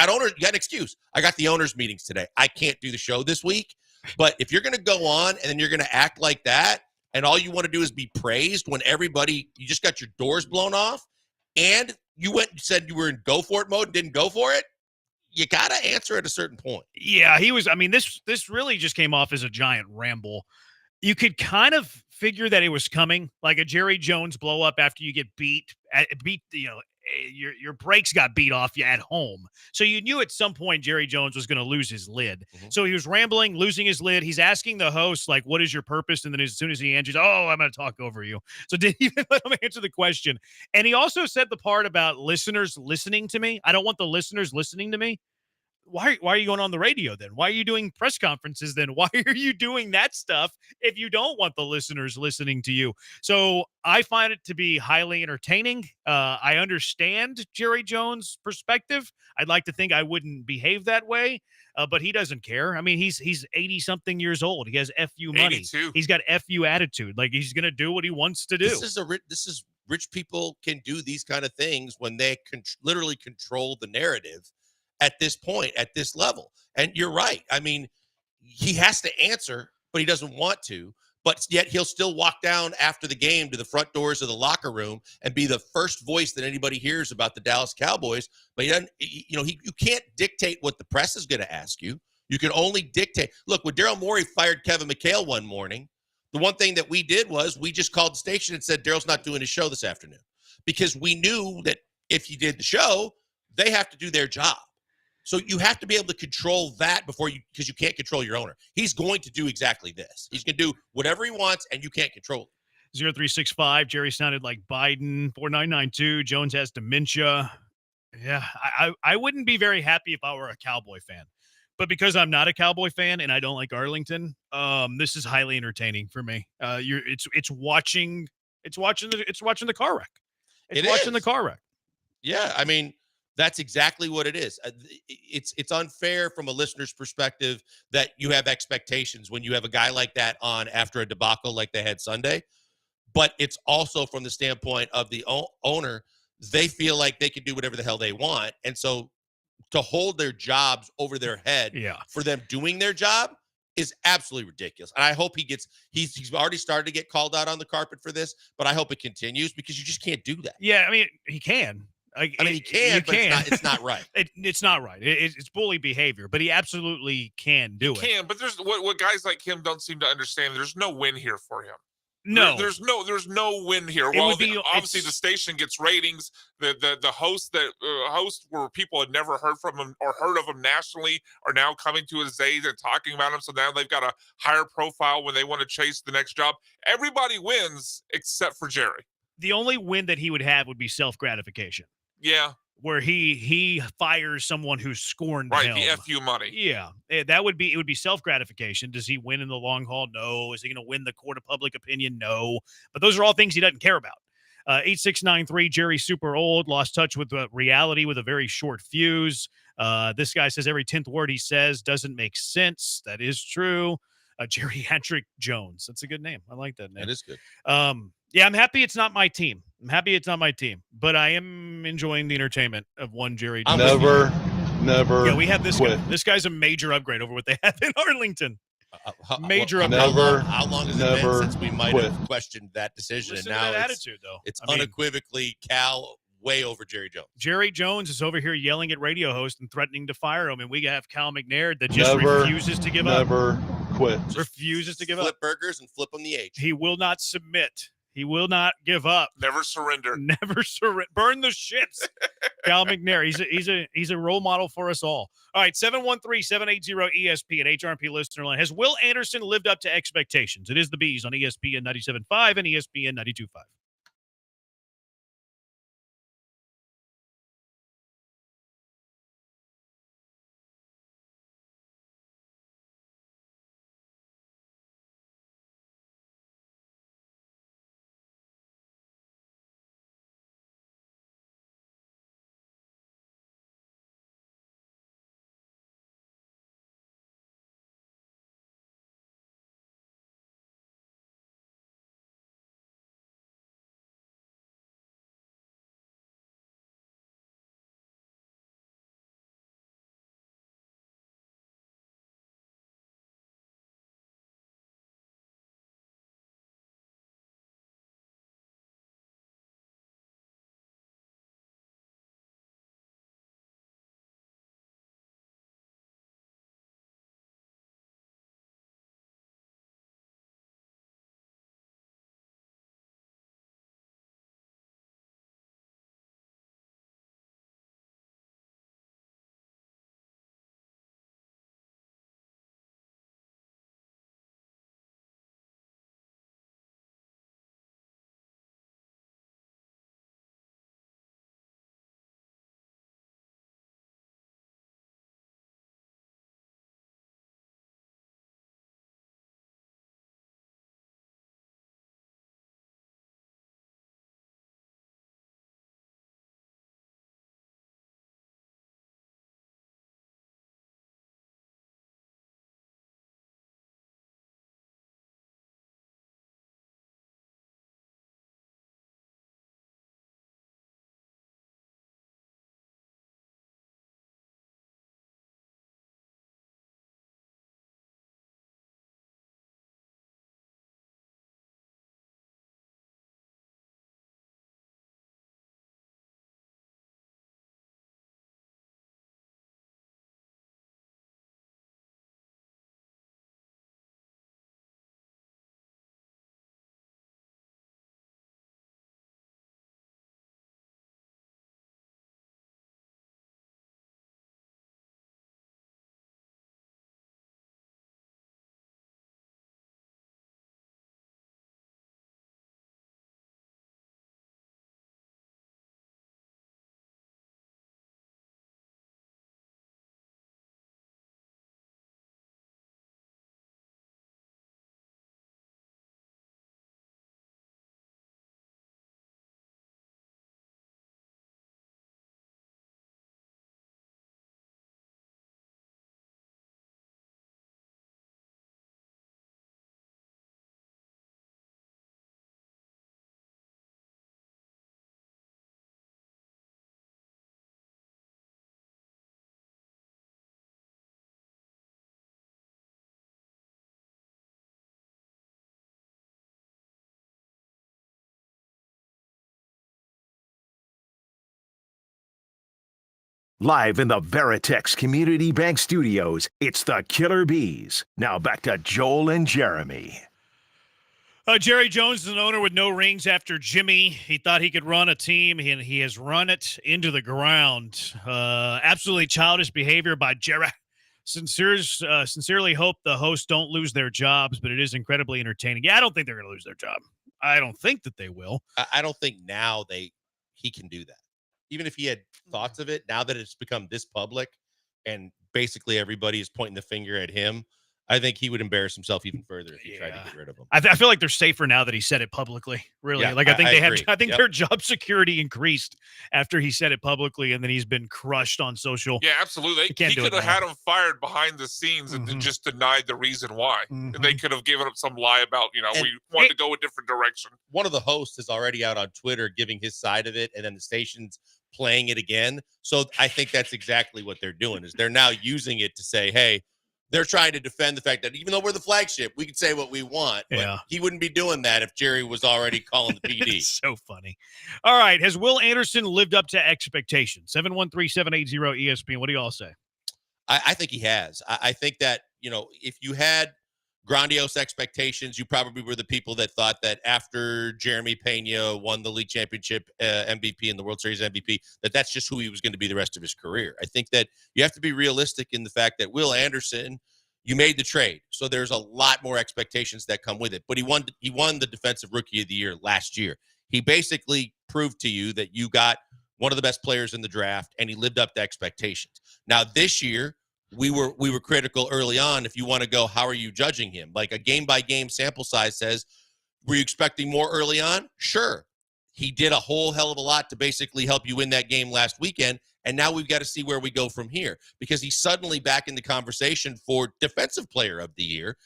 owners. You got an excuse. I got the owners meetings today. I can't do the show this week. But if you're going to go on and then you're going to act like that and all you want to do is be praised when you just got your doors blown off and you went and said you were in go for it mode and didn't go for it, you got to answer at a certain point. Yeah, he was. I mean, this really just came off as a giant ramble. You could kind of figure that it was coming, like a Jerry Jones blow up after you get beat. Your brakes got beat off you at home. So you knew at some point Jerry Jones was going to lose his lid. Mm-hmm. So he was rambling, losing his lid. He's asking the host, like, what is your purpose? And then as soon as he answers, oh, I'm going to talk over you. So didn't even let him answer the question. And he also said the part about listeners listening to me. I don't want the listeners listening to me. Why are you going on the radio then? Why are you doing press conferences then? Why are you doing that stuff if you don't want the listeners listening to you? So I find it to be highly entertaining. I understand Jerry Jones' perspective. I'd like to think I wouldn't behave that way, but he doesn't care. I mean, he's 80-something years old. He has FU money. 82. He's got FU attitude. Like, he's going to do what he wants to do. This is rich people can do these kind of things when they literally control the narrative. at this point, at this level. And you're right. I mean, he has to answer, but he doesn't want to. But yet he'll still walk down after the game to the front doors of the locker room and be the first voice that anybody hears about the Dallas Cowboys. But he doesn't, you can't dictate what the press is going to ask you. You can only dictate. Look, when Daryl Morey fired Kevin McHale one morning, the one thing that we did was we just called the station and said, Daryl's not doing his show this afternoon, because we knew that if he did the show, they have to do their job. So you have to be able to control that because you can't control your owner. He's going to do exactly this. He's going to do whatever he wants, and you can't control it. 0365, Jerry sounded like Biden. 4992, Jones has dementia. Yeah, I wouldn't be very happy if I were a Cowboy fan. But because I'm not a Cowboy fan and I don't like Arlington, this is highly entertaining for me. It's watching the car wreck. It's watching the car wreck. Yeah, I mean, that's exactly what it is. It's unfair from a listener's perspective that you have expectations when you have a guy like that on after a debacle like they had Sunday. But it's also from the standpoint of the owner, they feel like they can do whatever the hell they want. And so to hold their jobs over their head for them doing their job is absolutely ridiculous. And I hope he's already started to get called out on the carpet for this, but I hope it continues, because you just can't do that. Yeah, I mean, he can. He can, but it's not right. It's not right. It's bully behavior, but he absolutely can do it. He can, but there's what guys like him don't seem to understand. There's no win here for him. No, there's no win here. Well, obviously the station gets ratings. The hosts where people had never heard from him or heard of him nationally are now coming to his aid and talking about him. So now they've got a higher profile when they want to chase the next job. Everybody wins except for Jerry. The only win that he would have would be self-gratification. Yeah. Where he fires someone who scorned him. The FU money. Yeah, it would be self-gratification. Does he win in the long haul? No. Is he going to win the court of public opinion? No. But those are all things he doesn't care about. 8693, Jerry's super old, lost touch with reality with a very short fuse. This guy says every 10th word he says doesn't make sense. That is true. Geriatric Jones. That's a good name. I like that name. That is good. Yeah, I'm happy it's not my team. But I am enjoying the entertainment of one Jerry Jones. Never. Yeah, we have this quit. guy. This guy's a major upgrade over what they have in Arlington. Major upgrade. How long has it been since we might have questioned that decision? Listen and now to that attitude, though. It's unequivocally Cal way over Jerry Jones. Jerry Jones is over here yelling at radio hosts and threatening to fire him, and we have Cal McNair that just refuses to give up. Never quit. Refuses to give up. Flip burgers and flip them the H. He will not submit. He will not give up. Never surrender. Never surrender. Burn the ships. Cal McNair. He's a role model for us all. All right, 713-780-ESPN, HRP listener line. Has Will Anderson lived up to expectations? It is the Bees on ESPN 97.5 and ESPN 92.5. Live in the Veritex Community Bank Studios, it's the Killer Bees. Now back to Joel and Jeremy. Jerry Jones is an owner with no rings after Jimmy. He thought he could run a team, and he has run it into the ground. Absolutely childish behavior by Jerry. Sincerely hope the hosts don't lose their jobs, but it is incredibly entertaining. Yeah, I don't think they're going to lose their job. I don't think that they will. I don't think now he can do that. Even if he had thoughts of it, now that it's become this public and basically everybody is pointing the finger at him, I think he would embarrass himself even further if he tried to get rid of him. I feel like they're safer now that he said it publicly. Really, Yeah, like I think agree. their job security increased after he said it publicly, and then he's been crushed on social. Yeah, absolutely. can't He do could it have now. had him fired behind the scenes and then just denied the reason why. And they could have given up some lie about, And we wanted to go a different direction. One of the hosts is already out on Twitter giving his side of it, and then the station's playing it again. So I think that's exactly what they're doing, is they're now using it to say, hey, they're trying to defend the fact that even though we're the flagship, we can say what we want. But Yeah. he wouldn't be doing that if Jerry was already calling the PD. It's so funny. All right, has Will Anderson lived up to expectations? 713-780 ESPN. What do you all say? I think he has. I think that, if you had grandiose expectations, you probably were the people that thought that after Jeremy Pena won the league championship MVP and the World Series MVP, that's just who he was going to be the rest of his career. I think that you have to be realistic in the fact that Will Anderson, you made the trade, so there's a lot more expectations that come with it. But he won the Defensive Rookie of the Year last year. He basically proved to you that you got one of the best players in the draft, and he lived up to expectations. Now this year, we were critical early on. If you want to go, how are you judging him? Like a game-by-game sample size says, were you expecting more early on? Sure. He did a whole hell of a lot to basically help you win that game last weekend, and now we've got to see where we go from here, because he's suddenly back in the conversation for Defensive Player of the Year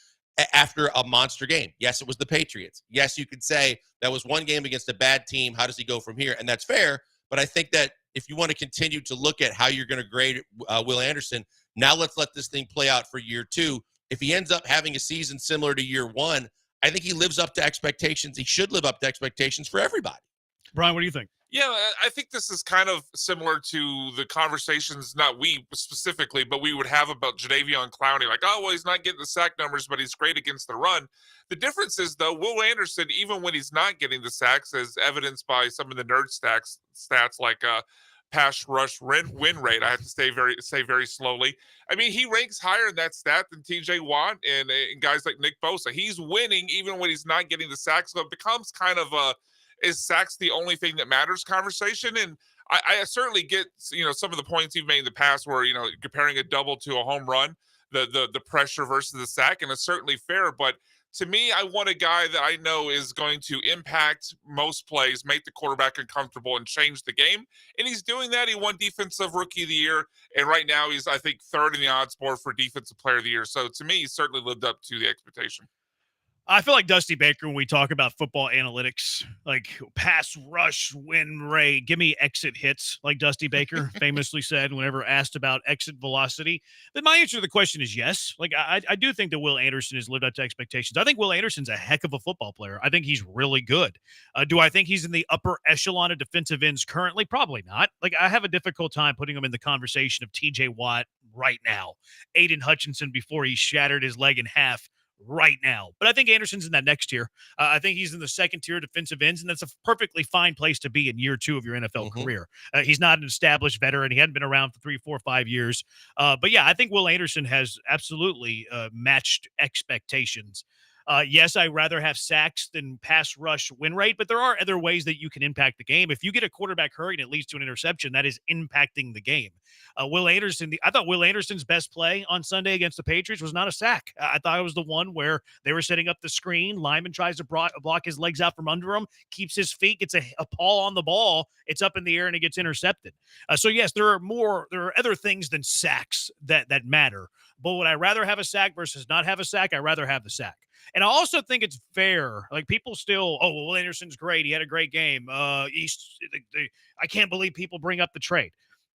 after a monster game. Yes, it was the Patriots. Yes, you could say that was one game against a bad team. How does he go from here? And that's fair, but I think that if you want to continue to look at how you're going to grade Will Anderson, now let's let this thing play out for year two. If he ends up having a season similar to year one, I think he lives up to expectations. He should live up to expectations for everybody. Brian, what do you think? Yeah, I think this is kind of similar to the conversations, not we specifically, but we would have about Jadeveon Clowney. Like, oh, well, he's not getting the sack numbers, but he's great against the run. The difference is, though, Will Anderson, even when he's not getting the sacks, as evidenced by some of the nerd stats like pass rush win rate. I have to say very slowly. I mean, he ranks higher in that stat than TJ Watt and guys like Nick Bosa. He's winning even when he's not getting the sacks. So it becomes kind of is sacks the only thing that matters conversation? And I certainly get, some of the points you've made in the past where, comparing a double to a home run, the pressure versus the sack, and it's certainly fair. But to me, I want a guy that I know is going to impact most plays, make the quarterback uncomfortable, and change the game. And he's doing that. He won Defensive Rookie of the Year. And right now he's, I think, third in the odds board for Defensive Player of the Year. So to me, he's certainly lived up to the expectation. I feel like Dusty Baker when we talk about football analytics, like pass rush win rate, give me exit hits, like Dusty Baker famously said whenever asked about exit velocity. Then my answer to the question is yes. Like I do think that Will Anderson has lived up to expectations. I think Will Anderson's a heck of a football player. I think he's really good. Do I think he's in the upper echelon of defensive ends currently? Probably not. Like I have a difficult time putting him in the conversation of TJ Watt right now, Aiden Hutchinson before he shattered his leg in half right now. But I think Anderson's in that next tier. I think he's in the second tier defensive ends, and that's a perfectly fine place to be in year two of your NFL career. He's not an established veteran. He hadn't been around for 3, 4, 5 years. But yeah, I think Will Anderson has absolutely matched expectations. Yes, I'd rather have sacks than pass rush win rate, but there are other ways that you can impact the game. If you get a quarterback hurry and it leads to an interception, that is impacting the game. Will Anderson, I thought Will Anderson's best play on Sunday against the Patriots was not a sack. I thought it was the one where they were setting up the screen. Lyman tries to block his legs out from under him, keeps his feet, gets a paw on the ball. It's up in the air and it gets intercepted. So yes, there are other things than sacks that matter. But would I rather have a sack versus not have a sack? I'd rather have the sack. And I also think it's fair. Like people still, oh, well, Will Anderson's great. He had a great game. I can't believe people bring up the trade.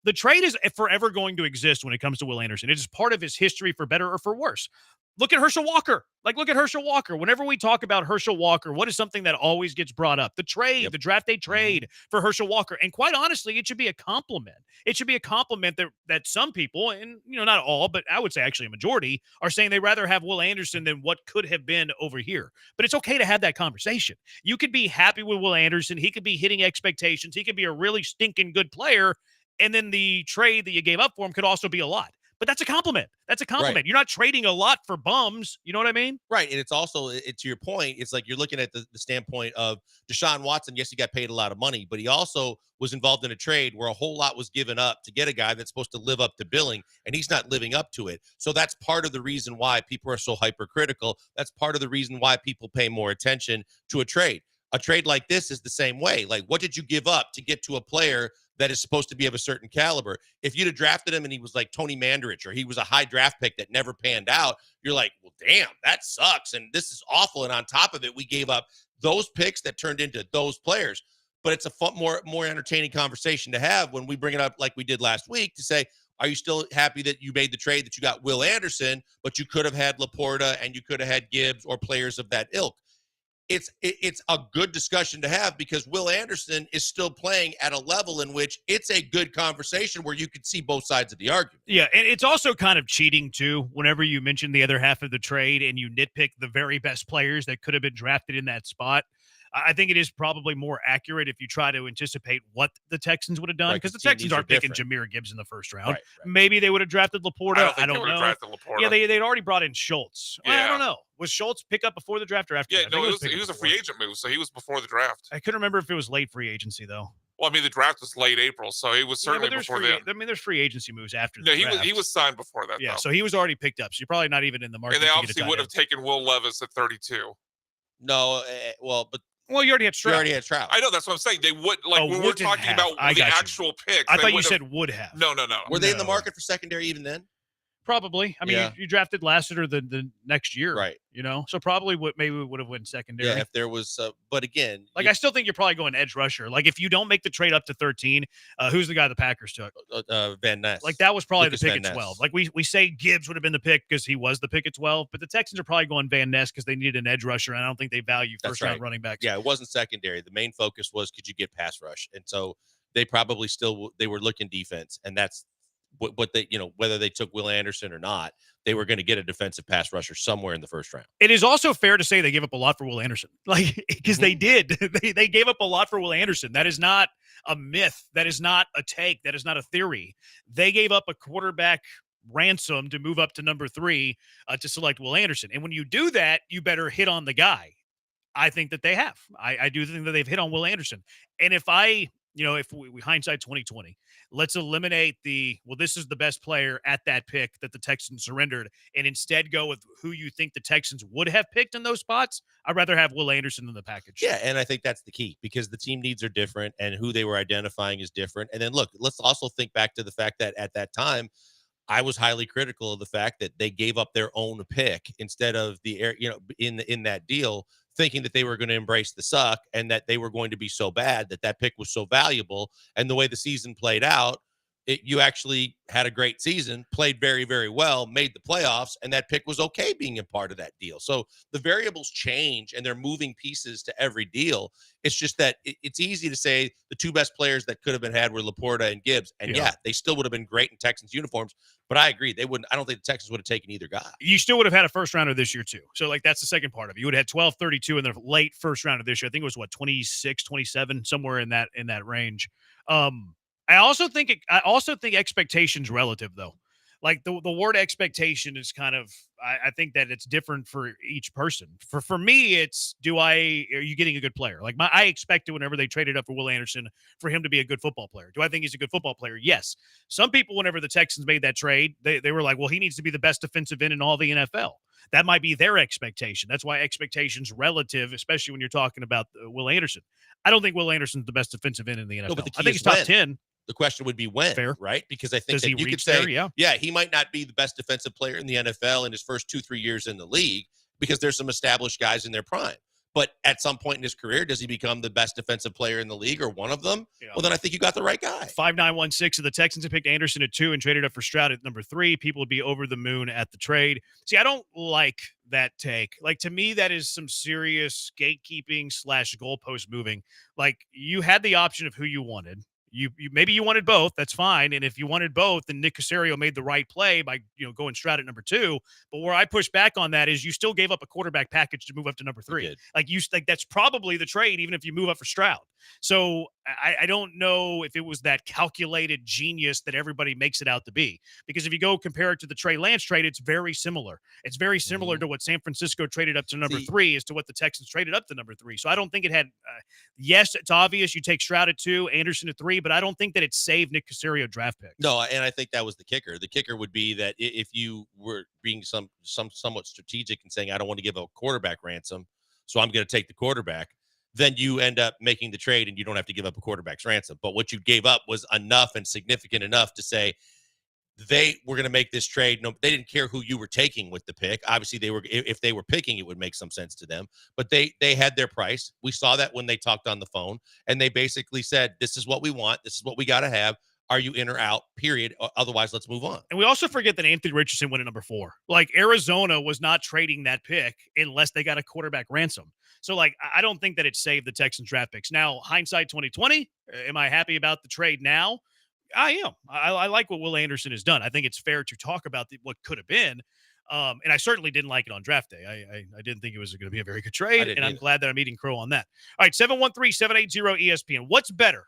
The trade is forever going to exist when it comes to Will Anderson. It is part of his history for better or for worse. Look at Herschel Walker. Look at Herschel Walker. Whenever we talk about Herschel Walker, what is something that always gets brought up? The trade, the draft day trade for Herschel Walker. And quite honestly, it should be a compliment. It should be a compliment that some people, and not all, but I would say actually a majority, are saying they rather have Will Anderson than what could have been over here. But it's okay to have that conversation. You could be happy with Will Anderson. He could be hitting expectations. He could be a really stinking good player. And then the trade that you gave up for him could also be a lot. But that's a compliment. That's a compliment. Right. You're not trading a lot for bums. You know what I mean? Right. And it's also, to your point, it's like you're looking at the standpoint of Deshaun Watson. Yes, he got paid a lot of money, but he also was involved in a trade where a whole lot was given up to get a guy that's supposed to live up to billing, and he's not living up to it. So that's part of the reason why people are so hypercritical. That's part of the reason why people pay more attention to a trade. A trade like this is the same way. Like, what did you give up to get to a player that is supposed to be of a certain caliber? If you'd have drafted him and he was like Tony Mandarich, or he was a high draft pick that never panned out, you're like, well, damn, that sucks. And this is awful. And on top of it, we gave up those picks that turned into those players. But it's a fun, more entertaining conversation to have when we bring it up like we did last week to say, are you still happy that you made the trade, that you got Will Anderson, but you could have had Laporta and you could have had Gibbs or players of that ilk? It's a good discussion to have, because Will Anderson is still playing at a level in which it's a good conversation where you could see both sides of the argument. Yeah, and it's also kind of cheating, too, whenever you mention the other half of the trade and you nitpick the very best players that could have been drafted in that spot. I think it is probably more accurate if you try to anticipate what the Texans would have done, because the Texans aren't picking Jameer Gibbs in the first round. Right. Maybe they would have drafted Laporta. I don't know. Drafted Laporta. Yeah, they'd already brought in Schultz. Yeah. Well, I don't know. Was Schultz pick up before the draft or after? Yeah, no, he he was a free agent move, so he was before the draft. I couldn't remember if it was late free agency, though. Well, I mean, the draft was late April, so he was certainly before then. There's free agency moves after the No, draft. he was signed before that, Yeah, though. so he was already picked up. So you're probably not even in the market. And they to get a obviously tight would have end. taken Will Levis at 32. No, Well, you already had Stroud. You already had Stroud. I know, that's what I'm saying. They would, when we're wouldn't talking have. about I the got you. actual picks. I they thought you would said would have. No. Were they in the market for secondary even then? Probably. I mean, Yeah. you drafted Lassiter the next year, Right. So probably maybe we would have went secondary. Yeah, if there was, but again, I still think you're probably going edge rusher. Like, if you don't make the trade up to 13, who's the guy the Packers took? Van Ness. Like, that was probably Lucas the pick Van at Ness. 12. Like, we say Gibbs would have been the pick because he was the pick at 12, but the Texans are probably going Van Ness because they needed an edge rusher, and I don't think they value That's first-round right. running backs. Yeah, it wasn't secondary. The main focus was, could you get pass rush? And so they probably they were looking defense, and that's what they, whether they took Will Anderson or not, they were going to get a defensive pass rusher somewhere in the first round. It is also fair to say they gave up a lot for Will Anderson, because they did. They gave up a lot for Will Anderson. That is not a myth. That is not a take. That is not a theory. They gave up a quarterback ransom to move up to number 3 to select Will Anderson. And when you do that, you better hit on the guy. I think that they have. I do think that they've hit on Will Anderson. And if if we hindsight 2020, let's eliminate this is the best player at that pick that the Texans surrendered, and instead go with who you think the Texans would have picked in those spots. I'd rather have Will Anderson in the package. Yeah, and I think that's the key, because the team needs are different and who they were identifying is different. And then look, let's also think back to the fact that at that time, I was highly critical of the fact that they gave up their own pick instead of in that deal, thinking that they were going to embrace the suck and that they were going to be so bad that pick was so valuable. And the way the season played out, you actually had a great season, played very, very well, made the playoffs, and that pick was okay being a part of that deal. So the variables change and they're moving pieces to every deal. It's just that it's easy to say the two best players that could have been had were Laporta and Gibbs. And yeah, they still would have been great in Texans uniforms, but I agree. They wouldn't. I don't think the Texans would have taken either guy. You still would have had a first rounder this year too. So that's the second part of it. You would have had 12, 32 in the late first round of this year. I think it was 26, 27, somewhere in that range. I also think expectations relative, though. Like the word expectation is kind of, I think that it's different for each person. For me, it's, are you getting a good player? Like I expected whenever they traded up for Will Anderson for him to be a good football player. Do I think he's a good football player? Yes. Some people, whenever the Texans made that trade, they were like, well, he needs to be the best defensive end in all the NFL. That might be their expectation. That's why expectations relative, especially when you're talking about Will Anderson. I don't think Will Anderson's the best defensive end in the NFL. No, but the key I think is he's top when. 10. The question would be when, right? Because I think Does that he you could reach say, there? Yeah. he might not be the best defensive player in the NFL in his first 2-3 years in the league because there's some established guys in their prime. But at some point in his career, does he become the best defensive player in the league or one of them? Yeah. Well, then I think you got the right guy. 5916 of the Texans have picked Anderson at 2 and traded up for Stroud at number 3. People would be over the moon at the trade. See, I don't like that take. Like, to me, that is some serious gatekeeping / goalpost moving. Like, you had the option of who you wanted. You maybe you wanted both. That's fine. And if you wanted both, then Nick Caserio made the right play by going Stroud at number 2. But where I push back on that is you still gave up a quarterback package to move up to number 3. Like that's probably the trade, even if you move up for Stroud. So I don't know if it was that calculated genius that everybody makes it out to be. Because if you go compare it to the Trey Lance trade, it's very similar. It's very similar to what San Francisco traded up to number 3 as to what the Texans traded up to number 3. So I don't think it had. Yes, it's obvious you take Stroud at 2, Anderson at 3. But I don't think that it saved Nick Caserio draft picks. No, and I think that was the kicker. The kicker would be that if you were being somewhat strategic and saying, I don't want to give a quarterback ransom, so I'm going to take the quarterback, then you end up making the trade and you don't have to give up a quarterback's ransom. But what you gave up was enough and significant enough to say they were going to make this trade. No, they didn't care who you were taking with the pick. Obviously, if they were picking, it would make some sense to them. But they had their price. We saw that when they talked on the phone, and they basically said, "This is what we want. This is what we got to have. Are you in or out? Period. Otherwise, let's move on." And we also forget that Anthony Richardson went at number 4. Like, Arizona was not trading that pick unless they got a quarterback ransom. So, like, I don't think that it saved the Texans draft picks. Now, hindsight 2020, am I happy about the trade now? I am. I like what Will Anderson has done. I think it's fair to talk about what could have been. And I certainly didn't like it on draft day. I didn't think it was going to be a very good trade, and I'm glad that I'm eating crow on that. All right, 713-780-ESPN. What's better?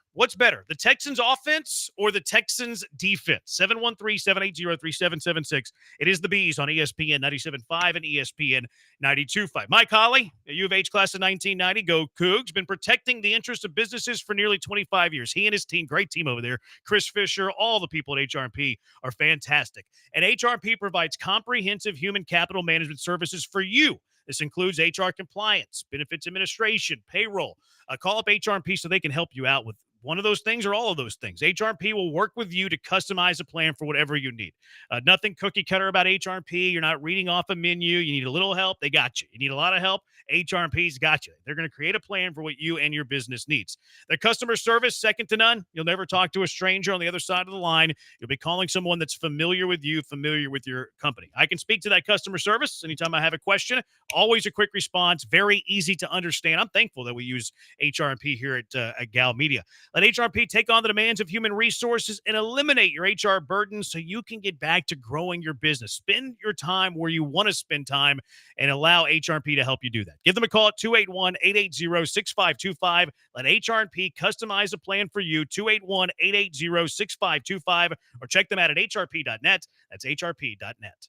The Texans offense or the Texans defense? 713-780-3776. It is the Bees on ESPN 97.5 and ESPN 92.5. Mike Holly, a U of H class of 1990, go Cougs, been protecting the interests of businesses for nearly 25 years. He and his team, great team over there. Chris Fisher, all the people at HRP are fantastic. And HRP provides comprehensive human capital management services for you. This includes HR compliance, benefits administration, payroll. Call up HRP so they can help you out with one of those things or all of those things. HRP will work with you to customize a plan for whatever you need. Nothing cookie cutter about HRP. You're not reading off a menu. You need a little help, they got you. You need a lot of help, HRP's got you. They're going to create a plan for what you and your business needs. Their customer service, second to none. You'll never talk to a stranger on the other side of the line. You'll be calling someone that's familiar with you, familiar with your company. I can speak to that customer service anytime I have a question. Always a quick response, very easy to understand. I'm thankful that we use HRP here at Gal Media. Let HRP take on the demands of human resources and eliminate your HR burdens so you can get back to growing your business. Spend your time where you want to spend time and allow HRP to help you do that. Give them a call at 281-880-6525. Let HRP customize a plan for you, 281-880-6525, or check them out at hrp.net. That's hrp.net.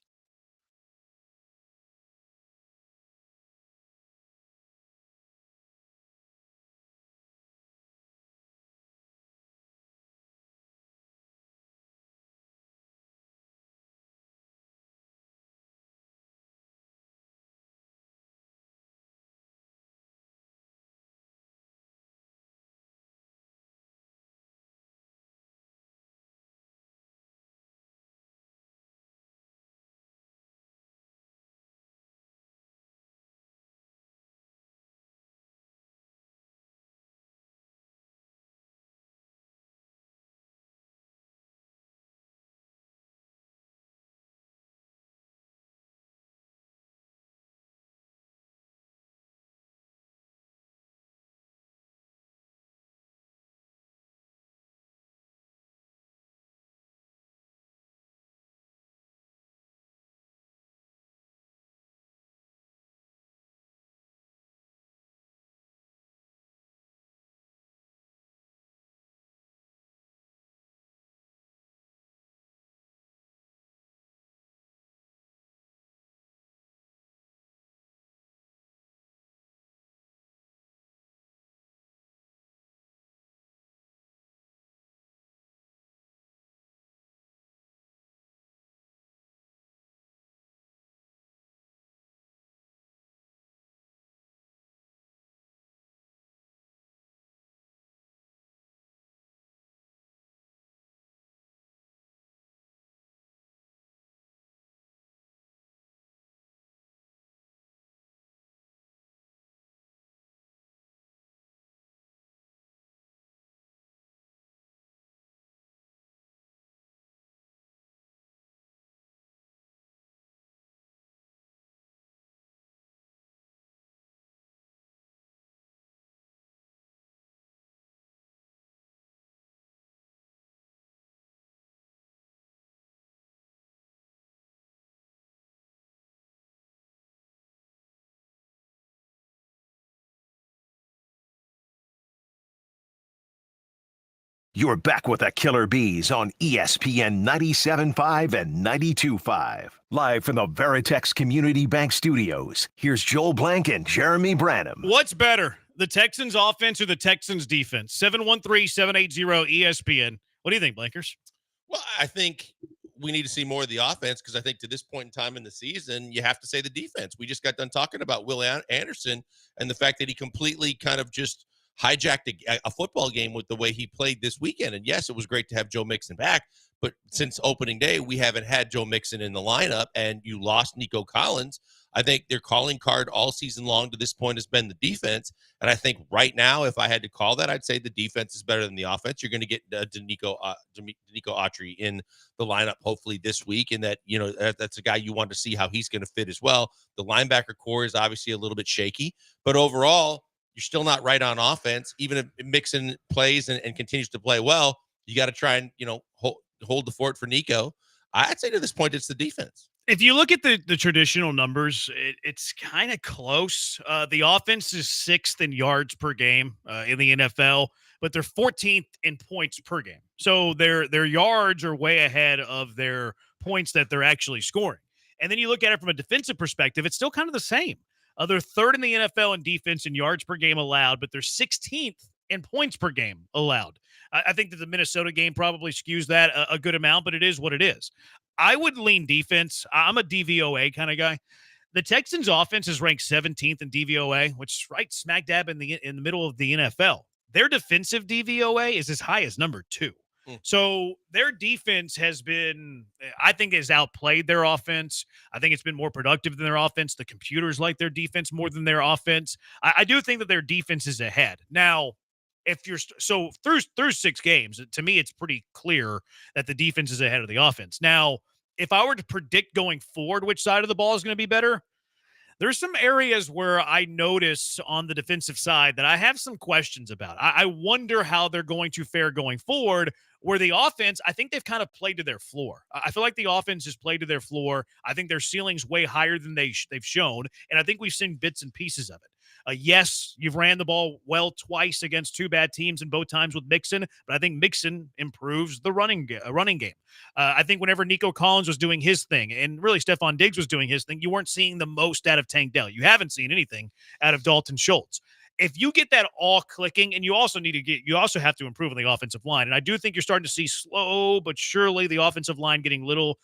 You're back with the Killer Bees on ESPN 97.5 and 92.5. Live from the Veritex Community Bank Studios, here's Joel Blank and Jeremy Branham. What's better, the Texans offense or the Texans defense? 713-780-ESPN. What do you think, Blankers? Well, I think we need to see more of the offense because I think to this point in time in the season, you have to say the defense. We just got done talking about Will Anderson and the fact that he completely kind of just hijacked a football game with the way he played this weekend. And yes, it was great to have Joe Mixon back, but since opening day, we haven't had Joe Mixon in the lineup, and you lost Nico Collins. I think their calling card all season long to this point has been the defense. And I think right now, if I had to call that, I'd say the defense is better than the offense. You're going to get Danico Autry in the lineup hopefully this week, and that, you know, that's a guy you want to see how he's going to fit as well. The linebacker core is obviously a little bit shaky, but overall, you're still not right on offense. Even if Mixon plays and continues to play well, you got to try and, you know, hold the fort for Nico. I'd say to this point, it's the defense. If you look at the traditional numbers, it's kind of close. The offense is 6th in yards per game in the NFL, but they're 14th in points per game. So their yards are way ahead of their points that they're actually scoring. And then you look at it from a defensive perspective, it's still kind of the same. They're 3rd in the NFL in defense in yards per game allowed, but they're 16th in points per game allowed. I think that the Minnesota game probably skews that a good amount, but it is what it is. I would lean defense. I'm a DVOA kind of guy. The Texans' offense is ranked 17th in DVOA, which is right smack dab in the middle of the NFL. Their defensive DVOA is as high as number 2. So their defense has outplayed their offense. I think it's been more productive than their offense. The computers like their defense more than their offense. I do think that their defense is ahead. Now, if you're through 6 games, to me, it's pretty clear that the defense is ahead of the offense. Now, if I were to predict going forward which side of the ball is going to be better, there's some areas where I notice on the defensive side that I have some questions about. I wonder how they're going to fare going forward, where the offense, I think they've kind of played to their floor. I feel like the offense has played to their floor. I think their ceiling's way higher than they've shown, and I think we've seen bits and pieces of it. Yes, you've ran the ball well twice against 2 bad teams, and both times with Mixon, but I think Mixon improves the running game. I think whenever Nico Collins was doing his thing, and really Stephon Diggs was doing his thing, you weren't seeing the most out of Tank Dell. You haven't seen anything out of Dalton Schultz. If you get that all clicking, and you also have to improve on the offensive line. And I do think you're starting to see slow but surely the offensive line getting a little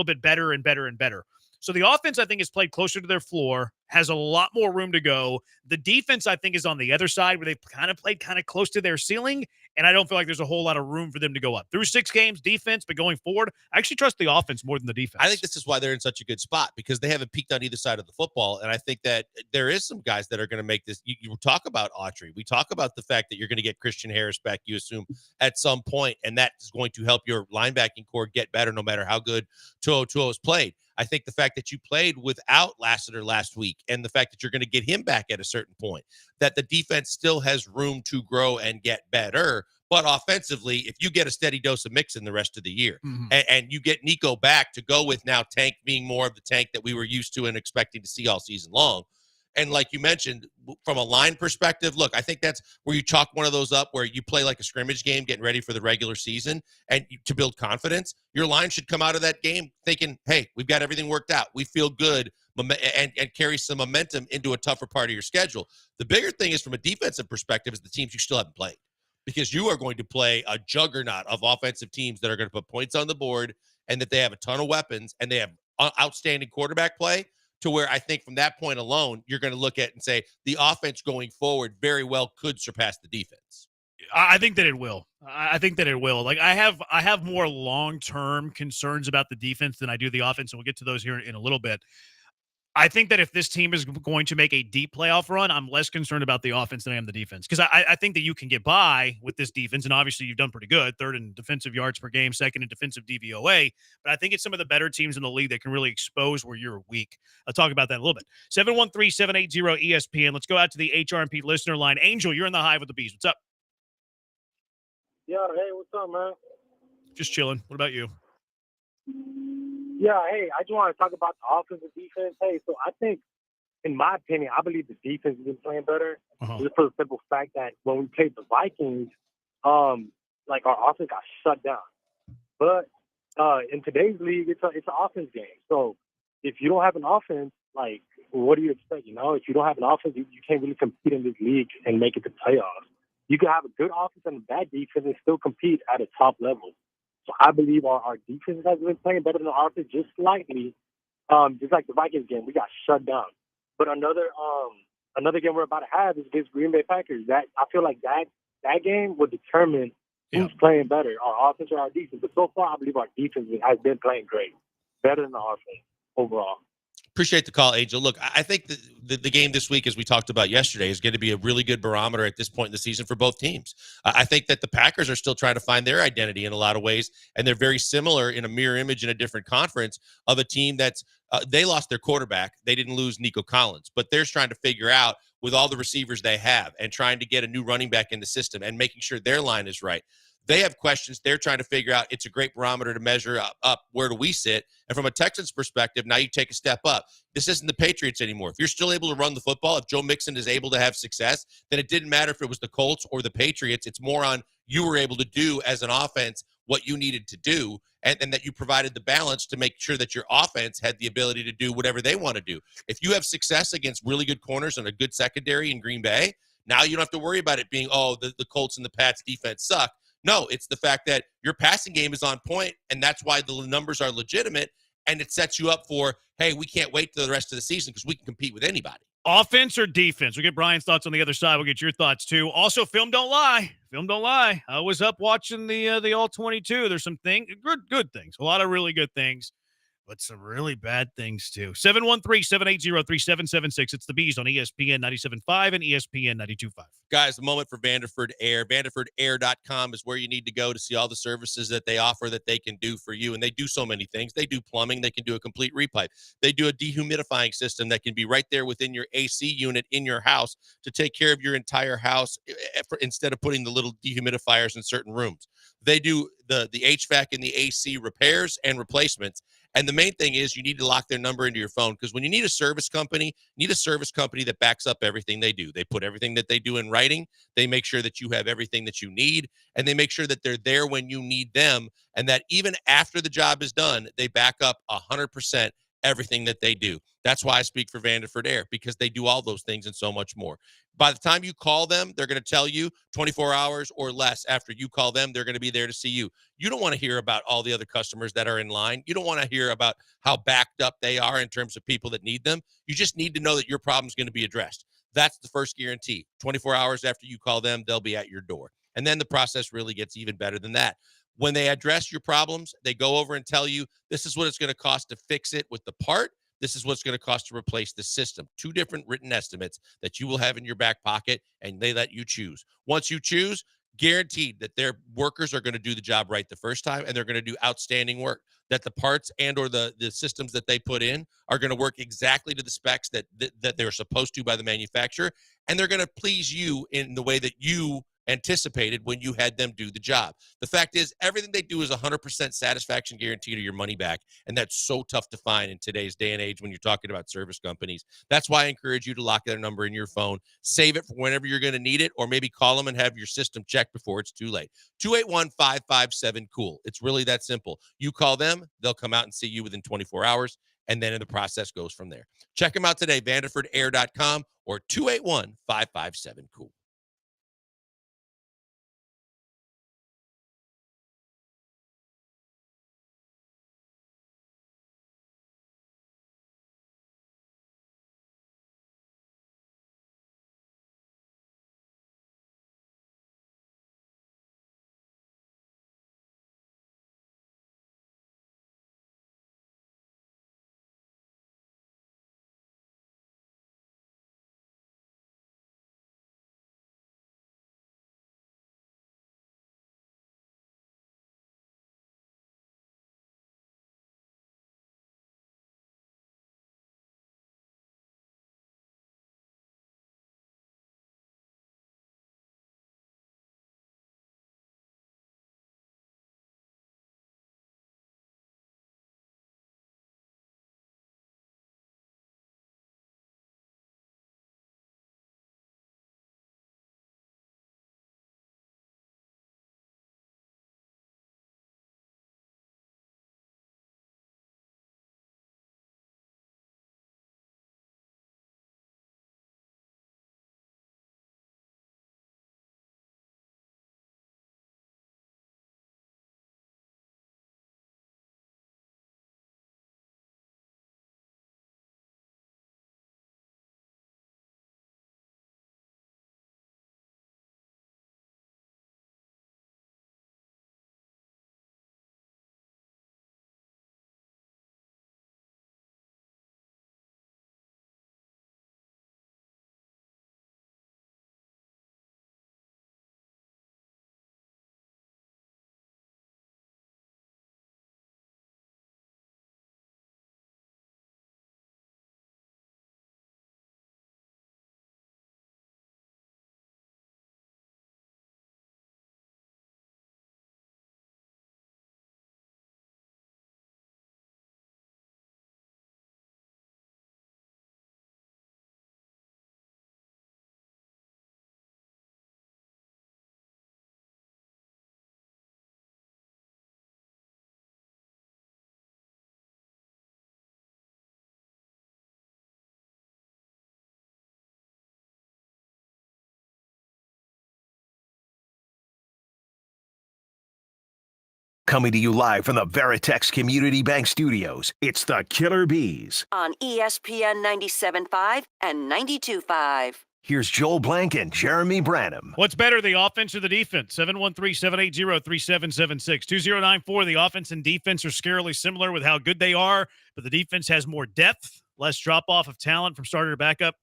bit better and better and better. So the offense, I think, is played closer to their floor, has a lot more room to go. The defense, I think, is on the other side where they've kind of played kind of close to their ceiling, and I don't feel like there's a whole lot of room for them to go up. Through 6 games, defense, but going forward, I actually trust the offense more than the defense. I think this is why they're in such a good spot, because they haven't peaked on either side of the football, and I think that there is some guys that are going to make this. You talk about Autry. We talk about the fact that you're going to get Christian Harris back, you assume, at some point, and that is going to help your linebacking core get better no matter how good Tuo has played. I think the fact that you played without Lassiter last week and the fact that you're going to get him back at a certain point, that the defense still has room to grow and get better. But offensively, if you get a steady dose of Mixon the rest of the year and you get Nico back to go with now Tank being more of the Tank that we were used to and expecting to see all season long. And like you mentioned, from a line perspective, look, I think that's where you chalk one of those up where you play like a scrimmage game, getting ready for the regular season, and to build confidence. Your line should come out of that game thinking, hey, we've got everything worked out. We feel good, and carry some momentum into a tougher part of your schedule. The bigger thing is from a defensive perspective is the teams you still haven't played, because you are going to play a juggernaut of offensive teams that are going to put points on the board, and that they have a ton of weapons and they have outstanding quarterback play, to where I think from that point alone, you're going to look at and say the offense going forward very well could surpass the defense. I think that it will. I think that it will. Like I have more long-term concerns about the defense than I do the offense, and we'll get to those here in a little bit. I think that if this team is going to make a deep playoff run, I'm less concerned about the offense than I am the defense, because I think that you can get by with this defense, and obviously you've done pretty good, 3rd in defensive yards per game, 2nd in defensive DVOA, but I think it's some of the better teams in the league that can really expose where you're weak. I'll talk about that in a little bit. 713-780-ESPN. Let's go out to the HRMP listener line. Angel, you're in the hive with the Bees. What's up? Yeah, hey, what's up, man? Just chilling. What about you? Yeah, hey, I just want to talk about the offense and defense. Hey, so I think, in my opinion, I believe the defense has been playing better, just for the simple fact that when we played the Vikings, like our offense got shut down. But in today's league, it's an offense game. So if you don't have an offense, like, what do you expect? You know, if you don't have an offense, you can't really compete in this league and make it to playoffs. You can have a good offense and a bad defense and still compete at a top level. So I believe our defense has been playing better than our offense just slightly. Just like the Vikings game, we got shut down. But another game we're about to have is against Green Bay Packers. That I feel like that game will determine who's playing better, our offense or our defense. But so far, I believe our defense has been playing great, better than the offense overall. Appreciate the call, Angel. Look, I think the game this week, as we talked about yesterday, is going to be a really good barometer at this point in the season for both teams. I think that the Packers are still trying to find their identity in a lot of ways, and they're very similar in a mirror image in a different conference of a team that's they lost their quarterback. They didn't lose Nico Collins, but they're trying to figure out with all the receivers they have and trying to get a new running back in the system and making sure their line is right. They have questions they're trying to figure out. It's a great barometer to measure up where do we sit. And from a Texans perspective, now you take a step up. This isn't the Patriots anymore. If you're still able to run the football, if Joe Mixon is able to have success, then it didn't matter if it was the Colts or the Patriots. It's more on you were able to do as an offense what you needed to do, and that you provided the balance to make sure that your offense had the ability to do whatever they want to do. If you have success against really good corners and a good secondary in Green Bay, now you don't have to worry about it being, the Colts and the Pats defense suck. No, it's the fact that your passing game is on point, and that's why the numbers are legitimate, and it sets you up for, hey, we can't wait till the rest of the season because we can compete with anybody. Offense or defense? We'll get Brian's thoughts on the other side. We'll get your thoughts, too. Also, film don't lie. Film don't lie. I was up watching the All-22. There's some good things, a lot of really good things, but some really bad things, too. 713-780-3776. It's the Bees on ESPN 97.5 and ESPN 92.5. Guys, a moment for Vanderford Air. VanderfordAir.com is where you need to go to see all the services that they offer that they can do for you. And they do so many things. They do plumbing. They can do a complete repipe. They do a dehumidifying system that can be right there within your AC unit in your house to take care of your entire house instead of putting the little dehumidifiers in certain rooms. They do the HVAC and the AC repairs and replacements. And the main thing is you need to lock their number into your phone, because when you need a service company that backs up everything they do. They put everything that they do in writing. They make sure that you have everything that you need, and they make sure that they're there when you need them, and that even after the job is done, they back up 100% everything that they do. That's why I speak for Vanderford Air, because they do all those things and so much more. By the time you call them, they're going to tell you 24 hours or less after you call them, they're going to be there to see you. You don't want to hear about all the other customers that are in line. You don't want to hear about how backed up they are in terms of people that need them. You just need to know that your problem is going to be addressed. That's the first guarantee. 24 hours after you call them, they'll be at your door. And then the process really gets even better than that. When they address your problems, they go over and tell you, this is what it's going to cost to fix it with the part. This is what's going to cost to replace the system. 2 different written estimates that you will have in your back pocket, and they let you choose. Once you choose, guaranteed that their workers are going to do the job right the first time, and they're going to do outstanding work, that the parts and or the systems that they put in are going to work exactly to the specs that they're supposed to by the manufacturer, and they're going to please you in the way that you anticipated when you had them do the job. The fact is, everything they do is 100% satisfaction guarantee to your money back, and that's so tough to find in today's day and age when you're talking about service companies. That's why I encourage you to lock their number in your phone, save it for whenever you're going to need it, or maybe call them and have your system checked before it's too late. 281-557-COOL. It's really that simple. You call them, they'll come out and see you within 24 hours, and then the process goes from there. Check them out today, VanderfordAir.com or 281-557-COOL. Coming to you live from the Veritex Community Bank Studios, it's the Killer Bees. On ESPN 97.5 and 92.5. Here's Joel Blank and Jeremy Branham. What's better, the offense or the defense? 713-780-3776. 2094, the offense and defense are scarily similar with how good they are, but the defense has more depth, less drop-off of talent from starter to backup.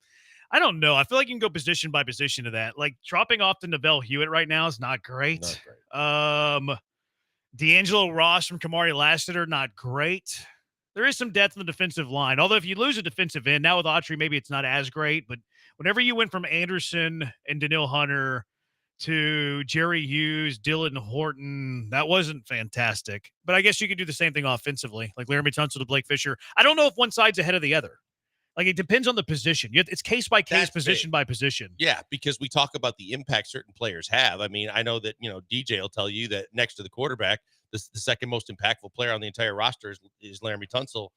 I don't know. I feel like you can go position by position to that. Like, dropping off to Neville Hewitt right now is not great. D'Angelo Ross from Kamari Lassiter, not great. There is some depth in the defensive line. Although if you lose a defensive end, now with Autry, maybe it's not as great. But whenever you went from Anderson and Daniil Hunter to Jerry Hughes, Dylan Horton, that wasn't fantastic. But I guess you could do the same thing offensively, like Laramie Tunsil to Blake Fisher. I don't know if one side's ahead of the other. Like, it depends on the position. It's case by case, position by position. Yeah, because we talk about the impact certain players have. I mean, I know that, DJ will tell you that next to the quarterback, the second most impactful player on the entire roster is Laramie Tunsil,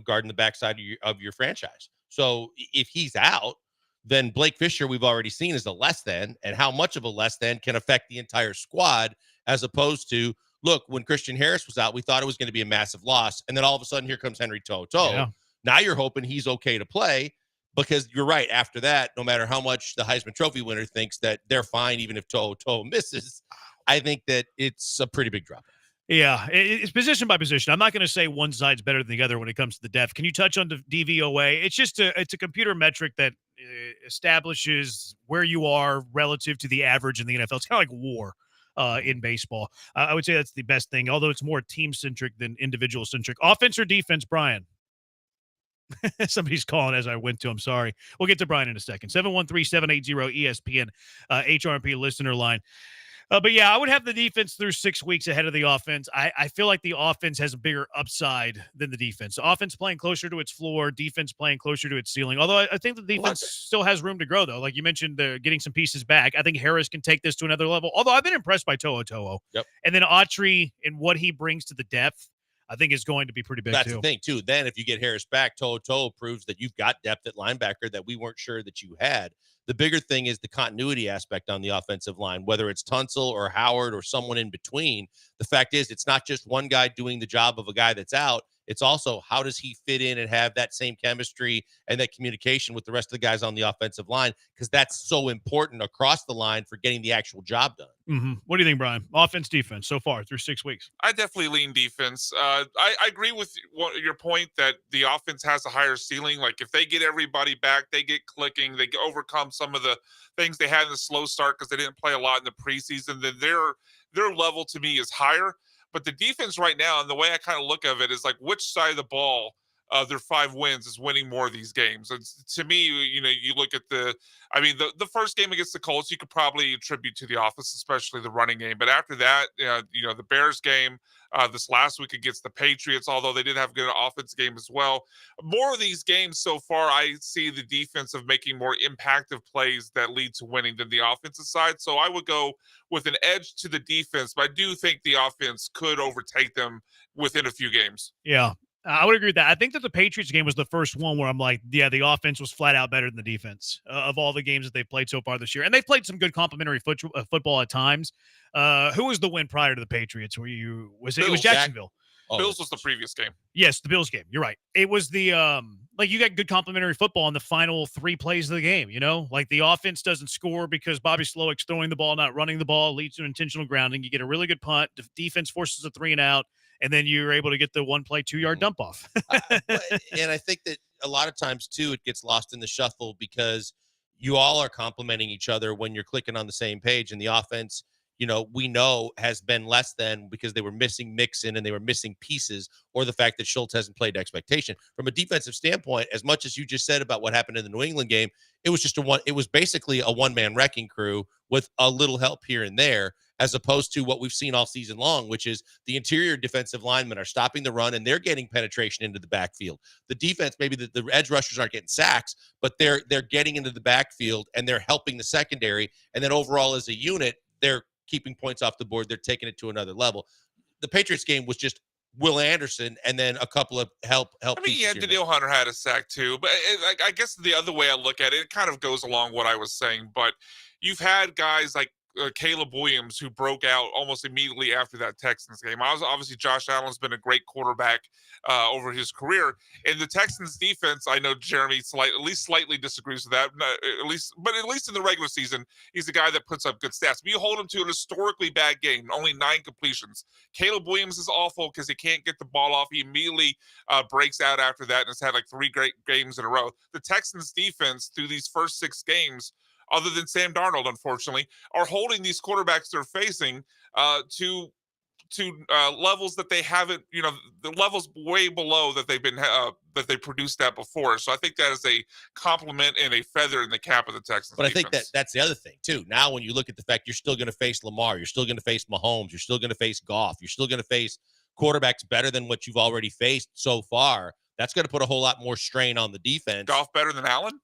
guarding the backside of your franchise. So if he's out, then Blake Fisher, we've already seen, is a less than, and how much of a less than can affect the entire squad, as opposed to, look, when Christian Harris was out, we thought it was going to be a massive loss. And then all of a sudden, here comes Henry To'oTo'o. Yeah. Now you're hoping he's okay to play, because you're right. After that, no matter how much the Heisman Trophy winner thinks that they're fine, even if To'oTo'o misses, I think that it's a pretty big drop. Yeah, it's position by position. I'm not going to say one side's better than the other when it comes to the depth. Can you touch on the DVOA? It's just it's a computer metric that establishes where you are relative to the average in the NFL. It's kind of like WAR in baseball. I would say that's the best thing, although it's more team-centric than individual-centric. Offense or defense, Brian? Somebody's calling as I went to him. Sorry. We'll get to Brian in a second. 713-780-ESPN, HRP listener line. But yeah, I would have the defense through 6 weeks ahead of the offense. I feel like the offense has a bigger upside than the defense. Offense playing closer to its floor, defense playing closer to its ceiling. Although I think the defense still has room to grow, though. Like you mentioned, getting some pieces back. I think Harris can take this to another level. Although I've been impressed by To'oTo'o. Yep. And then Autry and what he brings to the depth, I think is going to be pretty big. That's the thing, too. Then if you get Harris back, To'oTo'o proves that you've got depth at linebacker that we weren't sure that you had. The bigger thing is the continuity aspect on the offensive line, whether it's Tunsil or Howard or someone in between. The fact is, it's not just one guy doing the job of a guy that's out. It's also, how does he fit in and have that same chemistry and that communication with the rest of the guys on the offensive line? Because that's so important across the line for getting the actual job done. Mm-hmm. What do you think, Brian? Offense, defense, so far through 6 weeks? I definitely lean defense. I agree with your point that the offense has a higher ceiling. Like, if they get everybody back, they get clicking, they overcome some of the things they had in the slow start because they didn't play a lot in the preseason, then their level to me is higher. But the defense right now, and the way I kind of look at it, is like, which side of the ball, their 5 wins, is winning more of these games. And to me, you look at the first game against the Colts, you could probably attribute to the offense, especially the running game. But after that, the Bears game, this last week against the Patriots, although they did have a good offense game as well. More of these games so far, I see the defense of making more impactful plays that lead to winning than the offensive side. So I would go with an edge to the defense, but I do think the offense could overtake them within a few games. Yeah. I would agree with that. I think that the Patriots game was the first one where I'm like, yeah, the offense was flat out better than the defense of all the games that they've played so far this year. And they've played some good complementary football at times. Who was the win prior to the Patriots? It was Jacksonville. Bills was the previous game. Yes, the Bills game. You're right. It was the you got good complementary football in the final 3 plays of the game, Like, the offense doesn't score because Bobby Slowick's throwing the ball, not running the ball, leads to intentional grounding. You get a really good punt. The defense forces a 3 and out. And then you're able to get the 1 play, 2-yard dump off. And I think that a lot of times, too, it gets lost in the shuffle because you all are complimenting each other when you're clicking on the same page. And the offense, we know has been less than because they were missing Mixon and they were missing pieces, or the fact that Schultz hasn't played to expectation. From a defensive standpoint, as much as you just said about what happened in the New England game, it was basically a one-man wrecking crew with a little help here and there, as opposed to what we've seen all season long, which is the interior defensive linemen are stopping the run and they're getting penetration into the backfield. The defense, maybe the edge rushers aren't getting sacks, but they're getting into the backfield and they're helping the secondary. And then overall as a unit, they're keeping points off the board. They're taking it to another level. The Patriots game was just Will Anderson and then a couple of help. I mean, yeah, Daniil Hunter had a sack too, but I guess the other way I look at it, it kind of goes along what I was saying, but you've had guys like Caleb Williams, who broke out almost immediately after that Texans game. Obviously, Josh Allen's been a great quarterback over his career, and the Texans defense. I know Jeremy at least slightly disagrees with that. But at least in the regular season, he's the guy that puts up good stats. But you hold him to an historically bad game, only 9 completions. Caleb Williams is awful because he can't get the ball off. He immediately breaks out after that and has had like 3 great games in a row. The Texans defense through these first 6 games, other than Sam Darnold, unfortunately, are holding these quarterbacks they're facing to levels that they haven't, the levels way below that they've been that they produced at before. So I think that is a compliment and a feather in the cap of the Texans. But defense. I think that's the other thing too. Now, when you look at the fact you're still going to face Lamar, you're still going to face Mahomes, you're still going to face Goff, you're still going to face quarterbacks better than what you've already faced so far. That's going to put a whole lot more strain on the defense. Goff better than Allen?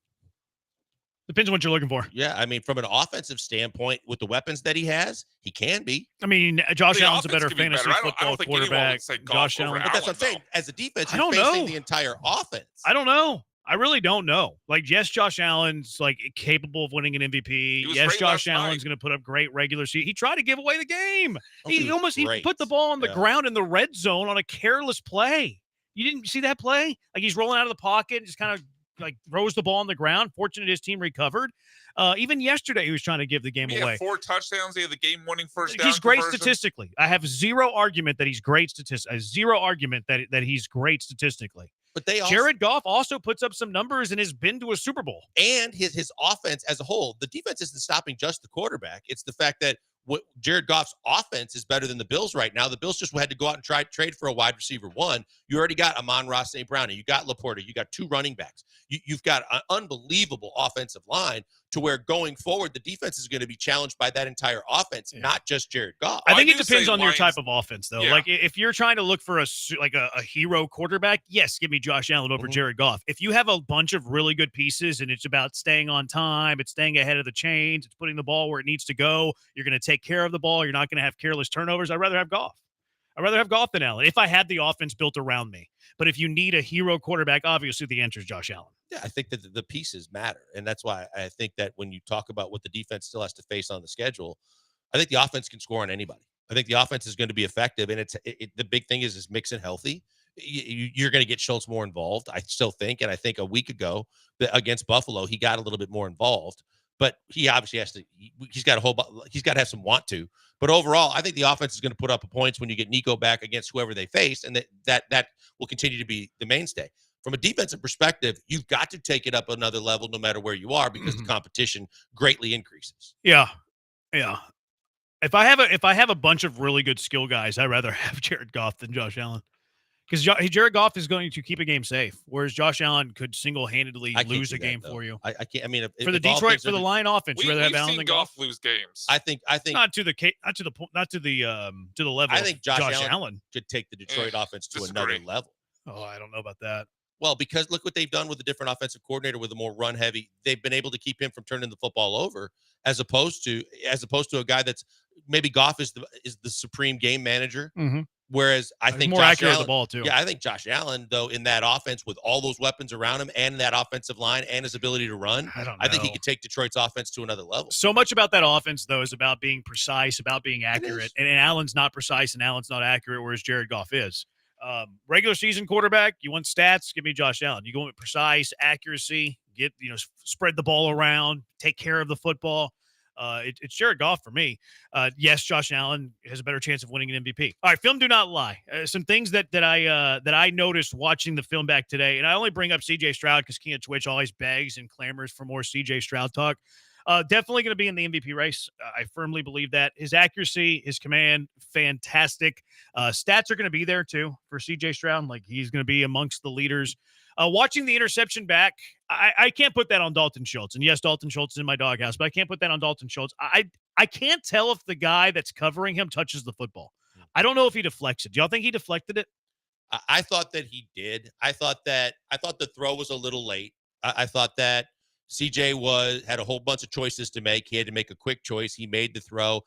Depends on what you're looking for. Yeah, I mean, from an offensive standpoint, with the weapons that he has, he can be. I mean, Josh The Allen's a offense better can be fantasy better. I football don't think anyone would quarterback. say Goff Josh over Allen. But that's what I'm Allen, saying. As a defense, I you're don't facing know. the entire offense. I don't know. I really don't know. Like, yes, Josh Allen's like capable of winning an MVP. was Yes, great Josh last Allen's going to put up great regular season. He tried to give away the game. He was he great. put the ball on the Yeah. ground in the red zone on a careless play. You didn't see that play? Like, he's rolling out of the pocket, just kind of like throws the ball on the ground. Fortunate his team recovered. Even yesterday, he was trying to give the game He away. had 4 touchdowns. He had the game-winning first down. He's great conversion. statistically. I have zero argument that he's great statistically. Zero argument that he's great statistically. But they also, Jared Goff also puts up some numbers and has been to a Super Bowl. and his offense as a whole, the defense isn't stopping just the quarterback. It's the fact that what Jared Goff's offense is better than the Bills right now. The Bills just had to go out and trade for a wide receiver 1. You already got Amon-Ra St. Brown, and you got Laporta. You got 2 running backs. You've got an unbelievable offensive line to where going forward, the defense is going to be challenged by that entire offense, not just Jared Goff. I think I it do depends say on your Lions- type of offense, though. Yeah. Like, if you're trying to look for a hero quarterback, yes, give me Josh Allen over Jared Goff. If you have a bunch of really good pieces and it's about staying on time, it's staying ahead of the chains, it's putting the ball where it needs to go, you're going to take care of the ball, you're not going to have careless turnovers, I'd rather have Goff. I'd rather have Goff than Allen if I had the offense built around me. But if you need a hero quarterback, obviously the answer is Josh Allen. Yeah, I think that the pieces matter. And that's why I think that when you talk about what the defense still has to face on the schedule, I think the offense can score on anybody. I think the offense is going to be effective. And the big thing is Mixon healthy. You're going to get Schultz more involved, I still think. And I think a week ago against Buffalo, he got a little bit more involved. But he obviously has to. He's got to have some want to. But overall, I think the offense is going to put up points when you get Nico back against whoever they face, and that will continue to be the mainstay. From a defensive perspective, you've got to take it up another level, no matter where you are, because the competition greatly increases. Yeah. If I have a bunch of really good skill guys, I'd rather have Jared Goff than Josh Allen. Because Jared Goff is going to keep a game safe, whereas Josh Allen could single-handedly lose a game for you. I can't. I mean, For the Detroit, for the line offense, you rather have Allen seen than Goff Goff. lose games. I think Not to the level. I think Josh Allen Allen could take the Detroit offense to another level. Oh, I don't know about that. Well, because look what they've done with a different offensive coordinator with a more run heavy. They've been able to keep him from turning the football over, as opposed to a guy that's maybe Goff is the supreme game manager. Mm-hmm. Whereas I think more Josh accurate Allen, with the ball too. Yeah, I think Josh Allen, though, in that offense with all those weapons around him and that offensive line and his ability to run, I think he could take Detroit's offense to another level. So much about that offense, though, is about being precise, about being accurate. And Allen's not precise and Allen's not accurate, whereas Jared Goff is. Regular season quarterback, you want stats? Give me Josh Allen. You go with precise accuracy, spread the ball around, take care of the football. It's Jared Goff for me. Yes, Josh Allen has a better chance of winning an MVP. All right, film do not lie. Some things that I noticed watching the film back today, and I only bring up C.J. Stroud because King of Twitch always begs and clamors for more C.J. Stroud talk. Definitely going to be in the MVP race. I firmly believe that. His accuracy, his command, fantastic. Stats are going to be there too for C.J. Stroud. Like, he's going to be amongst the leaders. Watching the interception back, I can't put that on Dalton Schultz. And yes, Dalton Schultz is in my doghouse, but I can't put that on Dalton Schultz. I can't tell if the guy that's covering him touches the football. I don't know if he deflects it. Do y'all think he deflected it? I thought that he did. I thought the throw was a little late. I thought that CJ had a whole bunch of choices to make. He had to make a quick choice. He made the throw.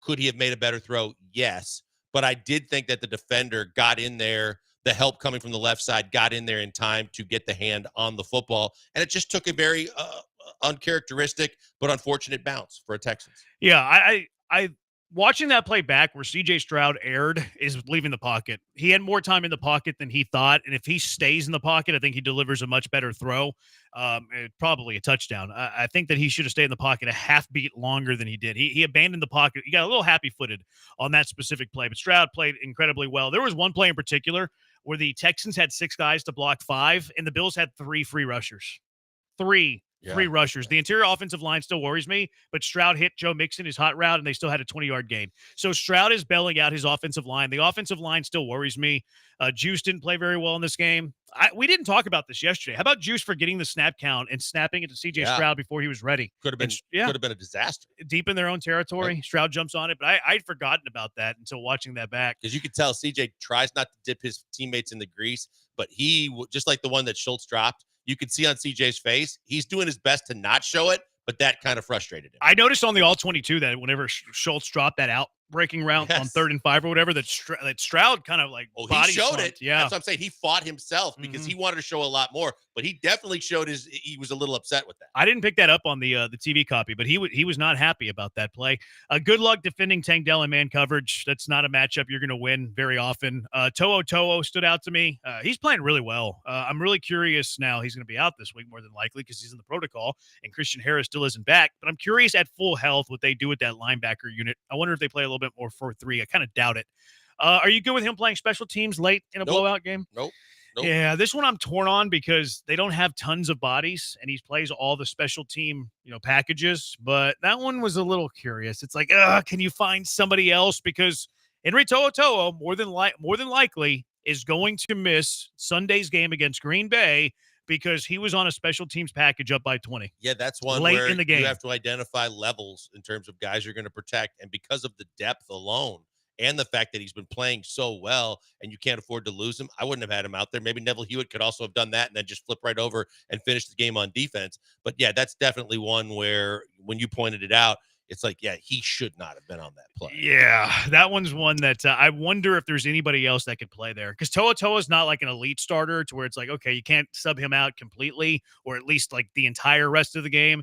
Could he have made a better throw? Yes. But I did think that the defender got in there. The help coming from the left side got in there in time to get the hand on the football. And it just took a very uncharacteristic but unfortunate bounce for a Texans. Yeah, I watching that play back where CJ Stroud erred is leaving the pocket. He had more time in the pocket than he thought, and if he stays in the pocket, I think he delivers a much better throw, probably a touchdown. I think that he should have stayed in the pocket a half beat longer than he did. He abandoned the pocket. He got a little happy-footed on that specific play, but Stroud played incredibly well. There was one play in particular where the Texans had 6 guys to block 5, and the Bills had 3 free rushers. 3 free rushers. The interior offensive line still worries me, but Stroud hit Joe Mixon his hot route, and they still had a 20-yard gain. So Stroud is bailing out his offensive line. The offensive line still worries me. Juice didn't play very well in this game. We didn't talk about this yesterday. How about Juice forgetting the snap count and snapping it to C.J. Stroud before he was ready? Could have been a disaster. Deep in their own territory. Yep. Stroud jumps on it, but I'd forgotten about that until watching that back. Because you could tell C.J. tries not to dip his teammates in the grease, but he, just like the one that Schultz dropped, you could see on CJ's face, he's doing his best to not show it, but that kind of frustrated him. I noticed on the All-22 that whenever Schultz dropped that out-breaking route on 3rd and 5 or whatever, that Stroud kind of like he showed slumped. it. Yeah. That's what I'm saying. He fought himself because he wanted to show a lot more, but he definitely showed he was a little upset with that. I didn't pick that up on the TV copy, but he was not happy about that play. Good luck defending Tank Dell in man coverage. That's not a matchup you're going to win very often. To'o stood out to me. He's playing really well. I'm really curious now. He's going to be out this week more than likely because he's in the protocol, and Christian Harris still isn't back. But I'm curious at full health what they do with that linebacker unit. I wonder if they play a little bit more 4-3. I kind of doubt it. Are you good with him playing special teams late in a blowout game? Nope. Yeah, this one I'm torn on because they don't have tons of bodies, and he plays all the special team, packages. But that one was a little curious. It's like, can you find somebody else? Because Henry To'o more than likely is going to miss Sunday's game against Green Bay because he was on a special teams package up by 20. Yeah, that's one late where in the game. You have to identify levels in terms of guys you're going to protect, and because of the depth alone. And the fact that he's been playing so well and you can't afford to lose him, I wouldn't have had him out there. Maybe Neville Hewitt could also have done that and then just flip right over and finish the game on defense. But yeah, that's definitely one where when you pointed it out, it's like, yeah, he should not have been on that play. Yeah, that one's one that I wonder if there's anybody else that could play there. Because To'o is not like an elite starter to where it's like, okay, you can't sub him out completely or at least like the entire rest of the game.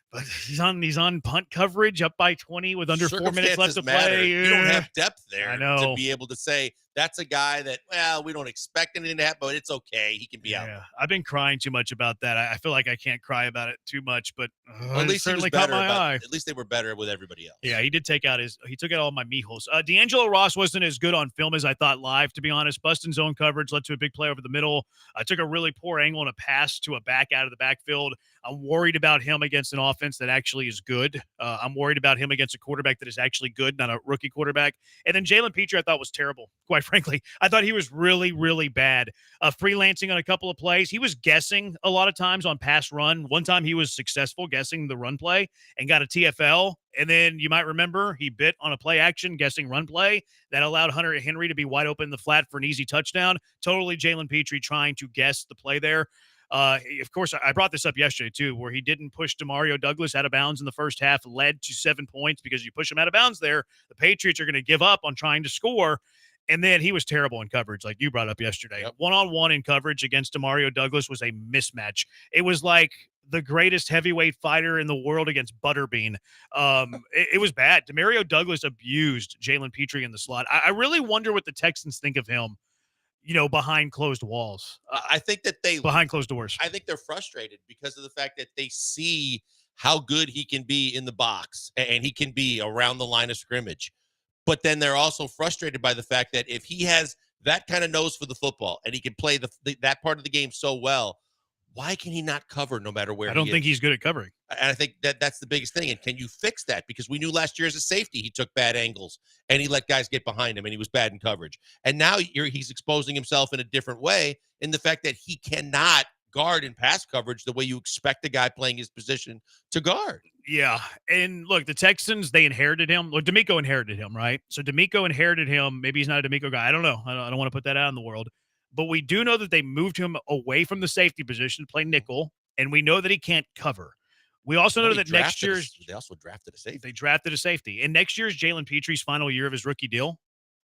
But he's on punt coverage up by 20 with under 4 minutes left to play. You don't have depth there I know. to be able to say that's a guy that, well, we don't expect anything to happen, but it's okay. He can be out. I've been crying too much about that. I feel like I can't cry about it too much, but well, at least certainly caught my eye. At least they were better with everybody else. Yeah, he took out all my mijos. D'Angelo Ross wasn't as good on film as I thought live, to be honest. Busting zone coverage led to a big play over the middle. I took a really poor angle and a pass to a back out of the backfield. I'm worried about him against an offense that actually is good. I'm worried about him against a quarterback that is actually good, not a rookie quarterback. And then Jalen Petrie I thought was terrible, quite frankly. I thought he was really, really bad. Freelancing on a couple of plays. He was guessing a lot of times on pass run. One time he was successful guessing the run play and got a TFL. And then you might remember he bit on a play action guessing run play that allowed Hunter Henry to be wide open in the flat for an easy touchdown. Totally Jalen Petrie trying to guess the play there. Of course, I brought this up yesterday, too, where he didn't push Demario Douglas out of bounds in the first half, led to 7 points because you push him out of bounds there. The Patriots are going to give up on trying to score. And then he was terrible in coverage, like you brought up yesterday. Yep. One-on-one in coverage against Demario Douglas was a mismatch. It was like the greatest heavyweight fighter in the world against Butterbean. It was bad. Demario Douglas abused Jalen Petrie in the slot. I really wonder what the Texans think of him. Behind closed walls. I think that behind closed doors. I think they're frustrated because of the fact that they see how good he can be in the box and he can be around the line of scrimmage. But then they're also frustrated by the fact that if he has that kind of nose for the football and he can play that part of the game so well, why can he not cover no matter where he is? I don't think he's good at covering. And I think that's the biggest thing. And can you fix that? Because we knew last year as a safety, he took bad angles and he let guys get behind him and he was bad in coverage. And now he's exposing himself in a different way in the fact that he cannot guard in pass coverage the way you expect a guy playing his position to guard. Yeah. And look, the Texans, they inherited him. Well, D'Amico inherited him, right? So D'Amico inherited him. Maybe he's not a D'Amico guy. I don't know. I don't want to put that out in the world. But we do know that they moved him away from the safety position to play nickel, and we know that he can't cover. We also know that next year's they also drafted a safety. They drafted a safety. And next year's Jalen Petrie's final year of his rookie deal.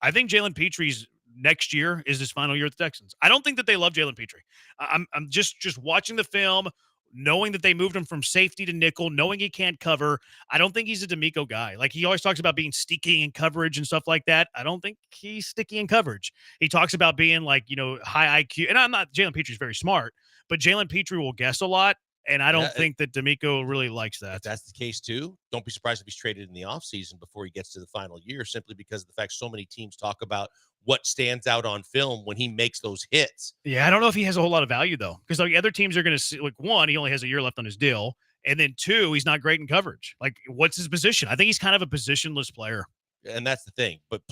I think Jalen Petrie's next year is his final year at the Texans. I don't think that they love Jalen Petrie. I'm just watching the film, knowing that they moved him from safety to nickel, knowing he can't cover. I don't think he's a D'Amico guy. Like, he always talks about being sticky in coverage and stuff like that. I don't think he's sticky in coverage. He talks about being like, high IQ. And I'm not, Jalen Petry's very smart, but Jalen Petry will guess a lot. And I don't think that D'Amico really likes that. If that's the case too, don't be surprised if he's traded in the offseason before he gets to the final year, simply because of the fact so many teams talk about what stands out on film when he makes those hits. Yeah, I don't know if he has a whole lot of value, though, because like other teams are going to see, like, one, he only has a year left on his deal, and then two, he's not great in coverage. Like, what's his position? I think he's kind of a positionless player. And that's the thing. But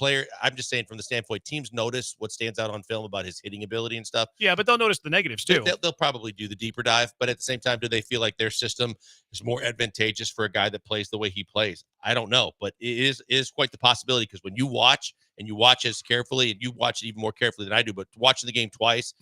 I'm just saying from the standpoint, teams notice what stands out on film about his hitting ability and stuff. Yeah, but they'll notice the negatives too. They'll probably do the deeper dive. But at the same time, do they feel like their system is more advantageous for a guy that plays the way he plays? I don't know. But it is quite the possibility, because when you watch as carefully, and you watch it even more carefully than I do, but watching the game twice,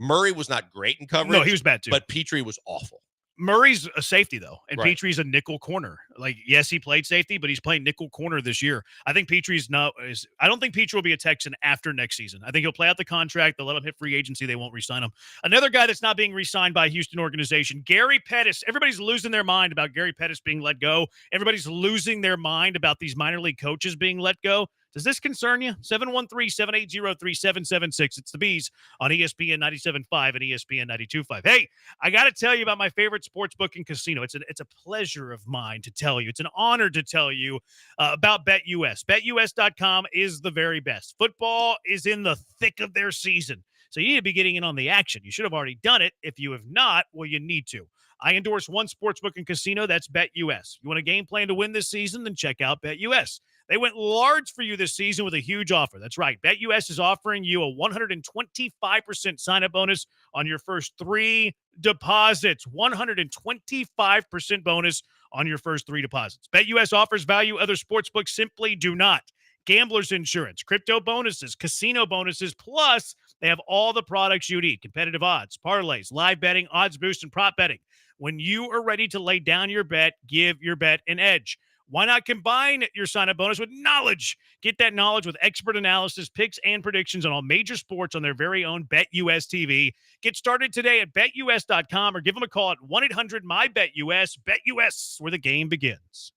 Murray was not great in coverage. No, he was bad too. But Petry was awful. Murray's a safety, though, and Right. Petry's a nickel corner. Like, yes, he played safety, but he's playing nickel corner this year. I think Petry's not. I don't think Petry will be a Texan after next season. I think he'll play out the contract. They'll let him hit free agency. They won't re-sign him. Another guy that's not being re-signed by a Houston organization, Gary Pettis. Everybody's losing their mind about Gary Pettis being let go. Everybody's losing their mind about these minor league coaches being let go. Does this concern you? 713-780-3776. It's the Bees on ESPN 97.5 and ESPN 92.5. Hey, I got to tell you about my favorite sportsbook and casino. It's a pleasure of mine to tell you. It's an honor to tell you about BetUS. BetUS.com is the very best. Football is in the thick of their season, so you need to be getting in on the action. You should have already done it. If you have not, well, you need to. I endorse one sportsbook and casino. That's BetUS. You want a game plan to win this season? Then check out BetUS. They went large for you this season with a huge offer. That's right. BetUS is offering you a 125% sign-up bonus on your first 3 deposits. 125% bonus on your first 3 deposits. BetUS offers value other sportsbooks simply do not. Gambler's insurance, crypto bonuses, casino bonuses, plus they have all the products you need. Competitive odds, parlays, live betting, odds boost, and prop betting. When you are ready to lay down your bet, give your bet an edge. Why not combine your sign-up bonus with knowledge? Get that knowledge with expert analysis, picks, and predictions on all major sports on their very own BetUS TV. Get started today at BetUS.com or give them a call at 1-800-MY-BETUS. BetUS, where the game begins.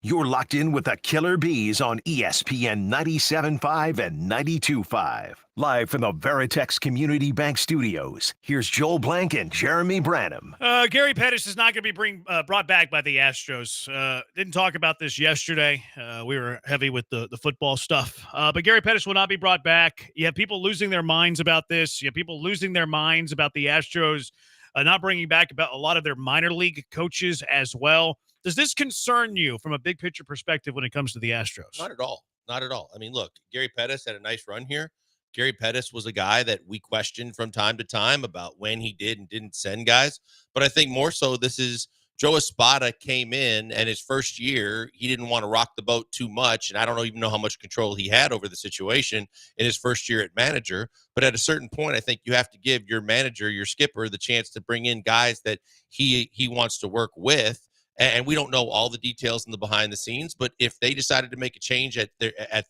You're locked in with the Killer Bees on ESPN 97.5 and 92.5. Live from the Veritex Community Bank Studios, here's Joel Blank and Jeremy Branham. Gary Pettis is not going to be brought back by the Astros. Didn't talk about this yesterday. We were heavy with the football stuff. But Gary Pettis will not be brought back. You have people losing their minds about this. You have people losing their minds about the Astros not bringing back about a lot of their minor league coaches as well. Does this concern you from a big picture perspective when it comes to the Astros? Not at all. Not at all. I mean, look, Gary Pettis had a nice run here. Gary Pettis was a guy that we questioned from time to time about when he did and didn't send guys. But I think more so this is Joe Espada came in, and his first year, he didn't want to rock the boat too much. And I don't even know how much control he had over the situation in his first year at manager. But at a certain point, I think you have to give your manager, your skipper, the chance to bring in guys that he wants to work with. And we don't know all the details in the behind the scenes, but if they decided to make a change at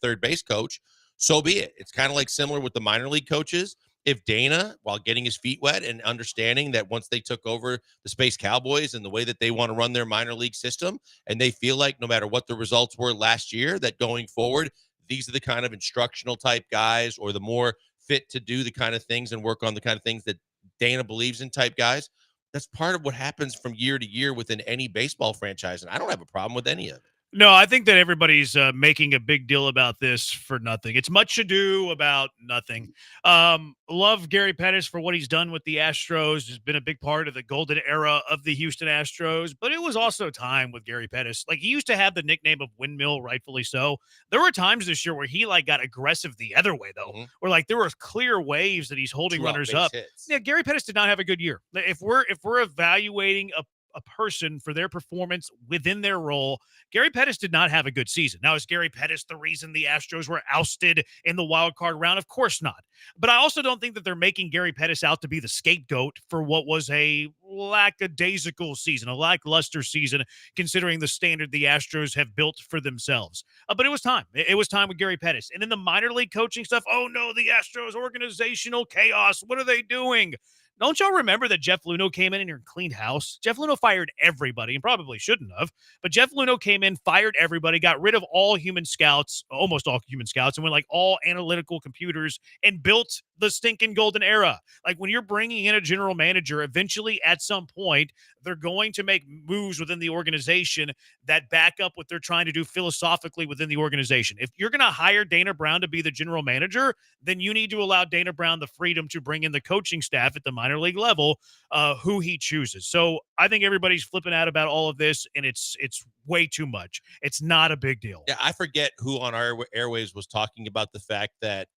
third base coach, so be it. It's kind of like similar with the minor league coaches. If Dana, while getting his feet wet and understanding that once they took over the Space Cowboys and the way that they want to run their minor league system, and they feel like no matter what the results were last year, that going forward, these are the kind of instructional type guys or the more fit to do the kind of things and work on the kind of things that Dana believes in type guys. That's part of what happens from year to year within any baseball franchise, and I don't have a problem with any of it. No, I think that everybody's making a big deal about this for nothing. It's much ado about nothing. Love Gary Pettis for what he's done with the Astros. He's been a big part of the golden era of the Houston Astros, but it was also time with Gary Pettis. Like, he used to have the nickname of Windmill, rightfully so. There were times this year where he got aggressive the other way, though, where there were clear waves that he's holding runners up. Yeah, Gary Pettis did not have a good year. If we're evaluating a person for their performance within their role, Gary Pettis did not have a good season. Now, is Gary Pettis the reason the Astros were ousted in the wild card round? Of course not. But I also don't think that they're making Gary Pettis out to be the scapegoat for what was a lackadaisical season, a lackluster season, considering the standard the Astros have built for themselves. But it was time. It was time with Gary Pettis. And then the minor league coaching stuff, oh no, the Astros organizational chaos. What are they doing? Don't y'all remember that Jeff Luhnow came in and cleaned house? Jeff Luhnow fired everybody and probably shouldn't have. But Jeff Luhnow came in, fired everybody, got rid of all human scouts, almost all human scouts, and went all analytical computers and built the stinking golden era. When you're bringing in a general manager, eventually at some point, they're going to make moves within the organization that back up what they're trying to do philosophically within the organization. If you're going to hire Dana Brown to be the general manager, then you need to allow Dana Brown the freedom to bring in the coaching staff at the minor league level, who he chooses. So I think everybody's flipping out about all of this, and it's way too much. It's not a big deal. Yeah, I forget who on our airwaves was talking about the fact that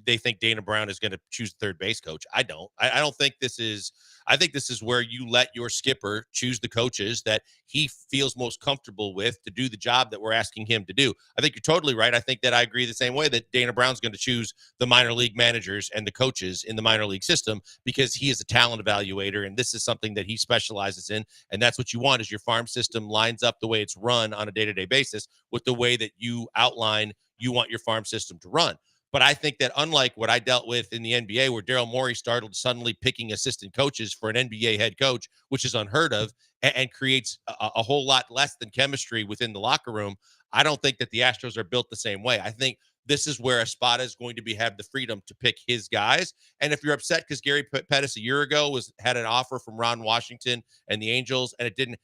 they think Dana Brown is going to choose third base coach. I don't. I don't think this is. I think this is where you let your skipper choose the coaches that he feels most comfortable with to do the job that we're asking him to do. I think you're totally right. I think that I agree the same way that Dana Brown's going to choose the minor league managers and the coaches in the minor league system because he is a talent evaluator, and this is something that he specializes in. And that's what you want is your farm system lines up the way it's run on a day-to-day basis with the way that you outline you want your farm system to run. But I think that unlike what I dealt with in the NBA, where Daryl Morey started suddenly picking assistant coaches for an NBA head coach, which is unheard of, and creates a whole lot less than chemistry within the locker room, I don't think that the Astros are built the same way. I think this is where Espada is going to have the freedom to pick his guys. And if you're upset because Gary Pettis a year ago had an offer from Ron Washington and the Angels, and it didn't,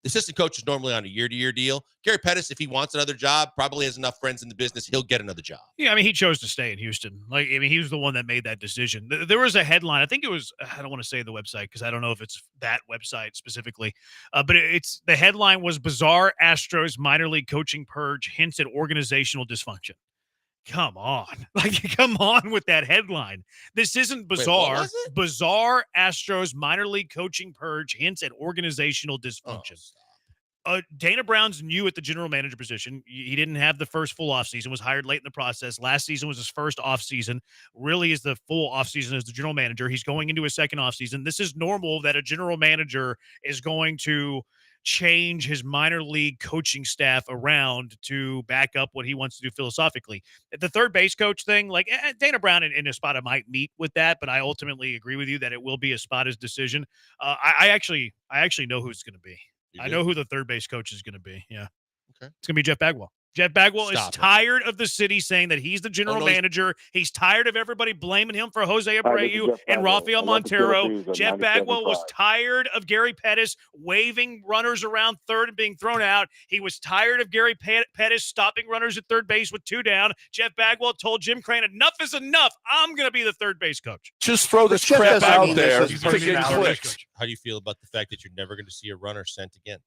the assistant coach is normally on a year-to-year deal. Gary Pettis, if he wants another job, probably has enough friends in the business, he'll get another job. Yeah, I mean, he chose to stay in Houston. He was the one that made that decision. There was a headline. I think it was, I don't want to say the website because I don't know if it's that website specifically, but the headline was Bizarre Astros Minor League Coaching Purge Hints at Organizational Dysfunction. Come on. Come on with that headline. This isn't bizarre. Wait, what was it? Bizarre Astros Minor League Coaching Purge Hints at Organizational Dysfunction. Dana Brown's new at the general manager position. He didn't have the first full offseason, was hired late in the process. Last season was his first offseason, really is the full offseason as the general manager. He's going into his second offseason. This is normal that a general manager is going to change his minor league coaching staff around to back up what he wants to do philosophically. The third base coach thing, Dana Brown and Espada might meet with that, but I ultimately agree with you that it will be Espada's decision. I actually know who it's going to be. I know who the third base coach is going to be. Yeah. Okay. It's going to be Jeff Bagwell. Jeff Bagwell Stop is it. tired of the city saying that he's the general manager. He's tired of everybody blaming him for Jose Abreu and Rafael Montero. Jeff Bagwell was tired of Gary Pettis waving runners around third and being thrown out. He was tired of Gary Pettis stopping runners at third base with 2 down. Jeff Bagwell told Jim Crane, enough is enough. I'm going to be the third base coach. Just throw this crap out there to get clicks. How do you feel about the fact that you're never going to see a runner sent again?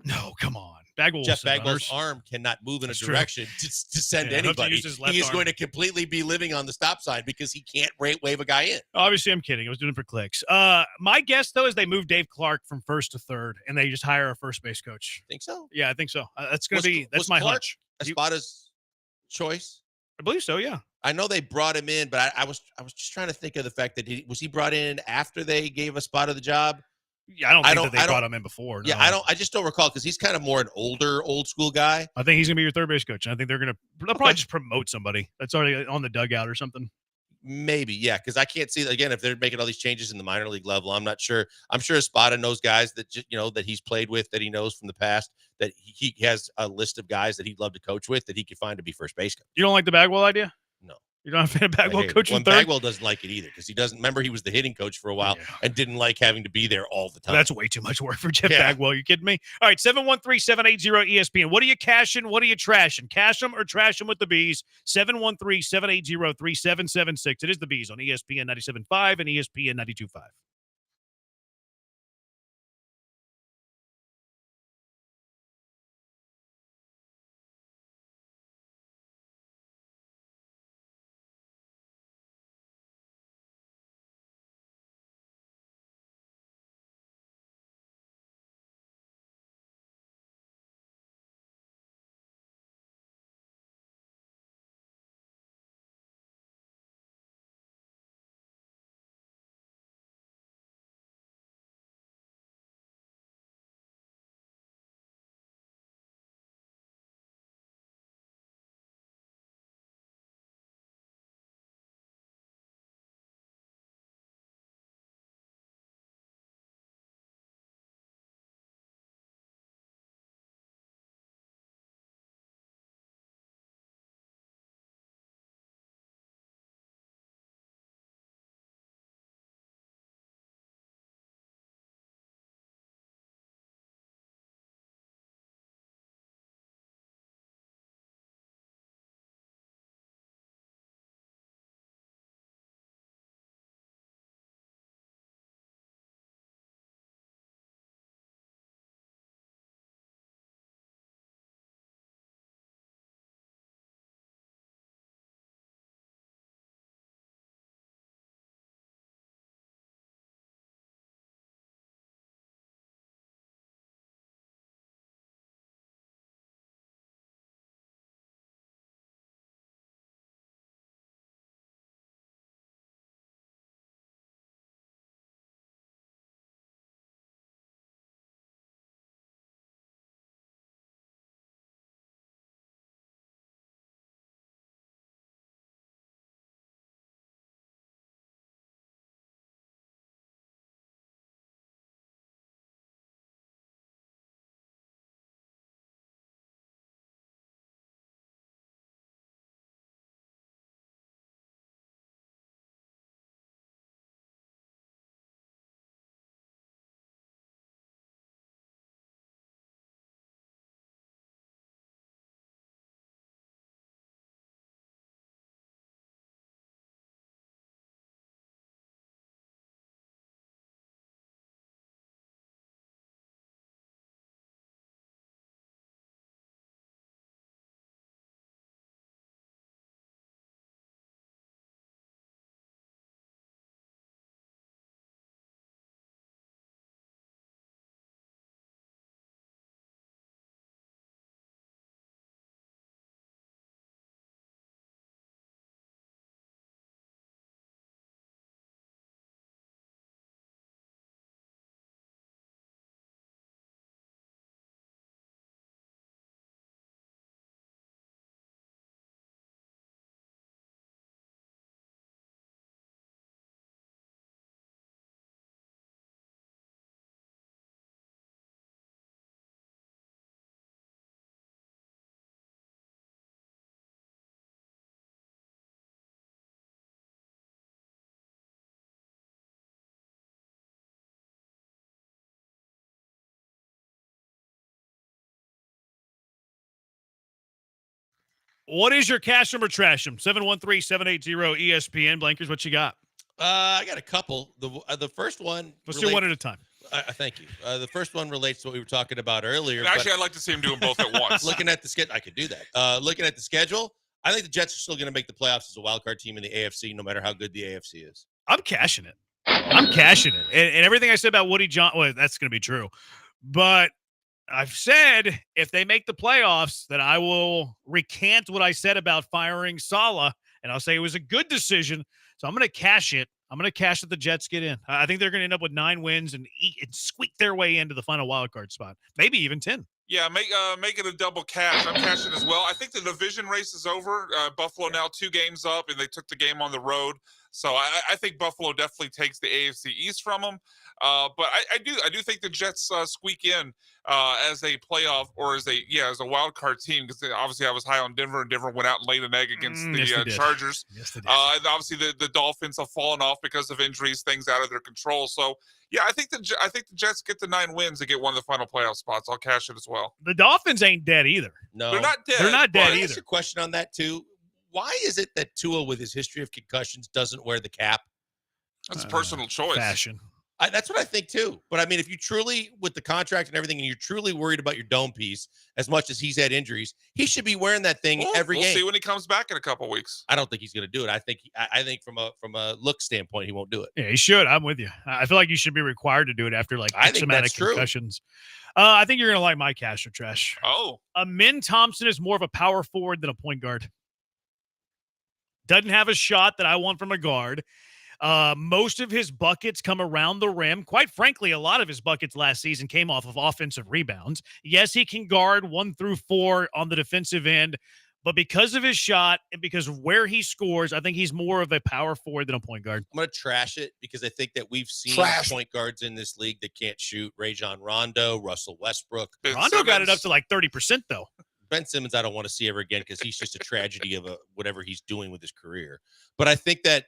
No, come on. Bagwell Jeff Bagwell's arm cannot move in a direction to send anybody. He is going to completely be living on the stop sign because he can't wave a guy in. Obviously, I'm kidding. I was doing it for clicks. My guess, though, is they move Dave Clark from first to third, and they just hire a first base coach. Think so? Yeah, I think so. That's my Clark hunch. Espada's choice? I believe so, yeah. I know they brought him in, but I was just trying to think of the fact that he brought in after they gave Espada the job? Yeah, I don't think that they brought him in before. Yeah, no. I just don't recall because he's kind of more an old school guy. I think he's gonna be your third base coach. I think they'll probably just promote somebody that's already on the dugout or something. Maybe, yeah, because I can't see again if they're making all these changes in the minor league level. I'm not sure. I'm sure Espada knows guys that that he's played with, that he knows from the past, that he has a list of guys that he'd love to coach with that he could find to be first base coach. You don't like the Bagwell idea? No. You don't have Bagwell coaching third? Bagwell doesn't like it either because he doesn't remember he was the hitting coach for a while and didn't like having to be there all the time. That's way too much work for Jeff Bagwell. You kidding me? All right, 713-780-ESPN. What are you cashing? What are you trashing? Cash them or trash them with the Bees. 713-780-3776. It is the Bees on ESPN 97.5 and ESPN 92.5. What is your cash number trash? 713-780-ESPN. Blankers, what you got? I got a couple. The first one. Let's do one at a time. Thank you. The first one relates to what we were talking about earlier. And actually, I'd like to see him do them both at once. Looking at the schedule, I could do that. Looking at the schedule, I think the Jets are still going to make the playoffs as a wild card team in the AFC, no matter how good the AFC is. I'm cashing it. And everything I said about Woody John, well, that's going to be true. But I've said if they make the playoffs, that I will recant what I said about firing Saleh, and I'll say it was a good decision. So I'm going to cash it. I'm going to cash that the Jets get in. I think they're going to end up with 9 wins and squeak their way into the final wild card spot, maybe even 10. Yeah, make it a double cash. I'm cashing as well. I think the division race is over. Buffalo now 2 games up, and they took the game on the road. So I think Buffalo definitely takes the AFC East from them. But I do think the Jets squeak in as a playoff or as a wild card team, because obviously I was high on Denver, and Denver went out and laid an egg against the Chargers. Yes, they did. And obviously the Dolphins have fallen off because of injuries, things out of their control. So yeah, I think the Jets get the 9 wins and get one of the final playoff spots. I'll cash it as well. The Dolphins ain't dead either. No, they're not dead. They're not dead Can I either. ask a question on that too? Why is it that Tua, with his history of concussions, doesn't wear the cap? That's a personal choice. Fashion. That's what I think too. But I mean, if you truly, with the contract and everything, and you're truly worried about your dome piece as much as he's had injuries, he should be wearing that thing every game. We'll see when he comes back in a couple weeks. I don't think he's going to do it. I think from a look standpoint, he won't do it. Yeah, he should. I'm with you. I feel like you should be required to do it after like I think that's true. concussions. I think you're going to like my cash or trash. Oh. Min Thompson is more of a power forward than a point guard. Doesn't have a shot that I want from a guard. Most of his buckets come around the rim. Quite frankly, a lot of his buckets last season came off of offensive rebounds. Yes, he can guard 1 through 4 on the defensive end, but because of his shot and because of where he scores, I think he's more of a power forward than a point guard. I'm going to trash it because I think that we've seen point guards in this league that can't shoot. Rajon Rondo, Russell Westbrook. Rondo got it up to like 30% though. Ben Simmons, I don't want to see ever again because he's just a tragedy of whatever he's doing with his career. But I think that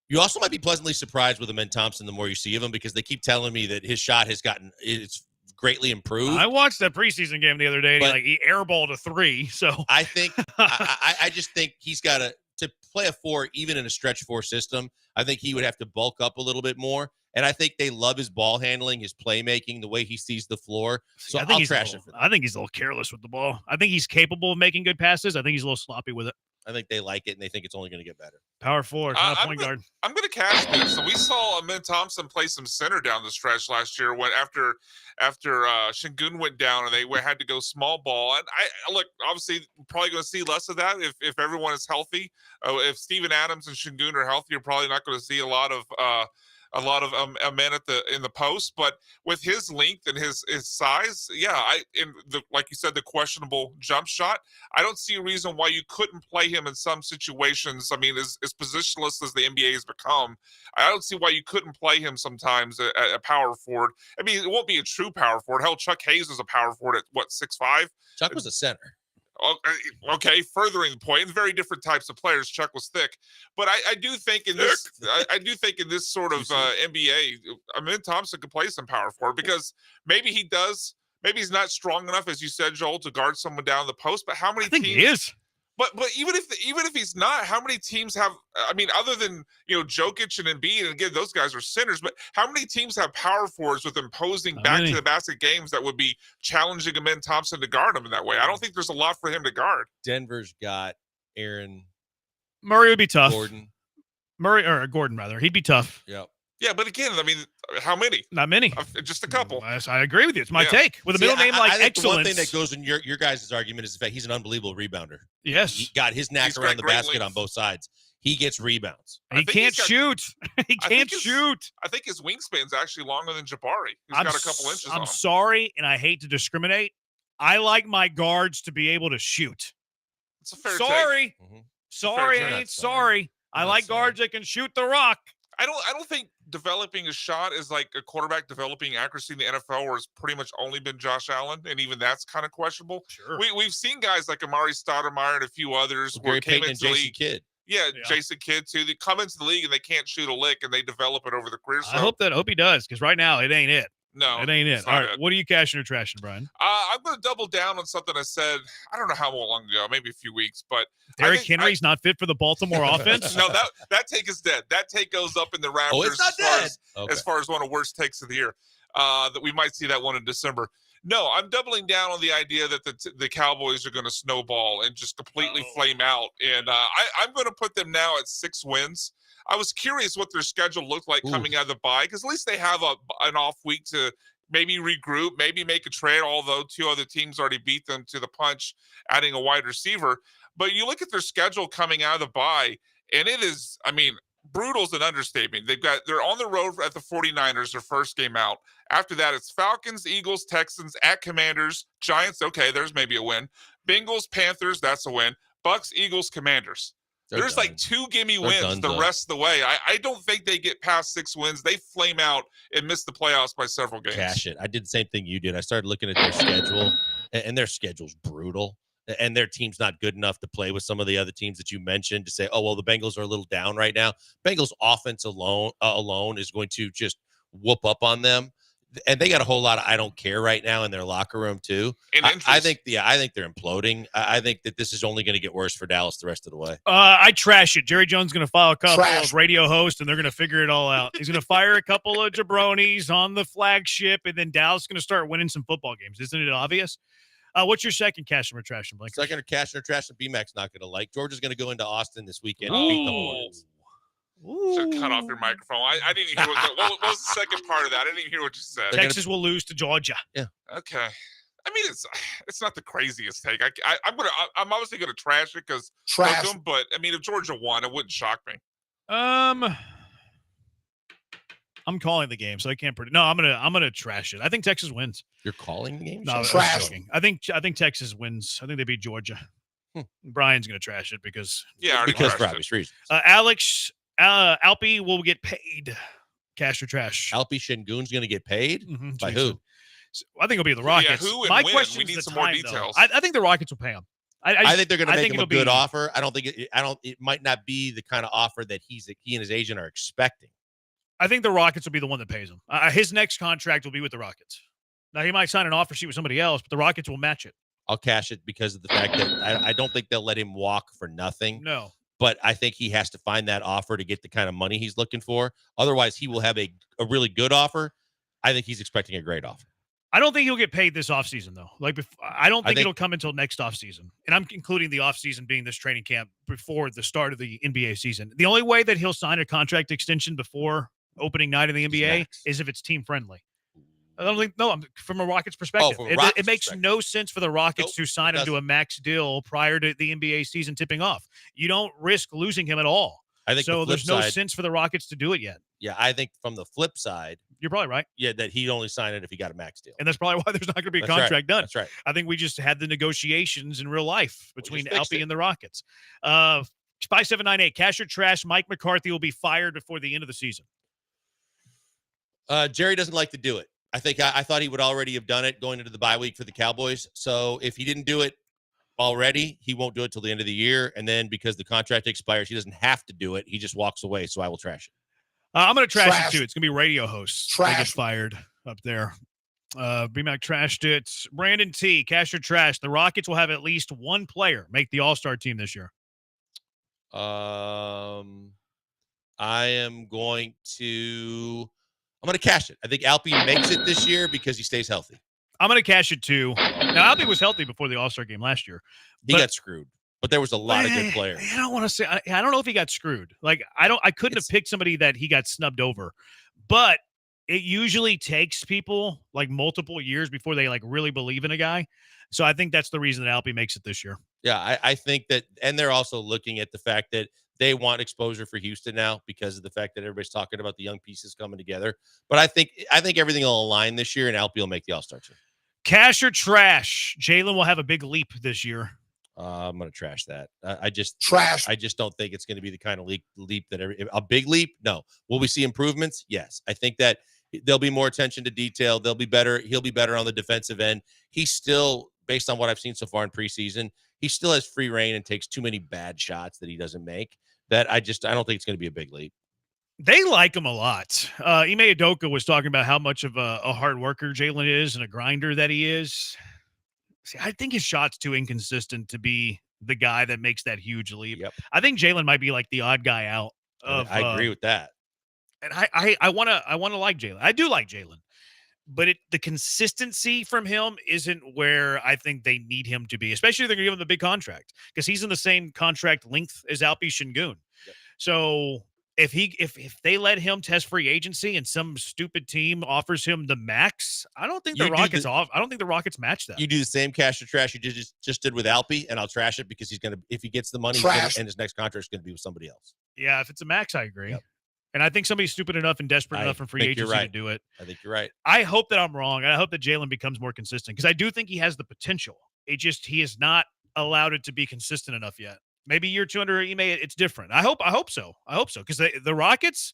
you also might be pleasantly surprised with Min Thompson the more you see of him, because they keep telling me that his shot has it's greatly improved. I watched that preseason game the other day, and he airballed a 3. So I think I just think he's got to play a 4, even in a stretch 4 system. I think he would have to bulk up a little bit more. And I think they love his ball handling, his playmaking, the way he sees the floor. So I'll trash it for that. I think he's a little careless with the ball. I think he's capable of making good passes. I think he's a little sloppy with it. I think they like it, and they think it's only going to get better. Power forward, not a point guard. I'm going to cash this. So we saw Min Thompson play some center down the stretch last year when after Şengün went down and they had to go small ball. And I look, obviously, we're probably going to see less of that if everyone is healthy. If Steven Adams and Şengün are healthy, you're probably not going to see a lot of a man in the post, but with his length and his size, like you said, the questionable jump shot, I don't see a reason why you couldn't play him in some situations. I mean, as positionless as the NBA has become, I don't see why you couldn't play him sometimes at a power forward. I mean, it won't be a true power forward. Hell, Chuck Hayes was a power forward at 6'5". Chuck was a center. Okay, furthering the point, very different types of players. Chuck was thick, but I do think in this, I do think in this sort of NBA, Min Thompson could play some power forward, because maybe he does. Maybe he's not strong enough, as you said, Joel, to guard someone down the post. But how many teams? He is. But even if he's not, how many teams have? I mean, other than Jokic and Embiid, and again, those guys are centers. But how many teams have power forwards with imposing back to the basket games that would be challenging Min Thompson to guard him in that way? I don't think there's a lot for him to guard. Denver's got Aaron Murray would be tough. Gordon, rather. He'd be tough. Yep. Yeah, but again, I mean, how many? Not many. Just a couple. I agree with you. It's my take. With a middle name like I think Excellence. The one thing that goes in your guys' argument is the fact he's an unbelievable rebounder. Yes. He got his knack around the basket on both sides. He gets rebounds. He can't shoot. He can't shoot. I think his wingspan's actually longer than Jabari. He's got a couple inches on him. I'm sorry, and I hate to discriminate. I like my guards to be able to shoot. It's a fair take. Mm-hmm. Sorry, I ain't sorry. I like guards that can shoot the rock. I don't think developing a shot is like a quarterback developing accuracy in the NFL, where it's pretty much only been Josh Allen, and even that's kind of questionable. Sure. We've seen guys like Amari Stoudemire and a few others Gary Payton and Jason Kidd. Yeah, Jason Kidd too. They come into the league and they can't shoot a lick, and they develop it over the career. So I hope he does, because right now it ain't it. No, it ain't it. it's All not right, it. what are you cashing or trashing, Brian? I'm going to double down on something I said. I don't know how long ago, maybe a few weeks, but Derrick Henry's not fit for the Baltimore offense. No, that take is dead. That take goes up in the Raptors. Oh, it's not dead. As far as one of the worst takes of the year. That we might see that one in December. No, I'm doubling down on the idea that the Cowboys are going to snowball and just completely flame out. And I'm going to put them now at 6 wins. I was curious what their schedule looked like coming out of the bye, because at least they have an off week to maybe regroup, maybe make a trade, although 2 other teams already beat them to the punch, adding a wide receiver. But you look at their schedule coming out of the bye, and it is, I mean, brutal is an understatement. They're on the road at the 49ers, their first game out. After that, it's Falcons, Eagles, Texans, at Commanders, Giants. Okay, there's maybe a win. Bengals, Panthers, that's a win. Bucks, Eagles, Commanders. There's like 2 gimme wins the rest of the way. I don't think they get past 6 wins. They flame out and miss the playoffs by several games. Cash it. I did the same thing you did. I started looking at their schedule, and their schedule's brutal. And their team's not good enough to play with some of the other teams that you mentioned to say, oh, well, the Bengals are a little down right now. Bengals offense alone is going to just whoop up on them. And they got a whole lot of I don't care right now in their locker room too. I think they're imploding. I think that this is only going to get worse for Dallas the rest of the way. I trash it. Jerry Jones is going to file a couple of radio hosts, and they're going to figure it all out. He's going to fire a couple of jabronis on the flagship, and then Dallas is going to start winning some football games. Isn't it obvious? What's your second cash or trash, Blake? Second or cash or trash, BMAC's not going to like. Georgia's going to go into Austin this weekend and beat the Hornets. Should cut off your microphone. I didn't even hear what was the second part of that? I didn't even hear what you said. Texas will lose to Georgia. Yeah. Okay. I mean, it's not the craziest take. I'm obviously gonna trash it because them, but I mean, if Georgia won, it wouldn't shock me. I'm calling the game, so I can't predict. No, I'm gonna trash it. I think Texas wins. You're calling the game? No, trash. I think Texas wins. I think they beat Georgia. Brian's gonna trash it because for obvious reasons. Alex Alpi will get paid. Cash or trash? Alpi Shingun's going to get paid by who? So I think it'll be the Rockets. Yeah, who and My when? question We is need the some time, more details. I think the Rockets will pay him. I think they're going to make him a good offer. I don't think it might not be the kind of offer that he and his agent are expecting. I think the Rockets will be the one that pays him. His next contract will be with the Rockets. Now he might sign an offer sheet with somebody else, but the Rockets will match it. I'll cash it because of the fact that I don't think they'll let him walk for nothing. No. But I think he has to find that offer to get the kind of money he's looking for. Otherwise, he will have a really good offer. I think he's expecting a great offer. I don't think he'll get paid this offseason, though. I don't think it'll come until next offseason. And I'm including the offseason being this training camp before the start of the NBA season. The only way that he'll sign a contract extension before opening night in the NBA is if it's team friendly. I don't think, no, from a Rockets perspective. It makes no sense for the Rockets to sign him to a max deal prior to the NBA season tipping off. You don't risk losing him at all. I think so. There's no sense for the Rockets to do it yet. Yeah, I think from the flip side, you're probably right. Yeah, that he'd only sign it if he got a max deal. And that's probably why there's not going to be a contract done. That's right. I think we just had the negotiations in real life between Alpi and the Rockets. 5798, cash or trash, Mike McCarthy will be fired before the end of the season. Jerry doesn't like to do it. I thought he would already have done it going into the bye week for the Cowboys. So if he didn't do it already, he won't do it till the end of the year. And then because the contract expires, he doesn't have to do it. He just walks away. So I will trash it. I'm going to trash it too. It's going to be radio hosts. They get fired up there. BMAC trashed it. Brandon T, cash or trash. The Rockets will have at least one player make the All-Star team this year. I am going to cash it. I think Alpi makes it this year because he stays healthy. I'm going to cash it too. Now, Alpi was healthy before the All-Star game last year. He got screwed, but there was a lot of good players. I don't want to say. I don't know if he got screwed. I couldn't have picked somebody that he got snubbed over, but it usually takes people multiple years before they really believe in a guy. So I think that's the reason that Alpi makes it this year. Yeah, I think that, and they're also looking at the fact that they want exposure for Houston now because of the fact that everybody's talking about the young pieces coming together. But I think everything will align this year, and Alpi will make the All-Star team. Cash or trash? Jalen will have a big leap this year. I'm going to trash that. I just don't think it's going to be the kind of leap that a big leap. No. Will we see improvements? Yes. I think that there'll be more attention to detail. They'll be better. He'll be better on the defensive end. He's still, based on what I've seen so far in preseason, he still has free reign and takes too many bad shots that he doesn't make. That I don't think it's going to be a big leap. They like him a lot. Ime Udoka was talking about how much of a hard worker Jalen is and a grinder that he is. See, I think his shot's too inconsistent to be the guy that makes that huge leap. Yep. I think Jalen might be like the odd guy out. I agree with that. And I wanna like Jalen. I do like Jalen, but the consistency from him isn't where I think they need him to be, especially if they're gonna give him the big contract because he's in the same contract length as Alpi Şengün. Yep. So if they let him test free agency and some stupid team offers him the max, I don't think the Rockets match that. You do the same cash or trash you just did with Alpi, and I'll trash it because if he gets the money, and his next contract is gonna be with somebody else. Yeah, if it's a max, I agree. Yep. And I think somebody's stupid enough and desperate enough in free agency to do it. I think you're right. I hope that I'm wrong. And I hope that Jalen becomes more consistent because I do think he has the potential. He has not allowed it to be consistent enough yet. Maybe year 2 under Ime, it's different. I hope so. Because the Rockets,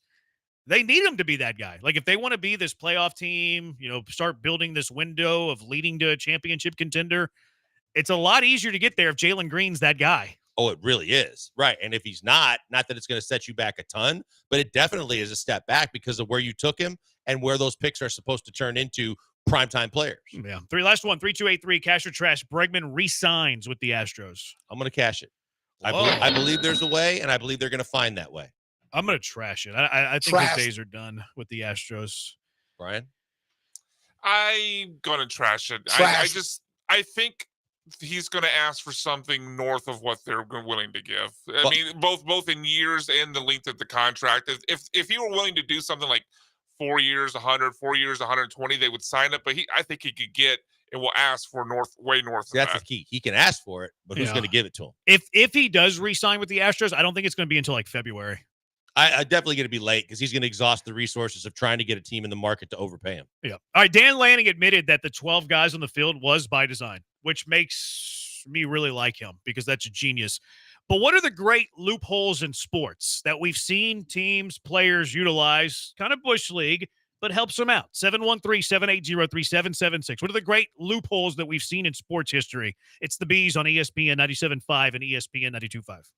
they need him to be that guy. Like if they want to be this playoff team, start building this window of leading to a championship contender, it's a lot easier to get there if Jalen Green's that guy. Oh, it really is. Right. And if he's not that it's going to set you back a ton, but it definitely is a step back because of where you took him and where those picks are supposed to turn into primetime players. Yeah. Last one, 3283, cash or trash. Bregman re-signs with the Astros. I'm going to cash it. I believe there's a way, and I believe they're going to find that way. I'm going to trash it. I think his days are done with the Astros. Brian? I'm going to trash it. I think he's going to ask for something north of what they're willing to give. I mean, both in years and the length of the contract. If he were willing to do something like 4 years, 100, 4 years, 120, they would sign it. But I think he could get and will ask for way north. That's the key. He can ask for it, but who's going to give it to him? If he does re-sign with the Astros, I don't think it's going to be until like February. I definitely going to be late because he's going to exhaust the resources of trying to get a team in the market to overpay him. Yeah. All right. Dan Lanning admitted that the 12 guys on the field was by design, which makes me really like him because that's a genius. But what are the great loopholes in sports that we've seen teams, players utilize, kind of Bush League, but helps them out? 713-780-3776. What are the great loopholes that we've seen in sports history? It's the Bees on ESPN 97.5 and ESPN 92.5.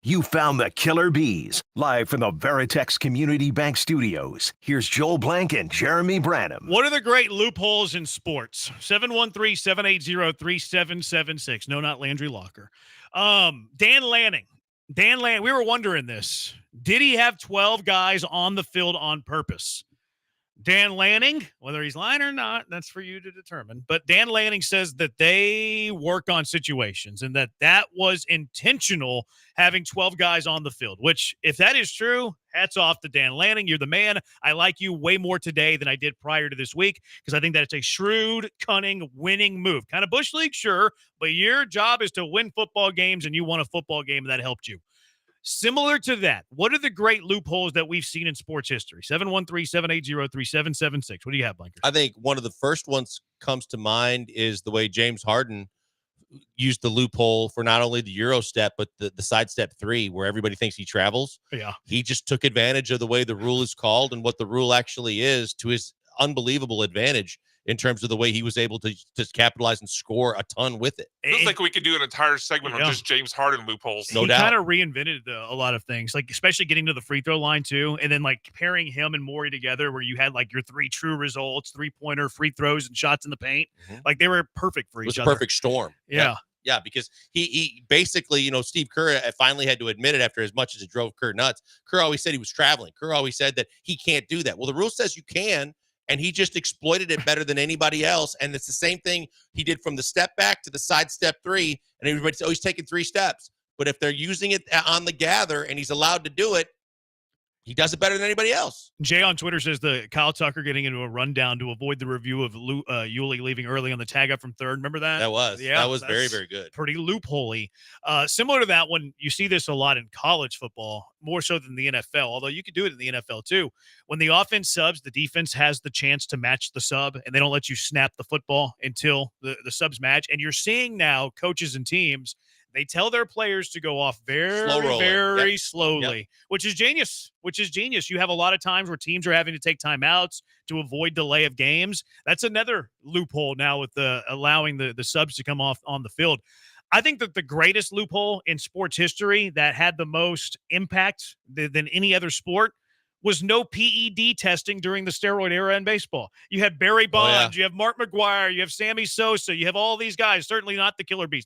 You found the Killer Bees, live from the Veritex Community Bank Studios. Here's Joel Blank and Jeremy Branham. What are the great loopholes in sports? 713-780-3776. No, not Landry Locker. Dan Lanning. We were wondering this. Did he have 12 guys on the field on purpose? Dan Lanning, whether he's lying or not, that's for you to determine. But Dan Lanning says that they work on situations and that was intentional, having 12 guys on the field, which, if that is true, hats off to Dan Lanning. You're the man. I like you way more today than I did prior to this week because I think that it's a shrewd, cunning, winning move. Kind of Bush League, sure, but your job is to win football games, and you won a football game, and that helped you. Similar to that, what are the great loopholes that we've seen in sports history? 713-780-3776. What do you have, Blanker? I think one of the first ones comes to mind is the way James Harden used the loophole for not only the Euro step, but the sidestep 3, where everybody thinks he travels. Yeah. He just took advantage of the way the rule is called and what the rule actually is to his unbelievable advantage in terms of the way he was able to capitalize and score a ton with it. Feels like we could do an entire segment on just James Harden loopholes. No he doubt. kind of reinvented a lot of things, like especially getting to the free throw line too, and then like pairing him and Morey together, where you had like your 3 true results, 3-pointer free throws and shots in the paint. Like they were perfect for each other. It was a perfect storm. Yeah. Yeah, because he basically, Steve Kerr finally had to admit it after as much as it drove Kerr nuts. Kerr always said he was traveling. Kerr always said that he can't do that. Well, the rule says you can, and he just exploited it better than anybody else. And it's the same thing he did from the step back to the side step 3. And everybody says, oh, he's taking 3 steps. But if they're using it on the gather and he's allowed to do it, he does it better than anybody else. Jay on Twitter says the Kyle Tucker getting into a rundown to avoid the review of Yuli leaving early on the tag up from third. Remember that? That was very, very good. Pretty loophole-y. Similar to that one, you see this a lot in college football, more so than the NFL, although you could do it in the NFL too. When the offense subs, the defense has the chance to match the sub, and they don't let you snap the football until the subs match. And you're seeing now coaches and teams, they tell their players to go off very slowly, which is genius. You have a lot of times where teams are having to take timeouts to avoid delay of games. That's another loophole now with allowing the subs to come off on the field. I think that the greatest loophole in sports history that had the most impact than any other sport was no PED testing during the steroid era in baseball. You had Barry Bonds, you have Mark McGwire, you have Sammy Sosa, you have all these guys, certainly not the Killer Bees,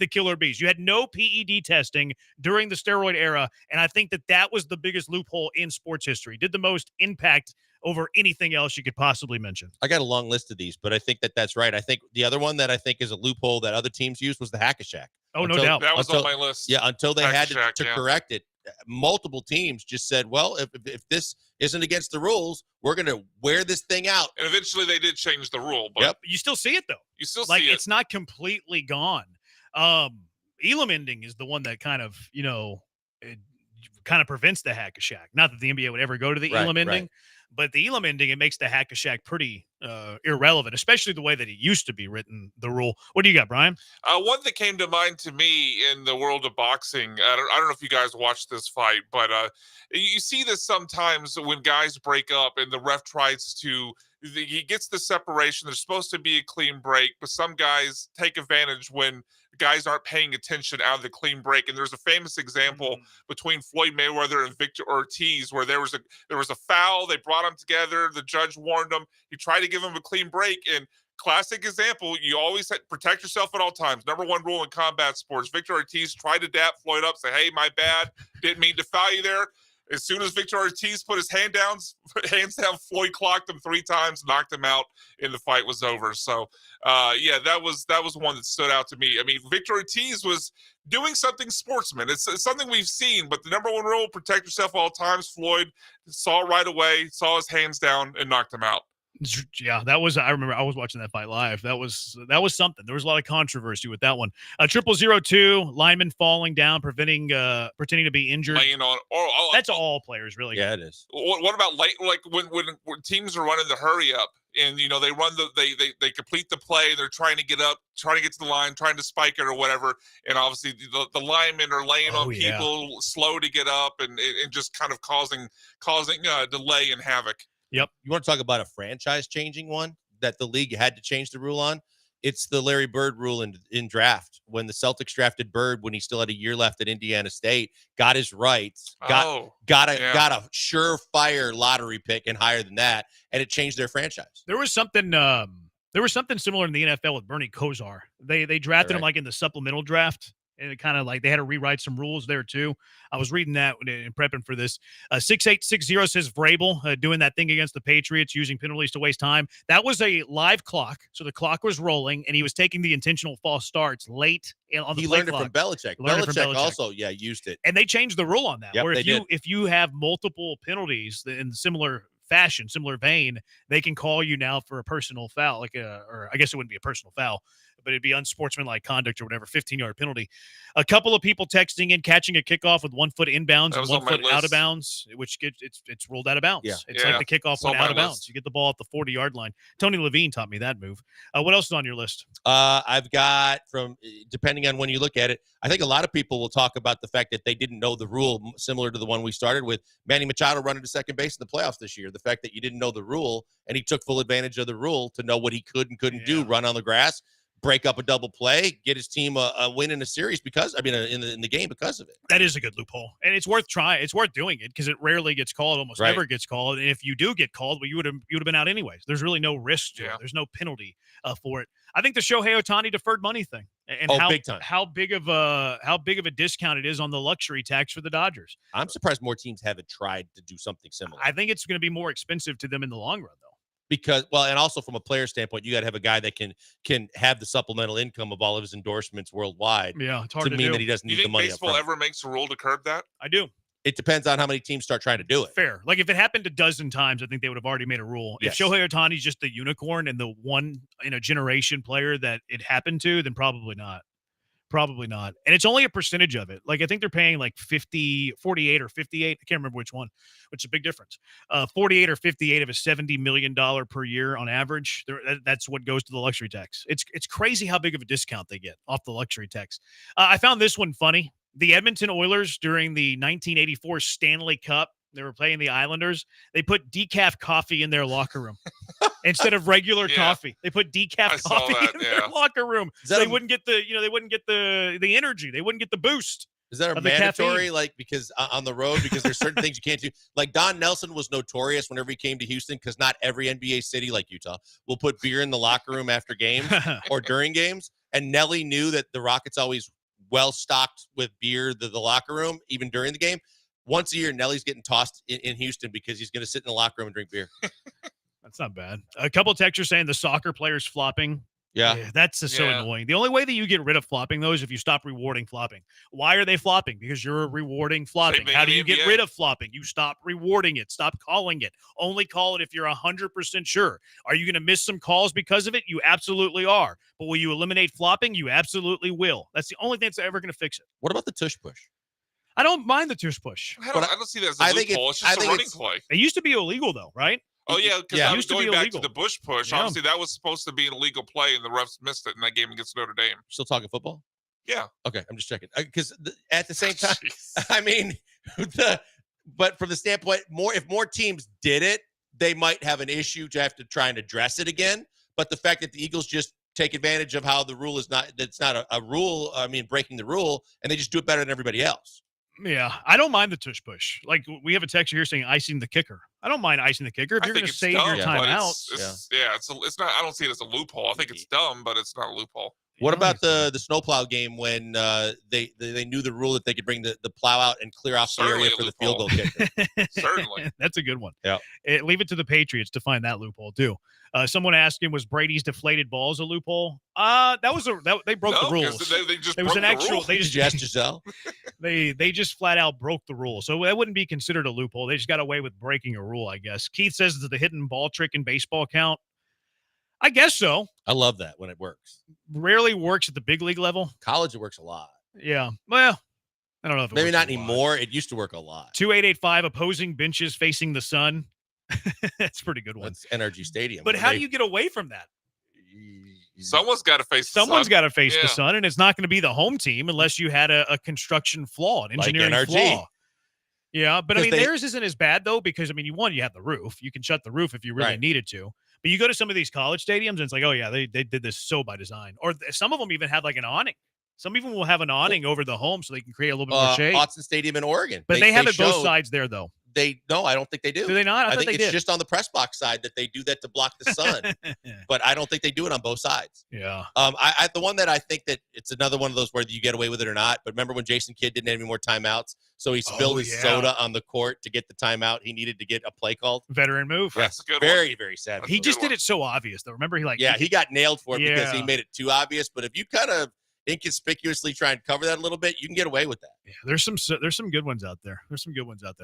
the Killer Bees. You had no PED testing during the steroid era, and I think that was the biggest loophole in sports history. Did the most impact over anything else you could possibly mention. I got a long list of these, but I think that's right. I think the other one that I think is a loophole that other teams used was the Hack-a-Shack. Oh, no doubt. That was on my list. Yeah, until they had to correct it. Multiple teams just said, well, if this isn't against the rules, we're going to wear this thing out. And eventually they did change the rule. But you still see it, though. You still see it. It's not completely gone. Elam ending is the one that kind of, it kind of prevents the Hack-a-Shack. Not that the NBA would ever go to the Elam ending, but the Elam ending, it makes the Hack-a-Shack pretty irrelevant, especially the way that it used to be written, the rule. What do you got, Brian? One that came to mind to me in the world of boxing, I don't know if you guys watched this fight, but you see this sometimes when guys break up and the ref tries to, he gets the separation. There's supposed to be a clean break, but some guys take advantage when guys aren't paying attention out of the clean break. And there's a famous example between Floyd Mayweather and Victor Ortiz where there was a foul. They brought them together. The judge warned them. He tried to give him a clean break. And classic example, you always protect yourself at all times. Number 1 rule in combat sports. Victor Ortiz tried to dap Floyd up, say, hey, my bad. Didn't mean to foul you there. As soon as Victor Ortiz put his hands down, Floyd clocked him 3 times, knocked him out, and the fight was over. So, that was one that stood out to me. I mean, Victor Ortiz was doing something sportsman. It's something we've seen, but the number 1 rule, protect yourself at all times. Floyd saw it right away, saw his hands down, and knocked him out. Yeah, I remember I was watching that fight live. That was something. There was a lot of controversy with that one. 0002, lineman falling down, pretending to be injured. Laying on. That's all players, really. Yeah, it is. What about when teams are running the hurry up and they run they complete the play, they're trying to get up, trying to get to the line, trying to spike it or whatever, and obviously the linemen are laying on people, slow to get up, and just kind of causing delay and havoc. Yep. You want to talk about a franchise changing one that the league had to change the rule on? It's the Larry Bird rule in draft. When the Celtics drafted Bird when he still had a year left at Indiana State, got his rights, got a surefire lottery pick and higher than that, and it changed their franchise. There was something similar in the NFL with Bernie Kosar. They drafted him like in the supplemental draft. And it kind of like they had to rewrite some rules there too. I was reading that and prepping for this. 6860 says Vrabel doing that thing against the Patriots, using penalties to waste time. That was a live clock, so the clock was rolling, and he was taking the intentional false starts late on the play learned clock. It from Belichick. Belichick also, used it. And they changed the rule on that. Yep, where they did. if you have multiple penalties in similar fashion, similar vein, they can call you now for a personal foul, or I guess it wouldn't be a personal foul, but it'd be unsportsmanlike conduct or whatever, 15-yard penalty. A couple of people texting in, catching a kickoff with 1 foot inbounds and 1 foot out of bounds, which it's ruled out of bounds. Yeah. It's like the kickoff went out of bounds. You get the ball at the 40-yard line. Tony Levine taught me that move. What else is on your list? I've got, from depending on when you look at it, I think a lot of people will talk about the fact that they didn't know the rule, similar to the one we started with. Manny Machado running to second base in the playoffs this year. The fact that you didn't know the rule, and he took full advantage of the rule to know what he could and couldn't do, run on the grass, break up a double play, get his team a win in a series in the game because of it. That is a good loophole, and it's worth trying. It's worth doing it because it rarely gets called, almost never gets called. And if you do get called, well, you would have been out anyways. There's really no risk to it. There's no penalty for it. I think the Shohei Ohtani deferred money thing, and big time. how big of a discount it is on the luxury tax for the Dodgers. I'm surprised more teams haven't tried to do something similar. I think it's going to be more expensive to them in the long run, though. Because, and also from a player standpoint, you got to have a guy that can have the supplemental income of all of his endorsements worldwide. Yeah, it's hard to mean do. that he doesn't You need the think money. baseball ever makes a rule to curb that? I do. It depends on how many teams start trying to do it. Fair. Like if it happened a dozen times, I think they would have already made a rule. Yes. If Shohei Ohtani's just the unicorn and the one in a generation player that it happened to, then probably not. Probably not. And it's only a percentage of it. Like I think they're paying like 48 or 58. I can't remember which one, which is a big difference. 48 or 58 of a $70 million per year on average. That's what goes to the luxury tax. It's crazy how big of a discount they get off the luxury tax. I found this one funny. The Edmonton Oilers during the 1984 Stanley Cup, they were playing the Islanders. They put decaf coffee in their locker room instead of regular coffee. They put decaf coffee in their locker room, so they wouldn't get the energy. They wouldn't get the boost. Is that a mandatory? Like because on the road, because there's certain things you can't do. Like Don Nelson was notorious whenever he came to Houston, because not every NBA city like Utah will put beer in the locker room after games or during games. And Nelly knew that the Rockets always well stocked with beer the locker room even during the game. Once a year, Nelly's getting tossed in Houston because he's going to sit in the locker room and drink beer. That's not bad. A couple of textures saying the soccer players flopping. Yeah, that's so annoying. The only way that you get rid of flopping, though, is if you stop rewarding flopping. Why are they flopping? Because you're rewarding flopping. How do you get rid of flopping? You stop rewarding it. Stop calling it. Only call it if you're 100% sure. Are you going to miss some calls because of it? You absolutely are. But will you eliminate flopping? You absolutely will. That's the only thing that's ever going to fix it. What about the tush push? I don't mind the tush push. I don't see that as a loophole. It's just a running play. It used to be illegal, though, right? Oh, yeah, because I was going back to the Bush push. Yeah. Obviously, that was supposed to be an illegal play, and the refs missed it in that game against Notre Dame. Still talking football? Yeah. Okay, I'm just checking. Because at the same time, I mean, but from the standpoint, if more teams did it, they might have an issue to have to try and address it again. But the fact that the Eagles just take advantage of how the rule is that's not a rule, breaking the rule, and they just do it better than everybody else. Yeah, I don't mind the tush push. Like we have a texture here saying icing the kicker. I don't mind icing the kicker if you're going to save your time out. It's not. I don't see it as a loophole. I think it's dumb, but it's not a loophole. What about the snowplow game when they knew the rule that they could bring the plow out and clear off the area for the field goal kicker? Certainly, that's a good one. Yeah, leave it to the Patriots to find that loophole too. Someone asking, was Brady's deflated balls a loophole? They broke the rules. They just there was an actual. Rule. They just Giselle. they just flat out broke the rule, so that wouldn't be considered a loophole. They just got away with breaking a rule, I guess. Keith says, does the hidden ball trick in baseball count? I guess so. I love that when it works. Rarely works at the big league level. College, it works a lot. Yeah. Well, I don't know if it maybe works not anymore. It used to work a lot. 2885 opposing benches facing the sun. That's a pretty good one. That's NRG Stadium. But how do you get away from that? Someone's got to face the Someone's sun. got to face the sun, and it's not going to be the home team unless you had a construction flaw, an engineering like flaw. Yeah, but I mean, they- theirs isn't as bad though because I mean, you have the roof. You can shut the roof if you really Right. needed to. But you go to some of these college stadiums, and it's like, oh yeah, they did this so by design. Or some of them even have like an awning. Some even will have an awning over the home so they can create a little bit more shade. Autzen Stadium in Oregon. But they have it both sides there, though. No, I don't think they do. Do they not? I thought think they it's did. just on the press box side that they do that to block the sun. But I don't think they do it on both sides. Yeah. The one that I think that it's another one of those whether you get away with it or not. But remember when Jason Kidd didn't have any more timeouts, so he spilled his soda on the court to get the timeout. He needed to get a play called. Veteran move. Yes, very, very sad. He just did it so obvious, though. Remember, he got nailed for it because he made it too obvious. But if you kind of inconspicuously try and cover that a little bit, you can get away with that. Yeah, there's some good ones out there. All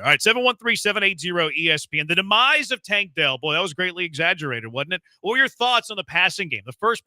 right, 713-780-ESPN. The demise of Tank Dell. Boy, that was greatly exaggerated, wasn't it? What were your thoughts on the passing game? The first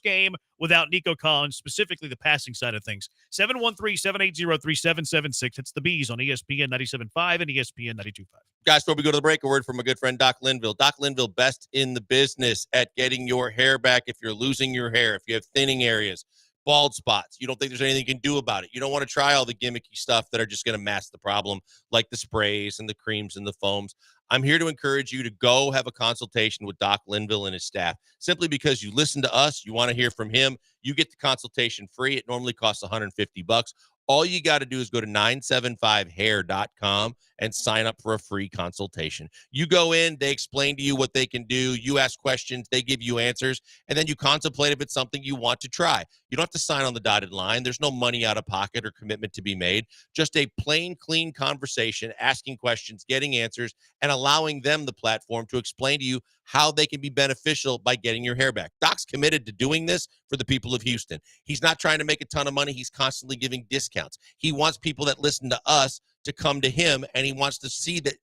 game without Nico Collins, specifically the passing side of things. 713-780-3776. It's the Bees on ESPN 97.5 and ESPN 92.5. Guys, before we go to the break, a word from my good friend Doc Linville. Doc Linville, best in the business at getting your hair back if you're losing your hair, if you have thinning areas, bald spots. You don't think there's anything you can do about it. You don't want to try all the gimmicky stuff that are just going to mask the problem, like the sprays and the creams and the foams. I'm here to encourage you to go have a consultation with Doc Linville and his staff. Simply because you listen to us, you want to hear from him, you get the consultation free. It normally costs $150. All you got to do is go to 975hair.com and sign up for a free consultation. You go in, they explain to you what they can do. You ask questions, they give you answers, and then you contemplate if it's something you want to try. You don't have to sign on the dotted line. There's no money out of pocket or commitment to be made. Just a plain, clean conversation, asking questions, getting answers, and allowing them the platform to explain to you how they can be beneficial by getting your hair back. Doc's committed to doing this for the people of Houston. He's not trying to make a ton of money. He's constantly giving discounts. He wants people that listen to us to come to him, and he wants to see that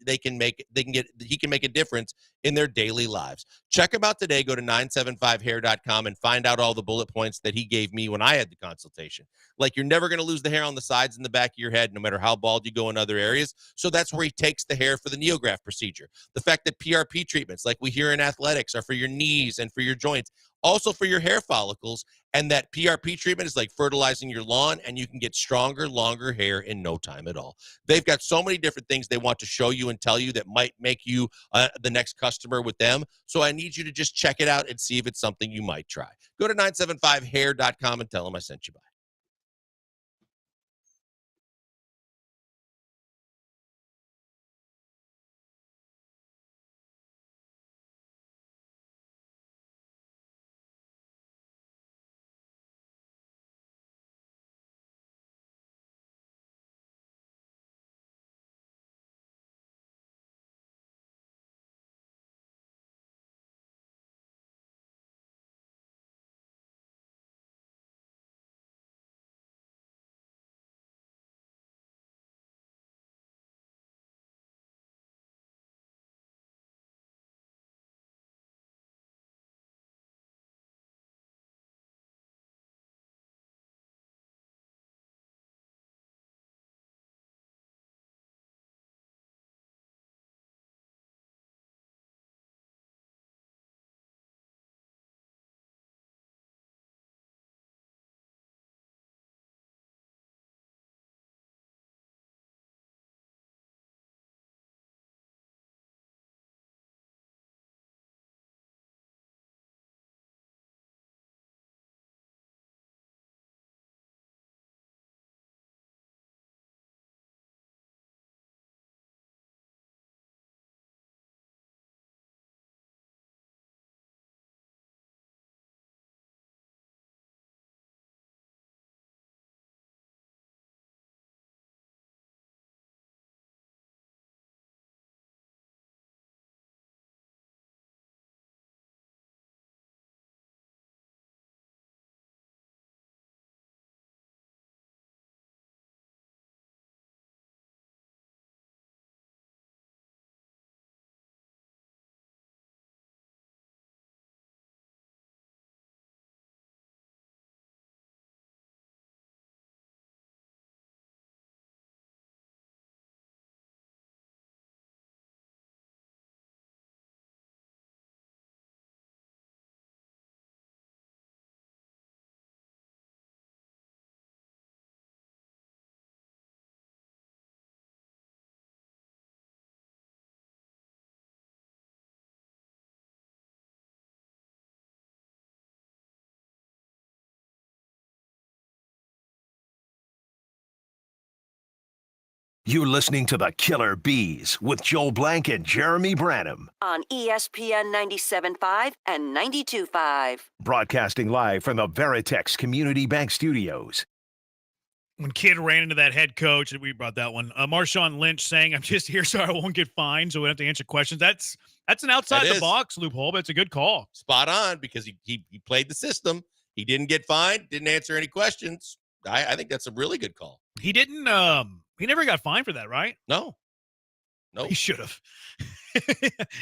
he can make a difference in their daily lives. Check him out today. Go to 975hair.com and find out all the bullet points that he gave me when I had the consultation. Like, you're never going to lose the hair on the sides and the back of your head, no matter how bald you go in other areas. So that's where he takes the hair for the neograft procedure. The fact that PRP treatments, like we hear in athletics, are for your knees and for your joints, also for your hair follicles, and that PRP treatment is like fertilizing your lawn, and you can get stronger, longer hair in no time at all. They've got so many different things they want to show you and tell you that might make you the next customer with them. So I need you to just check it out and see if it's something you might try. Go to 975hair.com and tell them I sent you by. You're listening to the Killer Bees with Joel Blank and Jeremy Branham. On ESPN 97.5 and 92.5. Broadcasting live from the Veritex Community Bank Studios. When Kidd ran into that head coach, we brought that one. Marshawn Lynch saying, "I'm just here so I won't get fined, so we don't have to answer questions." That's an outside the box loophole, but it's a good call. Spot on, because he played the system. He didn't get fined, didn't answer any questions. I think that's a really good call. He didn't. He never got fined for that, right? No. He should have.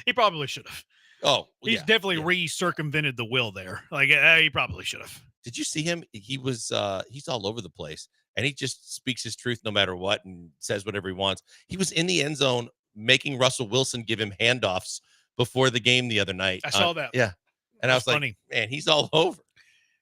He probably should have. Oh, he's definitely re-circumvented the will there. Like he probably should have. Did you see him? He was he's all over the place, and he just speaks his truth no matter what and says whatever he wants. He was in the end zone making Russell Wilson give him handoffs before the game the other night. I saw that. Yeah, and I was funny. Like, man, he's all over.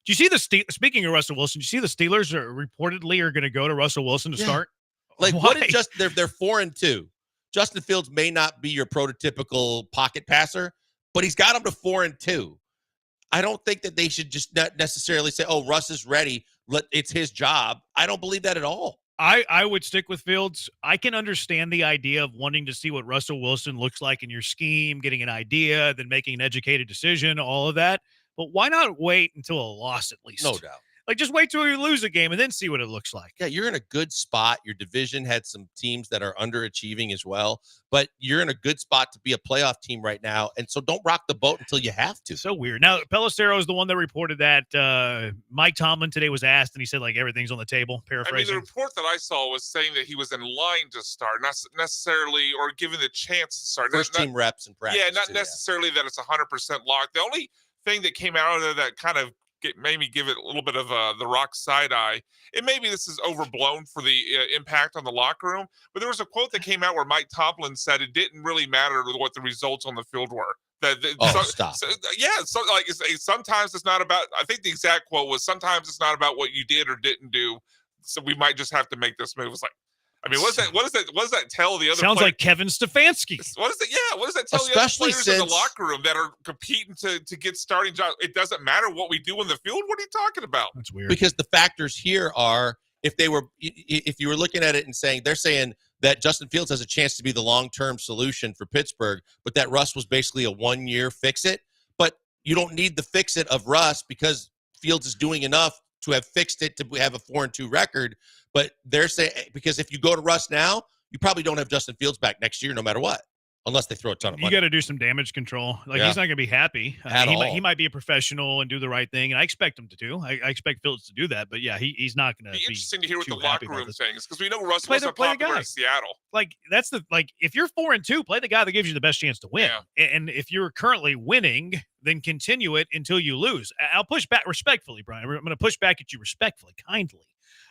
Do you see speaking of Russell Wilson, do you see the Steelers are reportedly going to go to Russell Wilson to start? Like, Why? what is they're 4-2. Justin Fields may not be your prototypical pocket passer, but he's got him to 4-2. I don't think that they should just not necessarily say, "Oh, Russ is ready. It's his job." I don't believe that at all. I would stick with Fields. I can understand the idea of wanting to see what Russell Wilson looks like in your scheme, getting an idea, then making an educated decision, all of that. But why not wait until a loss at least? No doubt. Like, just wait till you lose a game and then see what it looks like. Yeah, you're in a good spot. Your division had some teams that are underachieving as well, but you're in a good spot to be a playoff team right now. And so don't rock the boat until you have to. So weird. Now, Pelissero is the one that reported that Mike Tomlin today was asked, and he said, like, everything's on the table, paraphrasing. I mean, the report that I saw was saying that he was in line to start, not necessarily, or given the chance to start. First team reps and practice. Yeah, not necessarily that it's 100% locked. The only thing that came out of there that kind of made me give it a little bit of the Rock side eye. And maybe this is overblown for the impact on the locker room, but there was a quote that came out where Mike Tomlin said it didn't really matter what the results on the field were. Stop. Sometimes it's not about, I think the exact quote was, sometimes it's not about what you did or didn't do. So we might just have to make this move. It's like, I mean, what does that tell the other Sounds players? like Kevin Stefanski. What does that tell Especially the other players in the since- locker room that are competing to get starting jobs? It doesn't matter what we do on the field. What are you talking about? That's weird. Because the factors here are, if you were looking at it and saying, they're saying that Justin Fields has a chance to be the long-term solution for Pittsburgh, but that Russ was basically a one-year fix-it. But you don't need the fix-it of Russ because Fields is doing enough to have fixed it to have a 4-2 record. But they're saying, because if you go to Russ now, you probably don't have Justin Fields back next year no matter what, unless they throw a ton of money. You got to do some damage control. Like, he's not going to be happy. He might be a professional and do the right thing, and I expect him to do. I expect Fields to do that, but yeah, he's not going to be interesting to hear what the too happy locker about room this. things, because we know Russ Play wasn't the popular guy. in Seattle. Like, if you're 4-2, play the guy that gives you the best chance to win. And if you're currently winning, then continue it until you lose. I'll push back respectfully, Brian. I'm going to push back at you respectfully, kindly.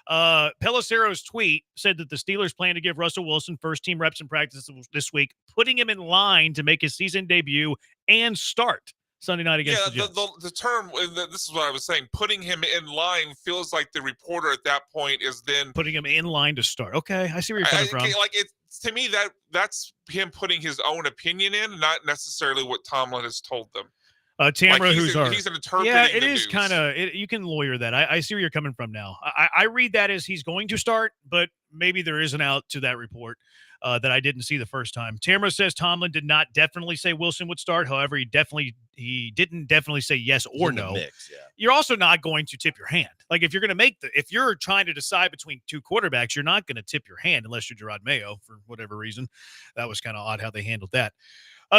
Pelissero's tweet said that the Steelers plan to give Russell Wilson first-team reps in practice this week, putting him in line to make his season debut and start Sunday night against the Jets. The term, this is what I was saying, putting him in line feels like the reporter at that point is then putting him in line to start. Okay, I see where you're coming from. Like, to me, that's him putting his own opinion in, not necessarily what Tomlin has told them. Tamara, like he's interpreting yeah, it the is news. kind of you can lawyer that. I see where you're coming from now. I read that as he's going to start, but maybe there is an out to that report that I didn't see the first time. Tamara says Tomlin did not definitely say Wilson would start. However, he didn't definitely say yes or no. Mix, yeah. You're also not going to tip your hand. Like, if you're going to if you're trying to decide between two quarterbacks, you're not going to tip your hand unless you're Gerard Mayo for whatever reason. That was kind of odd how they handled that.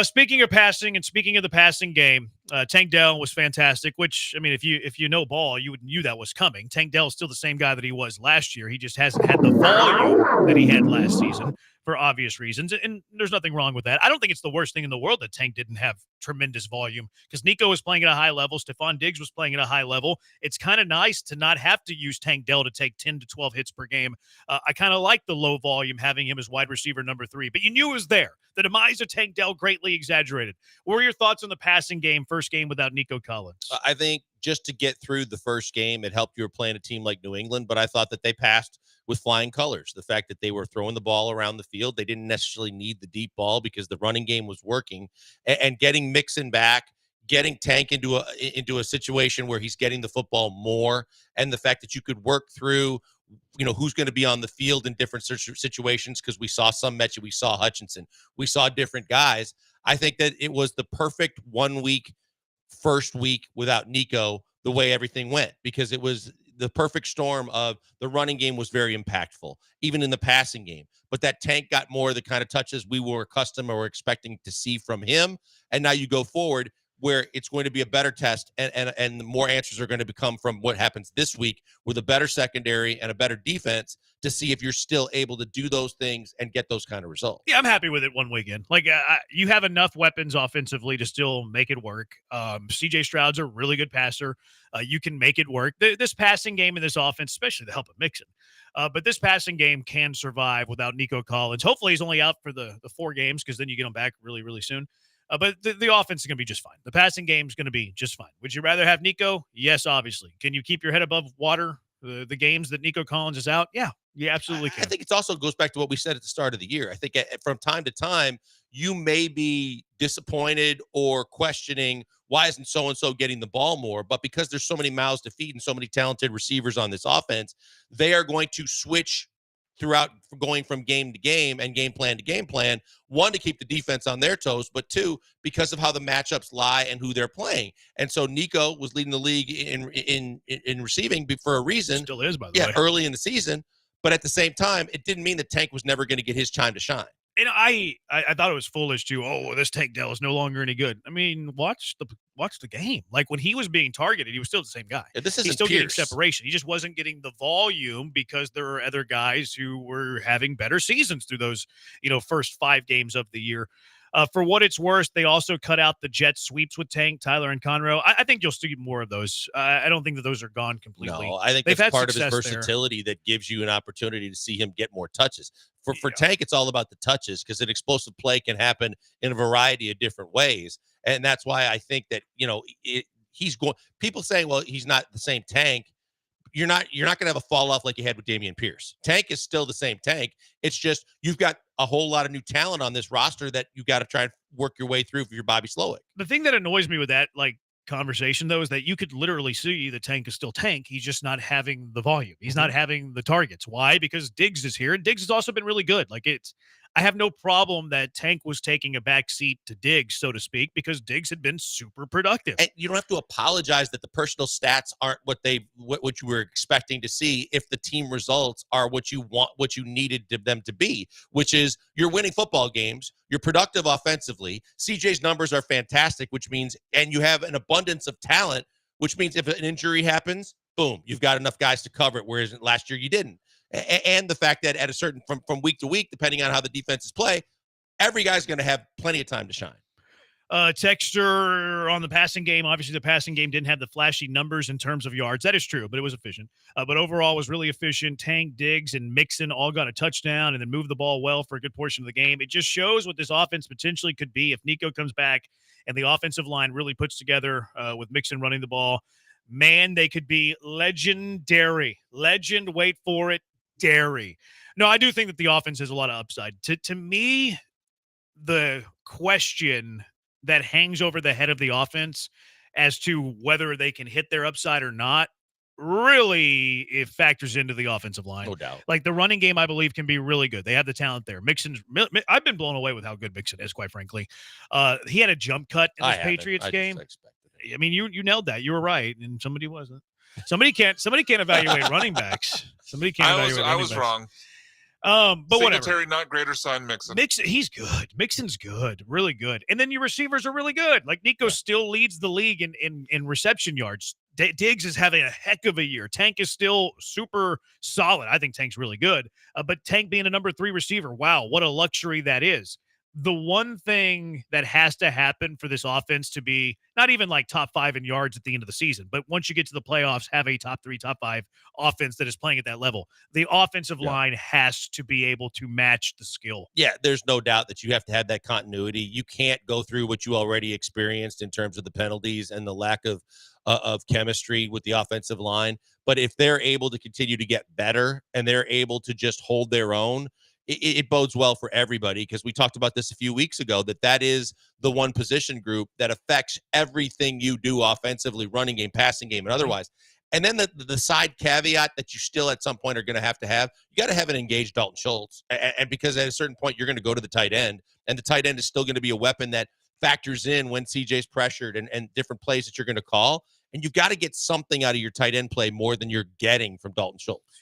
Speaking of passing and speaking of the passing game, Tank Dell was fantastic, which, I mean, if you know ball, you knew that was coming. Tank Dell is still the same guy that he was last year. He just hasn't had the volume that he had last season for obvious reasons, and there's nothing wrong with that. I don't think it's the worst thing in the world that Tank didn't have tremendous volume, because Nico was playing at a high level. Stephon Diggs was playing at a high level. It's kind of nice to not have to use Tank Dell to take 10 to 12 hits per game. I kind of like the low volume, having him as wide receiver number 3, but you knew it was there. The demise of Tank Dell greatly exaggerated. What were your thoughts on the passing game, first game without Nico Collins? I think just to get through the first game, it helped you were playing a team like New England, but I thought that they passed with flying colors. The fact that they were throwing the ball around the field, they didn't necessarily need the deep ball because the running game was working, and getting Mixon back, getting Tank into a situation where he's getting the football more, and the fact that you could work through who's going to be on the field in different situations, because we saw some Mechie, we saw Hutchinson, we saw different guys. I think that it was the perfect 1 week, first week without Nico, the way everything went, because it was the perfect storm of the running game was very impactful, even in the passing game. But that Tank got more of the kind of touches we were accustomed or expecting to see from him. And now you go forward where it's going to be a better test, and more answers are going to become from what happens this week with a better secondary and a better defense to see if you're still able to do those things and get those kind of results. Yeah, I'm happy with it one weekend. Like, you have enough weapons offensively to still make it work. CJ Stroud's a really good passer. You can make it work. This passing game in this offense, especially the help of Mixon, but this passing game can survive without Nico Collins. Hopefully he's only out for the 4 games, because then you get him back really, really soon. But the offense is going to be just fine. The passing game is going to be just fine. Would you rather have Nico? Yes, obviously. Can you keep your head above water the games that Nico Collins is out? Yeah, you absolutely can. I think it also goes back to what we said at the start of the year. I think from time to time, you may be disappointed or questioning, why isn't so-and-so getting the ball more? But because there's so many mouths to feed and so many talented receivers on this offense, they are going to switch throughout, going from game to game and game plan to game plan, one, to keep the defense on their toes, but two, because of how the matchups lie and who they're playing. And so Nico was leading the league in receiving for a reason. Still is, by the way. Early in the season. But at the same time, it didn't mean that Tank was never going to get his time to shine. And I thought it was foolish too. Oh, this Tank Dell is no longer any good. I mean, watch the game. Like, when he was being targeted, he was still the same guy. Yeah, He's still getting separation. He just wasn't getting the volume because there were other guys who were having better seasons through those, first 5 games of the year. For what it's worth, they also cut out the jet sweeps with Tank, Tyler, and Conroe. I think you'll see more of those. I don't think that those are gone completely. No, I think They've that's had part of his success versatility that gives you an opportunity to see him get more touches. For Tank, it's all about the touches, because an explosive play can happen in a variety of different ways. And that's why I think that, he's going, people saying, well, he's not the same Tank. You're not going to have a fall off like you had with Dameon Pierce. Tank is still the same Tank. It's just you've got a whole lot of new talent on this roster that you've got to try and work your way through for your Bobby Slowick. The thing that annoys me with that, conversation, though, is that you could literally see the Tank is still Tank. He's just not having the volume. He's not having the targets. Why? Because Diggs is here, and Diggs has also been really good. I have no problem that Tank was taking a back seat to Diggs, so to speak, because Diggs had been super productive. And you don't have to apologize that the personal stats aren't what you were expecting to see if the team results are what you want, what you needed them to be, which is you're winning football games, you're productive offensively. CJ's numbers are fantastic, which means, and you have an abundance of talent, which means if an injury happens, boom, you've got enough guys to cover it, whereas last year you didn't. And the fact that at a certain from week to week, depending on how the defenses play, every guy's going to have plenty of time to shine. Texture on the passing game. Obviously, the passing game didn't have the flashy numbers in terms of yards. That is true, but it was efficient. But overall, was really efficient. Tank, Diggs, and Mixon all got a touchdown and then moved the ball well for a good portion of the game. It just shows what this offense potentially could be if Nico comes back and the offensive line really puts together with Mixon running the ball. Man, they could be legendary. Legend, wait for it, dairy. No, I do think that the offense has a lot of upside. To me, the question that hangs over the head of the offense as to whether they can hit their upside or not, really, it factors into the offensive line. No doubt. Like, the running game, I believe, can be really good. They have the talent there. I've been blown away with how good Mixon is, quite frankly. He had a jump cut in this Patriots game. I mean, you nailed that. You were right, and somebody wasn't. Somebody can't evaluate running backs. Somebody can't evaluate running backs. I was wrong. But Singletary, whatever. not greater son Mixon. He's good. Mixon's good, really good. And then your receivers are really good. Like, Nico still leads the league in reception yards. Diggs is having a heck of a year. Tank is still super solid. I think Tank's really good. But Tank being a number 3 receiver, wow, what a luxury that is. The one thing that has to happen for this offense to be not even like top 5 in yards at the end of the season, but once you get to the playoffs, have a top 3, top 5 offense that is playing at that level. The offensive line has to be able to match the skill. Yeah, there's no doubt that you have to have that continuity. You can't go through what you already experienced in terms of the penalties and the lack of chemistry with the offensive line. But if they're able to continue to get better and they're able to just hold their own, it bodes well for everybody, because we talked about this a few weeks ago, that is the one position group that affects everything you do offensively, running game, passing game, and otherwise. And then the side caveat that you still at some point are going to have, you got to have an engaged Dalton Schultz. And because at a certain point, you're going to go to the tight end, and the tight end is still going to be a weapon that factors in when CJ's pressured and different plays that you're going to call. And you've got to get something out of your tight end play more than you're getting from Dalton Schultz.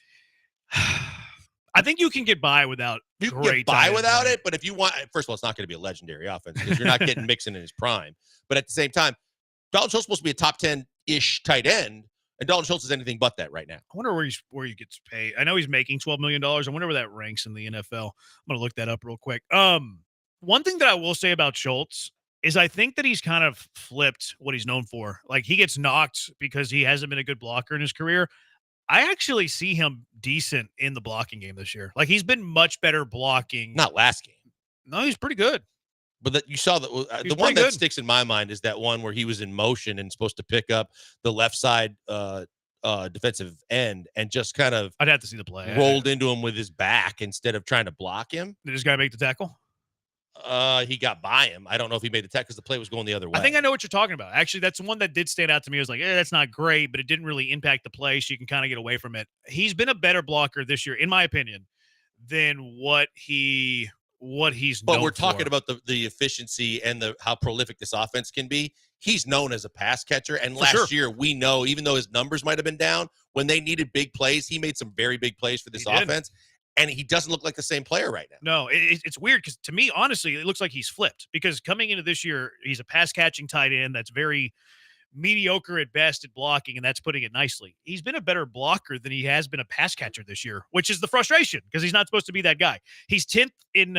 I think you can get by without You can get by without it, but if you want, first of all, it's not going to be a legendary offense because you're not getting Mixon in his prime. But at the same time, Dalton Schultz is supposed to be a top 10-ish tight end, and Dalton Schultz is anything but that right now. I wonder where he gets paid. I know he's making $12 million. I wonder where that ranks in the NFL. I'm going to look that up real quick. One thing that I will say about Schultz is I think that he's kind of flipped what he's known for. Like, he gets knocked because he hasn't been a good blocker in his career. I actually see him decent in the blocking game this year. Like, he's been much better blocking. Not last game. No, he's pretty good. But you saw the one that sticks in my mind is that one where he was in motion and supposed to pick up the left side defensive end and just kind of I'd have to see the play. Rolled into him with his back instead of trying to block him. Did this guy make the tackle? He got by him. I don't know if he made the tackle because the play was going the other way. I think I know what you're talking about. Actually, that's one that did stand out to me. I was like, that's not great, but it didn't really impact the play, so you can kind of get away from it. He's been a better blocker this year, in my opinion, than what he's But we're for. talking about the efficiency and how prolific this offense can be. He's known as a pass catcher, and last year we know, even though his numbers might have been down, when they needed big plays, he made some very big plays for this offense. And he doesn't look like the same player right now. No, it's weird because to me, honestly, it looks like he's flipped because coming into this year, he's a pass-catching tight end that's very mediocre at best at blocking, and that's putting it nicely. He's been a better blocker than he has been a pass catcher this year, which is the frustration because he's not supposed to be that guy. He's 10th in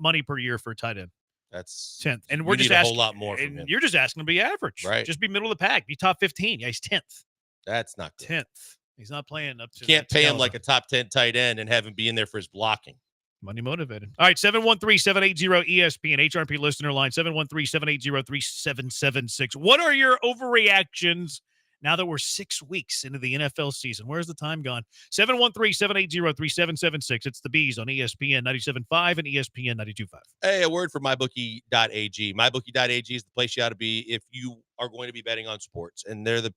money per year for a tight end. That's 10th. And we're just need asking a whole lot more from him. You're just asking to be average. Right. Just be middle of the pack. Be top 15. Yeah, he's 10th. That's not good. 10th. He's not playing up to. You can't pay him like a top 10 tight end and have him be in there for his blocking. Money motivated. All right, 713-780-ESPN, HRP listener line, 713-780-3776. What are your overreactions now that we're 6 weeks into the NFL season? Where's the time gone? 713-780-3776. It's the Bees on ESPN 97.5 and ESPN 92.5. Hey, a word for mybookie.ag. Mybookie.ag is the place you ought to be if you are going to be betting on sports. And they're the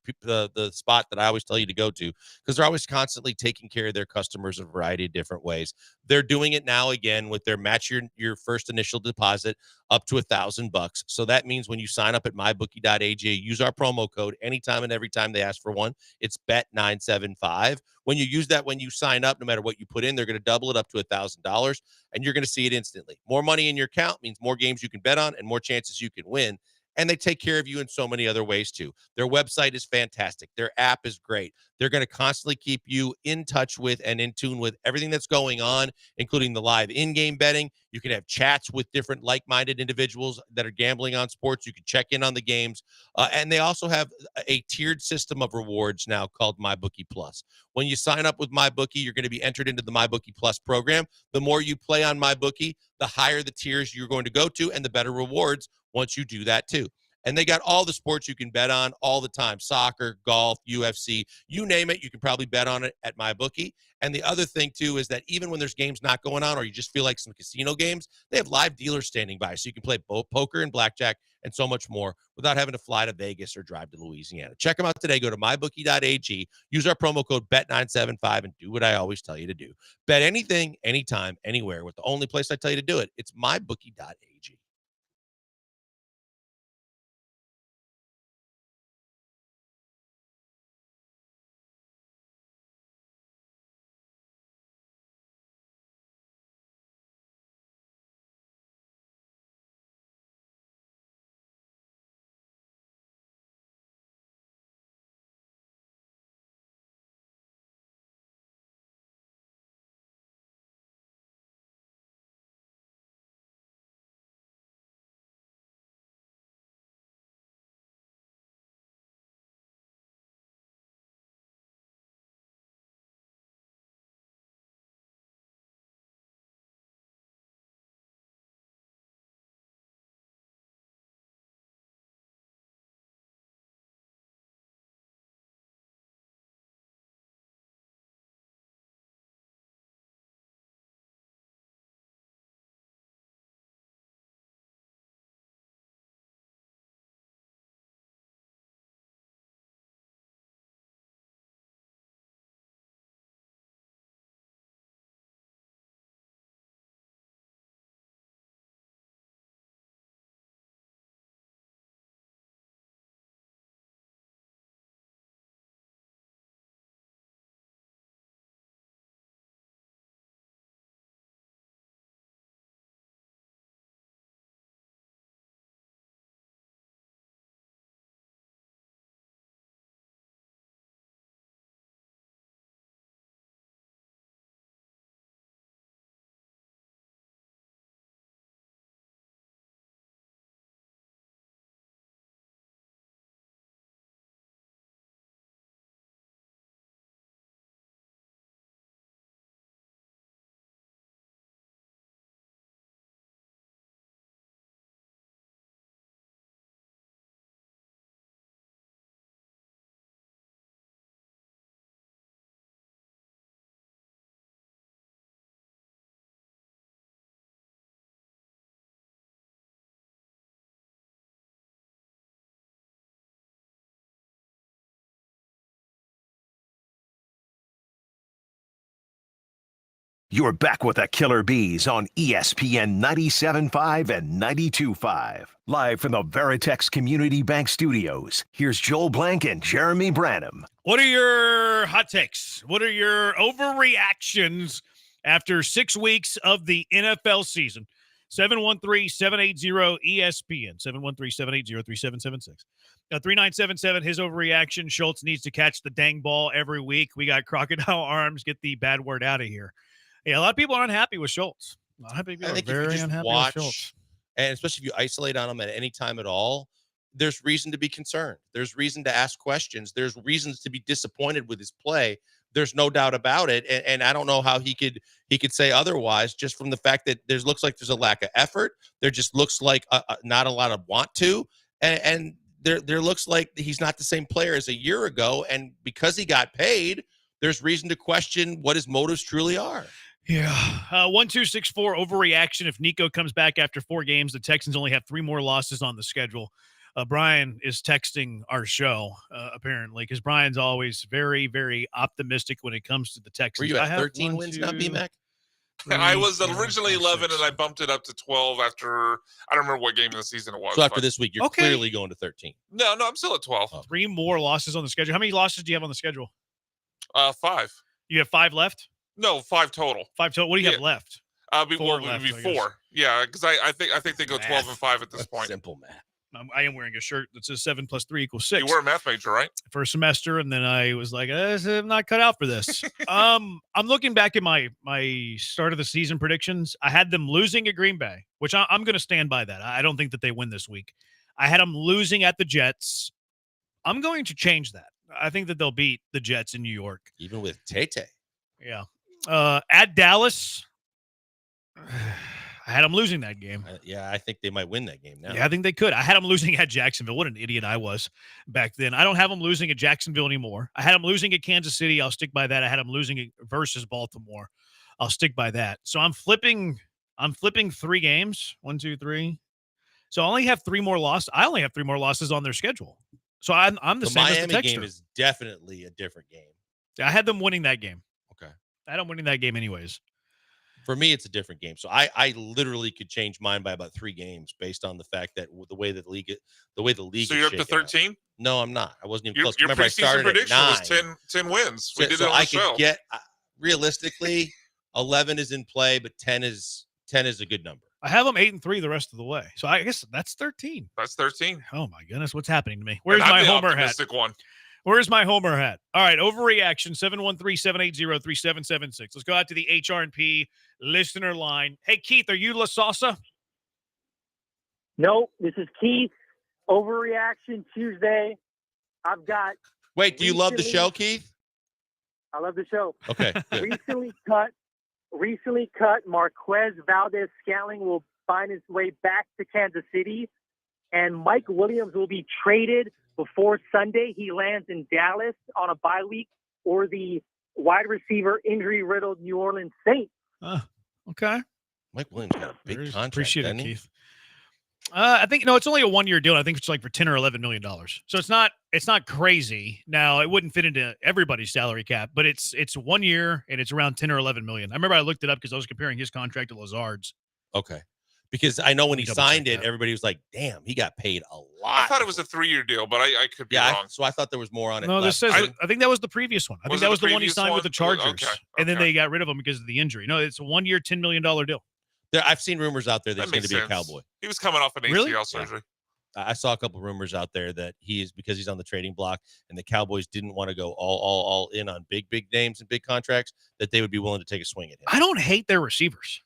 spot that I always tell you to go to because they're always constantly taking care of their customers in a variety of different ways. They're doing it now again with their match your first initial deposit up to $1,000. So that means when you sign up at mybookie.ag, use our promo code anytime and every time they ask for one. It's bet975. When you use that, when you sign up, no matter what you put in, they're going to double it up to $1,000 and you're going to see it instantly. More money in your account means more games you can bet on and more chances you can win. And they take care of you in so many other ways, too. Their website is fantastic. Their app is great. They're going to constantly keep you in touch with and in tune with everything that's going on, including the live in-game betting. You can have chats with different like-minded individuals that are gambling on sports. You can check in on the games. And they also have a tiered system of rewards now called MyBookie Plus. When you sign up with MyBookie, you're going to be entered into the MyBookie Plus program. The more you play on MyBookie, the higher the tiers you're going to go to and the better rewards once you do that too. And they got all the sports you can bet on all the time. Soccer, golf, UFC, you name it, you can probably bet on it at MyBookie. And the other thing too is that even when there's games not going on or you just feel like some casino games, they have live dealers standing by. So you can play both poker and blackjack and so much more without having to fly to Vegas or drive to Louisiana. Check them out today. Go to mybookie.ag, use our promo code BET975 and do what I always tell you to do. Bet anything, anytime, anywhere with the only place I tell you to do it. It's mybookie.ag. You're back with the Killer Bees on ESPN 97.5 and 92.5. Live from the Veritex Community Bank Studios, here's Joel Blank and Jeremy Branham. What are your hot takes? What are your overreactions after 6 weeks of the NFL season? 713-780-ESPN, 713-780-3776. 3977, his overreaction. Schultz needs to catch the dang ball every week. We got crocodile arms. Get the bad word out of here. Yeah, a lot of people are unhappy with Schultz. A lot of people I are think if you very just unhappy watch, with Schultz. and especially if you isolate on him at any time at all, there's reason to be concerned. There's reason to ask questions. There's reasons to be disappointed with his play. There's no doubt about it. And I don't know how he could say otherwise, just from the fact that looks like there's a lack of effort. There just looks like not a lot of want to. And there looks like he's not the same player as a year ago. And because he got paid, there's reason to question what his motives truly are. Yeah. 1264 overreaction. If Nico comes back after 4 games, the Texans only have 3 more losses on the schedule. Brian is texting our show, apparently, because Brian's always very, very optimistic when it comes to the Texans. Were you at 13 wins, not B-Mac? I was originally 11, and I bumped it up to 12 after, I don't remember what game of the season it was. So after this week, you're clearly going to 13. No, I'm still at 12. 3 more losses on the schedule. How many losses do you have on the schedule? 5. You have 5 left? No, 5 total. 5 total. What do you have left? It would be 4. Yeah, because I think they go 12 and 5 at this point. Simple math. I am wearing a shirt that says 7 + 3 = 6. You were a math major, right? For a semester, and then I was like, I'm not cut out for this. I'm looking back at my start of the season predictions. I had them losing at Green Bay, which I'm going to stand by that. I don't think that they win this week. I had them losing at the Jets. I'm going to change that. I think that they'll beat the Jets in New York. Even with Tay-Tay. Yeah. At Dallas, I had them losing that game. I think they might win that game now. Yeah, I think they could. I had them losing at Jacksonville. What an idiot I was back then. I don't have them losing at Jacksonville anymore. I had them losing at Kansas City. I'll stick by that. I had them losing versus Baltimore. I'll stick by that. So I'm flipping 3 games. 1, 2, 3. So I only have 3 more losses. I only have 3 more losses on their schedule. So I'm the same Miami as the Texter. game is definitely a different game. I had them winning that game. Okay. I had them winning that game anyways. For me, it's a different game. So I literally could change mine by about 3 games based on the fact that the way the league. So you're up to 13? No, I'm not. I wasn't even close. Your Remember, I preseason started prediction at 9. was 10 wins. We did So it on I the show. could get realistically 11 is in play, but 10 is a good number. I have them 8-3 the rest of the way. So I guess that's 13. That's 13. Oh my goodness, what's happening to me? Where's And I'm my the Homer hat? optimistic one. Where's my Homer hat? All right, overreaction, 713-780-3776. Let's go out to the HR&P listener line. Hey, Keith, are you La Salsa? No, this is Keith. Overreaction Tuesday. I've got. Wait, do you love the show, Keith? I love the show. Okay. Good. Recently cut. Marquez Valdez-Scantling will find his way back to Kansas City, and Mike Williams will be traded before Sunday. He lands in Dallas on a bye week, or the wide receiver injury-riddled New Orleans Saints. Okay. Mike Williams got a big contract. Appreciate it, didn't he? Keith. I think it's only a 1-year deal. I think it's like for $10 or $11 million. So it's not crazy. Now it wouldn't fit into everybody's salary cap, but it's 1 year and it's around 10 or 11 million. I remember I looked it up because I was comparing his contract to Lazard's. Okay. Because I know when he Double signed check it, that. everybody was like, damn, he got paid a lot. I thought it was a 3-year deal, but I could be wrong. So I thought there was more on it. No, this says I think that was the previous one. I think Was that it was the the one he previous signed with one? the Chargers. Okay, And then okay. they got rid of him because of the injury. No, it's a 1 year, $10 million deal. I've seen rumors out there that he's That going to makes be a sense. Cowboy. He was coming off an ACL Really? surgery. I saw a couple rumors out there that he is, because he's on the trading block and the Cowboys didn't want to go all in on big names and big contracts, that they would be willing to take a swing at him. I don't hate their receivers.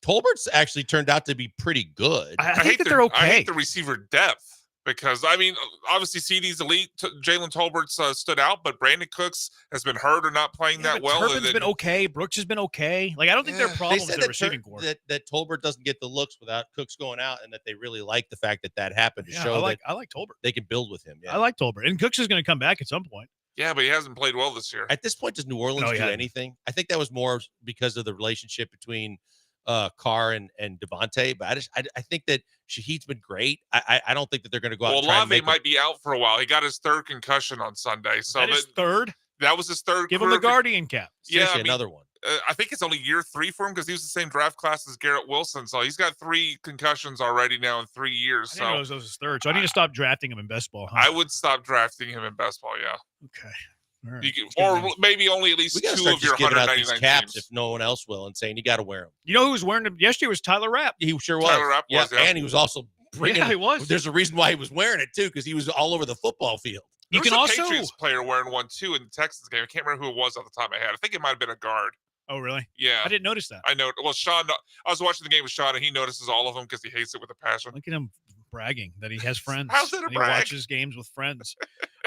Tolbert's actually turned out to be pretty good. I think that they're okay. I hate the receiver depth because, I mean, obviously CD's elite. Jalen Tolbert's stood out, but Brandon Cooks has been hurt or not playing that well. Turpin's been okay. Brooks has been okay. Like, I don't think their problem is their receiving core. That Tolbert doesn't get the looks without Cooks going out, and that they really like the fact that happened to show I like Tolbert. They can build with him. Yeah. I like Tolbert. And Cooks is going to come back at some point. Yeah, but he hasn't played well this year. At this point, does New Orleans do anything? I think that was more because of the relationship between Carr and Devontae, but I think that Shaheed's been great. I don't think that they're going to go out. Well, and try and Olave make might be out for a while. He got his 3rd concussion on Sunday. So That is third? That was his 3rd. Give him the Guardian cap. Yeah, Seriously, another one. I think it's only year 3 for him because he was the same draft class as Garrett Wilson. So he's got 3 concussions already now in 3 years. I didn't know it was his third. So I need to stop drafting him in best ball. Huh? I would stop drafting him in best ball. Yeah. Okay. All right. You can, or maybe only at least We got to 2 start of your just giving out these 199 caps teams. if no one else will, and saying you got to wear them. You know who was wearing them yesterday was Tyler Rapp. He sure was. Tyler Rapp was, yeah. And he was also bringing. Yeah, he was. There's a reason why he was wearing it too, because he was all over the football field. There You was can a also Patriots player wearing one too in the Texans game. I can't remember who it was off the top of my head. I think it might have been a guard. Oh, really? Yeah. I didn't notice that. I know. Well, Sean, I was watching the game with Sean, and he notices all of them because he hates it with a passion. Look at him bragging that he has friends. How's that a and he brag? watches games with friends.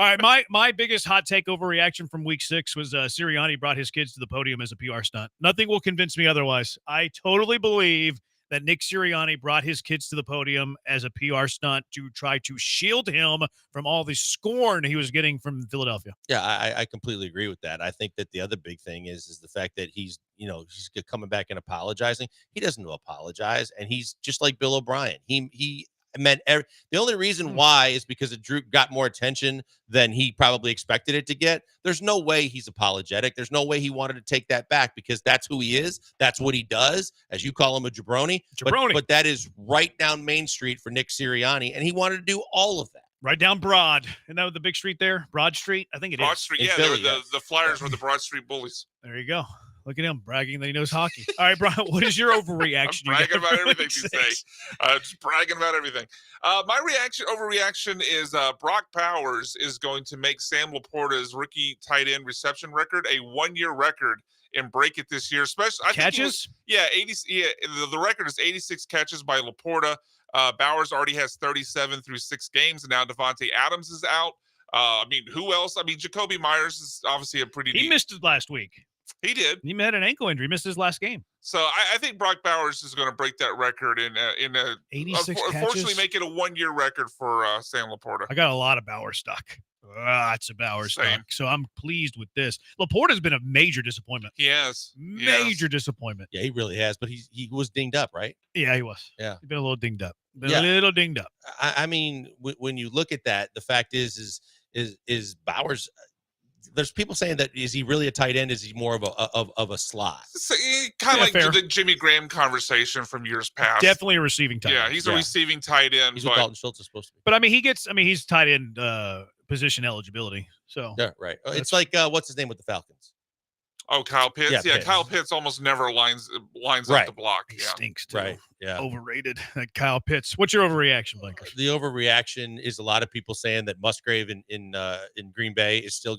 All right, my biggest hot take overreaction from week 6 was Sirianni brought his kids to the podium as a PR stunt. Nothing will convince me otherwise. I totally believe that Nick Sirianni brought his kids to the podium as a PR stunt to try to shield him from all the scorn he was getting from Philadelphia. Yeah, I completely agree with that. I think that the other big thing is the fact that he's coming back and apologizing. He doesn't apologize, and he's just like Bill O'Brien. He meant the only reason why is because it got more attention than he probably expected it to get. There's no way he's apologetic. There's no way he wanted to take that back because that's who he is. That's what he does. As you call him, a jabroni. But that is right down Main Street for Nick Sirianni, and he wanted to do all of that. Right down Broad. Isn't that the big street there? Broad Street? I think it is. Broad Street, In yeah. Philly, The Flyers were the Broad Street Bullies. There you go. Look at him bragging that he knows hockey. All right, Brian, what is your overreaction? I'm bragging about everything you say. Just bragging about everything. My overreaction is Brock Powers is going to make Sam Laporta's rookie tight end reception record a 1-year record and break it this year. Especially Catches? The record is 86 catches by Laporta. Bowers already has 37 through 6 games, and now Devontae Adams is out. Who else? Jacoby Myers is obviously a pretty. He missed it last week. He did. He had an ankle injury. Missed his last game. So I think Brock Bowers is going to break that record in 86 unfortunately catches? make it a 1-year record for Sam Laporta. I got a lot of Bauer stock. It's a Bauer Same. stock. So I'm pleased with this. Laporta's been a major disappointment. He has. Major disappointment. Yeah, he really has. But he was dinged up, right? Yeah, he was. Yeah. He's been a little dinged up. Yeah. A little dinged up. I mean, when you look at that, the fact is Bowers. There's people saying that is he really a tight end? Is he more of a slot? So, kind of fair. the Jimmy Graham conversation from years past. Definitely a receiving tight end. Yeah, he's a receiving tight end. He's what Dalton Schultz is supposed to be. But he's tight end position eligibility. So Yeah, right. It's like what's his name with the Falcons? Oh, Kyle Pitts. Yeah, Yeah, Pitts. Kyle Pitts almost never lines up Right. the block. he Yeah. stinks too. Right. Yeah. Overrated. Like Kyle Pitts. What's your overreaction, Blankers? The overreaction is a lot of people saying that Musgrave in Green Bay is still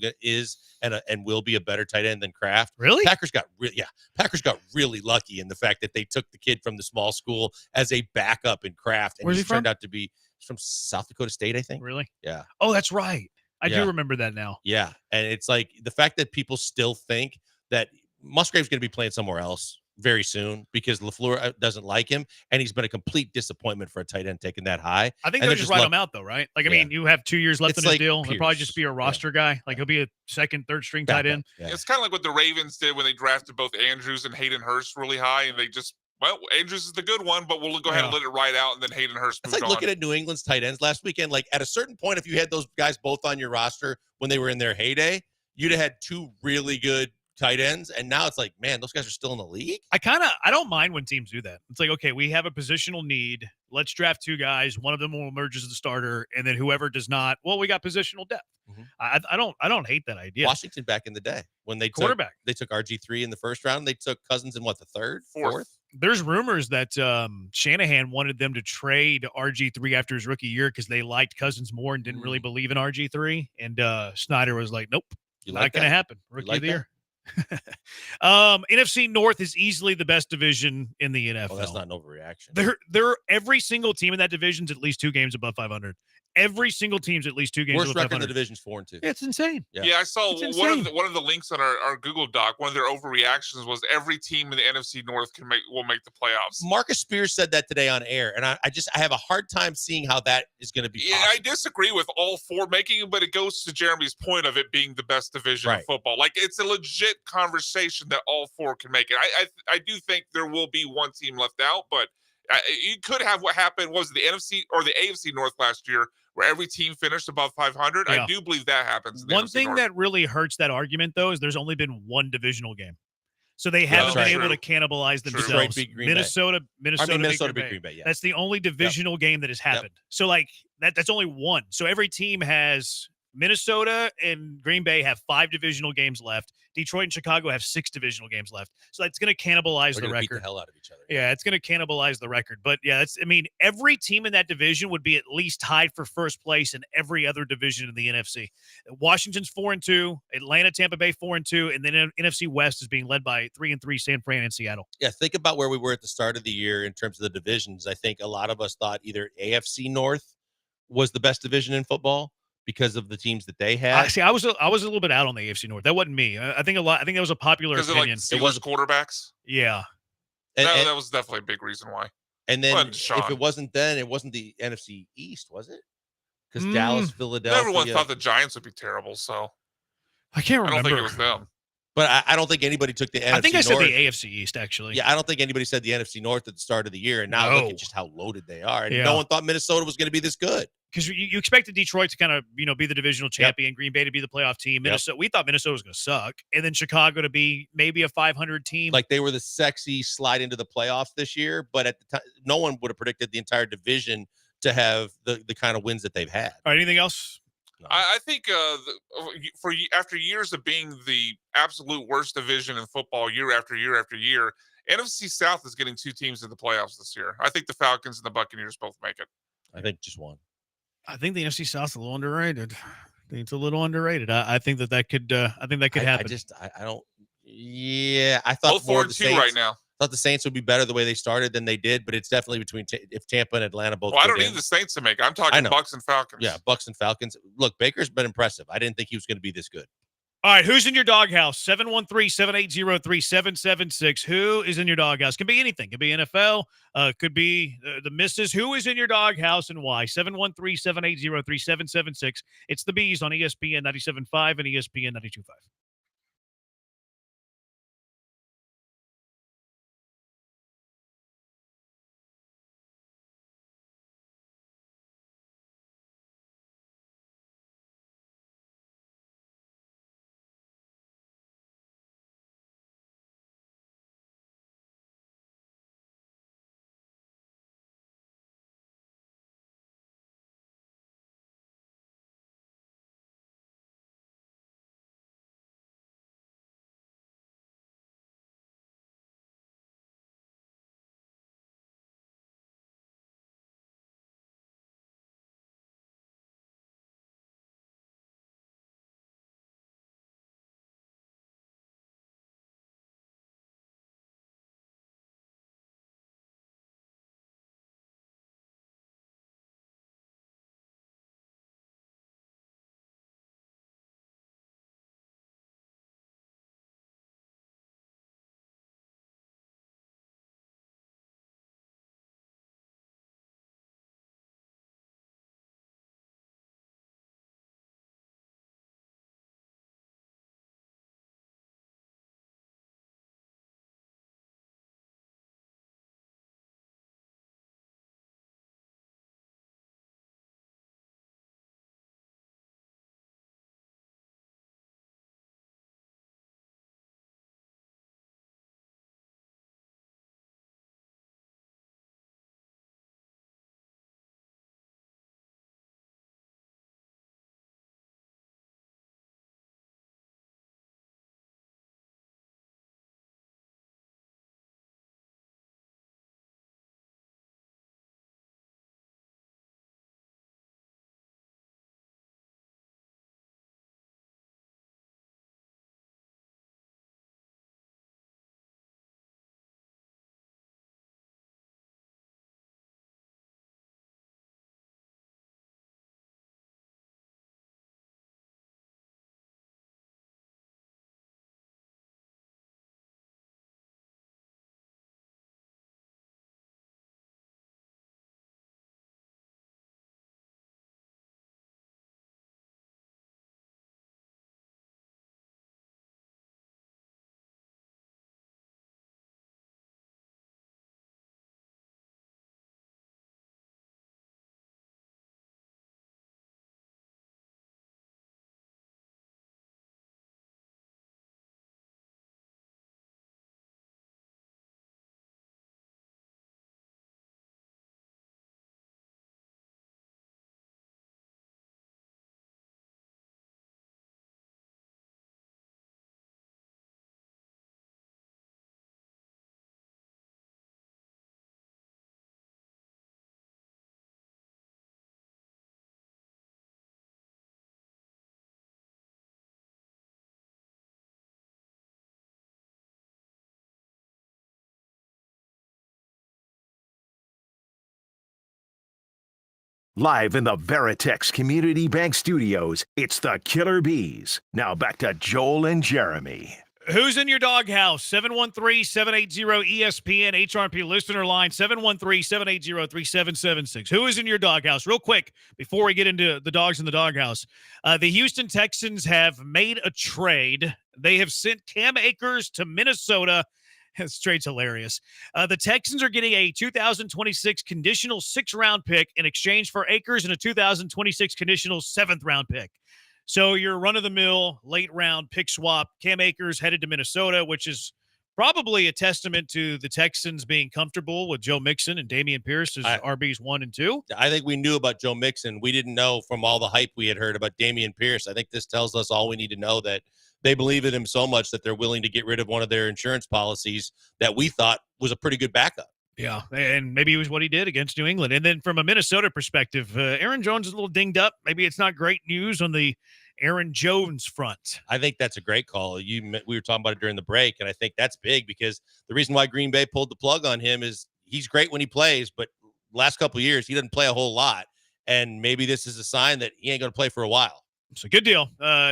and will be a better tight end than Kraft. Really? Packers got really lucky in the fact that they took the kid from the small school as a backup in Kraft, and Where's he he's turned from? out to be from South Dakota State, I think. Really? Yeah. Oh, that's right. I Yeah. do remember that now. Yeah, and it's like the fact that people still think that Musgrave's going to be playing somewhere else very soon because LaFleur doesn't like him, and he's been a complete disappointment for a tight end taking that high. I think And they'll just write him out, though, right? Like, I mean, you have 2 years left It's in his like deal. He'll probably Pierce. just be a roster guy. Like, he'll be a second, third string tight end. Yeah. It's kind of like what the Ravens did when they drafted both Andrews and Hayden Hurst really high, and they just, Andrews is the good one, but we'll go ahead and let it ride out, and then Hayden Hurst It's moved like on. looking at New England's tight ends last weekend. Like at a certain point, if you had those guys both on your roster when they were in their heyday, you'd have had 2 really good tight ends. And now it's like, man, those guys are still in the league. I don't mind when teams do that. It's like, okay, we have a positional need. Let's draft 2 guys. One of them will emerge as the starter, and then whoever does not, well, we got positional depth. Mhm. I don't hate that idea. Washington back in the day when they Quarterback. they took RG3 in the first round. They took Cousins in what, the third, fourth? There's rumors that Shanahan wanted them to trade RG3 after his rookie year because they liked Cousins more and didn't really believe in RG3. And Snyder was like, nope, You not like going to that? happen. You Rookie like of the that? year. NFC North is easily the best division in the NFL. Well, that's not an overreaction. They're every single team in that division is at least 2 games above 500. Every single team's at least 2 games Worst above record in 500. the division's 4-2. It's insane. Yeah, I saw It's one insane. of the links on our Google Doc. One of their overreactions was every team in the NFC North will make the playoffs. Marcus Spears said that today on air, and I have a hard time seeing how that is going to be Yeah, possible. I disagree with all 4 making it, but it goes to Jeremy's point of it being the best division Right. of football. Like, it's a legit conversation that all 4 can make it. I do think there will be one team left out, but you could have what happened was the NFC or the AFC North last year, where every team finished above 500. Yeah. I do believe that happens. In the One NFC thing North. that really hurts that argument, though, is there's only been 1 divisional game. So they haven't That's been right. able to cannibalize Detroit themselves. beat Green Bay. Minnesota beat Green Bay. Yeah. That's the only divisional game that has happened. So like that's only one. So every team has Minnesota and Green Bay have 5 divisional games left. Detroit and Chicago have 6 divisional games left. So that's going to cannibalize They're the gonna record. beat the hell out of each other. Yeah, it's going to cannibalize the record. But yeah, every team in that division would be at least tied for first place in every other division in the NFC. Washington's 4-2, Atlanta, Tampa Bay 4-2, and then NFC West is being led by 3-3 San Fran and Seattle. Yeah, think about where we were at the start of the year in terms of the divisions. I think a lot of us thought either AFC North was the best division in football because of the teams that they had. I was a little bit out on the AFC North. That wasn't me. I think that was a popular Because of opinion. like Steelers quarterbacks. Yeah. That was definitely a big reason why. And then Well, Sean. if it wasn't then, it wasn't the NFC East, was it? Because Dallas, Philadelphia. Everyone thought the Giants would be terrible, so I can't remember. I don't think it was them. But I don't think anybody took the NFC North. I think I said the AFC East, actually. Yeah, I don't think anybody said the NFC North at the start of the year, and now look at just how loaded they are. And no one thought Minnesota was going to be this good. Because you expected Detroit to kind of be the divisional champion, Green Bay to be the playoff team. Minnesota, we thought Minnesota was going to suck, and then Chicago to be maybe a 500 team. Like they were the sexy slide into the playoffs this year, but at the time, no one would have predicted the entire division to have the kind of wins that they've had. All right, anything else? No. I think after years of being the absolute worst division in football, year after year after year, NFC South is getting 2 teams in the playoffs this year. I think the Falcons and the Buccaneers both make it. I think just one. I think the NFC South's a little underrated. I think it's a little underrated. I think that could. I think that could happen. I don't. Yeah, I thought both 4-2 right now. Thought the Saints would be better the way they started than they did, but it's definitely between if Tampa and Atlanta both. Well, I don't need the Saints to make. I'm talking Bucs and Falcons. Yeah, Bucs and Falcons. Look, Baker's been impressive. I didn't think he was going to be this good. All right, who's in your doghouse? 713-780-3776. Who is in your doghouse? Can be anything. Could be NFL. Could be the missus. Who is in your doghouse and why? 713-780-3776. It's the Bees on ESPN 97.5 and ESPN 92.5. Live in the Veritex Community Bank Studios, it's the Killer Bees. Now back to Joel and Jeremy. Who's in your doghouse? 713-780-ESPN HRP listener line, 713-780-3776. Who is in your doghouse? Real quick, before we get into the dogs in the doghouse, the Houston Texans have made a trade. They have sent Cam Akers to Minnesota. This trade's hilarious. The Texans are getting a 2026 conditional 6th-round pick in exchange for Akers and a 2026 conditional 7th-round pick. So your run-of-the-mill late-round pick swap, Cam Akers headed to Minnesota, which is probably a testament to the Texans being comfortable with Joe Mixon and Dameon Pierce as RBs 1 and 2. I think we knew about Joe Mixon. We didn't know from all the hype we had heard about Dameon Pierce. I think this tells us all we need to know, that they believe in him so much that they're willing to get rid of one of their insurance policies that we thought was a pretty good backup. Yeah, and maybe it was what he did against New England. And then from a Minnesota perspective, Aaron Jones is a little dinged up. Maybe it's not great news on the Aaron Jones front. I think that's a great call. We were talking about it during the break, and I think that's big because the reason why Green Bay pulled the plug on him is he's great when he plays, but last couple of years he doesn't play a whole lot, and maybe this is a sign that he ain't going to play for a while. It's a good deal.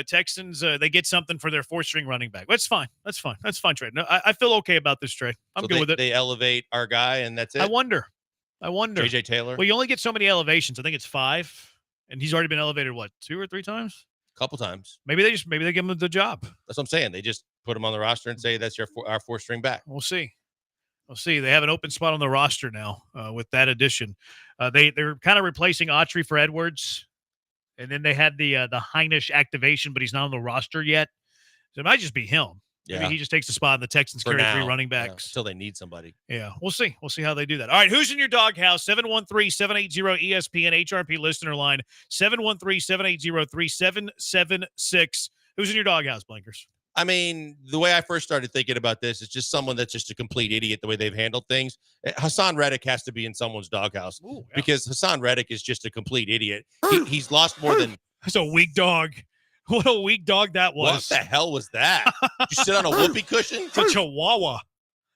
Texans, they get something for their 4th-string running back. That's fine. That's fine. That's fine trade. No, I feel okay about this trade. I'm good with it. They elevate our guy, and that's it. I wonder. JJ Taylor. Well, you only get so many elevations. I think it's 5, and he's already been elevated, 2 or 3 times? Couple times. Maybe they give him the job. That's what I'm saying. They just put him on the roster and say that's our 4th-string back. We'll see. They have an open spot on the roster now with that addition. They're kind of replacing Autry for Edwards, and then they had the Heinisch activation, but he's not on the roster yet. So it might just be him. Yeah. Maybe he just takes the spot in the Texans carry 3 running backs until they need somebody. Yeah, we'll see. We'll see how they do that. All right, who's in your doghouse? 713-780-ESPN HRP listener line, 713-780-3776. Who's in your doghouse, Blinkers? I mean, the way I first started thinking about this is just someone that's just a complete idiot the way they've handled things. Hassan Reddick has to be in someone's doghouse because Hassan Reddick is just a complete idiot. He's lost more than... That's a weak dog. What a weak dog that was. What the hell was that? Did you sit on a whoopee cushion? It's a chihuahua.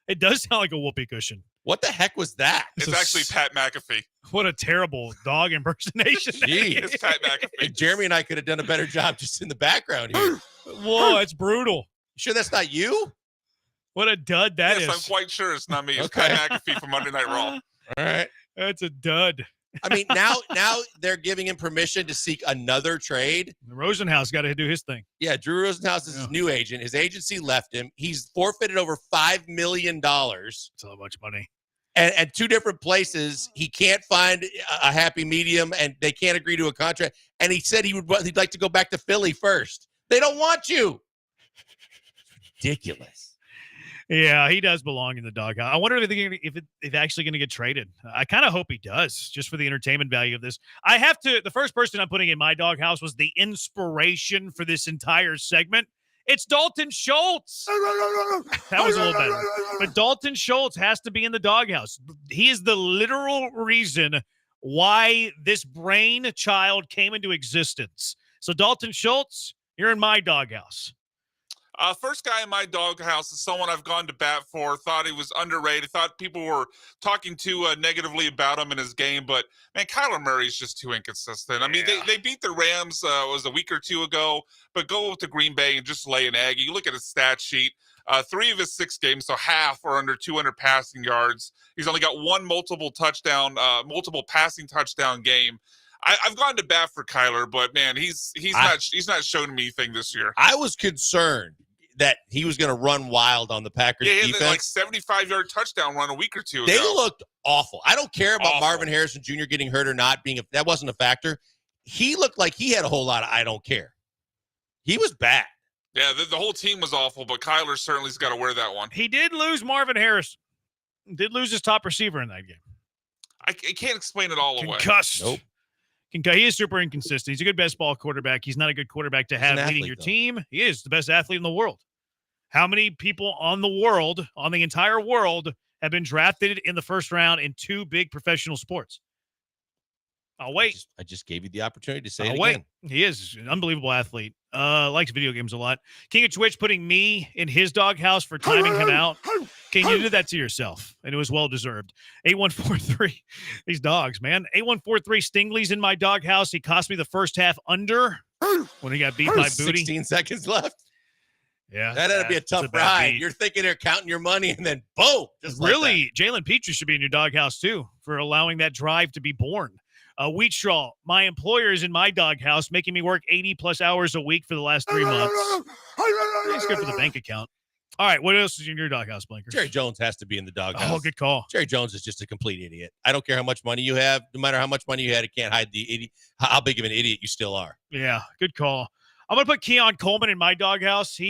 It does sound like a whoopee cushion. What the heck was that? It's actually Pat McAfee. What a terrible dog impersonation. Jeez. It's Pat McAfee. And Jeremy and I could have done a better job just in the background here. Whoa, it's brutal. You sure that's not you? What a dud that is. Yes, I'm quite sure it's not me. It's Pat McAfee from Monday Night Raw. All right. That's a dud. I mean, now they're giving him permission to seek another trade. Rosenhaus got to do his thing. Yeah, Drew Rosenhaus is his new agent. His agency left him. He's forfeited over $5 million. So much money. And at 2 different places, he can't find a happy medium, and they can't agree to a contract. And he said he'd like to go back to Philly first. They don't want you. Ridiculous. Yeah, he does belong in the doghouse. I wonder if he's actually going to get traded. I kind of hope he does, just for the entertainment value of this. The first person I'm putting in my doghouse was the inspiration for this entire segment. It's Dalton Schultz. That was a little better. But Dalton Schultz has to be in the doghouse. He is the literal reason why this brain child came into existence. So Dalton Schultz, you're in my doghouse. First guy in my doghouse is someone I've gone to bat for. Thought he was underrated. Thought people were talking too negatively about him in his game. But, man, Kyler Murray's just too inconsistent. I mean, they beat the Rams was a week or 2 ago. But go to Green Bay and just lay an egg. You look at his stat sheet. 3 of his 6 games, so half are under 200 passing yards. He's only got 1 multiple passing touchdown game. I've gone to bat for Kyler, but, man, he's not shown me anything this year. I was concerned that he was going to run wild on the Packers defense. He had like 75-yard touchdown run a week or 2 ago. They looked awful. I don't care about Marvin Harrison Jr. getting hurt or not that wasn't a factor. He looked like he had a whole lot of I don't care. He was bad. Yeah, the whole team was awful, but Kyler certainly's got to wear that one. He did lose Marvin Harrison. Did lose his top receiver in that game. I can't explain it all away. Concussed. Nope. He is super inconsistent. He's a good best ball quarterback. He's not a good quarterback to have leading your team. He is the best athlete in the world. How many people on the entire world, have been drafted in the first round in 2 big professional sports? I'll wait. I just gave you the opportunity to say it wait. again. He is an unbelievable athlete. Likes video games a lot. King of Twitch putting me in his doghouse for timing him out. King, you did that to yourself, and it was well-deserved. 8143. These dogs, man. 8143. Stingley's in my doghouse. He cost me the first half under when he got beat by Booty. 16 seconds left. Yeah. That had to be a tough ride. You're thinking they're counting your money, and then boom. Just Really, Jalen Petrie should be in your doghouse, too, for allowing that drive to be born. Wheat Straw, my employer is in my doghouse, making me work 80-plus hours a week for the last 3 months. It's good for the bank account. All right, what else is in your doghouse, Blinker? Jerry Jones has to be in the doghouse. Oh, good call. Jerry Jones is just a complete idiot. I don't care how much money you have. No matter how much money you had, it can't hide the idiot, how big of an idiot you still are. Yeah, good call. I'm going to put Keon Coleman in my doghouse. He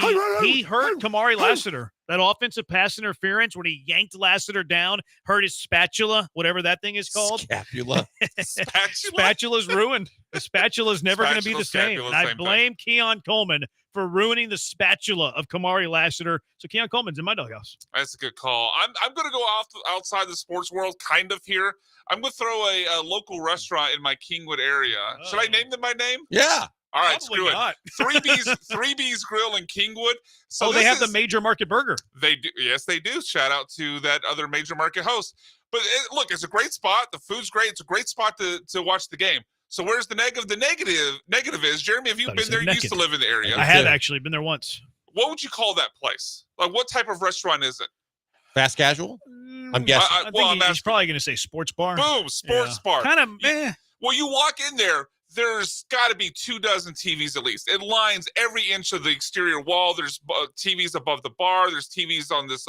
hurt Kamari Lassiter. That offensive pass interference when he yanked Lassiter down, hurt his spatula, whatever that thing is called. Scapula. Spatula's ruined. The spatula's never going to be the same. And I blame Keon Coleman for ruining the spatula of Kamari Lassiter. So Keon Coleman's in my doghouse. That's a good call. I'm going to go outside the sports world kind of here. I'm going to throw a local restaurant in my Kingwood area. Should I name them by name? Yeah. All right, Probably screw not. it. 3B's Grill in Kingwood. So they have the Major Market Burger. They do. Yes, they do. Shout out to that other Major Market host. But look, it's a great spot. The food's great. It's a great spot to watch the game. So where's the negative? The negative is, Jeremy, have you been there? You used to live in the area. I have actually been there once. What would you call that place? Like, what type of restaurant is it? Fast casual? I'm guessing. I think he's probably going to say sports bar. Boom, sports bar. Kind of meh. Well, you walk in there, there's got to be 24 TVs at least. It lines every inch of the exterior wall. There's TVs above the bar. There's TVs on this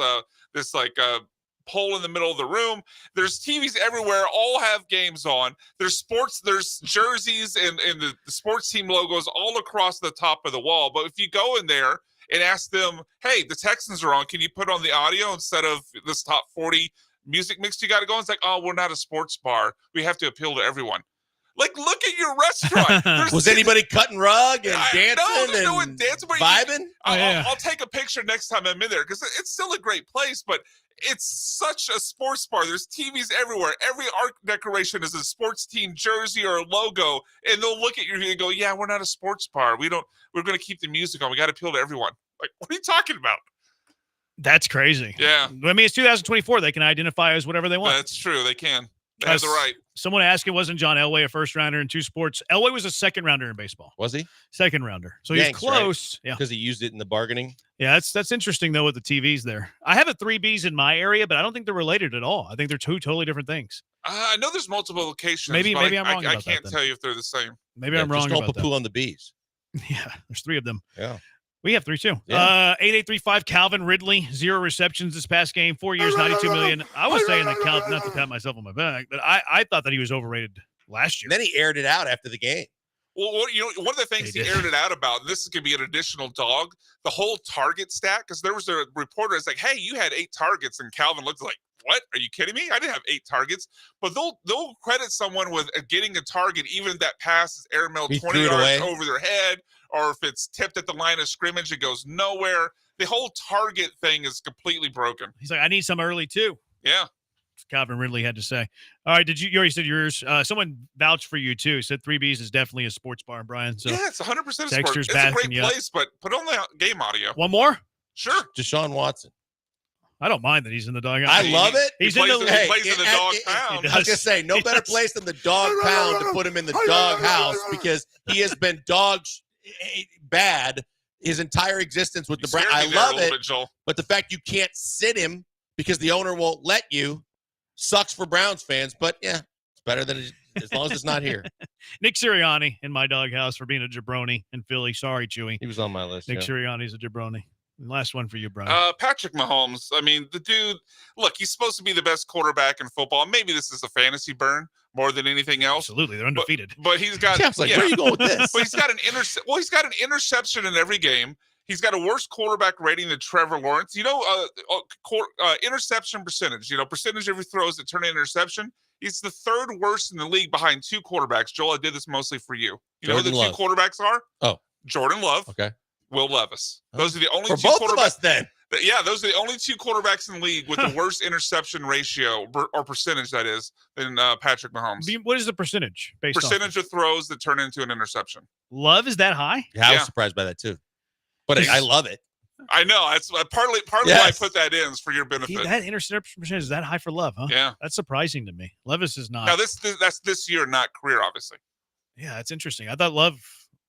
pole in the middle of the room. There's TVs everywhere. All have games on. There's sports. There's jerseys and the sports team logos all across the top of the wall. But if you go in there and ask them, hey, the Texans are on, can you put on the audio instead of this top 40 music mix you got to go? It's like, oh, we're not a sports bar. We have to appeal to everyone. Like, look at your restaurant. Was anybody cutting rug and dancing no one dancing, but vibing? I'll take a picture next time I'm in there because it's still a great place, but it's such a sports bar. There's TVs everywhere. Every art decoration is a sports team jersey or a logo, and they'll look at you and go, yeah, we're not a sports bar. We're going to keep the music on. We got to appeal to everyone. Like, what are you talking about? That's crazy. Yeah. I mean, it's 2024. They can identify as whatever they want. That's true. They can. They have the right. Someone asked, wasn't John Elway a first rounder in two sports? Elway was a second rounder in baseball. Was he? Second rounder. So he's close. Right? Yeah. Because he used it in the bargaining. Yeah, that's interesting, though, with the TVs there. I have a 3Bs in my area, but I don't think they're related at all. I think they're two totally different things. I know there's multiple locations. Maybe I'm wrong I about can't that, tell you if they're the same. Maybe I'm wrong about that. Don't poo on the bees. Yeah, there's 3 of them. Yeah. We have 3 too. Yeah. 8835 Calvin Ridley, 0 receptions this past game, 4 years, $92 million. I was saying that Calvin, not to pat myself on my back, but I thought that he was overrated last year. And then he aired it out after the game. Well, one of the things he aired it out about, and this is going to be an additional dog, the whole target stat, because there was a reporter that's like, hey, you had 8 targets, and Calvin looked like, what? Are you kidding me? I didn't have 8 targets. But they'll credit someone with getting a target, even if that pass is airmailed 20 yards over their head, or if it's tipped at the line of scrimmage, it goes nowhere. The whole target thing is completely broken. He's like, I need some early too. Yeah. Calvin Ridley had to say. All right, you already said yours. Someone vouched for you too. Said 3Bs is definitely a sports bar, Brian. So yeah, it's 100% a sports. Dexter's It's a great place, but put on the game audio. One more? Sure. Deshaun Watson. I don't mind that he's in the dog. I love it. He plays in the dog pound. I was gonna say no better place than the dog pound to put him in the dog house because he has been bad his entire existence with the Browns. I love it, but the fact you can't sit him because the owner won't let you sucks for Browns fans. But yeah, it's better than as long as it's not here. Nick Sirianni in my doghouse for being a jabroni in Philly. Sorry, Chewy. He was on my list. Nick Sirianni's a jabroni. Last one for you, Brian. Patrick Mahomes. I mean, the dude, look, he's supposed to be the best quarterback in football. Maybe this is a fantasy burn more than anything else. Absolutely. They're undefeated. But he's got where are you going with this? But he's got an interception in every game. He's got a worse quarterback rating than Trevor Lawrence. Interception percentage, percentage of your throws that turn into interception. He's the 3rd worst in the league behind 2 quarterbacks. Joel, I did this mostly for you. You know who the 2 quarterbacks are? Oh. Jordan Love. Okay. Will Levis. Those are the only for 2 both quarterbacks. Of us then. Yeah, those are the only two quarterbacks in the league with the worst interception ratio or percentage, that is, than Patrick Mahomes. What is the percentage based Percentage of throws that turn into an interception. Love is that high? Yeah, I was surprised by that too. But I love it. I know. That's partly why I put that in is for your benefit. See, that interception percentage is that high for Love, huh? Yeah. That's surprising to me. Levis is not. Now, that's this year, not career, obviously. Yeah, that's interesting. I thought Love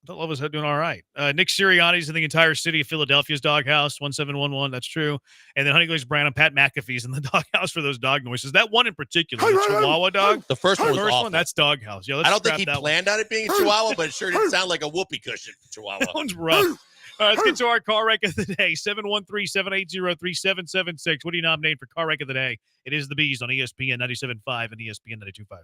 was doing all right. Nick Sirianni's in the entire city of Philadelphia's doghouse, 1711. That's true. And then Honey Glazed Brown and Pat McAfee's in the doghouse for those dog noises. That one in particular, the Chihuahua dog. The first one was awful. That's doghouse. Yeah, I don't think he planned on it being a Chihuahua, but it sure didn't sound like a whoopee cushion for Chihuahua. That one's rough. All right, let's get to our car wreck of the day. 713-780-3776. What do you nominate for car wreck of the day? It is the Bees on ESPN 97.5 and ESPN 92.5.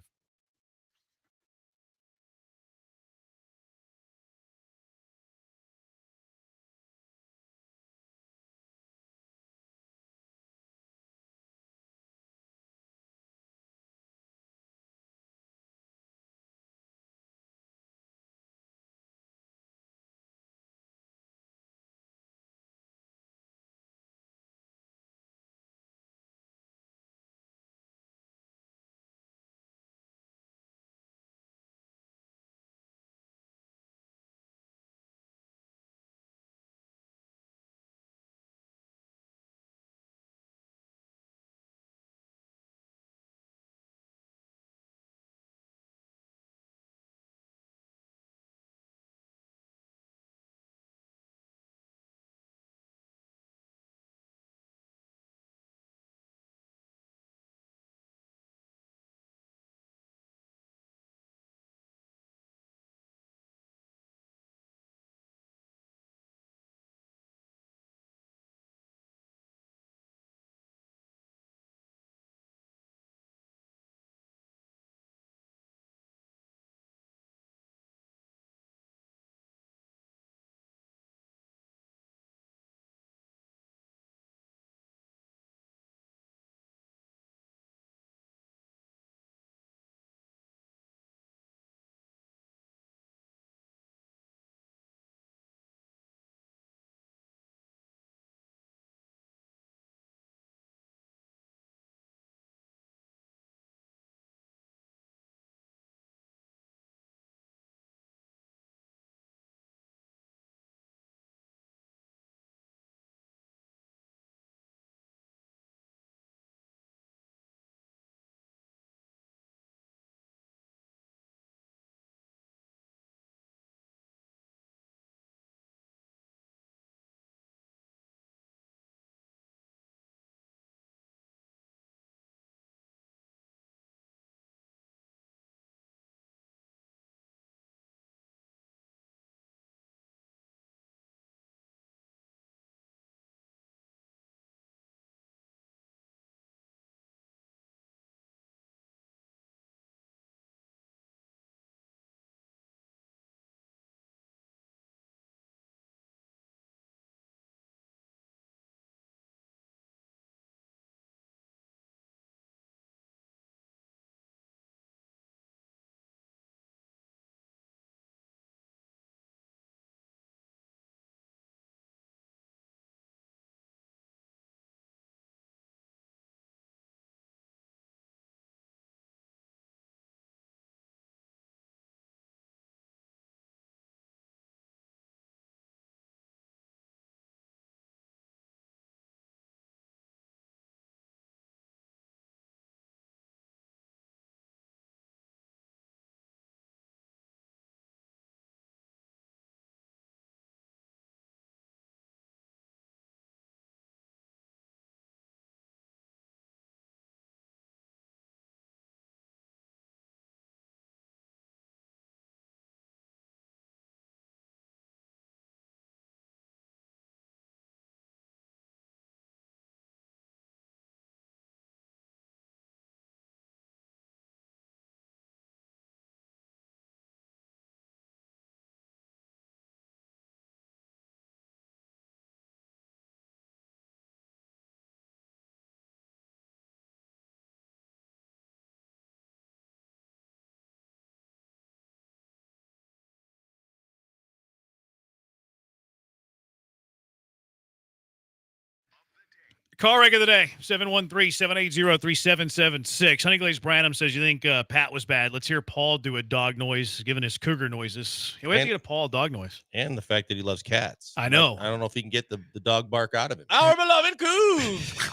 Call wreck of the day, 713-780-3776. Honey Glazed Branham says, you think Pat was bad. Let's hear Paul do a dog noise, giving his cougar noises. We have to get a Paul dog noise. And the fact that he loves cats. I know. I don't know if he can get the dog bark out of him. Our beloved coog.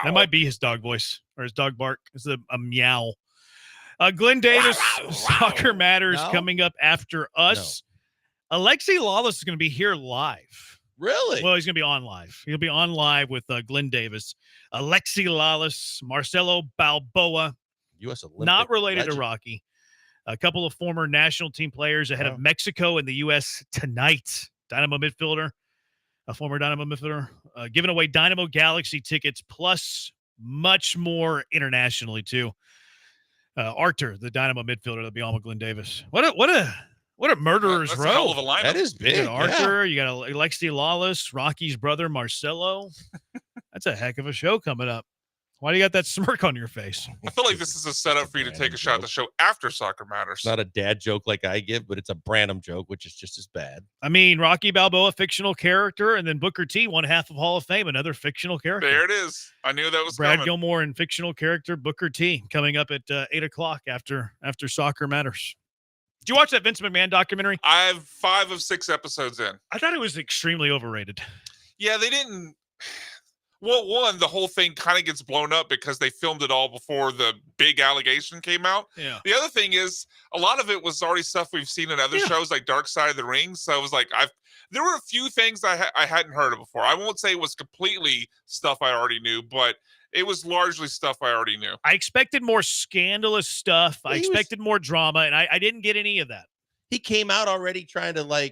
That might be his dog voice or his dog bark. It's a meow. Glenn Davis, Soccer Matters coming up after us. Alexi Lawless is going to be here live. Really? Well, he's going to be on live. He'll be on live with Glenn Davis, Alexi Lawless, Marcelo Balboa, U.S. Olympic not related legend. to Rocky. A couple of former national team players ahead of Mexico and the U.S. tonight. Dynamo midfielder, a former Dynamo midfielder, giving away Dynamo Galaxy tickets, plus much more internationally, too. Arthur, the Dynamo midfielder, that'll be on with Glenn Davis. What a murderer's That's row. a hell of a lineup. That is big. You got Arthur, you got Alexi Lawless, Rocky's brother, Marcelo. That's a heck of a show coming up. Why do you got that smirk on your face? I feel like this is a setup for you to take a shot at the show after Soccer Matters. It's not a dad joke like I give, but it's a Branham joke, which is just as bad. I mean, Rocky Balboa, fictional character, and then Booker T, one half of Hall of Fame, another fictional character. There it is. I knew that was Brad coming. Gilmore and fictional character Booker T coming up at 8 o'clock after Soccer Matters. Did you watch that Vince McMahon documentary? I have 5 of 6 episodes in. I thought it was extremely overrated. Yeah, they didn't. Well, one, the whole thing kind of gets blown up because they filmed it all before the big allegation came out. Yeah. The other thing is, a lot of it was already stuff we've seen in other shows like Dark Side of the Ring. So it was like, there were a few things I hadn't heard of before. I won't say it was completely stuff I already knew, but it was largely stuff I already knew. I expected more scandalous stuff. I expected more drama, and I didn't get any of that. He came out already trying to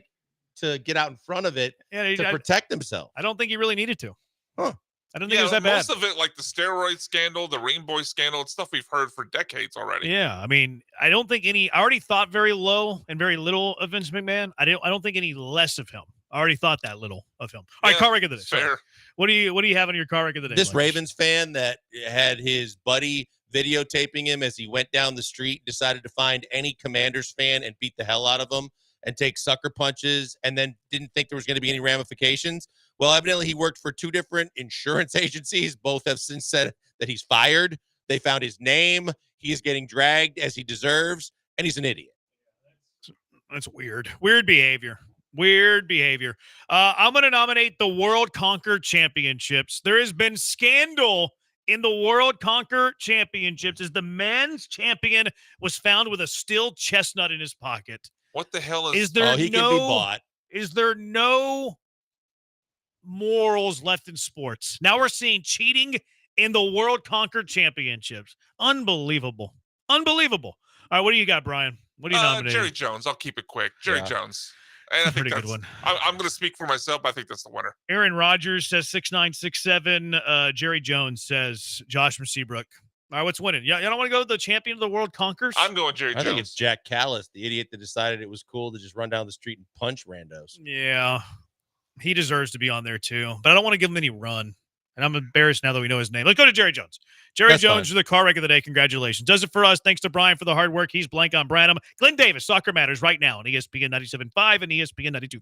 get out in front of it to protect himself. I don't think he really needed to. Huh. I don't think it was that bad. Most of it, like the steroid scandal, the Ring Boy scandal, it's stuff we've heard for decades already. Yeah, I mean, I don't think I already thought very low and very little of Vince McMahon. I don't think any less of him. I already thought that little of him. All right, car wreck of the day. Fair. What do you have on your car wreck of the day? This Lance? Ravens fan that had his buddy videotaping him as he went down the street, decided to find any Commanders fan and beat the hell out of them and take sucker punches, and then didn't think there was going to be any ramifications. Well, evidently he worked for 2 different insurance agencies. Both have since said that he's fired. They found his name. He is getting dragged as he deserves, and he's an idiot. That's weird. Weird behavior. I'm going to nominate the World Conquer Championships. There has been scandal in the World Conquer Championships as the men's champion was found with a steel chestnut in his pocket. What the hell is there? He can be bought. Is there no morals left in sports? Now we're seeing cheating in the World Conquer Championships. Unbelievable. All right, what do you got, Brian? What do you nominate? Jerry Jones. I'll keep it quick. Jerry Jones. And I think Pretty good one. I'm going to speak for myself, but I think that's the winner. Aaron Rodgers says 6967. Jerry Jones says Josh from Seabrook. All right, what's winning? Yeah, you don't want to go to the champion of the world conquers? I'm going Jerry Jones. I think it's Jack Callis, the idiot that decided it was cool to just run down the street and punch randos. Yeah, he deserves to be on there too, but I don't want to give him any run. And I'm embarrassed now that we know his name. Let's go to Jerry Jones. Jerry Jones for the car wreck of the day. Congratulations. Does it for us. Thanks to Brian for the hard work. He's blank on Branham. Glenn Davis, Soccer Matters right now on ESPN 97.5 and ESPN 92.5.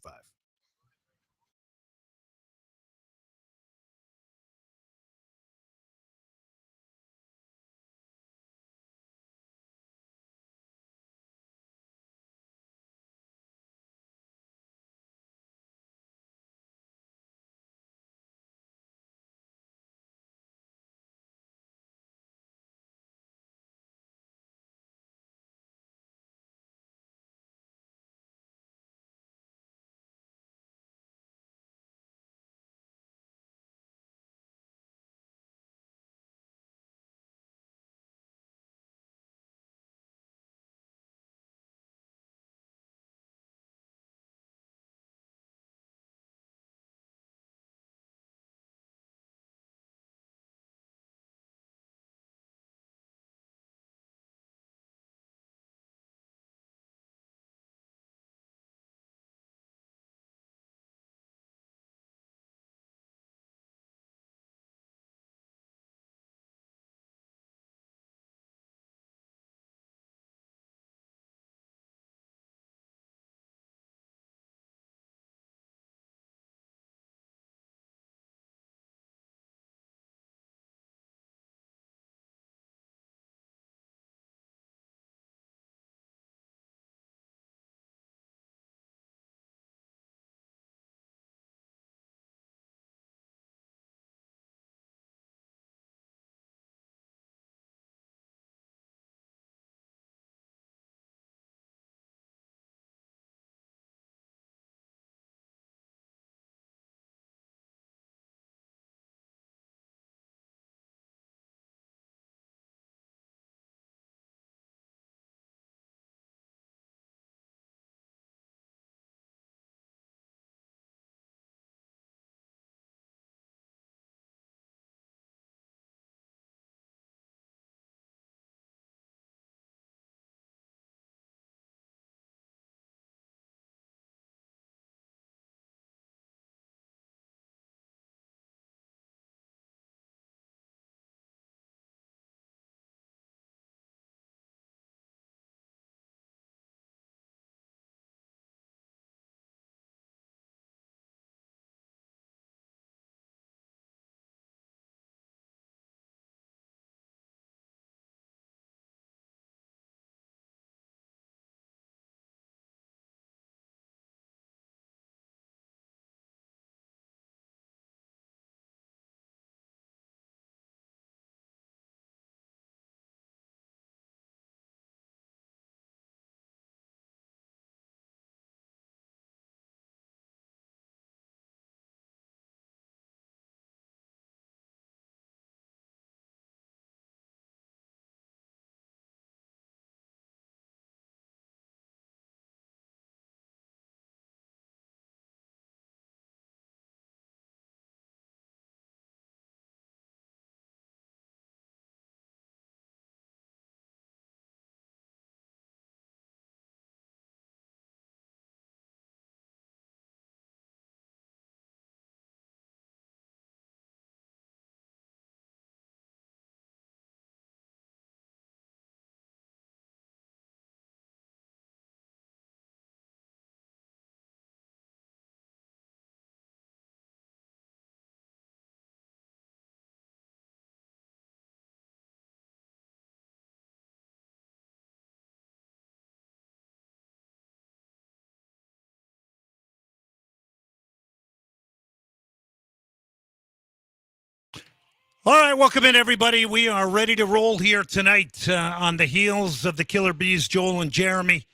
All right, welcome in, everybody. We are ready to roll here tonight on the heels of the Killer Bees, Joel and Jeremy.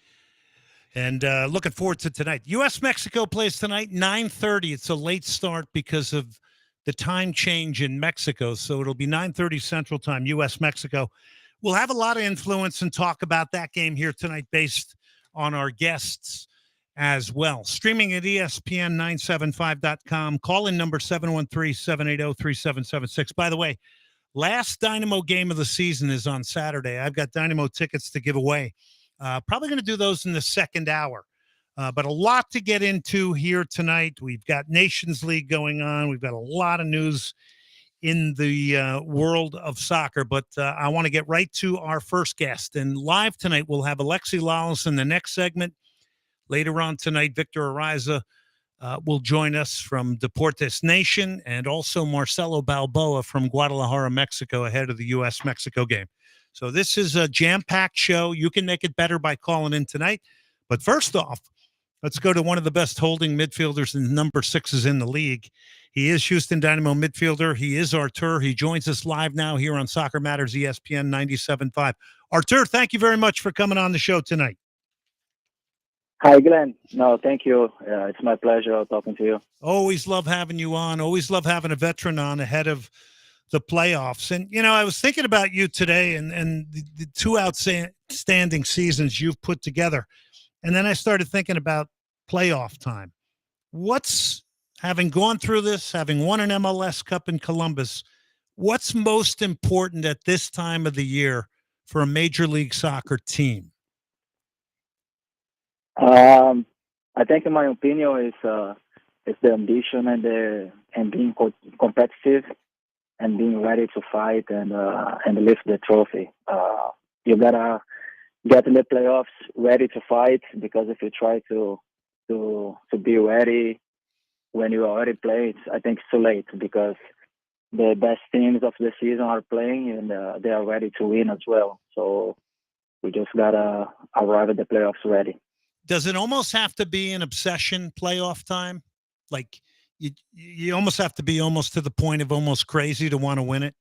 And looking forward to tonight. U.S.-Mexico plays tonight, 9:30. It's a late start because of the time change in Mexico. So it'll be 9:30 Central Time, U.S.-Mexico. We'll have a lot of influence and talk about that game here tonight based on our guests as well. Streaming at ESPN975.com. Call-in number 713-780-3776. By the way, last Dynamo game of the season is on Saturday. I've got Dynamo tickets to give away. Probably going to do those in the second hour. But a lot to get into here tonight. We've got Nations League going on. We've got a lot of news in the world of soccer. But I want to get right to our first guest. And live tonight, we'll have Alexi Lalas in the next segment. Later on tonight, Victor Ariza will join us from Deportes Nation, and also Marcelo Balboa from Guadalajara, Mexico, ahead of the U.S.-Mexico game. So this is a jam-packed show. You can make it better by calling in tonight. But first off, let's go to one of the best holding midfielders and number 6s in the league. He is Houston Dynamo midfielder. He is Artur. He joins us live now here on Soccer Matters, ESPN 97.5. Artur, thank you very much for coming on the show tonight. Hi, Glenn. No, thank you. It's my pleasure talking to you. Always love having you on. Always love having a veteran on ahead of the playoffs. And, you know, I was thinking about you today and the two outstanding seasons you've put together. And then I started thinking about playoff time. What's, having gone through this, having won an MLS Cup in Columbus, what's most important at this time of the year for a Major League Soccer team? I think, in my opinion, is the ambition and being competitive and being ready to fight and lift the trophy. You gotta get in the playoffs ready to fight, because if you try to be ready when you already played, I think it's too late, because the best teams of the season are playing and they are ready to win as well. So we just gotta arrive at the playoffs ready. Does it almost have to be an obsession playoff time? Like you almost have to be almost to the point of almost crazy to want to win it?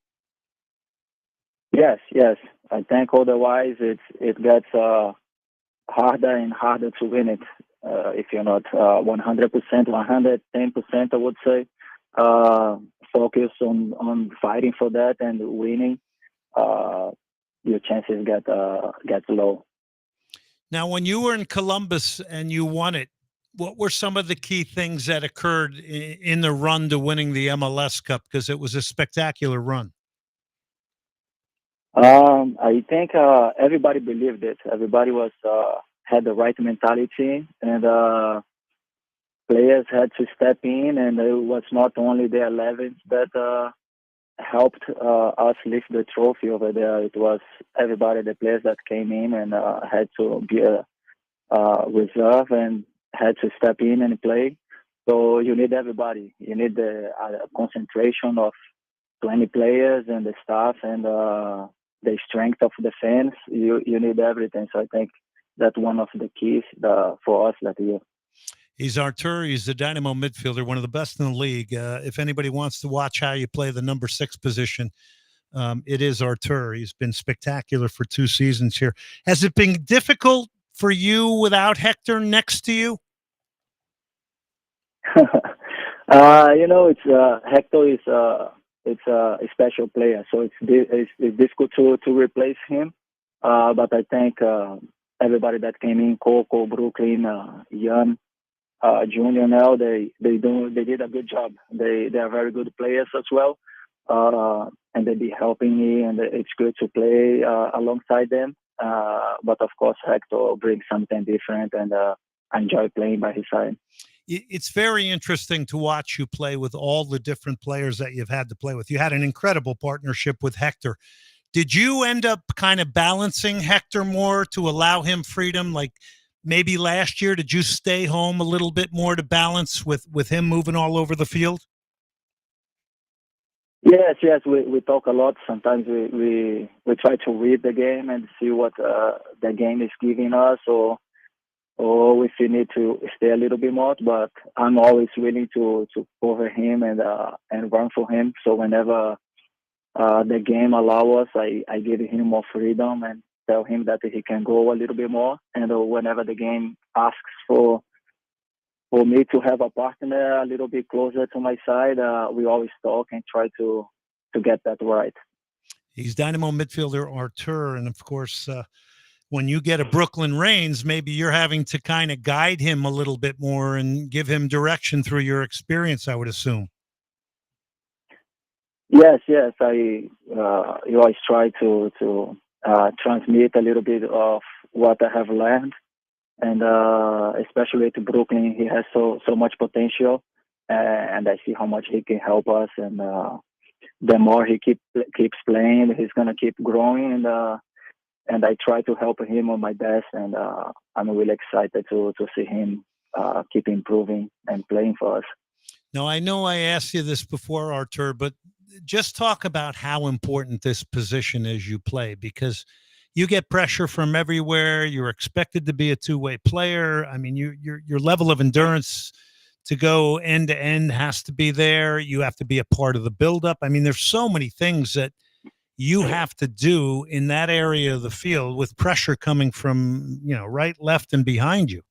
Yes. I think otherwise it gets harder and harder to win it. If you're not 100%, 110%, I would say, focus on fighting for that and winning, your chances get low. Now, when you were in Columbus and you won it, what were some of the key things that occurred in the run to winning the MLS Cup? Because it was a spectacular run. I think everybody believed it. Everybody had the right mentality, and players had to step in, and it was not only the 11s that helped us lift the trophy over there. It was everybody, the players that came in and had to be a reserve and had to step in and play. So you need everybody. You need the concentration of 20 players and the staff and the strength of the fans. You need everything. So I think that's one of the keys for us that year. He's Artur. He's the Dynamo midfielder, one of the best in the league. If anybody wants to watch how you play the number 6 position, it is Artur. He's been spectacular for 2 seasons here. Has it been difficult for you without Hector next to you? Hector is a special player, so it's difficult to replace him. But I think everybody that came in, Coco, Brooklyn, Jan, Junior, now they did a good job. They are very good players as well, and they be helping me, and it's good to play alongside them. But of course, Hector brings something different, and I enjoy playing by his side. It's very interesting to watch you play with all the different players that you've had to play with. You had an incredible partnership with Hector. Did you end up kind of balancing Hector more to allow him freedom? Like maybe last year, did you stay home a little bit more to balance with him moving all over the field? Yes. We talk a lot. Sometimes we try to read the game and see what the game is giving us, or if we need to stay a little bit more. But I'm always willing to cover him and run for him. So whenever the game allow us, I give him more freedom and tell him that he can go a little bit more. And whenever the game asks for me to have a partner a little bit closer to my side, we always talk and try to get that right. He's Dynamo midfielder Artur, and of course, when you get a Brooklyn Reigns, maybe you're having to kind of guide him a little bit more and give him direction through your experience, I would assume. Yes. I always try to transmit a little bit of what I have learned, and especially to Brooklyn, he has so much potential, and I see how much he can help us. And the more he keeps playing, he's gonna keep growing, and I try to help him on my best. And I'm really excited to see him keep improving and playing for us. Now, I know I asked you this before, Artur, but just talk about how important this position is you play, because you get pressure from everywhere. You're expected to be a two-way player. I mean, your level of endurance to go end to end has to be there. You have to be a part of the buildup. I mean, there's so many things that you have to do in that area of the field with pressure coming from, right, left, and behind you.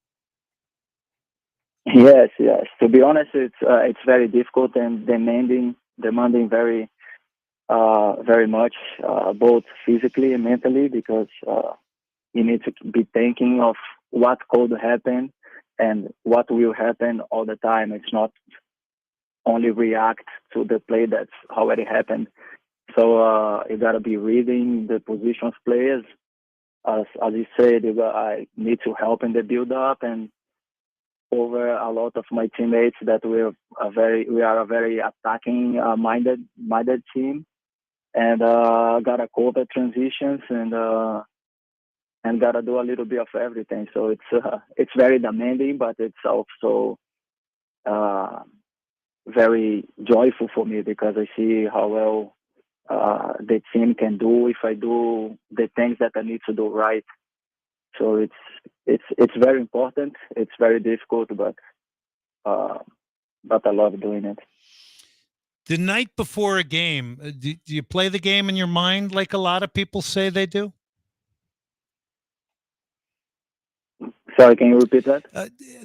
Yes. To be honest, it's very difficult and demanding very much, both physically and mentally, because you need to be thinking of what could happen and what will happen all the time. It's not only react to the play that's already happened. So you gotta be reading the position of players. As you said, I need to help in the build up, and over a lot of my teammates that we are a very attacking minded team, and gotta cover transitions and gotta do a little bit of everything. So it's very demanding, but it's also very joyful for me, because I see how well the team can do if I do the things that I need to do right. So it's very important. It's very difficult, but I love doing it. The night before a game, do you play the game in your mind like a lot of people say they do? Sorry, can you repeat that?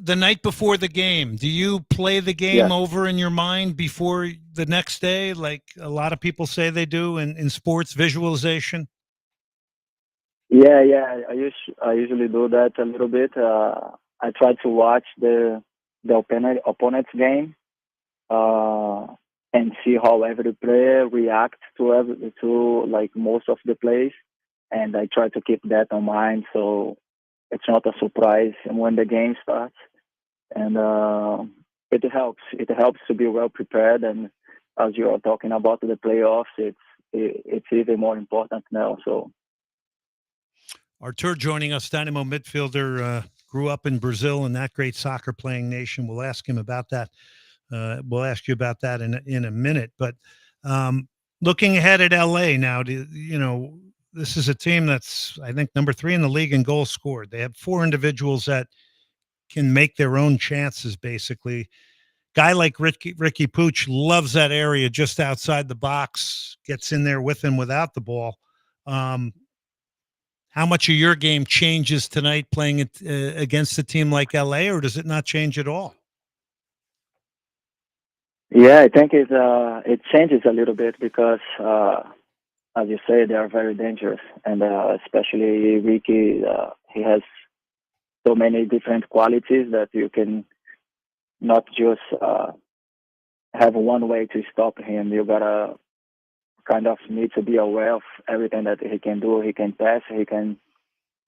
The night before the game, do you play the game over in your mind before the next day, like a lot of people say they do in sports visualization? Yeah. I usually do that a little bit. I try to watch the opponent's game and see how every player reacts to like most of the plays, and I try to keep that in mind so it's not a surprise when the game starts. And it helps. It helps to be well prepared. And as you are talking about the playoffs, it's even more important now. So. Artur joining us, Dynamo midfielder, grew up in Brazil in that great soccer playing nation. We'll ask him about that. We'll ask you about that in a minute. But looking ahead at LA now, this is a team that's, I think, number 3 in the league in goals scored. They have 4 individuals that can make their own chances, basically. Guy like Ricky Pooch loves that area just outside the box, gets in there with and without the ball. How much of your game changes tonight playing it against a team like LA, or does it not change at all? Yeah, I think it changes a little bit because, as you say, they are very dangerous, and especially Ricky, he has so many different qualities that you can not just have one way to stop him. You gotta kind of need to be aware of everything that he can do. He can pass, he can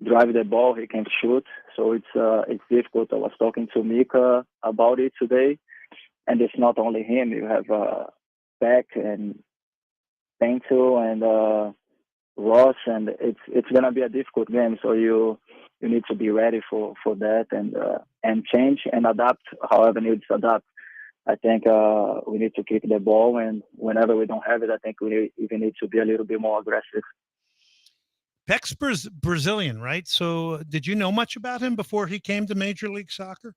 drive the ball, he can shoot. So it's difficult. I was talking to Mika about it today, and it's not only him. You have Beck and Pinto and Ross, and it's gonna be a difficult game. So you need to be ready for that and change and adapt however needs to adapt. I think we need to keep the ball, and whenever we don't have it, I think we even need to be a little bit more aggressive. Beck's Brazilian, right? So did you know much about him before he came to Major League Soccer?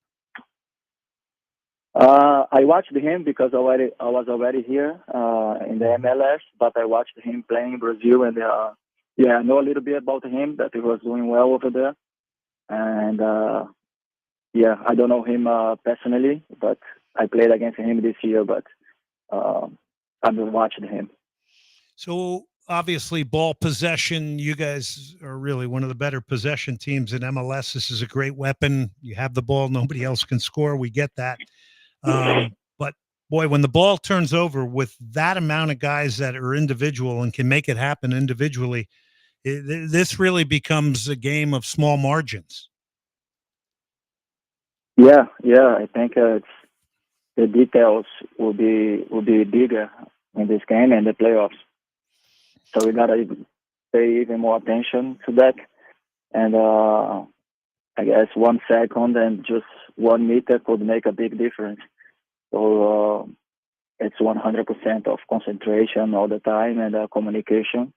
I I watched him because I was already here in the MLS, but I watched him playing in Brazil, and I know a little bit about him, that he was doing well over there. And I don't know him personally, but I played against him this year, but I've been watching him. So obviously ball possession, you guys are really one of the better possession teams in MLS. This is a great weapon. You have the ball, nobody else can score. We get that. But boy, when the ball turns over with that amount of guys that are individual and can make it happen individually, this really becomes a game of small margins. Yeah, I think the details will be bigger in this game and the playoffs. So we gotta pay even more attention to that. And I guess 1 second and just 1 meter could make a big difference. So it's 100% of concentration all the time and communication,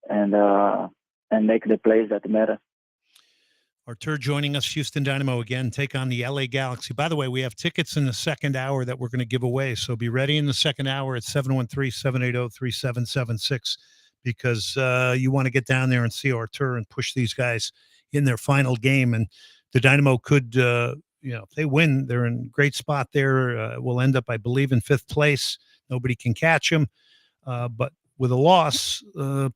and make the plays that matter. Artur joining us, Houston Dynamo again, take on the LA Galaxy. By the way, we have tickets in the second hour that we're going to give away, so be ready in the second hour at 713-780-3776 because you want to get down there and see Artur and push these guys in their final game. And the Dynamo could, if they win, they're in a great spot there. We'll end up, I believe, in 5th place. Nobody can catch them. But with a loss,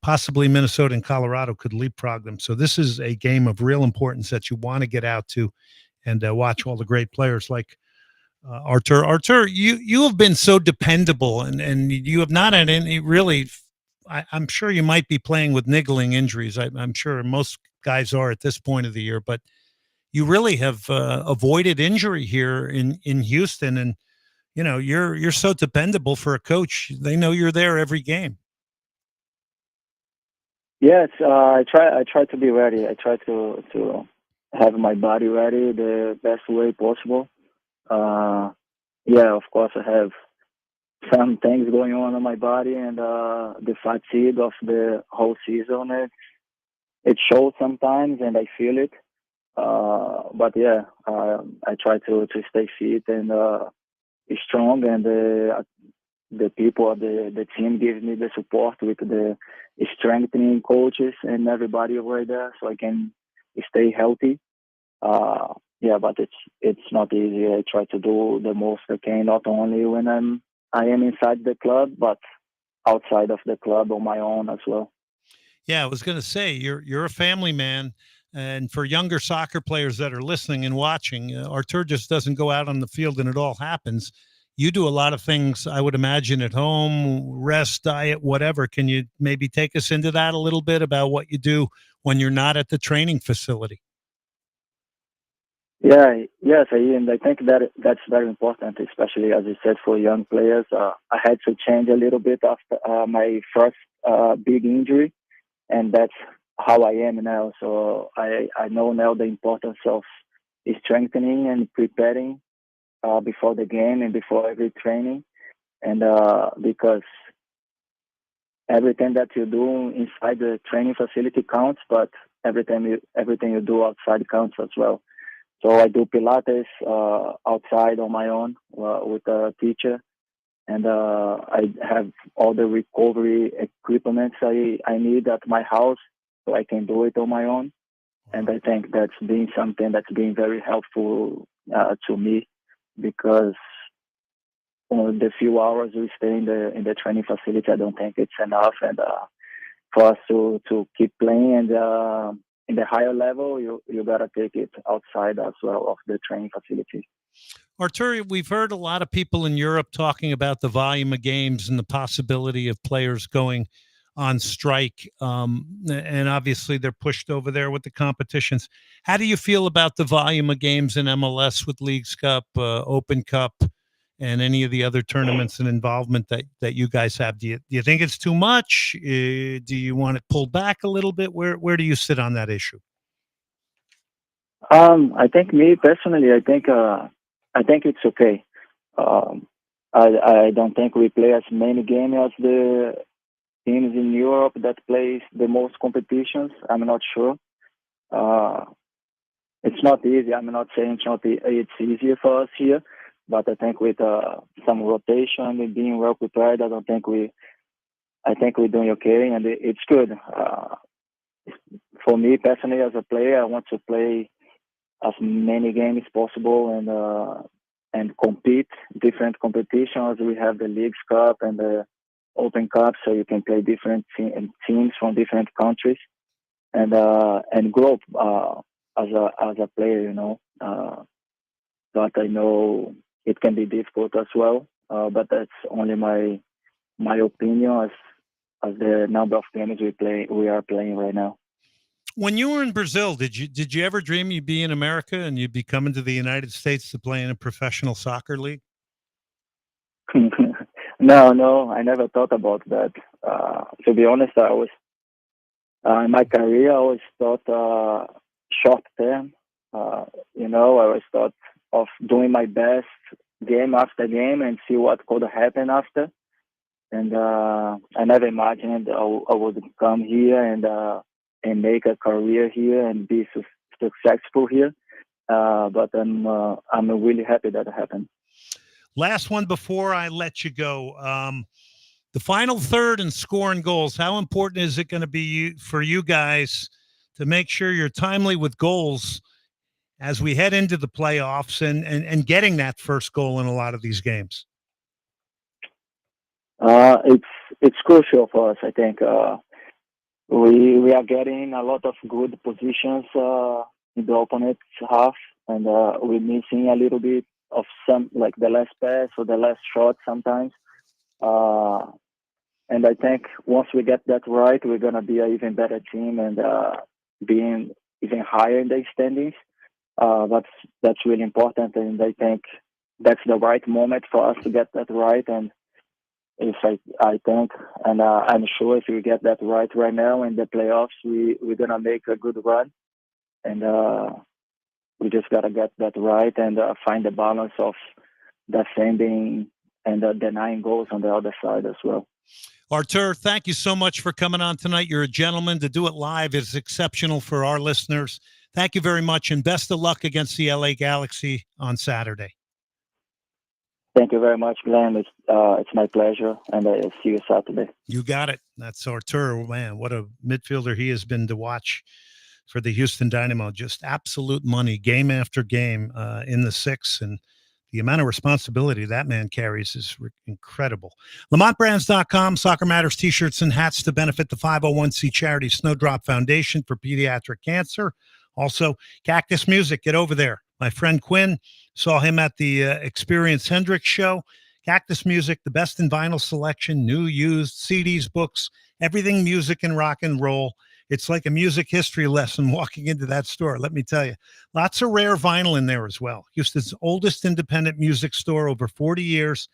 possibly Minnesota and Colorado could leapfrog them. So this is a game of real importance that you want to get out to and watch all the great players like Artur. Artur, you have been so dependable, and you have not had any really I'm sure you might be playing with niggling injuries. I'm sure most guys are at this point of the year, but you really have avoided injury here in Houston. And, you're so dependable for a coach. They know you're there every game. Yes, I try to be ready. I try to have my body ready the best way possible. Of course, I have some things going on in my body, and the fatigue of the whole season. It shows sometimes, and I feel it. But I try to stay fit and strong, and the people, the team gives me the support with the strengthening coaches and everybody over there, so I can stay healthy. But it's not easy. I try to do the most I can, not only when I am inside the club, but outside of the club on my own as well. Yeah, I was going to say you're a family man, and for younger soccer players that are listening and watching, Artur just doesn't go out on the field and it all happens. You do a lot of things, I would imagine, at home, rest, diet, whatever. Can you maybe take us into that a little bit about what you do when you're not at the training facility? Yes, and I think that's very important, especially, as you said, for young players. I had to change a little bit after my first big injury, and that's how I am now. So I know now the importance of strengthening and preparing before the game and before every training, and because everything that you do inside the training facility counts, but everything you do outside counts as well. So I do Pilates outside on my own with a teacher, and I have all the recovery equipment I need at my house, so I can do it on my own. And I think that's been something that's been very helpful to me, because the few hours we stay in the training facility, I don't think it's enough. And for us to keep playing and in the higher level, you gotta take it outside as well of the training facility. Artur, we've heard a lot of people in Europe talking about the volume of games and the possibility of players going on strike. And obviously they're pushed over there with the competitions. How do you feel about the volume of games in MLS with Leagues Cup, Open Cup, and any of the other tournaments and involvement that you guys have? Do you think it's too much? Do you want it pulled back a little bit? Where do you sit on that issue? I think, me personally, I think it's okay. I don't think we play as many games as the teams in Europe that plays the most competitions. I'm not sure. It's not easy. I'm not saying it's easier for us here, But I think with some rotation and being well prepared, I think we're doing okay, and it's good. For me personally, as a player, I want to play as many games as possible and compete different competitions. We have the Leagues Cup and the Open Cup, so you can play different teams from different countries and grow as a player, you know. But I know it can be difficult as well. But that's only my opinion as the number of games we are playing right now. When you were in Brazil, did you ever dream you'd be in America and you'd be coming to the United States to play in a professional soccer league? No, I never thought about that. To be honest, I was in my career, I always thought short term. You know, I always thought of doing my best game after game and see what could happen after. And I never imagined I would come here and make a career here and be successful here. But I'm really happy that it happened. Last one before I let you go. The final third and scoring goals. How important is it going to be for you guys to make sure you're timely with goals as we head into the playoffs and getting that first goal in a lot of these games? It's crucial for us. I think we are getting a lot of good positions in the opponent's half, and we're missing a little bit of some, like the last pass or the last shot sometimes. And I think once we get that right, we're gonna be an even better team and being even higher in the standings. That's really important, and I think that's the right moment for us to get that right. And if I think, and I'm sure if we get that right now in the playoffs, we're gonna make a good run, and we just gotta get that right and find the balance of defending and denying goals on the other side as well. Artur, thank you so much for coming on tonight. You're a gentleman. To do it live is exceptional for our listeners. Thank you very much, and best of luck against the LA Galaxy on Saturday. Thank you very much, Glenn. It's my pleasure, and I'll see you Saturday. You got it. That's Artur. Man, what a midfielder he has been to watch for the Houston Dynamo. Just absolute money, game after game in the six, and the amount of responsibility that man carries is incredible. LamontBrands.com, Soccer Matters t-shirts and hats to benefit the 501c charity Snowdrop Foundation for Pediatric Cancer. Also, Cactus Music, get over there. My friend Quinn, saw him at the Experience Hendrix show. Cactus Music, the best in vinyl selection, new, used, CDs, books, everything music and rock and roll. It's like a music history lesson walking into that store, let me tell you. Lots of rare vinyl in there as well. Houston's oldest independent music store, over 40 years.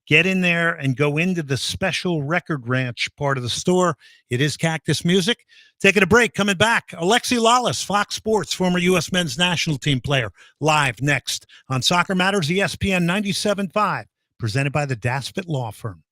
Get in there and go into the special record ranch part of the store. It is Cactus Music. Taking a break, coming back. Alexi Lawless, Fox Sports, former U.S. men's national team player, live next on Soccer Matters, ESPN 97.5, presented by the Daspit Law Firm.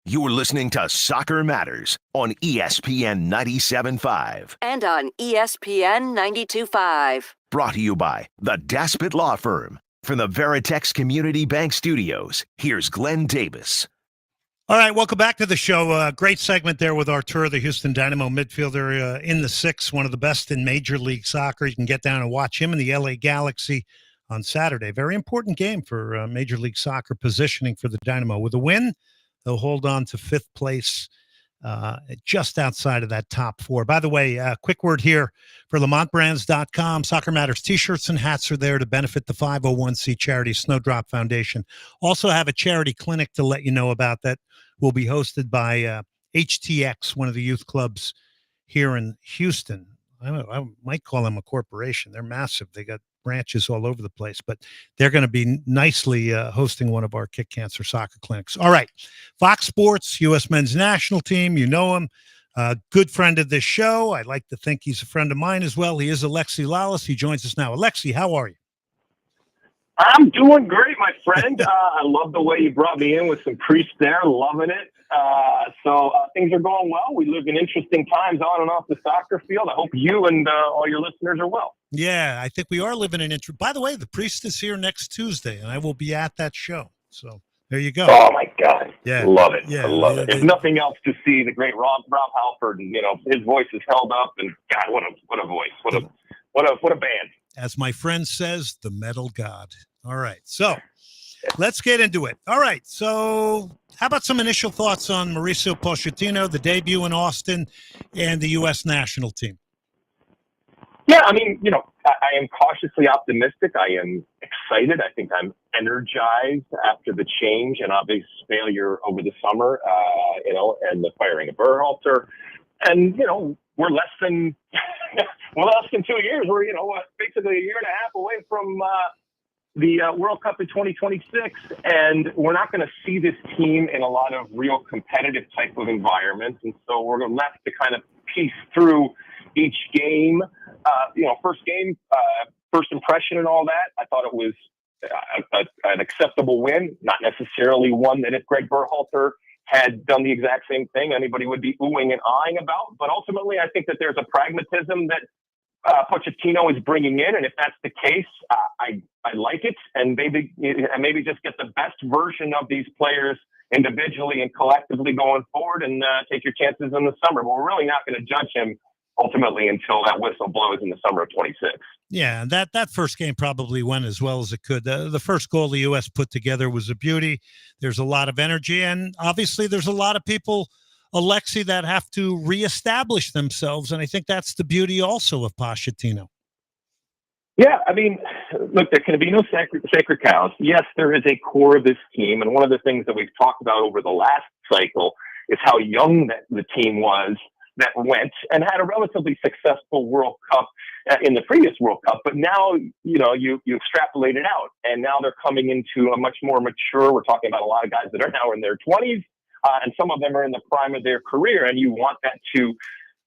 You're listening to Soccer Matters on ESPN 97.5. And on ESPN 92.5. Brought to you by the Daspit Law Firm. From the Veritex Community Bank Studios, here's Glenn Davis. All right, welcome back to the show. Great segment there with Artur, the Houston Dynamo midfielder in the six, one of the best in Major League Soccer. You can get down and watch him in the LA Galaxy on Saturday. Very important game for Major League Soccer positioning for the Dynamo. With a win, they'll hold on to fifth place, just outside of that top four. By the way, quick word here for LamontBrands.com. Soccer Matters t-shirts and hats are there to benefit the 501c charity Snowdrop Foundation. Also have a charity clinic to let you know about that will be hosted by HTX, one of the youth clubs here in Houston. I might call them a corporation. They're massive. They got branches all over the place, but they're going to be nicely hosting one of our Kick Cancer soccer clinics. All right. Fox Sports, U.S. men's national team. You know him. Good friend of this show. I like to think he's a friend of mine as well. He is Alexi Lalas. He joins us now. Alexi, how are you? I'm doing great, my friend. I love the way you brought me in with some Priest there. Loving it. So things are going well. We live in interesting times on and off the soccer field. I hope you and all your listeners are well. Yeah, I think we are living in By the way, the Priest is here next Tuesday, and I will be at that show. So there you go. Oh, my God. Yeah. Love it. Yeah. I love it. If nothing else, to see the great Rob Halford, and, his voice is held up. And, God, what a voice. What a band. As my friend says, the metal god. All right. So let's get into it. All right. So how about some initial thoughts on Mauricio Pochettino, the debut in Austin, and the U.S. national team? Yeah, I mean, I am cautiously optimistic. I am excited. I think I'm energized after the change and obvious failure over the summer, and the firing of Berhalter. And, we're less than 2 years. We're, basically a year and a half away from the World Cup in 2026. And we're not going to see this team in a lot of real competitive type of environments. And so we're left to kind of piece through each game. First game, first impression and all that, I thought it was an acceptable win, not necessarily one that if Greg Berhalter had done the exact same thing, anybody would be oohing and ahhing about. But ultimately, I think that there's a pragmatism that Pochettino is bringing in. And if that's the case, I like it. And maybe just get the best version of these players individually and collectively going forward and take your chances in the summer. But we're really not going to judge him ultimately until that whistle blows in the summer of 26. Yeah, and that first game probably went as well as it could. The first goal the U.S. put together was a beauty. There's a lot of energy, and obviously there's a lot of people, Alexi, that have to reestablish themselves, and I think that's the beauty also of Pochettino. Yeah, I mean, look, there can be no sacred cows. Yes, there is a core of this team, and one of the things that we've talked about over the last cycle is how young the team was that went and had a relatively successful World Cup in the previous World Cup. But now, you extrapolate it out, and now they're coming into a much more mature. We're talking about a lot of guys that are now in their 20s, and some of them are in the prime of their career. And you want that to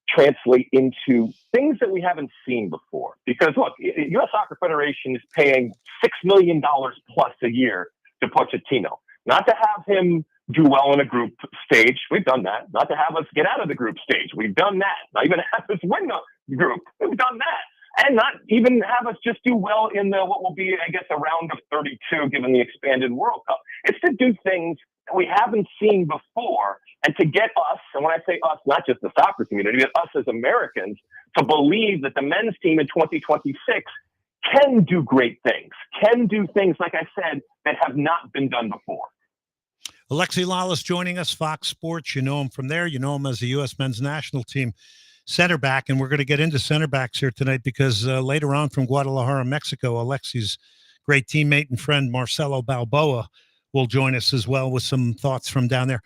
translate into things that we haven't seen before. Because look, U.S. Soccer Federation is paying $6 million plus a year to Pochettino. Not to have him do well in a group stage. We've done that. Not to have us get out of the group stage. We've done that. Not even have us win the group. We've done that. And not even have us just do well in what will be, I guess, a round of 32, given the expanded World Cup. It's to do things that we haven't seen before, and to get us, and when I say us, not just the soccer community, but us as Americans, to believe that the men's team in 2026 can do great things, can do things, like I said, that have not been done before. Alexi Lalas joining us, Fox Sports. You know him from there. You know him as the U.S. men's national team center back, and we're going to get into center backs here tonight because later on from Guadalajara, Mexico, Alexi's great teammate and friend Marcelo Balboa will join us as well with some thoughts from down there.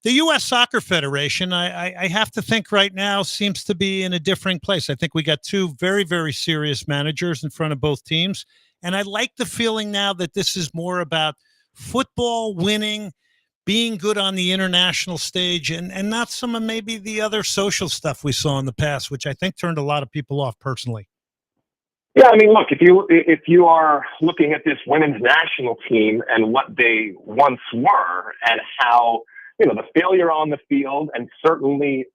The U.S. Soccer Federation, I have to think right now, seems to be in a different place. I think we got two very, very serious managers in front of both teams, and I like the feeling now that this is more about football, winning, being good on the international stage, and not some of maybe the other social stuff we saw in the past, which I think turned a lot of people off personally. Yeah, I mean, look, if you are looking at this women's national team and what they once were and how the failure on the field and certainly,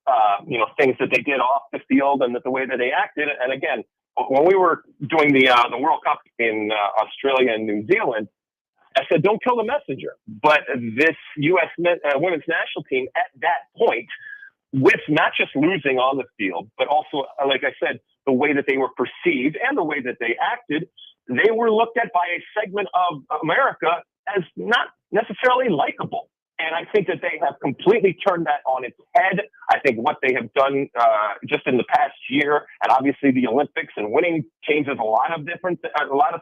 things that they did off the field and the way that they acted. And again, when we were doing the World Cup in Australia and New Zealand, I said, don't kill the messenger. But this U.S. women's national team at that point, with not just losing on the field, but also, like I said, the way that they were perceived and the way that they acted, they were looked at by a segment of America as not necessarily likable. And I think that they have completely turned that on its head. I think what they have done just in the past year, and obviously the Olympics and winning changes a lot of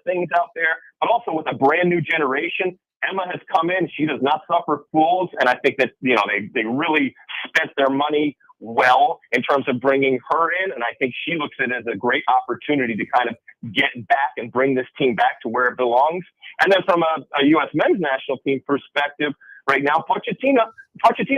things out there, but also with a brand new generation. Emma has come in; she does not suffer fools, and I think that they really spent their money well in terms of bringing her in, and I think she looks at it as a great opportunity to kind of get back and bring this team back to where it belongs. And then from a U.S. men's national team perspective. Right now, Pochettino,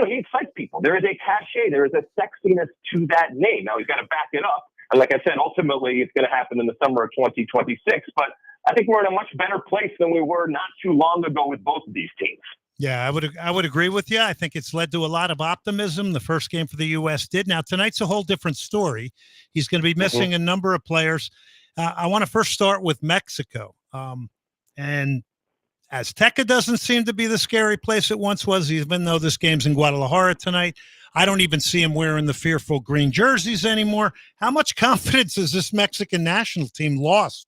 he excites people. There is a cachet. There is a sexiness to that name. Now, he's got to back it up. And like I said, ultimately, it's going to happen in the summer of 2026. But I think we're in a much better place than we were not too long ago with both of these teams. Yeah, I would agree with you. I think it's led to a lot of optimism. The first game for the U.S. did. Now, tonight's a whole different story. He's going to be missing a number of players. I want to first start with Mexico. And Azteca doesn't seem to be the scary place it once was, even though this game's in Guadalajara tonight. I don't even see him wearing the fearful green jerseys anymore. How much confidence has this Mexican national team lost?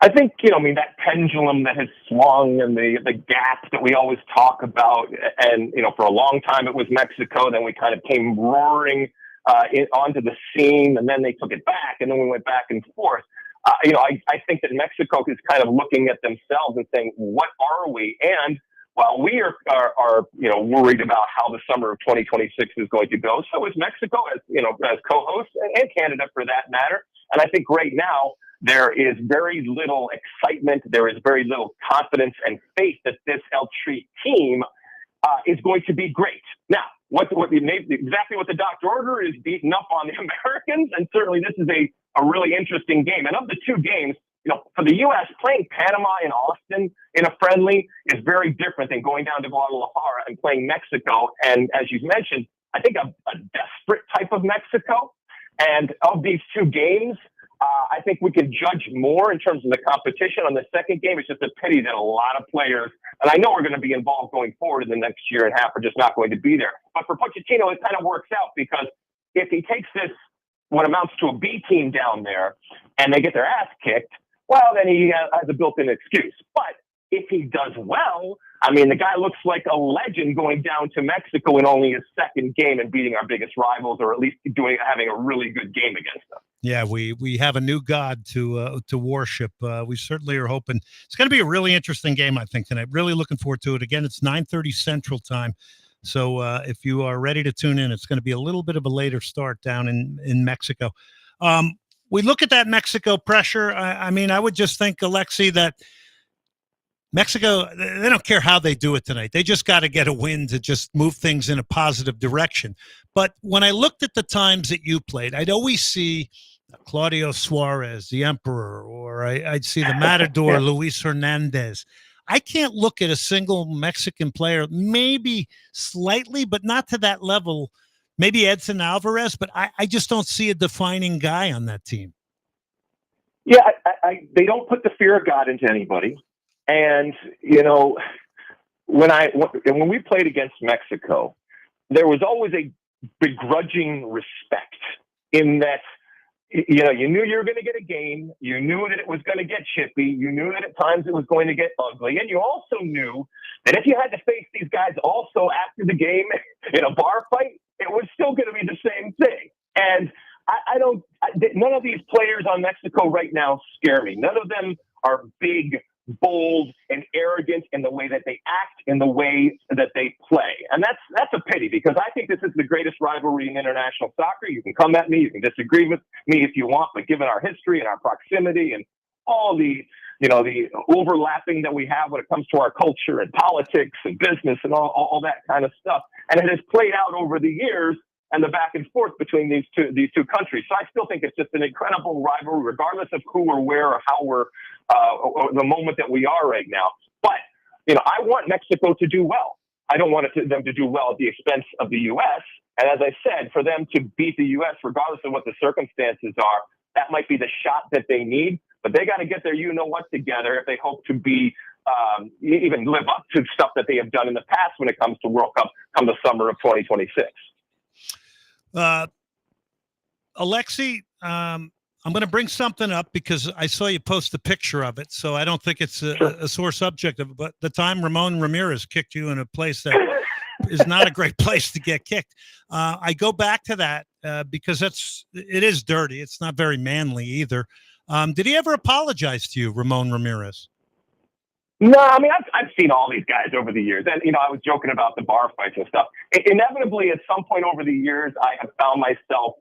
I think, that pendulum that has swung and the gap that we always talk about. And, for a long time it was Mexico. Then we kind of came roaring onto the scene, and then they took it back, and then we went back and forth. I think that Mexico is kind of looking at themselves and saying, what are we? And while we are worried about how the summer of 2026 is going to go, so is Mexico as co-host and Canada for that matter. And I think right now there is very little excitement. There is very little confidence and faith that this El Tri team is going to be great. Now, exactly what the doctor order is beating up on the Americans, and certainly this is a really interesting game. And of the two games, for the U.S., playing Panama and Austin in a friendly is very different than going down to Guadalajara and playing Mexico. And as you've mentioned, I think a desperate type of Mexico. And of these two games, I think we can judge more in terms of the competition. On the second game, it's just a pity that a lot of players, and I know we're going to be involved going forward in the next year and a half, are just not going to be there. But for Pochettino, it kind of works out because if he takes this, what amounts to a B team down there, and they get their ass kicked, well, then he has a built-in excuse. But if he does well, the guy looks like a legend going down to Mexico in only his second game and beating our biggest rivals, or at least having a really good game against them. Yeah, we have a new god to worship. We certainly are hoping it's going to be a really interesting game, I think, tonight. Really looking forward to it. Again, it's 9:30 Central Time. So if you are ready to tune in, it's going to be a little bit of a later start down in Mexico. We look at that Mexico pressure. I would just think, Alexi, that Mexico, they don't care how they do it tonight. They just got to get a win to just move things in a positive direction. But when I looked at the times that you played, I'd always see Claudio Suarez, the Emperor, or I'd see the Matador, Luis Hernandez. I can't look at a single Mexican player, maybe slightly, but not to that level. Maybe Edson Alvarez, but I just don't see a defining guy on that team. Yeah, they don't put the fear of God into anybody. And, when we played against Mexico, there was always a begrudging respect in that, you knew you were going to get a game. You knew that it was going to get chippy. You knew that at times it was going to get ugly. And you also knew that if you had to face these guys also after the game in a bar fight, it was still going to be the same thing. And none of these players on Mexico right now scare me. None of them are big, bold, and arrogant in the way that they act, in the way that they play. And that's a pity, because I think this is the greatest rivalry in international soccer. You can come at me, you can disagree with me if you want, but given our history and our proximity and all the overlapping that we have when it comes to our culture and politics and business and all that kind of stuff. And it has played out over the years and the back and forth between these two countries. So I still think it's just an incredible rivalry, regardless of who or where or how we're or the moment that we are right now. But I want Mexico to do well. I don't want them to do well at the expense of the U.S. And as I said, for them to beat the U.S., regardless of what the circumstances are, that might be the shot that they need. But they got to get their you-know-what together if they hope to be even live up to stuff that they have done in the past when it comes to World Cup come the summer of 2026. Alexi, I'm going to bring something up because I saw you post a picture of it, so I don't think it's a sore subject of it. But the time Ramon Ramirez kicked you in a place that is not a great place to get kicked, I go back to that because it is dirty. It's not very manly either. Did he ever apologize to you, Ramon Ramirez? No, I mean, I've seen all these guys over the years. And, I was joking about the bar fights and stuff. Inevitably, at some point over the years, I have found myself,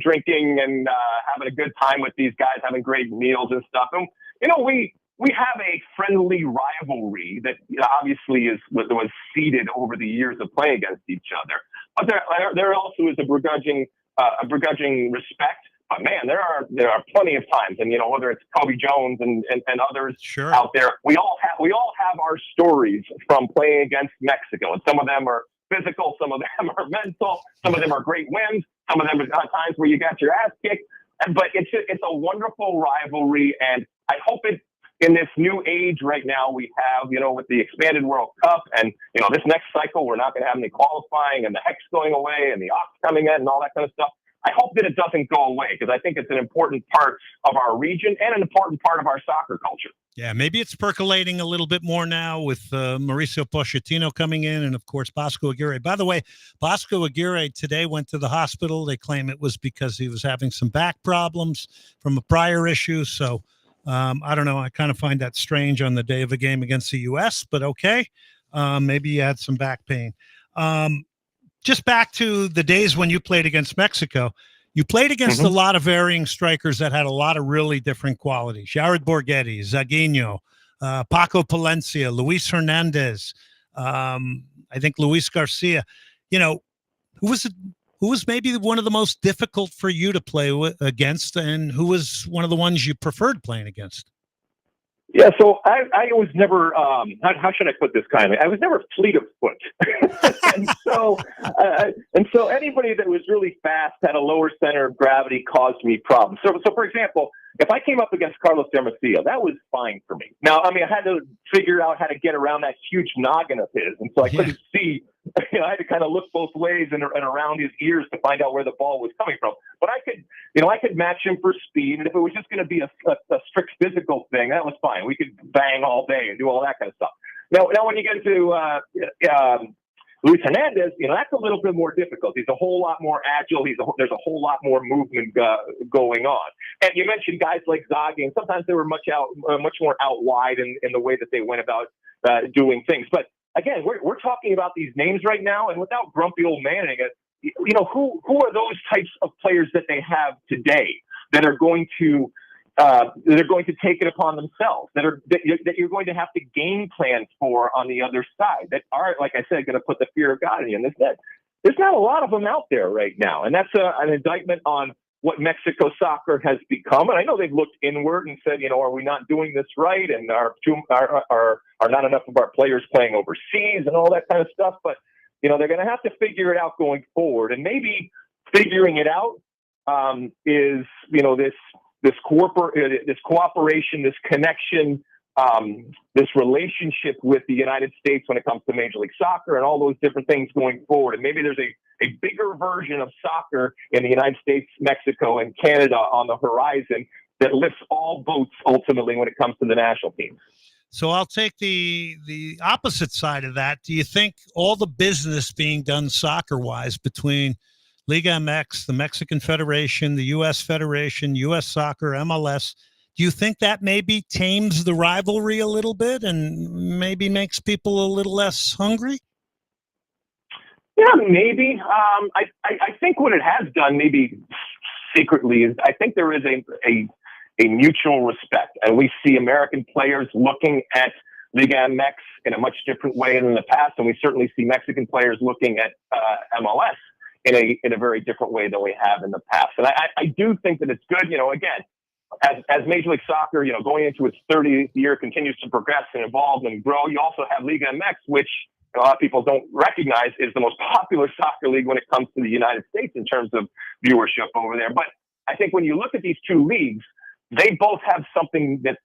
drinking and having a good time with these guys, having great meals and stuff. And, we have a friendly rivalry that obviously was seeded over the years of playing against each other. But there also is a begrudging respect. But man, there are plenty of times, and whether it's Kobe Jones and others out there, we all have our stories from playing against Mexico, and some of them are physical, some of them are mental, some of them are great wins, some of them are times where you got your ass kicked. But it's a wonderful rivalry, and I hope it. In this new age right now we have, with the expanded World Cup and, this next cycle, we're not going to have any qualifying and the hex going away and the ox coming in and all that kind of stuff. I hope that it doesn't go away because I think it's an important part of our region and an important part of our soccer culture. Yeah, maybe it's percolating a little bit more now with Mauricio Pochettino coming in and, of course, Bosco Aguirre. By the way, Bosco Aguirre today went to the hospital. They claim it was because he was having some back problems from a prior issue. So I don't know. I kind of find that strange on the day of a game against the U.S., but okay. Maybe you had some back pain. Just back to the days when you played against Mexico, you played against a lot of varying strikers that had a lot of really different qualities. Jared Borghetti, Zaguinho, Paco Palencia, Luis Hernandez, I think Luis Garcia. Who was maybe one of the most difficult for you to play against, and who was one of the ones you preferred playing against? Yeah, so I was never, how should I put this kindly? I was never fleet of foot. and so anybody that was really fast, had a lower center of gravity, caused me problems. So for example, if I came up against Carlos Hermosillo, that was fine for me. Now, I had to figure out how to get around that huge noggin of his. And so I couldn't see, I had to kind of look both ways and around his ears to find out where the ball was coming from. But I could match him for speed. And if it was just going to be a strict physical thing, that was fine. We could bang all day and do all that kind of stuff. Now when you get to Luis Hernandez, that's a little bit more difficult. He's a whole lot more agile. There's a whole lot more movement going on. And you mentioned guys like Zaghi, and sometimes they were much more out wide in the way that they went about doing things. But again, we're talking about these names right now, and without grumpy old Manning, who are those types of players that they have today that are going to take it upon themselves, that you're going to have to game plan for on the other side, that are, like I said, going to put the fear of God in you. And there's not a lot of them out there right now. And that's an indictment on what Mexico soccer has become. And I know they've looked inward and said, are we not doing this right? And are not enough of our players playing overseas and all that kind of stuff. But, they're going to have to figure it out going forward. And maybe figuring it out is, this cooperation, this connection, this relationship with the United States when it comes to Major League Soccer and all those different things going forward. And maybe there's a bigger version of soccer in the United States, Mexico, and Canada on the horizon that lifts all boats ultimately when it comes to the national team. So I'll take the opposite side of that. Do you think all the business being done soccer-wise between Liga MX, the Mexican Federation, the U.S. Federation, U.S. Soccer, MLS, do you think that maybe tames the rivalry a little bit and maybe makes people a little less hungry? Yeah, maybe. I think what it has done, maybe secretly, is I think there is a mutual respect. And we see American players looking at Liga MX in a much different way than in the past. And we certainly see Mexican players looking at MLS in a very different way than we have in the past. And I do think that it's good, again, as Major League Soccer, going into its 30th year continues to progress and evolve and grow. You also have Liga MX, which a lot of people don't recognize is the most popular soccer league when it comes to the United States in terms of viewership over there. But I think when you look at these two leagues, they both have something that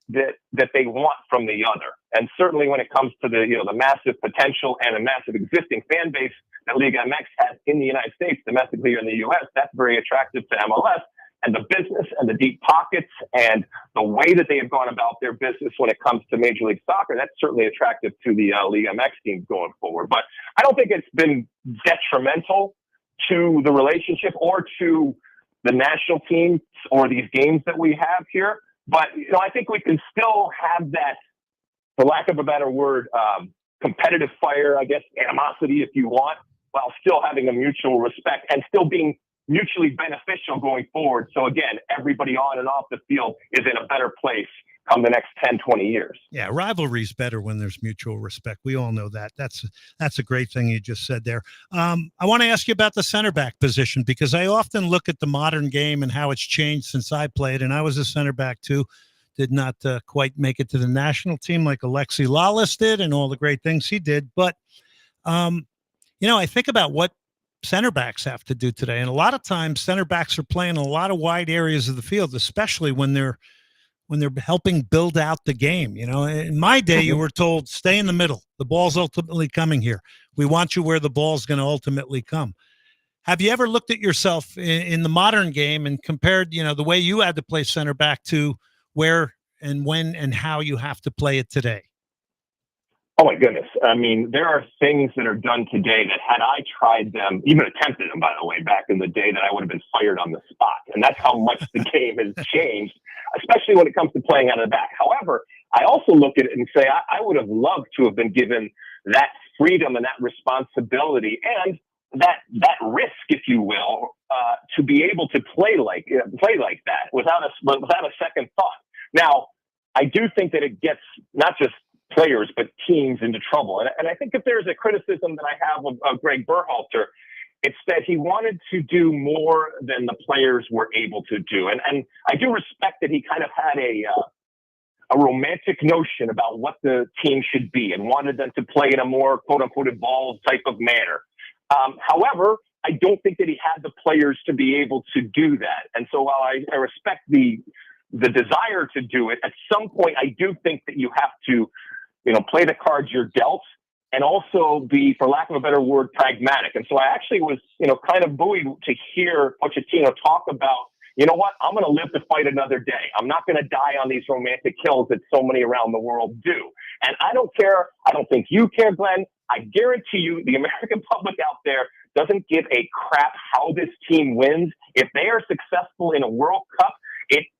they want from the other. And certainly when it comes to the massive potential and a massive existing fan base that Liga MX has in the United States, domestically here in the US, that's very attractive to MLS. And the business and the deep pockets and the way that they have gone about their business when it comes to Major League Soccer, that's certainly attractive to the Liga MX teams going forward. But I don't think it's been detrimental to the relationship or to the national teams or these games that we have here. But, I think we can still have that, for lack of a better word, competitive fire, I guess, animosity if you want, while still having a mutual respect and still being mutually beneficial going forward. So again, everybody on and off the field is in a better place come the next 10, 20 years. Yeah, rivalry's better when there's mutual respect. We all know that. That's a great thing you just said there. I want to ask you about the center back position, because I often look at the modern game and how it's changed since I played, and I was a center back too. Did not quite make it to the national team like Alexi Lawless did and all the great things he did. But, I think about what center backs have to do today. And a lot of times center backs are playing a lot of wide areas of the field, especially when they're helping build out the game. In my day, you were told, stay in the middle. The ball's ultimately coming here. We want you where the ball's going to ultimately come. Have you ever looked at yourself in the modern game and compared, the way you had to play center back to where and when and how you have to play it today? Oh my goodness. I mean, there are things that are done today that had I tried them, even attempted them, by the way, back in the day, that I would have been fired on the spot. And that's how much the game has changed, especially when it comes to playing out of the back. However, I also look at it and say, I would have loved to have been given that freedom and that responsibility and that risk, if you will, to be able to play like that without a second thought. Now, I do think that it gets not just players, but teams into trouble. And I think if there's a criticism that I have of Greg Berhalter, it's that he wanted to do more than the players were able to do. And I do respect that he kind of had a romantic notion about what the team should be and wanted them to play in a more quote-unquote evolved type of manner. However, I don't think that he had the players to be able to do that. And so while I respect the desire to do it, at some point I do think that you have to play the cards you're dealt and also be, for lack of a better word, pragmatic. And so I actually was, kind of buoyed to hear Pochettino talk about, you know what, I'm going to live to fight another day. I'm not going to die on these romantic hills that so many around the world do. And I don't care. I don't think you care, Glenn. I guarantee you the American public out there doesn't give a crap how this team wins. If they are successful in a World Cup,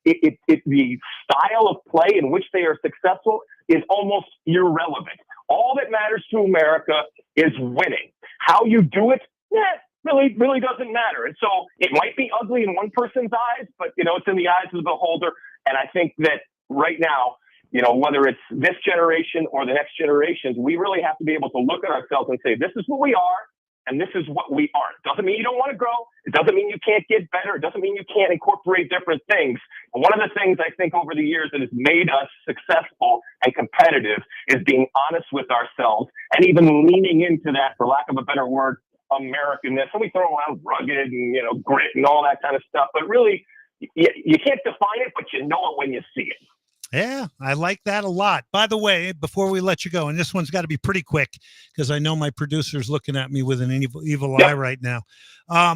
the style of play in which they are successful is almost irrelevant. All that matters to America is winning. How you do it, really doesn't matter. And so it might be ugly in one person's eyes, but it's in the eyes of the beholder. And I think that right now, whether it's this generation or the next generations, we really have to be able to look at ourselves and say, this is what we are. And this is what we aren't. Doesn't mean you don't want to grow. It doesn't mean you can't get better. It doesn't mean you can't incorporate different things. And one of the things I think over the years that has made us successful and competitive is being honest with ourselves and even leaning into that, for lack of a better word, Americanness. And we throw around rugged and, grit and all that kind of stuff. But really, you can't define it, but you know it when you see it. Yeah, I like that a lot. By the way, before we let you go, and this one's got to be pretty quick because I know my producer's looking at me with an evil eye right now. Are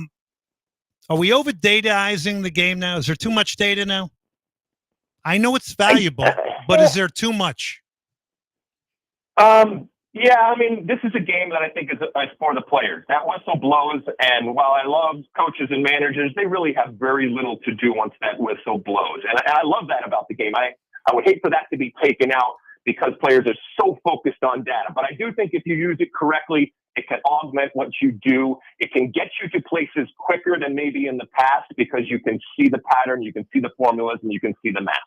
we over dataizing the game now? Is there too much data now? I know it's valuable, but is there too much? Yeah, I mean, this is a game that I think is for the players. That whistle blows, and while I love coaches and managers, they really have very little to do once that whistle blows. And I love that about the game. I would hate for that to be taken out because players are so focused on data. But I do think if you use it correctly, it can augment what you do. It can get you to places quicker than maybe in the past because you can see the pattern, you can see the formulas, and you can see the math.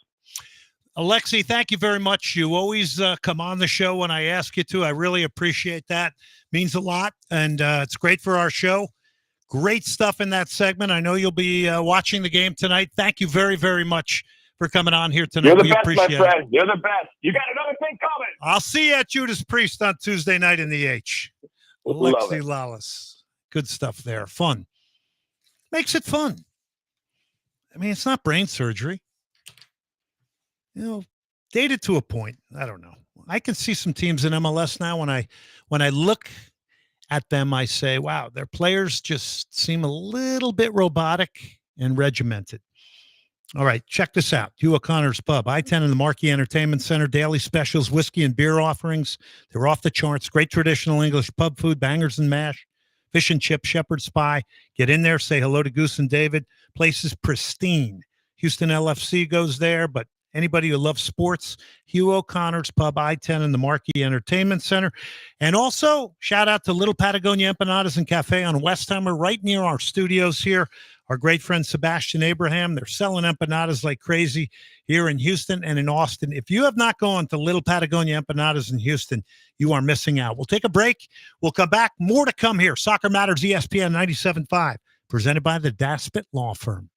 Alexi, thank you very much. You always come on the show when I ask you to. I really appreciate that. Means a lot, and it's great for our show. Great stuff in that segment. I know you'll be watching the game tonight. Thank you very, very much for coming on here tonight. You're the We best, my appreciate it. friend. You're the best. You got another thing coming. I'll see you at Judas Priest on Tuesday night in the H. Love Alexi it. Lawless. Good stuff there. Fun. Makes it fun. I mean, it's not brain surgery. You know, dated to a point. I don't know. I can see some teams in MLS now. When I look at them, I say, wow, their players just seem a little bit robotic and regimented. All right, check this out. Hugh O'Connor's Pub, I-10 in the Marquee Entertainment Center, daily specials, whiskey and beer offerings. They're off the charts. Great traditional English pub food, bangers and mash, fish and chips, shepherd's pie. Get in there, say hello to Goose and David. Place is pristine. Houston LFC goes there, but anybody who loves sports, Hugh O'Connor's Pub, I-10 in the Marquee Entertainment Center. And also, shout out to Little Patagonia Empanadas and Cafe on Westheimer, right near our studios here. Our great friend Sebastian Abraham, they're selling empanadas like crazy here in Houston and in Austin. If you have not gone to Little Patagonia Empanadas in Houston, you are missing out. We'll take a break. We'll come back. More to come here. Soccer Matters, ESPN 97.5, presented by the Daspit Law Firm.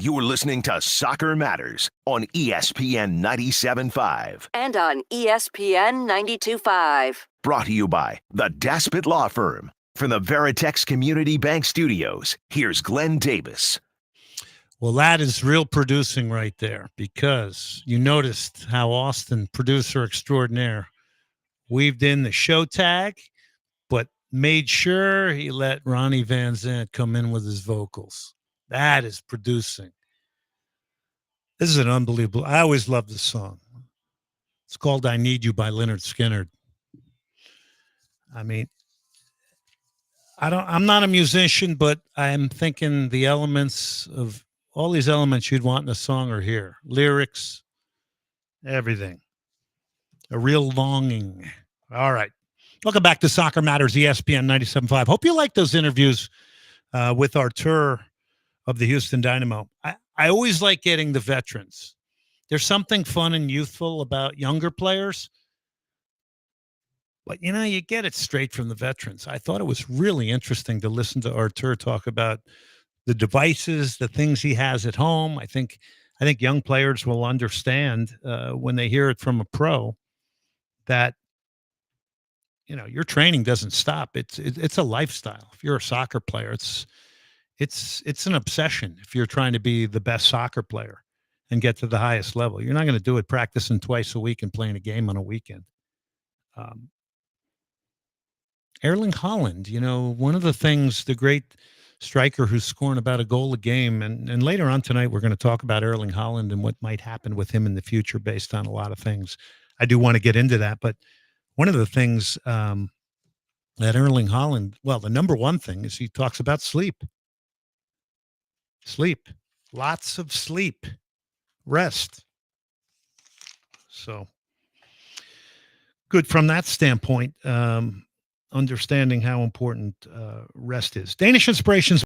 You're listening to Soccer Matters on ESPN 97.5. And on ESPN 92.5. Brought to you by the Daspit Law Firm. From the Veritex Community Bank Studios, here's Glenn Davis. Well, that is real producing right there, because you noticed how Austin, producer extraordinaire, weaved in the show tag, but made sure he let Ronnie Van Zant come in with his vocals. That is producing. This is an unbelievable. I always loved this song. It's called I Need You by Lynyrd Skynyrd. I mean, I'm not a musician, but I'm thinking the elements of all these elements you'd want in a song are here. Lyrics, everything. A real longing. All right. Welcome back to Soccer Matters, ESPN 97.5. Hope you like those interviews with Artur of the Houston Dynamo. I always like getting the veterans. There's something fun and youthful about younger players. But, you get it straight from the veterans. I thought it was really interesting to listen to Artur talk about the devices, the things he has at home. I think young players will understand when they hear it from a pro that, your training doesn't stop. It's a lifestyle. If you're a soccer player, it's an obsession. If you're trying to be the best soccer player and get to the highest level, you're not going to do it practicing twice a week and playing a game on a weekend. Erling Haaland, one of the things, the great striker who's scoring about a goal a game, and later on tonight we're going to talk about Erling Haaland and what might happen with him in the future based on a lot of things. I do want to get into that, but one of the things that Erling Haaland, well, the number one thing is he talks about sleep. Sleep. Lots of sleep. Rest. So good from that standpoint, understanding how important rest is. Danish Inspirations